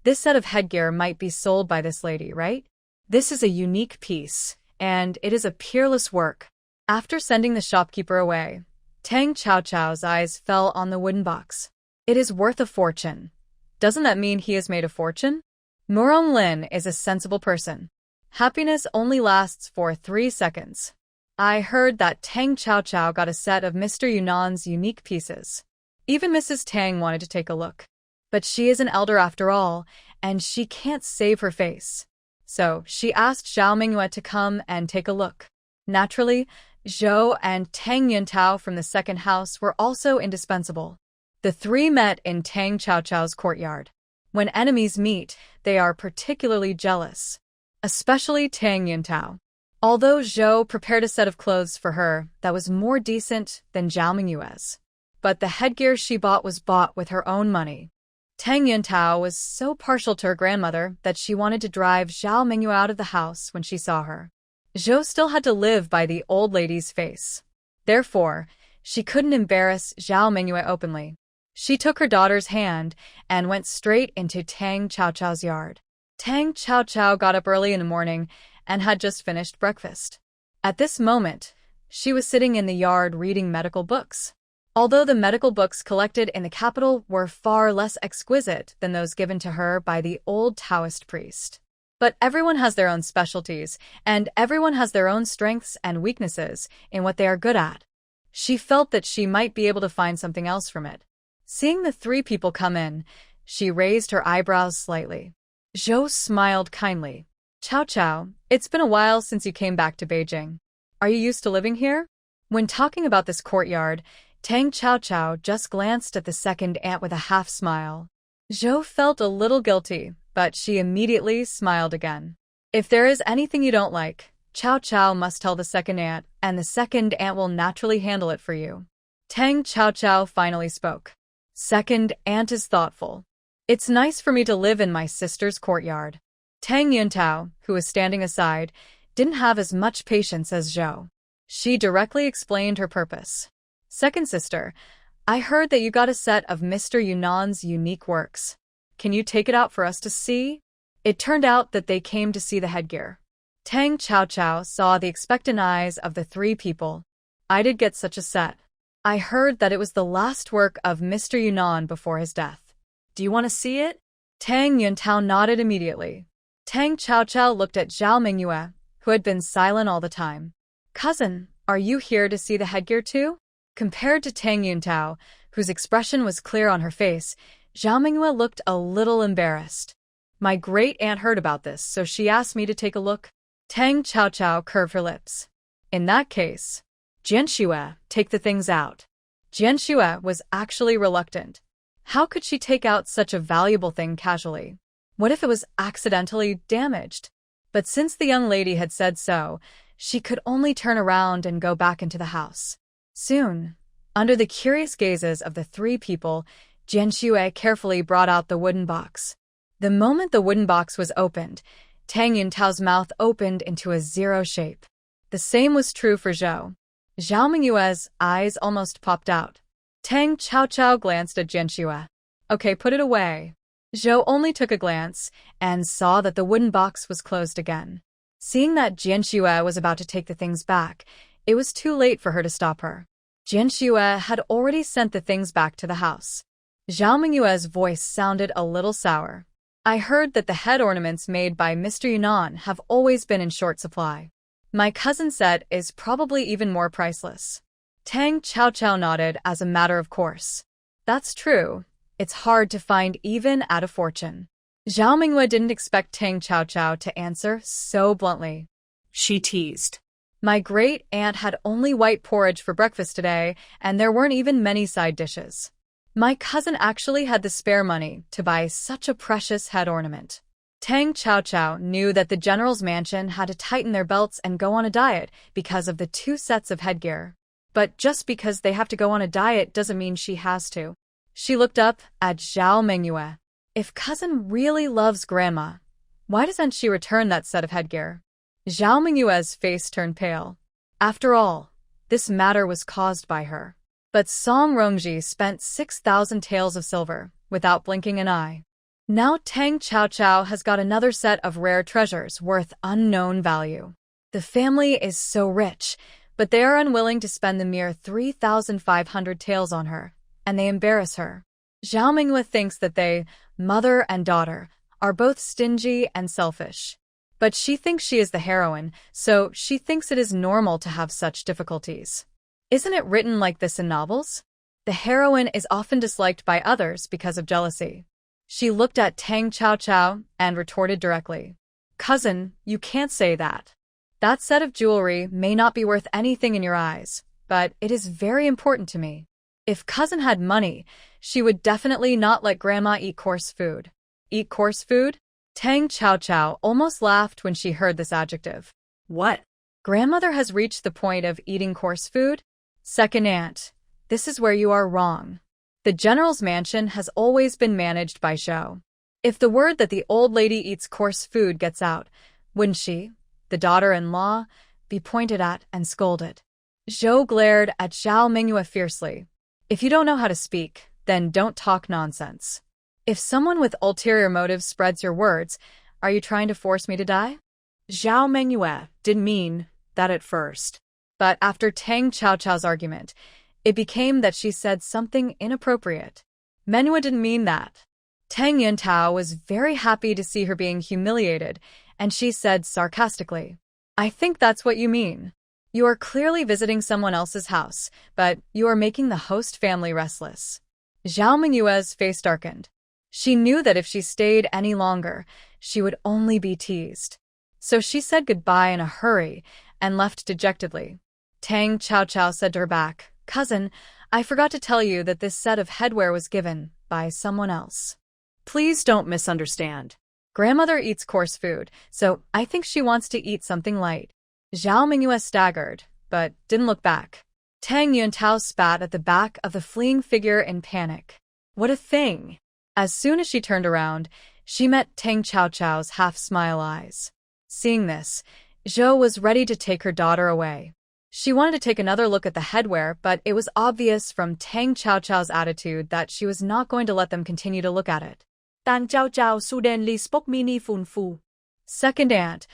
this set of headgear might be sold by this lady, right? This is a unique piece, and it is a peerless work. After sending the shopkeeper away, Tang Qiaoqiao's eyes fell on the wooden box. It is worth a fortune. Doesn't that mean he has made a fortune? Murong Lin is a sensible person. Happiness only lasts for 3 seconds. I heard that Tang Qiaoqiao got a set of Mr. Yunnan's unique pieces. Even Mrs. Tang wanted to take a look. But she is an elder after all, and she can't save her face. So she asked Zhao Mingyue to come and take a look. Naturally, Zhou and Tang Yuntao from the second house were also indispensable. The three met in Tang Qiaoqiao's courtyard. When enemies meet, they are particularly jealous. Especially Tang Yuntao. Although Zhou prepared a set of clothes for her that was more decent than Zhao Mingyue's. But the headgear she bought was bought with her own money. Tang Yuntao was so partial to her grandmother that she wanted to drive Zhao Mingyue out of the house when she saw her. Zhou still had to live by the old lady's face. Therefore, she couldn't embarrass Zhao Mingyue openly. She took her daughter's hand and went straight into Tang Qiaoqiao's yard. Tang Qiaoqiao got up early in the morning and had just finished breakfast. At this moment, she was sitting in the yard reading medical books. Although the medical books collected in the capital were far less exquisite than those given to her by the old Taoist priest. But everyone has their own specialties, and everyone has their own strengths and weaknesses in what they are good at. She felt that she might be able to find something else from it. Seeing the three people come in, she raised her eyebrows slightly. Zhou smiled kindly. "Qiaoqiao, it's been a while since you came back to Beijing. Are you used to living here?" When talking about this courtyard, Tang Qiaoqiao just glanced at the second aunt with a half-smile. Zhou felt a little guilty, but she immediately smiled again. If there is anything you don't like, Qiaoqiao must tell the second aunt, and the second aunt will naturally handle it for you. Tang Qiaoqiao finally spoke. "Second aunt is thoughtful. It's nice for me to live in my sister's courtyard." Tang Yuntao, who was standing aside, didn't have as much patience as Zhou. She directly explained her purpose. "Second sister, I heard that you got a set of Mr. Yunnan's unique works. Can you take it out for us to see?" It turned out that they came to see the headgear. Tang Qiaoqiao saw the expectant eyes of the three people. "I did get such a set. I heard that it was the last work of Mr. Yunnan before his death. Do you want to see it?" Tang Yuntao nodded immediately. Tang Qiaoqiao looked at Zhao Mingyue, who had been silent all the time. "Cousin, are you here to see the headgear too?" Compared to Tang Yuntao, whose expression was clear on her face, Zhao Mingyue looked a little embarrassed. "My great-aunt heard about this, so she asked me to take a look." Tang Qiaoqiao curved her lips. "In that case, Jianxue, take the things out." Jianxue was actually reluctant. How could she take out such a valuable thing casually? What if it was accidentally damaged? But since the young lady had said so, she could only turn around and go back into the house. Soon, Under the curious gazes of the three people, Jianxue carefully brought out the wooden box. The moment the wooden box was opened, Tang Yuntao's mouth opened into a zero shape. The same was true for Zhou. Zhao Mingyue's eyes almost popped out. Tang Chaochao glanced at Jianxue. Okay, put it away. Zhou only took a glance and saw that the wooden box was closed again. Seeing that Jianxue was about to take the things back, it was too late for her to stop her. Jianxue had already sent the things back to the house. Zhao Mingyue's voice sounded a little sour. I heard that the head ornaments made by Mr. Yunnan have always been in short supply. My cousin's set is probably even more priceless. Tang Chaochao nodded as a matter of course. That's true. It's hard to find even at a fortune. Zhao Mingyue didn't expect Tang Chaochao to answer so bluntly. She teased. My great-aunt had only white porridge for breakfast today, and there weren't even many side dishes. My cousin actually had the spare money to buy such a precious head ornament. Tang Chaochao knew that the general's mansion had to tighten their belts and go on a diet because of the 2 sets of headgear. But just because they have to go on a diet doesn't mean she has to. She looked up at Zhao Mingyue. If cousin really loves grandma, why doesn't she return that set of headgear? Zhao Mingyue's face turned pale. After all, this matter was caused by her. But Song Rongji spent 6,000 taels of silver, without blinking an eye. Now Tang Chaochao has got another set of rare treasures worth unknown value. The family is so rich, but they are unwilling to spend the mere 3,500 taels on her, and they embarrass her. Zhao Mingyue thinks that they, mother and daughter, are both stingy and selfish. But she thinks she is the heroine, so she thinks it is normal to have such difficulties. Isn't it written like this in novels? The heroine is often disliked by others because of jealousy. She looked at Tang Chaochao and retorted directly. Cousin, you can't say that. That set of jewelry may not be worth anything in your eyes, but it is very important to me. If cousin had money, she would definitely not let grandma eat coarse food. Eat coarse food? Tang Chaochao almost laughed when she heard this adjective. What? Grandmother has reached the point of eating coarse food? Second aunt, this is where you are wrong. The general's mansion has always been managed by Zhou. If the word that the old lady eats coarse food gets out, wouldn't she, the daughter-in-law, be pointed at and scolded? Zhou glared at Zhao Mingyue fiercely. If you don't know how to speak, then don't talk nonsense. If someone with ulterior motives spreads your words, are you trying to force me to die? Zhao Mingyue didn't mean that at first. But after Tang Chaochao's argument, it became that she said something inappropriate. Menhua didn't mean that. Tang Yuntao was very happy to see her being humiliated, and she said sarcastically, I think that's what you mean. You are clearly visiting someone else's house, but you are making the host family restless. Zhao Mingyue's face darkened. She knew that if she stayed any longer, she would only be teased. So she said goodbye in a hurry and left dejectedly. Tang Chaochao said to her back, Cousin, I forgot to tell you that this set of headwear was given by someone else. Please don't misunderstand. Grandmother eats coarse food, so I think she wants to eat something light. Zhao Mingyue staggered, but didn't look back. Tang Yuntao spat at the back of the fleeing figure in panic. What a thing! As soon as she turned around, she met Tang Chaochao's half-smile eyes. Seeing this, Zhou was ready to take her daughter away. She wanted to take another look at the headwear, but it was obvious from Tang Chaochao's attitude that she was not going to let them continue to look at it. Tang Chaochao suddenly spoke meaningfully. Second aunt,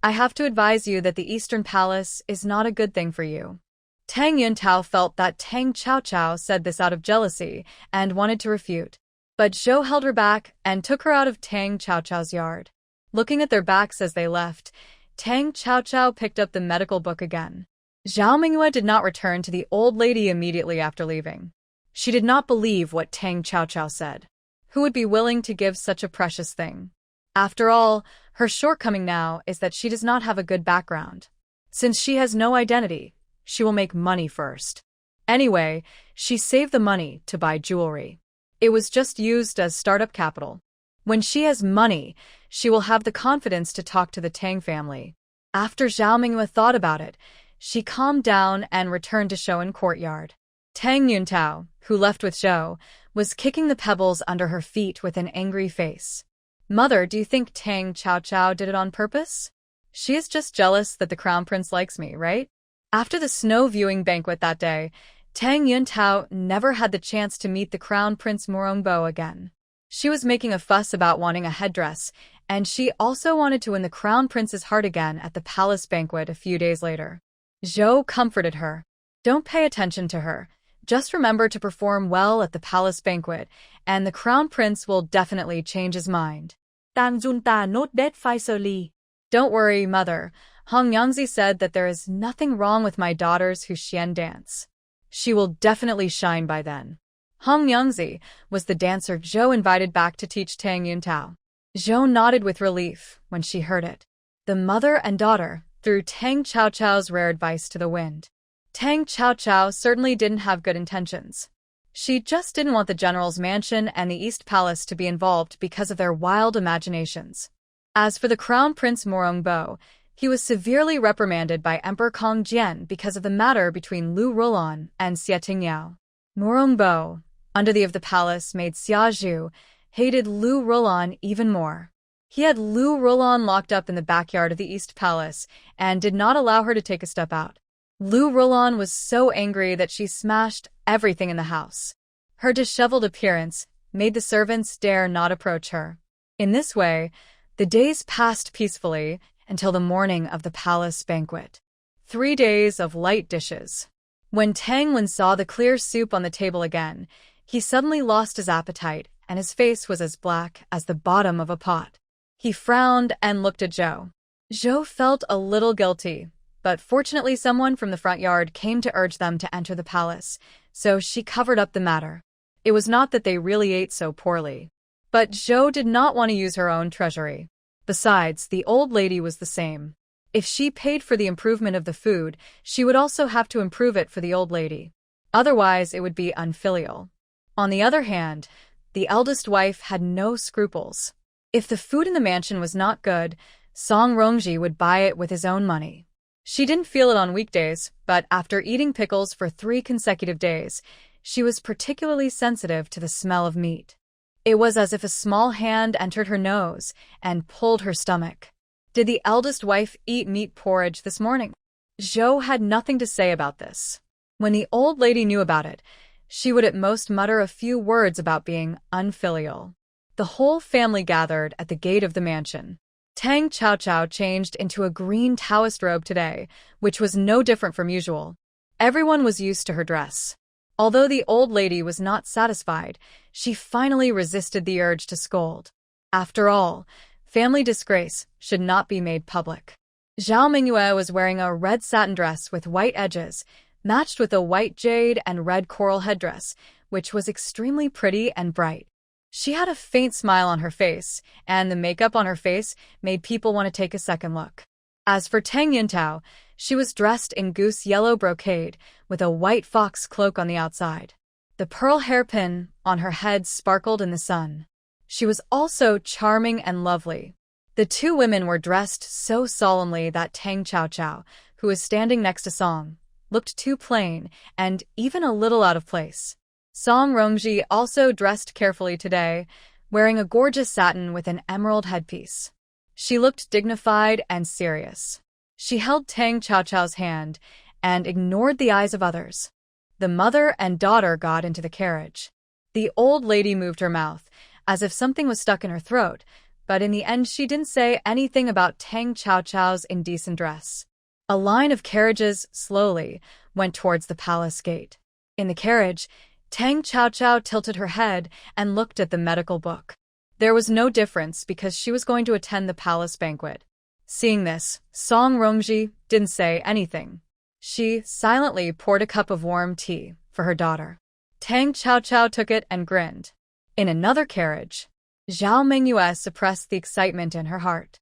I have to advise you that the Eastern Palace is not a good thing for you. Tang Yuntao felt that Tang Chaochao said this out of jealousy and wanted to refute. But Zhou held her back and took her out of Tang Chaochao's yard. Looking at their backs as they left, Tang Chaochao picked up the medical book again. Zhao Mingyue did not return to the old lady immediately after leaving. She did not believe what Tang Chaochao said. Who would be willing to give such a precious thing? After all, her shortcoming now is that she does not have a good background. Since she has no identity, she will make money first. Anyway, she saved the money to buy jewelry. It was just used as startup capital. When she has money, she will have the confidence to talk to the Tang family. After Zhao Mingyue thought about it, she calmed down and returned to Shouan Courtyard. Tang Yuntao, who left with Zhou, was kicking the pebbles under her feet with an angry face. Mother, do you think Tang Qiao did it on purpose? She is just jealous that the crown prince likes me, right? After the snow viewing banquet that day, Tang Yuntao never had the chance to meet the crown prince Morongbo again. She was making a fuss about wanting a headdress, and she also wanted to win the crown prince's heart again at the palace banquet a few days later. Zhou comforted her. Don't pay attention to her. Just remember to perform well at the palace banquet, and the crown prince will definitely change his mind. Tang Junta not dead Pfizer. Don't worry, mother. Hong Yangzi said that there is nothing wrong with my daughters who Xian dance. She will definitely shine by then. Hong Yangzi was the dancer Zhou invited back to teach Tang Yuntao. Zhou nodded with relief when she heard it. The mother and daughter threw Tang Qiao's rare advice to the wind. Tang Qiao certainly didn't have good intentions. She just didn't want the general's mansion and the East Palace to be involved because of their wild imaginations. As for the Crown Prince Morongbo, he was severely reprimanded by Emperor Kong Jian because of the matter between Lu Rolan and Xie Tingyao. Morongbo, under the of the palace, made Xia Zhu hated Lu Rolan even more. He had Lu Rolan locked up in the backyard of the East Palace and did not allow her to take a step out. Lu Rolan was so angry that she smashed everything in the house. Her disheveled appearance made the servants dare not approach her. In this way, the days passed peacefully until the morning of the palace banquet. 3 days of light dishes. When Tang Wen saw the clear soup on the table again, he suddenly lost his appetite and his face was as black as the bottom of a pot. He frowned and looked at Zhou. Zhou felt a little guilty, but fortunately someone from the front yard came to urge them to enter the palace, so she covered up the matter. It was not that they really ate so poorly. But Zhou did not want to use her own treasury. Besides, the old lady was the same. If she paid for the improvement of the food, she would also have to improve it for the old lady. Otherwise, it would be unfilial. On the other hand, the eldest wife had no scruples. If the food in the mansion was not good, Song Rongji would buy it with his own money. She didn't feel it on weekdays, but after eating pickles for 3 consecutive days, she was particularly sensitive to the smell of meat. It was as if a small hand entered her nose and pulled her stomach. Did the eldest wife eat meat porridge this morning? Zhou had nothing to say about this. When the old lady knew about it, she would at most mutter a few words about being unfilial. The whole family gathered at the gate of the mansion. Tang Qiao changed into a green Taoist robe today, which was no different from usual. Everyone was used to her dress. Although the old lady was not satisfied, she finally resisted the urge to scold. After all, family disgrace should not be made public. Zhao Mingyue was wearing a red satin dress with white edges, matched with a white jade and red coral headdress, which was extremely pretty and bright. She had a faint smile on her face, and the makeup on her face made people want to take a second look. As for Tang Yuntao, she was dressed in goose yellow brocade with a white fox cloak on the outside. The pearl hairpin on her head sparkled in the sun. She was also charming and lovely. The 2 women were dressed so solemnly that Tang Qiao, who was standing next to Song, looked too plain and even a little out of place. Song Rongji also dressed carefully today, wearing a gorgeous satin with an emerald headpiece. She looked dignified and serious. She held Tang Qiao's hand and ignored the eyes of others. The mother and daughter got into the carriage. The old lady moved her mouth, as if something was stuck in her throat, but in the end she didn't say anything about Tang Qiao's indecent dress. A line of carriages slowly went towards the palace gate. In the carriage, Tang Qiao tilted her head and looked at the medical book. There was no difference because she was going to attend the palace banquet. Seeing this, Song Rongji didn't say anything. She silently poured a cup of warm tea for her daughter. Tang Qiao took it and grinned. In another carriage, Zhao Mingyue suppressed the excitement in her heart.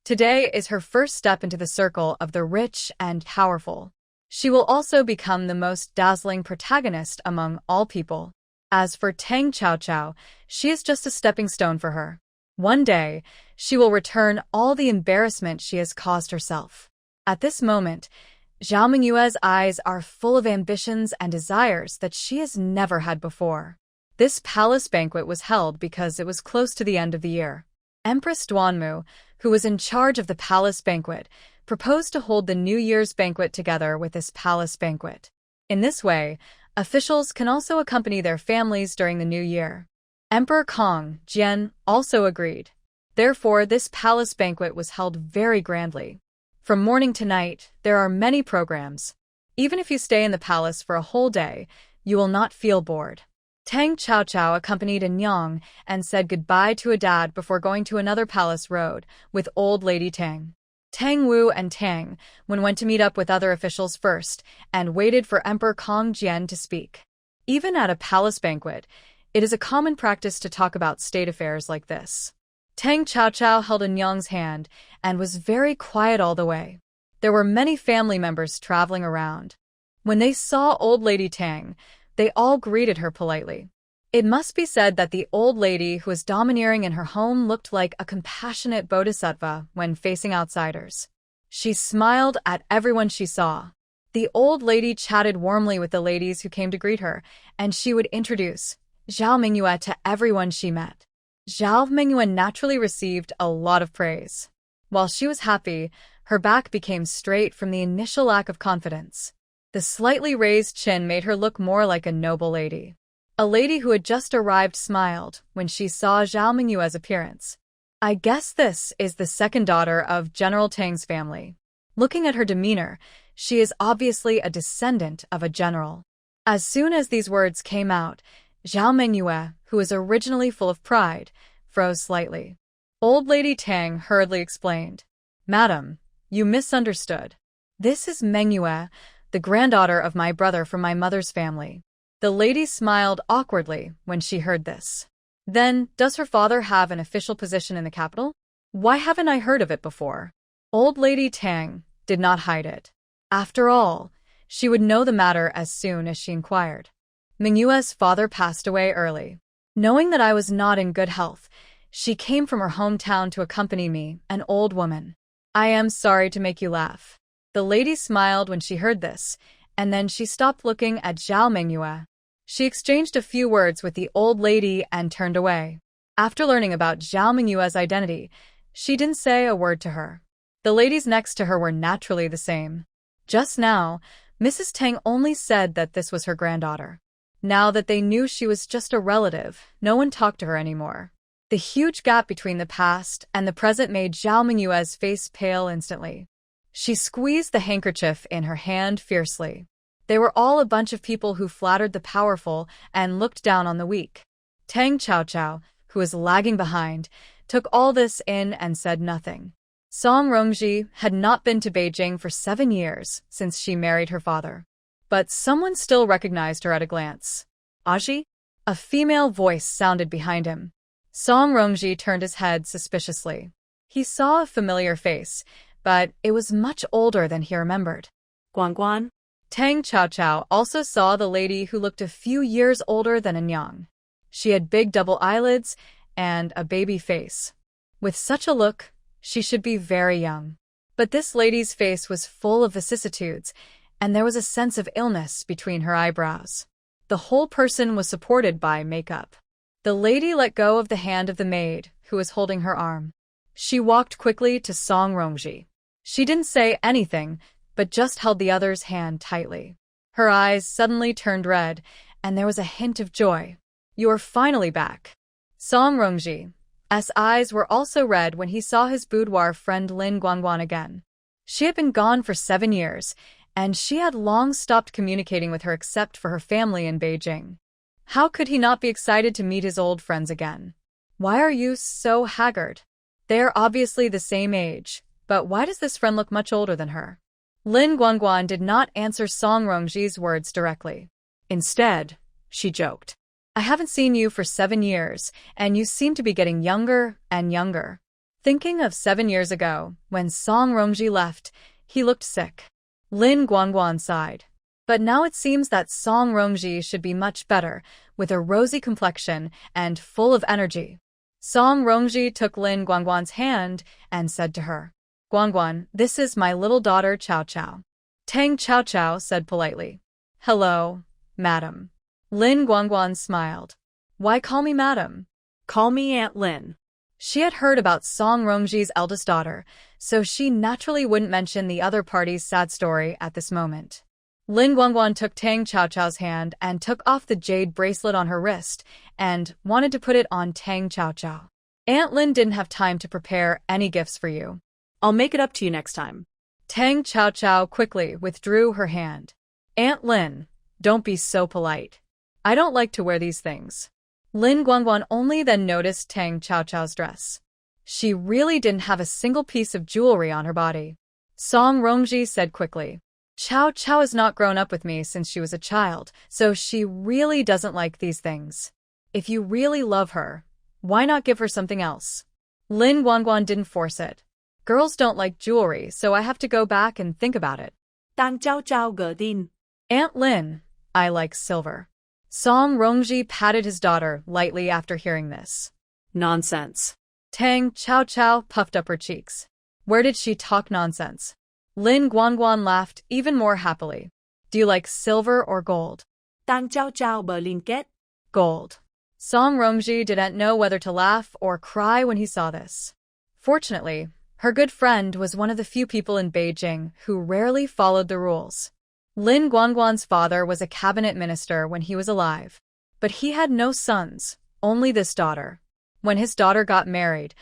Today is her first step into the circle of the rich and powerful. She will also become the most dazzling protagonist among all people. As for Tang Qiao, she is just a stepping stone for her. One day, she will return all the embarrassment she has caused herself. At this moment, Zhao Mingyue's eyes are full of ambitions and desires that she has never had before. This palace banquet was held because it was close to the end of the year. Empress Duanmu, who was in charge of the palace banquet, proposed to hold the New Year's banquet together with this palace banquet. In this way, officials can also accompany their families during the new year. Emperor Kong Jian also agreed. Therefore, this palace banquet was held very grandly. From morning to night, there are many programs. Even if you stay in the palace for a whole day, you will not feel bored. Tang Chaochao accompanied Anyang and said goodbye to a dad before going to another palace road with old lady Tang. Tang Wu and Tang went to meet up with other officials first and waited for Emperor Kong Jian to speak. Even at a palace banquet, it is a common practice to talk about state affairs like this. Tang Chaochao held Anyang's hand and was very quiet all the way. There were many family members traveling around. When they saw old lady Tang, they all greeted her politely. It must be said that the old lady who was domineering in her home looked like a compassionate bodhisattva when facing outsiders. She smiled at everyone she saw. The old lady chatted warmly with the ladies who came to greet her, and she would introduce Zhao Mingyue to everyone she met. Zhao Mingyue naturally received a lot of praise. While she was happy, her back became straight from the initial lack of confidence. The slightly raised chin made her look more like a noble lady. A lady who had just arrived smiled when she saw Zhao Mingyue's appearance. I guess this is the second daughter of General Tang's family. Looking at her demeanor, she is obviously a descendant of a general. As soon as these words came out, Zhao Mingyue, who was originally full of pride, froze slightly. Old lady Tang hurriedly explained, "Madam, you misunderstood. This is Mingyue, the granddaughter of my brother from my mother's family." The lady smiled awkwardly when she heard this. Then, does her father have an official position in the capital? Why haven't I heard of it before? Old lady Tang did not hide it. After all, she would know the matter as soon as she inquired. Mingyue's father passed away early. Knowing that I was not in good health, she came from her hometown to accompany me, an old woman. I am sorry to make you laugh. The lady smiled when she heard this, and then she stopped looking at Zhao Mingyue. She exchanged a few words with the old lady and turned away. After learning about Zhao Mingyue's identity, she didn't say a word to her. The ladies next to her were naturally the same. Just now, Mrs. Tang only said that this was her granddaughter. Now that they knew she was just a relative, no one talked to her anymore. The huge gap between the past and the present made Zhao Mingyue's face pale instantly. She squeezed the handkerchief in her hand fiercely. They were all a bunch of people who flattered the powerful and looked down on the weak. Tang Chaochao, who was lagging behind, took all this in and said nothing. Song Rongji had not been to Beijing for 7 years since she married her father. But someone still recognized her at a glance. Aji? A female voice sounded behind him. Song Rongji turned his head suspiciously. He saw a familiar face, but it was much older than he remembered. Guan. Tang Chaochao also saw the lady who looked a few years older than Anyang. She had big double eyelids and a baby face. With such a look, she should be very young. But this lady's face was full of vicissitudes, and there was a sense of illness between her eyebrows. The whole person was supported by makeup. The lady let go of the hand of the maid, who was holding her arm. She walked quickly to Song Rongji. She didn't say anything, but just held the other's hand tightly. Her eyes suddenly turned red, and there was a hint of joy. "You are finally back." Song Rongji's eyes were also red when he saw his boudoir friend Lin Guangguan again. She had been gone for 7 years, and she had long stopped communicating with her except for her family in Beijing. How could he not be excited to meet his old friends again? Why are you so haggard? They are obviously the same age, but why does this friend look much older than her? Lin Guangguan did not answer Song Rongji's words directly. Instead, she joked, "I haven't seen you for 7 years, and you seem to be getting younger and younger." Thinking of 7 years ago, when Song Rongji left, he looked sick. Lin Guangguan sighed. But now it seems that Song Rongji should be much better, with a rosy complexion and full of energy. Song Rongji took Lin Guangguan's hand and said to her, "Guangguan, this is my little daughter Chao Chao." Tang Qiao said politely. Hello, madam. Lin Guangguan smiled. Why call me madam? Call me Aunt Lin. She had heard about Song Rongji's eldest daughter, so she naturally wouldn't mention the other party's sad story at this moment. Lin Guangguan took Tang Qiao's hand and took off the jade bracelet on her wrist and wanted to put it on Tang Qiao. Aunt Lin didn't have time to prepare any gifts for you. I'll make it up to you next time. Tang Qiao quickly withdrew her hand. Aunt Lin, don't be so polite. I don't like to wear these things. Lin Guangguan only then noticed Tang Qiao's dress. She really didn't have a single piece of jewelry on her body. Song Rongji said quickly. Qiao has not grown up with me since she was a child, so she really doesn't like these things. If you really love her, why not give her something else? Lin Guangguan didn't force it. Girls don't like jewelry, so I have to go back and think about it. Tang Qiao gờ tin. Aunt Lin, I like silver. Song Rongji patted his daughter lightly after hearing this. Nonsense. Tang Qiao puffed up her cheeks. Where did she talk nonsense? Lin Guangguan laughed even more happily. Do you like silver or gold? Tang Qiao bờ liên kết. Gold. Song Rongji didn't know whether to laugh or cry when he saw this. Fortunately, her good friend was one of the few people in Beijing who rarely followed the rules. Lin Guangguan's father was a cabinet minister when he was alive, but he had no sons, only this daughter. When his daughter got married,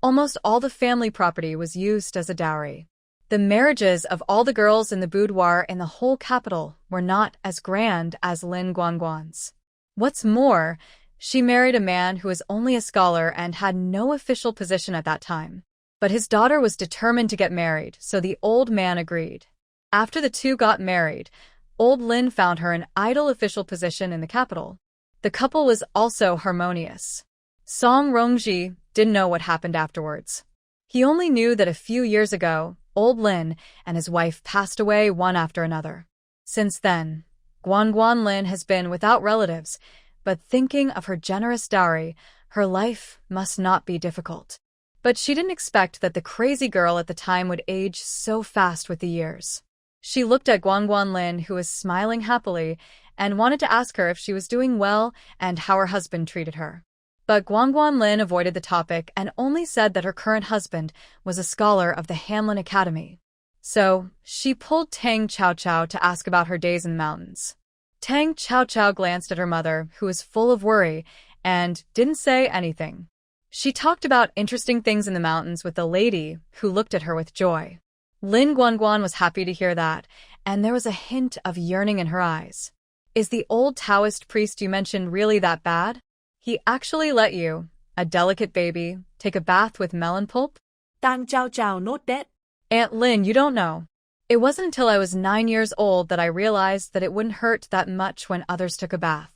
almost all the family property was used as a dowry. The marriages of all the girls in the boudoir in the whole capital were not as grand as Lin Guangguan's. What's more, she married a man who was only a scholar and had no official position at that time. But his daughter was determined to get married, so the old man agreed. After the two got married, old Lin found her an idle official position in the capital. The couple was also harmonious. Song Rongji didn't know what happened afterwards. He only knew that a few years ago, old Lin and his wife passed away one after another. Since then, Guangguan Lin has been without relatives, but thinking of her generous dowry, her life must not be difficult. But she didn't expect that the crazy girl at the time would age so fast with the years. She looked at Guangguan Lin, who was smiling happily, and wanted to ask her if she was doing well and how her husband treated her. But Guangguan Lin avoided the topic and only said that her current husband was a scholar of the Hanlin Academy. So, she pulled Tang Qiao to ask about her days in the mountains. Tang Qiao glanced at her mother, who was full of worry, and didn't say anything. She talked about interesting things in the mountains with the lady, who looked at her with joy. Lin Guangguan was happy to hear that, and there was a hint of yearning in her eyes. Is the old Taoist priest you mentioned really that bad? He actually let you, a delicate baby, take a bath with melon pulp? Tang Qiao nốt that. Aunt Lin, you don't know. It wasn't until I was 9 years old that I realized that it wouldn't hurt that much when others took a bath.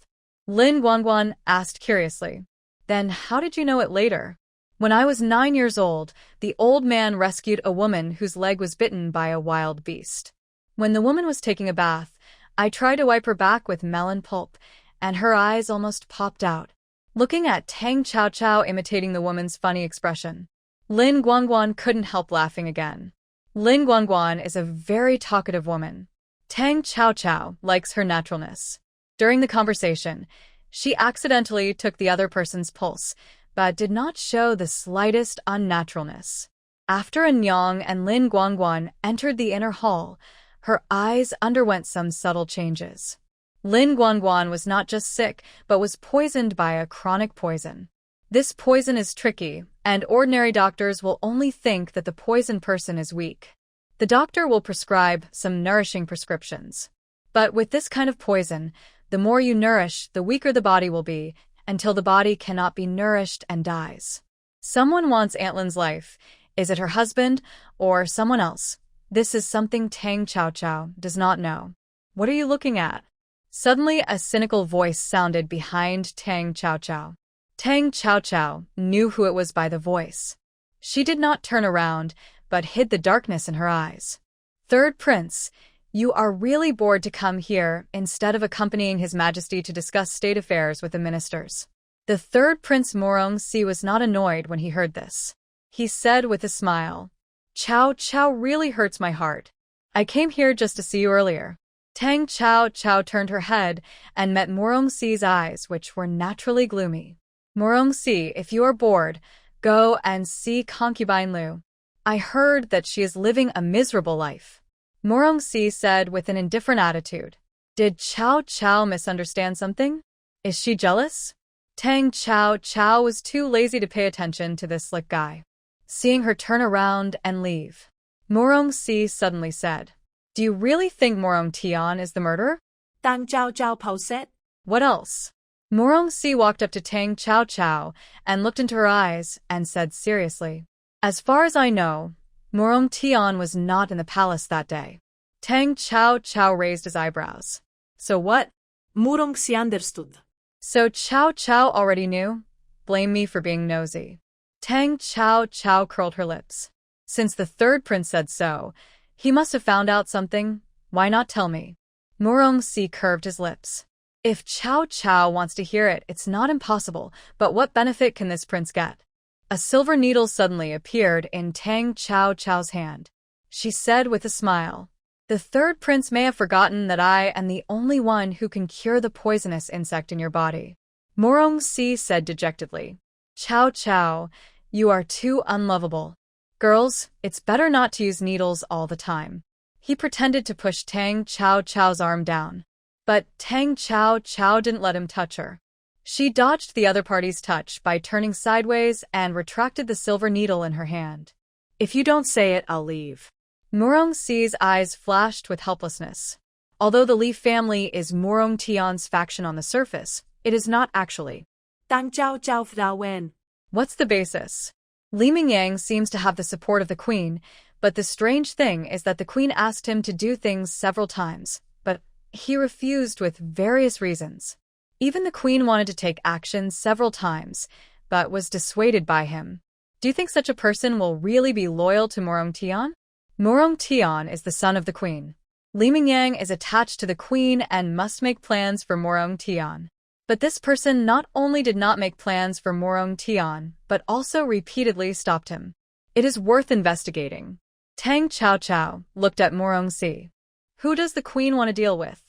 Lin Guangguan asked curiously. Then how did you know it later? When I was 9 years old, the old man rescued a woman whose leg was bitten by a wild beast. When the woman was taking a bath, I tried to wipe her back with melon pulp, and her eyes almost popped out. Looking at Tang Qiao imitating the woman's funny expression, Lin Guangguan couldn't help laughing again. Lin Guangguan is a very talkative woman. Tang Qiao likes her naturalness. During the conversation, she accidentally took the other person's pulse, but did not show the slightest unnaturalness. After Anyang and Lin Guangguan entered the inner hall, her eyes underwent some subtle changes. Lin Guangguan was not just sick, but was poisoned by a chronic poison. This poison is tricky, and ordinary doctors will only think that the poisoned person is weak. The doctor will prescribe some nourishing prescriptions. But with this kind of poison, the more you nourish, the weaker the body will be, until the body cannot be nourished and dies. Someone wants Aunt Lin's life. Is it her husband or someone else? This is something Tang Qiao does not know. What are you looking at? Suddenly, a cynical voice sounded behind Tang Qiao. Tang Qiao knew who it was by the voice. She did not turn around, but hid the darkness in her eyes. Third Prince, you are really bored to come here instead of accompanying His Majesty to discuss state affairs with the ministers. The third Prince Morongxi was not annoyed when he heard this. He said with a smile, Qiao really hurts my heart. I came here just to see you earlier. Tang Chao Chao turned her head and met Morongxi's eyes, which were naturally gloomy. Morongxi, if you are bored, go and see concubine Lu. I heard that she is living a miserable life. Morongxi said with an indifferent attitude. Did Chao Chao misunderstand something? Is she jealous? Tang Chao Chao was too lazy to pay attention to this slick guy. Seeing her turn around and leave, Morongxi suddenly said, Do you really think Morong Tian is the murderer? Tang Chao Chao Pao said. What else? Morongxi walked up to Tang Chao Chao and looked into her eyes and said seriously, As far as I know, Morong Tian was not in the palace that day. Tang Chao Chao raised his eyebrows. So what? Morongxi understood. So Chao Chao already knew? Blame me for being nosy. Tang Chao Chao curled her lips. Since the third prince said so, he must have found out something. Why not tell me? Morongxi curved his lips. If Chao Chao wants to hear it, it's not impossible, but what benefit can this prince get? A silver needle suddenly appeared in Tang Chao Chao's hand. She said with a smile, The third prince may have forgotten that I am the only one who can cure the poisonous insect in your body. Morongxi said dejectedly, Chao Chao, you are too unlovable. Girls, it's better not to use needles all the time. He pretended to push Tang Chao Chao's arm down. But Tang Chao Chao didn't let him touch her. She dodged the other party's touch by turning sideways and retracted the silver needle in her hand. If you don't say it, I'll leave. Morongxi's eyes flashed with helplessness. Although the Li family is Morong Tian's faction on the surface, it is not actually. Tang Chao Chao Frauen. What's the basis? Li Mingyang seems to have the support of the queen, but the strange thing is that the queen asked him to do things several times, but he refused with various reasons. Even the queen wanted to take action several times, but was dissuaded by him. Do you think such a person will really be loyal to Morong Tian? Morong Tian is the son of the queen. Li Mingyang is attached to the queen and must make plans for Morong Tian. But this person not only did not make plans for Morong Tian, but also repeatedly stopped him. It is worth investigating. Tang Chao Chao looked at Morongxi. Who does the queen want to deal with?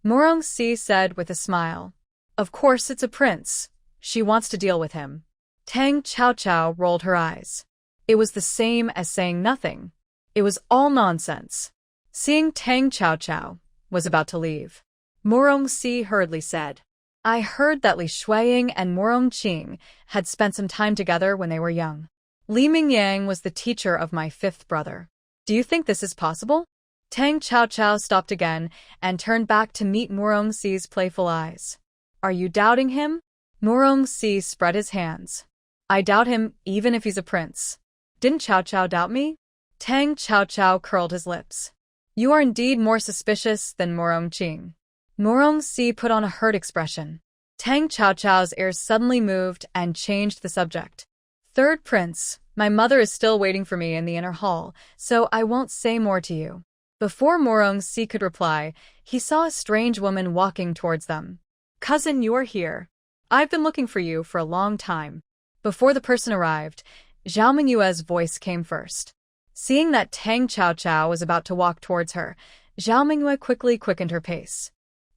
Morongxi said with a smile. Of course it's a prince. She wants to deal with him. Tang Chao Chao rolled her eyes. It was the same as saying nothing. It was all nonsense. Seeing Tang Chao Chao was about to leave, Morongxi hurriedly said, I heard that Li Shuiying and Morong Qing had spent some time together when they were young. Li Mingyang was the teacher of my fifth brother. Do you think this is possible? Tang Chao Chao stopped again and turned back to meet Morongxi's playful eyes. Are you doubting him? Morongxi spread his hands. I doubt him even if he's a prince. Didn't Chao Chao doubt me? Tang Chao Chao curled his lips. You are indeed more suspicious than Morong Qing. Morongxi put on a hurt expression. Tang Chao Chao's ears suddenly moved and changed the subject. Third prince, my mother is still waiting for me in the inner hall, so I won't say more to you. Before Morongxi could reply, he saw a strange woman walking towards them. Cousin, you're here. I've been looking for you for a long time. Before the person arrived, Zhao Mingyue's voice came first. Seeing that Tang Chao Chao was about to walk towards her, Zhao Mingyue quickly quickened her pace.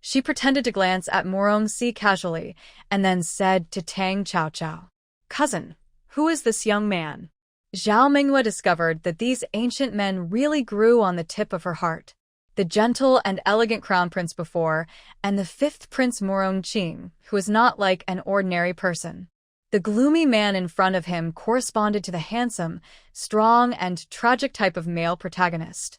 She pretended to glance at Morongxi casually, and then said to Tang Chao Chao, Cousin, who is this young man? Zhao Mingyue discovered that these ancient men really grew on the tip of her heart. The gentle and elegant crown prince before, and the fifth prince Morong Qing, who was not like an ordinary person. The gloomy man in front of him corresponded to the handsome, strong, and tragic type of male protagonist.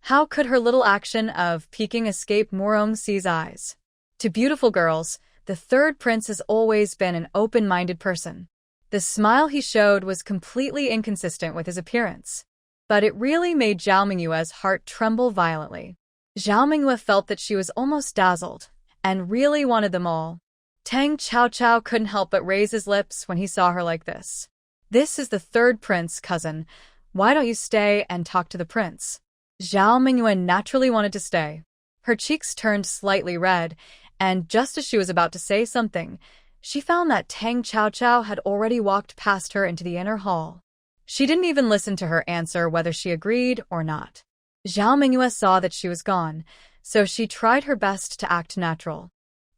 How could her little action of peeking escape Morongxi's eyes? To beautiful girls, the third prince has always been an open-minded person. The smile he showed was completely inconsistent with his appearance. But it really made Zhao Mingyue's heart tremble violently. Zhao Mingyue felt that she was almost dazzled, and really wanted them all. Tang Chao Chao couldn't help but raise his lips when he saw her like this. This is the third prince, cousin. Why don't you stay and talk to the prince? Zhao Mingyue naturally wanted to stay. Her cheeks turned slightly red, and just as she was about to say something, she found that Tang Chao Chao had already walked past her into the inner hall. She didn't even listen to her answer whether she agreed or not. Zhao Mingyue saw that she was gone, so she tried her best to act natural.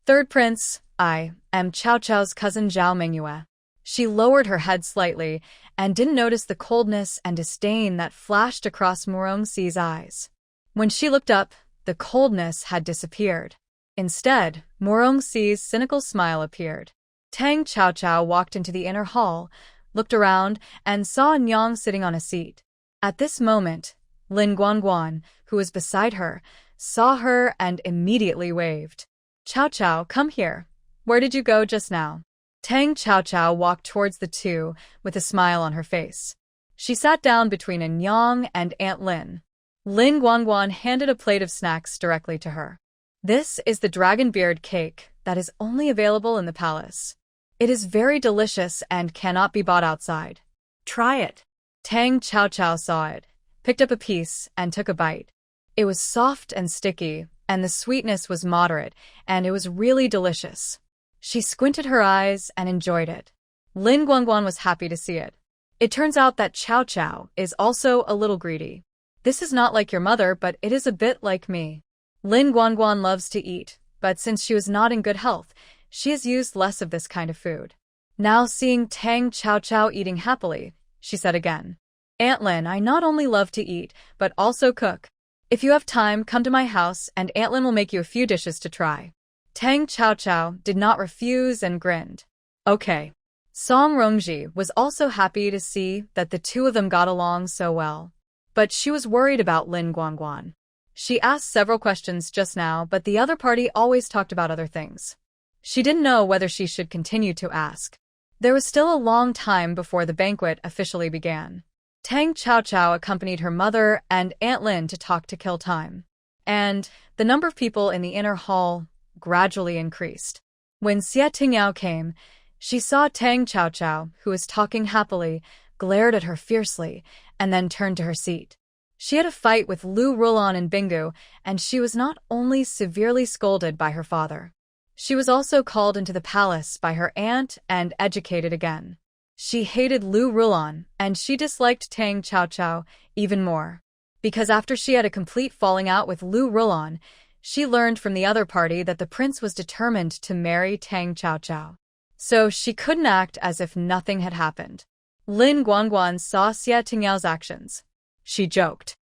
Third prince, I am Cao Cao's cousin Zhao Mingyue. She lowered her head slightly and didn't notice the coldness and disdain that flashed across Murongxi's eyes. When she looked up, the coldness had disappeared. Instead, Murongxi's cynical smile appeared. Tang Cao walked into the inner hall, looked around, and saw Nyang sitting on a seat. At this moment, Lin Guanguan, who was beside her, saw her and immediately waved. Cao, come here. Where did you go just now? Tang Cao walked towards the two with a smile on her face. She sat down between Nyang and Aunt Lin. Lin Guanguan handed a plate of snacks directly to her. This is the dragon beard cake that is only available in the palace. It is very delicious and cannot be bought outside. Try it. Tang Cao saw it, picked up a piece, and took a bite. It was soft and sticky, and the sweetness was moderate, and it was really delicious. She squinted her eyes and enjoyed it. Lin Guanguan was happy to see it. It turns out that Cao is also a little greedy. This is not like your mother, but it is a bit like me. Lin Guanguan loves to eat, but since she was not in good health, she has used less of this kind of food. Now seeing Tang Cao eating happily, she said again, Aunt Lin, I not only love to eat, but also cook. If you have time, come to my house and Aunt Lin will make you a few dishes to try. Tang Cao did not refuse and grinned. Okay. Song Rongji was also happy to see that the two of them got along so well. But she was worried about Lin Guanguan. She asked several questions just now, but the other party always talked about other things. She didn't know whether she should continue to ask. There was still a long time before the banquet officially began. Tang Cao accompanied her mother and Aunt Lin to talk to kill time. And the number of people in the inner hall gradually increased. When Xie Tingyao came, she saw Tang Cao, who was talking happily, glared at her fiercely, and then turned to her seat. She had a fight with Lu Rulan and Bingu, and she was not only severely scolded by her father. She was also called into the palace by her aunt and educated again. She hated Lu Rulan, and she disliked Tang Cao even more. Because after she had a complete falling out with Lu Rulan, she learned from the other party that the prince was determined to marry Tang Cao. So she couldn't act as if nothing had happened. Lin Guanguan saw Xie Tingyao's actions. She joked.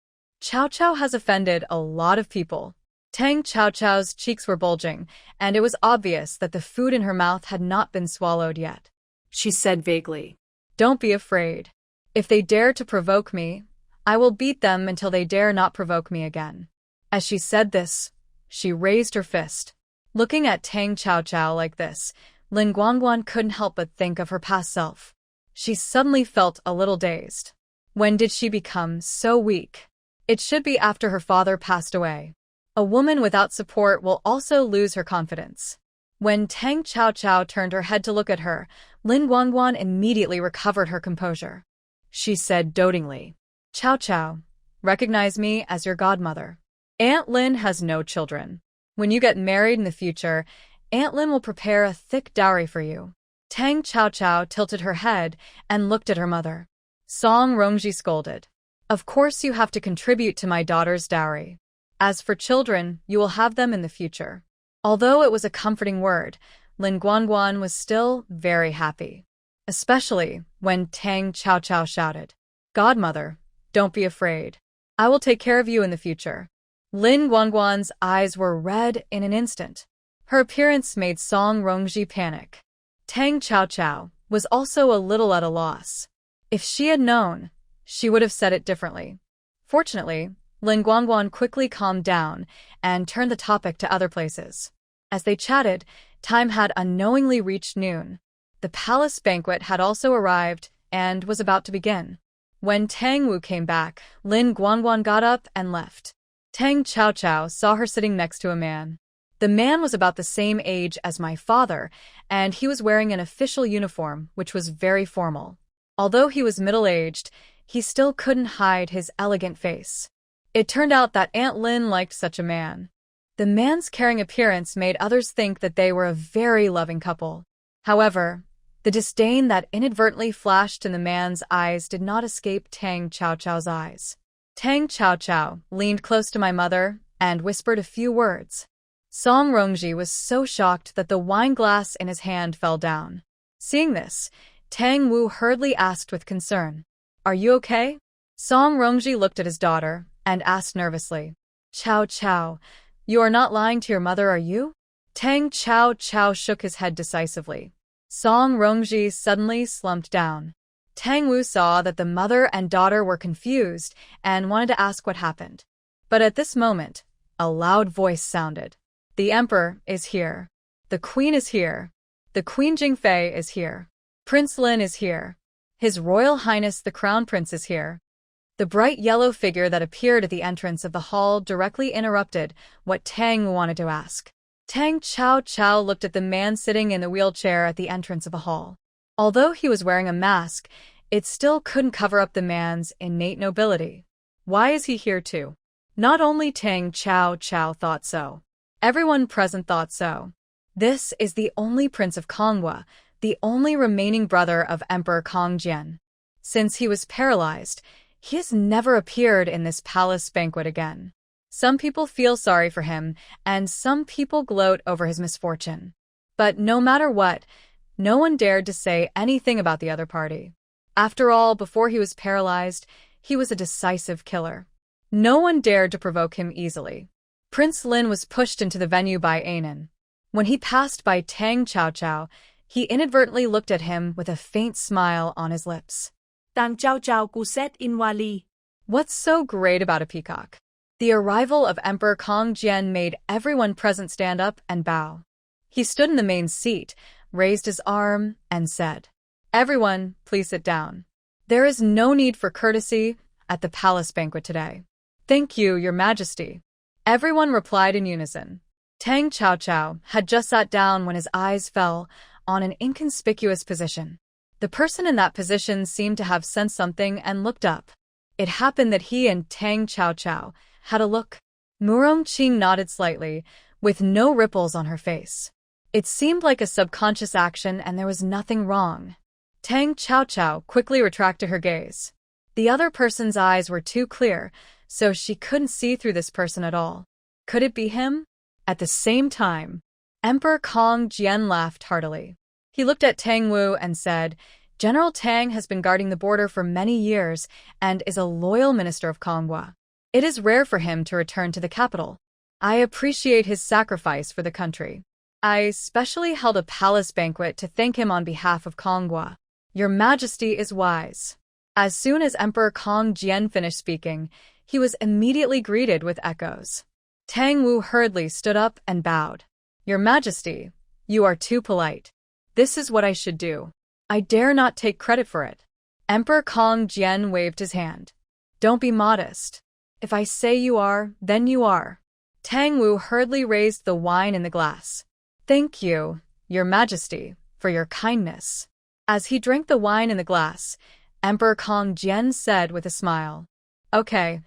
Cao has offended a lot of people. Tang Cao's cheeks were bulging, and it was obvious that the food in her mouth had not been swallowed yet. She said vaguely. Don't be afraid. If they dare to provoke me, I will beat them until they dare not provoke me again. As she said this, she raised her fist. Looking at Tang Cao like this, Lin Guanguan couldn't help but think of her past self. She suddenly felt a little dazed. When did she become so weak? It should be after her father passed away. A woman without support will also lose her confidence. When Tang Cao turned her head to look at her, Lin Guanguan immediately recovered her composure. She said dotingly, Cao, recognize me as your godmother. Aunt Lin has no children. When you get married in the future, Aunt Lin will prepare a thick dowry for you. Tang Cao tilted her head and looked at her mother. Song Rongji scolded. Of course you have to contribute to my daughter's dowry. As for children, you will have them in the future. Although it was a comforting word, Lin Guanguan was still very happy. Especially when Tang Cao shouted, Godmother, don't be afraid. I will take care of you in the future. Lin Guanguan's eyes were red in an instant. Her appearance made Song Rongji panic. Tang Cao was also a little at a loss. If she had known, she would have said it differently. Fortunately, Lin Guanguan quickly calmed down and turned the topic to other places. As they chatted, time had unknowingly reached noon. The palace banquet had also arrived and was about to begin. When Tang Wu came back, Lin Guanguan got up and left. Tang Cao saw her sitting next to a man. The man was about the same age as my father, and he was wearing an official uniform, which was very formal. Although he was middle-aged, he still couldn't hide his elegant face. It turned out that Aunt Lin liked such a man. The man's caring appearance made others think that they were a very loving couple. However, the disdain that inadvertently flashed in the man's eyes did not escape Tang Cao's eyes. Tang Chao leaned close to my mother and whispered a few words. Song Rongji was so shocked that the wine glass in his hand fell down. Seeing this, Tang Wu hurriedly asked with concern, "Are you okay?" Song Rongji looked at his daughter and asked nervously, Chao, you are not lying to your mother, are you?" Tang Chao shook his head decisively. Song Rongji suddenly slumped down. Tang Wu saw that the mother and daughter were confused and wanted to ask what happened. But at this moment, a loud voice sounded. "The emperor is here. The queen is here. The Queen Jingfei is here. Prince Lin is here. His Royal Highness the Crown Prince is here." The bright yellow figure that appeared at the entrance of the hall directly interrupted what Tang Wu wanted to ask. Tang Chao looked at the man sitting in the wheelchair at the entrance of a hall. Although he was wearing a mask, it still couldn't cover up the man's innate nobility. Why is he here too? Not only Tang Chao thought so. Everyone present thought so. This is the only prince of Konghua, the only remaining brother of Emperor Kongjian. Since he was paralyzed, he has never appeared in this palace banquet again. Some people feel sorry for him, and some people gloat over his misfortune. But no matter what, no one dared to say anything about the other party. After all, before he was paralyzed, he was a decisive killer. No one dared to provoke him easily. Prince Lin was pushed into the venue by Anan. When he passed by Tang Chao, he inadvertently looked at him with a faint smile on his lips. Tang Chao kuset in wali. What's so great about a peacock? The arrival of Emperor Kongjian made everyone present stand up and bow. He stood in the main seat, raised his arm, and said, "Everyone, please sit down. There is no need for courtesy at the palace banquet today." "Thank you, Your Majesty." Everyone replied in unison. Tang Chao had just sat down when his eyes fell on an inconspicuous position. The person in that position seemed to have sensed something and looked up. It happened that he and Tang Chao had a look. Murong Qing nodded slightly, with no ripples on her face. It seemed like a subconscious action and there was nothing wrong. Tang Chao quickly retracted her gaze. The other person's eyes were too clear, so she couldn't see through this person at all. Could it be him? At the same time, Emperor Kongjian laughed heartily. He looked at Tang Wu and said, "General Tang has been guarding the border for many years and is a loyal minister of Konghua. It is rare for him to return to the capital. I appreciate his sacrifice for the country. I specially held a palace banquet to thank him on behalf of Konghua. Your Majesty is wise." As soon as Emperor Kongjian finished speaking, he was immediately greeted with echoes. Tang Wu hurriedly stood up and bowed. "Your Majesty, you are too polite. This is what I should do. I dare not take credit for it." Emperor Kongjian waved his hand. "Don't be modest. If I say you are, then you are." Tang Wu hurriedly raised the wine in the glass. "Thank you, Your Majesty, for your kindness." As he drank the wine in the glass, Emperor Kongjian said with a smile, "Okay,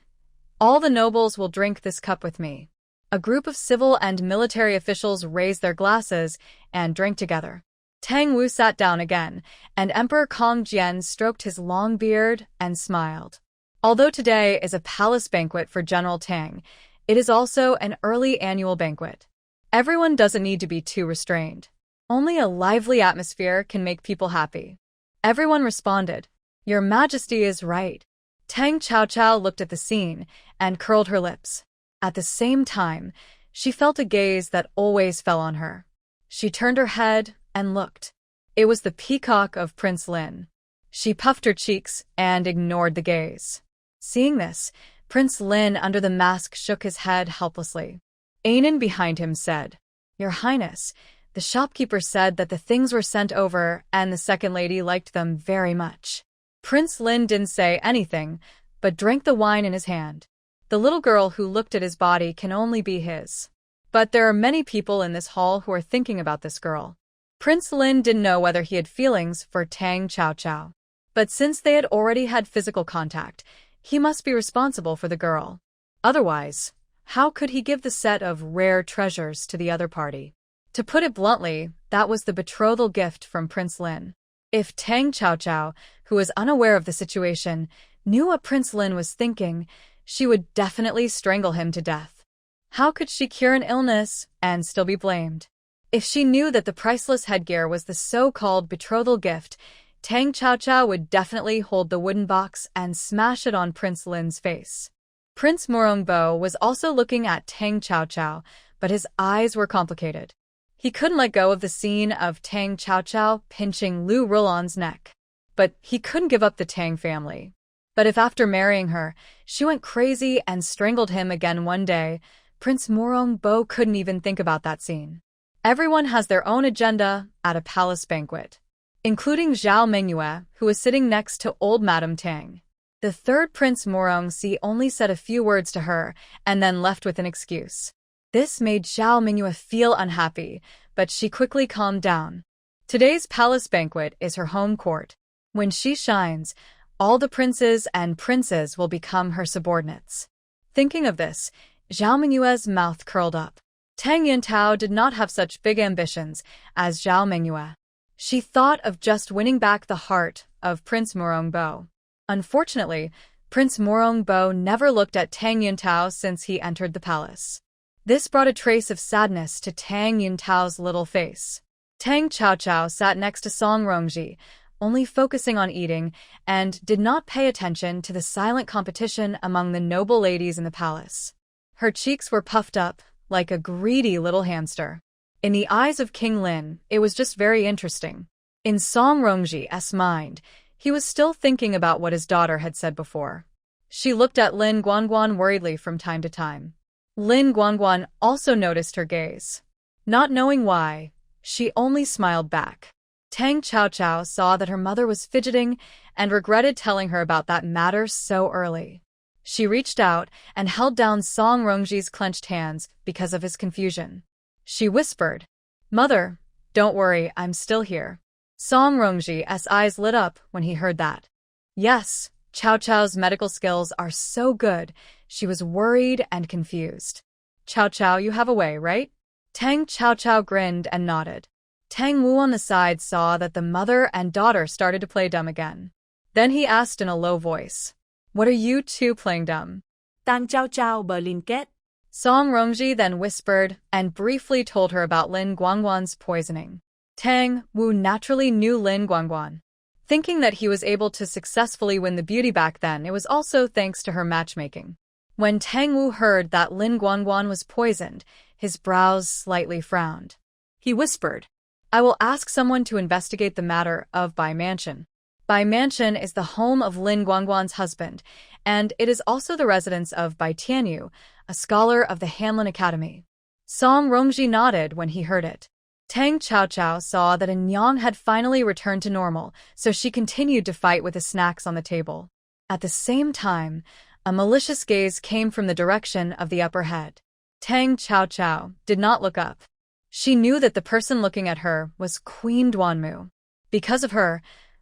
all the nobles will drink this cup with me." A group of civil and military officials raised their glasses and drank together. Tang Wu sat down again, and Emperor Kongjian stroked his long beard and smiled. Although today is a palace banquet for General Tang, it is also an early annual banquet. Everyone doesn't need to be too restrained. Only a lively atmosphere can make people happy. Everyone responded, "Your Majesty is right." Tang Chao looked at the scene and curled her lips. At the same time, she felt a gaze that always fell on her. She turned her head and looked. It was the peacock of Prince Lin. She puffed her cheeks and ignored the gaze. Seeing this, Prince Lin under the mask shook his head helplessly. Anan behind him said, "Your Highness, the shopkeeper said that the things were sent over and the second lady liked them very much." Prince Lin didn't say anything, but drank the wine in his hand. The little girl who looked at his body can only be his. But there are many people in this hall who are thinking about this girl. Prince Lin didn't know whether he had feelings for Tang Chao. But since they had already had physical contact, he must be responsible for the girl. Otherwise, how could he give the set of rare treasures to the other party? To put it bluntly, that was the betrothal gift from Prince Lin. If Tang Chao, who was unaware of the situation, knew what Prince Lin was thinking, she would definitely strangle him to death. How could she cure an illness and still be blamed? If she knew that the priceless headgear was the so-called betrothal gift, Tang Chaochao would definitely hold the wooden box and smash it on Prince Lin's face. Prince Morongbo was also looking at Tang Chaochao, but his eyes were complicated. He couldn't let go of the scene of Tang Chaochao pinching Lu Rulan's neck. But he couldn't give up the Tang family. But if after marrying her, she went crazy and strangled him again one day, Prince Morongbo couldn't even think about that scene. Everyone has their own agenda at a palace banquet, including Zhao Mengyue, who was sitting next to old Madame Tang. The third Prince Morongsi only said a few words to her and then left with an excuse. This made Zhao Mengyue feel unhappy, but she quickly calmed down. Today's palace banquet is her home court. When she shines, all the princes and princes will become her subordinates. Thinking of this, Zhao Mengyue's mouth curled up. Tang Yuntao did not have such big ambitions as Zhao Mengyue. She thought of just winning back the heart of Prince Morongbo. Unfortunately, Prince Morongbo never looked at Tang Yuntao since he entered the palace. This brought a trace of sadness to Tang Yuntao's little face. Tang Chaochao sat next to Song Rongji, only focusing on eating, and did not pay attention to the silent competition among the noble ladies in the palace. Her cheeks were puffed up, like a greedy little hamster. In the eyes of King Lin, it was just very interesting. In Song Rongji's mind, he was still thinking about what his daughter had said before. She looked at Lin Guangguan worriedly from time to time. Lin Guangguan also noticed her gaze. Not knowing why, she only smiled back. Tang Chaochao saw that her mother was fidgeting and regretted telling her about that matter so early. She reached out and held down Song Rongji's clenched hands because of his confusion. She whispered, "Mother, don't worry, I'm still here." Song Rongji's eyes lit up when he heard that. Yes, Chaochao's medical skills are so good, she was worried and confused. "Chaochao, you have a way, right?" Tang Chaochao grinned and nodded. Tang Wu on the side saw that the mother and daughter started to play dumb again. Then he asked in a low voice, "What are you two playing dumb?" Tang Chaochao Berlinket. Song Rongji then whispered and briefly told her about Lin Guangguan's poisoning. Tang Wu naturally knew Lin Guangguan. Thinking that he was able to successfully win the beauty back then, it was also thanks to her matchmaking. When Tang Wu heard that Lin Guangguan was poisoned, his brows slightly frowned. He whispered, "I will ask someone to investigate the matter of Bai Mansion." Bai Mansion is the home of Lin Guangguan's husband, and it is also the residence of Bai Tianyu, a scholar of the Hanlin Academy. Song Rongji nodded when he heard it. Tang Chaochao saw that Nyang had finally returned to normal, so she continued to fight with the snacks on the table. At the same time, a malicious gaze came from the direction of the upper head. Tang Chaochao did not look up. She knew that the person looking at her was Queen Duanmu. Because of her,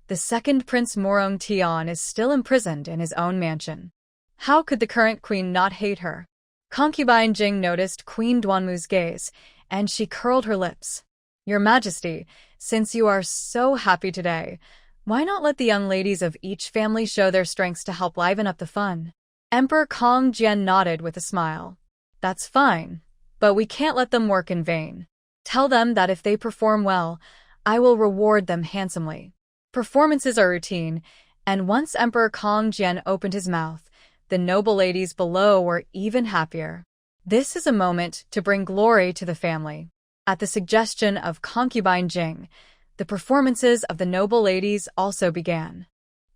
the second Prince Morong Tian is still imprisoned in his own mansion. How could the current queen not hate her? Concubine Jing noticed Queen Duanmu's gaze, and she curled her lips. "Your Majesty, since you are so happy today, why not let the young ladies of each family show their strengths to help liven up the fun?" Emperor Kong Jian nodded with a smile. "That's fine, but we can't let them work in vain. Tell them that if they perform well, I will reward them handsomely." Performances are routine, and once Emperor Kong Jian opened his mouth, the noble ladies below were even happier. This is a moment to bring glory to the family. At the suggestion of concubine Jing, the performances of the noble ladies also began.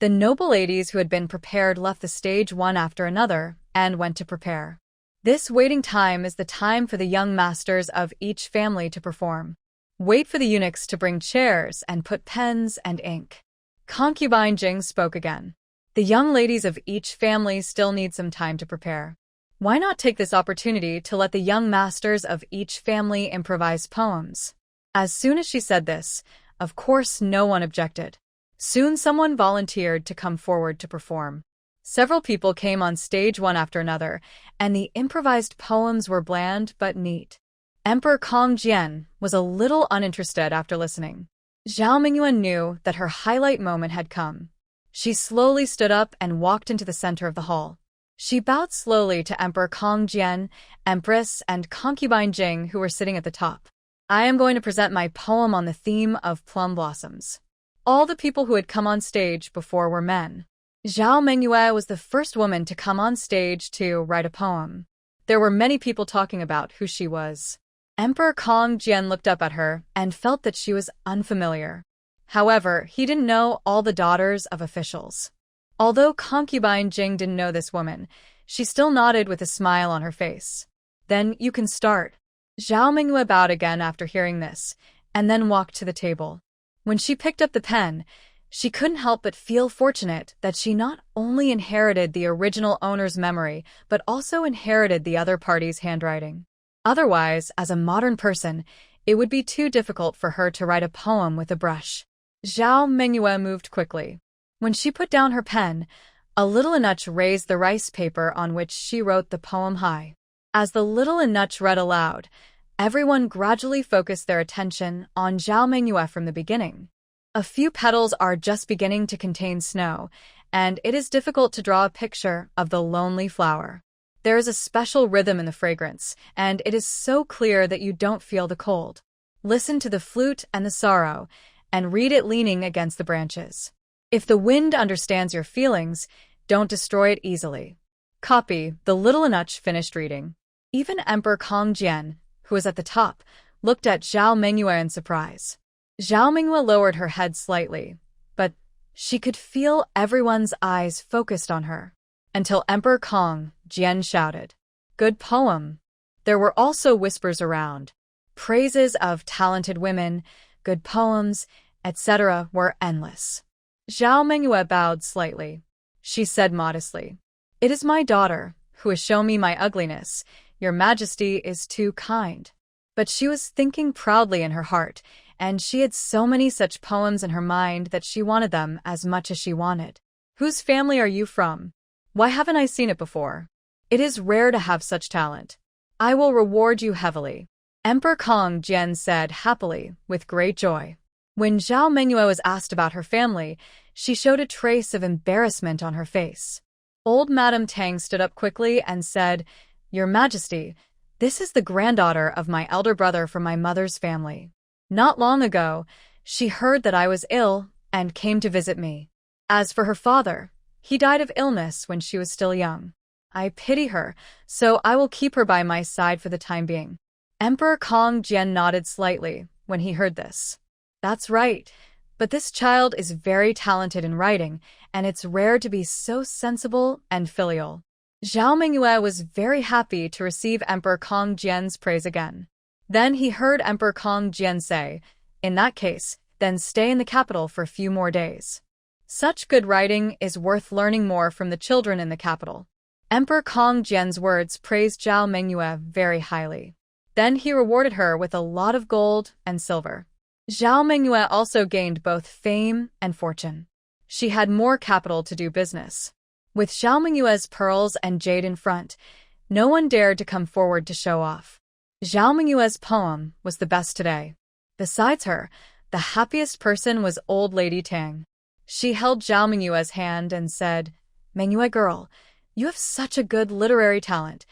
The noble ladies who had been prepared left the stage one after another and went to prepare. This waiting time is the time for the young masters of each family to perform. Wait for the eunuchs to bring chairs and put pens and ink. Concubine Jing spoke again. The young ladies of each family still need some time to prepare. Why not take this opportunity to let the young masters of each family improvise poems? As soon as she said this, of course no one objected. Soon someone volunteered to come forward to perform. Several people came on stage one after another, and the improvised poems were bland but neat. Emperor Kong Jian was a little uninterested after listening. Zhao Mingyuan knew that her highlight moment had come. She slowly stood up and walked into the center of the hall. She bowed slowly to Emperor Kong Jian, Empress, and concubine Jing, who were sitting at the top. I am going to present my poem on the theme of plum blossoms. All the people who had come on stage before were men. Zhao Mengyue was the first woman to come on stage to write a poem. There were many people talking about who she was. Emperor Kong Jian looked up at her and felt that she was unfamiliar. However, he didn't know all the daughters of officials. Although concubine Jing didn't know this woman, she still nodded with a smile on her face. Then you can start. Zhao Mengyue bowed again after hearing this, and then walked to the table. When she picked up the pen, she couldn't help but feel fortunate that she not only inherited the original owner's memory, but also inherited the other party's handwriting. Otherwise, as a modern person, it would be too difficult for her to write a poem with a brush. Zhao Mengyue moved quickly. When she put down her pen, a little Anuch raised the rice paper on which she wrote the poem high. As the little Anuch read aloud, everyone gradually focused their attention on Zhao Mengyue from the beginning. A few petals are just beginning to contain snow, and it is difficult to draw a picture of the lonely flower. There is a special rhythm in the fragrance, and it is so clear that you don't feel the cold. Listen to the flute and the sorrow, and read it leaning against the branches. If the wind understands your feelings, don't destroy it easily. Copy. The little Anuch finished reading. Even Emperor Kong Jian, who was at the top, looked at Zhao Mengyue in surprise. Zhao Mengyue lowered her head slightly, but she could feel everyone's eyes focused on her, until Emperor Kong Jian shouted, "Good poem." There were also whispers around. Praises of talented women, good poems, etc. were endless. Zhao Mengyue bowed slightly. She said modestly, "It is my daughter, who has shown me my ugliness. Your Majesty is too kind." But she was thinking proudly in her heart, and she had so many such poems in her mind that she wanted them as much as she wanted. Whose family are you from? Why haven't I seen it before? It is rare to have such talent. I will reward you heavily. Emperor Kong Jian said happily, with great joy. When Zhao Mengyue was asked about her family, she showed a trace of embarrassment on her face. Old Madame Tang stood up quickly and said, "Your Majesty, this is the granddaughter of my elder brother from my mother's family. Not long ago, she heard that I was ill and came to visit me. As for her father, he died of illness when she was still young. I pity her, so I will keep her by my side for the time being." Emperor Kong Jian nodded slightly when he heard this. That's right, but this child is very talented in writing, and it's rare to be so sensible and filial. Zhao Mengyue was very happy to receive Emperor Kong Jian's praise again. Then he heard Emperor Kong Jian say, "In that case, then stay in the capital for a few more days. Such good writing is worth learning more from the children in the capital." Emperor Kong Jian's words praised Zhao Mengyue very highly. Then he rewarded her with a lot of gold and silver. Zhao Mengyue also gained both fame and fortune. She had more capital to do business. With Zhao Mengyue's pearls and jade in front, no one dared to come forward to show off. Zhao Mengyue's poem was the best today. Besides her, the happiest person was old lady Tang. She held Zhao Mengyue's hand and said, "Mengyue girl, you have such a good literary talent.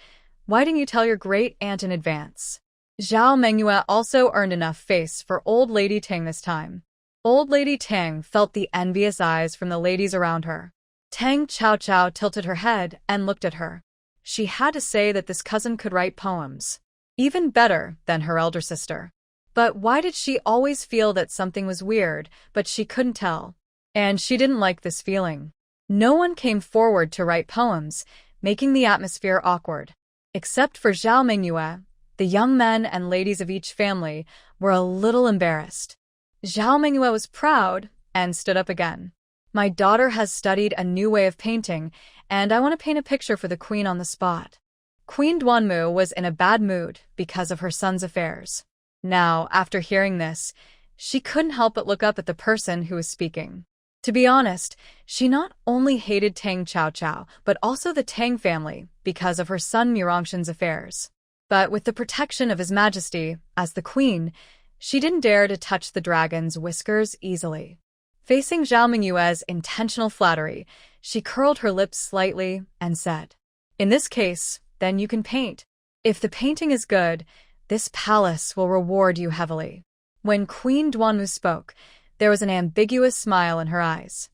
Why didn't you tell your great aunt in advance?" Zhao Mengyue also earned enough face for old lady Tang this time. Old lady Tang felt the envious eyes from the ladies around her. Tang Chao tilted her head and looked at her. She had to say that this cousin could write poems, even better than her elder sister. But why did she always feel that something was weird, but she couldn't tell? And she didn't like this feeling. No one came forward to write poems, making the atmosphere awkward. Except for Zhao Mengyue, the young men and ladies of each family were a little embarrassed. Zhao Mengyue was proud and stood up again. "My daughter has studied a new way of painting, and I want to paint a picture for the queen on the spot." Queen Duanmu was in a bad mood because of her son's affairs. Now, after hearing this, she couldn't help but look up at the person who was speaking. To be honest, she not only hated Tang Chao, but also the Tang family because of her son Murangshan's affairs. But with the protection of His Majesty, as the queen, she didn't dare to touch the dragon's whiskers easily. Facing Zhao Mengyue's intentional flattery, she curled her lips slightly and said, In this case, then you can paint. If the painting is good, this palace will reward you heavily. When Queen Duanmu spoke, there was an ambiguous smile in her eyes.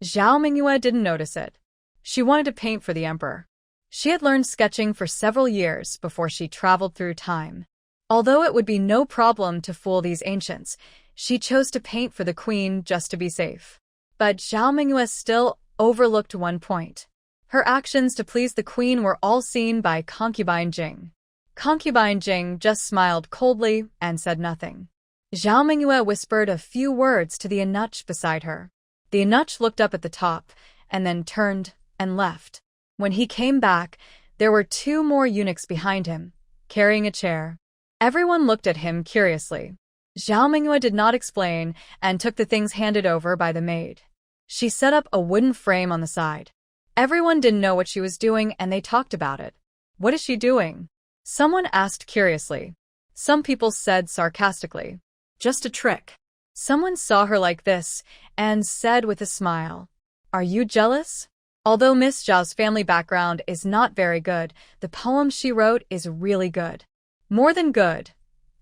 Zhao Mingyue didn't notice it. She wanted to paint for the emperor. She had learned sketching for several years before she traveled through time. Although it would be no problem to fool these ancients, she chose to paint for the queen just to be safe. But Zhao Mingyue still overlooked one point. Her actions to please the queen were all seen by concubine Jing. Concubine Jing just smiled coldly and said nothing. Zhao Mingyue whispered a few words to the eunuch beside her. The eunuch looked up at the top, and then turned and left. When he came back, there were 2 more eunuchs behind him, carrying a chair. Everyone looked at him curiously. Zhao Mingyue did not explain and took the things handed over by the maid. She set up a wooden frame on the side. Everyone didn't know what she was doing and they talked about it. What is she doing? Someone asked curiously. Some people said sarcastically, just a trick. Someone saw her like this and said with a smile, are you jealous? Although Miss Zhao's family background is not very good, the poem she wrote is really good. More than good.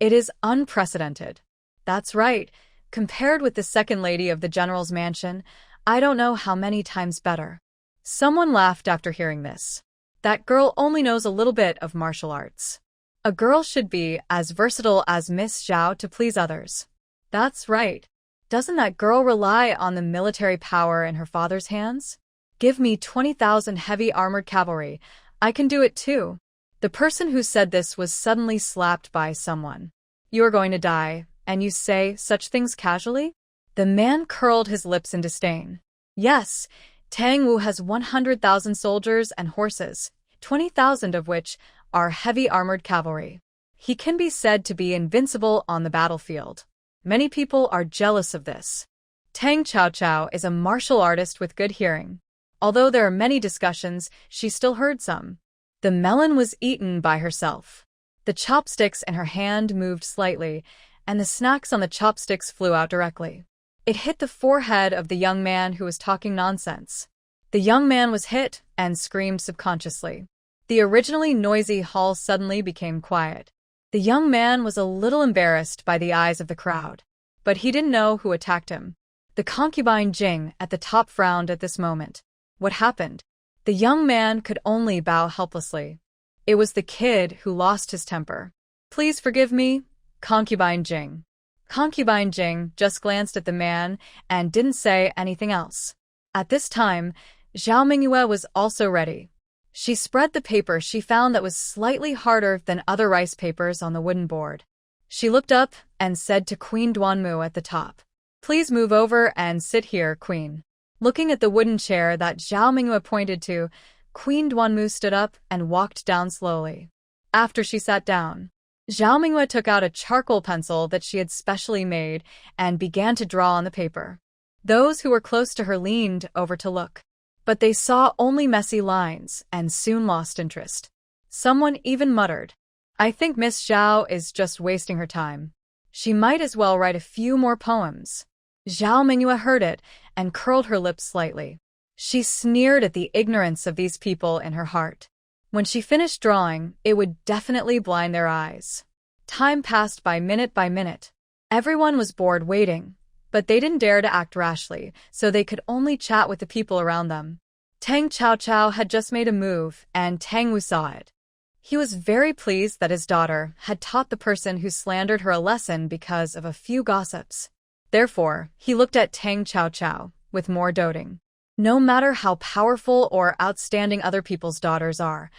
It is unprecedented. That's right. Compared with the second lady of the general's mansion, I don't know how many times better. Someone laughed after hearing this. That girl only knows a little bit of martial arts. A girl should be as versatile as Miss Zhao to please others. That's right. Doesn't that girl rely on the military power in her father's hands? Give me 20,000 heavy armored cavalry. I can do it too. The person who said this was suddenly slapped by someone. You are going to die, and you say such things casually? The man curled his lips in disdain. Yes, Tang Wu has 100,000 soldiers and horses, 20,000 of which are heavy armored cavalry. He can be said to be invincible on the battlefield. Many people are jealous of this. Tang Chaochao is a martial artist with good hearing. Although there are many discussions, she still heard some. The melon was eaten by herself. The chopsticks in her hand moved slightly, and the snacks on the chopsticks flew out directly. It hit the forehead of the young man who was talking nonsense. The young man was hit and screamed subconsciously. The originally noisy hall suddenly became quiet. The young man was a little embarrassed by the eyes of the crowd, but he didn't know who attacked him. The concubine Jing at the top frowned at this moment. What happened? The young man could only bow helplessly. It was the kid who lost his temper. Please forgive me, concubine Jing. Concubine Jing just glanced at the man and didn't say anything else. At this time, Zhao Mingyue was also ready. She spread the paper she found that was slightly harder than other rice papers on the wooden board. She looked up and said to Queen Duanmu at the top, please move over and sit here, Queen. Looking at the wooden chair that Zhao Mingyue pointed to, Queen Duanmu stood up and walked down slowly. After she sat down, Zhao Mingyue took out a charcoal pencil that she had specially made and began to draw on the paper. Those who were close to her leaned over to look, but they saw only messy lines and soon lost interest. Someone even muttered, I think Miss Zhao is just wasting her time. She might as well write a few more poems. Zhao Mingyue heard it and curled her lips slightly. She sneered at the ignorance of these people in her heart. When she finished drawing, it would definitely blind their eyes. Time passed by minute. Everyone was bored waiting, but they didn't dare to act rashly, so they could only chat with the people around them. Tang Chaochao had just made a move, and Tang Wu saw it. He was very pleased that his daughter had taught the person who slandered her a lesson because of a few gossips. Therefore, he looked at Tang Chaochao with more doting. No matter how powerful or outstanding other people's daughters are,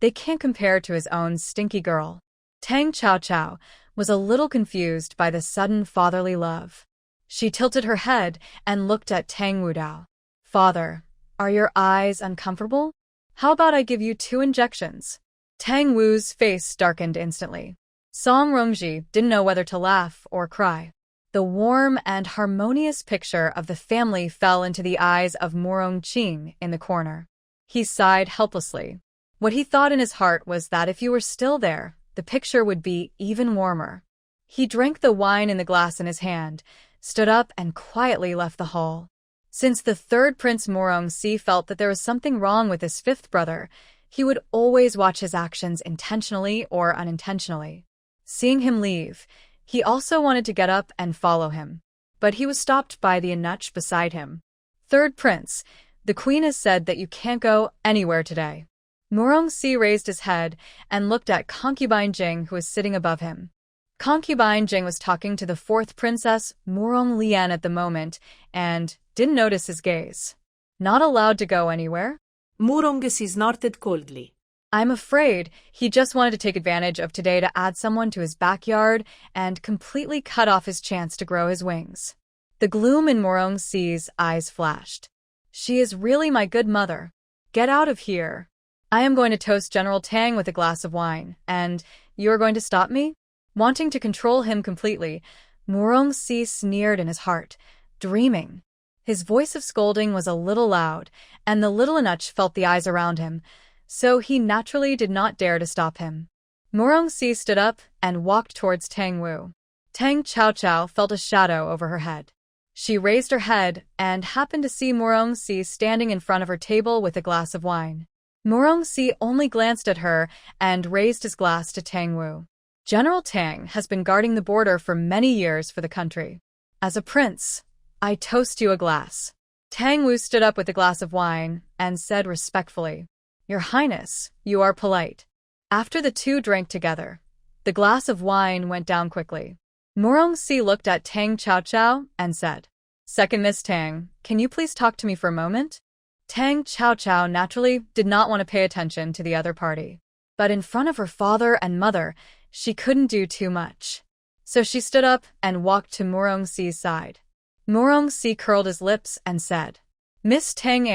they can't compare to his own stinky girl. Tang Chaochao was a little confused by the sudden fatherly love. She tilted her head and looked at Tang Wudao. Father, are your eyes uncomfortable? How about I give you 2 injections? Tang Wu's face darkened instantly. Song Rongji didn't know whether to laugh or cry. The warm and harmonious picture of the family fell into the eyes of Morong Qing in the corner. He sighed helplessly. What he thought in his heart was that if you were still there, the picture would be even warmer. He drank the wine in the glass in his hand, stood up and quietly left the hall. Since the third Prince Morong Si felt that there was something wrong with his 5th brother, He would always watch his actions intentionally or unintentionally. Seeing him leave, he also wanted to get up and follow him, but he was stopped by the eunuch beside him. Third prince, the queen has said that you can't go anywhere today. Murongxi raised his head and looked at concubine Jing, who was sitting above him. Concubine Jing was talking to the fourth princess, Murong Lian, at the moment, and didn't notice his gaze. Not allowed to go anywhere? Murongxi snorted coldly. I'm afraid he just wanted to take advantage of today to add someone to his backyard and completely cut off his chance to grow his wings. The gloom in Murongxi's eyes flashed. She is really my good mother. Get out of here. I am going to toast General Tang with a glass of wine, and you are going to stop me? Wanting to control him completely, Murongxi sneered in his heart, dreaming. His voice of scolding was a little loud, and the little eunuch felt the eyes around him, so he naturally did not dare to stop him. Murongxi stood up and walked towards Tang Wu. Tang Chao felt a shadow over her head. She raised her head and happened to see Murongxi standing in front of her table with a glass of wine. Murongxi only glanced at her and raised his glass to Tang Wu. General Tang has been guarding the border for many years for the country. As a prince, I toast you a glass. Tang Wu stood up with a glass of wine and said respectfully, Your Highness, you are polite. After the two drank together, the glass of wine went down quickly. Murongxi looked at Tang Chao and said, Second Miss Tang, can you please talk to me for a moment? Tang Chao naturally did not want to pay attention to the other party. But in front of her father and mother, she couldn't do too much. So she stood up and walked to Murongxi's side. Murongxi curled his lips and said, Miss Tang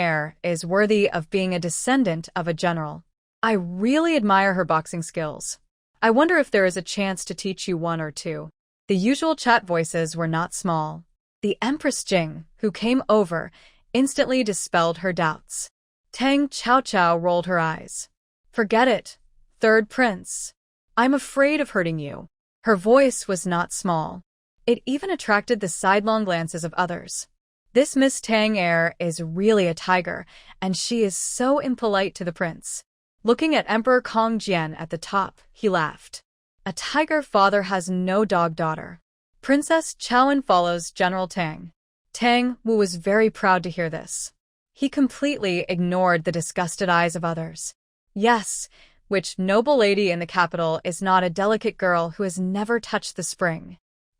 is worthy of being a descendant of a general. I really admire her boxing skills. I wonder if there is a chance to teach you one or two. The usual chat voices were not small. The Empress Jing, who came over, instantly dispelled her doubts. Tang Chao rolled her eyes. Forget it, third prince. I'm afraid of hurting you. Her voice was not small. It even attracted the sidelong glances of others. This Miss Tang is really a tiger, and she is so impolite to the prince. Looking at Emperor Kong Jian at the top, he laughed. A tiger father has no dog daughter. Princess Chaoan follows General Tang. Tang Wu was very proud to hear this. He completely ignored the disgusted eyes of others. Yes, which noble lady in the capital is not a delicate girl who has never touched the spring?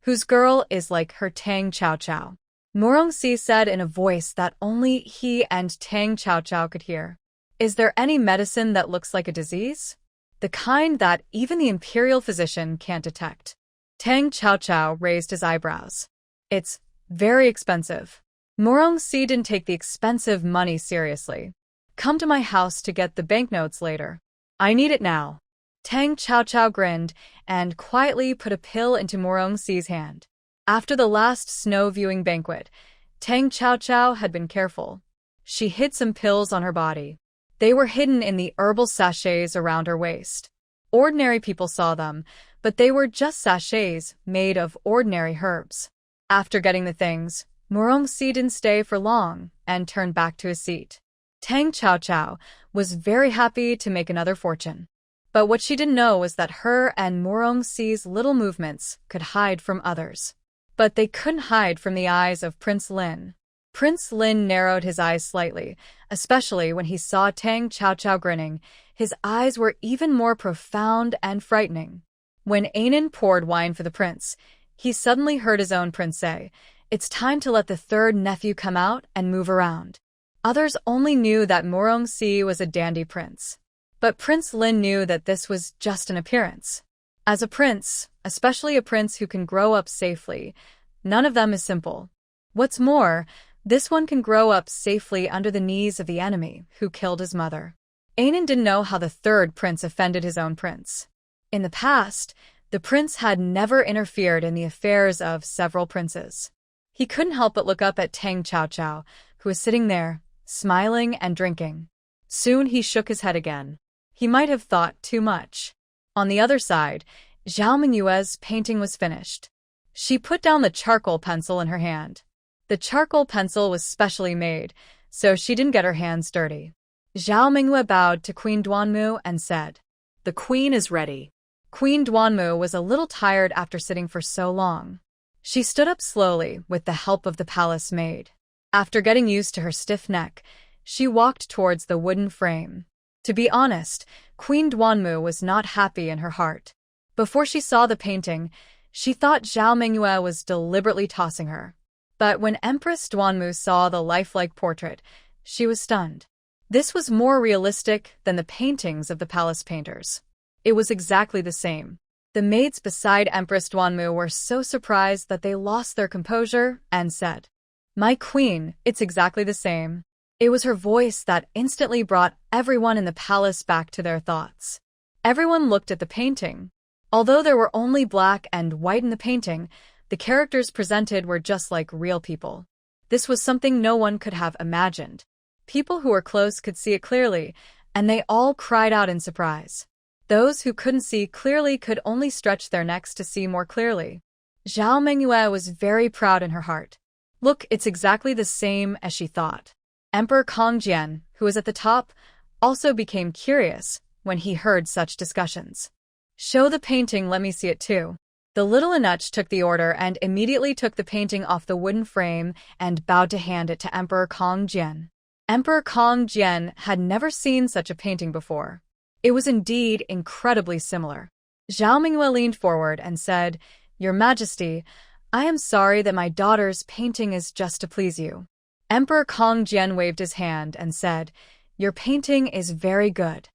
Whose girl is like her Tang Chao? Murongxi said in a voice that only he and Tang Chao could hear. Is there any medicine that looks like a disease? The kind that even the imperial physician can't detect. Tang Chao raised his eyebrows. It's very expensive. Murongxi didn't take the expensive money seriously. Come to my house to get the banknotes later. I need it now. Tang Chao grinned and quietly put a pill into Murongxi's hand. After the last snow viewing banquet, Tang Chao had been careful. She hid some pills on her body. They were hidden in the herbal sachets around her waist. Ordinary people saw them, but they were just sachets made of ordinary herbs. After getting the things, Murongxi didn't stay for long and turned back to his seat. Tang Chao was very happy to make another fortune. But what she didn't know was that her and Murongxi's little movements could hide from others. But they couldn't hide from the eyes of Prince Lin. Prince Lin narrowed his eyes slightly, especially when he saw Tang Chao grinning. His eyes were even more profound and frightening. When Anan poured wine for the prince, he suddenly heard his own prince say, It's time to let the third nephew come out and move around. Others only knew that Murongxi was a dandy prince. But Prince Lin knew that this was just an appearance. As a prince, especially a prince who can grow up safely, none of them is simple. What's more, this one can grow up safely under the knees of the enemy who killed his mother. Anan didn't know how the third prince offended his own prince. In the past, the prince had never interfered in the affairs of several princes. He couldn't help but look up at Tang Chao, who was sitting there, smiling and drinking. Soon he shook his head again. He might have thought too much. On the other side, Zhao Mingyue's painting was finished. She put down the charcoal pencil in her hand. The charcoal pencil was specially made, so she didn't get her hands dirty. Zhao Mingyue bowed to Queen Duanmu and said, The queen is ready. Queen Duanmu was a little tired after sitting for so long. She stood up slowly with the help of the palace maid. After getting used to her stiff neck, she walked towards the wooden frame. To be honest, Queen Duanmu was not happy in her heart. Before she saw the painting, she thought Zhao Mingyue was deliberately tossing her. But when Empress Duanmu saw the lifelike portrait, she was stunned. This was more realistic than the paintings of the palace painters. It was exactly the same. The maids beside Empress Duanmu were so surprised that they lost their composure and said, My queen, it's exactly the same. It was her voice that instantly brought everyone in the palace back to their thoughts. Everyone looked at the painting. Although there were only black and white in the painting, the characters presented were just like real people. This was something no one could have imagined. People who were close could see it clearly, and they all cried out in surprise. Those who couldn't see clearly could only stretch their necks to see more clearly. Zhao Mingyue was very proud in her heart. Look, it's exactly the same as she thought. Emperor Kongjian, who was at the top, also became curious when he heard such discussions. Show the painting, let me see it too. The little eunuch took the order and immediately took the painting off the wooden frame and bowed to hand it to Emperor Kongjian. Emperor Kongjian had never seen such a painting before. It was indeed incredibly similar. Zhao Mingyue leaned forward and said, Your Majesty, I am sorry that my daughter's painting is just to please you. Emperor Kongjian waved his hand and said, Your painting is very good.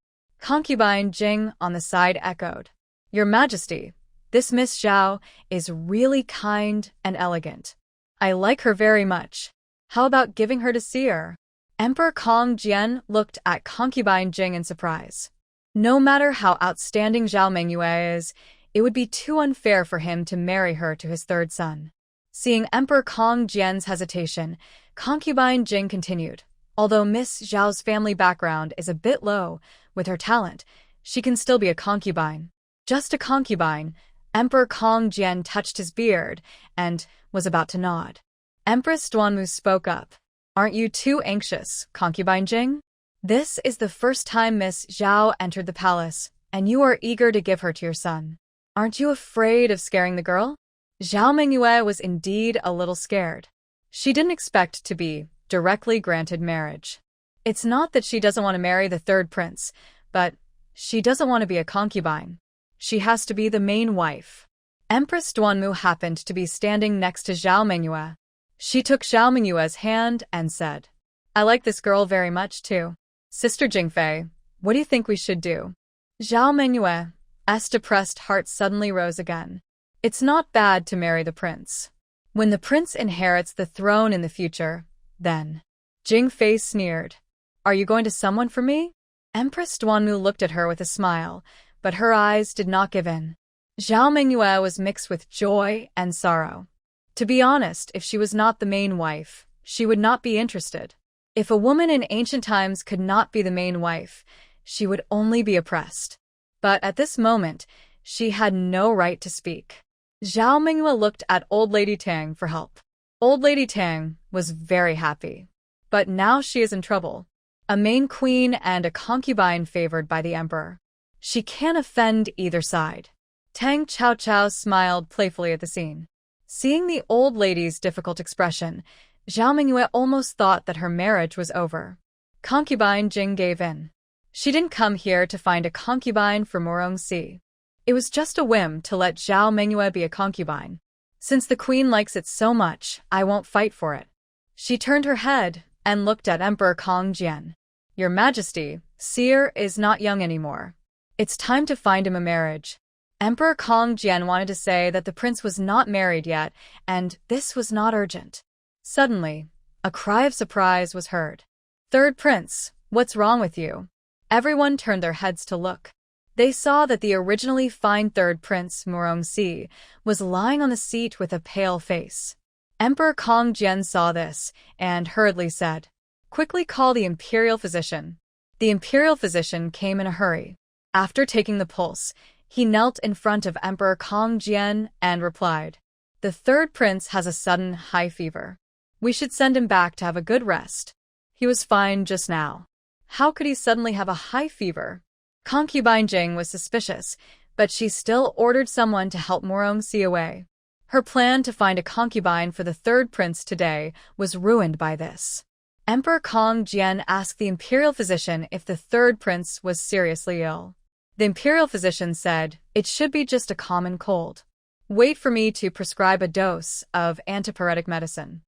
Concubine Jing on the side echoed, Your Majesty, this Miss Zhao is really kind and elegant. I like her very much. How about giving her to Seer? Emperor Kongjian looked at Concubine Jing in surprise. No matter how outstanding Zhao Mingyue is, it would be too unfair for him to marry her to his third son. Seeing Emperor Kongjian's hesitation, Concubine Jing continued, Although Miss Zhao's family background is a bit low, with her talent, she can still be a concubine. Just a concubine. Emperor Kongjian touched his beard and was about to nod. Empress Duanmu spoke up. Aren't you too anxious, Concubine Jing? This is the first time Miss Zhao entered the palace, and you are eager to give her to your son. Aren't you afraid of scaring the girl? Zhao Mingyue was indeed a little scared. She didn't expect to be directly granted marriage. It's not that she doesn't want to marry the third prince, but she doesn't want to be a concubine. She has to be the main wife. Empress Duanmu happened to be standing next to Zhao Mingyue. She took Zhao Mingyue's hand and said, I like this girl very much too. Sister Jingfei, what do you think we should do? Zhao Mingyue's depressed heart suddenly rose again. It's not bad to marry the prince. When the prince inherits the throne in the future, then. Jingfei sneered. Are you going to summon for me? Empress Duanmu looked at her with a smile, but her eyes did not give in. Zhao Mingyue was mixed with joy and sorrow. To be honest, if she was not the main wife, she would not be interested. If a woman in ancient times could not be the main wife, she would only be oppressed. But at this moment, she had no right to speak. Zhao Mingyue looked at Old Lady Tang for help. Old Lady Tang was very happy. But now she is in trouble. A main queen and a concubine favored by the emperor. She can't offend either side. Tang Chao smiled playfully at the scene. Seeing the old lady's difficult expression, Zhao Mingyue almost thought that her marriage was over. Concubine Jing gave in. She didn't come here to find a concubine for Murongxi. It was just a whim to let Zhao Mingyue be a concubine. Since the queen likes it so much, I won't fight for it. She turned her head and looked at Emperor Kongjian. Your Majesty, Seer is not young anymore. It's time to find him a marriage. Emperor Kongjian wanted to say that the prince was not married yet, and this was not urgent. Suddenly, a cry of surprise was heard. Third prince, what's wrong with you? Everyone turned their heads to look. They saw that the originally fine third prince, Murongxi, was lying on the seat with a pale face. Emperor Kongjian saw this and hurriedly said, Quickly call the imperial physician. The imperial physician came in a hurry. After taking the pulse, he knelt in front of Emperor Kongjian and replied, The third prince has a sudden high fever. We should send him back to have a good rest. He was fine just now. How could he suddenly have a high fever? Concubine Jing was suspicious, but she still ordered someone to help Morongxi away. Her plan to find a concubine for the third prince today was ruined by this. Emperor Kong Jian asked the imperial physician if the third prince was seriously ill. The imperial physician said, "It should be just a common cold. Wait for me to prescribe a dose of antipyretic medicine.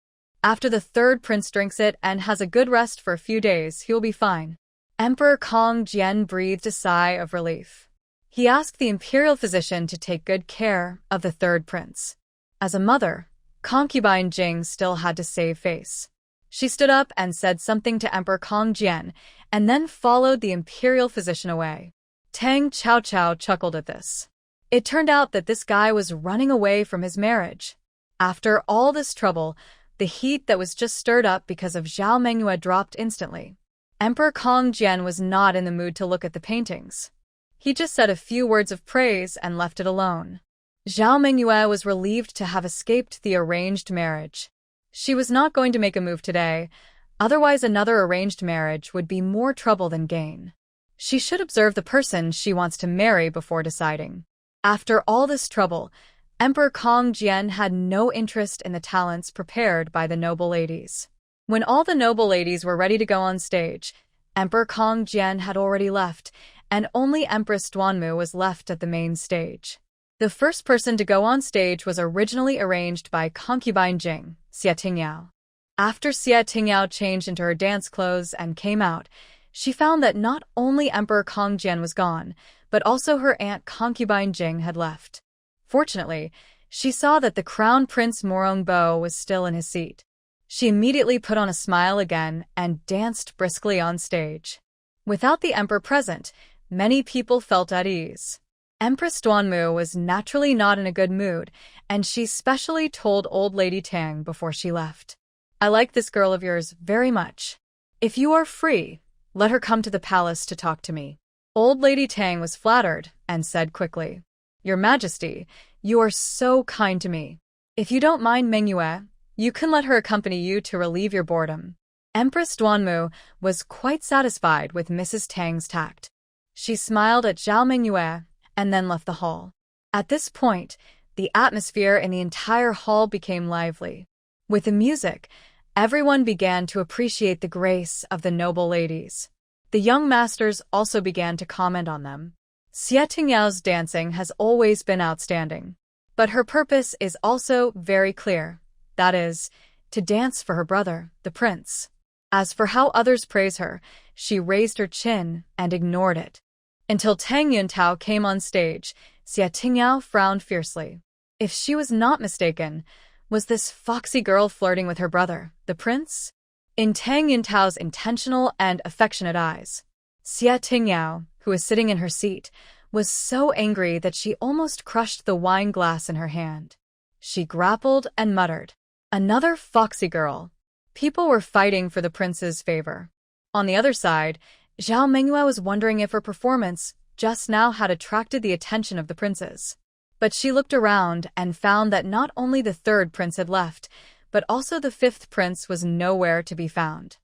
After the third prince drinks it and has a good rest for a few days, he will be fine." Emperor Kong Jian breathed a sigh of relief. He asked the imperial physician to take good care of the third prince. As a mother, concubine Jing still had to save face. She stood up and said something to Emperor Kong Jian, and then followed the imperial physician away. Tang Chao Chao chuckled at this. It turned out that this guy was running away from his marriage. After all this trouble, the heat that was just stirred up because of Zhao Mengyue dropped instantly. Emperor Kong Jian was not in the mood to look at the paintings. He just said a few words of praise and left it alone. Zhao Mengyue was relieved to have escaped the arranged marriage. She was not going to make a move today, otherwise another arranged marriage would be more trouble than gain. She should observe the person she wants to marry before deciding. After all this trouble, Emperor Kong Jian had no interest in the talents prepared by the noble ladies. When all the noble ladies were ready to go on stage, Emperor Kong Jian had already left, and only Empress Duanmu was left at the main stage. The first person to go on stage was originally arranged by concubine Jing, Xie Tingyao. After Xie Tingyao changed into her dance clothes and came out, she found that not only Emperor Kong Jian was gone, but also her aunt concubine Jing had left. Fortunately, she saw that the crown prince Morongbo was still in his seat. She immediately put on a smile again and danced briskly on stage. Without the emperor present, many people felt at ease. Empress Duanmu was naturally not in a good mood, and she specially told old lady Tang before she left. "I like this girl of yours very much. If you are free, let her come to the palace to talk to me." Old lady Tang was flattered and said quickly, "Your Majesty, you are so kind to me. If you don't mind Mengyue, you can let her accompany you to relieve your boredom." Empress Duanmu was quite satisfied with Mrs. Tang's tact. She smiled at Zhao Mengyue and then left the hall. At this point, the atmosphere in the entire hall became lively. With the music, everyone began to appreciate the grace of the noble ladies. The young masters also began to comment on them. Xie Tingyao's dancing has always been outstanding, but her purpose is also very clear, that is, to dance for her brother, the prince. As for how others praise her, she raised her chin and ignored it. Until Tang Yuntao came on stage, Xie Tingyao frowned fiercely. If she was not mistaken, was this foxy girl flirting with her brother, the prince? In Tang Yuntao's intentional and affectionate eyes, Xie Tingyao, who was sitting in her seat, was so angry that she almost crushed the wine glass in her hand. She grappled and muttered, "Another foxy girl." People were fighting for the prince's favor. On the other side, Zhao Mengyue was wondering if her performance just now had attracted the attention of the princes. But she looked around and found that not only the third prince had left, but also the fifth prince was nowhere to be found.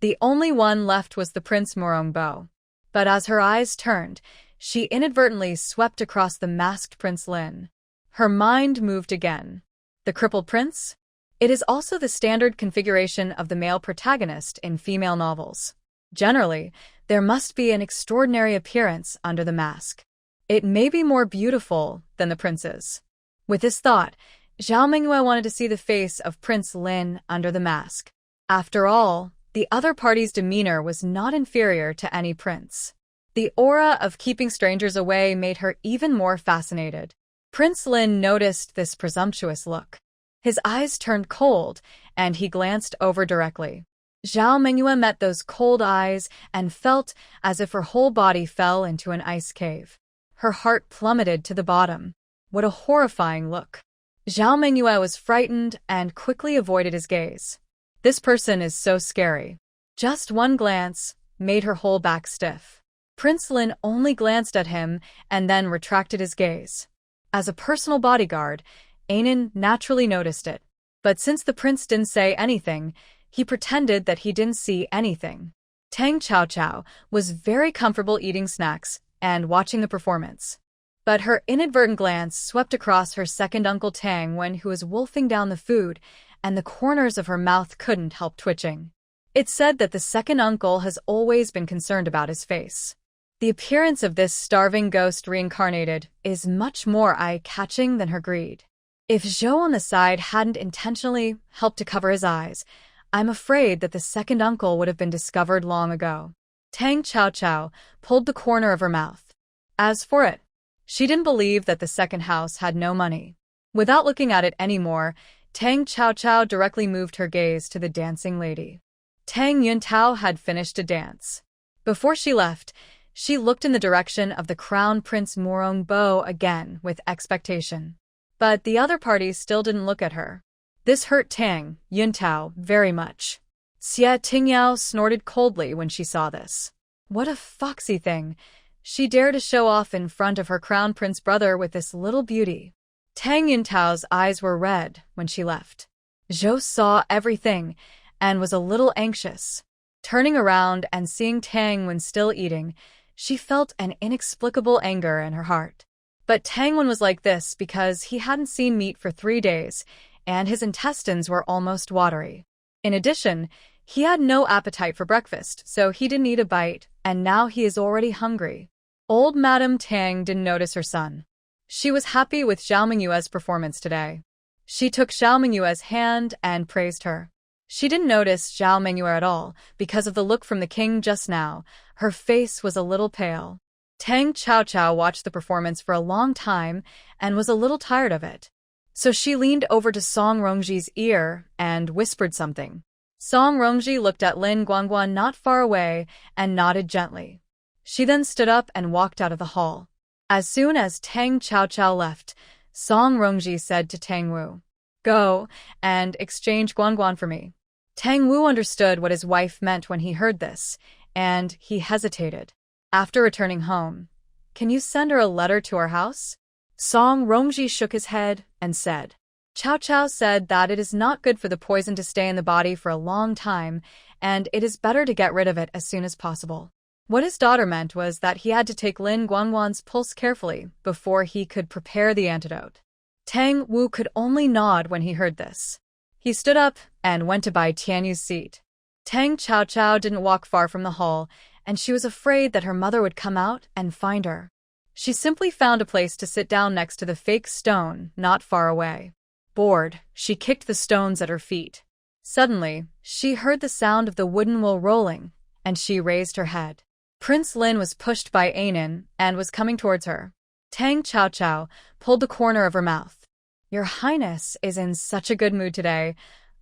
The only one left was the Prince Morongbo. But as her eyes turned, she inadvertently swept across the masked Prince Lin. Her mind moved again. The crippled prince? It is also the standard configuration of the male protagonist in female novels. Generally, there must be an extraordinary appearance under the mask. It may be more beautiful than the prince's. With this thought, Zhao Mengyue wanted to see the face of Prince Lin under the mask. After all, the other party's demeanor was not inferior to any prince. The aura of keeping strangers away made her even more fascinated. Prince Lin noticed this presumptuous look. His eyes turned cold, and he glanced over directly. Zhao Mengyue met those cold eyes and felt as if her whole body fell into an ice cave. Her heart plummeted to the bottom. What a horrifying look. Zhao Mengyue was frightened and quickly avoided his gaze. This person is so scary. Just one glance made her whole back stiff. Prince Lin only glanced at him and then retracted his gaze. As a personal bodyguard, Anan naturally noticed it. But since the prince didn't say anything, he pretended that he didn't see anything. Tang Chao was very comfortable eating snacks and watching the performance. But her inadvertent glance swept across her second uncle Tang who was wolfing down the food, and the corners of her mouth couldn't help twitching. It's said that the second uncle has always been concerned about his face. The appearance of this starving ghost reincarnated is much more eye-catching than her greed. If Zhou on the side hadn't intentionally helped to cover his eyes, I'm afraid that the second uncle would have been discovered long ago. Tang Chao pulled the corner of her mouth. As for it, she didn't believe that the second house had no money. Without looking at it anymore, Tang Chao directly moved her gaze to the dancing lady. Tang Yuntao had finished a dance. Before she left, she looked in the direction of the Crown Prince Morongbo again with expectation. But the other party still didn't look at her. This hurt Tang Yuntao very much. Xie Tingyao snorted coldly when she saw this. What a foxy thing! She dared to show off in front of her crown prince brother with this little beauty. Tang Yuntao's eyes were red when she left. Zhou saw everything and was a little anxious. Turning around and seeing Tang when still eating, she felt an inexplicable anger in her heart. But Tang was like this because he hadn't seen meat for 3 days, and his intestines were almost watery. In addition, he had no appetite for breakfast, so he didn't eat a bite, and now he is already hungry. Old Madame Tang didn't notice her son. She was happy with Zhao Mingyue's performance today. She took Zhao Mingyue's hand and praised her. She didn't notice Zhao Mingyue at all because of the look from the king just now. Her face was a little pale. Tang Chao watched the performance for a long time and was a little tired of it. So she leaned over to Song Rongji's ear and whispered something. Song Rongji looked at Lin Guangguan not far away and nodded gently. She then stood up and walked out of the hall. As soon as Tang Chao left, Song Rongji said to Tang Wu, "Go and exchange Guangguan for me." Tang Wu understood what his wife meant when he heard this, and he hesitated. After returning home, "Can you send her a letter to our house?" Song Rongji shook his head and said, Chao said that it is not good for the poison to stay in the body for a long time, and it is better to get rid of it as soon as possible. What his daughter meant was that he had to take Lin Guangguan's pulse carefully before he could prepare the antidote. Tang Wu could only nod when he heard this. He stood up and went to buy Tianyu's seat. Tang Chao didn't walk far from the hall, and she was afraid that her mother would come out and find her. She simply found a place to sit down next to the fake stone not far away. Bored, she kicked the stones at her feet. Suddenly, she heard the sound of the wooden wool rolling, and she raised her head. Prince Lin was pushed by Anan and was coming towards her. Tang Chao pulled the corner of her mouth. "Your Highness is in such a good mood today.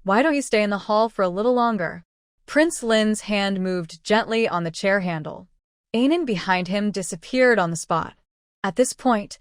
Why don't you stay in the hall for a little longer?" Prince Lin's hand moved gently on the chair handle. Anan behind him disappeared on the spot. At this point,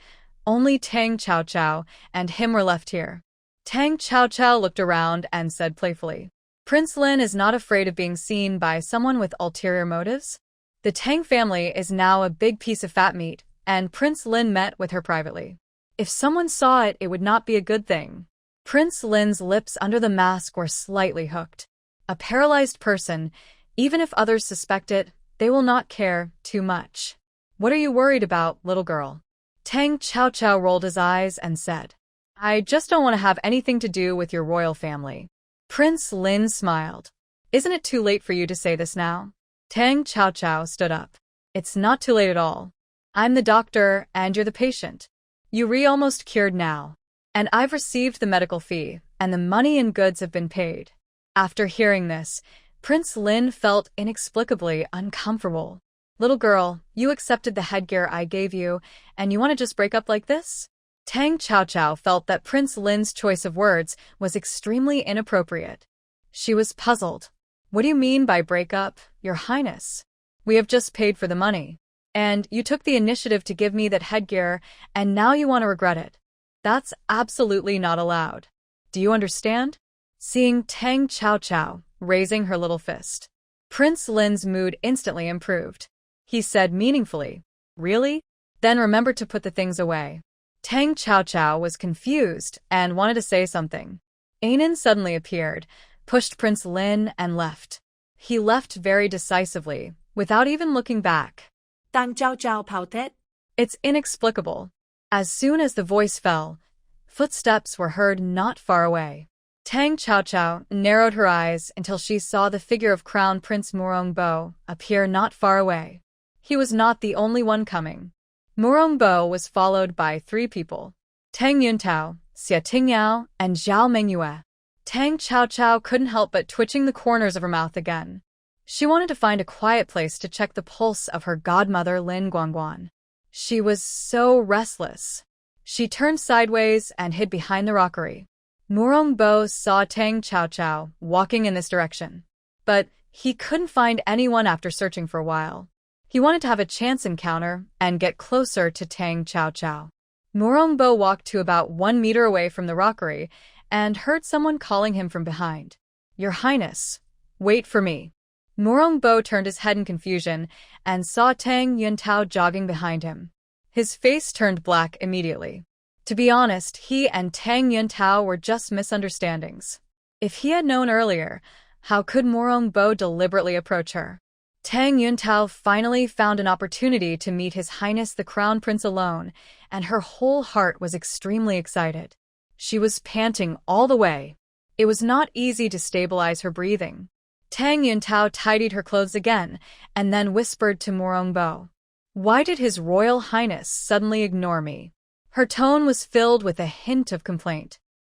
only Tang Chao and him were left here. Tang Chao looked around and said playfully, "Prince Lin is not afraid of being seen by someone with ulterior motives? The Tang family is now a big piece of fat meat, and Prince Lin met with her privately. If someone saw it, it would not be a good thing." Prince Lin's lips under the mask were slightly hooked. A paralyzed person, even if others suspect it, they will not care too much. "What are you worried about, little girl?" Tang Chao rolled his eyes and said, "I just don't want to have anything to do with your royal family." Prince Lin smiled. "Isn't it too late for you to say this now?" Tang Chao stood up. "It's not too late at all. I'm the doctor and you're the patient. You're almost cured now. And I've received the medical fee, and the money and goods have been paid." After hearing this, Prince Lin felt inexplicably uncomfortable. "Little girl, you accepted the headgear I gave you, and you want to just break up like this?" Tang Chao felt that Prince Lin's choice of words was extremely inappropriate. She was puzzled. "What do you mean by break up, Your Highness? We have just paid for the money. And you took the initiative to give me that headgear, and now you want to regret it. That's absolutely not allowed. Do you understand?" Seeing Tang Chao raising her little fist, Prince Lin's mood instantly improved. He said meaningfully, "Really? Then remember to put the things away." Tang Chao was confused and wanted to say something. Anan suddenly appeared, pushed Prince Lin and left. He left very decisively, without even looking back. Tang Chao Chao Pao Tet. It's inexplicable. As soon as the voice fell, footsteps were heard not far away. Tang Chao Chao narrowed her eyes until she saw the figure of Crown Prince Murongbo appear not far away. He was not the only one coming. Murongbo was followed by 3 people: Tang Yuntao, Xia Tingyao, and Zhao Mengyue. Tang Chao Chao couldn't help but twitching the corners of her mouth again. She wanted to find a quiet place to check the pulse of her godmother Lin Guangguan. She was so restless. She turned sideways and hid behind the rockery. Murongbo saw Tang Chao Chao walking in this direction, but he couldn't find anyone after searching for a while. He wanted to have a chance encounter and get closer to Tang Chao Chao. Murongbo walked to about 1 meter away from the rockery and heard someone calling him from behind. "Your Highness, wait for me." Murongbo turned his head in confusion and saw Tang Yuntao jogging behind him. His face turned black immediately. To be honest, he and Tang Yuntao were just misunderstandings. If he had known earlier, how could Murongbo deliberately approach her? Tang Yuntao finally found an opportunity to meet His Highness the Crown Prince alone, and her whole heart was extremely excited. She was panting all the way. It was not easy to stabilize her breathing. Tang Yuntao tidied her clothes again, and then whispered to Murongbo, "Why did His Royal Highness suddenly ignore me?" Her tone was filled with a hint of complaint.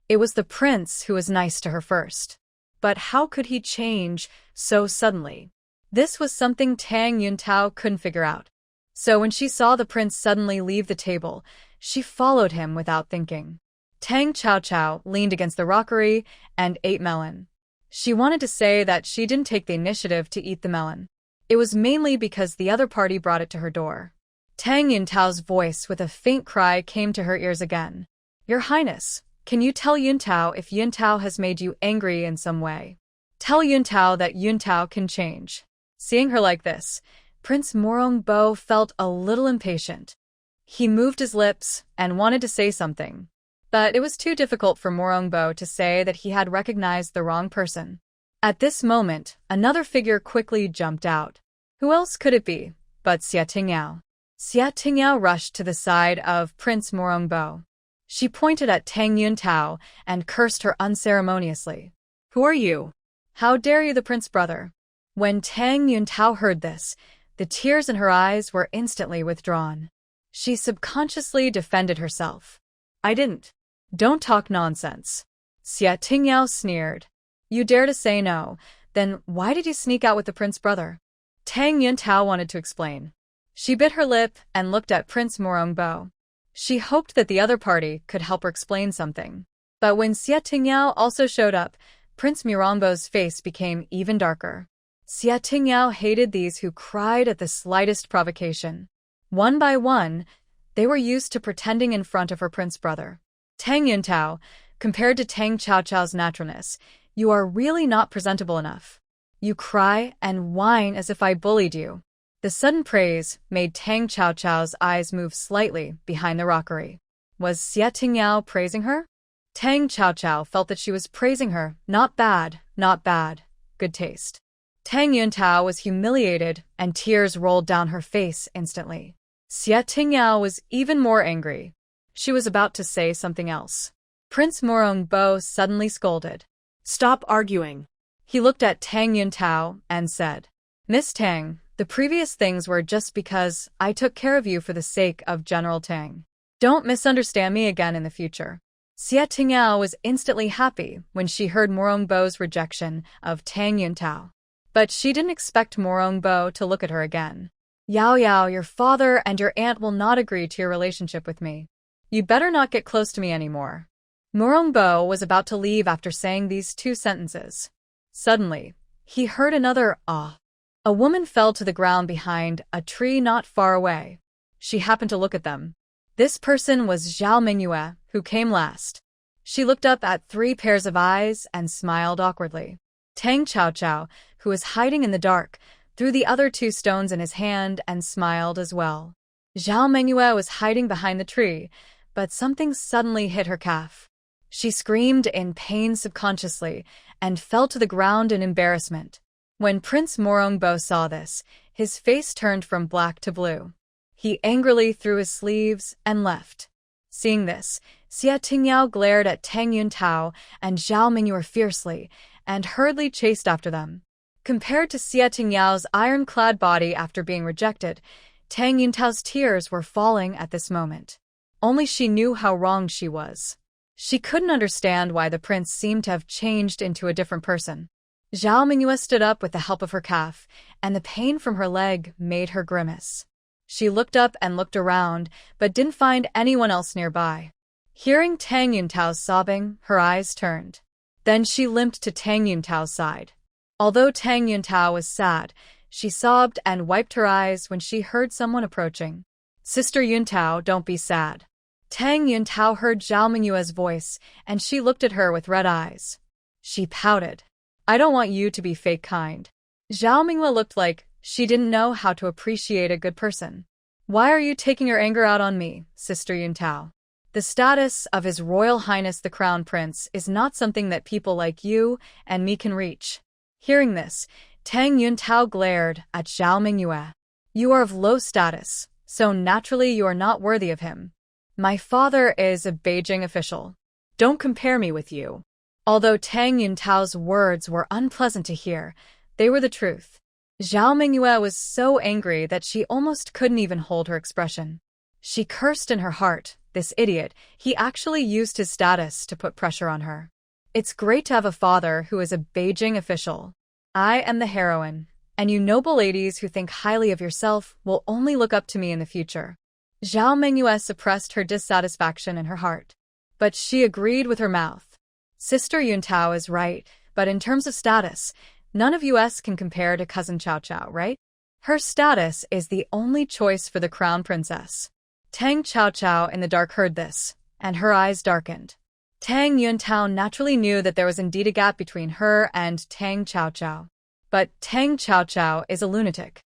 It was the prince who was nice to her first. But how could he change so suddenly? This was something Tang Yuntao couldn't figure out. So when she saw the prince suddenly leave the table, she followed him without thinking. Tang Chao Chao leaned against the rockery and ate melon. She wanted to say that she didn't take the initiative to eat the melon. It was mainly because the other party brought it to her door. Tang Yuntao's voice with a faint cry came to her ears again. "Your Highness, can you tell Yuntao if Yuntao has made you angry in some way? Tell Yuntao that Yuntao can change." Seeing her like this, Prince Murongbo felt a little impatient. He moved his lips and wanted to say something, but it was too difficult for Murongbo to say that he had recognized the wrong person. At this moment, another figure quickly jumped out. Who else could it be but Xia Tingyao? Xia Tingyao rushed to the side of Prince Murongbo. She pointed at Tang Yuntao and cursed her unceremoniously. "Who are you? How dare you, the prince brother?" When Tang Yuntao heard this, the tears in her eyes were instantly withdrawn. She subconsciously defended herself. "I didn't." "Don't talk nonsense." Xia Tingyao sneered. "You dare to say no, then why did you sneak out with the prince brother?" Tang Yuntao wanted to explain. She bit her lip and looked at Prince Murongbo. She hoped that the other party could help her explain something. But when Xia Tingyao also showed up, Prince Murongbo's face became even darker. Xia Tingyao hated these who cried at the slightest provocation. One by one, they were used to pretending in front of her prince brother. "Tang Yuntao, compared to Tang Chao Chao's naturalness, you are really not presentable enough. You cry and whine as if I bullied you." The sudden praise made Tang Chao Chao's eyes move slightly behind the rockery. Was Xia Tingyao praising her? Tang Chao Chao felt that she was praising her. Not bad, not bad. Good taste. Tang Yuntao was humiliated and tears rolled down her face instantly. Xia Tingyao was even more angry. She was about to say something else. Prince Murongbo suddenly scolded. "Stop arguing." He looked at Tang Yuntao and said, "Miss Tang, the previous things were just because I took care of you for the sake of General Tang. Don't misunderstand me again in the future." Xia Tingyao was instantly happy when she heard Murongbo's rejection of Tang Yuntao. But she didn't expect Murongbo to look at her again. "Yao Yao, your father and your aunt will not agree to your relationship with me. You'd better not get close to me anymore." Murongbo was about to leave after saying these 2 sentences. Suddenly, he heard another "ah." A woman fell to the ground behind a tree not far away. She happened to look at them. This person was Zhao Mengyue, who came last. She looked up at 3 pairs of eyes and smiled awkwardly. Tang Chao Chao, who was hiding in the dark, threw the other 2 stones in his hand and smiled as well. Zhao Mengyue was hiding behind the tree, but something suddenly hit her calf. She screamed in pain subconsciously and fell to the ground in embarrassment. When Prince Morongbo saw this, his face turned from black to blue. He angrily threw his sleeves and left. Seeing this, Xia Tingyao glared at Tang Yuntao and Zhao Mingyue fiercely, and hurriedly chased after them. Compared to Xia Tingyao's ironclad body after being rejected, Tang Yuntao's tears were falling at this moment. Only she knew how wrong she was. She couldn't understand why the prince seemed to have changed into a different person. Zhao Mingyue stood up with the help of her calf, and the pain from her leg made her grimace. She looked up and looked around, but didn't find anyone else nearby. Hearing Tang Yuntao's sobbing, her eyes turned. Then she limped to Tang Yuntao's side. Although Tang Yuntao was sad, she sobbed and wiped her eyes when she heard someone approaching. "Sister Yuntao, don't be sad." Tang Yuntao heard Zhao Mingyue's voice, and she looked at her with red eyes. She pouted. "I don't want you to be fake kind." Zhao Mingyue looked like she didn't know how to appreciate a good person. "Why are you taking your anger out on me, Sister Yuntao? The status of His Royal Highness the Crown Prince is not something that people like you and me can reach." Hearing this, Tang Yuntao glared at Zhao Mingyue. "You are of low status, so naturally you are not worthy of him. My father is a Beijing official. Don't compare me with you." Although Tang Yuntao's words were unpleasant to hear, they were the truth. Zhao Mingyue was so angry that she almost couldn't even hold her expression. She cursed in her heart, "This idiot, he actually used his status to put pressure on her. It's great to have a father who is a Beijing official. I am the heroine, and you noble ladies who think highly of yourself will only look up to me in the future." Zhao Mingyue suppressed her dissatisfaction in her heart, but she agreed with her mouth. Sister Yuntao is right, but in terms of status, none of us can compare to cousin Cao Cao, right? Her status is the only choice for the crown princess. Tang Cao Cao in the dark heard this, and her eyes darkened. Tang Yuntao naturally knew that there was indeed a gap between her and Tang Cao Cao. But Tang Cao Cao is a lunatic.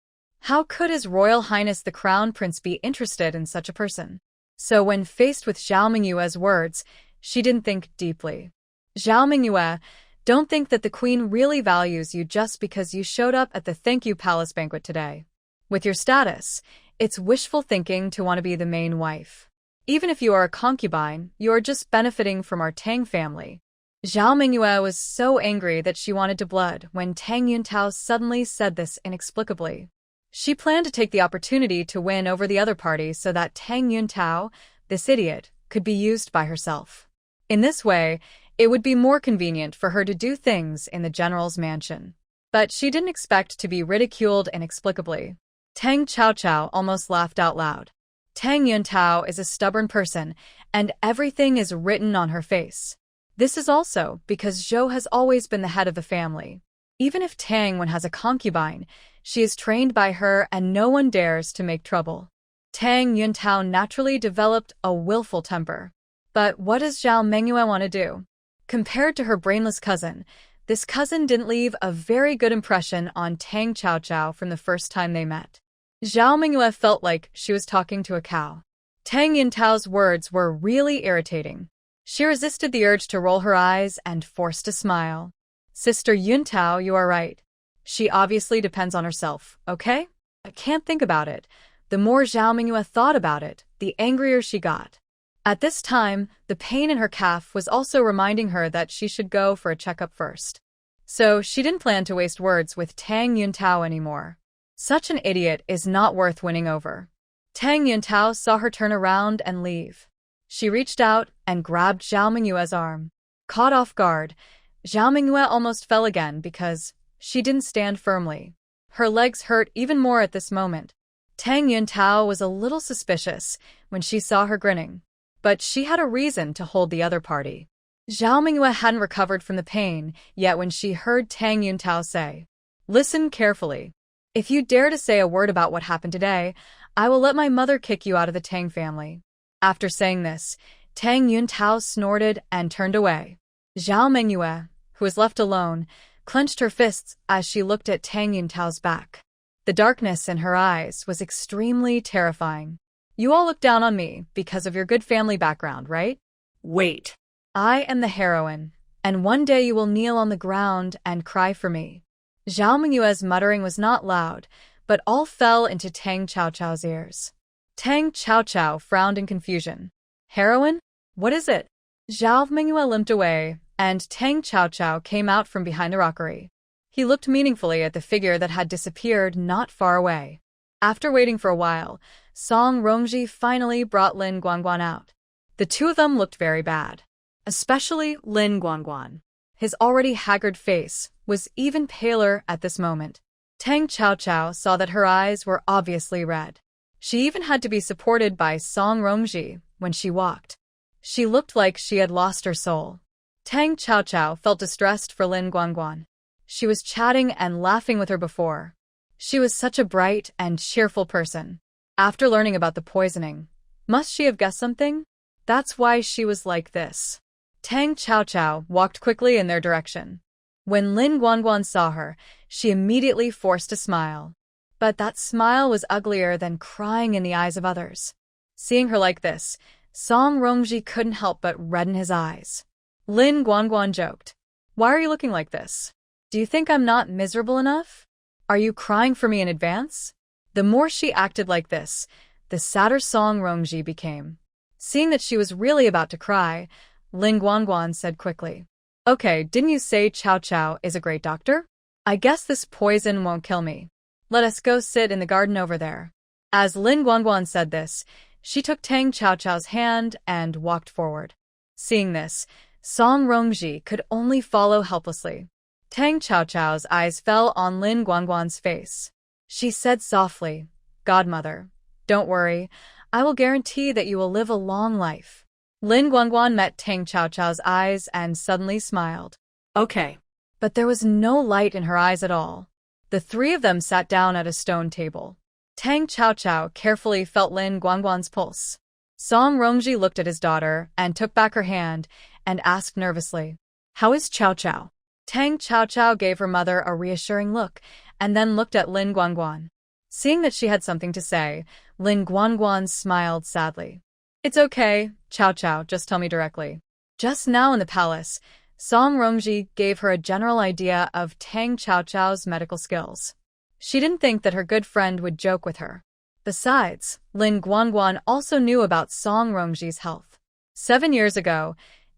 How could His Royal Highness the Crown Prince be interested in such a person? So when faced with Zhao Mingyue's words, she didn't think deeply. "Zhao Mingyue, don't think that the Queen really values you just because you showed up at the Thank You Palace banquet today. With your status, it's wishful thinking to want to be the main wife. Even if you are a concubine, you are just benefiting from our Tang family." Zhao Mingyue was so angry that she wanted to blood when Tang Yuntao suddenly said this inexplicably. She planned to take the opportunity to win over the other party so that Tang Yuntao, this idiot, could be used by herself. In this way, it would be more convenient for her to do things in the general's mansion. But she didn't expect to be ridiculed inexplicably. Tang Cao Cao almost laughed out loud. Tang Yuntao is a stubborn person, and everything is written on her face. This is also because Zhou has always been the head of the family. Even if Tang Wen has a concubine, she is trained by her and no one dares to make trouble. Tang Yuntao naturally developed a willful temper. But what does Zhao Mingyue want to do? Compared to her brainless cousin, this cousin didn't leave a very good impression on Tang Cao Cao from the first time they met. Zhao Mingyue felt like she was talking to a cow. Tang Yuntao's words were really irritating. She resisted the urge to roll her eyes and forced a smile. "Sister Yuntao, you are right. She obviously depends on herself, okay? I can't think about it." The more Zhao Mingyue thought about it, the angrier she got. At this time, the pain in her calf was also reminding her that she should go for a checkup first. So she didn't plan to waste words with Tang Yuntao anymore. Such an idiot is not worth winning over. Tang Yuntao saw her turn around and leave. She reached out and grabbed Zhao Mingyue's arm. Caught off guard, Zhao Mingyue almost fell again because she didn't stand firmly. Her legs hurt even more at this moment. Tang Yuntao was a little suspicious when she saw her grinning. But she had a reason to hold the other party. Zhao Mingyue hadn't recovered from the pain yet when she heard Tang Yuntao say, "Listen carefully. If you dare to say a word about what happened today, I will let my mother kick you out of the Tang family." After saying this, Tang Yuntao snorted and turned away. Zhao Mingyue, who was left alone, clenched her fists as she looked at Tang Yuntao's back. The darkness in her eyes was extremely terrifying. "You all look down on me because of your good family background, right? Wait. I am the heroine, and one day you will kneel on the ground and cry for me." Zhao Mingyue's muttering was not loud, but all fell into Tang Chaochao's ears. Tang Chaochao frowned in confusion. Heroin? What is it? Zhao Mingyue limped away, and Tang Chaochao came out from behind the rockery. He looked meaningfully at the figure that had disappeared not far away. After waiting for a while, Song Rongji finally brought Lin Guangguan out. The two of them looked very bad. Especially Lin Guangguan. His already haggard face was even paler at this moment. Tang Chaochao saw that her eyes were obviously red. She even had to be supported by Song Rongji when she walked. She looked like she had lost her soul. Tang Chaochao felt distressed for Lin Guangguan. She was chatting and laughing with her before. She was such a bright and cheerful person. After learning about the poisoning, must she have guessed something? That's why she was like this. Tang Chaochao walked quickly in their direction. When Lin Guangguan saw her, she immediately forced a smile. But that smile was uglier than crying in the eyes of others. Seeing her like this, Song Rongji couldn't help but redden his eyes. Lin Guangguan joked. Why are you looking like this? Do you think I'm not miserable enough? Are you crying for me in advance? The more she acted like this, the sadder Song Rongji became. Seeing that she was really about to cry, Lin Guangguan said quickly. Okay, didn't you say Cao Cao is a great doctor? I guess this poison won't kill me. Let us go sit in the garden over there. As Lin Guangguan said this, she took Tang Chaochao's hand and walked forward. Seeing this, Song Rongji could only follow helplessly. Tang Chaochao's eyes fell on Lin Guangguan's face. She said softly, Godmother, don't worry, I will guarantee that you will live a long life. Lin Guangguan met Tang Chaochao's eyes and suddenly smiled. Okay. But there was no light in her eyes at all. The three of them sat down at a stone table. Tang Chaochao carefully felt Lin Guangguan's pulse. Song Rongji looked at his daughter and took back her hand and asked nervously, How is Cao Cao? Tang Chaochao gave her mother a reassuring look and then looked at Lin Guangguan. Seeing that she had something to say, Lin Guangguan smiled sadly. It's okay, Cao Cao, just tell me directly. Just now in the palace, Song Rongji gave her a general idea of Tang Chaochao's medical skills. She didn't think that her good friend would joke with her. Besides, Lin Guangguan also knew about Song Rongji's health. 7 years ago,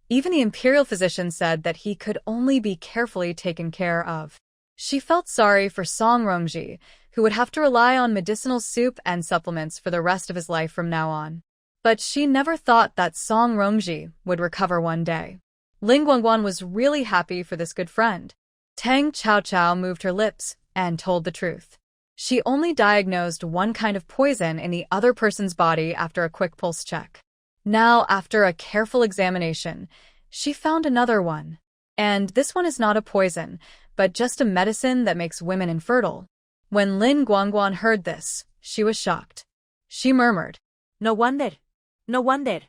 even the imperial physician said that he could only be carefully taken care of. She felt sorry for Song Rongji, who would have to rely on medicinal soup and supplements for the rest of his life from now on. But she never thought that Song Rongji would recover one day. Lin Guangguan was really happy for this good friend. Tang Chaochao moved her lips and told the truth. She only diagnosed one kind of poison in the other person's body after a quick pulse check. Now, after a careful examination, she found another one. And this one is not a poison, but just a medicine that makes women infertile. When Lin Guangguan heard this, she was shocked. She murmured, No wonder. No wonder.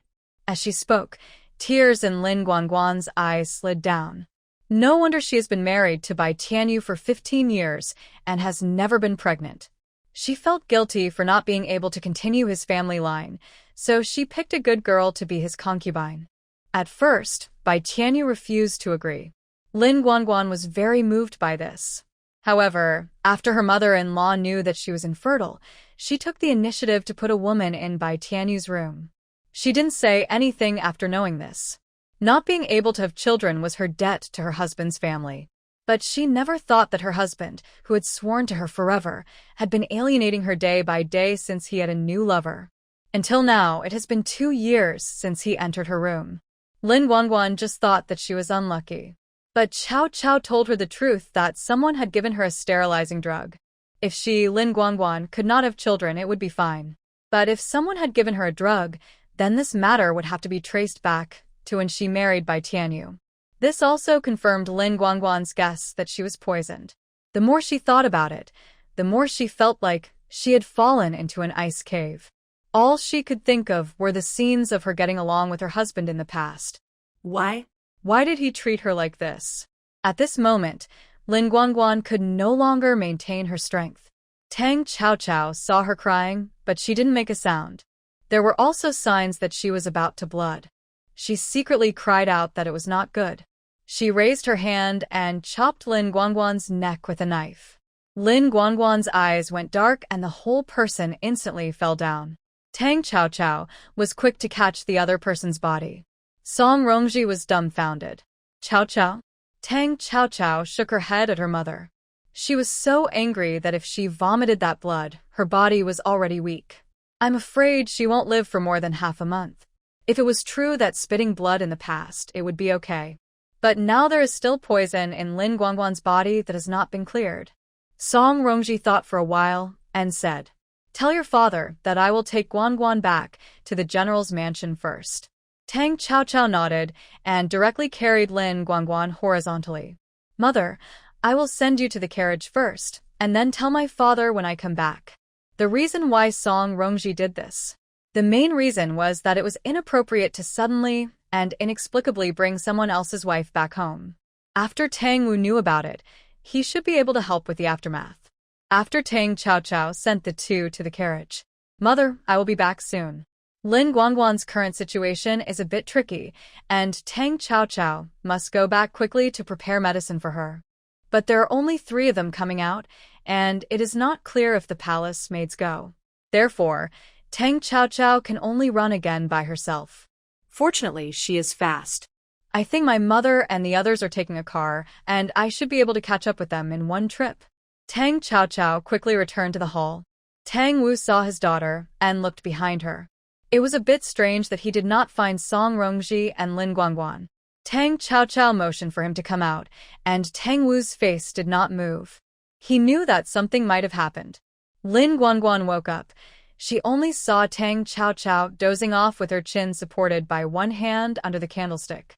As she spoke, tears in Lin Guangguan's eyes slid down. No wonder she has been married to Bai Tianyu for 15 years and has never been pregnant. She felt guilty for not being able to continue his family line, so she picked a good girl to be his concubine. At first, Bai Tianyu refused to agree. Lin Guangguan was very moved by this. However, after her mother-in-law knew that she was infertile, she took the initiative to put a woman in Bai Tianyu's room. She didn't say anything after knowing this. Not being able to have children was her debt to her husband's family. But she never thought that her husband, who had sworn to her forever, had been alienating her day by day since he had a new lover. Until now, it has been 2 years since he entered her room. Lin Guangguan just thought that she was unlucky. But Cao Cao told her the truth that someone had given her a sterilizing drug. If she, Lin Guangguan, could not have children, it would be fine. But if someone had given her a drug, then this matter would have to be traced back to when she married Bai Tianyu. This also confirmed Lin Guangguan's guess that she was poisoned. The more she thought about it, the more she felt like she had fallen into an ice cave. All she could think of were the scenes of her getting along with her husband in the past. Why? Why did he treat her like this? At this moment, Lin Guangguan could no longer maintain her strength. Tang Chaochao saw her crying, but she didn't make a sound. There were also signs that she was about to blood. She secretly cried out that it was not good. She raised her hand and chopped Lin Guangguan's neck with a knife. Lin Guangguan's eyes went dark and the whole person instantly fell down. Tang Chaochao was quick to catch the other person's body. Song Rongji was dumbfounded. Chaochao? Tang Chaochao shook her head at her mother. She was so angry that if she vomited that blood, her body was already weak. I'm afraid she won't live for more than half a month. If it was true that spitting blood in the past, it would be okay. But now there is still poison in Lin Guangguan's body that has not been cleared. Song Rongji thought for a while and said, "Tell your father that I will take Guangguan back to the general's mansion first." Tang Chaochao nodded and directly carried Lin Guangguan horizontally. "Mother, I will send you to the carriage first, and then tell my father when I come back." The reason why Song Rongji did this. The main reason was that it was inappropriate to suddenly and inexplicably bring someone else's wife back home. After Tang Wu knew about it, he should be able to help with the aftermath. After Tang Chaochao sent the two to the carriage. "Mother, I will be back soon." Lin Guangguan's current situation is a bit tricky, and Tang Chaochao must go back quickly to prepare medicine for her. But there are only 3 of them coming out, and it is not clear if the palace maids go. Therefore, Tang Chaochao can only run again by herself. Fortunately, she is fast. I think my mother and the others are taking a car, and I should be able to catch up with them in one trip. Tang Chaochao quickly returned to the hall. Tang Wu saw his daughter and looked behind her. It was a bit strange that he did not find Song Rongji and Lin Guangguan. Tang Chaochao motioned for him to come out, and Tang Wu's face did not move. He knew that something might have happened. Lin Guangguan woke up. She only saw Tang Chaochao dozing off with her chin supported by one hand under the candlestick.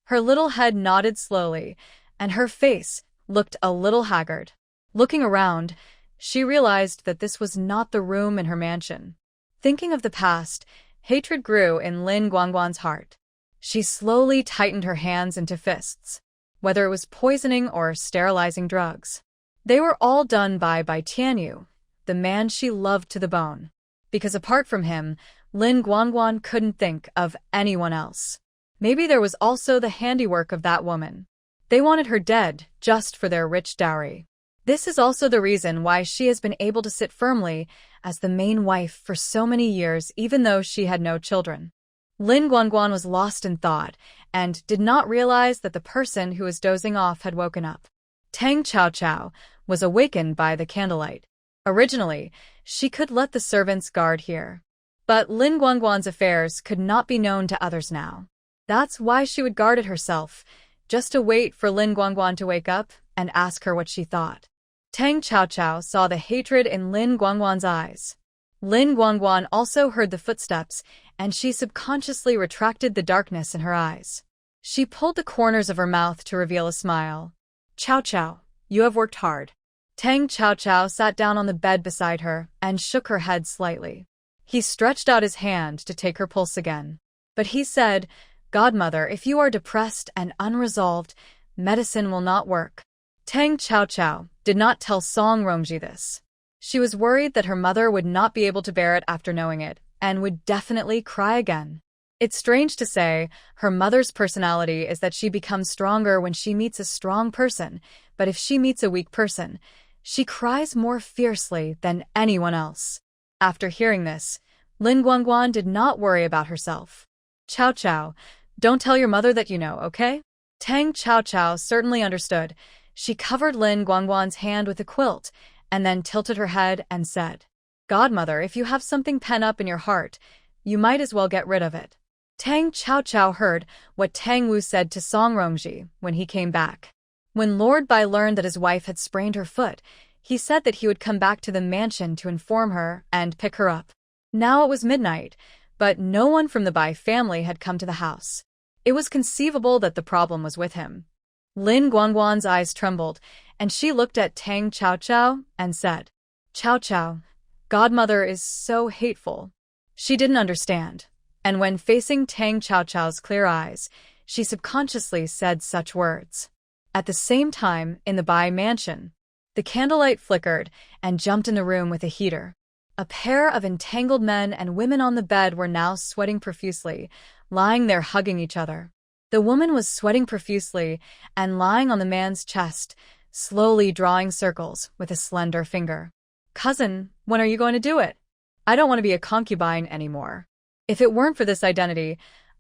Her little head nodded slowly, and her face looked a little haggard. Looking around, she realized that this was not the room in her mansion. Thinking of the past, hatred grew in Lin Guangguan's heart. She slowly tightened her hands into fists, whether it was poisoning or sterilizing drugs. They were all done by Tianyu, the man she loved to the bone. Because apart from him, Lin Guangguan couldn't think of anyone else. Maybe there was also the handiwork of that woman. They wanted her dead just for their rich dowry. This is also the reason why she has been able to sit firmly as the main wife for so many years even though she had no children. Lin Guangguan was lost in thought and did not realize that the person who was dozing off had woken up. Tang Chaochao was awakened by the candlelight. Originally, she could let the servants guard here. But Lin Guangguan's affairs could not be known to others now. That's why she would guard it herself, just to wait for Lin Guangguan to wake up and ask her what she thought. Tang Chaochao saw the hatred in Lin Guangguan's eyes. Lin Guangguan also heard the footsteps, and she subconsciously retracted the darkness in her eyes. She pulled the corners of her mouth to reveal a smile. "Chaochao, you have worked hard." Tang Chaochao sat down on the bed beside her and shook her head slightly. He stretched out his hand to take her pulse again. But he said, "Godmother, if you are depressed and unresolved, medicine will not work." Tang Chaochao did not tell Song Rongji this. She was worried that her mother would not be able to bear it after knowing it, and would definitely cry again. It's strange to say, her mother's personality is that she becomes stronger when she meets a strong person, but if she meets a weak person, she cries more fiercely than anyone else. After hearing this, Lin Guangguan did not worry about herself. "Chaochao, don't tell your mother that you know, okay?" Tang Chaochao certainly understood. She covered Lin Guangguan's hand with a quilt, and then tilted her head and said, "Godmother, if you have something pent up in your heart, you might as well get rid of it." Tang Chaochao heard what Tang Wu said to Song Rongji when he came back. When Lord Bai learned that his wife had sprained her foot, he said that he would come back to the mansion to inform her and pick her up. Now it was midnight, but no one from the Bai family had come to the house. It was conceivable that the problem was with him. Lin Guangguan's eyes trembled, and she looked at Tang Chaochao and said, "Chaochao, Godmother is so hateful." She didn't understand, and when facing Tang Chaochao's clear eyes, she subconsciously said such words. At the same time, in the Bai mansion, the candlelight flickered and jumped in the room with a heater. A pair of entangled men and women on the bed were now sweating profusely, lying there hugging each other. The woman was sweating profusely and lying on the man's chest, slowly drawing circles with a slender finger. "Cousin, when are you going to do it? I don't want to be a concubine anymore. If it weren't for this identity,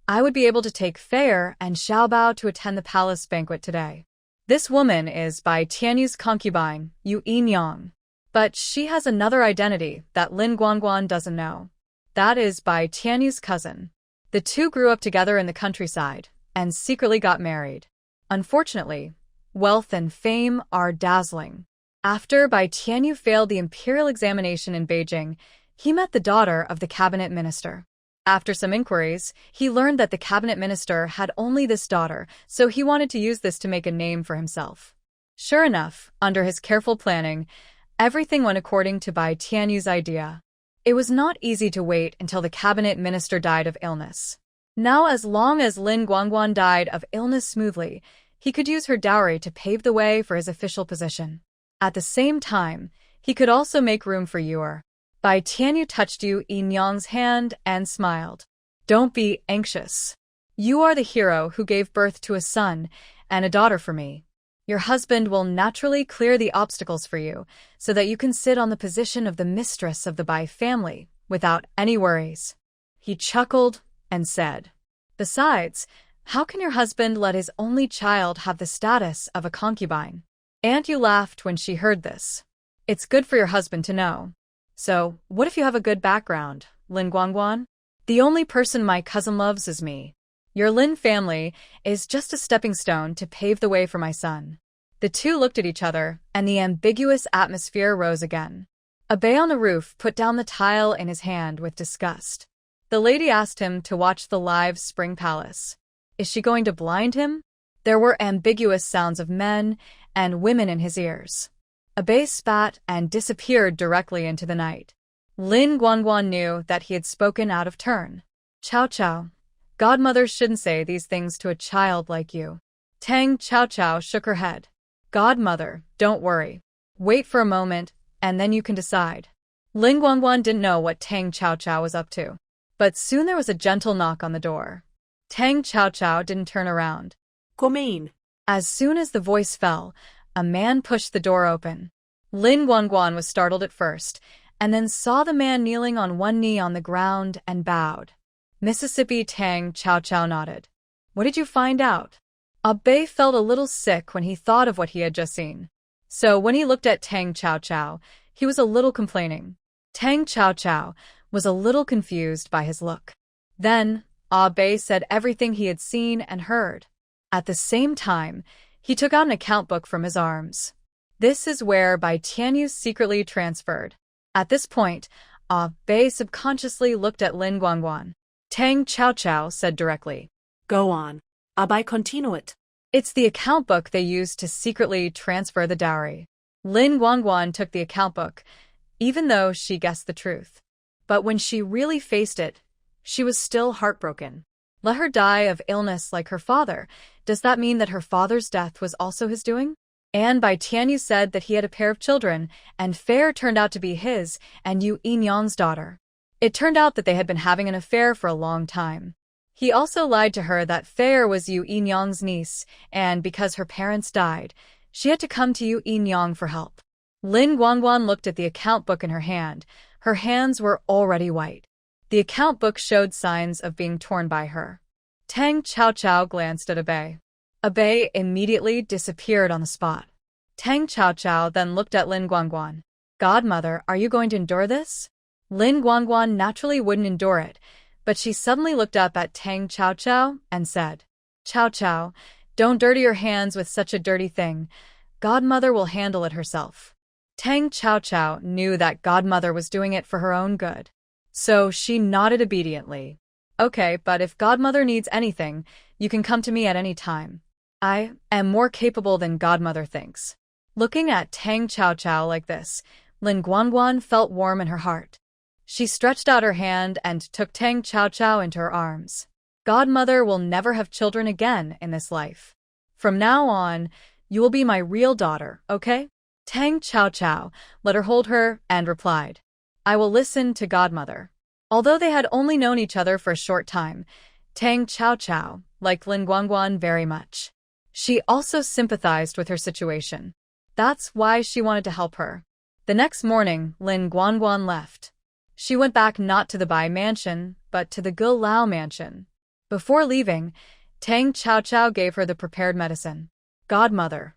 I would be able to take Fair and Xiaobao to attend the palace banquet today. This woman is Bai Tianyu's concubine, Yu Yinyang. But she has another identity that Lin Guangguan doesn't know. That is Bai Tianyu's cousin. The two grew up together in the countryside and secretly got married. Unfortunately, wealth and fame are dazzling. After Bai Tianyu failed the imperial examination in Beijing, he met the daughter of the cabinet minister. After some inquiries, he learned that the cabinet minister had only this daughter, so he wanted to use this to make a name for himself. Sure enough, under his careful planning, everything went according to Bai Tianyu's idea. It was not easy to wait until the cabinet minister died of illness. Now, as long as Lin Guangguan died of illness smoothly, he could use her dowry to pave the way for his official position. At the same time, he could also make room for Yuer. Bai Tianyu touched Yu Yinyang's hand and smiled. "Don't be anxious. You are the hero who gave birth to a son and a daughter for me. Your husband will naturally clear the obstacles for you so that you can sit on the position of the mistress of the Bai family without any worries." He chuckled and said, "Besides, how can your husband let his only child have the status of a concubine?" Aunt Yu laughed when she heard this. "It's good for your husband to know. So, what if you have a good background, Lin Guangguan? The only person my cousin loves is me. Your Lin family is just a stepping stone to pave the way for my son." The two looked at each other, and the ambiguous atmosphere rose again. A bay on the roof put down the tile in his hand with disgust. The lady asked him to watch the live spring palace. Is she going to blind him? There were ambiguous sounds of men and women in his ears. Abe spat and disappeared directly into the night. Lin Guangguan knew that he had spoken out of turn. "Chow Chow, godmothers shouldn't say these things to a child like you." Tang Chow Chow shook her head. "Godmother, don't worry. Wait for a moment, and then you can decide." Lin Guangguan didn't know what Tang Chow Chow was up to. But soon there was a gentle knock on the door. Tang Chow Chow didn't turn around. "Come in." As soon as the voice fell, a man pushed the door open. Lin Guangguan was startled at first, and then saw the man kneeling on one knee on the ground and bowed. Mississippi Tang Chow Chow nodded. "What did you find out?" Abe felt a little sick when he thought of what he had just seen. So when he looked at Tang Chow Chow, he was a little complaining. Tang Chow Chow was a little confused by his look. Then, Abe said everything he had seen and heard. At the same time, he took out an account book from his arms. This is where Bai Tianyu secretly transferred. At this point, Abe subconsciously looked at Lin Guangguan. Tang Chow Chow said directly, "Go on. Abai continue it." "It's the account book they used to secretly transfer the dowry." Lin Guangguan took the account book, even though she guessed the truth. But when she really faced it, she was still heartbroken. Let her die of illness like her father. Does that mean that her father's death was also his doing? And Bai Tianyu said that he had a pair of children, and Fair turned out to be his and Yu Yinyang's daughter. It turned out that they had been having an affair for a long time. He also lied to her that Fair was Yu Yinyang's niece, and because her parents died, she had to come to Yu Yinyang for help. Lin Guangguan looked at the account book in her hand. Her hands were already white. The account book showed signs of being torn by her. Tang Chow Chow glanced at Abe. Abe immediately disappeared on the spot. Tang Chow Chow then looked at Lin Guangguan. "Godmother, are you going to endure this?" Lin Guangguan naturally wouldn't endure it, but she suddenly looked up at Tang Chow Chow and said, "Chow Chow, don't dirty your hands with such a dirty thing. Godmother will handle it herself." Tang Chow Chow knew that Godmother was doing it for her own good. So she nodded obediently. "Okay, but if Godmother needs anything, you can come to me at any time. I am more capable than Godmother thinks." Looking at Tang Chow Chow like this, Lin Guangguan felt warm in her heart. She stretched out her hand and took Tang Chow Chow into her arms. "Godmother will never have children again in this life. From now on, you will be my real daughter, okay?" Tang Chow Chow let her hold her and replied, "I will listen to Godmother." Although they had only known each other for a short time, Tang Xiaoqiao liked Lin Guangguan very much. She also sympathized with her situation. That's why she wanted to help her. The next morning, Lin Guangguan left. She went back not to the Bai mansion, but to the Ge Lao mansion. Before leaving, Tang Xiaoqiao gave her the prepared medicine. Godmother,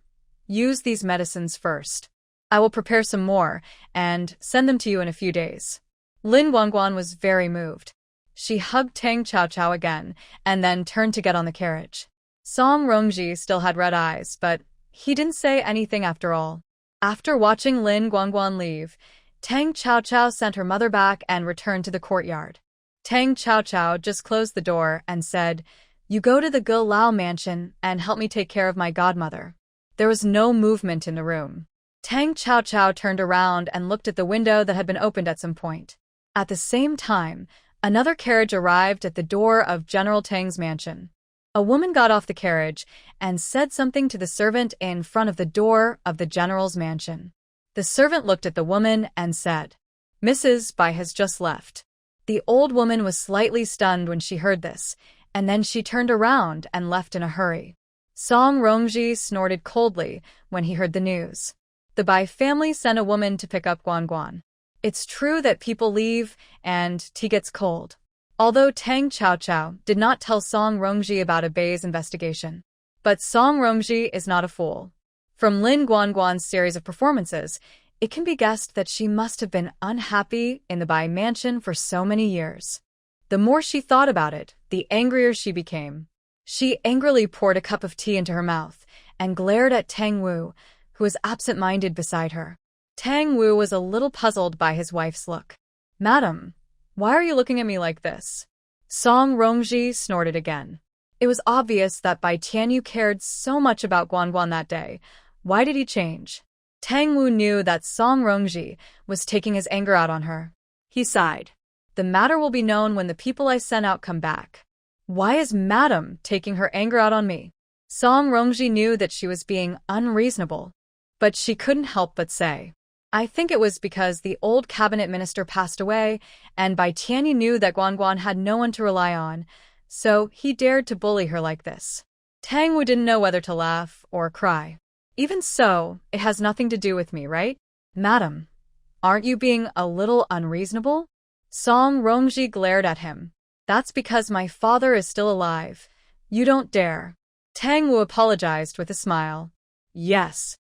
use these medicines first. I will prepare some more and send them to you in a few days. Lin Guangguan was very moved. She hugged Tang Xiaoqiao again and then turned to get on the carriage. Song Rongji still had red eyes, but he didn't say anything after all. After watching Lin Guangguan leave, Tang Xiaoqiao sent her mother back and returned to the courtyard. Tang Xiaoqiao just closed the door and said, "You go to the Ge Lao mansion and help me take care of my godmother." There was no movement in the room. Tang Xiaoqiao turned around and looked at the window that had been opened at some point. At the same time, another carriage arrived at the door of General Tang's mansion. A woman got off the carriage and said something to the servant in front of the door of the general's mansion. The servant looked at the woman and said, "Mrs. Bai has just left." The old woman was slightly stunned when she heard this, and then she turned around and left in a hurry. Song Rongji snorted coldly when he heard the news. The Bai family sent a woman to pick up Guangguan. It's true that people leave and tea gets cold. Although Tang Xiaoqiao did not tell Song Rongji about Bai's investigation. But Song Rongji is not a fool. From Lin Guangguan's series of performances, it can be guessed that she must have been unhappy in the Bai mansion for so many years. The more she thought about it, the angrier she became. She angrily poured a cup of tea into her mouth and glared at Tang Wu, who was absent-minded beside her. Tang Wu was a little puzzled by his wife's look. "Madam, why are you looking at me like this?" Song Rongji snorted again. It was obvious that Bai Tianyu cared so much about Guangguan that day. Why did he change? Tang Wu knew that Song Rongji was taking his anger out on her. He sighed. "The matter will be known when the people I sent out come back." Why is Madam taking her anger out on me? Song Rongji knew that she was being unreasonable, but she couldn't help but say, "I think it was because the old cabinet minister passed away, and Bai Tianyu knew that Guangguan had no one to rely on, so he dared to bully her like this." Tang Wu didn't know whether to laugh or cry. "Even so, it has nothing to do with me, right? Madam, aren't you being a little unreasonable?" Song Rongji glared at him. "That's because my father is still alive. You don't dare." Tang Wu apologized with a smile. Yes.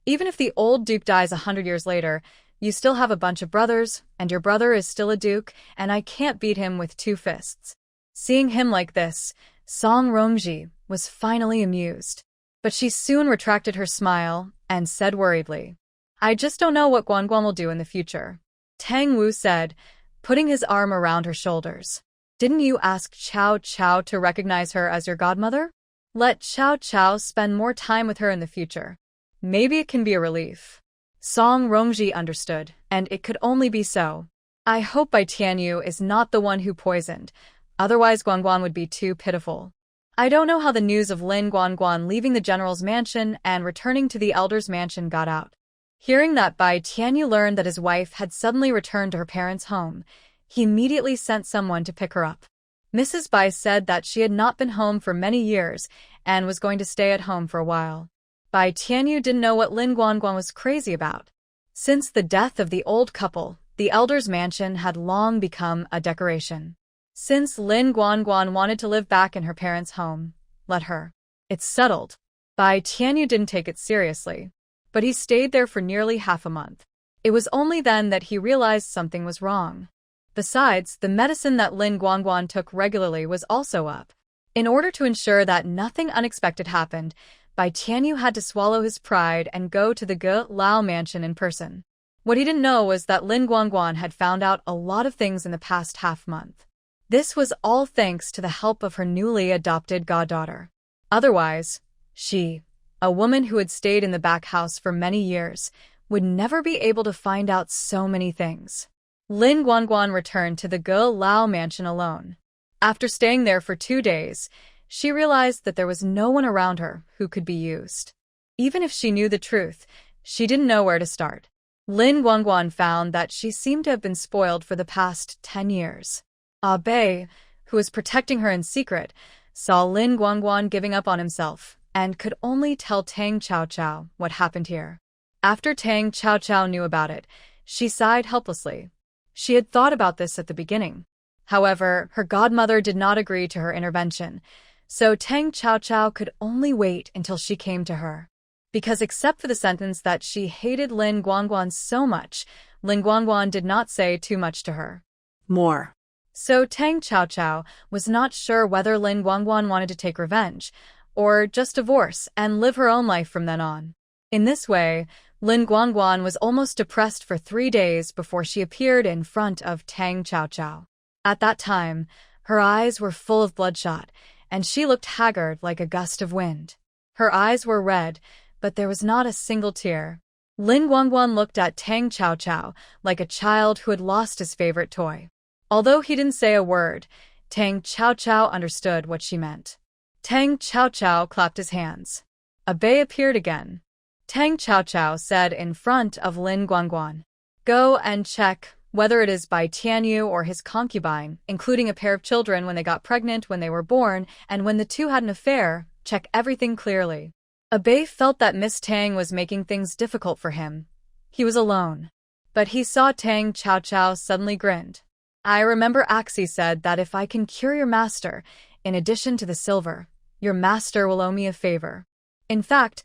Even if the old duke dies 100 years later, you still have a bunch of brothers, and your brother is still a duke, and I can't beat him with 2 fists. Seeing him like this, Song Rongji was finally amused. But she soon retracted her smile and said worriedly, "I just don't know what Guangguan will do in the future." Tang Wu said, putting his arm around her shoulders. "Didn't you ask Qiao Qiao to recognize her as your godmother? Let Qiao Qiao spend more time with her in the future. Maybe it can be a relief." Song Rongji understood, and it could only be so. "I hope Bai Tianyu is not the one who poisoned, otherwise Guangguan would be too pitiful." I don't know how the news of Lin Guangguan leaving the general's mansion and returning to the elder's mansion got out. Hearing that Bai Tianyu learned that his wife had suddenly returned to her parents' home, he immediately sent someone to pick her up. Mrs. Bai said that she had not been home for many years and was going to stay at home for a while. Bai Tianyu didn't know what Lin Guangguan was crazy about. Since the death of the old couple, the elder's mansion had long become a decoration. Since Lin Guangguan wanted to live back in her parents' home, let her. It's settled. Bai Tianyu didn't take it seriously, but he stayed there for nearly half a month. It was only then that he realized something was wrong. Besides, the medicine that Lin Guangguan took regularly was also up. In order to ensure that nothing unexpected happened, Bai Tianyu had to swallow his pride and go to the Ge Lao mansion in person. What he didn't know was that Lin Guangguan had found out a lot of things in the past half-month. This was all thanks to the help of her newly adopted goddaughter. Otherwise, she, a woman who had stayed in the back house for many years, would never be able to find out so many things. Lin Guangguan returned to the Ge Lao mansion alone. After staying there for 2 days, she realized that there was no one around her who could be used. Even if she knew the truth, she didn't know where to start. Lin Guangguan found that she seemed to have been spoiled for the past 10 years. Bei, who was protecting her in secret, saw Lin Guangguan giving up on himself and could only tell Tang Chaochao what happened here. After Tang Chaochao knew about it, she sighed helplessly. She had thought about this at the beginning. However, her godmother did not agree to her intervention, so Tang Chaochao could only wait until she came to her. Because except for the sentence that she hated Lin Guangguan so much, Lin Guangguan did not say too much to her. More. So Tang Chaochao was not sure whether Lin Guangguan wanted to take revenge, or just divorce and live her own life from then on. In this way, Lin Guangguan was almost depressed for 3 days before she appeared in front of Tang Chaochao. At that time, her eyes were full of bloodshot, and she looked haggard like a gust of wind. Her eyes were red, but there was not a single tear. Lin Guangguan looked at Tang Chaochao like a child who had lost his favorite toy. Although he didn't say a word, Tang Chaochao understood what she meant. Tang Chaochao clapped his hands. A bay appeared again. Tang Chaochao said in front of Lin Guangguan, "Go and check whether it is Bai Tianyu or his concubine, including a pair of children when they got pregnant when they were born, and when the two had an affair, check everything clearly." Abe felt that Miss Tang was making things difficult for him. He was alone. But he saw Tang Chaochao suddenly grinned. "I remember Axie said that if I can cure your master, in addition to the silver, your master will owe me a favor." In fact,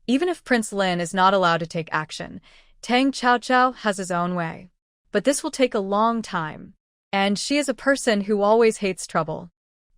even if Prince Lin is not allowed to take action, Tang Chaochao has his own way. But this will take a long time. And she is a person who always hates trouble.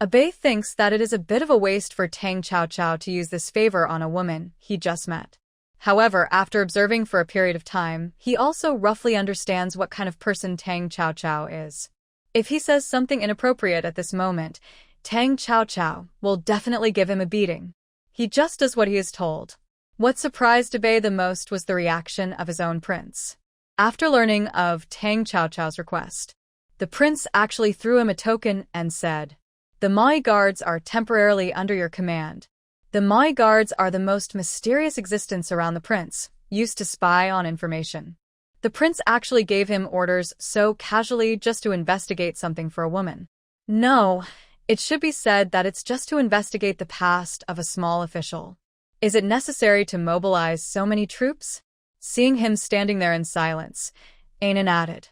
Abe thinks that it is a bit of a waste for Tang Chaochao to use this favor on a woman he just met. However, after observing for a period of time, he also roughly understands what kind of person Tang Chaochao is. If he says something inappropriate at this moment, Tang Chaochao will definitely give him a beating. He just does what he is told. What surprised Abe the most was the reaction of his own prince. After learning of Tang Chaochao's request, the prince actually threw him a token and said, "The Mai guards are temporarily under your command." The Mai guards are the most mysterious existence around the prince, used to spy on information. The prince actually gave him orders so casually just to investigate something for a woman. No, it should be said that it's just to investigate the past of a small official. Is it necessary to mobilize so many troops? Seeing him standing there in silence, Anan added,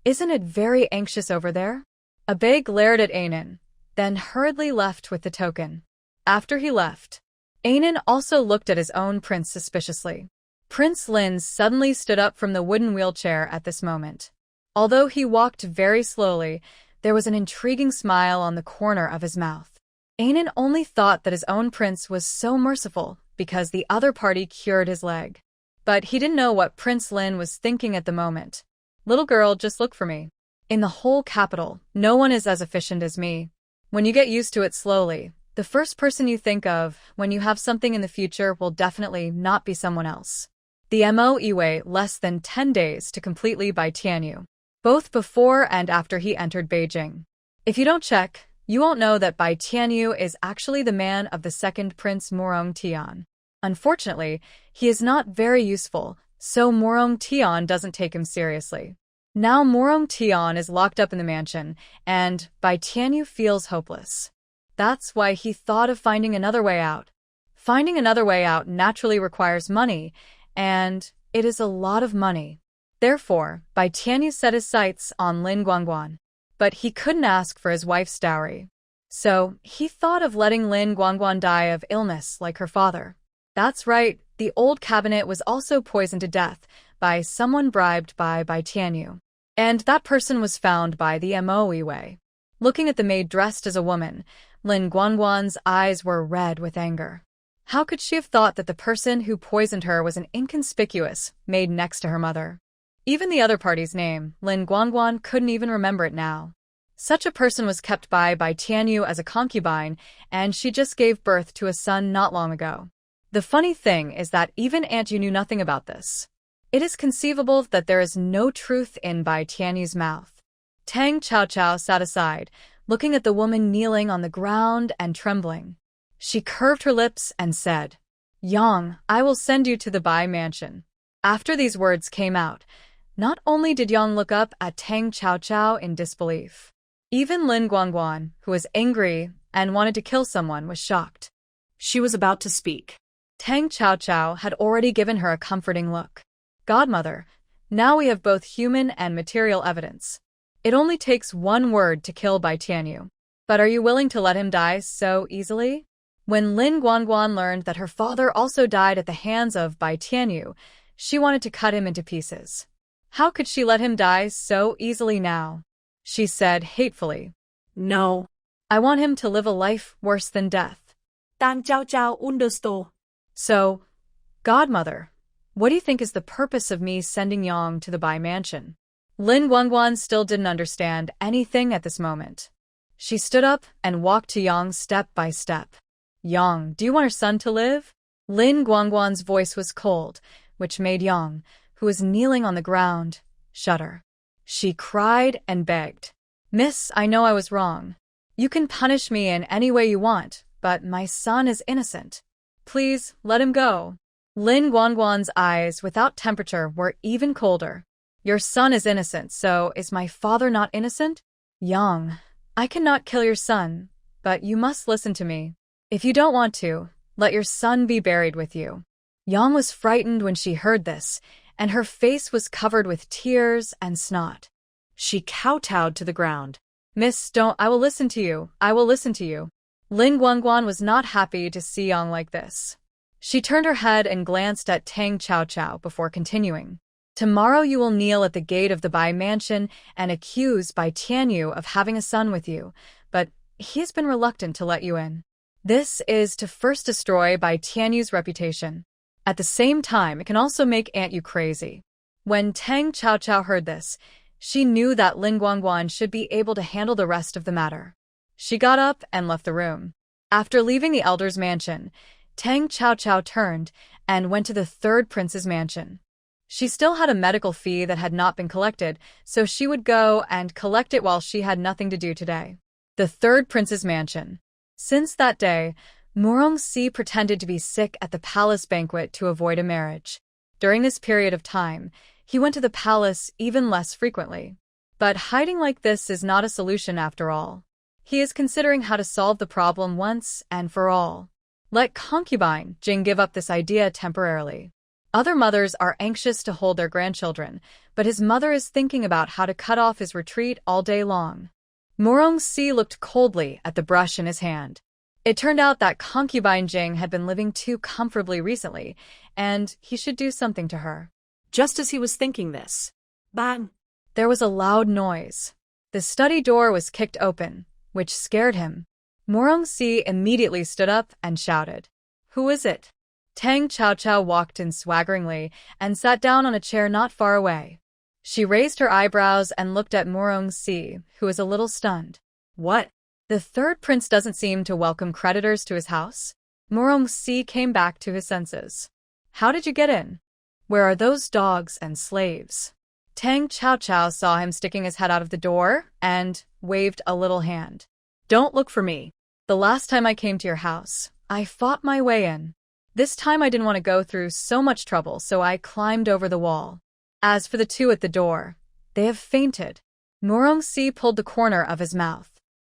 "Isn't it very anxious over there?" Abe glared at Anan, then hurriedly left with the token. After he left, Anan also looked at his own prince suspiciously. Prince Lin suddenly stood up from the wooden wheelchair at this moment. Although he walked very slowly, there was an intriguing smile on the corner of his mouth. Anan only thought that his own prince was so merciful because the other party cured his leg. But he didn't know what Prince Lin was thinking at the moment. "Little girl, just look for me. In the whole capital, no one is as efficient as me. When you get used to it slowly, the first person you think of when you have something in the future will definitely not be someone else." The MOE less than 10 days to completely by Tianyu, both before and after he entered Beijing. If you don't check, you won't know that Bai Tianyu is actually the man of the second Prince Morong Tian. Unfortunately, he is not very useful, so Morong Tian doesn't take him seriously. Now Morong Tian is locked up in the mansion, and Bai Tianyu feels hopeless. That's why he thought of finding another way out. Finding another way out naturally requires money, and it is a lot of money. Therefore, Bai Tianyu set his sights on Lin Guangguan. But he couldn't ask for his wife's dowry. So, he thought of letting Lin Guangguan die of illness like her father. That's right, the old cabinet was also poisoned to death by someone bribed by Bai Tianyu. And that person was found by the MOE. Looking at the maid dressed as a woman, Lin Guangguan's eyes were red with anger. How could she have thought that the person who poisoned her was an inconspicuous maid next to her mother? Even the other party's name, Lin Guangguan, couldn't even remember it now. Such a person was kept by Tianyu as a concubine, and she just gave birth to a son not long ago. The funny thing is that even Aunt Yu knew nothing about this. It is conceivable that there is no truth in Bai Tianyu's mouth. Tang Chaochao sat aside, looking at the woman kneeling on the ground and trembling. She curved her lips and said, "Yang, I will send you to the Bai mansion." After these words came out, not only did Yang look up at Tang Chaochao in disbelief. Even Lin Guangguan, who was angry and wanted to kill someone, was shocked. She was about to speak. Tang Qiaoqiao had already given her a comforting look. Godmother, now we have both human and material evidence. It only takes one word to kill Bai Tianyu. But are you willing to let him die so easily? When Lin Guangguan learned that her father also died at the hands of Bai Tianyu, she wanted to cut him into pieces. How could she let him die so easily now? She said hatefully. No. I want him to live a life worse than death. Tang Jiao Jiao understood. So, Godmother, what do you think is the purpose of me sending Yang to the Bai mansion? Lin Guangguan still didn't understand anything at this moment. She stood up and walked to Yang step by step. Yang, do you want her son to live? Lin Guangguan's voice was cold, which made Yang, who was kneeling on the ground, shudder. She cried and begged. Miss, I know I was wrong. You can punish me in any way you want, but my son is innocent. Please, let him go. Lin Guangguan's eyes without temperature were even colder. Your son is innocent, so is my father not innocent? Yang, I cannot kill your son, but you must listen to me. If you don't want to, let your son be buried with you. Yang was frightened when she heard this, and her face was covered with tears and snot. She kowtowed to the ground. Miss, don't, I will listen to you, I will listen to you. Lin Guangguan was not happy to see Yang like this. She turned her head and glanced at Tang Qiaoqiao before continuing. Tomorrow you will kneel at the gate of the Bai mansion and accuse Bai Tianyu of having a son with you, but he has been reluctant to let you in. This is to first destroy Bai Tianyu's reputation. At the same time, it can also make Aunt Yu crazy. When Tang Qiaoqiao heard this, she knew that Lin Guangguan should be able to handle the rest of the matter. She got up and left the room. After leaving the elder's mansion, Tang Qiaoqiao turned and went to the third prince's mansion. She still had a medical fee that had not been collected, so she would go and collect it while she had nothing to do today. The third prince's mansion. Since that day, Murongxi pretended to be sick at the palace banquet to avoid a marriage. During this period of time, he went to the palace even less frequently. But hiding like this is not a solution after all. He is considering how to solve the problem once and for all. Let concubine Jing give up this idea temporarily. Other mothers are anxious to hold their grandchildren, but his mother is thinking about how to cut off his retreat all day long. Murongxi looked coldly at the brush in his hand. It turned out that concubine Jing had been living too comfortably recently, and he should do something to her. Just as he was thinking this, bang! There was a loud noise. The study door was kicked open, which scared him. Murongxi immediately stood up and shouted, "Who is it?" Tang Qiaoqiao walked in swaggeringly and sat down on a chair not far away. She raised her eyebrows and looked at Murongxi, who was a little stunned. What? The third prince doesn't seem to welcome creditors to his house? Murongxi came back to his senses. How did you get in? Where are those dogs and slaves? Tang Qiaoqiao saw him sticking his head out of the door and waved a little hand. Don't look for me. The last time I came to your house, I fought my way in. This time I didn't want to go through so much trouble, so I climbed over the wall. As for the two at the door, they have fainted. Murongxi pulled the corner of his mouth.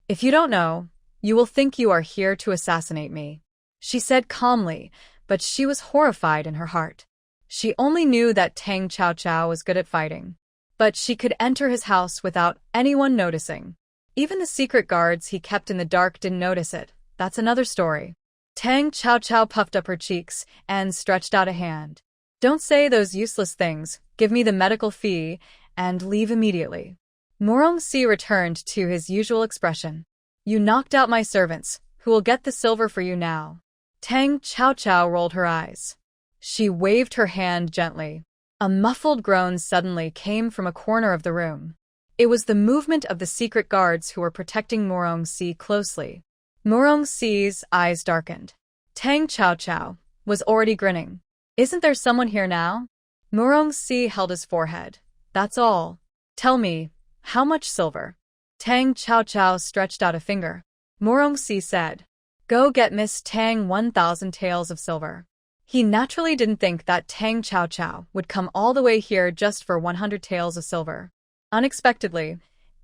If you don't know, you will think you are here to assassinate me, she said calmly, but she was horrified in her heart. She only knew that Tang Qiaoqiao was good at fighting, but she could enter his house without anyone noticing. Even the secret guards he kept in the dark didn't notice it. That's another story. Tang Qiaoqiao puffed up her cheeks and stretched out a hand. Don't say those useless things, give me the medical fee, and leave immediately. Murongxi returned to his usual expression. You knocked out my servants, who will get the silver for you now? Tang Qiaoqiao rolled her eyes. She waved her hand gently. A muffled groan suddenly came from a corner of the room. It was the movement of the secret guards who were protecting Murongxi closely. Murongxi's eyes darkened. Tang Qiaoqiao was already grinning. Isn't there someone here now? Murongxi held his forehead. That's all. Tell me, how much silver? Tang Qiaoqiao stretched out a finger. Murongxi said, Go get Miss Tang 1,000 taels of silver. He naturally didn't think that Tang Qiaoqiao would come all the way here just for 100 taels of silver. Unexpectedly,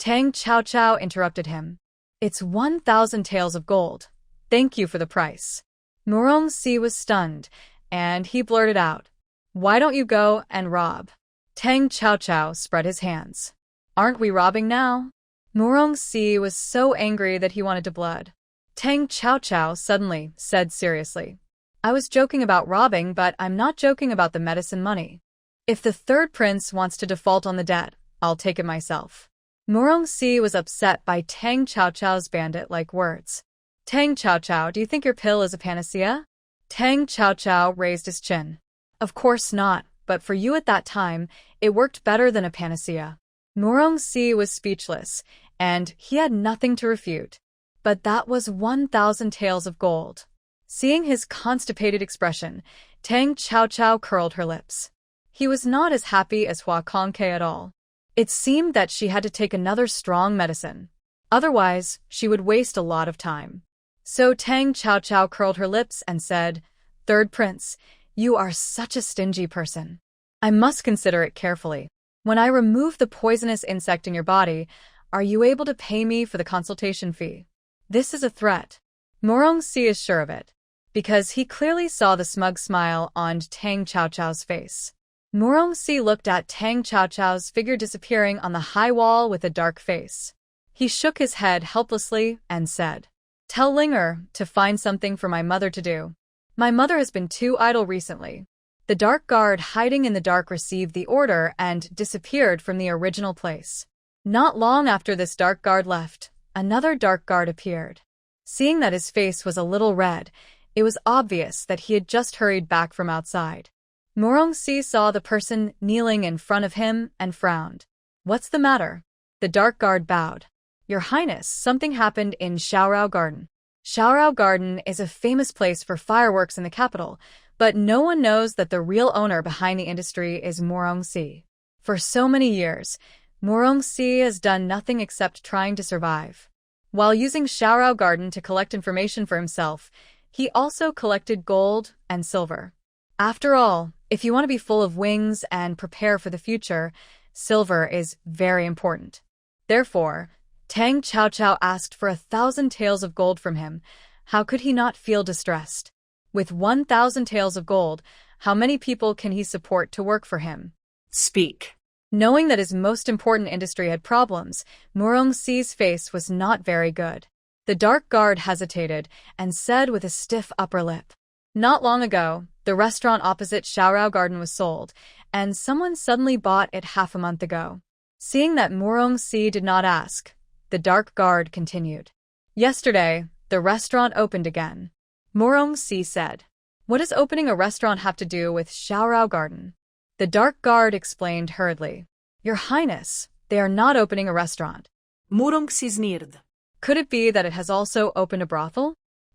Tang Chao interrupted him. It's 1,000 taels of gold. Thank you for the price. Murong-si was stunned, and he blurted out, Why don't you go and rob? Tang Chao spread his hands. Aren't we robbing now? Murong-si was so angry that he wanted to blood. Tang Chao suddenly said seriously, I was joking about robbing, but I'm not joking about the medicine money. If the third prince wants to default on the debt, I'll take it myself. Murong-si was upset by Tang Chao's bandit-like words. Tang Chao, do you think your pill is a panacea? Tang Chao raised his chin. Of course not, but for you at that time, it worked better than a panacea. Murong-si was speechless, and he had nothing to refute. But that was 1,000 taels of gold. Seeing his constipated expression, Tang Chao curled her lips. He was not as happy as Hua Kongke at all. It seemed that she had to take another strong medicine. Otherwise, she would waste a lot of time. So Tang Chao curled her lips and said, Third prince, you are such a stingy person. I must consider it carefully. When I remove the poisonous insect in your body, are you able to pay me for the consultation fee? This is a threat. Murong-si is sure of it, because he clearly saw the smug smile on Tang Chao's face. Murong-si looked at Tang Chao's figure disappearing on the high wall with a dark face. He shook his head helplessly and said, Tell Linger to find something for my mother to do. My mother has been too idle recently. The dark guard hiding in the dark received the order and disappeared from the original place. Not long after this dark guard left, another dark guard appeared. Seeing that his face was a little red, it was obvious that he had just hurried back from outside. Murong-si saw the person kneeling in front of him and frowned. What's the matter? The dark guard bowed. Your Highness, something happened in Xiaorao Garden. Xiaorao Garden is a famous place for fireworks in the capital, but no one knows that the real owner behind the industry is Murong-si. For so many years, Murong-si has done nothing except trying to survive. While using Xiaorao Garden to collect information for himself, he also collected gold and silver. After all, if you want to be full of wings and prepare for the future, silver is very important. Therefore, Tang Chao asked for 1,000 taels of gold from him. How could he not feel distressed? With 1,000 taels of gold, how many people can he support to work for him? Speak. Knowing that his most important industry had problems, Murong-si's face was not very good. The dark guard hesitated and said with a stiff upper lip, Not long ago, the restaurant opposite Xiaorao Garden was sold, and someone suddenly bought it half a month ago. Seeing that Murong-si did not ask, the dark guard continued. Yesterday, the restaurant opened again. Murong-si said, What does opening a restaurant have to do with Xiaorao Garden? The dark guard explained hurriedly. Your Highness, they are not opening a restaurant. Murong-si sneered. Could it be that it has also opened a brothel?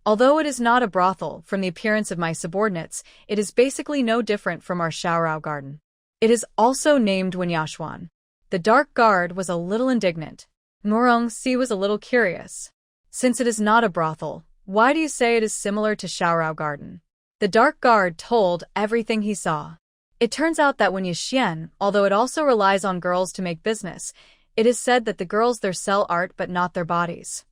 Although it is not a brothel, from the appearance of my subordinates, it is basically no different from our Xiaorao Garden. It is also named Wenyashuan. The dark guard was a little indignant. Murong-si was a little curious. Since it is not a brothel, why do you say it is similar to Xiaorao Garden? The dark guard told everything he saw. It turns out that Wenyashuan, although it also relies on girls to make business, it is said that the girls there sell art but not their bodies.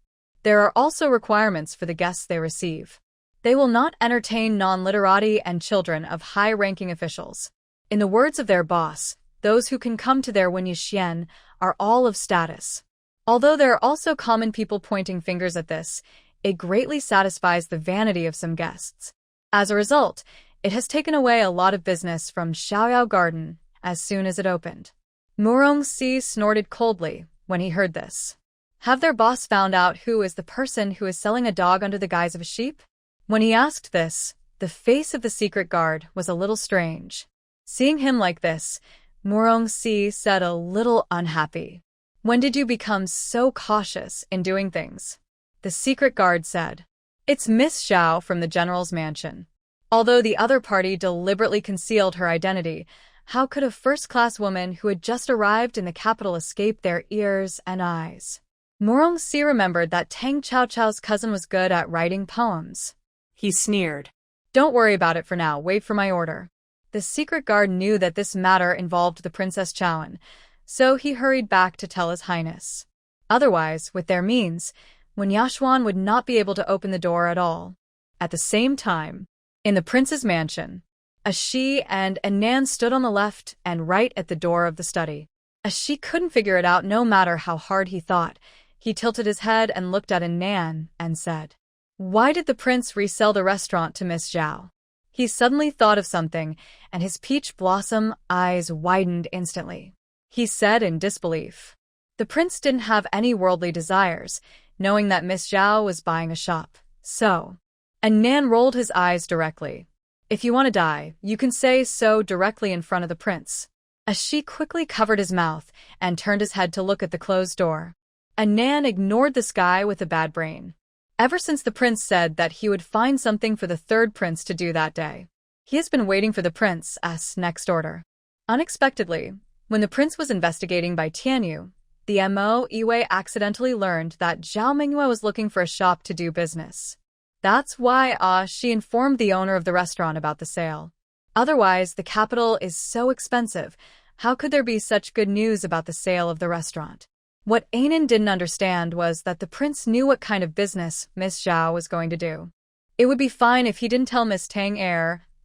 There are also requirements for the guests they receive. They will not entertain non-literati and children of high-ranking officials. In the words of their boss, those who can come to their Wenyashuan are all of status. Although there are also common people pointing fingers at this, it greatly satisfies the vanity of some guests. As a result, it has taken away a lot of business from Xiaoyao Garden as soon as it opened. Murong-si snorted coldly when he heard this. Have their boss found out who is the person who is selling a dog under the guise of a sheep? When he asked this, the face of the secret guard was a little strange. Seeing him like this, Murong-si said a little unhappy. When did you become so cautious in doing things? The secret guard said. It's Miss Xiao from the general's mansion. Although the other party deliberately concealed her identity, how could a first-class woman who had just arrived in the capital escape their ears and eyes? Murong-si remembered that Tang Chao's cousin was good at writing poems. He sneered. Don't worry about it for now, wait for my order. The secret guard knew that this matter involved the Princess Chaoan, so he hurried back to tell His Highness. Otherwise, with their means, Wen Yashuan would not be able to open the door at all. At the same time, in the prince's mansion, Ashi and Anan stood on the left and right at the door of the study. Ashi couldn't figure it out no matter how hard he thought. He tilted his head and looked at Anan and said, "Why did the prince resell the restaurant to Miss Zhao?" He suddenly thought of something, and his peach blossom eyes widened instantly. He said in disbelief. The prince didn't have any worldly desires, knowing that Miss Zhao was buying a shop. So, Anan rolled his eyes directly. "If you want to die, you can say so directly in front of the prince." Ashi quickly covered his mouth and turned his head to look at the closed door. Anan ignored this guy with a bad brain. Ever since the prince said that he would find something for the third prince to do that day, he has been waiting for the prince's next order. Unexpectedly, when the prince was investigating by Tianyu, the Mo Iwei accidentally learned that Zhao Mingyue was looking for a shop to do business. That's why she informed the owner of the restaurant about the sale. Otherwise, the capital is so expensive. How could there be such good news about the sale of the restaurant? What Anan didn't understand was that the prince knew what kind of business Miss Zhao was going to do. It would be fine if he didn't tell Miss Tang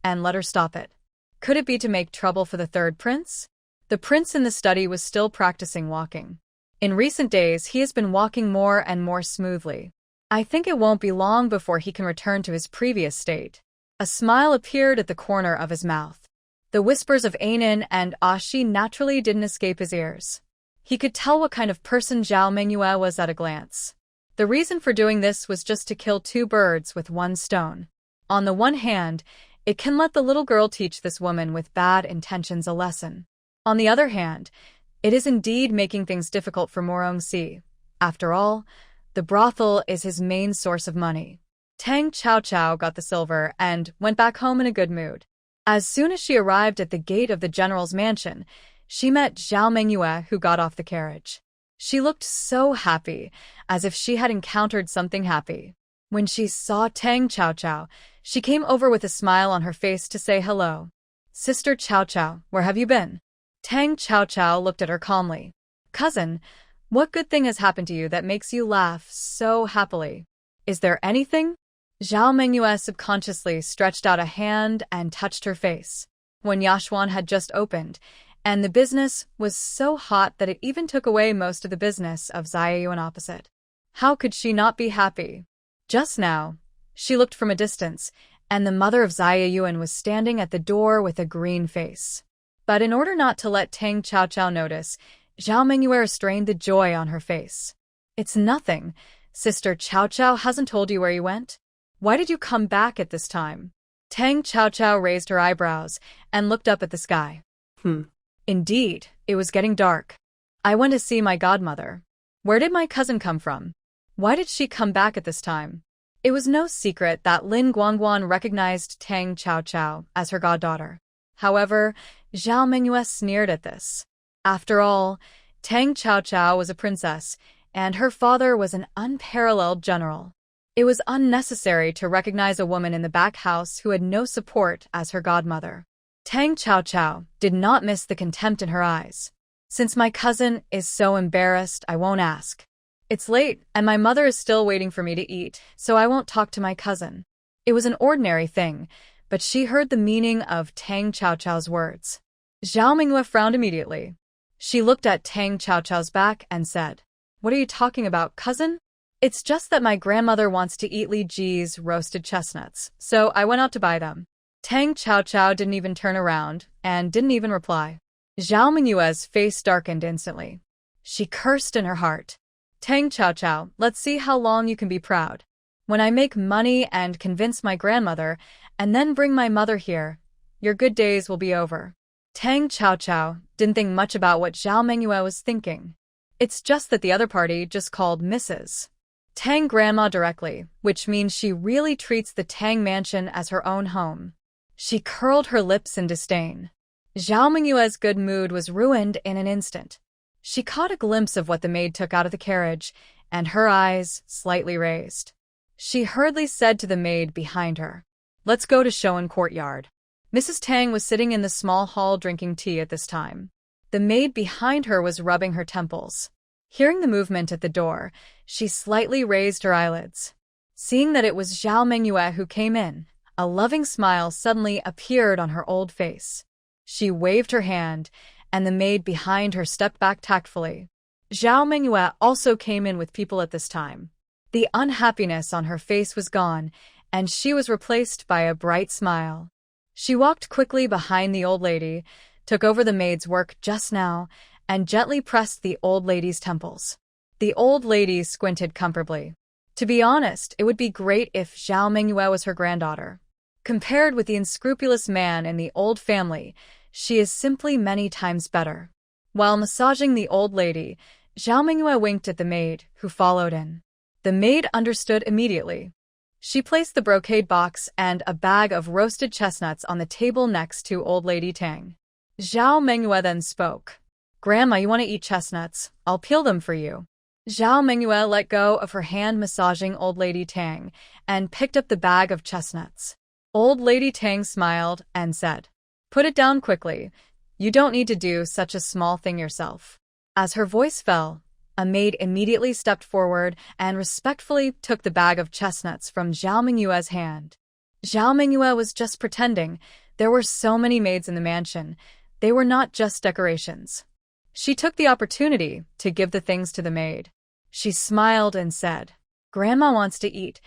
and let her stop it. Could it be to make trouble for the third prince? The prince in the study was still practicing walking. In recent days, he has been walking more and more smoothly. I think it won't be long before he can return to his previous state. A smile appeared at the corner of his mouth. The whispers of Anan and Ashi naturally didn't escape his ears. He could tell what kind of person Zhao Mingyue was at a glance. The reason for doing this was just to kill two birds with one stone. On the one hand, it can let the little girl teach this woman with bad intentions a lesson. On the other hand, it is indeed making things difficult for Morongxi. After all, the brothel is his main source of money. Tang Chao got the silver and went back home in a good mood. As soon as she arrived at the gate of the general's mansion, she met Zhao Mingyue, who got off the carriage. She looked so happy, as if she had encountered something happy. When she saw Tang Chao, she came over with a smile on her face to say hello. "Sister Chao, where have you been?" Tang Chao looked at her calmly. "Cousin, what good thing has happened to you that makes you laugh so happily? Is there anything?" Zhao Mingyue subconsciously stretched out a hand and touched her face. When Yashuan had just opened, and the business was so hot that it even took away most of the business of Ziyayuan opposite. How could she not be happy? Just now, she looked from a distance, and the mother of Ziyayuan was standing at the door with a green face. But in order not to let Tang Chao notice, Zhao Mingyue restrained the joy on her face. "It's nothing. Sister Chao hasn't told you where you went? Why did you come back at this time?" Tang Chao raised her eyebrows and looked up at the sky. Indeed, it was getting dark. "I went to see my godmother." "Where did my cousin come from? Why did she come back at this time?" It was no secret that Lin Guangguan recognized Tang Chao as her goddaughter. However, Zhao Mingyue sneered at this. After all, Tang Chao was a princess, and her father was an unparalleled general. It was unnecessary to recognize a woman in the back house who had no support as her godmother. Tang Chao did not miss the contempt in her eyes. "Since my cousin is so embarrassed, I won't ask. It's late, and my mother is still waiting for me to eat, so I won't talk to my cousin." It was an ordinary thing, but she heard the meaning of Tang Chao's words. Zhao Mingyue frowned immediately. She looked at Tang Chao's back and said, "What are you talking about, cousin?" "It's just that my grandmother wants to eat Li Ji's roasted chestnuts, so I went out to buy them." Tang Chao didn't even turn around and didn't even reply. Zhao Mingyue's face darkened instantly. She cursed in her heart. "Tang Chao, let's see how long you can be proud. When I make money and convince my grandmother, and then bring my mother here, your good days will be over." Tang Chao didn't think much about what Zhao Mingyue was thinking. It's just that the other party just called Mrs. Tang Grandma directly, which means she really treats the Tang mansion as her own home. She curled her lips in disdain. Zhao Mingyue's good mood was ruined in an instant. She caught a glimpse of what the maid took out of the carriage, and her eyes slightly raised. She hurriedly said to the maid behind her, "Let's go to Shoan Courtyard." Mrs. Tang was sitting in the small hall drinking tea at this time. The maid behind her was rubbing her temples. Hearing the movement at the door, she slightly raised her eyelids. Seeing that it was Zhao Mengyue who came in, a loving smile suddenly appeared on her old face. She waved her hand, and the maid behind her stepped back tactfully. Zhao Mengyue also came in with people at this time. The unhappiness on her face was gone, and she was replaced by a bright smile. She walked quickly behind the old lady, took over the maid's work just now, and gently pressed the old lady's temples. The old lady squinted comfortably. To be honest, it would be great if Zhao Mengyue was her granddaughter. Compared with the unscrupulous man in the old family, she is simply many times better. While massaging the old lady, Zhao Mengyue winked at the maid, who followed in. The maid understood immediately. She placed the brocade box and a bag of roasted chestnuts on the table next to old lady Tang. Zhao Mengyue then spoke. "Grandma, you want to eat chestnuts? I'll peel them for you." Zhao Mengyue let go of her hand massaging old lady Tang and picked up the bag of chestnuts. Old lady Tang smiled and said, "Put it down quickly. You don't need to do such a small thing yourself." As her voice fell, a maid immediately stepped forward and respectfully took the bag of chestnuts from Zhao Mengyue's hand. Zhao Mengyue was just pretending. There were so many maids in the mansion. They were not just decorations. She took the opportunity to give the things to the maid. She smiled and said, "Grandma wants to eat.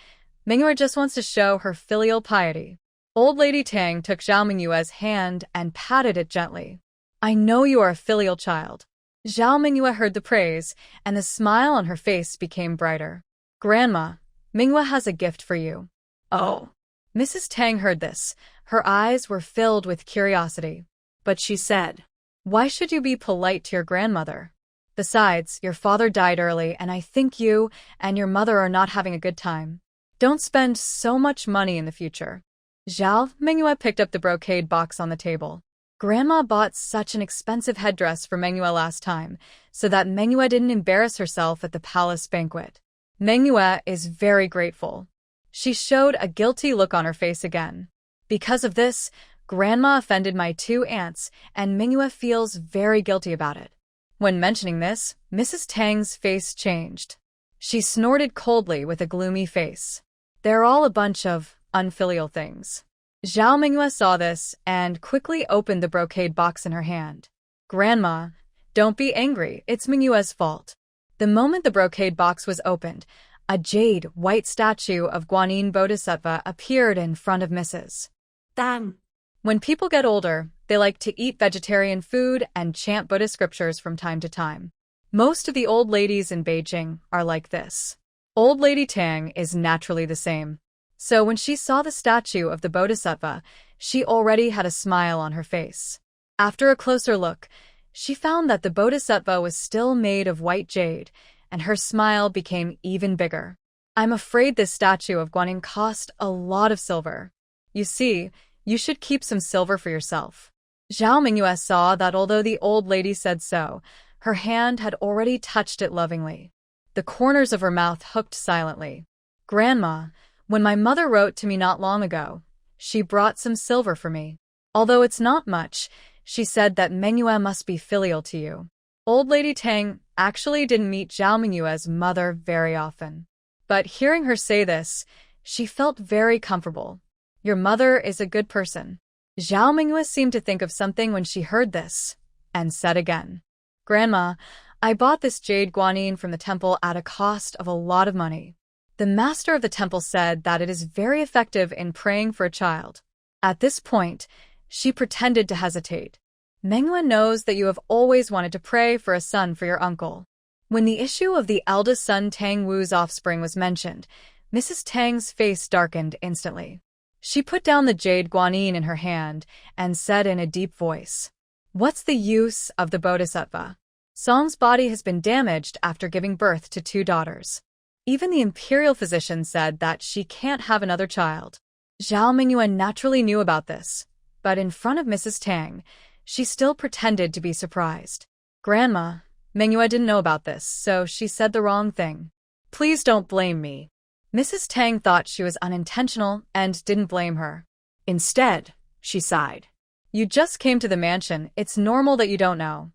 Mengyue just wants to show her filial piety." Old lady Tang took Zhao Mengyue's hand and patted it gently. "I know you are a filial child." Zhao Mengyue heard the praise, and the smile on her face became brighter. "Grandma, Mengyue has a gift for you." "Oh." Mrs. Tang heard this. Her eyes were filled with curiosity. But she said, "Why should you be polite to your grandmother? Besides, your father died early, and I think you and your mother are not having a good time. Don't spend so much money in the future." Zhao Mengyue picked up the brocade box on the table. Grandma bought such an expensive headdress for Mengyue last time, so that Mengyue didn't embarrass herself at the palace banquet. Mengyue is very grateful. She showed a guilty look on her face again. Because of this, Grandma offended my two aunts, and Mengyue feels very guilty about it. When mentioning this, Mrs. Tang's face changed. She snorted coldly with a gloomy face. "They're all a bunch of unfilial things." Zhao Mengyue saw this and quickly opened the brocade box in her hand. "Grandma, don't be angry, it's Mengyue's fault." The moment the brocade box was opened, a jade white statue of Guanyin Bodhisattva appeared in front of Mrs. Tang. When people get older, they like to eat vegetarian food and chant Buddhist scriptures from time to time. Most of the old ladies in Beijing are like this. Old lady Tang is naturally the same. So when she saw the statue of the Bodhisattva, she already had a smile on her face. After a closer look, she found that the Bodhisattva was still made of white jade, and her smile became even bigger. "I'm afraid this statue of Guanyin cost a lot of silver. You see, you should keep some silver for yourself." Zhao Mengyue saw that although the old lady said so, her hand had already touched it lovingly. The corners of her mouth hooked silently. "Grandma, when my mother wrote to me not long ago, she brought some silver for me. Although it's not much, she said that Mengyue must be filial to you." Old lady Tang actually didn't meet Zhao Mengyue's mother very often. But hearing her say this, she felt very comfortable. "Your mother is a good person." Zhao Mengyue seemed to think of something when she heard this, and said again, "Grandma, I bought this jade guanyin from the temple at a cost of a lot of money. The master of the temple said that it is very effective in praying for a child." At this point, she pretended to hesitate. "Mengyue knows that you have always wanted to pray for a son for your uncle." When the issue of the eldest son Tang Wu's offspring was mentioned, Mrs. Tang's face darkened instantly. She put down the jade guanyin in her hand and said in a deep voice, "What's the use of the Bodhisattva? Song's body has been damaged after giving birth to 2 daughters. Even the imperial physician said that she can't have another child." Zhao Mengyue naturally knew about this, but in front of Mrs. Tang, she still pretended to be surprised. "Grandma, Mengyue didn't know about this, so she said the wrong thing. Please don't blame me." Mrs. Tang thought she was unintentional and didn't blame her. Instead, she sighed. "You just came to the mansion, it's normal that you don't know."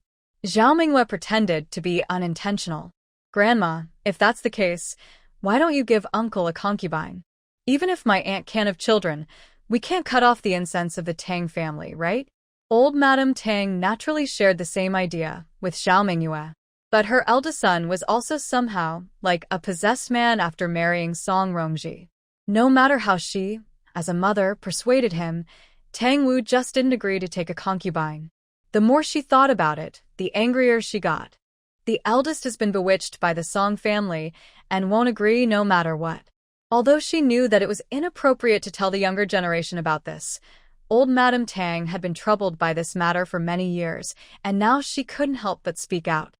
Zhao Mengyue pretended to be unintentional. Grandma, if that's the case, why don't you give uncle a concubine? Even if my aunt can't have children, we can't cut off the incense of the Tang family, right? Old Madame Tang naturally shared the same idea with Xiao Mingyue. But her eldest son was also somehow like a possessed man after marrying Song Rongji. No matter how she, as a mother, persuaded him, Tang Wu just didn't agree to take a concubine. The more she thought about it, the angrier she got. The eldest has been bewitched by the Song family and won't agree no matter what. Although she knew that it was inappropriate to tell the younger generation about this, old Madame Tang had been troubled by this matter for many years, and now she couldn't help but speak out.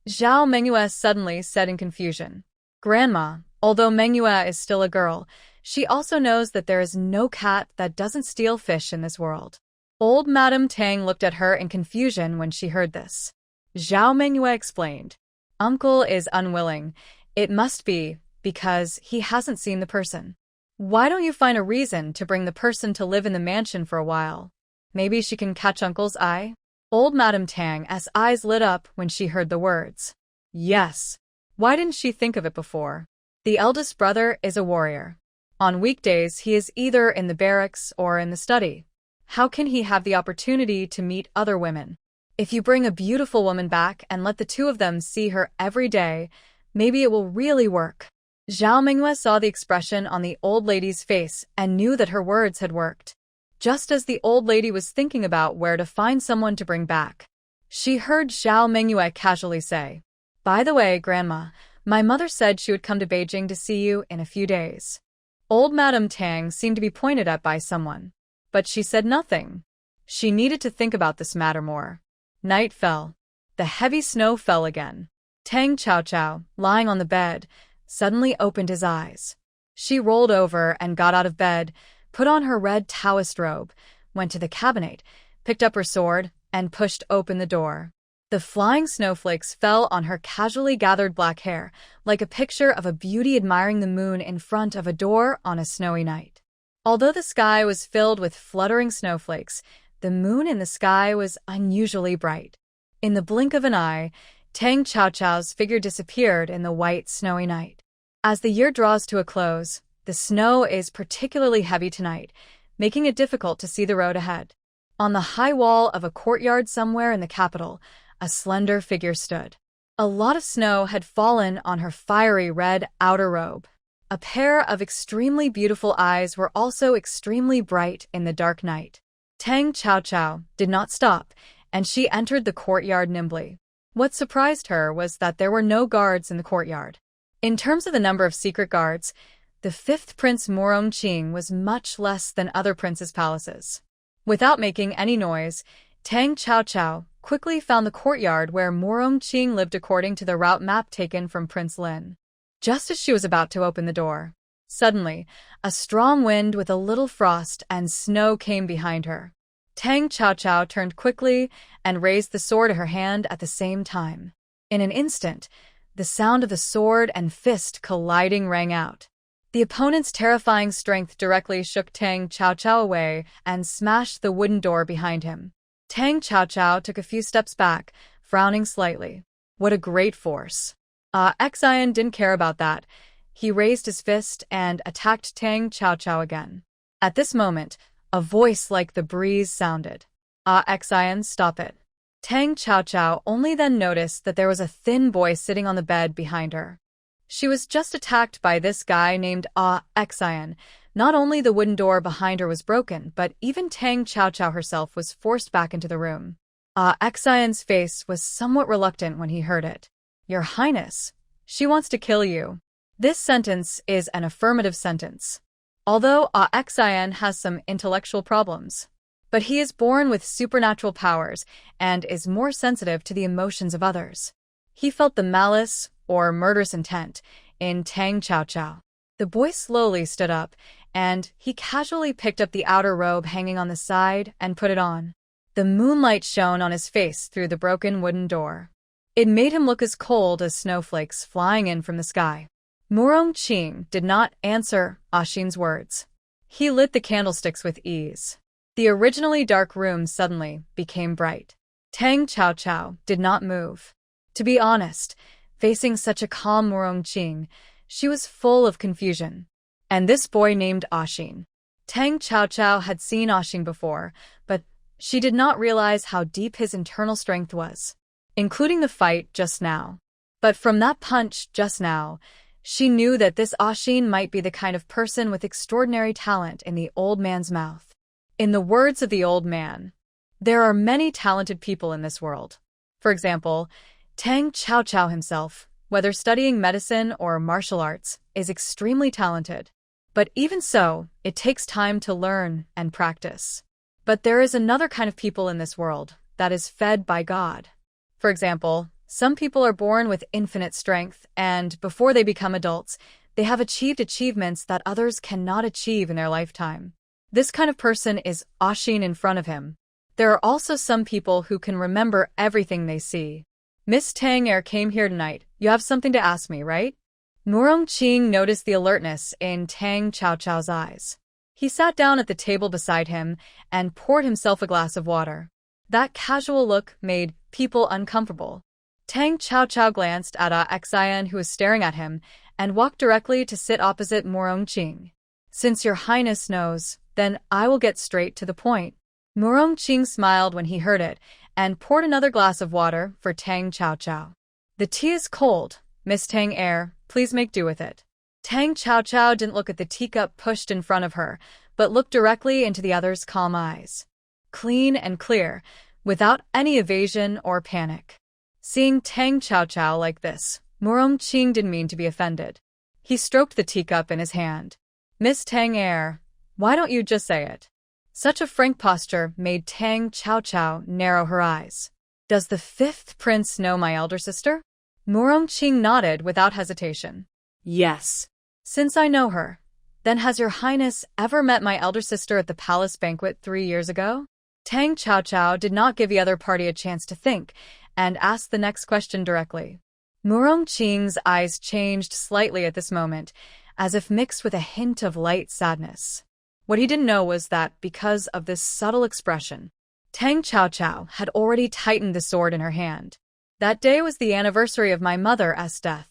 Xiao Mingyue suddenly said in confusion, "Grandma, although Mingyue is still a girl, she also knows that there is no cat that doesn't steal fish in this world." Old Madame Tang looked at her in confusion when she heard this. Xiao Mingyue explained, "Uncle is unwilling. It must be because he hasn't seen the person. Why don't you find a reason to bring the person to live in the mansion for a while? Maybe she can catch Uncle's eye?" Old Madame Tang's eyes lit up when she heard the words. Yes. Why didn't she think of it before? The eldest brother is a warrior. On weekdays, he is either in the barracks or in the study. How can he have the opportunity to meet other women? If you bring a beautiful woman back and let the two of them see her every day, maybe it will really work. Xiao Mingyue saw the expression on the old lady's face and knew that her words had worked. Just as the old lady was thinking about where to find someone to bring back, she heard Xiao Mingyue casually say, "By the way, Grandma, my mother said she would come to Beijing to see you in a few days." Old Madame Tang seemed to be pointed at by someone, but she said nothing. She needed to think about this matter more. Night fell. The heavy snow fell again. Tang Chaochao, lying on the bed, suddenly opened his eyes. She rolled over and got out of bed, put on her red Taoist robe, went to the cabinet, picked up her sword, and pushed open the door. The flying snowflakes fell on her casually gathered black hair, like a picture of a beauty admiring the moon in front of a door on a snowy night. Although the sky was filled with fluttering snowflakes, the moon in the sky was unusually bright. In the blink of an eye, Tang Chaochao's figure disappeared in the white, snowy night. As the year draws to a close, the snow is particularly heavy tonight, making it difficult to see the road ahead. On the high wall of a courtyard somewhere in the capital, a slender figure stood. A lot of snow had fallen on her fiery red outer robe. A pair of extremely beautiful eyes were also extremely bright in the dark night. Tang Chaochao did not stop, and she entered the courtyard nimbly. What surprised her was that there were no guards in the courtyard. In terms of the number of secret guards, the fifth Prince Morongqing was much less than other princes' palaces. Without making any noise, Tang Chaochao quickly found the courtyard where Morongqing lived according to the route map taken from Prince Lin. Just as she was about to open the door, suddenly, a strong wind with a little frost and snow came behind her. Tang Chaochao turned quickly and raised the sword to her hand at the same time. In an instant, the sound of the sword and fist colliding rang out. The opponent's terrifying strength directly shook Tang Chaochao away and smashed the wooden door behind him. Tang Chaochao took a few steps back, frowning slightly. What a great force. Exiled didn't care about that. He raised his fist and attacked Tang Chaochao again. At this moment, a voice like the breeze sounded. Exiled, stop it. Tang Chaochao only then noticed that there was a thin boy sitting on the bed behind her. She was just attacked by this guy named Exiled. Not only the wooden door behind her was broken, but even Tang Chaochao herself was forced back into the room. Exile's face was somewhat reluctant when he heard it. Your Highness, she wants to kill you. This sentence is an affirmative sentence. Although Exiled has some intellectual problems, but he is born with supernatural powers and is more sensitive to the emotions of others. He felt the malice or murderous intent in Tang Chaochao. The boy slowly stood up, and he casually picked up the outer robe hanging on the side and put it on. The moonlight shone on his face through the broken wooden door. It made him look as cold as snowflakes flying in from the sky. Morongqing did not answer Ashin's words. He lit the candlesticks with ease. The originally dark room suddenly became bright. Tang Chaochao did not move. To be honest, facing such a calm Murongqing, she was full of confusion. And this boy named Ashin. Tang Chaochao had seen Ashin before, but she did not realize how deep his internal strength was, including the fight just now. But from that punch just now, she knew that this Ashin might be the kind of person with extraordinary talent in the old man's mouth. In the words of the old man, there are many talented people in this world. For example, Tang Chaochao himself, whether studying medicine or martial arts, is extremely talented. But even so, it takes time to learn and practice. But there is another kind of people in this world that is fed by God. For example, some people are born with infinite strength, and before they become adults, they have achieved achievements that others cannot achieve in their lifetime. This kind of person is Ashin in front of him. There are also some people who can remember everything they see. Miss Tang came here tonight. You have something to ask me, right? Murongqing noticed the alertness in Tang Chaochao's eyes. He sat down at the table beside him and poured himself a glass of water. That casual look made people uncomfortable. Tang Chaochao glanced at Exiled, who was staring at him, and walked directly to sit opposite Murongqing. Since your highness knows, then I will get straight to the point. Murongqing smiled when he heard it, and poured another glass of water for Tang Chaochao. The tea is cold, Miss Tang please make do with it. Tang Chaochao didn't look at the teacup pushed in front of her, but looked directly into the other's calm eyes. Clean and clear, without any evasion or panic. Seeing Tang Chaochao like this, Murongqing didn't mean to be offended. He stroked the teacup in his hand. Miss Tang why don't you just say it? Such a frank posture made Tang Chaochao narrow her eyes. Does the fifth prince know my elder sister? Murongqing nodded without hesitation. Yes. Since I know her, then has your highness ever met my elder sister at the palace banquet 3 years ago? Tang Chaochao did not give the other party a chance to think, and asked the next question directly. Murongqing's eyes changed slightly at this moment, as if mixed with a hint of light sadness. What he didn't know was that, because of this subtle expression, Tang Chaochao had already tightened the sword in her hand. That day was the anniversary of my mother's death.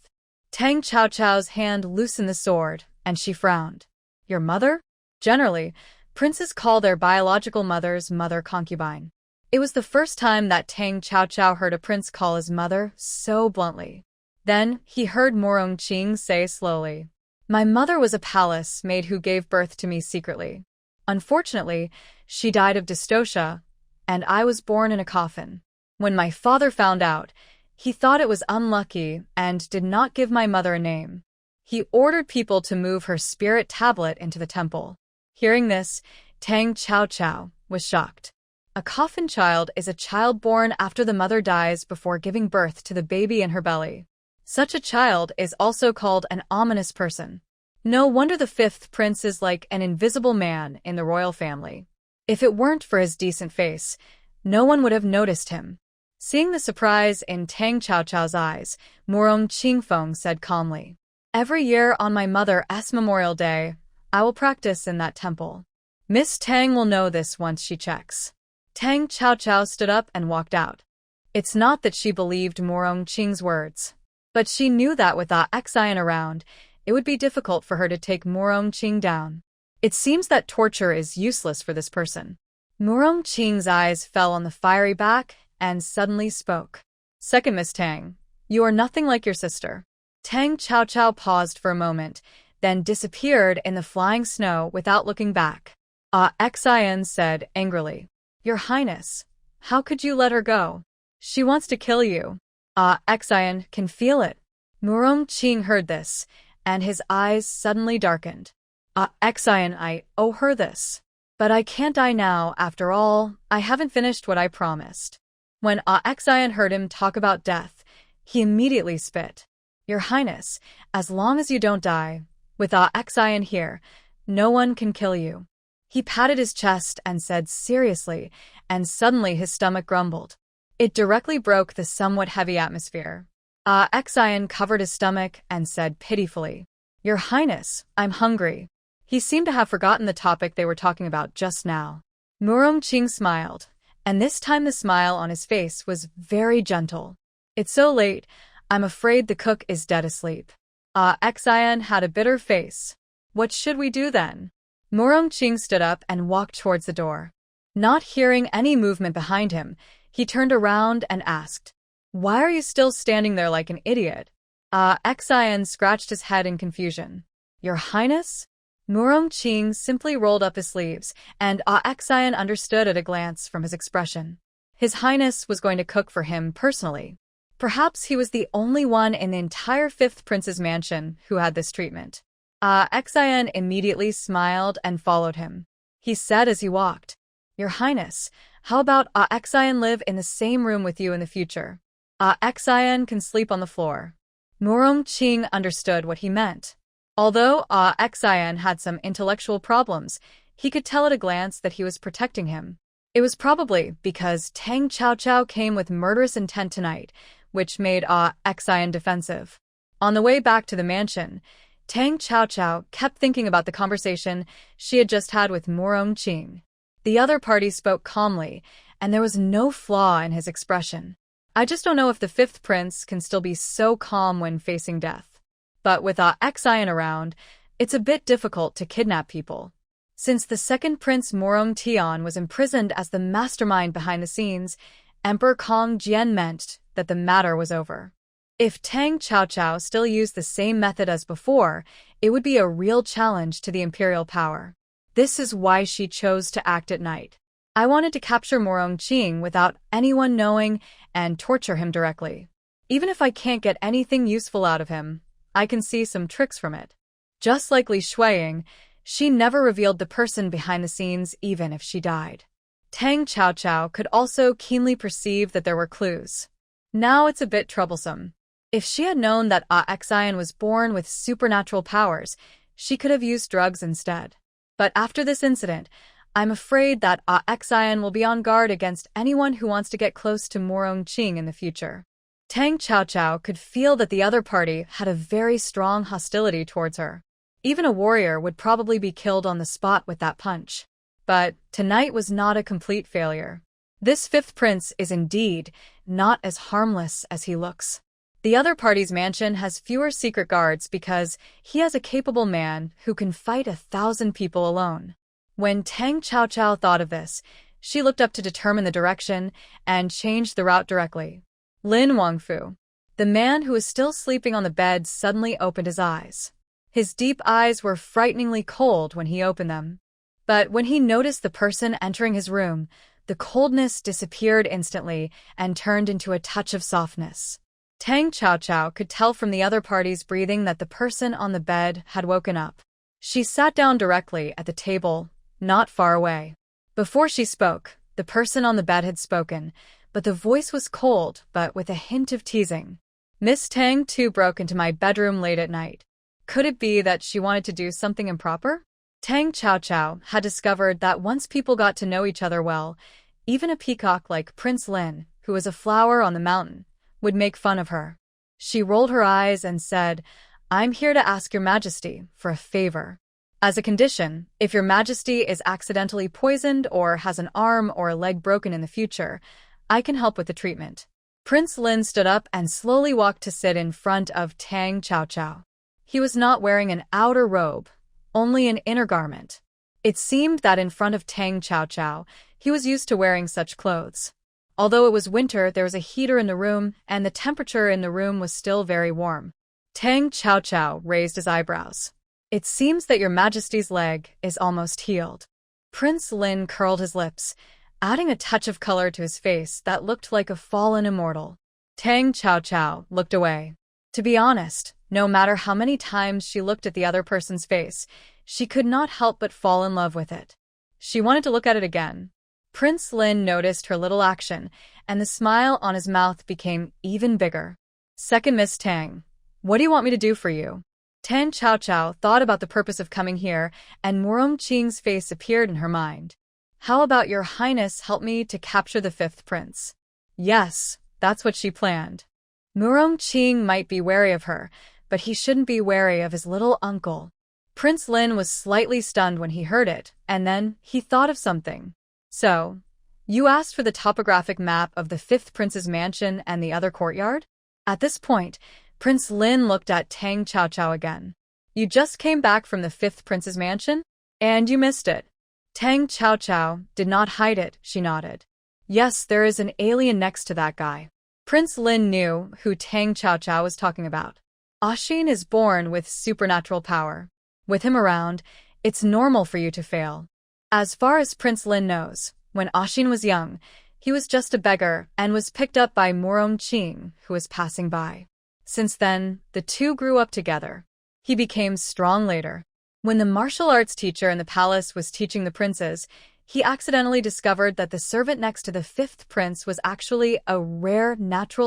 Tang Chaochao's hand loosened the sword, and she frowned. Your mother? Generally, princes call their biological mother's mother concubine. It was the first time that Tang Chaochao heard a prince call his mother so bluntly. Then he heard Murongqing say slowly, my mother was a palace maid who gave birth to me secretly. Unfortunately, she died of dystocia, and I was born in a coffin. When my father found out, he thought it was unlucky and did not give my mother a name. He ordered people to move her spirit tablet into the temple. Hearing this, Tang Chaochao was shocked. A coffin child is a child born after the mother dies before giving birth to the baby in her belly. Such a child is also called an ominous person. No wonder the fifth prince is like an invisible man in the royal family. If it weren't for his decent face, no one would have noticed him. Seeing the surprise in Tang Chaochao's eyes, Murongqing said calmly, every year on my mother's Memorial Day, I will practice in that temple. Miss Tang will know this once she checks. Tang Chaochao stood up and walked out. It's not that she believed Murongqing's words, but she knew that with Exiled around, it would be difficult for her to take Murongqing down. It seems that torture is useless for this person. Murongqing's eyes fell on the fiery back and suddenly spoke. Second Miss Tang, you are nothing like your sister. Tang Chaochao paused for a moment, then disappeared in the flying snow without looking back. Exiled said angrily, Your Highness, how could you let her go? She wants to kill you. Exiled can feel it. Murongqing heard this, and his eyes suddenly darkened. Exiled, I owe her this. But I can't die now, after all, I haven't finished what I promised. When Exiled heard him talk about death, he immediately spit. Your Highness, as long as you don't die, with Exiled here, no one can kill you. He patted his chest and said seriously, and suddenly his stomach grumbled. It directly broke the somewhat heavy atmosphere. Exiled covered his stomach and said pitifully, Your Highness, I'm hungry. He seemed to have forgotten the topic they were talking about just now. Murongqing smiled, and this time the smile on his face was very gentle. It's so late, I'm afraid the cook is dead asleep. Exiled had a bitter face. What should we do then? Murongqing stood up and walked towards the door. Not hearing any movement behind him, he turned around and asked, "Why are you still standing there like an idiot?" Exiled scratched his head in confusion. "Your Highness?" Murongqing simply rolled up his sleeves, and Exiled understood at a glance from his expression. His Highness was going to cook for him personally. Perhaps he was the only one in the entire Fifth Prince's mansion who had this treatment. Exiled immediately smiled and followed him. He said as he walked, "Your Highness, how about Exiled live in the same room with you in the future? Exiled can sleep on the floor." Murongqing understood what he meant. Although Exiled had some intellectual problems, he could tell at a glance that he was protecting him. It was probably because Tang Cao came with murderous intent tonight, which made Exiled defensive. On the way back to the mansion, Tang Cao kept thinking about the conversation she had just had with Murongqing. The other party spoke calmly, and there was no flaw in his expression. I just don't know if the Fifth Prince can still be so calm when facing death. But with Exiled around, it's a bit difficult to kidnap people. Since the second Prince Murongtian was imprisoned as the mastermind behind the scenes, Emperor Kong Jian meant that the matter was over. If Tang Cao still used the same method as before, it would be a real challenge to the imperial power. This is why she chose to act at night. I wanted to capture Murongqing without anyone knowing and torture him directly. Even if I can't get anything useful out of him, I can see some tricks from it. Just like Li Shuiying, she never revealed the person behind the scenes even if she died. Tang Cao could also keenly perceive that there were clues. Now it's a bit troublesome. If she had known that Exiled was born with supernatural powers, she could have used drugs instead. But after this incident, I'm afraid that Exiled will be on guard against anyone who wants to get close to Murongqing in the future. Tang Cao could feel that the other party had a very strong hostility towards her. Even a warrior would probably be killed on the spot with that punch. But tonight was not a complete failure. This Fifth Prince is indeed not as harmless as he looks. The other party's mansion has fewer secret guards because he has a capable man who can fight 1,000 people alone. When Tang Cao thought of this, she looked up to determine the direction and changed the route directly. Lin Wangfu. The man who was still sleeping on the bed suddenly opened his eyes. His deep eyes were frighteningly cold when he opened them. But when he noticed the person entering his room, the coldness disappeared instantly and turned into a touch of softness. Tang Cao could tell from the other party's breathing that the person on the bed had woken up. She sat down directly at the table, not far away. Before she spoke, the person on the bed had spoken, but the voice was cold but with a hint of teasing. "Miss Tang too broke into my bedroom late at night. Could it be that she wanted to do something improper?" Tang Cao had discovered that once people got to know each other well, even a peacock like Prince Lin, who was a flower on the mountain, would make fun of her. She rolled her eyes and said, "I'm here to ask your majesty for a favor. As a condition, if your majesty is accidentally poisoned or has an arm or a leg broken in the future, I can help with the treatment." Prince Lin stood up and slowly walked to sit in front of Tang Cao. He was not wearing an outer robe, only an inner garment. It seemed that in front of Tang Cao, he was used to wearing such clothes. Although it was winter, there was a heater in the room, and the temperature in the room was still very warm. Tang Cao raised his eyebrows. "It seems that your majesty's leg is almost healed." Prince Lin curled his lips, adding a touch of color to his face that looked like a fallen immortal. Tang Cao looked away. To be honest, no matter how many times she looked at the other person's face, she could not help but fall in love with it. She wanted to look at it again. Prince Lin noticed her little action, and the smile on his mouth became even bigger. "Second Miss Tang, what do you want me to do for you?" Tang Cao thought about the purpose of coming here, and Murongqing's face appeared in her mind. "How about your highness help me to capture the Fifth Prince?" Yes, that's what she planned. Murongqing might be wary of her, but he shouldn't be wary of his little uncle. Prince Lin was slightly stunned when he heard it, and then he thought of something. "So, you asked for the topographic map of the Fifth Prince's mansion and the other courtyard?" At this point, Prince Lin looked at Tang Chaochao again. You just came back from the fifth prince's mansion? And you missed it. Tang Chaochao did not hide it, she nodded. Yes, there is an alien next to that guy. Prince Lin knew who Tang Chaochao was talking about. Ashin is born with supernatural power. With him around, it's normal for you to fail. As far as Prince Lin knows, when Ashin was young, he was just a beggar and was picked up by Murong Qing, who was passing by. Since then, the two grew up together. He became strong later. When the martial arts teacher in the palace was teaching the princes, he accidentally discovered that the servant next to the fifth prince was actually a rare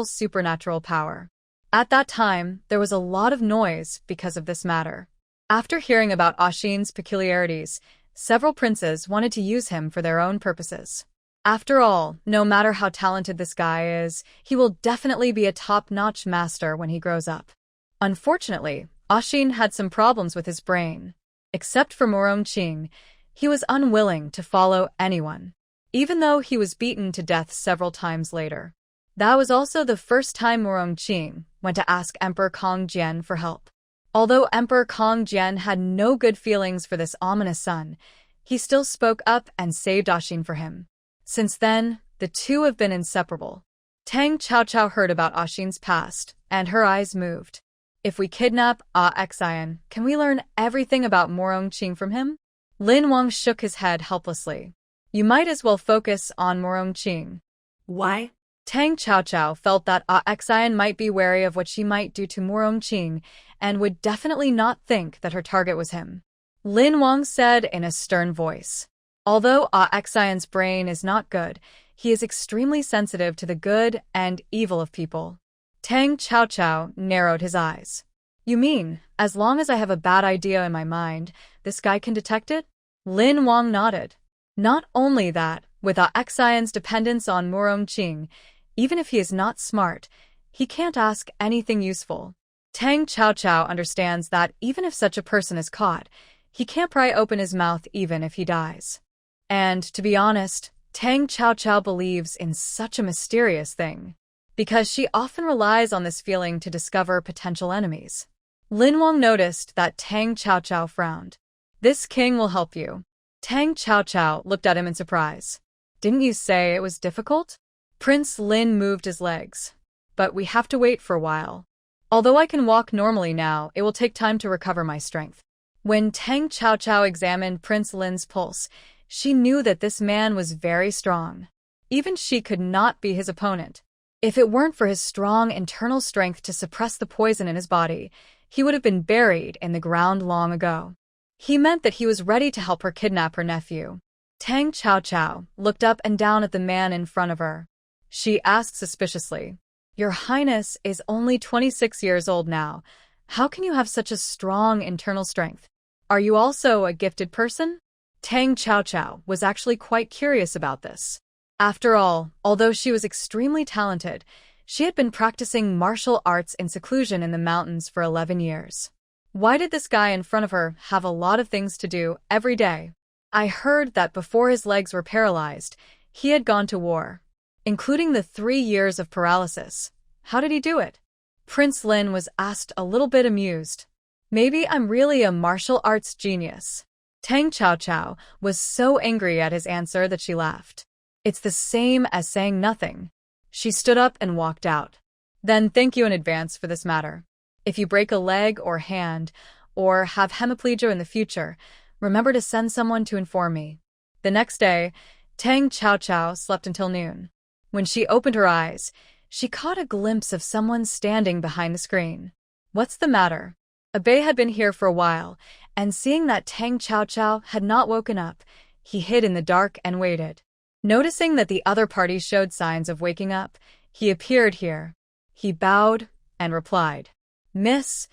supernatural power. At that time, there was a lot of noise because of this matter. After hearing about Ashin's peculiarities, several princes wanted to use him for their own purposes. After all, no matter how talented this guy is, he will definitely be a top-notch master when he grows up. Unfortunately, Ashin had some problems with his brain. Except for Murong Qing, he was unwilling to follow anyone, even though he was beaten to death several times later. That was also the first time Murong Qing went to ask Emperor Kong Jian for help. Although Emperor Kong Jian had no good feelings for this ominous son, he still spoke up and saved Ashin for him. Since then, the two have been inseparable. Tang Chaochao heard about Ashin's past, and her eyes moved. If we kidnap Exiled, can we learn everything about Murong Qing from him? Lin Wang shook his head helplessly. You might as well focus on Murong Qing. Why? Tang Chaochao felt that Exiled might be wary of what she might do to Murong Qing and would definitely not think that her target was him. Lin Wang said in a stern voice. Although Exile's brain is not good, he is extremely sensitive to the good and evil of people. Tang Chaochao narrowed his eyes. You mean, as long as I have a bad idea in my mind, this guy can detect it? Lin Wang nodded. Not only that, with Exile's dependence on Murong Qing, even if he is not smart, he can't ask anything useful. Tang Chaochao understands that even if such a person is caught, he can't pry open his mouth even if he dies. And, to be honest, Tang Chaochao believes in such a mysterious thing, because she often relies on this feeling to discover potential enemies. Lin Wang noticed that Tang Chaochao frowned. This king will help you. Tang Chaochao looked at him in surprise. Didn't you say it was difficult? Prince Lin moved his legs. But we have to wait for a while. Although I can walk normally now, it will take time to recover my strength. When Tang Chaochao examined Prince Lin's pulse, she knew that this man was very strong. Even she could not be his opponent. If it weren't for his strong internal strength to suppress the poison in his body, he would have been buried in the ground long ago. He meant that he was ready to help her kidnap her nephew. Tang Chaochao looked up and down at the man in front of her. She asked suspiciously, Your Highness is only 26 years old now. How can you have such a strong internal strength? Are you also a gifted person? Tang Chaochao was actually quite curious about this. After all, although she was extremely talented, she had been practicing martial arts in seclusion in the mountains for 11 years. Why did this guy in front of her have a lot of things to do every day? I heard that before his legs were paralyzed, he had gone to war, including the 3 years of paralysis. How did he do it? Prince Lin was asked, a little bit amused. Maybe I'm really a martial arts genius. Tang Chaochao was so angry at his answer that she laughed. It's the same as saying nothing. She stood up and walked out. Then thank you in advance for this matter. If you break a leg or hand, or have hemiplegia in the future, remember to send someone to inform me. The next day, Tang Chaochao slept until noon. When she opened her eyes, she caught a glimpse of someone standing behind the screen. What's the matter? Abe had been here for a while, and seeing that Tang Chaochao had not woken up, he hid in the dark and waited. Noticing that the other party showed signs of waking up, he appeared here. He bowed and replied, Miss,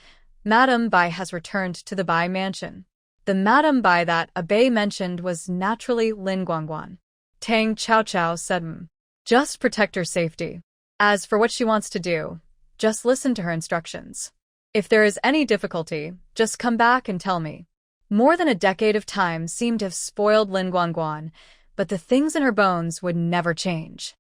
Madame Bai has returned to the Bai mansion. The Madame Bai that Abe mentioned was naturally Lin Guangguan. Tang Chaochao said, Just protect her safety. As for what she wants to do, just listen to her instructions. If there is any difficulty, just come back and tell me. More than a decade of time seemed to have spoiled Lin Guangguan, but the things in her bones would never change.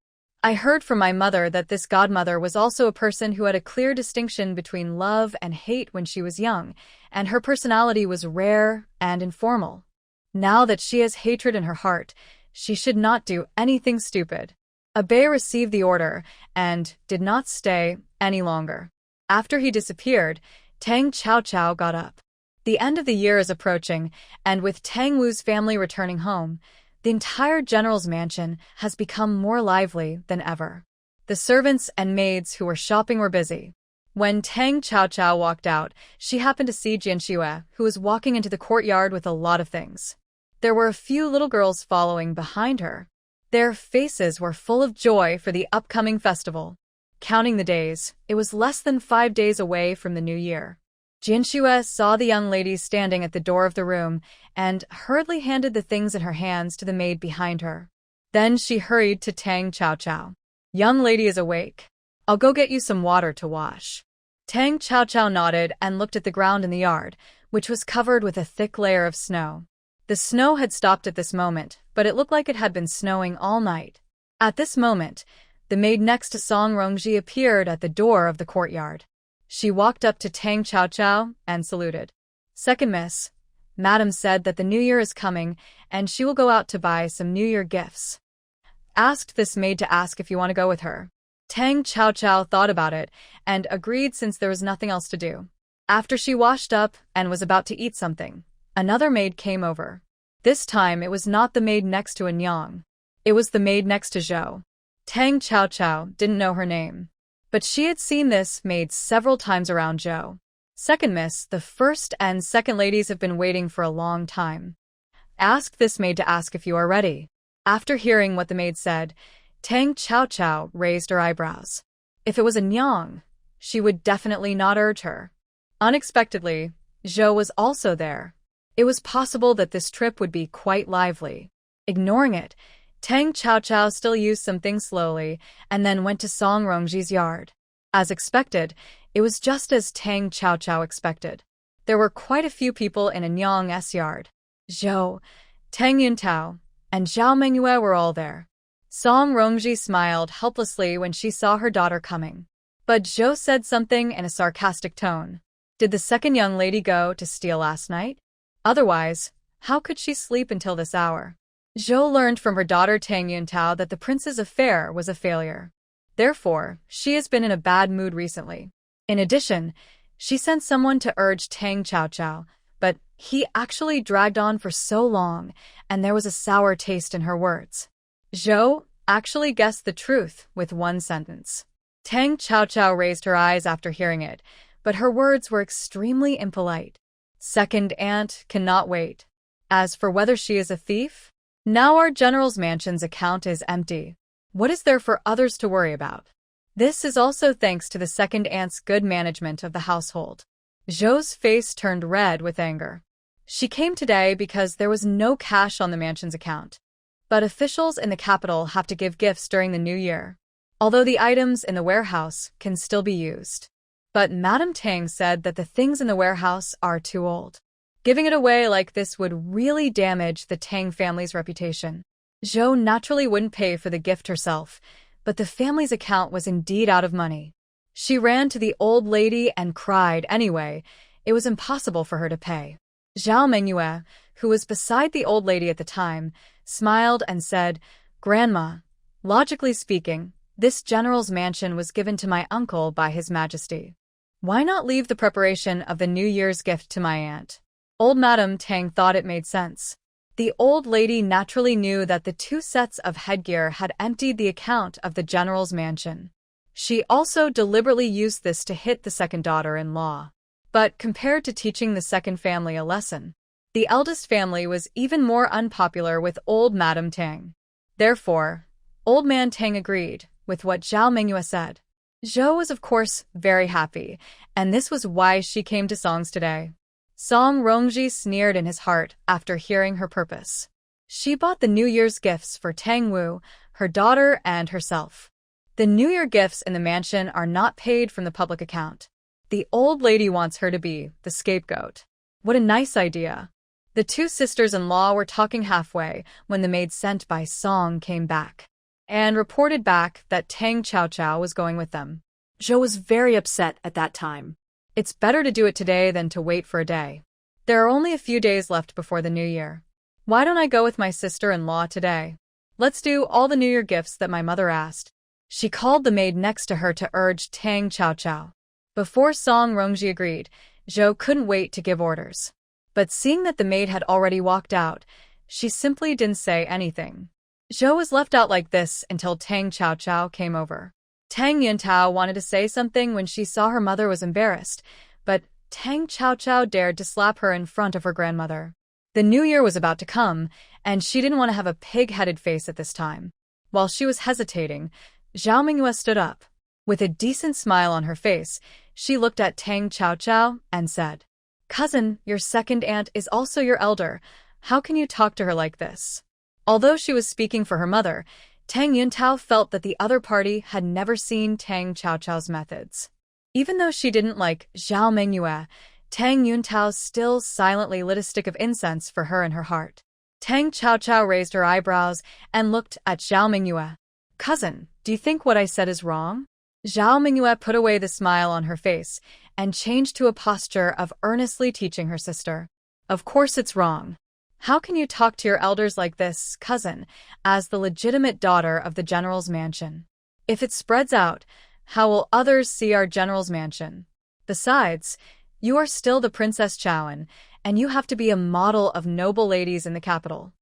I heard from my mother that this godmother was also a person who had a clear distinction between love and hate when she was young, and her personality was rare and informal. Now that she has hatred in her heart, she should not do anything stupid. Abe received the order and did not stay any longer. After he disappeared, Tang Chao got up. The end of the year is approaching, and with Tang Wu's family returning home, the entire general's mansion has become more lively than ever. The servants and maids who were shopping were busy. When Tang Chao walked out, she happened to see Jianxue, who was walking into the courtyard with a lot of things. There were a few little girls following behind her. Their faces were full of joy for the upcoming festival. Counting the days, it was less than 5 days away from the new year. Jianxue saw the young lady standing at the door of the room and hurriedly handed the things in her hands to the maid behind her. Then she hurried to Tang Chao. "Young lady is awake. I'll go get you some water to wash." Tang Chao nodded and looked at the ground in the yard, which was covered with a thick layer of snow. The snow had stopped at this moment, but it looked like it had been snowing all night. At this moment, the maid next to Song Rongji appeared at the door of the courtyard. She walked up to Tang Chao and saluted. "Second miss, Madam said that the new year is coming and she will go out to buy some new year gifts. Asked this maid to ask if you want to go with her." Tang Chao thought about it and agreed since there was nothing else to do. After she washed up and was about to eat something, another maid came over. This time it was not the maid next to Anyang. It was the maid next to Zhou. Tang Chao didn't know her name, but she had seen this maid several times around Zhou. "Second miss, the first and second ladies have been waiting for a long time. Asked this maid to ask if you are ready." After hearing what the maid said, Tang Chao raised her eyebrows. If it was Anyang, she would definitely not urge her. Unexpectedly, Zhou was also there. It was possible that this trip would be quite lively. Ignoring it, Tang Chao still used something slowly and then went to Song Rongji's yard. As expected, it was just as Tang Chao expected. There were quite a few people in Anyang's yard. Zhou, Tang Yuntao, and Zhao Mengyue were all there. Song Rongji smiled helplessly when she saw her daughter coming. But Zhou said something in a sarcastic tone. Did the second young lady go to steal last night? Otherwise, how could she sleep until this hour? Zhou learned from her daughter Tang Yuntao that the prince's affair was a failure. Therefore, she has been in a bad mood recently. In addition, she sent someone to urge Tang Chao, but he actually dragged on for so long, and there was a sour taste in her words. Zhou actually guessed the truth with one sentence. Tang Chao raised her eyes after hearing it, but her words were extremely impolite. Second aunt cannot wait. As for whether she is a thief, now our general's mansion's account is empty. What is there for others to worry about? This is also thanks to the second aunt's good management of the household. Zhou's face turned red with anger. She came today because there was no cash on the mansion's account. But officials in the capital have to give gifts during the new year, although the items in the warehouse can still be used. But Madame Tang said that the things in the warehouse are too old. Giving it away like this would really damage the Tang family's reputation. Zhou naturally wouldn't pay for the gift herself, but the family's account was indeed out of money. She ran to the old lady and cried anyway. It was impossible for her to pay. Zhao Mengyue, who was beside the old lady at the time, smiled and said, "Grandma, logically speaking, this general's mansion was given to my uncle by His Majesty. Why not leave the preparation of the New Year's gift to my aunt?" Old Madame Tang thought it made sense. The old lady naturally knew that the 2 sets of headgear had emptied the account of the general's mansion. She also deliberately used this to hit the second daughter-in-law. But compared to teaching the second family a lesson, the eldest family was even more unpopular with old Madame Tang. Therefore, old man Tang agreed with what Zhao Mengyue said. Zhou was of course very happy, and this was why she came to Song's today. Song Rongji sneered in his heart after hearing her purpose. She bought the New Year's gifts for Tang Wu, her daughter, and herself. The New Year gifts in the mansion are not paid from the public account. The old lady wants her to be the scapegoat. What a nice idea. The 2 sisters-in-law were talking halfway when the maid sent by Song came back. and reported back that Tang Chaochao was going with them. Zhou was very upset at that time. It's better to do it today than to wait for a day. There are only a few days left before the new year. Why don't I go with my sister-in-law today? Let's do all the New Year gifts that my mother asked. She called the maid next to her to urge Tang Chaochao. Before Song Rongji agreed, Zhou couldn't wait to give orders. But seeing that the maid had already walked out, she simply didn't say anything. Zhou was left out like this until Tang Chaochao came over. Tang Yuntao wanted to say something when she saw her mother was embarrassed, but Tang Chaochao dared to slap her in front of her grandmother. The new year was about to come, and she didn't want to have a pig-headed face at this time. While she was hesitating, Zhao Mingyue stood up. With a decent smile on her face, she looked at Tang Chaochao and said, "Cousin, your second aunt is also your elder. How can you talk to her like this?" Although she was speaking for her mother, Tang Yuntao felt that the other party had never seen Tang Chaochao's methods. Even though she didn't like Zhao Mingyue, Tang Yuntao still silently lit a stick of incense for her in her heart. Tang Chaochao raised her eyebrows and looked at Zhao Mingyue. "Cousin, do you think what I said is wrong?" Zhao Mingyue put away the smile on her face and changed to a posture of earnestly teaching her sister. "Of course it's wrong. How can you talk to your elders like this, cousin, as the legitimate daughter of the general's mansion? If it spreads out, how will others see our general's mansion? Besides, you are still the Princess Chaoan, and you have to be a model of noble ladies in the capital."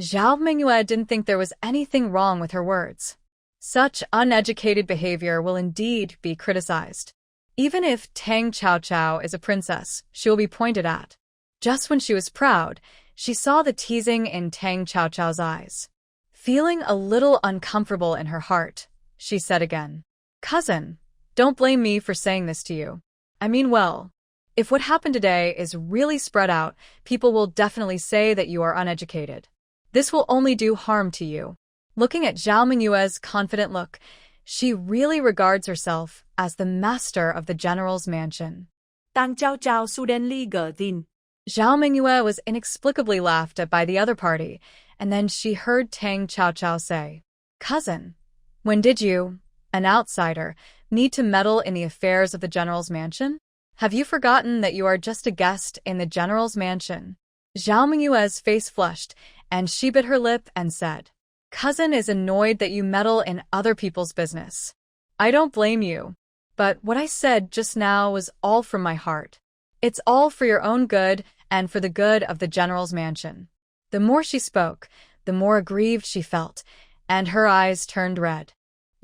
Zhao Mingyue didn't think there was anything wrong with her words. Such uneducated behavior will indeed be criticized. Even if Tang Chaochao is a princess, she will be pointed at. Just when she was proud, she saw the teasing in Tang Chaochao's eyes. Feeling a little uncomfortable in her heart, she said again, "Cousin, don't blame me for saying this to you. I mean well. If what happened today is really spread out, people will definitely say that you are uneducated. This will only do harm to you." Looking at Zhao Mingyue's confident look, she really regards herself as the master of the general's mansion. Tang Chaochao suddenly got in. Zhao Mingyue was inexplicably laughed at by the other party, and then she heard Tang Chaochao say, "Cousin, when did you, an outsider, need to meddle in the affairs of the general's mansion? Have you forgotten that you are just a guest in the general's mansion?" Zhao Mingyue's face flushed, and she bit her lip and said, "Cousin is annoyed that you meddle in other people's business. I don't blame you, but what I said just now was all from my heart. It's all for your own good and for the good of the general's mansion." The more she spoke, the more aggrieved she felt, and her eyes turned red.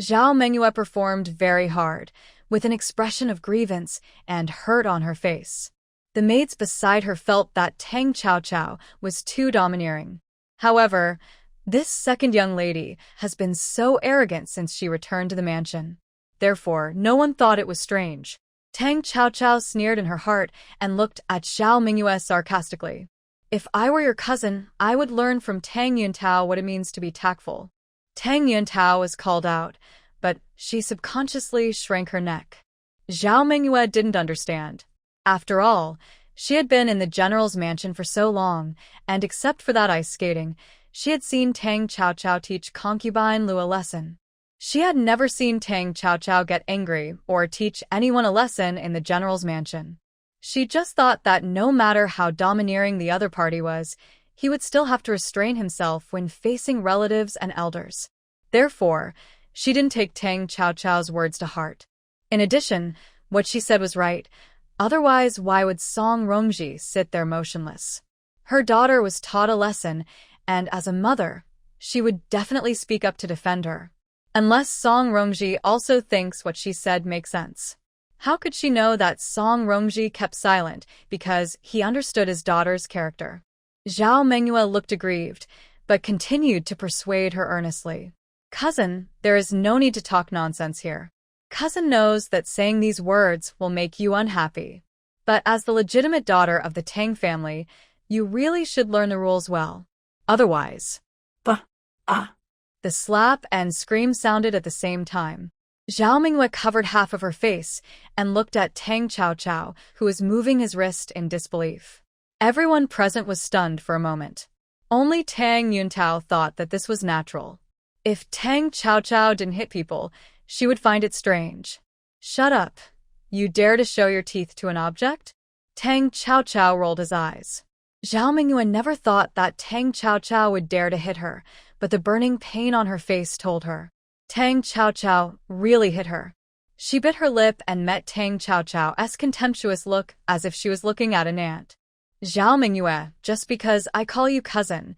Zhao Mingyue performed very hard, with an expression of grievance and hurt on her face. The maids beside her felt that Tang Chaochao was too domineering. However, this second young lady has been so arrogant since she returned to the mansion. Therefore, no one thought it was strange. Tang Chaochao sneered in her heart and looked at Zhao Mingyue sarcastically. "If I were your cousin, I would learn from Tang Yuntao what it means to be tactful." Tang Yuntao was called out, but she subconsciously shrank her neck. Zhao Mingyue didn't understand. After all, she had been in the general's mansion for so long, and except for that ice skating, she had seen Tang Chaochao teach concubine Lu a lesson. She had never seen Tang Chaochao get angry or teach anyone a lesson in the general's mansion. She just thought that no matter how domineering the other party was, he would still have to restrain himself when facing relatives and elders. Therefore, she didn't take Tang Chaochao's words to heart. In addition, what she said was right. Otherwise, why would Song Rongji sit there motionless? Her daughter was taught a lesson, and as a mother, she would definitely speak up to defend her. Unless Song Rongji also thinks what she said makes sense. How could she know that Song Rongji kept silent because he understood his daughter's character? Zhao Mingyue looked aggrieved, but continued to persuade her earnestly. "Cousin, there is no need to talk nonsense here. Cousin knows that saying these words will make you unhappy. But as the legitimate daughter of the Tang family, you really should learn the rules well. Otherwise..." The slap and scream sounded at the same time. Zhao Mingyue covered half of her face and looked at Tang Chaochao, who was moving his wrist in disbelief. Everyone present was stunned for a moment. Only Tang Yuntao thought that this was natural. If Tang Chaochao didn't hit people, she would find it strange. Shut up. You dare to show your teeth to an object? Tang Chaochao rolled his eyes. Zhao Mingyue never thought that Tang Chaochao would dare to hit her, but the burning pain on her face told her. Tang Chaochao really hit her. She bit her lip and met Tang Chaochao's contemptuous look as if she was looking at an ant. Zhao Mingyue, just because I call you cousin,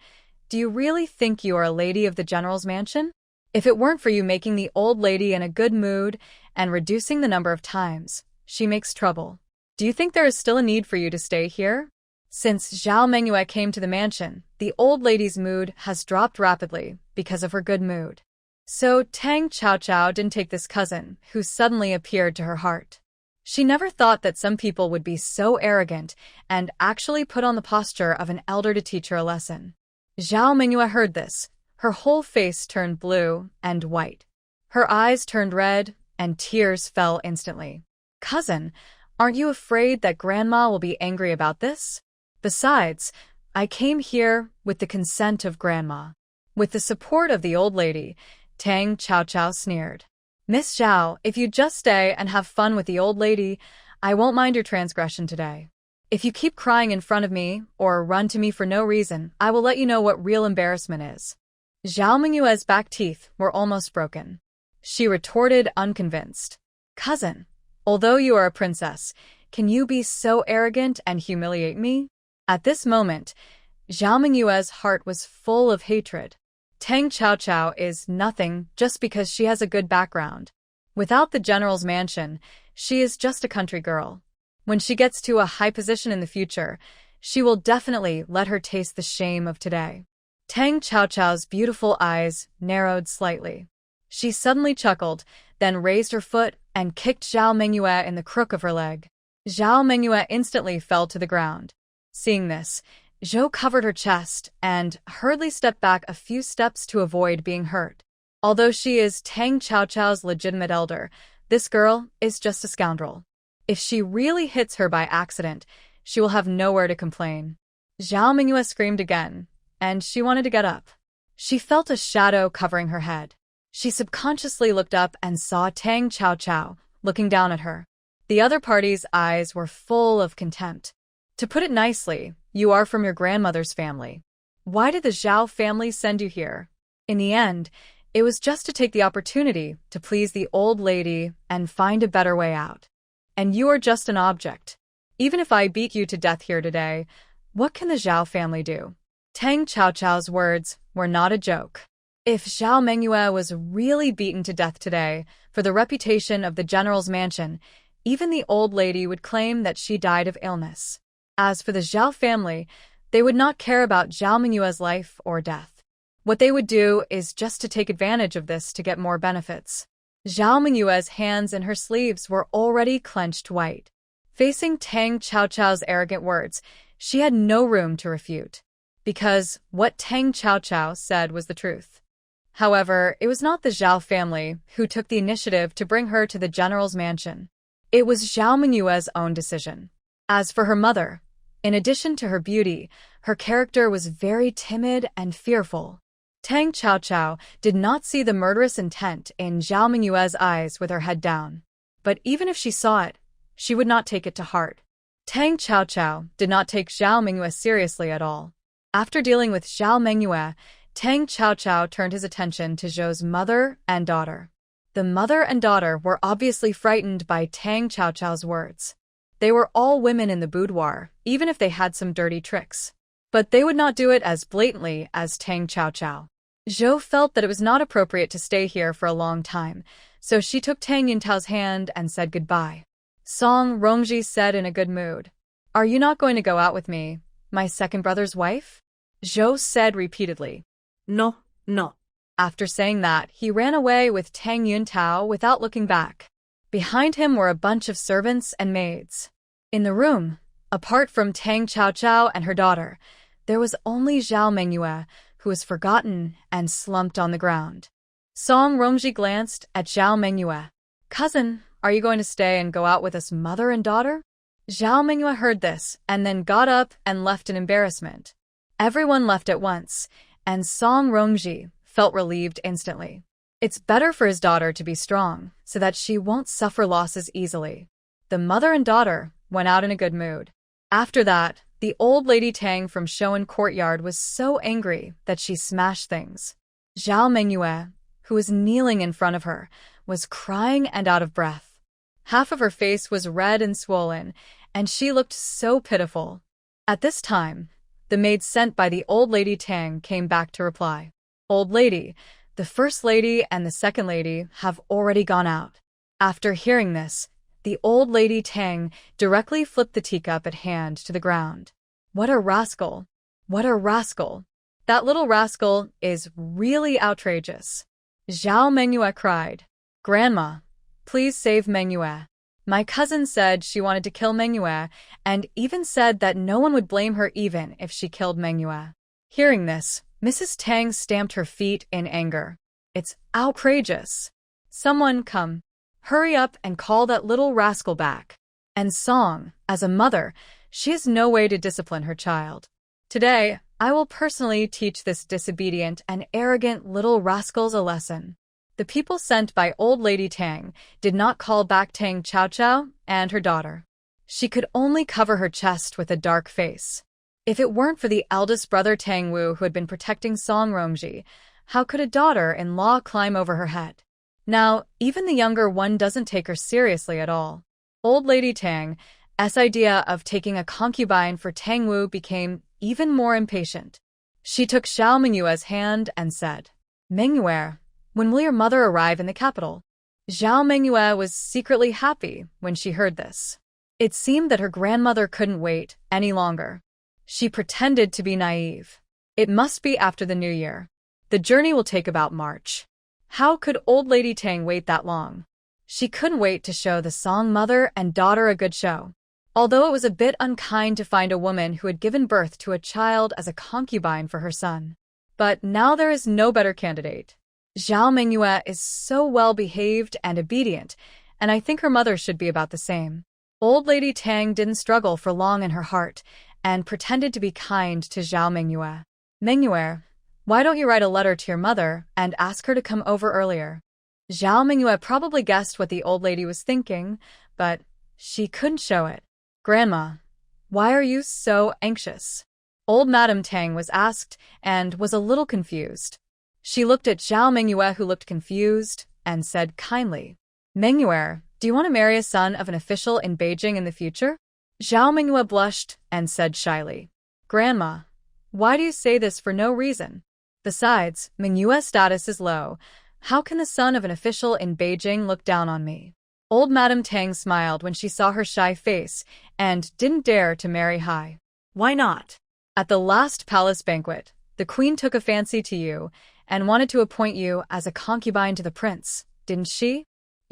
do you really think you are a lady of the general's mansion? If it weren't for you making the old lady in a good mood and reducing the number of times she makes trouble, do you think there is still a need for you to stay here? Since Zhao Mingyue came to the mansion, the old lady's mood has dropped rapidly because of her good mood. So Tang Chaochao didn't take this cousin, who suddenly appeared to her heart. She never thought that some people would be so arrogant and actually put on the posture of an elder to teach her a lesson. Zhao Mingyue heard this. Her whole face turned blue and white. Her eyes turned red, and tears fell instantly. Cousin, aren't you afraid that Grandma will be angry about this? Besides, I came here with the consent of Grandma. With the support of the old lady, Tang Chaochao sneered. Miss Zhao, if you just stay and have fun with the old lady, I won't mind your transgression today. If you keep crying in front of me or run to me for no reason, I will let you know what real embarrassment is. Zhao Mingyue's back teeth were almost broken. She retorted, unconvinced. Cousin, although you are a princess, can you be so arrogant and humiliate me? At this moment, Zhao Mingyue's heart was full of hatred. Tang Chaochao is nothing just because she has a good background. Without the general's mansion, she is just a country girl. When she gets to a high position in the future, she will definitely let her taste the shame of today. Tang Chaochao's beautiful eyes narrowed slightly. She suddenly chuckled, then raised her foot and kicked Zhao Mingyue in the crook of her leg. Zhao Mingyue instantly fell to the ground. Seeing this, Zhou covered her chest and hurriedly stepped back a few steps to avoid being hurt. Although she is Tang Chaochao's legitimate elder, this girl is just a scoundrel. If she really hits her by accident, she will have nowhere to complain. Zhao Mingyue screamed again, and she wanted to get up. She felt a shadow covering her head. She subconsciously looked up and saw Tang Chaochao looking down at her. The other party's eyes were full of contempt. To put it nicely, you are from your grandmother's family. Why did the Zhao family send you here? In the end, it was just to take the opportunity to please the old lady and find a better way out. And you are just an object. Even if I beat you to death here today, what can the Zhao family do? Tang Chaochao's words were not a joke. If Zhao Mingyue was really beaten to death today for the reputation of the general's mansion, even the old lady would claim that she died of illness. As for the Zhao family, they would not care about Zhao Mingyue's life or death. What they would do is just to take advantage of this to get more benefits. Zhao Mingyue's hands in her sleeves were already clenched white. Facing Tang Chaochao's arrogant words, she had no room to refute, because what Tang Chaochao said was the truth. However, it was not the Zhao family who took the initiative to bring her to the general's mansion. It was Zhao Mingyue's own decision. As for her mother, in addition to her beauty, her character was very timid and fearful. Tang Chaochao did not see the murderous intent in Zhao Mingyue's eyes with her head down. But even if she saw it, she would not take it to heart. Tang Chaochao did not take Zhao Mingyue seriously at all. After dealing with Zhao Mingyue, Tang Chaochao turned his attention to Zhou's mother and daughter. The mother and daughter were obviously frightened by Tang Chaochao's words. They were all women in the boudoir, even if they had some dirty tricks. But they would not do it as blatantly as Tang Chaochao. Zhou felt that it was not appropriate to stay here for a long time, so she took Tang Yuntao's hand and said goodbye. Song Rongji said in a good mood, "Are you not going to go out with me, my second brother's wife?" Zhou said repeatedly, No, no. After saying that, he ran away with Tang Yuntao without looking back. Behind him were a bunch of servants and maids. In the room, apart from Tang Chaochao and her daughter, there was only Zhao Mingyue, who was forgotten and slumped on the ground. Song Rongji glanced at Zhao Mingyue. "Cousin, are you going to stay and go out with us mother and daughter?" Zhao Mingyue heard this and then got up and left in embarrassment. Everyone left at once, and Song Rongji felt relieved instantly. It's better for his daughter to be strong, so that she won't suffer losses easily. The mother and daughter went out in a good mood. After that, the old lady Tang from Shoan Courtyard was so angry that she smashed things. Zhao Mengyue, who was kneeling in front of her, was crying and out of breath. Half of her face was red and swollen, and she looked so pitiful. At this time, the maid sent by the old lady Tang came back to reply. Old lady, the first lady and the second lady have already gone out. After hearing this, the old lady Tang directly flipped the teacup at hand to the ground. What a rascal! What a rascal! That little rascal is really outrageous. Zhao Mengyue cried. Grandma, please save Mengyue. My cousin said she wanted to kill Mengyue, and even said that no one would blame her even if she killed Mengyue. Hearing this, Mrs. Tang stamped her feet in anger. It's outrageous. Someone come. Hurry up and call that little rascal back. And Song, as a mother, she has no way to discipline her child. Today, I will personally teach this disobedient and arrogant little rascals a lesson. The people sent by old lady Tang did not call back Tang Chaochao and her daughter. She could only cover her chest with a dark face. If it weren't for the eldest brother Tang Wu who had been protecting Song Romji, how could a daughter-in-law climb over her head? Now, even the younger one doesn't take her seriously at all. Old lady Tang's idea of taking a concubine for Tang Wu became even more impatient. She took Zhao Mengyue's hand and said, Mengyue, when will your mother arrive in the capital? Zhao Mengyue was secretly happy when she heard this. It seemed that her grandmother couldn't wait any longer. She pretended to be naive. It must be after the new year. The journey will take about March. How could old lady Tang wait that long? She couldn't wait to show the Song mother and daughter a good show. Although it was a bit unkind to find a woman who had given birth to a child as a concubine for her son. But now there is no better candidate. Zhao Mengyue is so well-behaved and obedient, and I think her mother should be about the same. Old lady Tang didn't struggle for long in her heart, and pretended to be kind to Zhao Mengyue. Mengyue, why don't you write a letter to your mother and ask her to come over earlier? Zhao Mengyue probably guessed what the old lady was thinking, but she couldn't show it. Grandma, why are you so anxious? Old Madame Tang was asked and was a little confused. She looked at Zhao Mengyue, who looked confused, and said kindly, Mengyue, do you want to marry a son of an official in Beijing in the future? Zhao Mengyue blushed and said shyly, Grandma, why do you say this for no reason? Besides, Mengyue's status is low. How can the son of an official in Beijing look down on me? Old Madame Tang smiled when she saw her shy face and didn't dare to marry high. Why not? At the last palace banquet, the queen took a fancy to you and wanted to appoint you as a concubine to the prince, didn't she?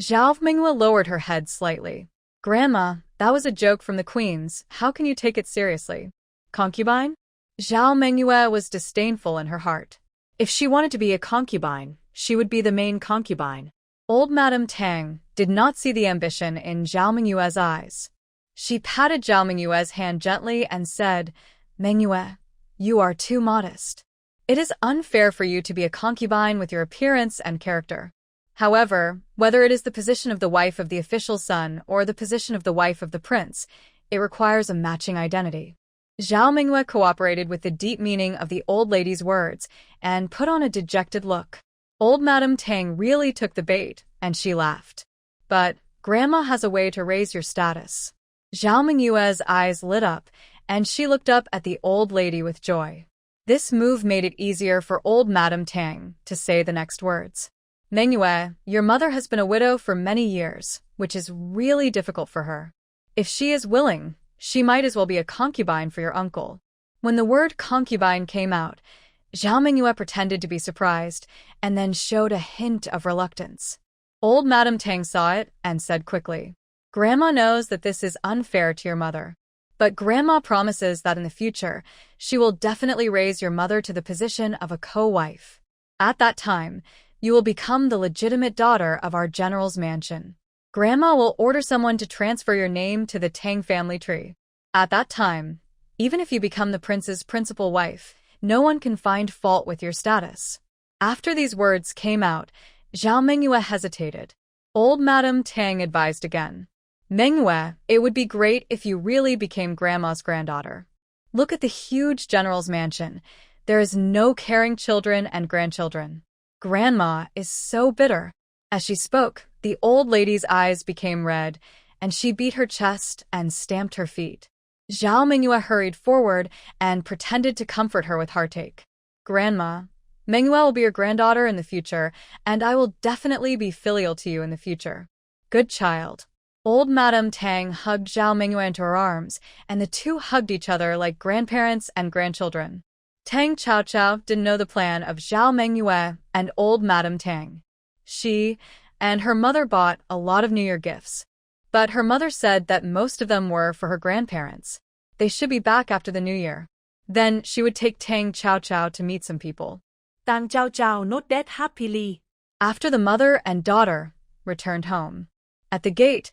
Zhao Mengyue lowered her head slightly. Grandma, that was a joke from the queen's. How can you take it seriously? Concubine? Zhao Mengyue was disdainful in her heart. If she wanted to be a concubine, she would be the main concubine. Old Madame Tang did not see the ambition in Zhao Mengyue's eyes. She patted Zhao Mengyue's hand gently and said, Mengyue, you are too modest. It is unfair for you to be a concubine with your appearance and character. However, whether it is the position of the wife of the official son or the position of the wife of the prince, it requires a matching identity. Zhao Mengyue cooperated with the deep meaning of the old lady's words and put on a dejected look. Old Madame Tang really took the bait, and she laughed. But Grandma has a way to raise your status. Zhao Mengyue's eyes lit up, and she looked up at the old lady with joy. This move made it easier for old Madame Tang to say the next words. Mengyue, your mother has been a widow for many years, which is really difficult for her. If she is willing, she might as well be a concubine for your uncle. When the word concubine came out, Zhao Mengyue pretended to be surprised, and then showed a hint of reluctance. Old Madame Tang saw it and said quickly, Grandma knows that this is unfair to your mother. But Grandma promises that in the future, she will definitely raise your mother to the position of a co-wife. At that time, you will become the legitimate daughter of our general's mansion. Grandma will order someone to transfer your name to the Tang family tree. At that time, even if you become the prince's principal wife, no one can find fault with your status. After these words came out, Zhao Mengyue hesitated. Old Madame Tang advised again. Mengyue, it would be great if you really became Grandma's granddaughter. Look at the huge general's mansion. There is no caring children and grandchildren. Grandma is so bitter. As she spoke, the old lady's eyes became red, and she beat her chest and stamped her feet. Zhao Mengyue hurried forward and pretended to comfort her with heartache. Grandma, Mengyue will be your granddaughter in the future, and I will definitely be filial to you in the future. Good child. Old Madame Tang hugged Zhao Mengyue into her arms, and the two hugged each other like grandparents and grandchildren. Tang Chaochao didn't know the plan of Zhao Mengyue and old Madame Tang. She and her mother bought a lot of New Year gifts, but her mother said that most of them were for her grandparents. They should be back after the New Year. Then she would take Tang Chaochao to meet some people. Tang Chaochao nodded happily. After the mother and daughter returned home, at the gate,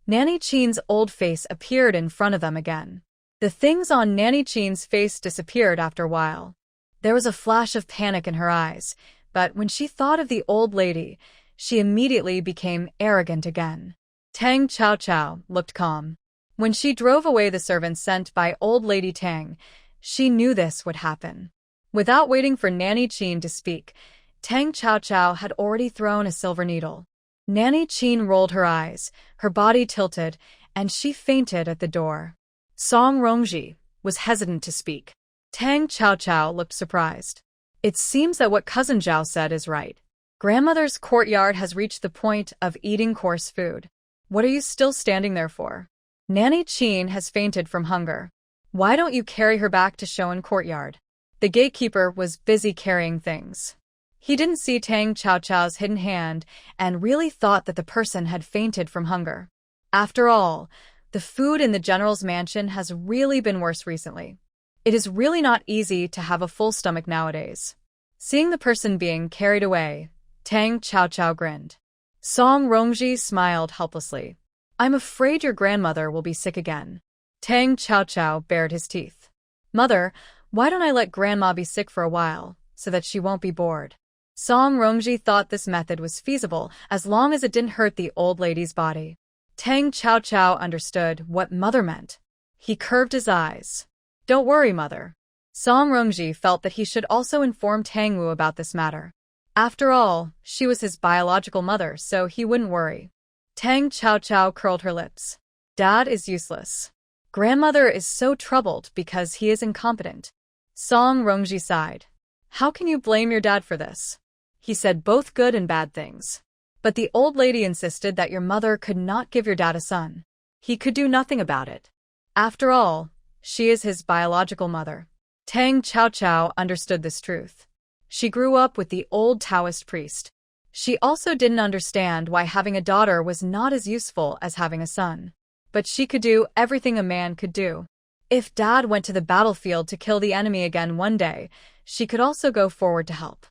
Nanny Chin's old face appeared in front of them again. The things on Nanny Chin's face disappeared after a while. There was a flash of panic in her eyes, but when she thought of the old lady, she immediately became arrogant again. Tang Chaochao looked calm. When she drove away the servants sent by old lady Tang, she knew this would happen. Without waiting for Nanny Chin to speak, Tang Chaochao had already thrown a silver needle. Nanny Chin rolled her eyes, her body tilted, and she fainted at the door. Song Rongji was hesitant to speak. Tang Chaochao looked surprised. It seems that what Cousin Zhao said is right. Grandmother's courtyard has reached the point of eating coarse food. What are you still standing there for? Nanny Chin has fainted from hunger. Why don't you carry her back to Shoan courtyard? The gatekeeper was busy carrying things. He didn't see Tang Chaochao's hidden hand and really thought that the person had fainted from hunger. After all, the food in the general's mansion has really been worse recently. It is really not easy to have a full stomach nowadays. Seeing the person being carried away, Tang Chaochao grinned. Song Rongji smiled helplessly. I'm afraid your grandmother will be sick again. Tang Chaochao bared his teeth. Mother, why don't I let Grandma be sick for a while, so that she won't be bored? Song Rongji thought this method was feasible as long as it didn't hurt the old lady's body. Tang Chaochao understood what mother meant. He curved his eyes. Don't worry, mother. Song Rongji felt that he should also inform Tang Wu about this matter. After all, she was his biological mother, so he wouldn't worry. Tang Chaochao curled her lips. Dad is useless. Grandmother is so troubled because he is incompetent. Song Rongji sighed. How can you blame your dad for this? He said both good and bad things. But the old lady insisted that your mother could not give your dad a son. He could do nothing about it. After all, she is his biological mother. Tang Chaochao understood this truth. She grew up with the old Taoist priest. She also didn't understand why having a daughter was not as useful as having a son. But she could do everything a man could do. If Dad went to the battlefield to kill the enemy again one day, she could also go forward to help.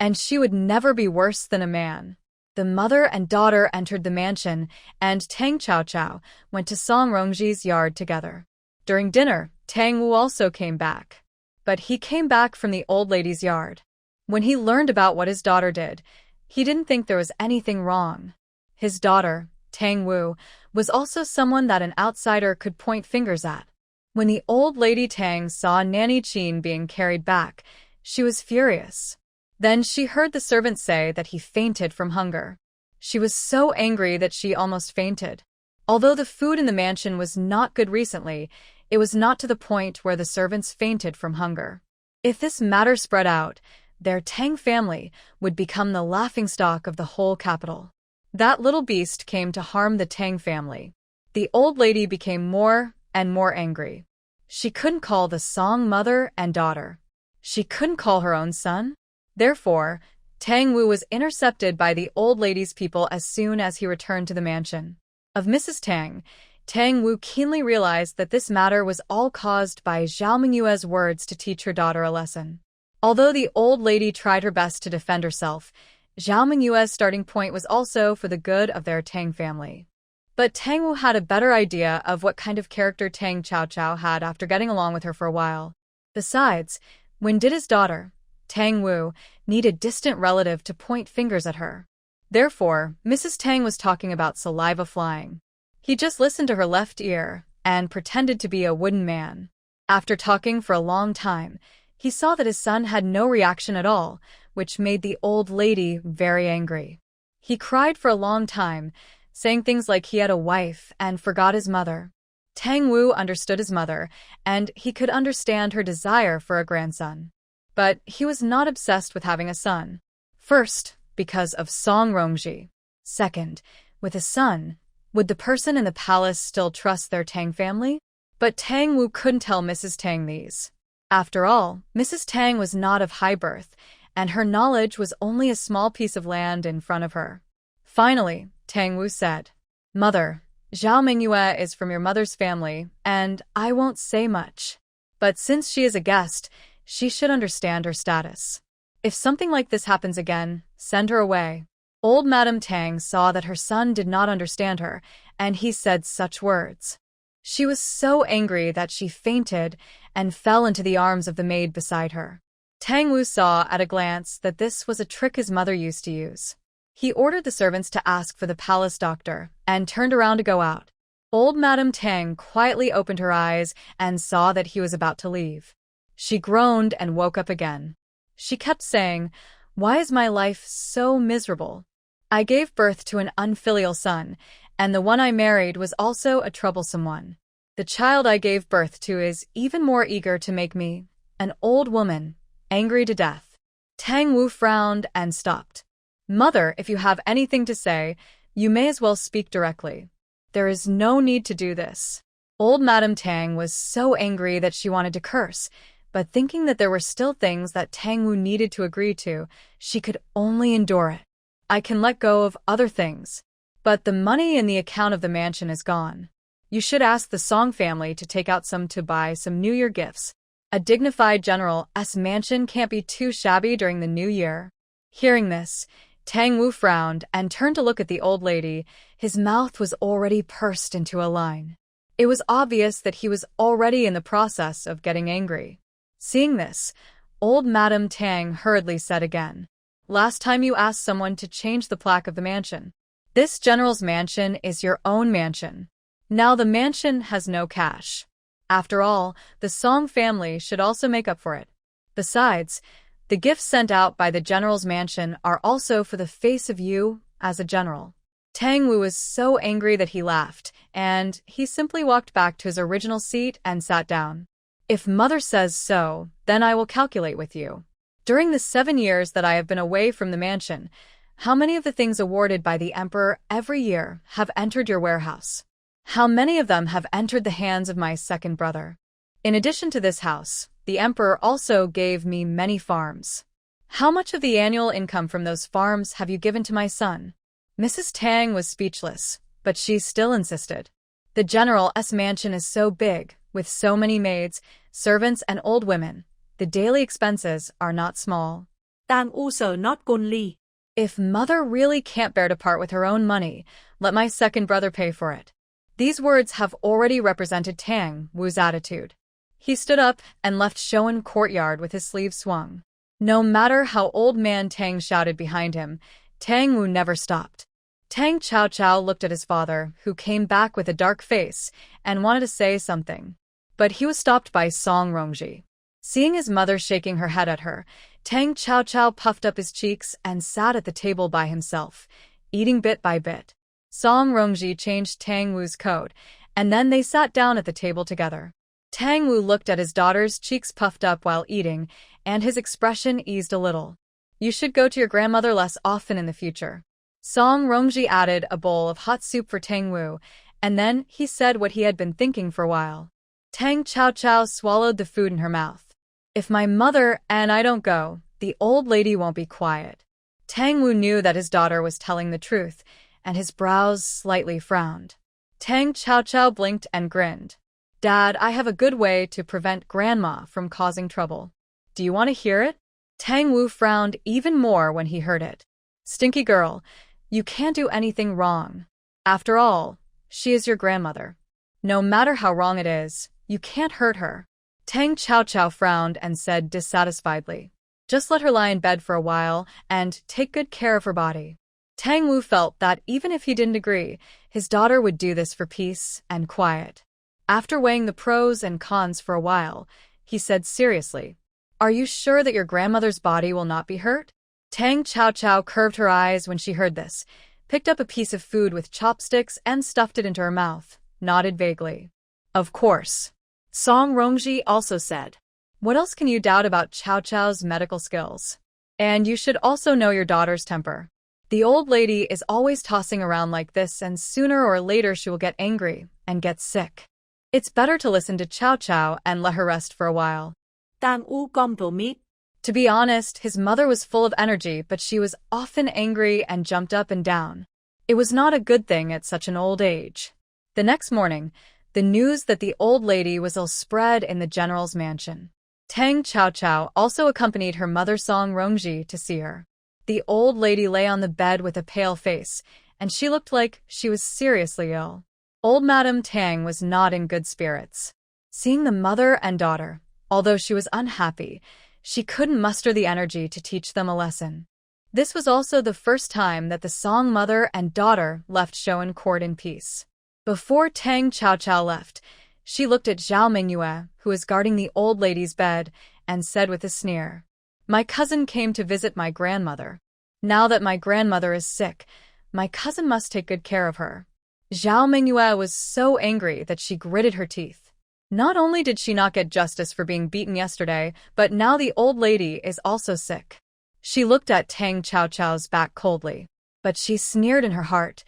And she would never be worse than a man. The mother and daughter entered the mansion, and Tang Chaochao went to Song Rongji's yard together. During dinner, Tang Wu also came back. But he came back from the old lady's yard. When he learned about what his daughter did, he didn't think there was anything wrong. His daughter, Tang Wu, was also someone that an outsider could point fingers at. When the old lady Tang saw Nanny Chin being carried back, she was furious. Then she heard the servant say that he fainted from hunger. She was so angry that she almost fainted. Although the food in the mansion was not good recently, it was not to the point where the servants fainted from hunger. If this matter spread out, their Tang family would become the laughingstock of the whole capital. That little beast came to harm the Tang family. The old lady became more and more angry. She couldn't call the Song mother and daughter. She couldn't call her own son. Therefore, Tang Wu was intercepted by the old lady's people as soon as he returned to the mansion. Of Mrs. Tang, Tang Wu keenly realized that this matter was all caused by Zhao Mengyue's words to teach her daughter a lesson. Although the old lady tried her best to defend herself, Zhao Mengyue's starting point was also for the good of their Tang family. But Tang Wu had a better idea of what kind of character Tang Chaochao had after getting along with her for a while. Besides, when did his daughter, Tang Wu, need a distant relative to point fingers at her. Therefore, Mrs. Tang was talking about saliva flying. He just listened to her left ear and pretended to be a wooden man. After talking for a long time, he saw that his son had no reaction at all, which made the old lady very angry. He cried for a long time, saying things like he had a wife and forgot his mother. Tang Wu understood his mother, and he could understand her desire for a grandson. But he was not obsessed with having a son. First, because of Song Rongji. Second, with a son, would the person in the palace still trust their Tang family? But Tang Wu couldn't tell Mrs. Tang these. After all, Mrs. Tang was not of high birth, and her knowledge was only a small piece of land in front of her. Finally, Tang Wu said, "Mother, Zhao Mingyue is from your mother's family, and I won't say much. But since she is a guest, she should understand her status. If something like this happens again, send her away." Old Madame Tang saw that her son did not understand her, and he said such words. She was so angry that she fainted and fell into the arms of the maid beside her. Tang Wu saw at a glance that this was a trick his mother used to use. He ordered the servants to ask for the palace doctor and turned around to go out. Old Madame Tang quietly opened her eyes and saw that he was about to leave. She groaned and woke up again. She kept saying, "Why is my life so miserable? I gave birth to an unfilial son, and the one I married was also a troublesome one. The child I gave birth to is even more eager to make me, an old woman, angry to death." Tang Wu frowned and stopped. "Mother, if you have anything to say, you may as well speak directly. There is no need to do this." Old Madame Tang was so angry that she wanted to curse, but thinking that there were still things that Tang Wu needed to agree to, she could only endure it. "I can let go of other things, but the money in the account of the mansion is gone. You should ask the Song family to take out some to buy some New Year gifts. A dignified general's mansion can't be too shabby during the New Year." Hearing this, Tang Wu frowned and turned to look at the old lady. His mouth was already pursed into a line. It was obvious that he was already in the process of getting angry. Seeing this, old Madame Tang hurriedly said again, "Last time you asked someone to change the plaque of the mansion. This general's mansion is your own mansion. Now the mansion has no cash. After all, the Song family should also make up for it. Besides, the gifts sent out by the general's mansion are also for the face of you as a general." Tang Wu was so angry that he laughed, and he simply walked back to his original seat and sat down. "If mother says so, then I will calculate with you. During the 7 years that I have been away from the mansion, how many of the things awarded by the emperor every year have entered your warehouse? How many of them have entered the hands of my second brother? In addition to this house, the emperor also gave me many farms. How much of the annual income from those farms have you given to my son?" Mrs. Tang was speechless, but she still insisted. "The general's mansion is so big, with so many maids, servants, and old women. The daily expenses are not small. Tang also not only. If mother really can't bear to part with her own money, let my second brother pay for it." These words have already represented Tang Wu's attitude. He stood up and left Shoan courtyard with his sleeves swung. No matter how old man Tang shouted behind him, Tang Wu never stopped. Tang Chao Chao looked at his father, who came back with a dark face and wanted to say something. But he was stopped by Song Rongji. Seeing his mother shaking her head at her, Tang Chao Chao puffed up his cheeks and sat at the table by himself, eating bit by bit. Song Rongji changed Tang Wu's coat, and then they sat down at the table together. Tang Wu looked at his daughter's cheeks puffed up while eating, and his expression eased a little. "You should go to your grandmother less often in the future." Song Rongji added a bowl of hot soup for Tang Wu, and then he said what he had been thinking for a while. Tang Chao Chao swallowed the food in her mouth. "If my mother and I don't go, the old lady won't be quiet." Tang Wu knew that his daughter was telling the truth, and his brows slightly frowned. Tang Chao Chao blinked and grinned. "Dad, I have a good way to prevent Grandma from causing trouble. Do you want to hear it?" Tang Wu frowned even more when he heard it. "Stinky girl, you can't do anything wrong. After all, she is your grandmother. No matter how wrong it is, you can't hurt her." Tang Chao Chao frowned and said dissatisfiedly, Just let her lie in bed for a while and take good care of her body. Tang Wu felt that even if he didn't agree, his daughter would do this for peace and quiet. After weighing the pros and cons for a while, he said seriously, "Are you sure that your grandmother's body will not be hurt?" Tang Chao curved her eyes when she heard this, picked up a piece of food with chopsticks and stuffed it into her mouth, nodded vaguely. "Of course." Song Rongji also said, "What else can you doubt about Chao medical skills? And you should also know your daughter's temper. The old lady is always tossing around like this, and sooner or later she will get angry and get sick. It's better to listen to Chao and let her rest for a while." Tang U compliment. To be honest, his mother was full of energy, but she was often angry and jumped up and down. It was not a good thing at such an old age. The next morning, the news that the old lady was ill spread in the general's mansion. Tang Chao also accompanied her mother Song Rongji to see her. The old lady lay on the bed with a pale face, and she looked like she was seriously ill. Old Madame Tang was not in good spirits. Seeing the mother and daughter, although she was unhappy, she couldn't muster the energy to teach them a lesson. This was also the first time that the Song mother and daughter left Shoan court in peace. Before Tang Chao left, she looked at Zhao Mingyue, who was guarding the old lady's bed, and said with a sneer, "My cousin came to visit my grandmother. Now that my grandmother is sick, my cousin must take good care of her." Zhao Mingyue was so angry that she gritted her teeth. Not only did she not get justice for being beaten yesterday, but now the old lady is also sick. She looked at Tang Chao's back coldly, but she sneered in her heart,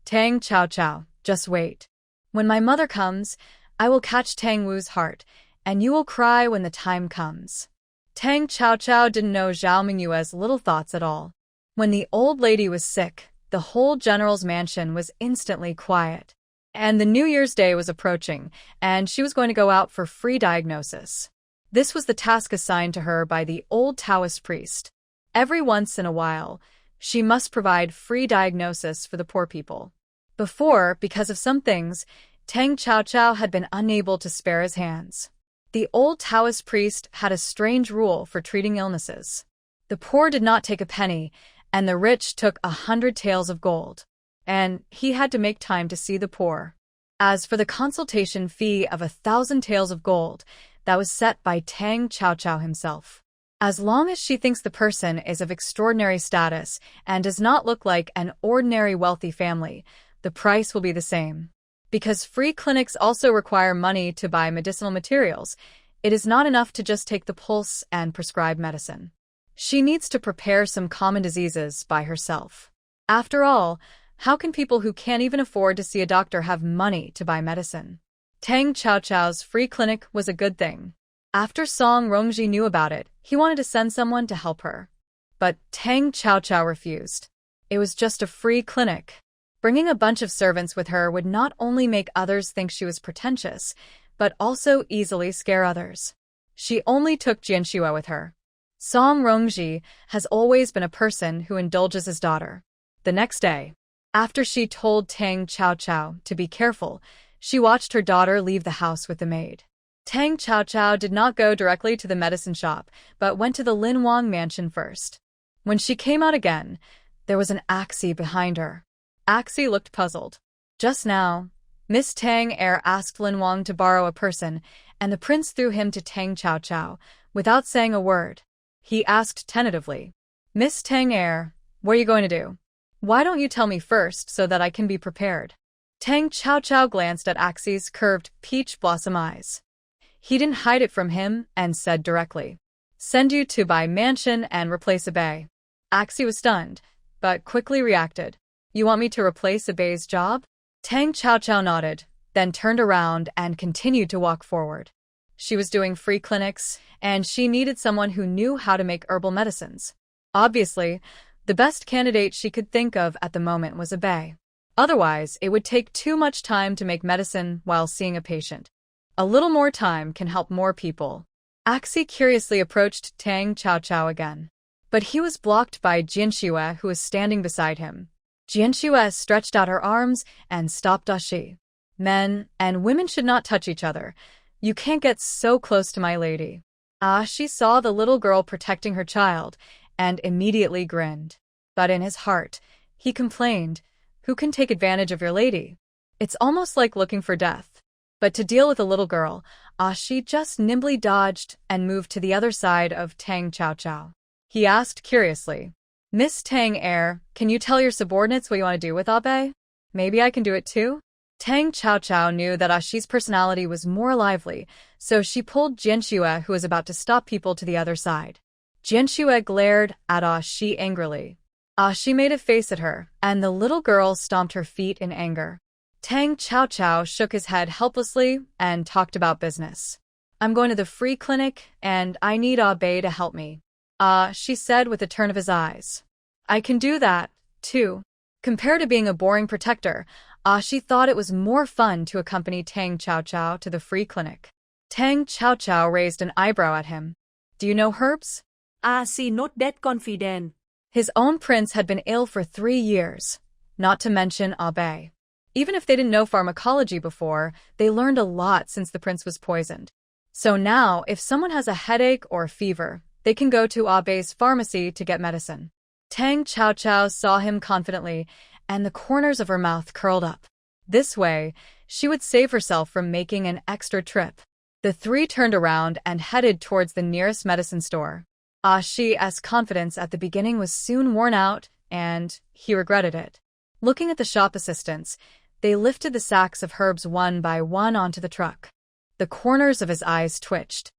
"Tang Chao, just wait. When my mother comes, I will catch Tang Wu's heart, and you will cry when the time comes." Tang Chao didn't know Zhao Mingyue's little thoughts at all. When the old lady was sick, the whole general's mansion was instantly quiet. And the New Year's Day was approaching, and she was going to go out for free diagnosis. This was the task assigned to her by the old Taoist priest. Every once in a while, she must provide free diagnosis for the poor people. Before, because of some things, Tang Chao had been unable to spare his hands. The old Taoist priest had a strange rule for treating illnesses. The poor did not take a penny, and the rich took 100 taels of gold. And he had to make time to see the poor. As for the consultation fee of 1,000 taels of gold, that was set by Tang Chao himself. As long as she thinks the person is of extraordinary status and does not look like an ordinary wealthy family, the price will be the same. Because free clinics also require money to buy medicinal materials, it is not enough to just take the pulse and prescribe medicine. She needs to prepare some common diseases by herself. After all, how can people who can't even afford to see a doctor have money to buy medicine? Tang Chao's free clinic was a good thing. After Song Rongji knew about it, he wanted to send someone to help her. But Tang Chao refused. It was just a free clinic. Bringing a bunch of servants with her would not only make others think she was pretentious, but also easily scare others. She only took Jianxue with her. Song Rongji has always been a person who indulges his daughter. The next day, after she told Tang Chao to be careful, she watched her daughter leave the house with the maid. Tang Chao did not go directly to the medicine shop, but went to the Lin Wang mansion first. When she came out again, there was an Axie behind her. Axie looked puzzled. Just now, Miss Tang asked Lin Wang to borrow a person, and the prince threw him to Tang Chao, without saying a word. He asked tentatively, "Miss Tang, what are you going to do? Why don't you tell me first so that I can be prepared?" Tang Chao glanced at Axie's curved, peach blossom eyes. He didn't hide it from him and said directly, "Send you to buy mansion and replace a bay." Axie was stunned, but quickly reacted. "You want me to replace a bay's job?" Tang Chao nodded, then turned around and continued to walk forward. She was doing free clinics, and she needed someone who knew how to make herbal medicines. Obviously, the best candidate she could think of at the moment was a bay. Otherwise, it would take too much time to make medicine while seeing a patient. A little more time can help more people. Axie curiously approached Tang Chao again. But he was blocked by Jianxue, who was standing beside him. Jianxue stretched out her arms and stopped Dashi. "Men and women should not touch each other. You can't get so close to my lady." She saw the little girl protecting her child and immediately grinned. But in his heart, he complained, "Who can take advantage of your lady? It's almost like looking for death." But to deal with the little girl, she just nimbly dodged and moved to the other side of Tang Chao. He asked curiously, "Miss Tang Air, can you tell your subordinates what you want to do with Abe? Maybe I can do it too?" Tang Chao knew that Ashi's personality was more lively, so she pulled Jianxue, who was about to stop people, to the other side. Jianxue glared at Ashi angrily. Ashi made a face at her, and the little girl stomped her feet in anger. Tang Chao shook his head helplessly and talked about business. "I'm going to the free clinic, and I need Abe to help me," she said with a turn of his eyes. "I can do that, too." Compared to being a boring protector, she thought it was more fun to accompany Tang Chao to the free clinic. Tang Chao raised an eyebrow at him. "Do you know herbs?" She not that confident. His own prince had been ill for 3 years, not to mention Abe. Even if they didn't know pharmacology before, they learned a lot since the prince was poisoned. So now, if someone has a headache or a fever, they can go to Abe's pharmacy to get medicine. Tang Chao saw him confidently, and the corners of her mouth curled up. This way, she would save herself from making an extra trip. The three turned around and headed towards the nearest medicine store. Ashi's confidence at the beginning was soon worn out, and he regretted it. Looking at the shop assistants, they lifted the sacks of herbs one by one onto the truck. The corners of his eyes twitched.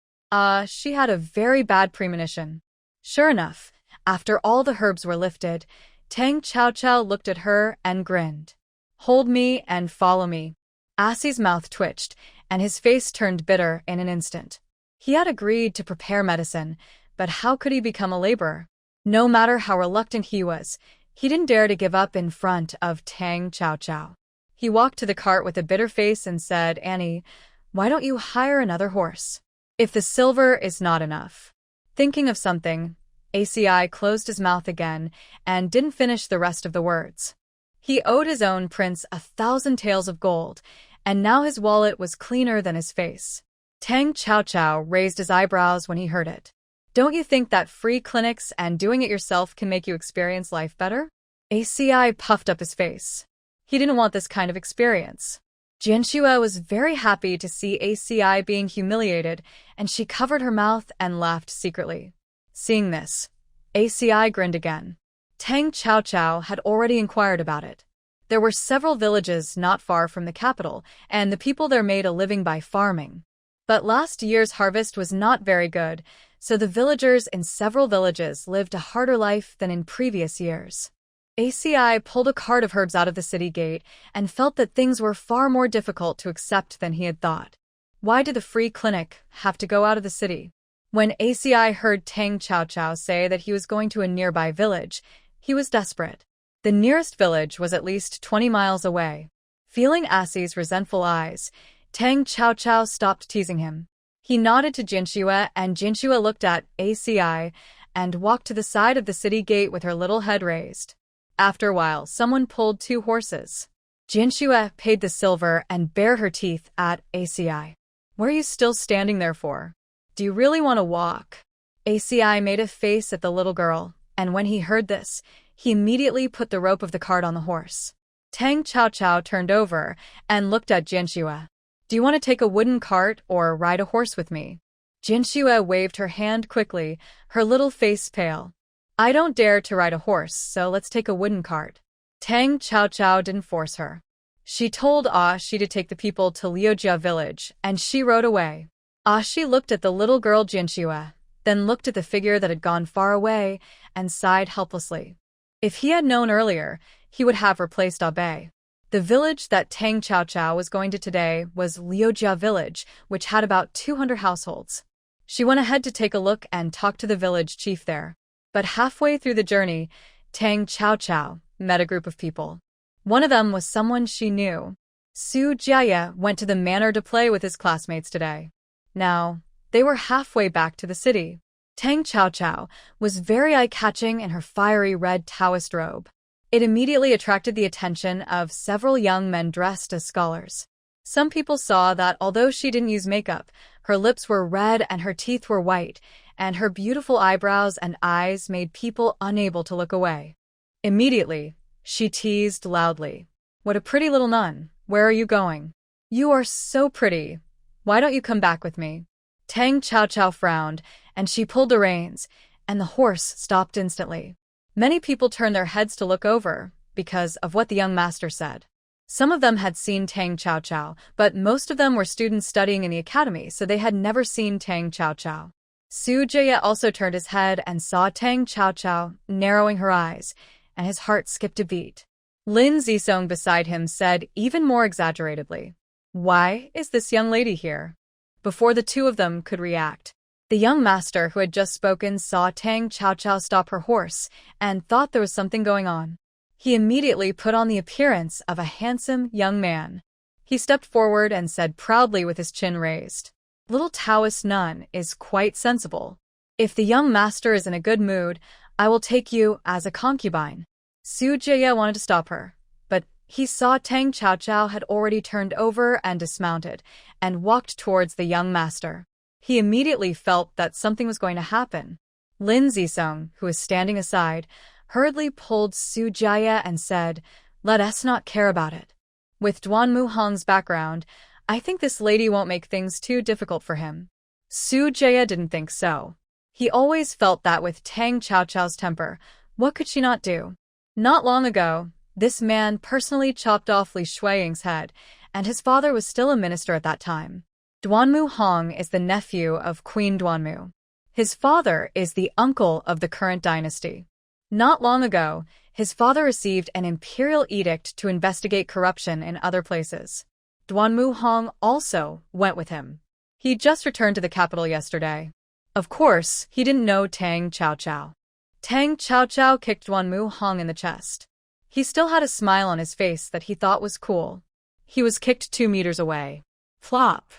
She had a very bad premonition. Sure enough, after all the herbs were lifted, Tang Chao looked at her and grinned. "Hold me and follow me." Assie's mouth twitched, and his face turned bitter in an instant. He had agreed to prepare medicine, but how could he become a laborer? No matter how reluctant he was, he didn't dare to give up in front of Tang Chao. He walked to the cart with a bitter face and said, "Annie, why don't you hire another horse? If the silver is not enough." Thinking of something, ACI closed his mouth again and didn't finish the rest of the words. He owed his own prince 1,000 taels of gold, and now his wallet was cleaner than his face. Tang Chao raised his eyebrows when he heard it. "Don't you think that free clinics and doing it yourself can make you experience life better?" ACI puffed up his face. He didn't want this kind of experience. Jianxue was very happy to see ACI being humiliated, and she covered her mouth and laughed secretly. Seeing this, ACI grinned again. Tang Chao had already inquired about it. There were several villages not far from the capital, and the people there made a living by farming. But last year's harvest was not very good, so the villagers in several villages lived a harder life than in previous years. ACI pulled a cart of herbs out of the city gate and felt that things were far more difficult to accept than he had thought. Why did the free clinic have to go out of the city? When ACI heard Tang Chao say that he was going to a nearby village, he was desperate. The nearest village was at least 20 miles away. Feeling Assie's resentful eyes, Tang Chao stopped teasing him. He nodded to Jianxue, and Jianxue looked at ACI and walked to the side of the city gate with her little head raised. After a while, someone pulled 2 horses. Jianxue paid the silver and bared her teeth at ACI. "What are you still standing there for? Do you really want to walk?" ACI made a face at the little girl, and when he heard this, he immediately put the rope of the cart on the horse. Tang Chao turned over and looked at Jianxue. "Do you want to take a wooden cart or ride a horse with me?" Jianxue waved her hand quickly, her little face pale. "I don't dare to ride a horse, so let's take a wooden cart." Tang Chao didn't force her. She told Ashi to take the people to Liujia village, and she rode away. Ashi looked at the little girl Jianxue, then looked at the figure that had gone far away, and sighed helplessly. If he had known earlier, he would have replaced Abe. The village that Tang Chao was going to today was Liujia village, which had about 200 households. She went ahead to take a look and talk to the village chief there. But halfway through the journey, Tang Chao met a group of people. One of them was someone she knew. Su Jiaye went to the manor to play with his classmates today. Now, they were halfway back to the city. Tang Chao was very eye-catching in her fiery red Taoist robe. It immediately attracted the attention of several young men dressed as scholars. Some people saw that although she didn't use makeup, Her lips were red and her teeth were white, and her beautiful eyebrows and eyes made people unable to look away. Immediately, she teased loudly. "What a pretty little nun. Where are you going?" "You are so pretty. Why don't you come back with me?" Tang Qiaoqiao frowned, and she pulled the reins, and the horse stopped instantly. Many people turned their heads to look over, because of what the young master said. Some of them had seen Tang Qiaoqiao, but most of them were students studying in the academy, so they had never seen Tang Qiaoqiao. Xu Jie also turned his head and saw Tang Qiaoqiao, narrowing her eyes, and his heart skipped a beat. Lin Zisong beside him said even more exaggeratedly, "Why is this young lady here?" Before the two of them could react, the young master who had just spoken saw Tang Qiaoqiao stop her horse and thought there was something going on. He immediately put on the appearance of a handsome young man. He stepped forward and said proudly with his chin raised, "Little Taoist nun is quite sensible. If the young master is in a good mood, I will take you as a concubine." Xu Jie wanted to stop her, but he saw Tang Qiaoqiao had already turned over and dismounted, and walked towards the young master. He immediately felt that something was going to happen. Lin Zisong, who was standing aside, hurriedly pulled Xu Jie and said, "Let us not care about it. With Duanmu Hong's background, I think this lady won't make things too difficult for him." Xu Jie didn't think so. He always felt that with Tang Qiaoqiao's temper, what could she not do? Not long ago, this man personally chopped off Li Shuiying's head, and his father was still a minister at that time. Duanmu Hong is the nephew of Queen Duanmu. His father is the uncle of the current dynasty. Not long ago, his father received an imperial edict to investigate corruption in other places. Duanmu Hong also went with him. He just returned to the capital yesterday. Of course, he didn't know Tang Qiaoqiao. Tang Qiaoqiao kicked Duanmu Hong in the chest. He still had a smile on his face that he thought was cool. He was kicked 2 meters away. Plop!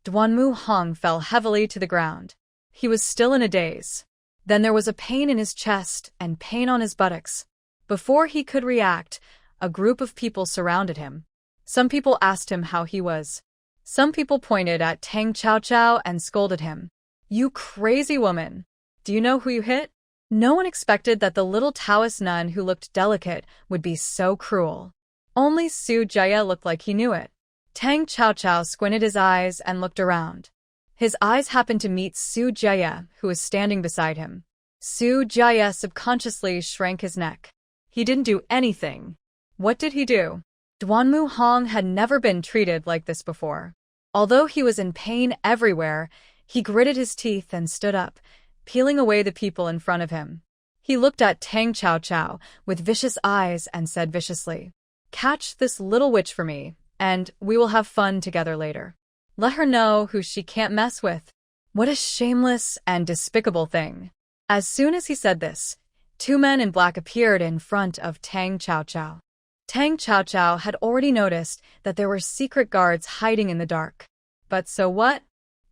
Duanmu Hong fell heavily to the ground. He was still in a daze. Then there was a pain in his chest and pain on his buttocks. Before he could react, a group of people surrounded him. Some people asked him how he was. Some people pointed at Tang Qiaoqiao and scolded him. "You crazy woman! Do you know who you hit?" No one expected that the little Taoist nun who looked delicate would be so cruel. Only Xu Jie looked like he knew it. Tang Qiaoqiao squinted his eyes and looked around. His eyes happened to meet Xu Jie, who was standing beside him. Xu Jie subconsciously shrank his neck. He didn't do anything. What did he do? Duanmu Hong had never been treated like this before. Although he was in pain everywhere, he gritted his teeth and stood up, peeling away the people in front of him. He looked at Tang Qiaoqiao with vicious eyes and said viciously, "Catch this little witch for me, and we will have fun together later. Let her know who she can't mess with." What a shameless and despicable thing. As soon as he said this, 2 men in black appeared in front of Tang Qiaoqiao. Tang Qiaoqiao had already noticed that there were secret guards hiding in the dark. But so what?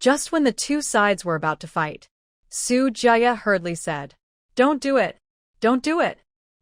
Just when the two sides were about to fight, Xu Jie hurriedly said, "Don't do it. Don't do it.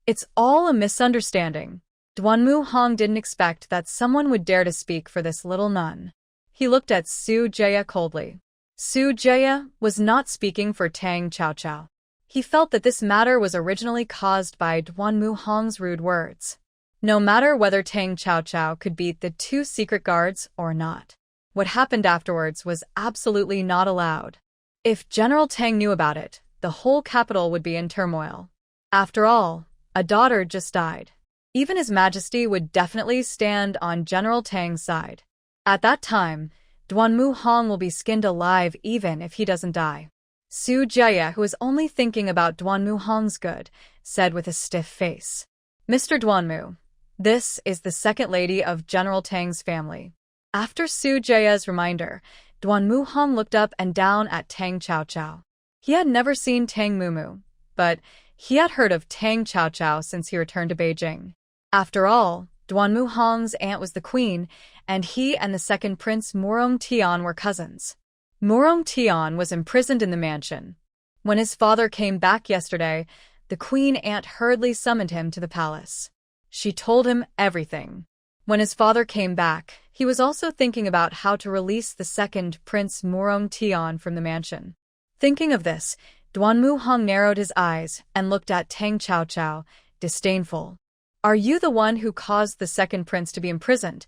It's all a misunderstanding." Duanmu Hong didn't expect that someone would dare to speak for this little nun. He looked at Xu Jie coldly. Xu Jie was not speaking for Tang Qiaoqiao. He felt that this matter was originally caused by Duanmu Hong's rude words. No matter whether Tang Qiaoqiao could beat the 2 secret guards or not, what happened afterwards was absolutely not allowed. If General Tang knew about it, the whole capital would be in turmoil. After all, a daughter just died. Even His Majesty would definitely stand on General Tang's side. At that time, Duanmu Hong will be skinned alive even if he doesn't die. Xu Jie, who was only thinking about Duanmu Hong's good, said with a stiff face, "Mr. Duanmu, this is the second lady of General Tang's family." After Xu Jie's reminder, Duanmu Hong looked up and down at Tang Qiaoqiao. He had never seen Tang Mumu, but he had heard of Tang Qiaoqiao since he returned to Beijing. After all, Duanmu Hong's aunt was the queen, and he and the second prince Murong Tian were cousins. Murong Tian was imprisoned in the mansion. When his father came back yesterday, the queen aunt hurriedly summoned him to the palace. She told him everything. When his father came back, he was also thinking about how to release the second Prince Murong Tian from the mansion. Thinking of this, Duanmu Hong narrowed his eyes and looked at Tang Chao, disdainful. "Are you the one who caused the second prince to be imprisoned,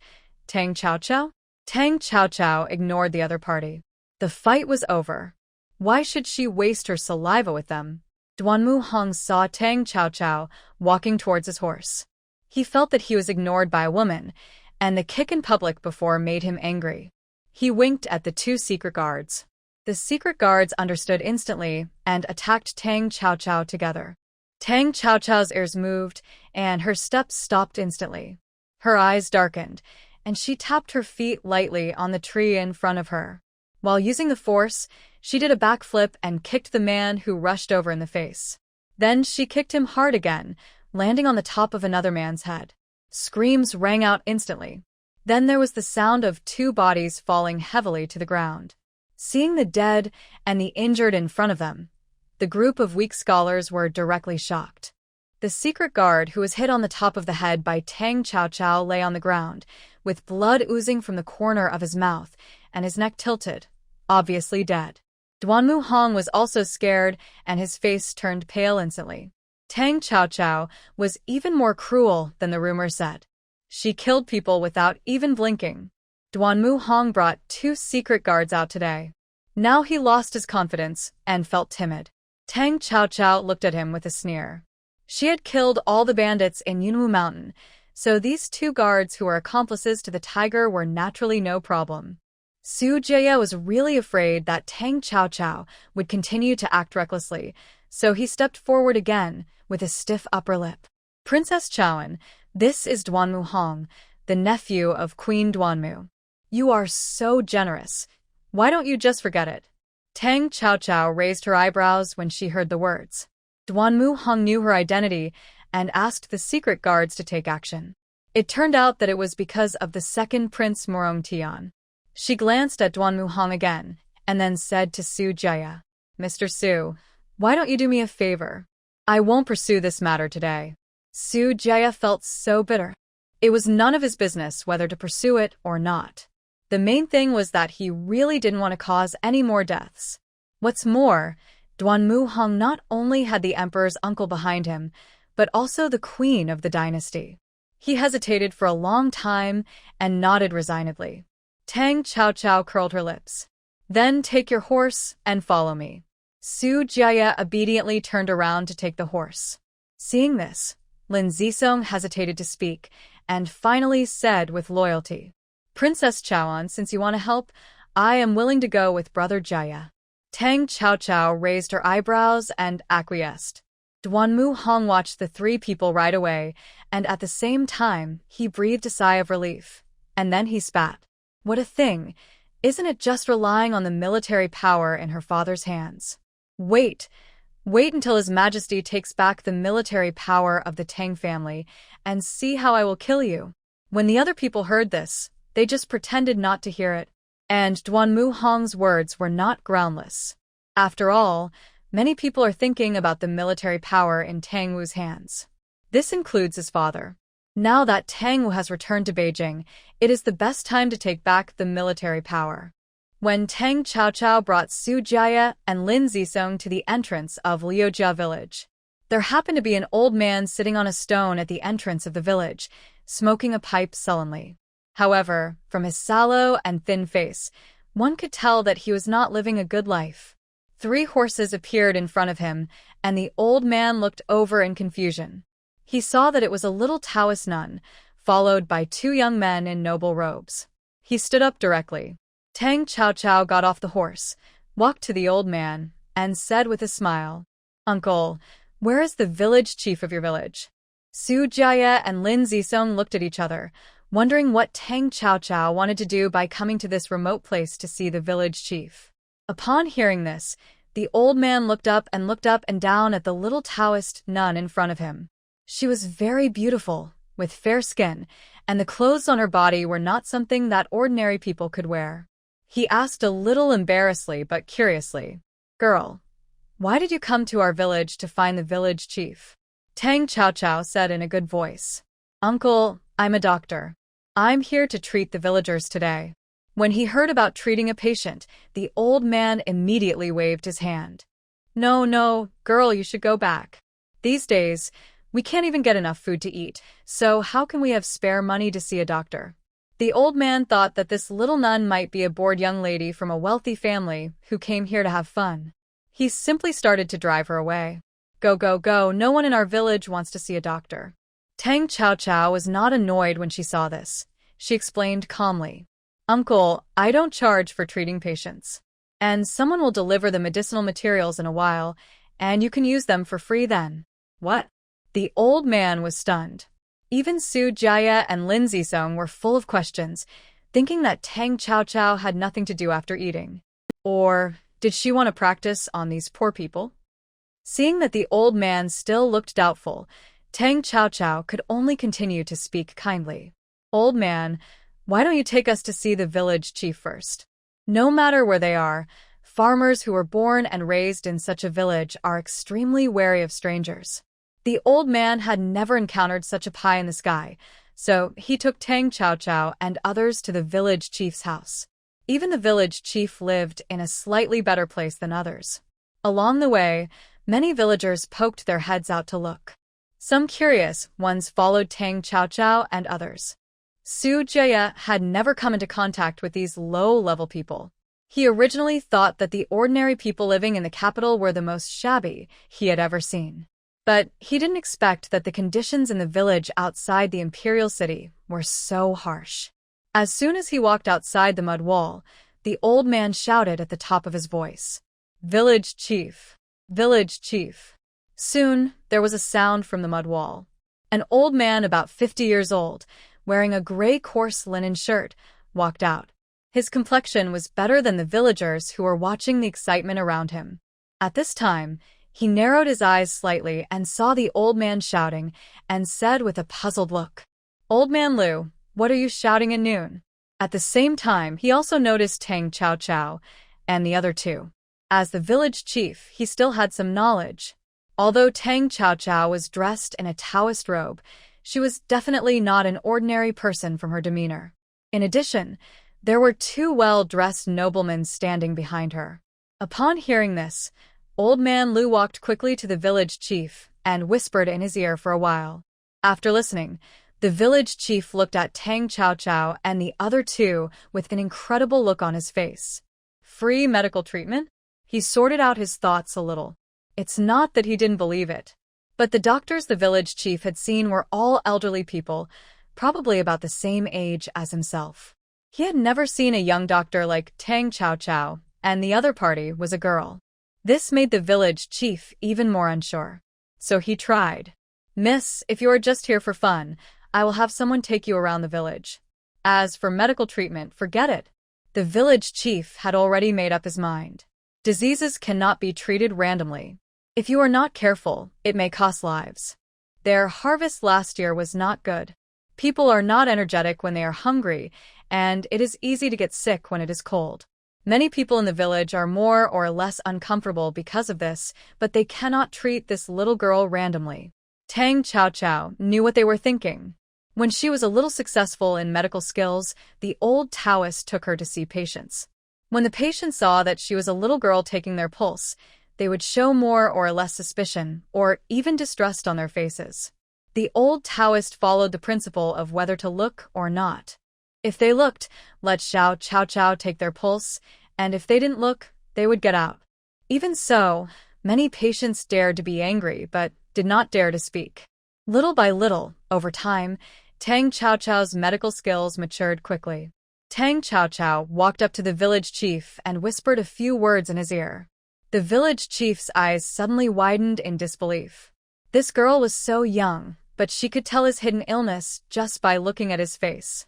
Tang Chao?" Tang Chao ignored the other party. The fight was over. Why should she waste her saliva with them? Duanmu Hong saw Tang Chao walking towards his horse. He felt that he was ignored by a woman, and the kick in public before made him angry. He winked at the two secret guards. The secret guards understood instantly and attacked Tang Chao together. Tang Chao's ears moved, and her steps stopped instantly. Her eyes darkened, and she tapped her feet lightly on the tree in front of her. While using the force, she did a backflip and kicked the man who rushed over in the face. Then she kicked him hard again, landing on the top of another man's head. Screams rang out instantly. Then there was the sound of two bodies falling heavily to the ground. Seeing the dead and the injured in front of them, the group of weak scholars were directly shocked. The secret guard who was hit on the top of the head by Tang Chao lay on the ground, with blood oozing from the corner of his mouth and his neck tilted, obviously dead. Duanmu Hong was also scared, and his face turned pale instantly. Tang Chao was even more cruel than the rumor said. She killed people without even blinking. Duanmu Hong brought two secret guards out today. Now he lost his confidence and felt timid. Tang Chao looked at him with a sneer. She had killed all the bandits in Yunwu Mountain, so these two guards who were accomplices to the tiger were naturally no problem. Su Jie was really afraid that Tang Chao would continue to act recklessly, so he stepped forward again with a stiff upper lip. "Princess Chaoan, this is Duanmu Hong, the nephew of Queen Duanmu. You are so generous. Why don't you just forget it?" Tang Chao raised her eyebrows when she heard the words. Duanmu Hong knew her identity and asked the secret guards to take action. It turned out that it was because of the second Prince Murong Tian. She glanced at Duanmu Hong again and then said to Su Jie, "Mr. Su, why don't you do me a favor? I won't pursue this matter today." Su Jie felt so bitter. It was none of his business whether to pursue it or not. The main thing was that he really didn't want to cause any more deaths. What's more, Duanmu Hong not only had the emperor's uncle behind him, but also the queen of the dynasty. He hesitated for a long time and nodded resignedly. Tang Chao curled her lips. "Then take your horse and follow me." Su Jie obediently turned around to take the horse. Seeing this, Lin Zisong hesitated to speak and finally said with loyalty, "Princess Chaoan, since you want to help, I am willing to go with Brother Jaya." Tang Chao raised her eyebrows and acquiesced. Duanmu Hong watched the three people ride away, and at the same time, he breathed a sigh of relief. And then he spat. What a thing! Isn't it just relying on the military power in her father's hands? Wait until His Majesty takes back the military power of the Tang family, and see how I will kill you. When the other people heard this, they just pretended not to hear it, and Duanmu Hong's words were not groundless. After all, many people are thinking about the military power in Tang Wu's hands. This includes his father. Now that Tang Wu has returned to Beijing, it is the best time to take back the military power. When Tang Chao brought Su Jie and Lin Zisong to the entrance of Liujia village, there happened to be an old man sitting on a stone at the entrance of the village, smoking a pipe sullenly. However, from his sallow and thin face, one could tell that he was not living a good life. 3 horses appeared in front of him, and the old man looked over in confusion. He saw that it was a little Taoist nun, followed by 2 young men in noble robes. He stood up directly. Tang Chao got off the horse, walked to the old man, and said with a smile, "Uncle, where is the village chief of your village?" Su Jie and Lin Zisong looked at each other, wondering what Tang Chao wanted to do by coming to this remote place to see the village chief. Upon hearing this, the old man looked up and down at the little Taoist nun in front of him. She was very beautiful, with fair skin, and the clothes on her body were not something that ordinary people could wear. He asked a little embarrassedly but curiously, "Girl, why did you come to our village to find the village chief?" Tang Chao said in a good voice, "Uncle, I'm a doctor. I'm here to treat the villagers today. When he heard about treating a patient, the old man immediately waved his hand. No, no, girl, you should go back. These days, we can't even get enough food to eat, so how can we have spare money to see a doctor? The old man thought that this little nun might be a bored young lady from a wealthy family who came here to have fun. He simply started to drive her away. Go, go, go, no one in our village wants to see a doctor. Tang Chow Chow was not annoyed when she saw this. She explained calmly. Uncle, I don't charge for treating patients. And someone will deliver the medicinal materials in a while, and you can use them for free then. What? The old man was stunned. Even Su Jia and Lin Zisong were full of questions, thinking that Tang Chow Chow had nothing to do after eating. Or did she want to practice on these poor people? Seeing that the old man still looked doubtful, Tang Chow Chow could only continue to speak kindly. Old man, why don't you take us to see the village chief first? No matter where they are, farmers who were born and raised in such a village are extremely wary of strangers. The old man had never encountered such a pie in the sky, so he took Tang Chow Chow and others to the village chief's house. Even the village chief lived in a slightly better place than others. Along the way, many villagers poked their heads out to look. Some curious ones followed Tang Chow Chow and others. Su Jia had never come into contact with these low-level people. He originally thought that the ordinary people living in the capital were the most shabby he had ever seen. But he didn't expect that the conditions in the village outside the imperial city were so harsh. As soon as he walked outside the mud wall, the old man shouted at the top of his voice, "Village chief! Village chief!" Soon, there was a sound from the mud wall. An old man about 50 years old, wearing a gray coarse linen shirt, walked out. His complexion was better than the villagers who were watching the excitement around him. At this time, he narrowed his eyes slightly and saw the old man shouting, and said with a puzzled look, "Old man Liu, what are you shouting at noon?" At the same time, he also noticed Tang Chow Chow and the other two. As the village chief, he still had some knowledge. Although Tang Chow Chow was dressed in a Taoist robe, she was definitely not an ordinary person from her demeanor. In addition, there were two well-dressed noblemen standing behind her. Upon hearing this, old man Liu walked quickly to the village chief and whispered in his ear for a while. After listening, the village chief looked at Tang Chow Chow and the other two with an incredible look on his face. Free medical treatment? He sorted out his thoughts a little. It's not that he didn't believe it. But the doctors the village chief had seen were all elderly people, probably about the same age as himself. He had never seen a young doctor like Tang Chow Chow, and the other party was a girl. This made the village chief even more unsure. So he tried. "Miss, if you are just here for fun, I will have someone take you around the village. As for medical treatment, forget it." The village chief had already made up his mind. Diseases cannot be treated randomly. If you are not careful, it may cost lives. Their harvest last year was not good. People are not energetic when they are hungry, and it is easy to get sick when it is cold. Many people in the village are more or less uncomfortable because of this, but they cannot treat this little girl randomly. Tang Chow Chow knew what they were thinking. When she was a little successful in medical skills, the old Taoist took her to see patients. When the patients saw that she was a little girl taking their pulse, they would show more or less suspicion, or even distrust on their faces. The old Taoist followed the principle of whether to look or not. If they looked, let Xiao Chow Chow take their pulse, and if they didn't look, they would get out. Even so, many patients dared to be angry, but did not dare to speak. Little by little, over time, Tang Chow Chow's medical skills matured quickly. Tang Chow Chow walked up to the village chief and whispered a few words in his ear. The village chief's eyes suddenly widened in disbelief. This girl was so young, but she could tell his hidden illness just by looking at his face.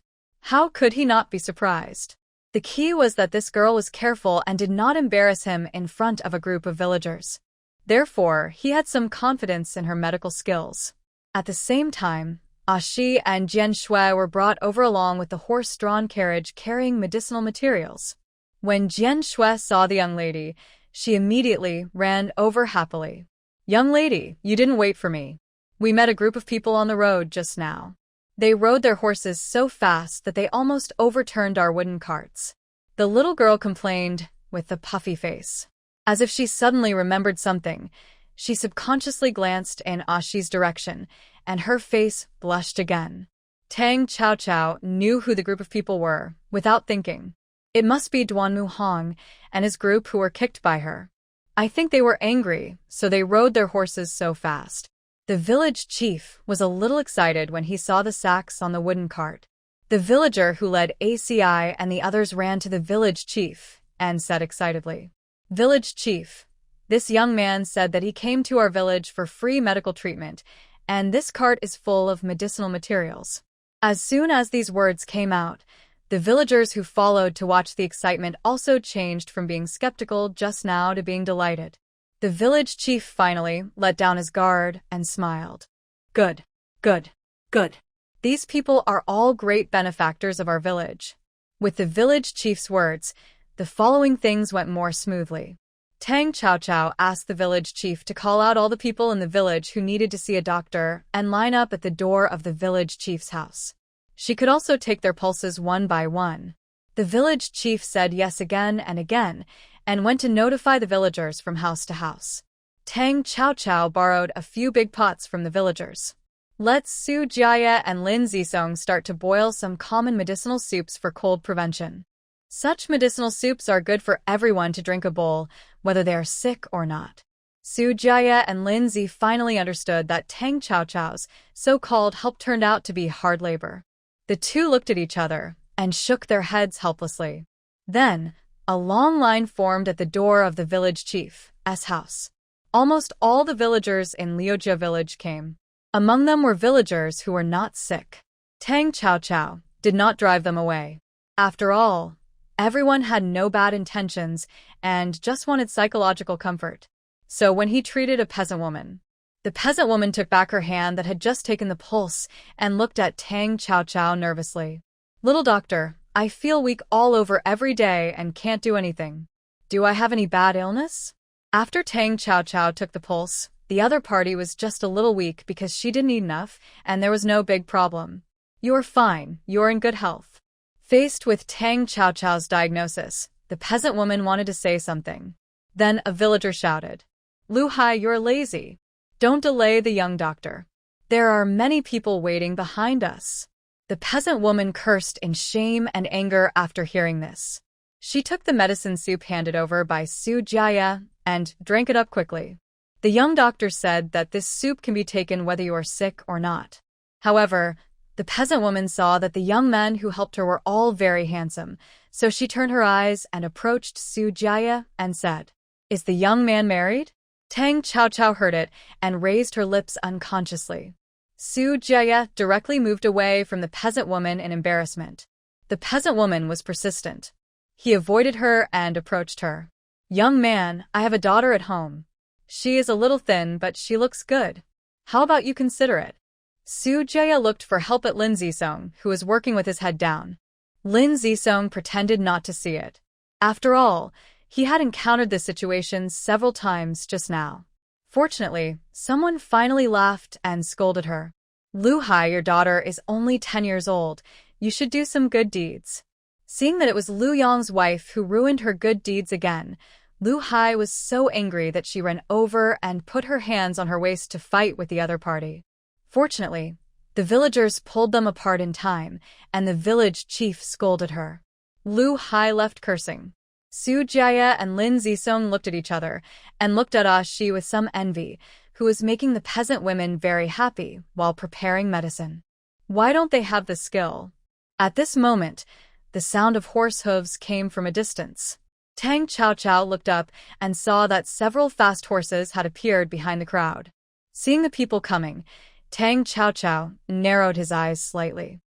How could he not be surprised? The key was that this girl was careful and did not embarrass him in front of a group of villagers. Therefore, he had some confidence in her medical skills. At the same time, Shi and Jian Shui were brought over along with the horse-drawn carriage carrying medicinal materials. When Jian Shui saw the young lady, she immediately ran over happily. "Young lady, you didn't wait for me. We met a group of people on the road just now." They rode their horses so fast that they almost overturned our wooden carts. The little girl complained, with a puffy face. As if she suddenly remembered something, she subconsciously glanced in Ashi's direction, and her face blushed again. Tang Qiao knew who the group of people were, without thinking. It must be Duanmu Hong and his group who were kicked by her. I think they were angry, so they rode their horses so fast. The village chief was a little excited when he saw the sacks on the wooden cart. The villager who led ACI and the others ran to the village chief and said excitedly, "Village chief, this young man said that he came to our village for free medical treatment, and this cart is full of medicinal materials." As soon as these words came out, the villagers who followed to watch the excitement also changed from being skeptical just now to being delighted. The village chief finally let down his guard and smiled. Good, good, good. These people are all great benefactors of our village. With the village chief's words, the following things went more smoothly. Tang Qiao asked the village chief to call out all the people in the village who needed to see a doctor and line up at the door of the village chief's house. She could also take their pulses one by one. The village chief said yes again and again, and went to notify the villagers from house to house. Tang Qiao borrowed a few big pots from the villagers. Let Su Jia and Lin Zisong start to boil some common medicinal soups for cold prevention. Such medicinal soups are good for everyone to drink a bowl, whether they are sick or not. Su Jia and Lin Zi finally understood that Tang Qiao's so-called help turned out to be hard labor. The two looked at each other and shook their heads helplessly. Then, a long line formed at the door of the village chief's house. Almost all the villagers in Liujia village came. Among them were villagers who were not sick. Tang Qiao did not drive them away. After all, everyone had no bad intentions and just wanted psychological comfort. So when he treated a peasant woman, the peasant woman took back her hand that had just taken the pulse and looked at Tang Qiao nervously. "Little doctor, I feel weak all over every day and can't do anything. Do I have any bad illness?" After Tang Qiao took the pulse, the other party was just a little weak because she didn't eat enough, and there was no big problem. "You're fine, you're in good health." Faced with Tang Qiao's diagnosis, the peasant woman wanted to say something. Then a villager shouted, "Lu Hai, you're lazy. Don't delay the young doctor. There are many people waiting behind us." The peasant woman cursed in shame and anger after hearing this. She took the medicine soup handed over by Su Jia and drank it up quickly. The young doctor said that this soup can be taken whether you are sick or not. However, the peasant woman saw that the young men who helped her were all very handsome, so she turned her eyes and approached Su Jia and said, "Is the young man married?" Tang Qiao heard it and raised her lips unconsciously. Su Jia directly moved away from the peasant woman in embarrassment. The peasant woman was persistent. He avoided her and approached her. "Young man, I have a daughter at home. She is a little thin, but she looks good. How about you consider it?" Su Jia looked for help at Lin Zisong, who was working with his head down. Lin Zisong pretended not to see it. After all, he had encountered this situation several times just now. Fortunately, someone finally laughed and scolded her. "Lu Hai, your daughter is only 10 years old. You should do some good deeds." Seeing that it was Lu Yong's wife who ruined her good deeds again, Lu Hai was so angry that she ran over and put her hands on her waist to fight with the other party. Fortunately, the villagers pulled them apart in time, and the village chief scolded her. Lu Hai left cursing. Su Jia and Lin Zisong looked at each other, and looked at Ashi with some envy, who was making the peasant women very happy while preparing medicine. Why don't they have the skill? At this moment, the sound of horse hooves came from a distance. Tang Qiao looked up and saw that several fast horses had appeared behind the crowd. Seeing the people coming, Tang Qiao narrowed his eyes slightly.